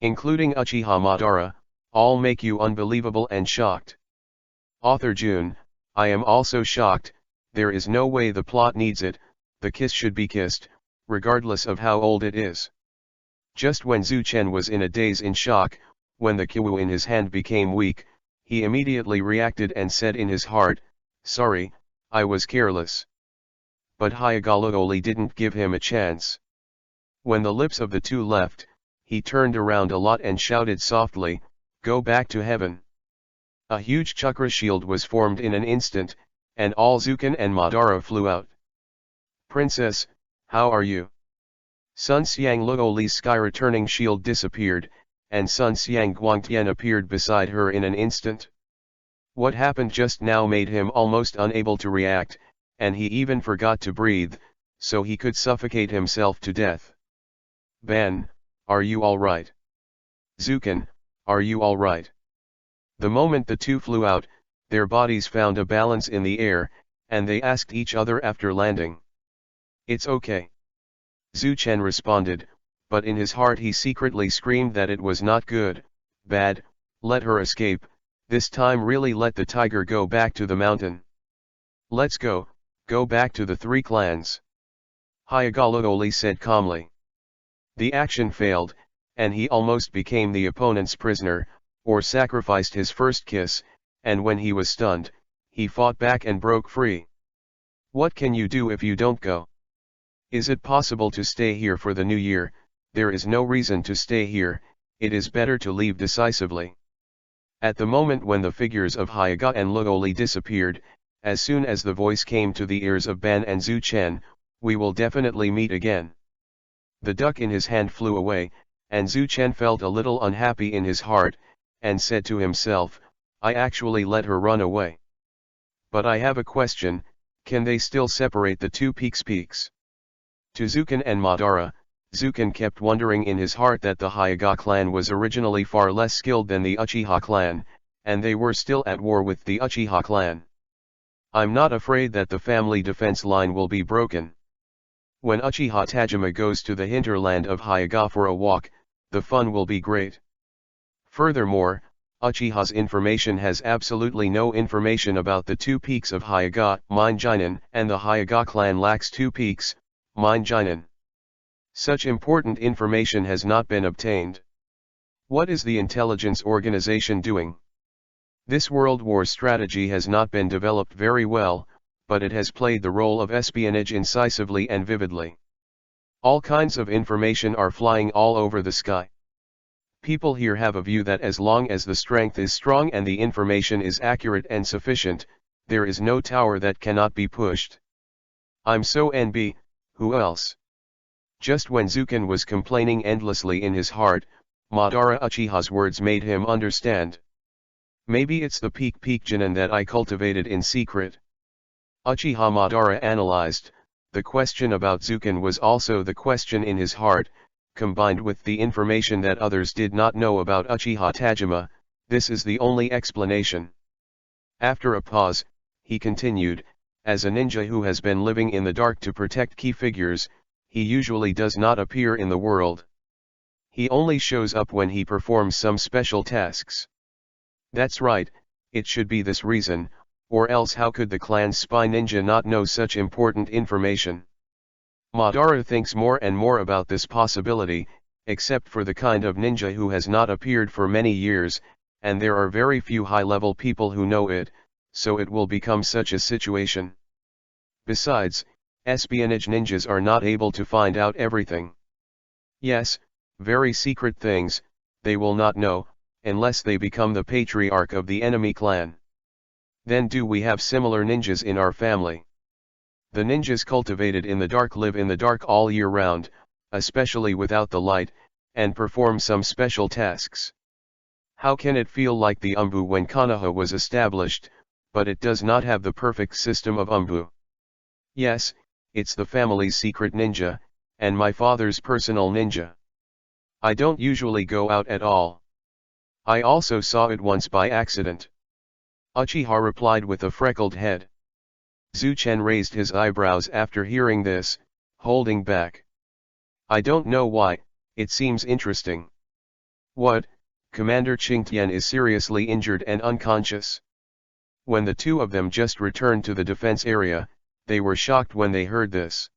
Including Uchiha Madara, all make you unbelievable and shocked. Author June, I am also shocked, there is no way the plot needs it, the kiss should be kissed, regardless of how old it is. Just when Zhu Chen was in a daze in shock, when the kiwu in his hand became weak, he immediately reacted and said in his heart, Sorry, I was careless. But Hyagalooli didn't give him a chance. When the lips of the two left, he turned around a lot and shouted softly, Go back to heaven. A huge chakra shield was formed in an instant, and all Zukin and Madara flew out. Princess, how are you? Sun Xiang Luoli's sky-returning shield disappeared, and Sun Xiang Guangtian appeared beside her in an instant. What happened just now made him almost unable to react, and he even forgot to breathe, so he could suffocate himself to death. Ban, are you alright? Zukin, are you alright? The moment the two flew out, their bodies found a balance in the air, and they asked each other after landing. It's okay. Zhu Chen responded, but in his heart he secretly screamed that it was not good, bad, let her escape, this time really let the tiger go back to the mountain. Let's go back to the three clans. Hyagalooli said calmly. The action failed, and he almost became the opponent's prisoner, or sacrificed his first kiss, and when he was stunned, he fought back and broke free. What can you do if you don't go? Is it possible to stay here for the new year? There is no reason to stay here, it is better to leave decisively. At the moment when the figures of Hyaga and Luoli disappeared, as soon as the voice came to the ears of Ban and Zhu Chen, we will definitely meet again. The duck in his hand flew away, and Zhu Chen felt a little unhappy in his heart, and said to himself, I actually let her run away. But I have a question, can they still separate the two peaks? To Zukin and Madara, Zukin kept wondering in his heart that the Hyaga clan was originally far less skilled than the Uchiha clan, and they were still at war with the Uchiha clan. I'm not afraid that the family defense line will be broken. When Uchiha Tajima goes to the hinterland of Hyaga for a walk, the fun will be great. Furthermore, Uchiha's information has absolutely no information about the two peaks of Hyaga, Minjinin, and the Hyaga clan lacks two peaks, Minjinin. Such important information has not been obtained. What is the intelligence organization doing? This World War strategy has not been developed very well, but it has played the role of espionage incisively and vividly. All kinds of information are flying all over the sky. People here have a view that as long as the strength is strong and the information is accurate and sufficient, there is no tower that cannot be pushed. I'm so NB, who else? Just when Zukin was complaining endlessly in his heart, Madara Uchiha's words made him understand. Maybe it's the peak Genin that I cultivated in secret. Uchiha Madara analyzed, the question about Zukin was also the question in his heart, combined with the information that others did not know about Uchiha Tajima, this is the only explanation. After a pause, he continued, as a ninja who has been living in the dark to protect key figures, he usually does not appear in the world. He only shows up when he performs some special tasks. That's right, it should be this reason, or else how could the clan's spy ninja not know such important information? Madara thinks more and more about this possibility, except for the kind of ninja who has not appeared for many years, and there are very few high-level people who know it, so it will become such a situation. Besides, espionage ninjas are not able to find out everything. Yes, very secret things, they will not know, unless they become the patriarch of the enemy clan. Then do we have similar ninjas in our family? The ninjas cultivated in the dark live in the dark all year round, especially without the light, and perform some special tasks. How can it feel like the Umbu when Konoha was established, but it does not have the perfect system of Umbu? Yes, it's the family's secret ninja, and my father's personal ninja. I don't usually go out at all. I also saw it once by accident. Uchiha replied with a freckled head. Zuchen raised his eyebrows after hearing this, holding back. I don't know why, it seems interesting. What, Commander Qingtian is seriously injured and unconscious? When the two of them just returned to the defense area, they were shocked when they heard this.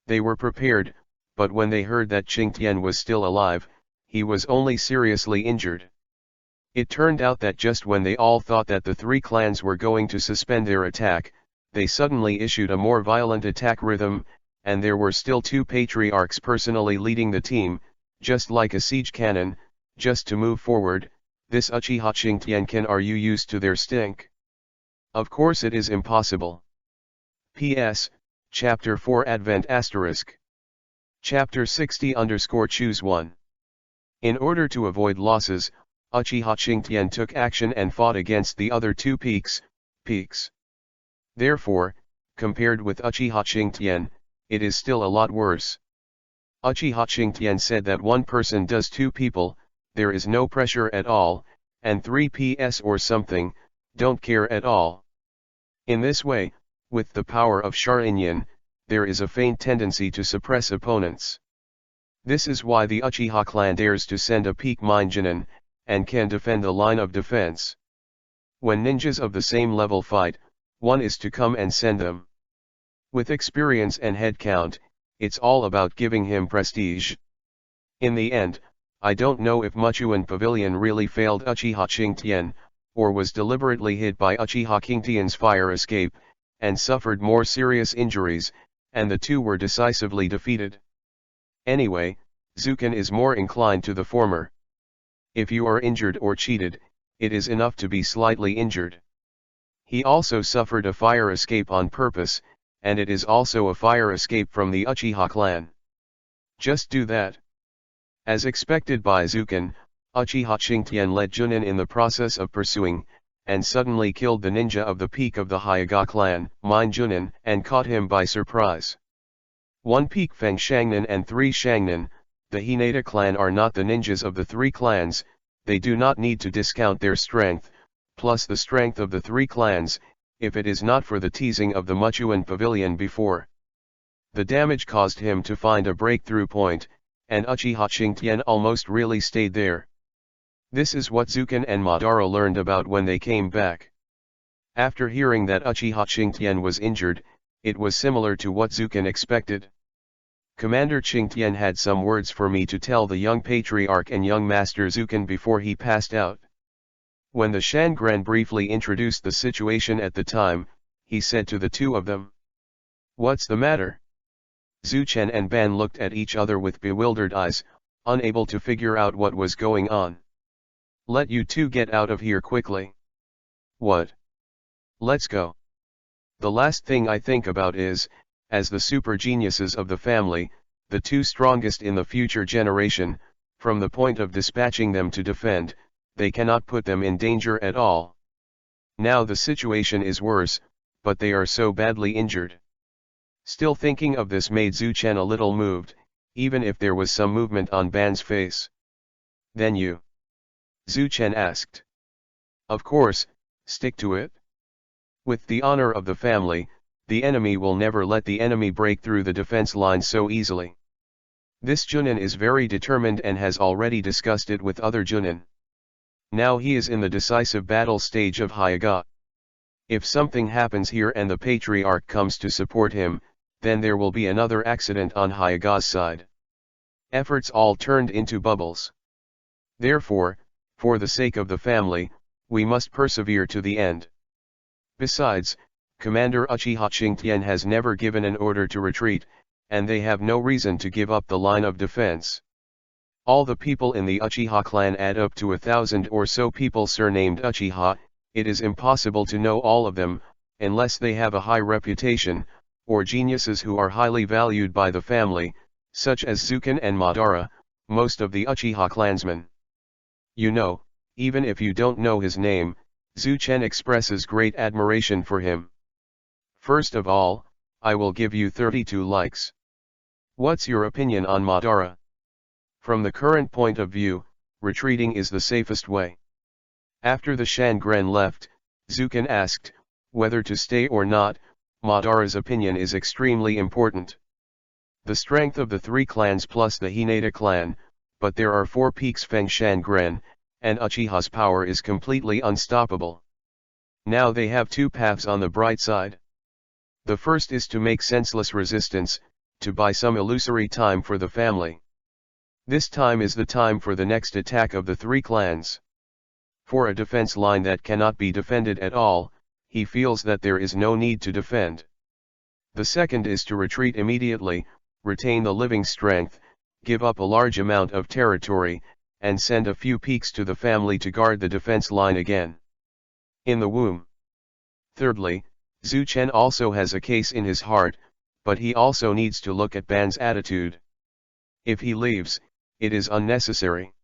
They were prepared, but when they heard that Qingtian was still alive, he was only seriously injured. It turned out that just when they all thought that the three clans were going to suspend their attack, they suddenly issued a more violent attack rhythm, and there were still two patriarchs personally leading the team, just like a siege cannon, just to move forward. This Uchiha Qingtian are you used to their stink? Of course it is impossible. P.S. Chapter 4 Advent *. Chapter 60_choose 1. In order to avoid losses, Uchiha Qingtian took action and fought against the other two peaks. Therefore, compared with Uchiha Qingtian, it is still a lot worse. Uchiha Qingtian said that one person does two people, there is no pressure at all, and 3 PS or something, don't care at all. In this way, with the power of Sharingan, there is a faint tendency to suppress opponents. This is why the Uchiha clan dares to send a peak Minjinin, and can defend the line of defense. When ninjas of the same level fight, one is to come and send them. With experience and head count, it's all about giving him prestige. In the end, I don't know if Muchuan Pavilion really failed Uchiha Qingtian, or was deliberately hit by Uchiha Qingtian's fire escape, and suffered more serious injuries, and the two were decisively defeated. Anyway, Zukin is more inclined to the former. If you are injured or cheated, it is enough to be slightly injured. He also suffered a fire escape on purpose, and it is also a fire escape from the Uchiha clan. Just do that. As expected by Zukin, Uchiha Qingtian led Junin in the process of pursuing, and suddenly killed the ninja of the peak of the Hyuga clan, Min Junin, and caught him by surprise. 1 peak Feng Shangnan and 3 Shangnan, the Hinata clan are not the ninjas of the 3 clans, they do not need to discount their strength, plus the strength of the 3 clans, if it is not for the teasing of the Muchuan Pavilion before. The damage caused him to find a breakthrough point, and Uchiha Qingtian almost really stayed there. This is what Zukin and Madara learned about when they came back. After hearing that Uchiha Qingtian was injured, it was similar to what Zukin expected. Commander Qingtian had some words for me to tell the young patriarch and young master Zukin before he passed out. When the Shangren briefly introduced the situation at the time, he said to the two of them. "What's the matter?" Zuchen and Ban looked at each other with bewildered eyes, unable to figure out what was going on. "Let you two get out of here quickly." "What? Let's go. The last thing I think about is, as the super geniuses of the family, the two strongest in the future generation, from the point of dispatching them to defend, they cannot put them in danger at all. Now the situation is worse, but they are so badly injured." Still thinking of this made Zuchen a little moved, even if there was some movement on Ban's face. "Then you?" Zuchen asked. "Of course, stick to it. With the honor of the family, the enemy will never let the enemy break through the defense line so easily. This Junin is very determined and has already discussed it with other Junin. Now he is in the decisive battle stage of Hyaga. If something happens here and the Patriarch comes to support him, then there will be another accident on Hyaga's side. Efforts all turned into bubbles. Therefore, for the sake of the family, we must persevere to the end. Besides, Commander Uchiha Qingtian has never given an order to retreat, and they have no reason to give up the line of defense. All the people in the Uchiha clan add up to 1,000 or so people surnamed Uchiha. It is impossible to know all of them, unless they have a high reputation, or geniuses who are highly valued by the family, such as Zuken and Madara, most of the Uchiha clansmen. You know, even if you don't know his name, Zuchen expresses great admiration for him. First of all, I will give you 32 likes. What's your opinion on Madara? From the current point of view, retreating is the safest way." After the Shangren left, Zuken asked, whether to stay or not. Madara's opinion is extremely important. The strength of the three clans plus the Hinata clan, but there are 4 peaks Feng Shangren, and Uchiha's power is completely unstoppable. Now they have 2 paths on the bright side. The first is to make senseless resistance, to buy some illusory time for the family. This time is the time for the next attack of the 3 clans. For a defense line that cannot be defended at all, he feels that there is no need to defend. The second is to retreat immediately, retain the living strength, give up a large amount of territory, and send a few peaks to the family to guard the defense line again. In the womb. Thirdly, Zuchen also has a case in his heart, but he also needs to look at Ban's attitude. If he leaves, it is unnecessary.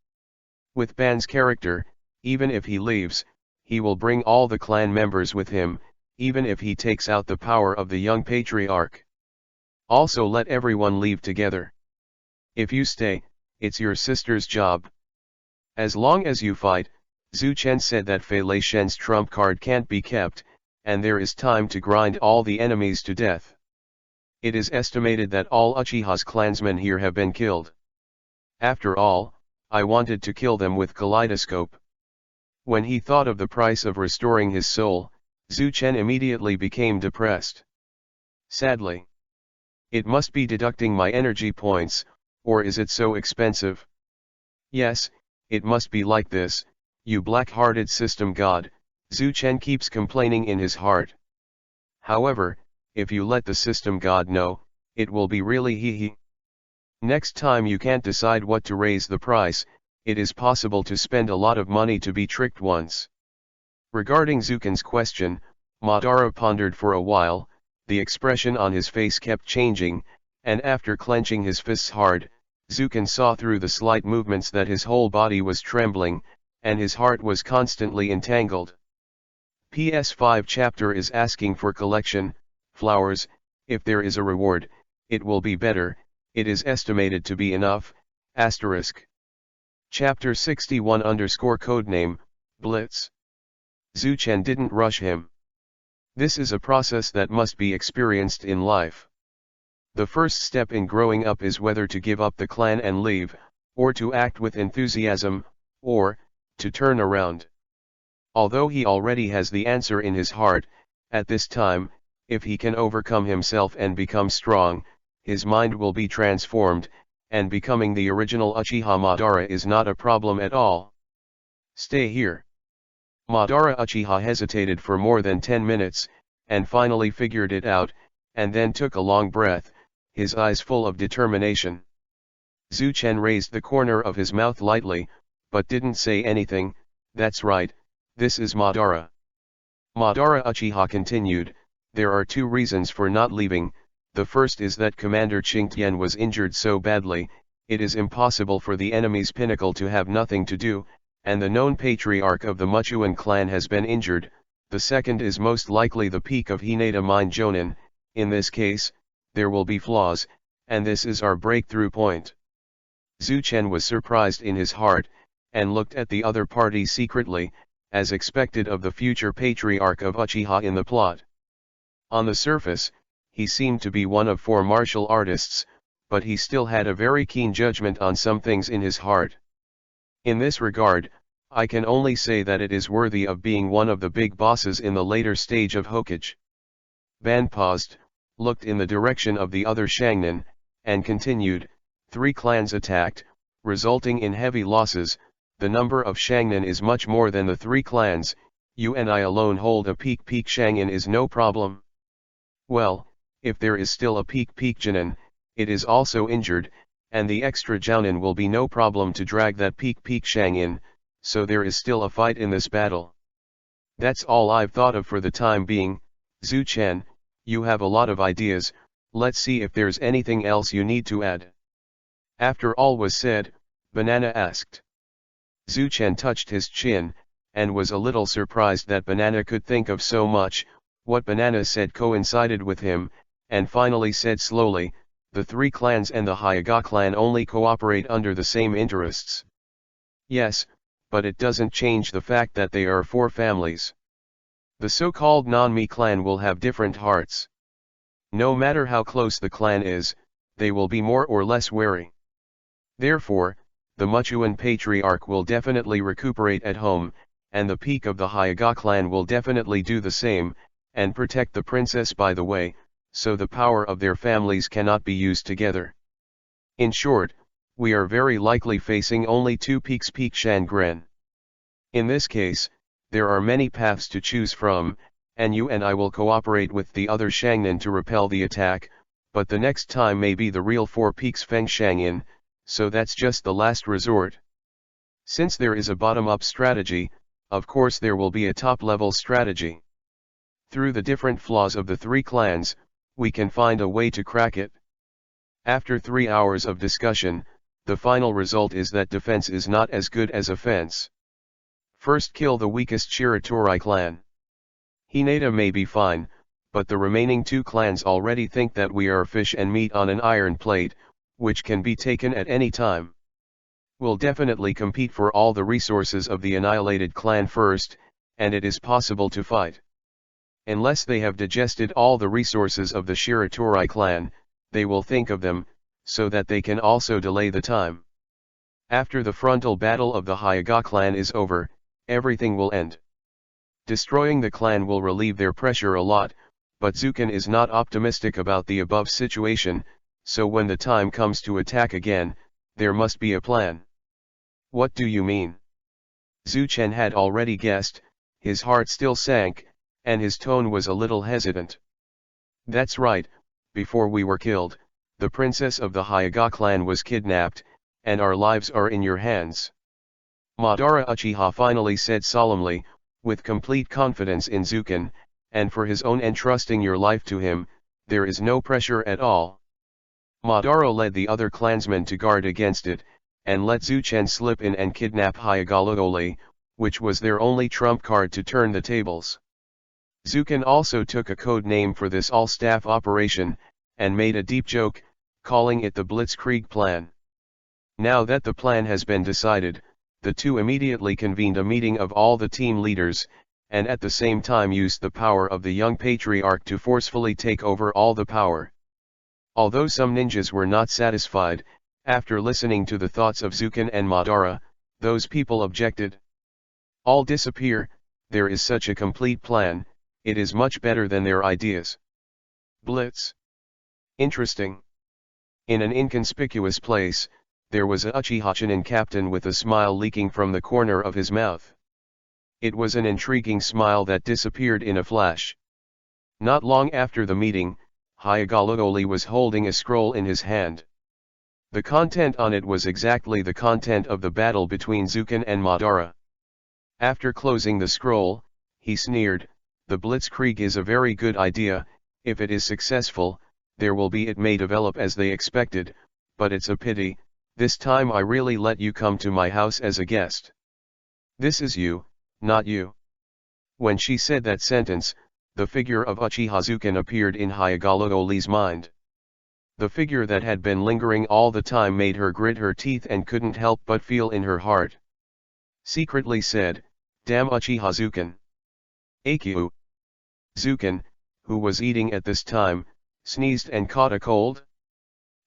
With Ban's character, even if he leaves, he will bring all the clan members with him, even if he takes out the power of the young Patriarch. Also let everyone leave together. If you stay, it's your sister's job. As long as you fight, Zuchen said that Fei Lei Shen's trump card can't be kept, and there is time to grind all the enemies to death. It is estimated that all Uchiha's clansmen here have been killed. After all, I wanted to kill them with kaleidoscope. When he thought of the price of restoring his soul, Zuchen immediately became depressed. Sadly. It must be deducting my energy points, or is it so expensive? Yes, it must be like this, you black-hearted system god, Zuchen keeps complaining in his heart. However, if you let the system god know, it will be really hee. Next time you can't decide what to raise the price, it is possible to spend a lot of money to be tricked once. Regarding Zuken's question, Madara pondered for a while, the expression on his face kept changing, and after clenching his fists hard, Zuken saw through the slight movements that his whole body was trembling, and his heart was constantly entangled. PS5 chapter is asking for collection, flowers. If there is a reward, it will be better, it is estimated to be enough, asterisk. Chapter 61 codename, Blitz. Zuchen didn't rush him. This is a process that must be experienced in life. The first step in growing up is whether to give up the clan and leave, or to act with enthusiasm, or to turn around. Although he already has the answer in his heart, at this time, if he can overcome himself and become strong, his mind will be transformed, and becoming the original Uchiha Madara is not a problem at all. Stay here. Madara Uchiha hesitated for more than 10 minutes, and finally figured it out, and then took a long breath, his eyes full of determination. Zuchen raised the corner of his mouth lightly, but didn't say anything. That's right, this is Madara. Madara Uchiha continued, there are two reasons for not leaving. The first is that Commander Qingtian was injured so badly, it is impossible for the enemy's pinnacle to have nothing to do, and the known patriarch of the Muchuan clan has been injured. The second is most likely the peak of Hinata Mine Jonin. In this case, there will be flaws, and this is our breakthrough point. Zuchen was surprised in his heart, and looked at the other party secretly, as expected of the future patriarch of Uchiha in the plot. On the surface, he seemed to be one of 4 martial artists, but he still had a very keen judgment on some things in his heart. In this regard, I can only say that it is worthy of being one of the big bosses in the later stage of Hokage. Ban paused, looked in the direction of the other Shangnan, and continued, 3 clans attacked, resulting in heavy losses. The number of Shangnan is much more than the 3 clans. You and I alone hold a peak Shangnan is no problem. Well, if there is still a peak Jounin, it is also injured, and the extra Jounin will be no problem to drag that peak Shangnan, so there is still a fight in this battle. That's all I've thought of for the time being. Zuchen, you have a lot of ideas, let's see if there's anything else you need to add. After all was said, Banana asked. Zuchen touched his chin, and was a little surprised that Banana could think of so much. What Banana said coincided with him, and finally said slowly, the 3 clans and the Hyuga clan only cooperate under the same interests. Yes, but it doesn't change the fact that they are 4 families. The so-called Nanmi clan will have different hearts. No matter how close the clan is, they will be more or less wary. Therefore, the Muchuan patriarch will definitely recuperate at home, and the peak of the Hyuga clan will definitely do the same, and protect the princess by the way, so the power of their families cannot be used together. In short, we are very likely facing only 2 peaks peak Shangren. In this case, there are many paths to choose from, and you and I will cooperate with the other Shangnan to repel the attack, but the next time may be the real 4 peaks Feng Shangin, so that's just the last resort. Since there is a bottom-up strategy, of course there will be a top-level strategy. Through the different flaws of the 3 clans, we can find a way to crack it. After 3 hours of discussion, the final result is that defense is not as good as offense. First kill the weakest Shiratori clan. Hinata may be fine, but the remaining 2 clans already think that we are fish and meat on an iron plate, which can be taken at any time. We'll definitely compete for all the resources of the annihilated clan first, and it is possible to fight. Unless they have digested all the resources of the Shiratori clan, they will think of them, so that they can also delay the time. After the frontal battle of the Hyuga clan is over, everything will end. Destroying the clan will relieve their pressure a lot, but Zuchen is not optimistic about the above situation, so when the time comes to attack again, there must be a plan. What do you mean? Zuchen had already guessed, his heart still sank, and his tone was a little hesitant. That's right, before we were killed, the princess of the Hyuga clan was kidnapped, and our lives are in your hands. Madara Uchiha finally said solemnly, with complete confidence in Zuchen, and for his own entrusting your life to him, there is no pressure at all. Madara led the other clansmen to guard against it, and let Zuchen slip in and kidnap Hyuga, which was their only trump card to turn the tables. Zuchen also took a code name for this all-staff operation, and made a deep joke, calling it the Blitzkrieg Plan. Now that the plan has been decided, the 2 immediately convened a meeting of all the team leaders, and at the same time used the power of the young patriarch to forcefully take over all the power. Although some ninjas were not satisfied, after listening to the thoughts of Zuchen and Madara, those people objected. All disappear, there is such a complete plan, it is much better than their ideas. Blitz. Interesting. In an inconspicuous place, there was a Uchiha Chunin captain with a smile leaking from the corner of his mouth. It was an intriguing smile that disappeared in a flash. Not long after the meeting, Hyagalooli was holding a scroll in his hand. The content on it was exactly the content of the battle between Zukan and Madara. After closing the scroll, he sneered, "The Blitzkrieg is a very good idea. If it is successful, there will be it may develop as they expected, but it's a pity, this time I really let you come to my house as a guest. This is you, not you." When she said that sentence, the figure of Uchiha Zukan appeared in Hyagalooli's mind. The figure that had been lingering all the time made her grit her teeth and couldn't help but feel in her heart. Secretly said, "Damn Uchiha Zukan." Akio. Zukan, who was eating at this time, sneezed and caught a cold.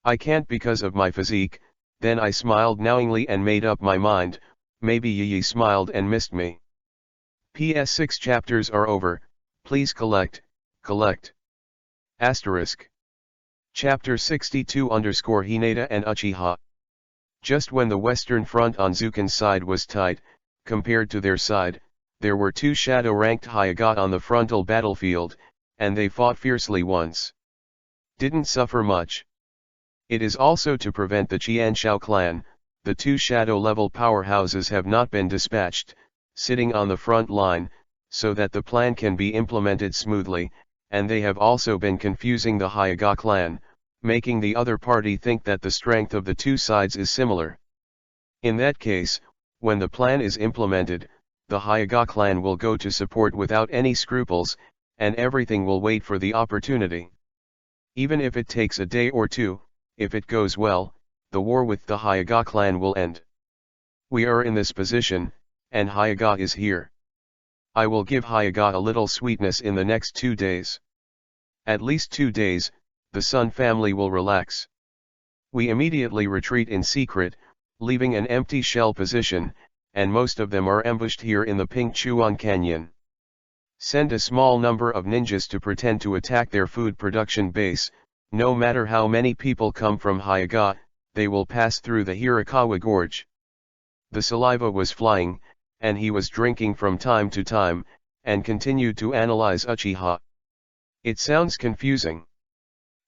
"I can't because of my physique." Then I smiled knowingly and made up my mind, maybe Yi smiled and missed me. PS 6 chapters are over, please collect. Asterisk. Chapter 62 Hinata and Uchiha. Just when the western front on Zukan's side was tight, compared to their side, there were two shadow-ranked Hyaga on the frontal battlefield, and they fought fiercely once. Didn't suffer much. It is also to prevent the Qianshao clan, the two shadow-level powerhouses have not been dispatched, sitting on the front line, so that the plan can be implemented smoothly, and they have also been confusing the Hyaga clan, making the other party think that the strength of the two sides is similar. In that case, when the plan is implemented, the Hyaga clan will go to support without any scruples, and everything will wait for the opportunity. Even if it takes a day or two, if it goes well, the war with the Hyaga clan will end. We are in this position, and Hyaga is here. I will give Hyaga a little sweetness in the next 2 days. At least 2 days, the Sun family will relax. We immediately retreat in secret, leaving an empty shell position, and most of them are ambushed here in the Pink Chuan Canyon. Send a small number of ninjas to pretend to attack their food production base. No matter how many people come from Hyaga, they will pass through the Hirakawa Gorge. The saliva was flying, and he was drinking from time to time, and continued to analyze Uchiha. It sounds confusing.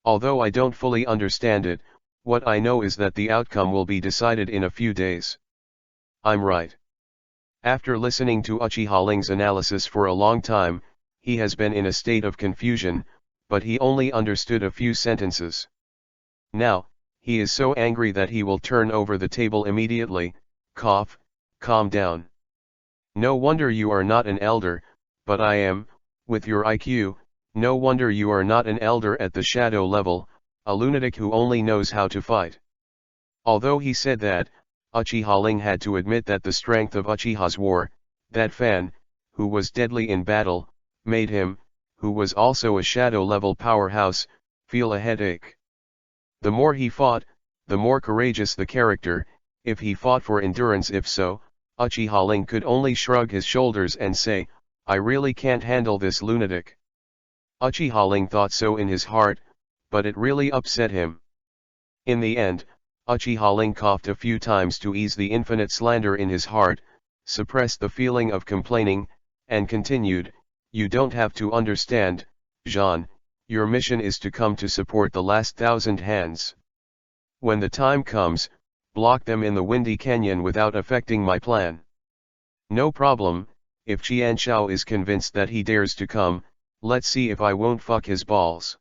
Although I don't fully understand it, what I know is that the outcome will be decided in a few days. I'm right. After listening to Uchiha Ling's analysis for a long time, he has been in a state of confusion, but he only understood a few sentences. Now, he is so angry that he will turn over the table immediately. Cough, calm down. No wonder you are not an elder, but I am, with your IQ, no wonder you are not an elder at the shadow level, a lunatic who only knows how to fight. Although he said that, Uchiha Ling had to admit that the strength of Uchiha's war, that Fan, who was deadly in battle, made him, who was also a shadow-level powerhouse, feel a headache. The more he fought, the more courageous the character. If he fought for endurance, if so, Uchiha Ling could only shrug his shoulders and say, "I really can't handle this lunatic." Uchiha Ling thought so in his heart, but it really upset him. In the end, Uchiha Ling coughed a few times to ease the infinite slander in his heart, suppressed the feeling of complaining, and continued, "You don't have to understand, Jean, your mission is to come to support the last 1,000 hands. When the time comes, block them in the windy canyon without affecting my plan. No problem, if Qianshao is convinced that he dares to come, let's see if I won't fuck his balls."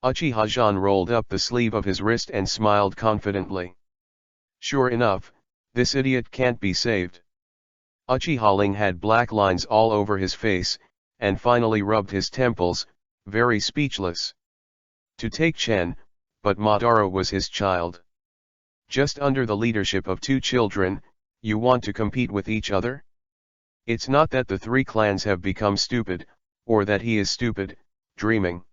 Uchiha Jean rolled up the sleeve of his wrist and smiled confidently. Sure enough, this idiot can't be saved. Uchiha Ling had black lines all over his face, and finally rubbed his temples, very speechless. To take Chen, but Madara was his child. Just under the leadership of 2 children, you want to compete with each other? It's not that the 3 clans have become stupid, or that he is stupid, dreaming.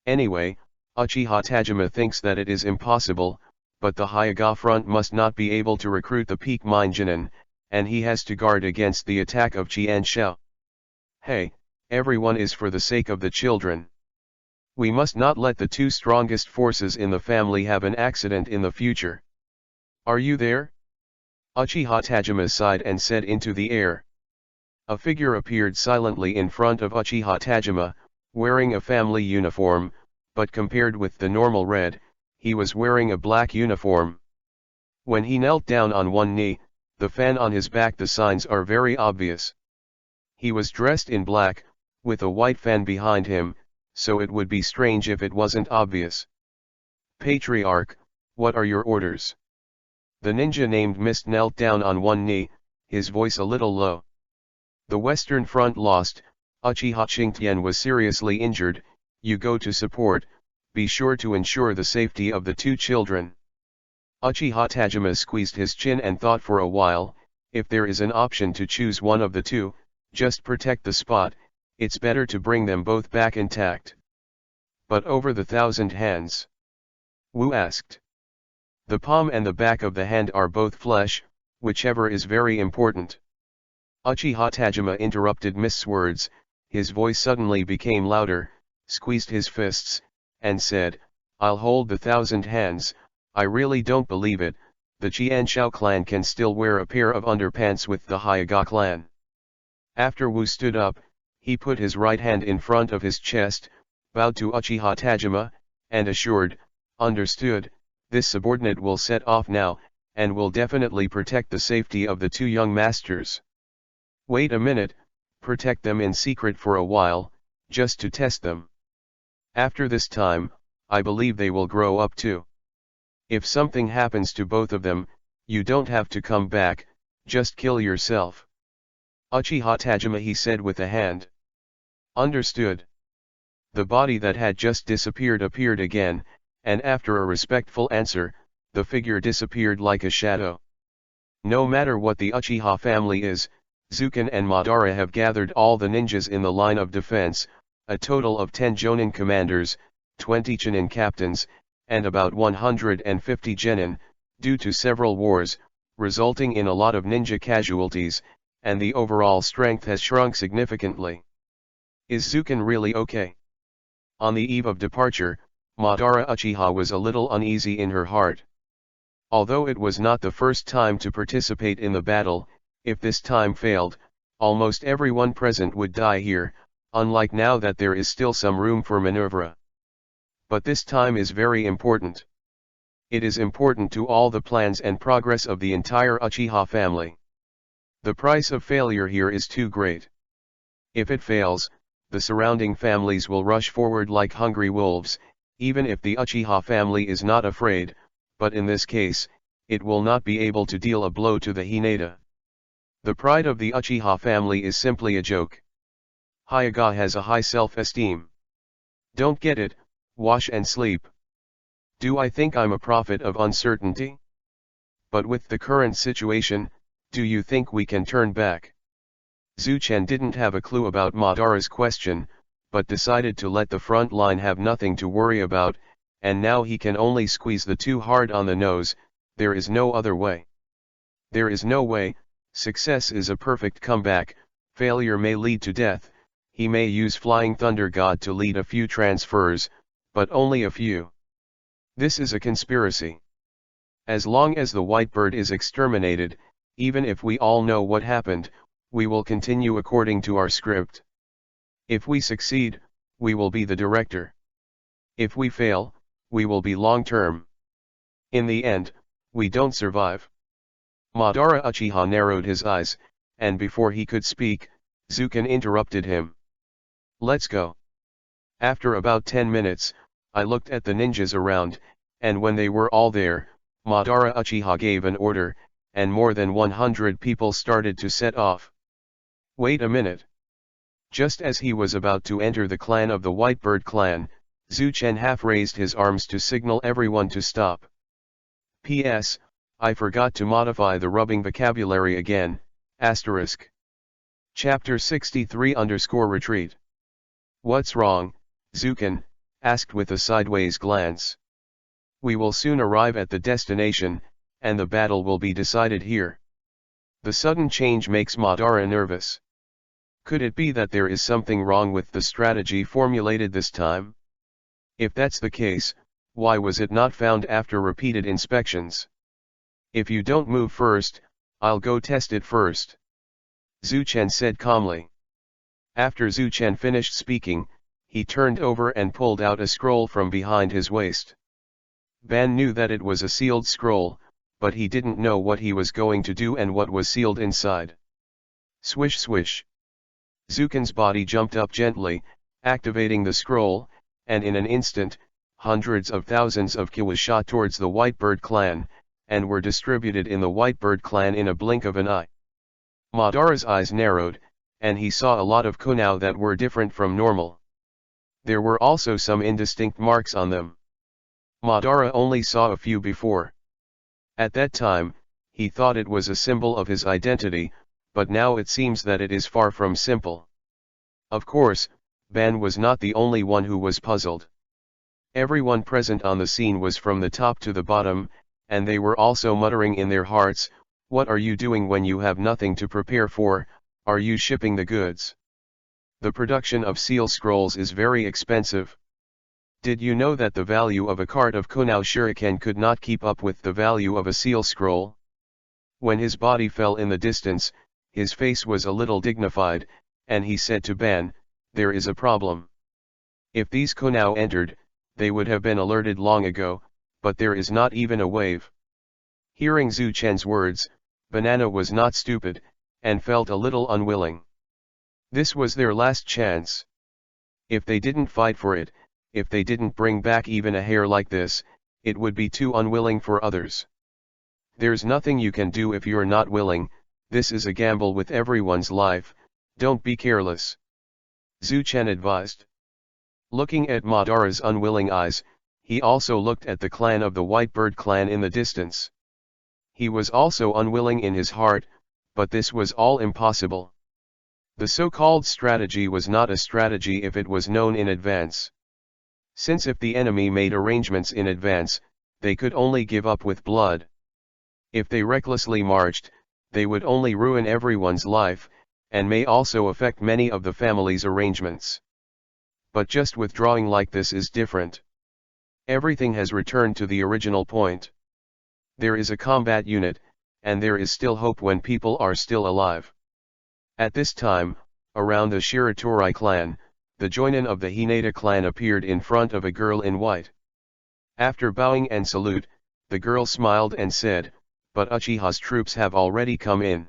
Anyway, Uchiha Tajima thinks that it is impossible, but the Hyaga front must not be able to recruit the peak Minjinin, and he has to guard against the attack of Qianshao. Hey, everyone is for the sake of the children. We must not let the 2 strongest forces in the family have an accident in the future. Are you there? Uchiha Tajima sighed and said into the air. A figure appeared silently in front of Uchiha Tajima, wearing a family uniform, but compared with the normal red, he was wearing a black uniform. When he knelt down on one knee, the fan on his back, the signs are very obvious. He was dressed in black, with a white fan behind him, so it would be strange if it wasn't obvious. Patriarch, what are your orders? The ninja named Mist knelt down on one knee, his voice a little low. The Western Front lost, Uchiha Shingtian was seriously injured, you go to support, be sure to ensure the safety of the two children. Uchiha Tajima squeezed his chin and thought for a while, if there is an option to choose one of the two, just protect the spot, it's better to bring them both back intact. But over the 1,000 hands? Wu asked. The palm and the back of the hand are both flesh, whichever is very important. Uchiha Tajima interrupted Mist's words, his voice suddenly became louder, squeezed his fists, and said, I'll hold the 1,000 hands, I really don't believe it, the Qianshao clan can still wear a pair of underpants with the Hyuga clan. After Wu stood up, he put his right hand in front of his chest, bowed to Uchiha Tajima, and assured, understood, this subordinate will set off now, and will definitely protect the safety of the two young masters. Wait a minute, protect them in secret for a while, just to test them. After this time, I believe they will grow up too. If something happens to both of them, you don't have to come back, just kill yourself. Uchiha Tajima, he said with a hand. Understood. The body that had just disappeared appeared again, and after a respectful answer, the figure disappeared like a shadow. No matter what the Uchiha family is, Zuken and Madara have gathered all the ninjas in the line of defense, a total of 10 Jonin commanders, 20 Chunin captains, and about 150 genin, due to several wars, resulting in a lot of ninja casualties, and the overall strength has shrunk significantly. Is Zuken really okay? On the eve of departure, Madara Uchiha was a little uneasy in her heart. Although it was not the first time to participate in the battle, if this time failed, almost everyone present would die here, unlike now that there is still some room for maneuver. But this time is very important. It is important to all the plans and progress of the entire Uchiha family. The price of failure here is too great. If it fails, the surrounding families will rush forward like hungry wolves, even if the Uchiha family is not afraid, but in this case, it will not be able to deal a blow to the Hinata. The pride of the Uchiha family is simply a joke. Hyuga has a high self-esteem. Don't get it, wash and sleep. Do I think I'm a prophet of uncertainty? But with the current situation, do you think we can turn back? Zuchen didn't have a clue about Madara's question, but decided to let the front line have nothing to worry about, and now he can only squeeze the two hard on the nose, there is no other way. There is no way, success is a perfect comeback, failure may lead to death, he may use Flying Thunder God to lead a few transfers, but only a few. This is a conspiracy. As long as the white bird is exterminated, even if we all know what happened, we will continue according to our script. If we succeed, we will be the director. If we fail, we will be long-term. In the end, we don't survive. Madara Uchiha narrowed his eyes, and before he could speak, Zuken interrupted him. Let's go. After about 10 minutes, I looked at the ninjas around, and when they were all there, Madara Uchiha gave an order, and more than 100 people started to set off. Wait a minute. Just as he was about to enter the clan of the Whitebird clan, Zuchen half raised his arms to signal everyone to stop. P.S. I forgot to modify the rubbing vocabulary again, asterisk. Chapter 63_retreat. What's wrong, Zuken? Asked with a sideways glance. We will soon arrive at the destination, and the battle will be decided here. The sudden change makes Madara nervous. Could it be that there is something wrong with the strategy formulated this time? If that's the case, why was it not found after repeated inspections? If you don't move first, I'll go test it first. Zuchen said calmly. After Zuchen finished speaking, He turned over and pulled out a scroll from behind his waist. Ban knew that it was a sealed scroll, but he didn't know what he was going to do and what was sealed inside. Swish swish. Zukin's body jumped up gently, activating the scroll, and in an instant, hundreds of thousands of ki was shot towards the Whitebird clan, and were distributed in the Whitebird clan in a blink of an eye. Madara's eyes narrowed, and he saw a lot of kunao that were different from normal. There were also some indistinct marks on them. Madara only saw a few before. At that time, he thought it was a symbol of his identity, but now it seems that it is far from simple. Of course, Ban was not the only one who was puzzled. Everyone present on the scene was from the top to the bottom, and they were also muttering in their hearts, "What are you doing when you have nothing to prepare for? Are you shipping the goods?" The production of seal scrolls is very expensive. Did you know that the value of a cart of kunao shuriken could not keep up with the value of a seal scroll? When his body fell in the distance, his face was a little dignified, and he said to Ban, "There is a problem. If these kunao entered, they would have been alerted long ago, but there is not even a wave." Hearing Zhu Chen's words, Banana was not stupid, and felt a little unwilling. This was their last chance. If they didn't fight for it, if they didn't bring back even a hair like this, it would be too unwilling for others. There's nothing you can do if you're not willing. This is a gamble with everyone's life, don't be careless. Zhu Chen advised. Looking at Madara's unwilling eyes, he also looked at the clan of the Whitebird clan in the distance. He was also unwilling in his heart, but this was all impossible. The so-called strategy was not a strategy if it was known in advance. Since if the enemy made arrangements in advance, they could only give up with blood. If they recklessly marched, they would only ruin everyone's life, and may also affect many of the family's arrangements. But just withdrawing like this is different. Everything has returned to the original point. There is a combat unit, and there is still hope when people are still alive. At this time, around the Shiratori clan, the joinin of the Hinata clan appeared in front of a girl in white. After bowing and salute, the girl smiled and said, "But Uchiha's troops have already come in."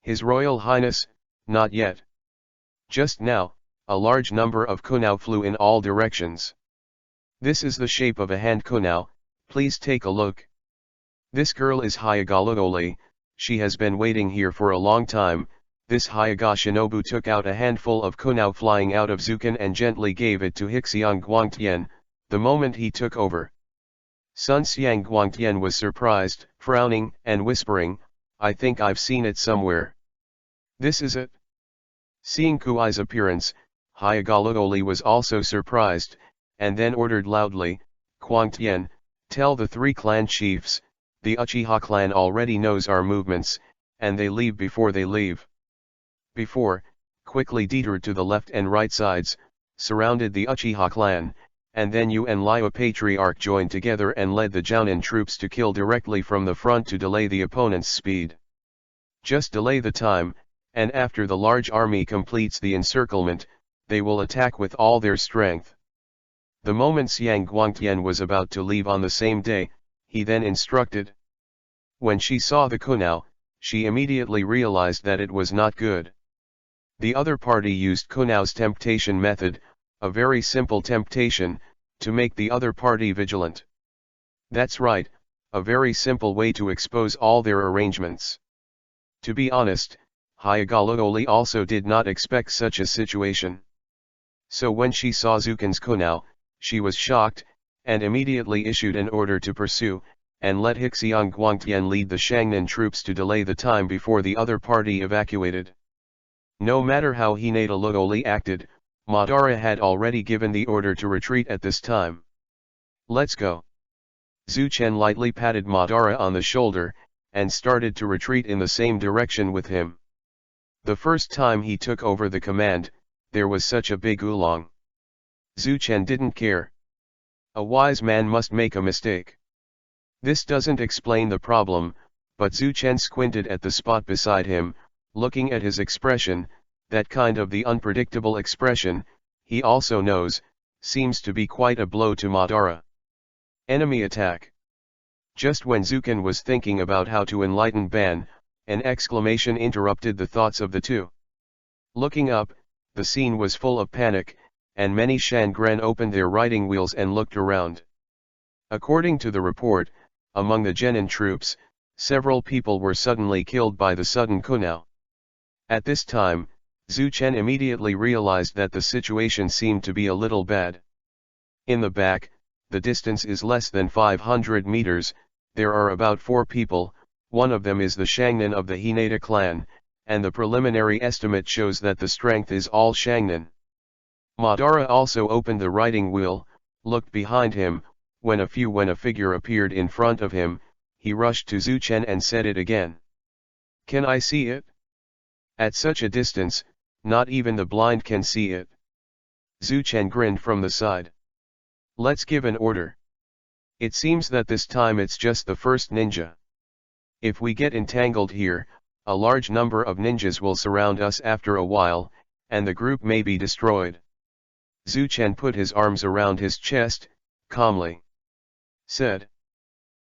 "His Royal Highness, not yet. Just now, a large number of kunao flew in all directions. This is the shape of a hand kunao, please take a look. This girl is Hyagaluoli, she has been waiting here for a long time." This Hyaga Shinobu took out a handful of kunao flying out of Zukin and gently gave it to Hixiang Guangtian, the moment he took over. Sun Xiang Guangtian was surprised, frowning, and whispering, "I think I've seen it somewhere. This is it." Seeing Kuai's appearance, Hyagaluoli was also surprised, and then ordered loudly, "Guangtian, tell the 3 clan chiefs, the Uchiha clan already knows our movements, and they leave before they leave." Before, quickly detoured to the left and right sides, surrounded the Uchiha clan, and then Yu and Liu Patriarch joined together and led the Jounin troops to kill directly from the front to delay the opponent's speed. Just delay the time, and after the large army completes the encirclement, they will attack with all their strength. The moment Xiang Guangtian was about to leave on the same day, he then instructed. When she saw the kunao, she immediately realized that it was not good. The other party used kunao's temptation method, a very simple temptation, to make the other party vigilant. That's right, a very simple way to expose all their arrangements. To be honest, Hyagaluoli also did not expect such a situation. So when she saw Zukin's kunao, she was shocked, and immediately issued an order to pursue, and let Hixiang Guangtian lead the Shangnan troops to delay the time before the other party evacuated. No matter how Hinata acted, Madara had already given the order to retreat at this time. "Let's go." Zhu Chen lightly patted Madara on the shoulder, and started to retreat in the same direction with him. The first time he took over the command, there was such a big oolong. Zhu Chen didn't care. A wise man must make a mistake. This doesn't explain the problem, but Zhu Chen squinted at the spot beside him, looking at his expression, that kind of the unpredictable expression, he also knows, seems to be quite a blow to Madara. Enemy attack. Just when Zuken was thinking about how to enlighten Ban, an exclamation interrupted the thoughts of the two. Looking up, the scene was full of panic, and many Shangren opened their riding wheels and looked around. According to the report, among the Genin troops, several people were suddenly killed by the sudden kunao. At this time, Zhu Chen immediately realized that the situation seemed to be a little bad. In the back, the distance is less than 500 meters, there are about 4 people, one of them is the Shangnan of the Hinata clan, and the preliminary estimate shows that the strength is all Shangnan. Madara also opened the riding wheel, looked behind him, when a figure appeared in front of him, he rushed to Zhu Chen and said it again. "Can I see it?" At such a distance, not even the blind can see it. Zhu Chen grinned from the side. "Let's give an order. It seems that this time it's just the first ninja. If we get entangled here, a large number of ninjas will surround us after a while, and the group may be destroyed." Zhu Chen put his arms around his chest, calmly said.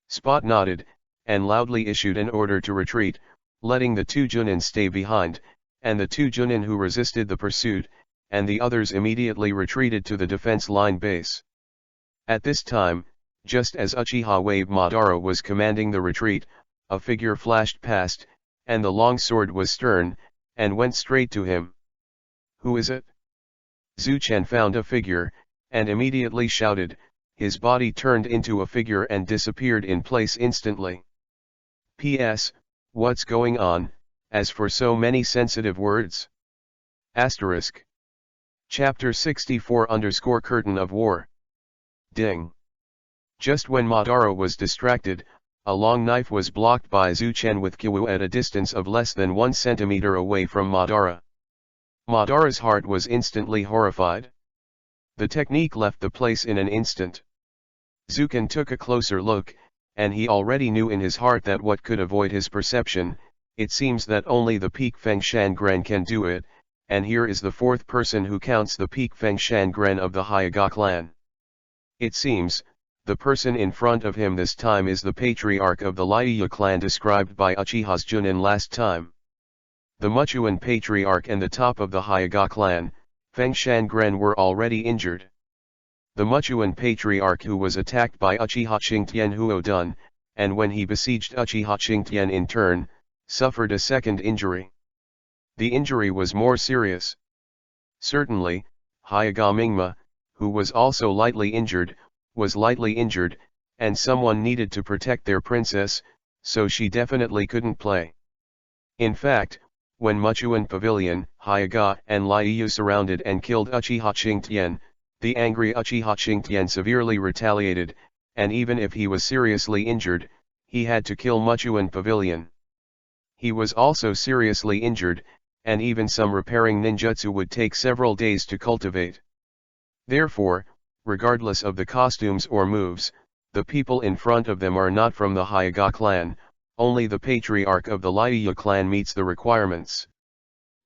Spot nodded, and loudly issued an order to retreat, letting the 2 Junin stay behind, and the 2 Junin who resisted the pursuit, and the others immediately retreated to the defense line base. At this time, just as Uchiha Wave Madara was commanding the retreat, a figure flashed past, and the long sword was stern, and went straight to him. "Who is it?" Zhu Chen found a figure, and immediately shouted. His body turned into a figure and disappeared in place instantly. P.S. What's going on, as for so many sensitive words? Asterisk. Chapter 64 _ Curtain of War. Ding. Just when Madara was distracted, a long knife was blocked by Zhu Chen with Kyu at a distance of less than 1 centimeter away from Madara. Madara's heart was instantly horrified. The technique left the place in an instant. Zuken took a closer look, and he already knew in his heart that what could avoid his perception, it seems that only the Peak Feng Shangren can do it, and here is the 4th person who counts the Peak Feng Shangren of the Hyuga clan. It seems, the person in front of him this time is the Patriarch of the Liuya clan described by Uchiha's Junin last time. The Muchuan Patriarch and the top of the Hyuga clan, Feng Shangren, were already injured. The Muchuan Patriarch who was attacked by Uchiha Qingtian Huodun, and when he besieged Uchiha Qingtian in turn, suffered a second injury. The injury was more serious. Certainly, Hyuga Mingma, who was also lightly injured, was lightly injured, and someone needed to protect their princess, so she definitely couldn't play. In fact, when Muchuan Pavilion, Hyuga and Liu surrounded and killed Uchiha Qingtian, the angry Uchiha Qingtian severely retaliated, and even if he was seriously injured, he had to kill Muchuan Pavilion. He was also seriously injured, and even some repairing ninjutsu would take several days to cultivate. Therefore, regardless of the costumes or moves, the people in front of them are not from the Hyuga clan, only the Patriarch of the Liuya clan meets the requirements.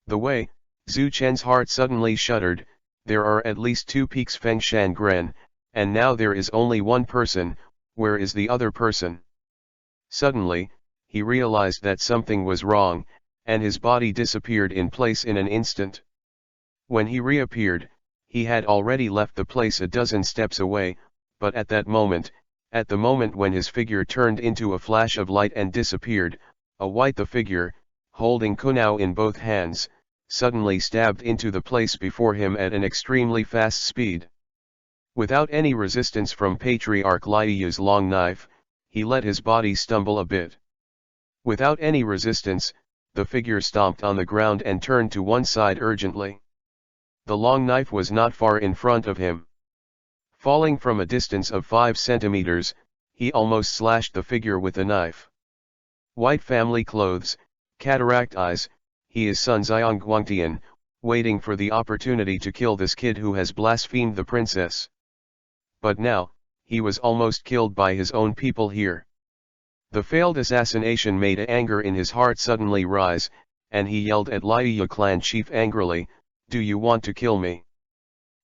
The way, Zhu Chen's heart suddenly shuddered. There are at least 2 peaks Feng Shangren, and now there is only one person. Where is the other person? Suddenly, he realized that something was wrong, and his body disappeared in place in an instant. When he reappeared, he had already left the place a dozen steps away, but at the moment when his figure turned into a flash of light and disappeared, the figure, holding kunao in both hands, suddenly stabbed into the place before him at an extremely fast speed. Without any resistance from Patriarch Liu's long knife, he let his body stumble a bit. Without any resistance, the figure stomped on the ground and turned to one side urgently. The long knife was not far in front of him. Falling from a distance of 5 centimeters, he almost slashed the figure with the knife. White family clothes, cataract eyes, he is Sun Xiang Guangtian, waiting for the opportunity to kill this kid who has blasphemed the princess. But now, he was almost killed by his own people here. The failed assassination made anger in his heart suddenly rise, and he yelled at Liuya clan chief angrily, "Do you want to kill me?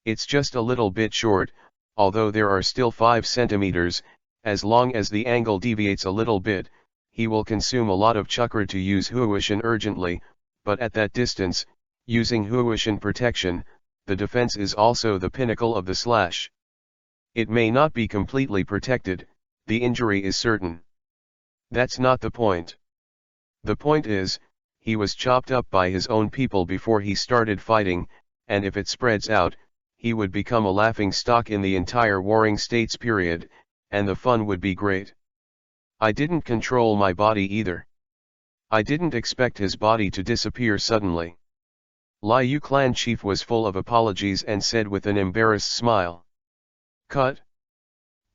It's just a little bit short, although there are still 5 centimeters. As long as the angle deviates a little bit, he will consume a lot of chakra to use Huishan urgently, but at that distance, using Huishan protection, the defense is also the pinnacle of the slash. It may not be completely protected, the injury is certain. That's not the point. The point is, he was chopped up by his own people before he started fighting, and if it spreads out, he would become a laughing stock in the entire Warring States period, and the fun would be great. I didn't control my body either. I didn't expect his body to disappear suddenly. Liu clan chief was full of apologies and said with an embarrassed smile. Cut.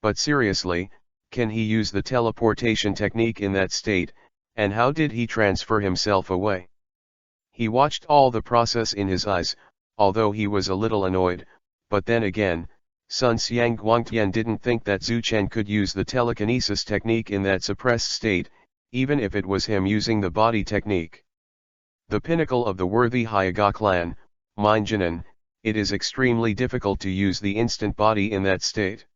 But seriously, can he use the teleportation technique in that state, and how did he transfer himself away? He watched all the process in his eyes, although he was a little annoyed, but then again, Sun Xiang Guangtian didn't think that Zhu Chen could use the telekinesis technique in that suppressed state, even if it was him using the body technique. The pinnacle of the worthy Hyaga clan, Minjinan, it is extremely difficult to use the instant body in that state.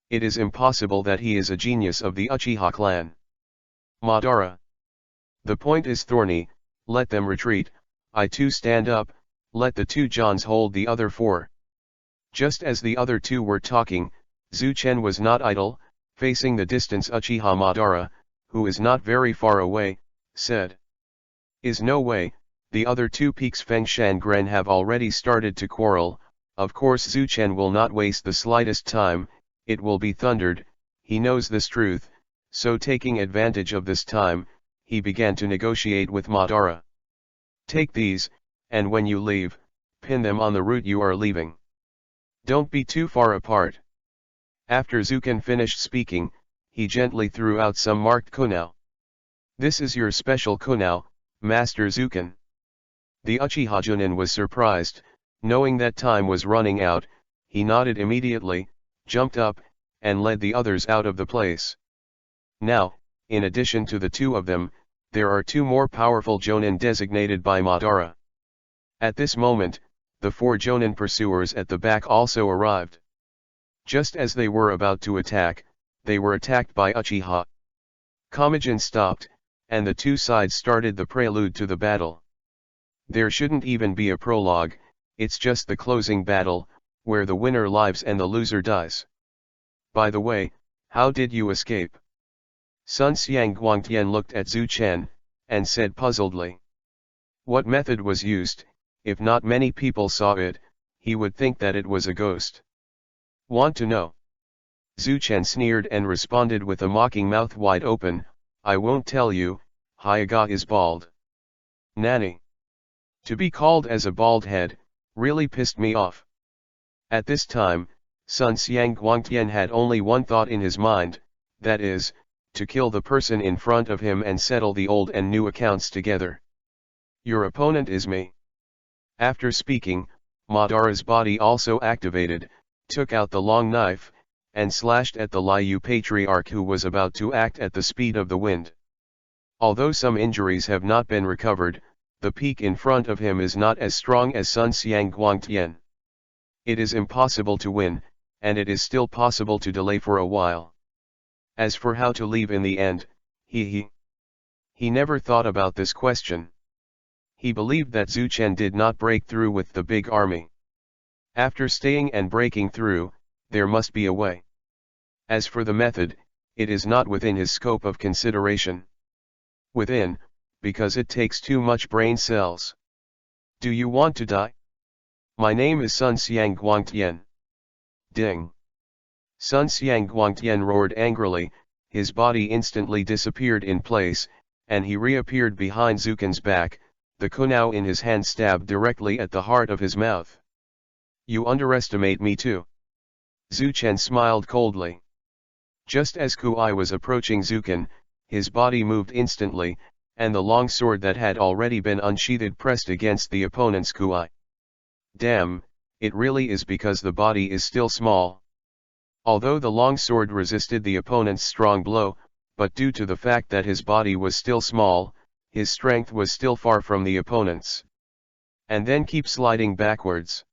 It is impossible that he is a genius of the Uchiha clan. Madara. The point is thorny, let them retreat, I too stand up, let the 2 Johns hold the other 4. Just as the other 2 were talking, Zhu Chen was not idle, facing the distance Uchiha Madara, who is not very far away, said. Is no way, the other 2 peaks Feng Shangren have already started to quarrel, of course Zhu Chen will not waste the slightest time, it will be thundered, he knows this truth, so taking advantage of this time, he began to negotiate with Madara. Take these, and when you leave, pin them on the route you are leaving. Don't be too far apart. After Zuken finished speaking, he gently threw out some marked kunao. This is your special kunao, Master Zuken. The Uchiha Junin was surprised, knowing that time was running out, he nodded immediately, jumped up, and led the others out of the place. Now, in addition to the 2 of them, there are 2 more powerful Jonin designated by Madara. At this moment, the 4 Jonin pursuers at the back also arrived. Just as they were about to attack, they were attacked by Uchiha. Kamijin stopped, and the 2 sides started the prelude to the battle. There shouldn't even be a prologue, it's just the closing battle, where the winner lives and the loser dies. By the way, how did you escape? Sun Xiang Guangtian looked at Zhu Chen, and said puzzledly. What method was used? If not many people saw it, he would think that it was a ghost. Want to know? Zhu Chen sneered and responded with a mocking mouth wide open, I won't tell you, Hyaga is bald. Nanny. To be called as a bald head, really pissed me off. At this time, Sun Xiang Guangtian had only one thought in his mind, that is, to kill the person in front of him and settle the old and new accounts together. Your opponent is me. After speaking, Madara's body also activated, took out the long knife, and slashed at the Liu Patriarch who was about to act at the speed of the wind. Although some injuries have not been recovered, the peak in front of him is not as strong as Sun Xiang Guangtian. It is impossible to win, and it is still possible to delay for a while. As for how to leave in the end, he never thought about this question. He believed that Zhu Chen did not break through with the big army. After staying and breaking through, there must be a way. As for the method, it is not within his scope of consideration. Within, because it takes too much brain cells. Do you want to die? My name is Sun Xiang Guangtian. Ding. Sun Xiang Guangtian roared angrily, his body instantly disappeared in place, and he reappeared behind Zuken's back, the kunao in his hand stabbed directly at the heart of his mouth. You underestimate me too. Zhu Chen smiled coldly. Just as Kuai was approaching Zuken, his body moved instantly, and the long sword that had already been unsheathed pressed against the opponent's Kuai. Damn, it really is because the body is still small. Although the long sword resisted the opponent's strong blow, but due to the fact that his body was still small, his strength was still far from the opponent's. And then keep sliding backwards.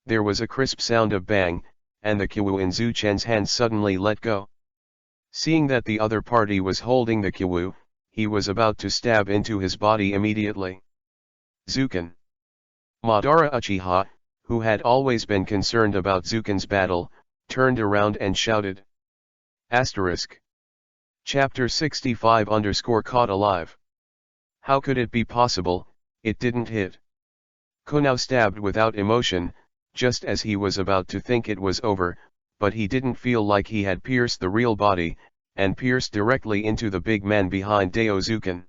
There was a crisp sound of bang, and the kiwu in Zhu Chen's hand suddenly let go. Seeing that the other party was holding the kiwu, he was about to stab into his body immediately. Zuken. Madara Uchiha, who had always been concerned about Zuken's battle, turned around and shouted. Asterisk. Chapter 65 Caught alive. How could it be possible? It didn't hit. Konao stabbed without emotion, just as he was about to think it was over, but he didn't feel like he had pierced the real body, and pierced directly into the big man behind Dao Zuken.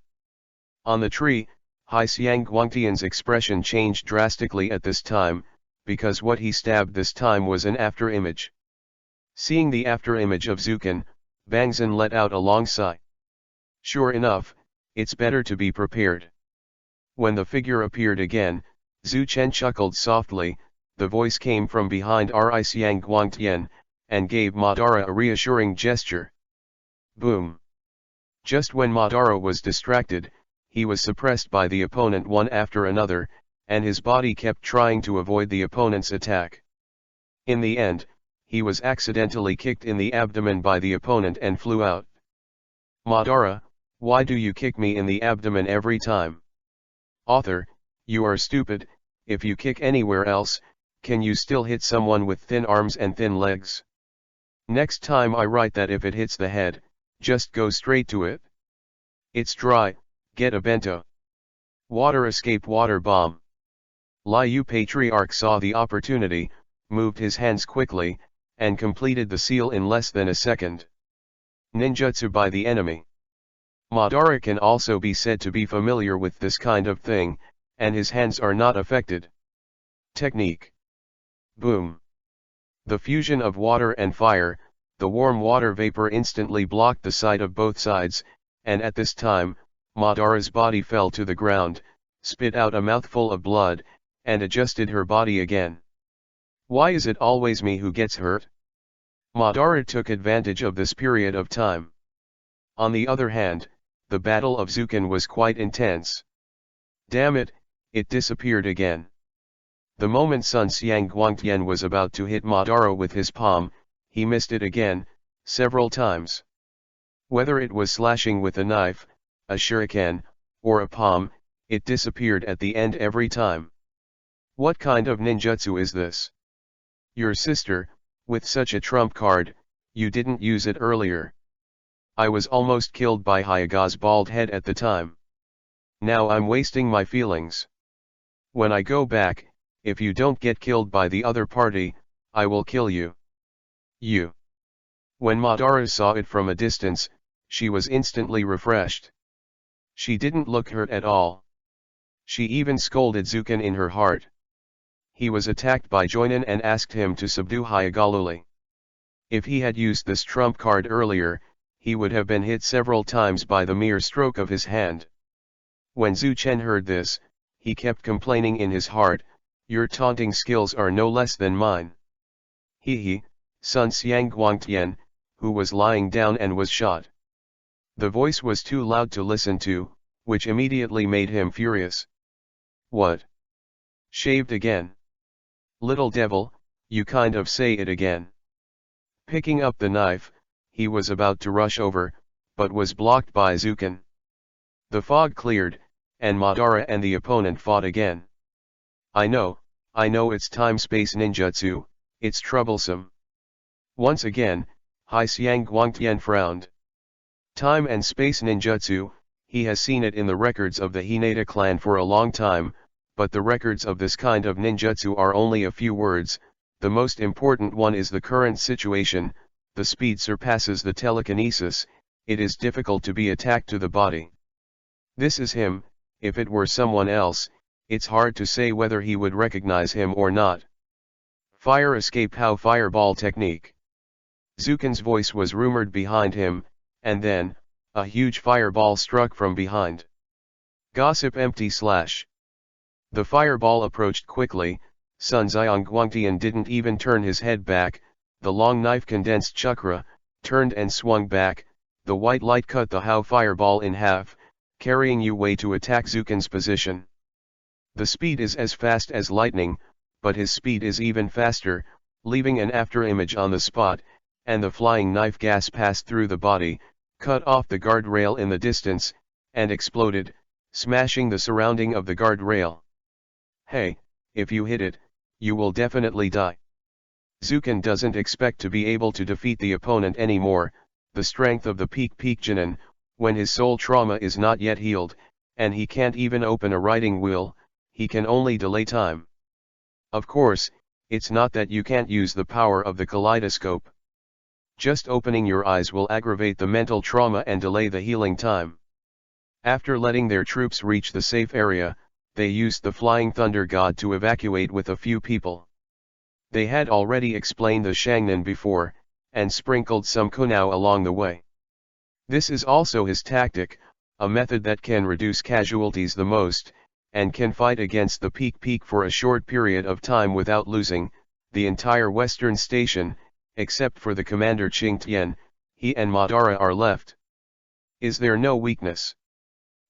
On the tree, Hai Xiang Guangtian's expression changed drastically at this time, because what he stabbed this time was an after-image. Seeing the after-image of Zuken, Bangzhen let out a long sigh. Sure enough, it's better to be prepared. When the figure appeared again, Zhu Chen chuckled softly. The voice came from behind Ri Xiang Guangtian, and gave Madara a reassuring gesture. Boom! Just when Madara was distracted, he was suppressed by the opponent one after another, and his body kept trying to avoid the opponent's attack. In the end, he was accidentally kicked in the abdomen by the opponent and flew out. Madara, why do you kick me in the abdomen every time? Author, you are stupid. If you kick anywhere else, can you still hit someone with thin arms and thin legs? Next time I write that if it hits the head, just go straight to it. It's dry, get a bento. Water escape water bomb. Liu Patriarch saw the opportunity, moved his hands quickly, and completed the seal in less than a second. Ninjutsu by the enemy. Madara can also be said to be familiar with this kind of thing, and his hands are not affected. Technique. Boom. The fusion of water and fire, the warm water vapor instantly blocked the sight of both sides, and at this time, Madara's body fell to the ground, spit out a mouthful of blood, and adjusted her body again. Why is it always me who gets hurt? Madara took advantage of this period of time. On the other hand, the battle of Zuken was quite intense. Damn it, it disappeared again. The moment Sun Xiang Guangtian was about to hit Madara with his palm, he missed it again, several times. Whether it was slashing with a knife, a shuriken, or a palm, it disappeared at the end every time. What kind of ninjutsu is this? Your sister, with such a trump card, you didn't use it earlier. I was almost killed by Hyaga's bald head at the time. Now I'm wasting my feelings. When I go back, if you don't get killed by the other party, I will kill you. You. When Madara saw it from a distance, she was instantly refreshed. She didn't look hurt at all. She even scolded Zuken in her heart. He was attacked by Joinin and asked him to subdue Hyagaluli. If he had used this trump card earlier, he would have been hit several times by the mere stroke of his hand. When Zhu Chen heard this, he kept complaining in his heart, your taunting skills are no less than mine. He, Sun Xiang Guangtian, who was lying down and was shot. The voice was too loud to listen to, which immediately made him furious. What? Shaved again? Little devil, you kind of say it again. Picking up the knife, he was about to rush over, but was blocked by Zuken. The fog cleared, and Madara and the opponent fought again. I know it's time-space ninjutsu, it's troublesome. Once again, Hai Xiang Guangtian frowned. Time and space ninjutsu, he has seen it in the records of the Hinata clan for a long time, but the records of this kind of ninjutsu are only a few words. The most important one is the current situation, the speed surpasses the telekinesis, it is difficult to be attacked to the body. This is him, if it were someone else, it's hard to say whether he would recognize him or not. Fire escape how fireball technique. Zuken's voice was rumored behind him, and then, a huge fireball struck from behind. Gossip empty slash. The fireball approached quickly, Sun Xiang Guangtian didn't even turn his head back, the long knife condensed chakra, turned and swung back, the white light cut the Hao fireball in half, carrying Yu Wei to attack Zuken's position. The speed is as fast as lightning, but his speed is even faster, leaving an afterimage on the spot, and the flying knife gas passed through the body, cut off the guardrail in the distance, and exploded, smashing the surrounding of the guardrail. Hey, if you hit it, you will definitely die. Zukin doesn't expect to be able to defeat the opponent anymore, the strength of the peak genin, when his soul trauma is not yet healed, and he can't even open a writing wheel, he can only delay time. Of course, it's not that you can't use the power of the kaleidoscope. Just opening your eyes will aggravate the mental trauma and delay the healing time. After letting their troops reach the safe area, they used the Flying Thunder God to evacuate with a few people. They had already explained the Shangnan before, and sprinkled some kunao along the way. This is also his tactic, a method that can reduce casualties the most, and can fight against the peak for a short period of time without losing the entire western station, except for the commander Qingtian. He and Madara are left. Is there no weakness?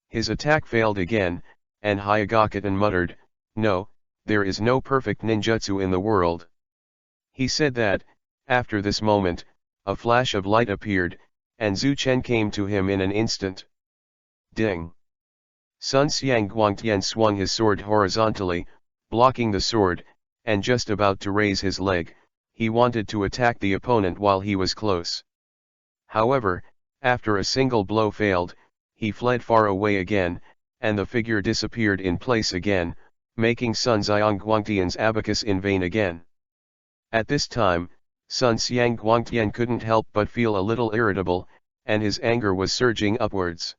His attack failed again, and Hyagakutan muttered, "No, there is no perfect ninjutsu in the world." He said that, after this moment, a flash of light appeared, and Zhu Chen came to him in an instant. Ding! Sun Xiang Guangtian swung his sword horizontally, blocking the sword, and just about to raise his leg, he wanted to attack the opponent while he was close. However, after a single blow failed, he fled far away again, and the figure disappeared in place again, making Sun Xiang Guangtian's abacus in vain again. At this time, Sun Xiang Guangtian couldn't help but feel a little irritable, and his anger was surging upwards.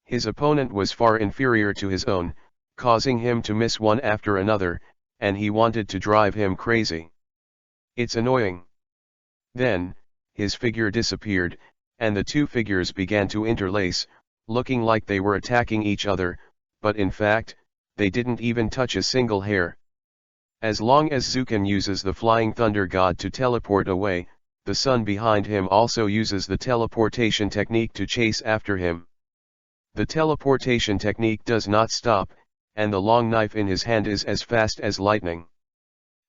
His opponent was far inferior to his own, causing him to miss one after another, and he wanted to drive him crazy. It's annoying. Then, his figure disappeared, and the two figures began to interlace, looking like they were attacking each other, but in fact, they didn't even touch a single hair. As long as Zukin uses the Flying Thunder God to teleport away, the sun behind him also uses the teleportation technique to chase after him. The teleportation technique does not stop, and the long knife in his hand is as fast as lightning.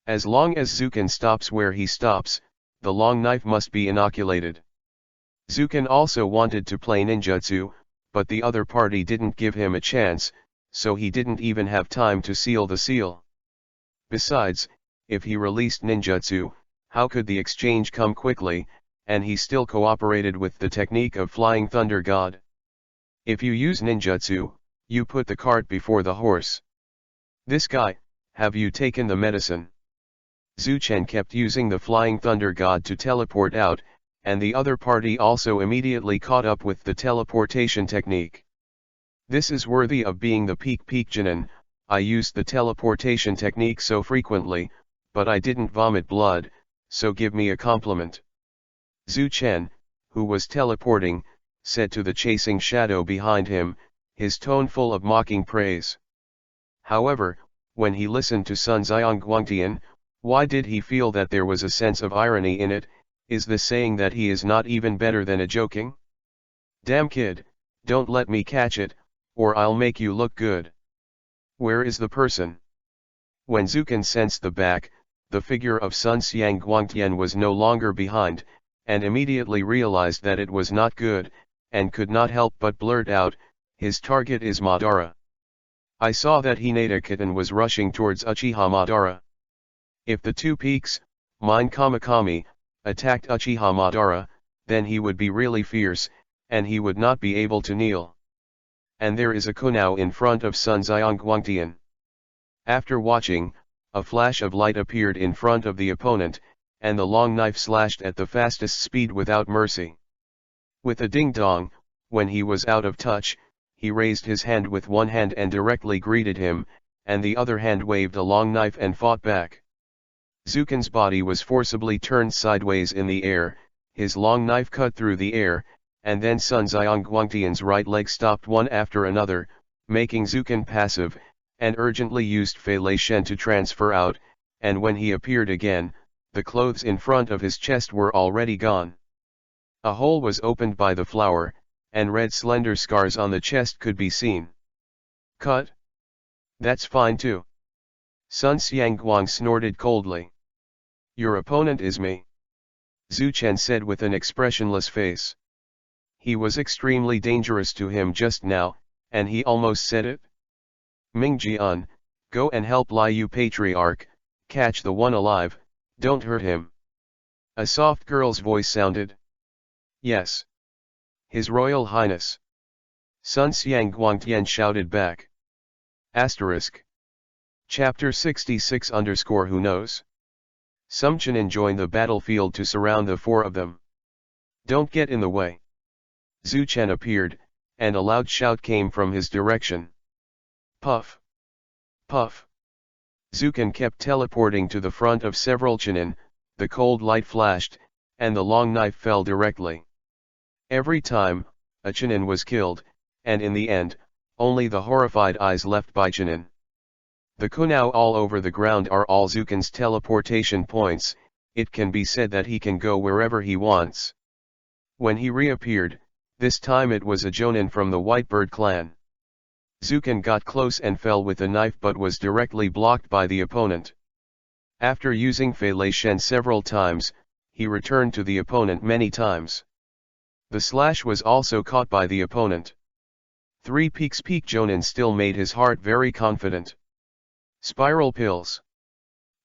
As long as Zukin stops where he stops, the long knife must be inoculated. Zukin also wanted to play ninjutsu, but the other party didn't give him a chance, so he didn't even have time to seal the seal. Besides, if he released ninjutsu, how could the exchange come quickly, and he still cooperated with the technique of Flying Thunder God? If you use ninjutsu, you put the cart before the horse. This guy, have you taken the medicine? Zhu Chen kept using the Flying Thunder God to teleport out, and the other party also immediately caught up with the teleportation technique. This is worthy of being the peak genin. I used the teleportation technique so frequently, but I didn't vomit blood, so give me a compliment. Zhu Chen, who was teleporting, said to the chasing shadow behind him, his tone full of mocking praise. However, when he listened to Sun Xiang Guangtian, why did he feel that there was a sense of irony in it? Is this saying that he is not even better than a joking? Damn kid, don't let me catch it, or I'll make you look good. Where is the person? When Zukin sensed the figure of Sun Xiang Guangtian was no longer behind, and immediately realized that it was not good, and could not help but blurt out, his target is Madara. I saw that Hinata Kitten was rushing towards Uchiha Madara. If the two peaks, mine Kamakami, attacked Uchiha Madara, then he would be really fierce, and he would not be able to kneel. And there is a kunao in front of Sun Xiang Guangtian. After watching, a flash of light appeared in front of the opponent, and the long knife slashed at the fastest speed without mercy. With a ding-dong, when he was out of touch, he raised his hand with one hand and directly greeted him, and the other hand waved a long knife and fought back. Zukin's body was forcibly turned sideways in the air, his long knife cut through the air, and then Sun Xiang Guangtian's right leg stopped one after another, making Zukin passive, and urgently used Fei Lei Shen to transfer out, and when he appeared again, the clothes in front of his chest were already gone. A hole was opened by the flower, and red slender scars on the chest could be seen. Cut? That's fine too. Sun Xiangguang snorted coldly. Your opponent is me. Zhu Chen said with an expressionless face. He was extremely dangerous to him just now, and he almost said it. Ming Jian, go and help Liu Patriarch, catch the one alive, don't hurt him. A soft girl's voice sounded. Yes. His Royal Highness. Sun Xiangguangtian shouted back. Asterisk. Chapter 66 _ Who knows? Some Chunin joined the battlefield to surround the four of them. Don't get in the way. Zhu Chen appeared, and a loud shout came from his direction. Puff! Puff! Zukan kept teleporting to the front of several Chunin, the cold light flashed, and the long knife fell directly. Every time, a Chunin was killed, and in the end, only the horrified eyes left by Chunin. The Kunao all over the ground are all Zukan's teleportation points. It can be said that he can go wherever he wants. When he reappeared, this time it was a Jonin from the Whitebird clan. Zukan got close and fell with the knife but was directly blocked by the opponent. After using Fei Lei Shen several times, he returned to the opponent many times. The slash was also caught by the opponent. Three Peaks Peak Jonin still made his heart very confident. Spiral pills.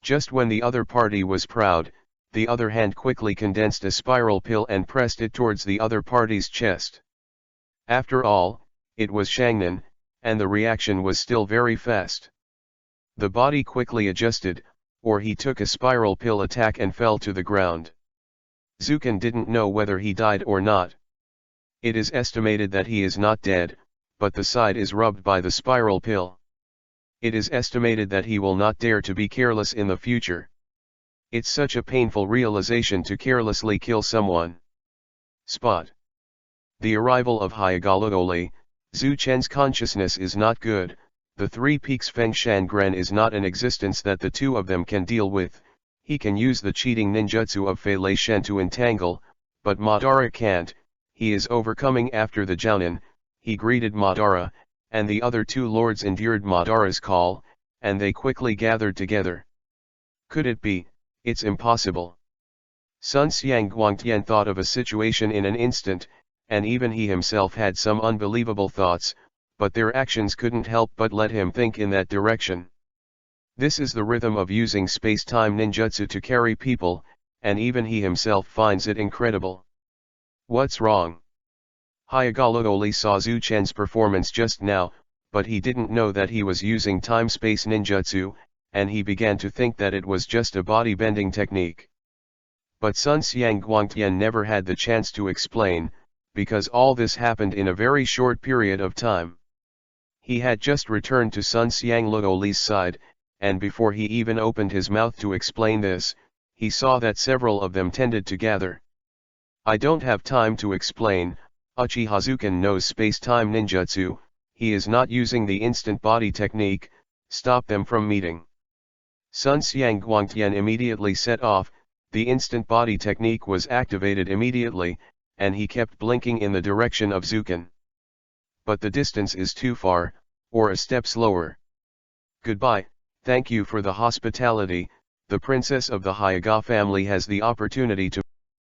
Just when the other party was proud, the other hand quickly condensed a spiral pill and pressed it towards the other party's chest. After all, it was Shangnan, and the reaction was still very fast. The body quickly adjusted, or he took a spiral pill attack and fell to the ground. Zukan didn't know whether he died or not. It is estimated that he is not dead, but the side is rubbed by the spiral pill. It is estimated that he will not dare to be careless in the future. It's such a painful realization to carelessly kill someone. Spot. The arrival of Hyagalaoli, Zhu Chen's consciousness is not good. The Three Peaks Feng Shangren is not an existence that the two of them can deal with. He can use the cheating ninjutsu of Fei Lei Shen to entangle, but Madara can't. He is overcoming after the Jounin. He greeted Madara, and the other two lords endured Madara's call, and they quickly gathered together. Could it be? It's impossible. Sun Xiangguangtian thought of a situation in an instant, and even he himself had some unbelievable thoughts, but their actions couldn't help but let him think in that direction. This is the rhythm of using space-time ninjutsu to carry people, and even he himself finds it incredible. What's wrong? Hyagalaoli saw Zhu Chen's performance just now, but he didn't know that he was using time-space ninjutsu, and he began to think that it was just a body-bending technique. But Sun Xiangguangtian never had the chance to explain, because all this happened in a very short period of time. He had just returned to Sun Xiangluoli's side, and before he even opened his mouth to explain this, he saw that several of them tended to gather. I don't have time to explain. Uchiha Zukan knows space-time ninjutsu. He is not using the instant body technique. Stop them from meeting. Sun Xiangguangtian immediately set off. The instant body technique was activated immediately, and he kept blinking in the direction of Zukan. But the distance is too far, or a step slower. Goodbye, thank you for the hospitality. The princess of the Hyaga family has the opportunity to